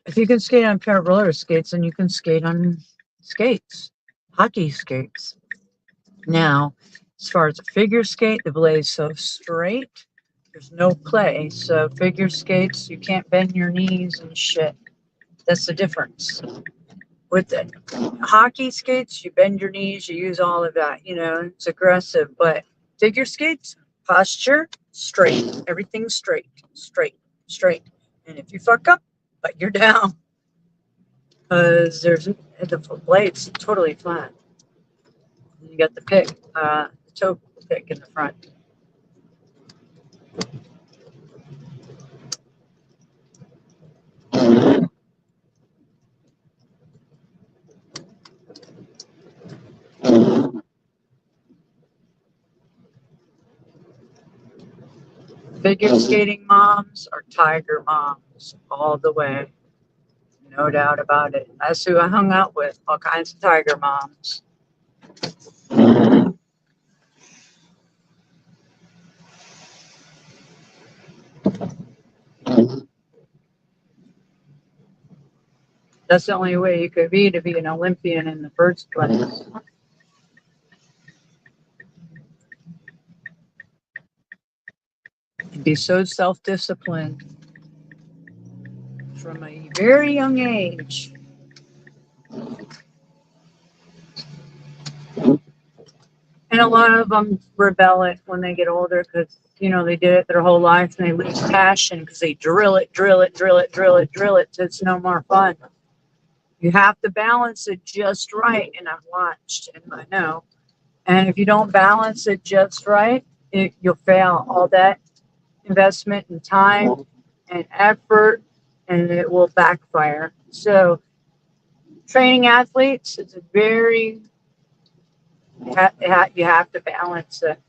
if you can skate on a pair of roller skates, then you can skate on skates, hockey skates. Now, as far as a figure skate, the blade's so straight, there's no play. So figure skates, you can't bend your knees and shit. That's the difference. With the hockey skates, you bend your knees, you use all of that, you know, it's aggressive. But figure skates, posture, straight. Everything's straight, straight, straight. And if you fuck up, but you're down. Because there's the blade's totally flat. You got the pick, the toe pick in the front. Figure skating moms are tiger moms all the way. No doubt about it. That's who I hung out with, all kinds of tiger moms. That's the only way you could be to be an Olympian in the first place. To be so self-disciplined from a very young age. And a lot of them rebel it when they get older because, you know, they did it their whole life and they lose passion because they drill it till it's no more fun. You have to balance it just right. And I've watched and I know. And if you don't balance it just right, you'll fail. All that investment and time and effort, and it will backfire. So training athletes is a very, you have to balance it.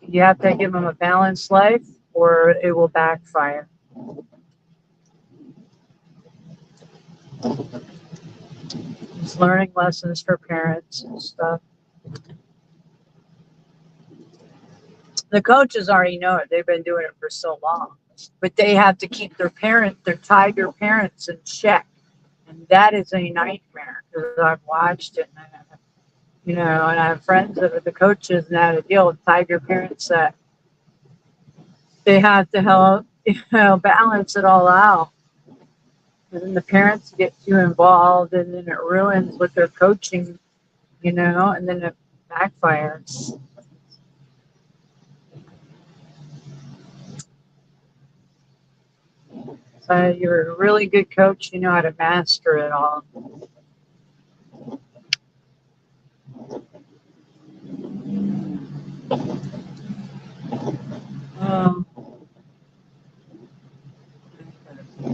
You have to give them a balanced life or it will backfire. It's learning lessons for parents and stuff. The coaches already know it. They've been doing it for so long. But they have to keep their tiger parents in check. And that is a nightmare because I've watched it. And you know, and I have friends that are the coaches and how to deal with tiger parents that they have to help, you know, balance it all out. And then the parents get too involved and then it ruins what they're coaching, you know, and then it backfires. So you're a really good coach, you know how to master it all.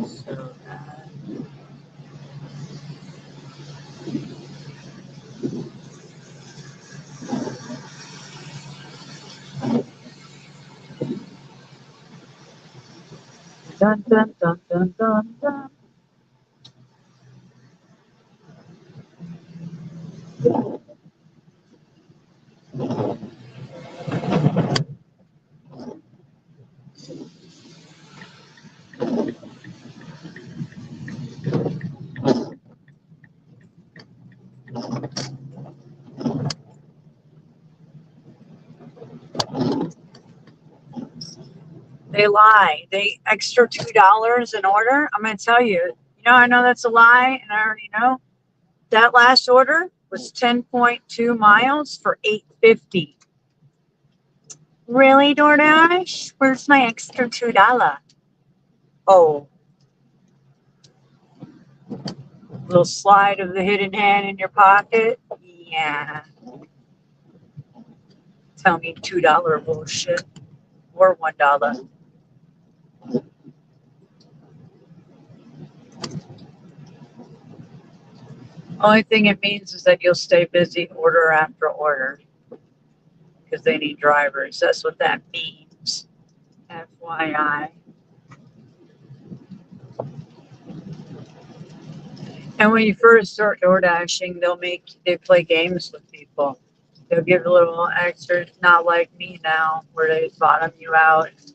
So bad. Dun, dun, dun, dun, dun, dun. They lie. They extra $2 an order. I'm gonna tell you. I know that's a lie, and I already know that last order was 10.2 miles for $8.50. Really, DoorDash? Where's my extra $2? Oh, little slide of the hidden hand in your pocket. Yeah. Tell me $2 bullshit or $1. Only thing it means is that you'll stay busy order after order because they need drivers. That's what that means. FYI. And when you first start door dashing, they play games with people. They'll give a little extra, not like me now, where they bottom you out and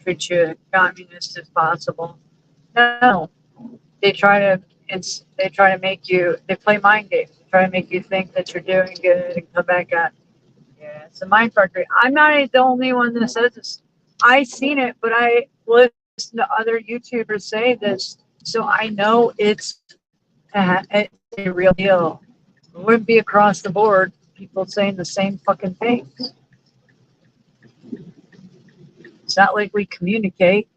treat you as communist as possible. No, they try to make you. They play mind games. They try to make you think that you're doing good and come back at. Yeah, it's a mind factory. I'm not the only one that says this. I seen it, but I listen to other YouTubers say this, so I know it's a real deal. It wouldn't be across the board. People saying the same fucking things. It's not like we communicate.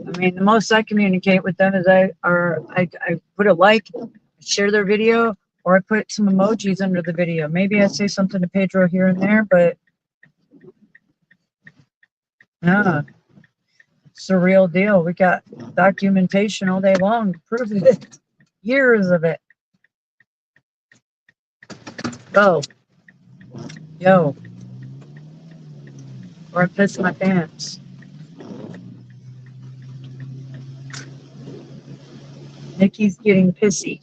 I mean, the most I communicate with them is I put a like, share their video, or I put some emojis under the video. Maybe I say something to Pedro here and there, but no, it's a real deal. We got documentation all day long to prove it. Years of it. Go. Yo. Or I piss my pants. Nikki's getting pissy.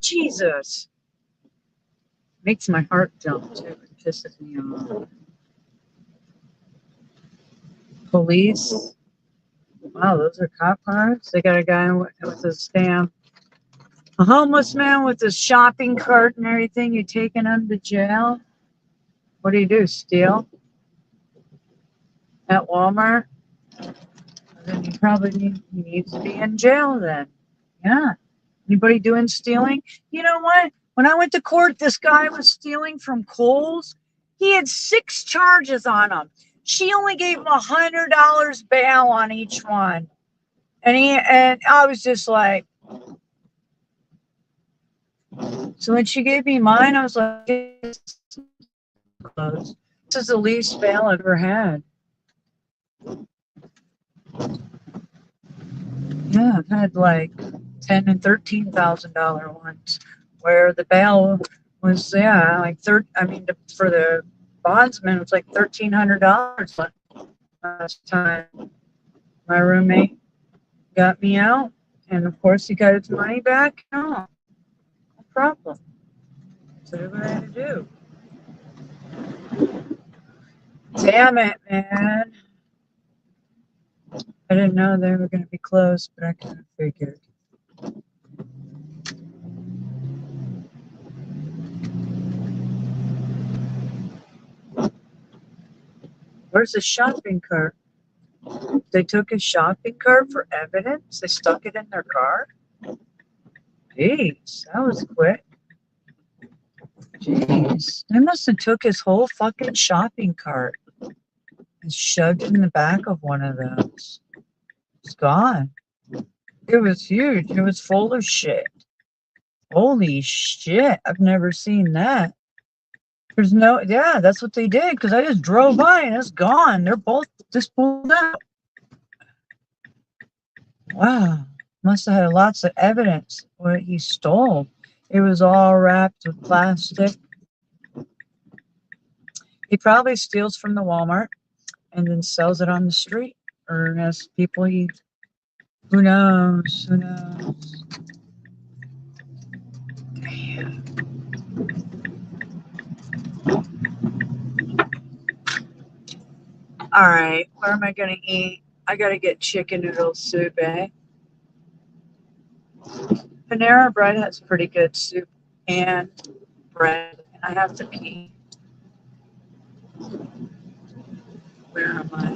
Jesus. Makes my heart jump too. It pisses me off. Police. Wow, those are cop cars. They got a guy with a stamp. A homeless man with a shopping cart and everything. You taking him to jail? What do? Steal? At Walmart? Then he needs to be in jail then. Yeah. Anybody doing stealing? You know what? When I went to court, this guy was stealing from Kohl's. He had 6 charges on him. She only gave him $100 bail on each one. And I was just like, so when she gave me mine, I was like, this is the least bail I've ever had. Yeah, I've had like $10,000 and $13,000 ones where the bail was like for the bondsman it was like $1,300 last time. My roommate got me out, and of course he got his money back. No problem. So what I had to do. Damn it, man. I didn't know they were going to be closed, but I kind of figured. Where's the shopping cart? They took his shopping cart for evidence? They stuck it in their car? Jeez, that was quick. Jeez. They must have took his whole fucking shopping cart and shoved it in the back of one of those. It's gone. It was huge. It was full of shit. Holy shit. I've never seen that. There's no, yeah, that's what they did because I just drove by and it's gone. They're both just pulled out. Wow. Must have had lots of evidence what he stole. It was all wrapped with plastic. He probably steals from the Walmart and then sells it on the street or has people eat. Who knows? Who knows? Damn. All right, what am I gonna eat? I gotta get chicken noodle soup, eh? Panera Bread has pretty good soup and bread, and I have to pee. Where am I?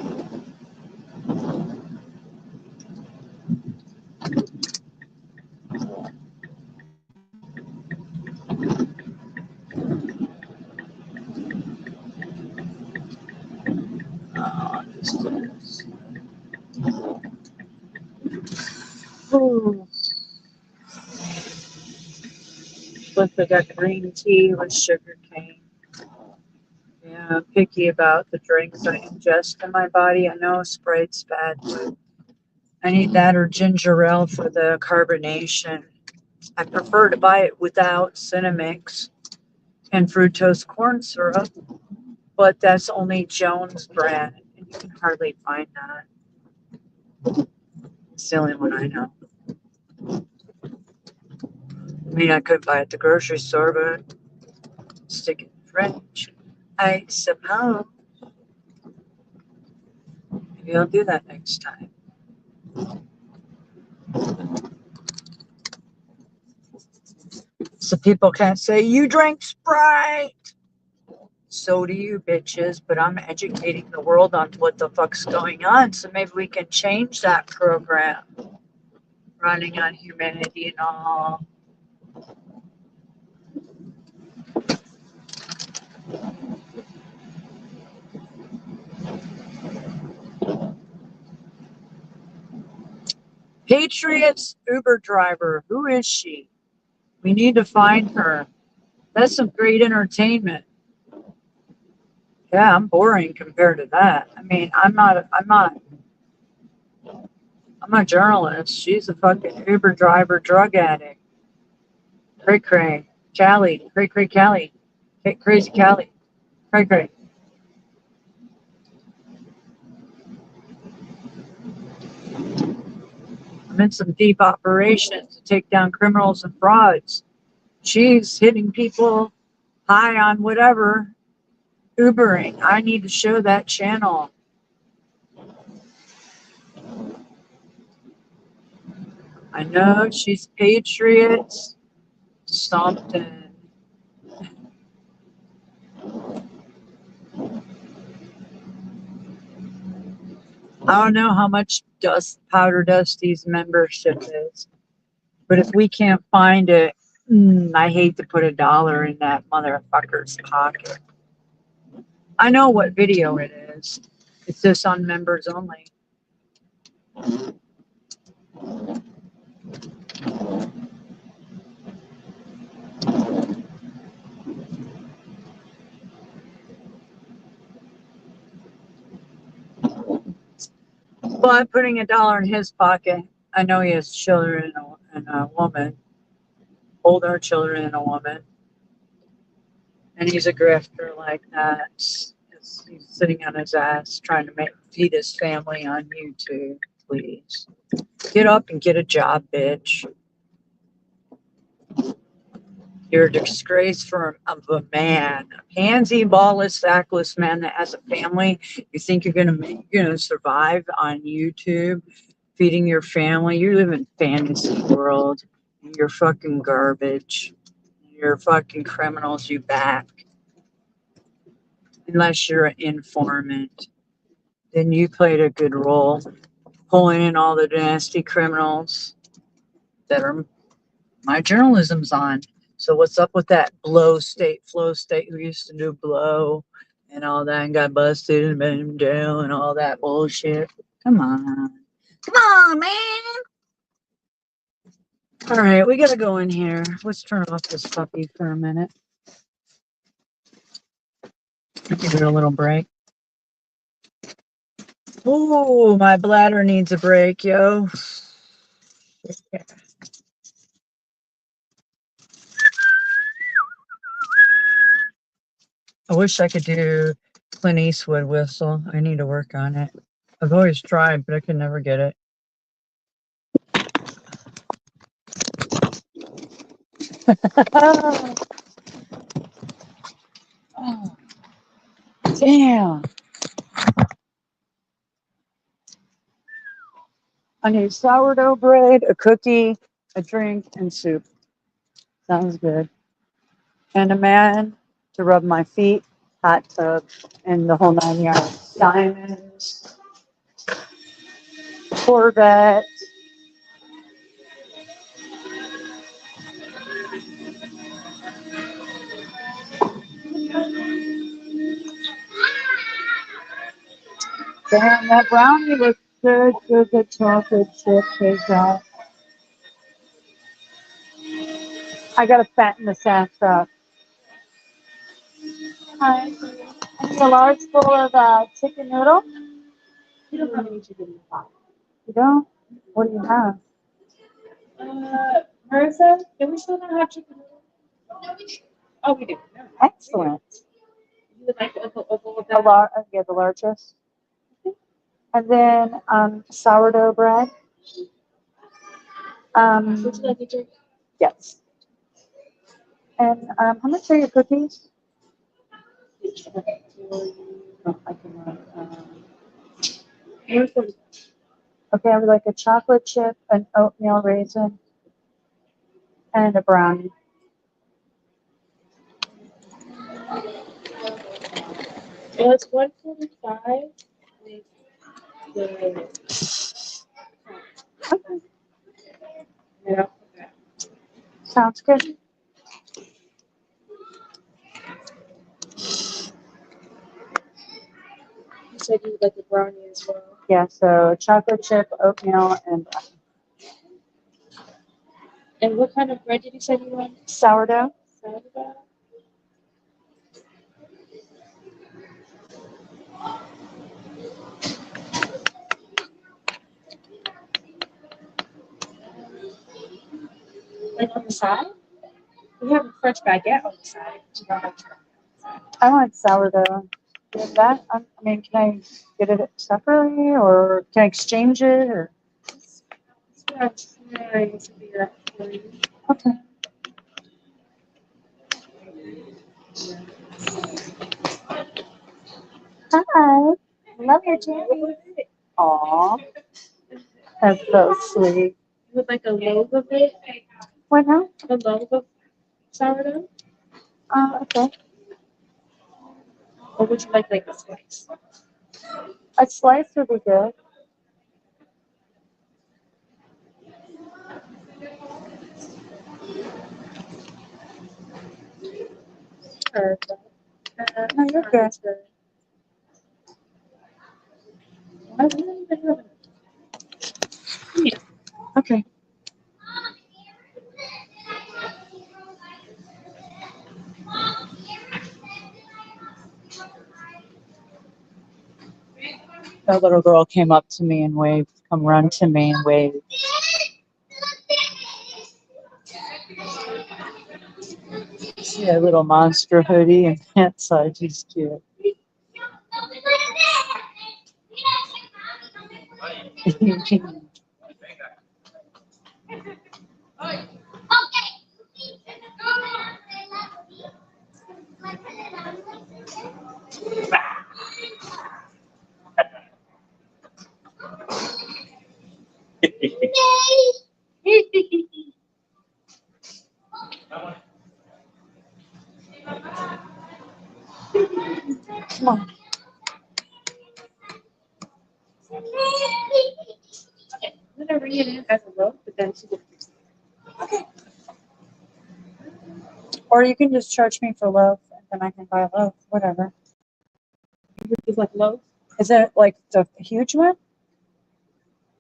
Oh, this is. Ooh. Plus, I got green tea with sugar cane. Yeah, I'm picky about the drinks I ingest in my body. I know Sprite's bad, but I need that or ginger ale for the carbonation. I prefer to buy it without Cinnamix and fructose corn syrup, but that's only Jones brand, and you can hardly find that. It's the only one I know. I mean, I could buy it at the grocery store, but stick it in the fridge. I suppose. Maybe I'll do that next time. So people can't say, you drank Sprite. So do you, bitches. But I'm educating the world on what the fuck's going on. So maybe we can change that program. Running on humanity and all. Patriots Uber driver. Who is she? We need to find her. That's some great entertainment. Yeah, I'm boring compared to that. I mean, I'm a journalist. She's a fucking Uber driver, drug addict. Cray cray. Callie. Cray cray Callie. Crazy Callie. Cray cray. I'm in some deep operations to take down criminals and frauds. She's hitting people high on whatever. Ubering. I need to show that channel. I know she's Patriots. Something. I don't know how much Powder Dusty's membership is, but if we can't find it, I hate to put $1 in that motherfucker's pocket. I know what video it is. It's just on members only. But putting $1 in his pocket, I know he has children and a woman, older children and a woman, and he's a grifter like that. He's sitting on his ass trying to feed his family on YouTube. Please get up and get a job, bitch. You're a disgrace of a man, a pansy, ballless, sackless man that has a family. You think you're gonna survive on YouTube, feeding your family? You live in fantasy world. You're fucking garbage. You're fucking criminals. You back, unless you're an informant. Then you played a good role, pulling in all the nasty criminals that are my journalism's on. So what's up with that flow state who used to do blow and all that and got busted and been in jail and all that bullshit? Come on. Come on, man. All right, we gotta go in here. Let's turn off this puppy for a minute. Give it a little break. Oh, my bladder needs a break, yo. I wish I could do Clint Eastwood whistle. I need to work on it. I've always tried, but I can never get it. Oh, damn. I need sourdough bread, a cookie, a drink, and soup. Sounds good. And a man to rub my feet, hot tub, and the whole 9 yards. Diamonds, Corvette. Damn, that brownie looks good with the chocolate chip cake out. I gotta fatten the ass up. Hi. I need a large bowl of chicken noodle. You don't have any chicken noodle. You don't? What do you have? Marissa, do we still not have chicken noodles? Oh, we do. Excellent. You would like a bowl of A yeah, the largest. And then sourdough bread. Would you like a drink? Yes. And how much are your cookies? Oh, I can. Okay, I would like a chocolate chip, an oatmeal raisin, and a brownie. Well, it's 145 with the. Yeah. Sounds good. You said you would like a brownie as well. Yeah, so chocolate chip, oatmeal, and brownie. And what kind of bread did you say you wanted? Sourdough. Sourdough. Like on the side? We have a French baguette on the side. You don't have to. I want sourdough. Is that? I mean, can I get it separately, or can I exchange it? Or Yeah, it's trying to be that for you. okay. Hi, love your jammies. Aw, that's so sweet. You would like a loaf of it? What now? A loaf of sourdough? Okay. Or would you like a slice? A slice would be good. Perfect. No, you're good. Why do you even have it? Yeah. Okay. That little girl came up to me and waved, come run to me and waved. She had a little monster hoodie and pants, so she's cute. Come on. I'm gonna read it in as a loaf, but then she will fix it. Or you can just charge me for loaf, and then I can buy a loaf, whatever. It's like loaf. Is it like the huge one?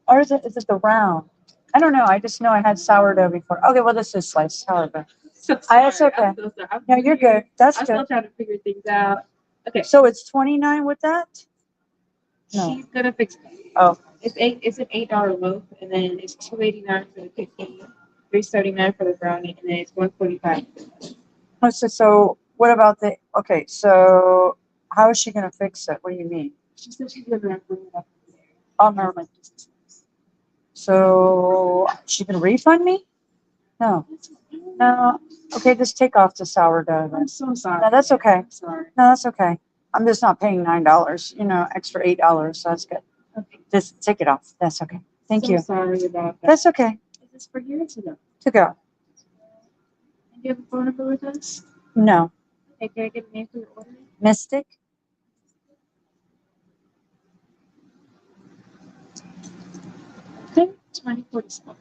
Or is it the round? I don't know. I just know I had sourdough before. Okay, well, this is sliced sourdough. So It's sorry. okay. I'm so sorry. No, you're good. That's I'm still good. trying to figure things out. Okay. So it's 29 with that? No. She's gonna fix it. Oh, It's an $8 loaf, and then it's $2.89 for the cookie, $3.79 for the brownie, and then it's $1.45. so what about okay, so how is she going to fix it? What do you mean? She said she's gonna bring it up. Oh, Merlin. So she can refund me? No. No. Okay, just take off the sourdough then. I'm so sorry. No, that's okay. I'm sorry. No, that's okay. I'm just not paying $9, extra $8. So that's good. Okay. Just take it off. That's okay. Thank So you. sorry about that. That's okay. Is this for here to go? To go. And do you have a phone number with us? No. Okay, can I get a name for your order? Mystic? Okay, 2047.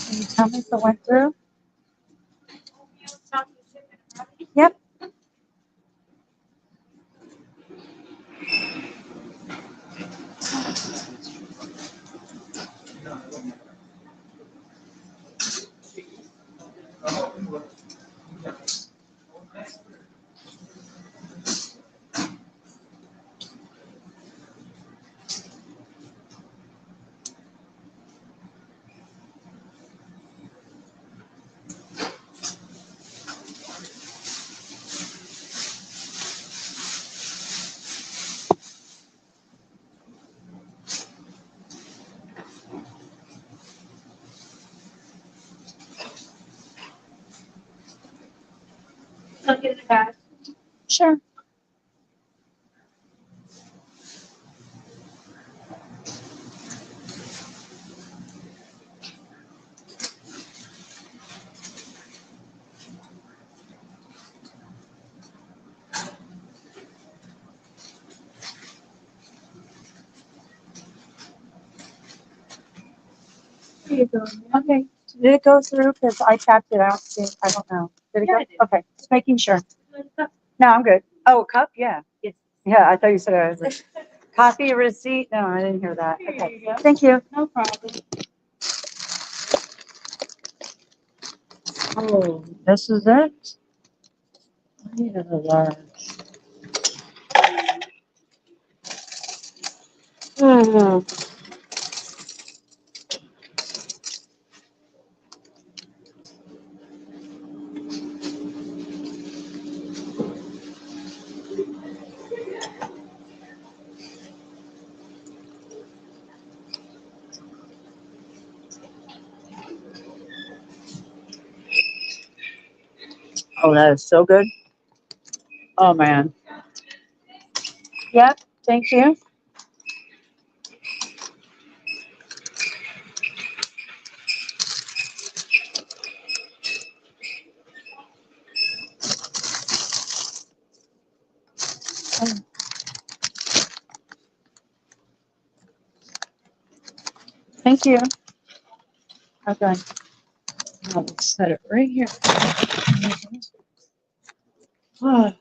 Can you tell me if it went through? Yep. I'll get it back. Sure. Here you go. Okay. Did it go through? Because I tapped it out. See, I don't know. Did it Yeah, go? it did. Okay. Just making sure. No, I'm good. Oh, a cup? Yeah. Yes. Yeah, I thought you said I was like, copy receipt. No, I didn't hear that. Here Okay. you go. Thank you. No problem. Oh, this is it? I need a large. Oh, that is so good. Oh, man. Yep. Thank you. Thank you. Okay. I'll set it right here. Oh.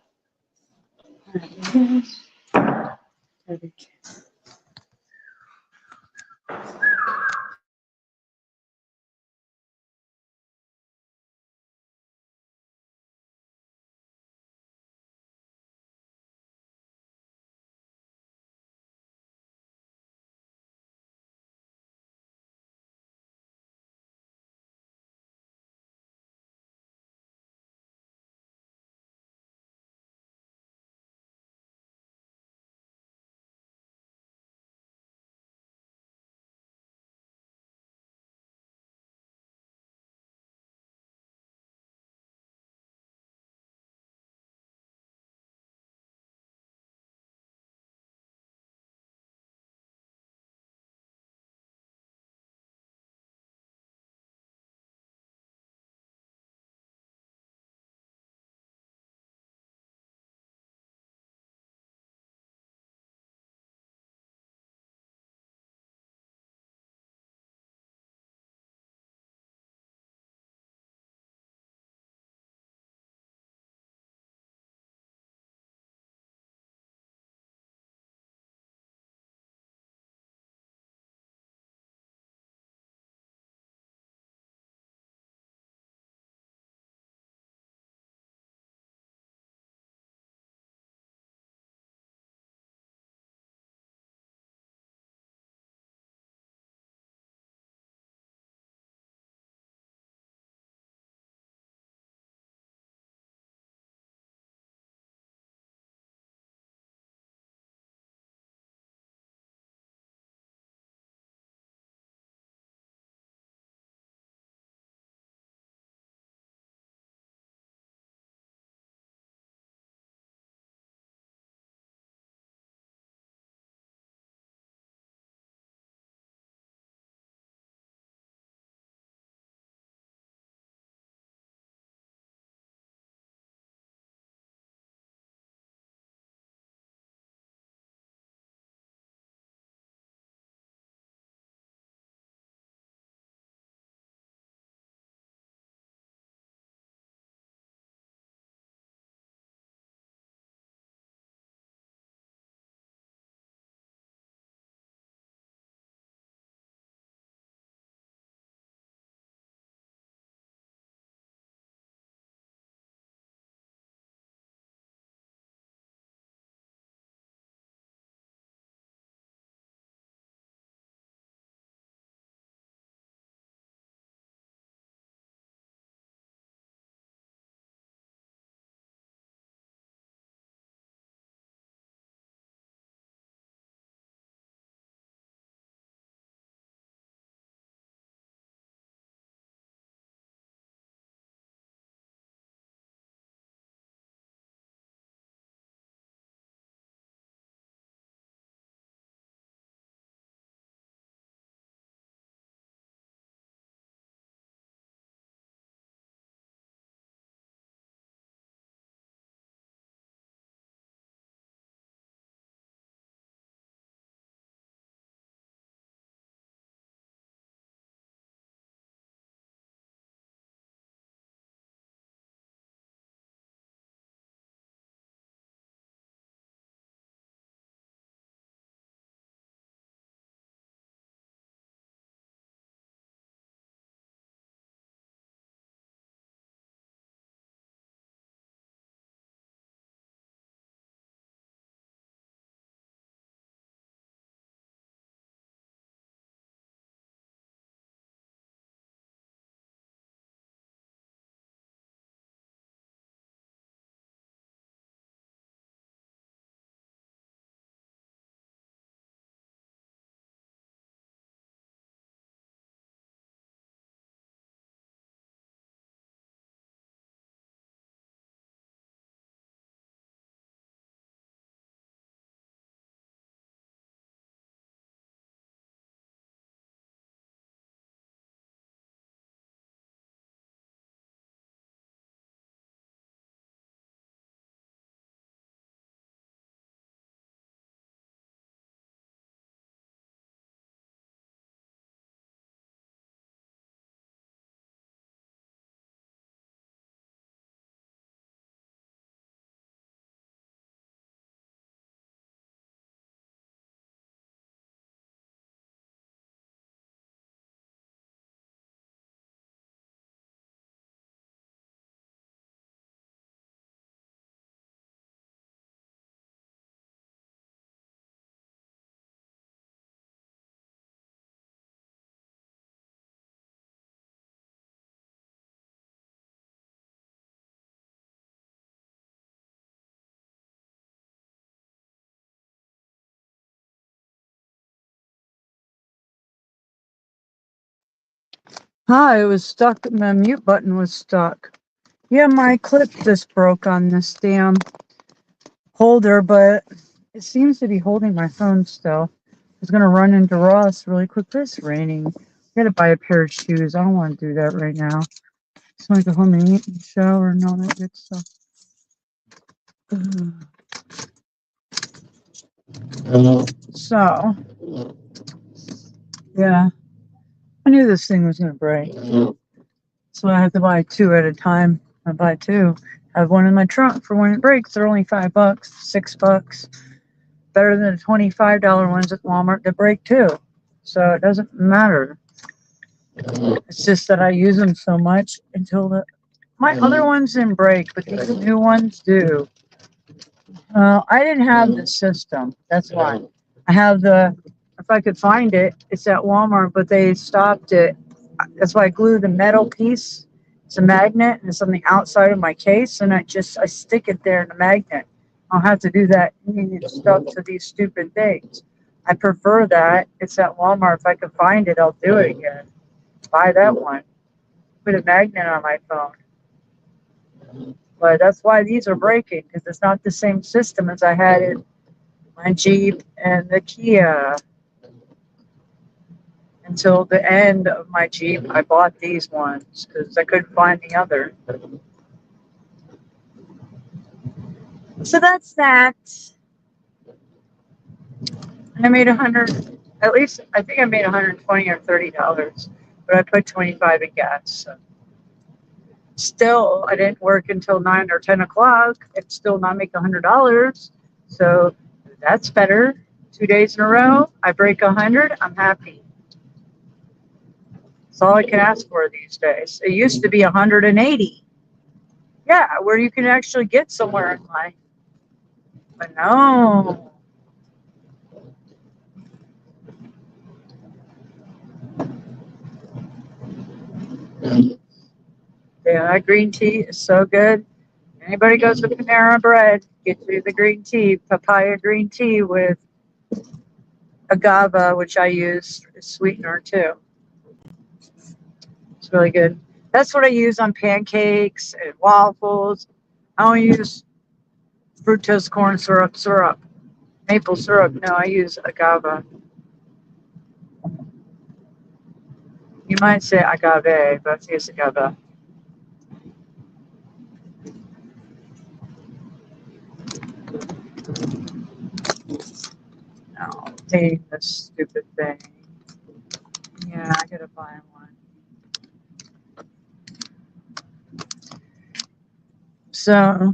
Hi, it was stuck. My mute button was stuck. Yeah, my clip just broke on this damn holder, but it seems to be holding my phone still. I was gonna run into Ross really quick. But it's raining. I gotta buy a pair of shoes. I don't want to do that right now. Just want to go home and eat and shower and all that good stuff. So, yeah, I knew this thing was gonna break. So I have to buy two at a time. I buy two. I have one in my trunk for when it breaks. They're only $5, $6. Better than the $25 ones at Walmart that break too. So it doesn't matter. It's just that I use them so much until my other ones didn't break, but these new ones do. I didn't have the system. That's why. I have if I could find it, it's at Walmart, but they stopped it. That's why I glue the metal piece. It's a magnet and it's on the outside of my case, and I stick it there in the magnet. I'll have to do that and get stuck to these stupid things. I prefer that. It's at Walmart. If I can find it, I'll do it again. Buy that one. Put a magnet on my phone. But that's why these are breaking, because it's not the same system as I had in my Jeep and the Kia. Until the end of my Jeep, I bought these ones because I couldn't find the other. So that's that. And I made at least I think I made $120 or $30, but I put 25 in gas. So still, I didn't work until 9 or 10 o'clock and still not make $100. So that's better. 2 days in a row, I break 100. I'm happy. That's all I can ask for these days. It used to be 180. Yeah, where you can actually get somewhere in life. But no. Yeah, that green tea is so good. Anybody goes to Panera Bread, get you the green tea, papaya green tea with agave, which I use as sweetener too. It's really good. That's what I use on pancakes and waffles. I don't use fructose corn syrup, maple syrup. No, I use agave. You might say agave, but it's agave. No, take this stupid thing. Yeah, I gotta buy one. So, how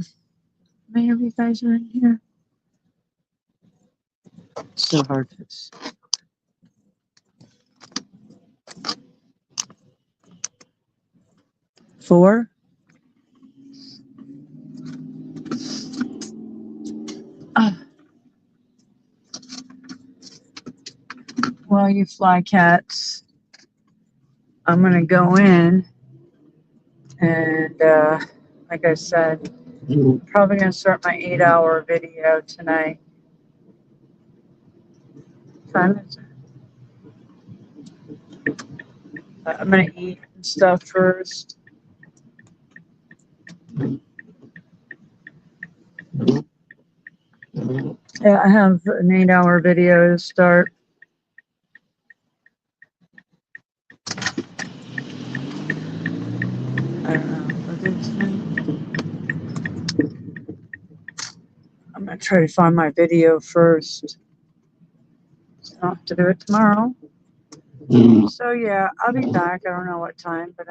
many of you guys are in here? It's so hard to see. 4? Well, you fly cats, I'm gonna go in and, like I said, probably gonna start my 8-hour video tonight. Time is it? I'm gonna eat and stuff first. Yeah, I have an 8-hour video to start. I don't know what it's I'm gonna try to find my video first. So I'll have to do it tomorrow. So yeah, I'll be back. I don't know what time, but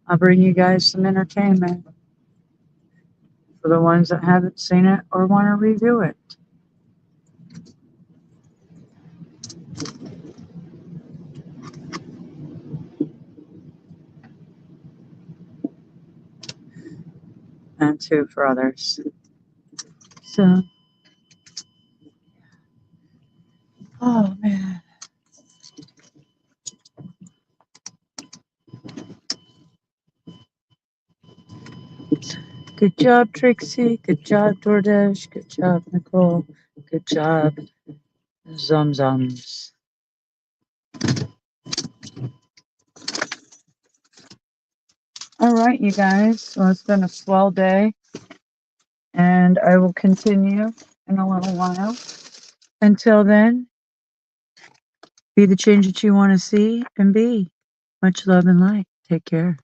I'll bring you guys some entertainment for the ones that haven't seen it or want to review it. And two for others. So, oh man. Good job, Trixie. Good job, DoorDash. Good job, Nicole. Good job, Zums. All right, you guys. Well, it's been a swell day, and I will continue in a little while. Until then, be the change that you want to see and be. Much love and light. Take care.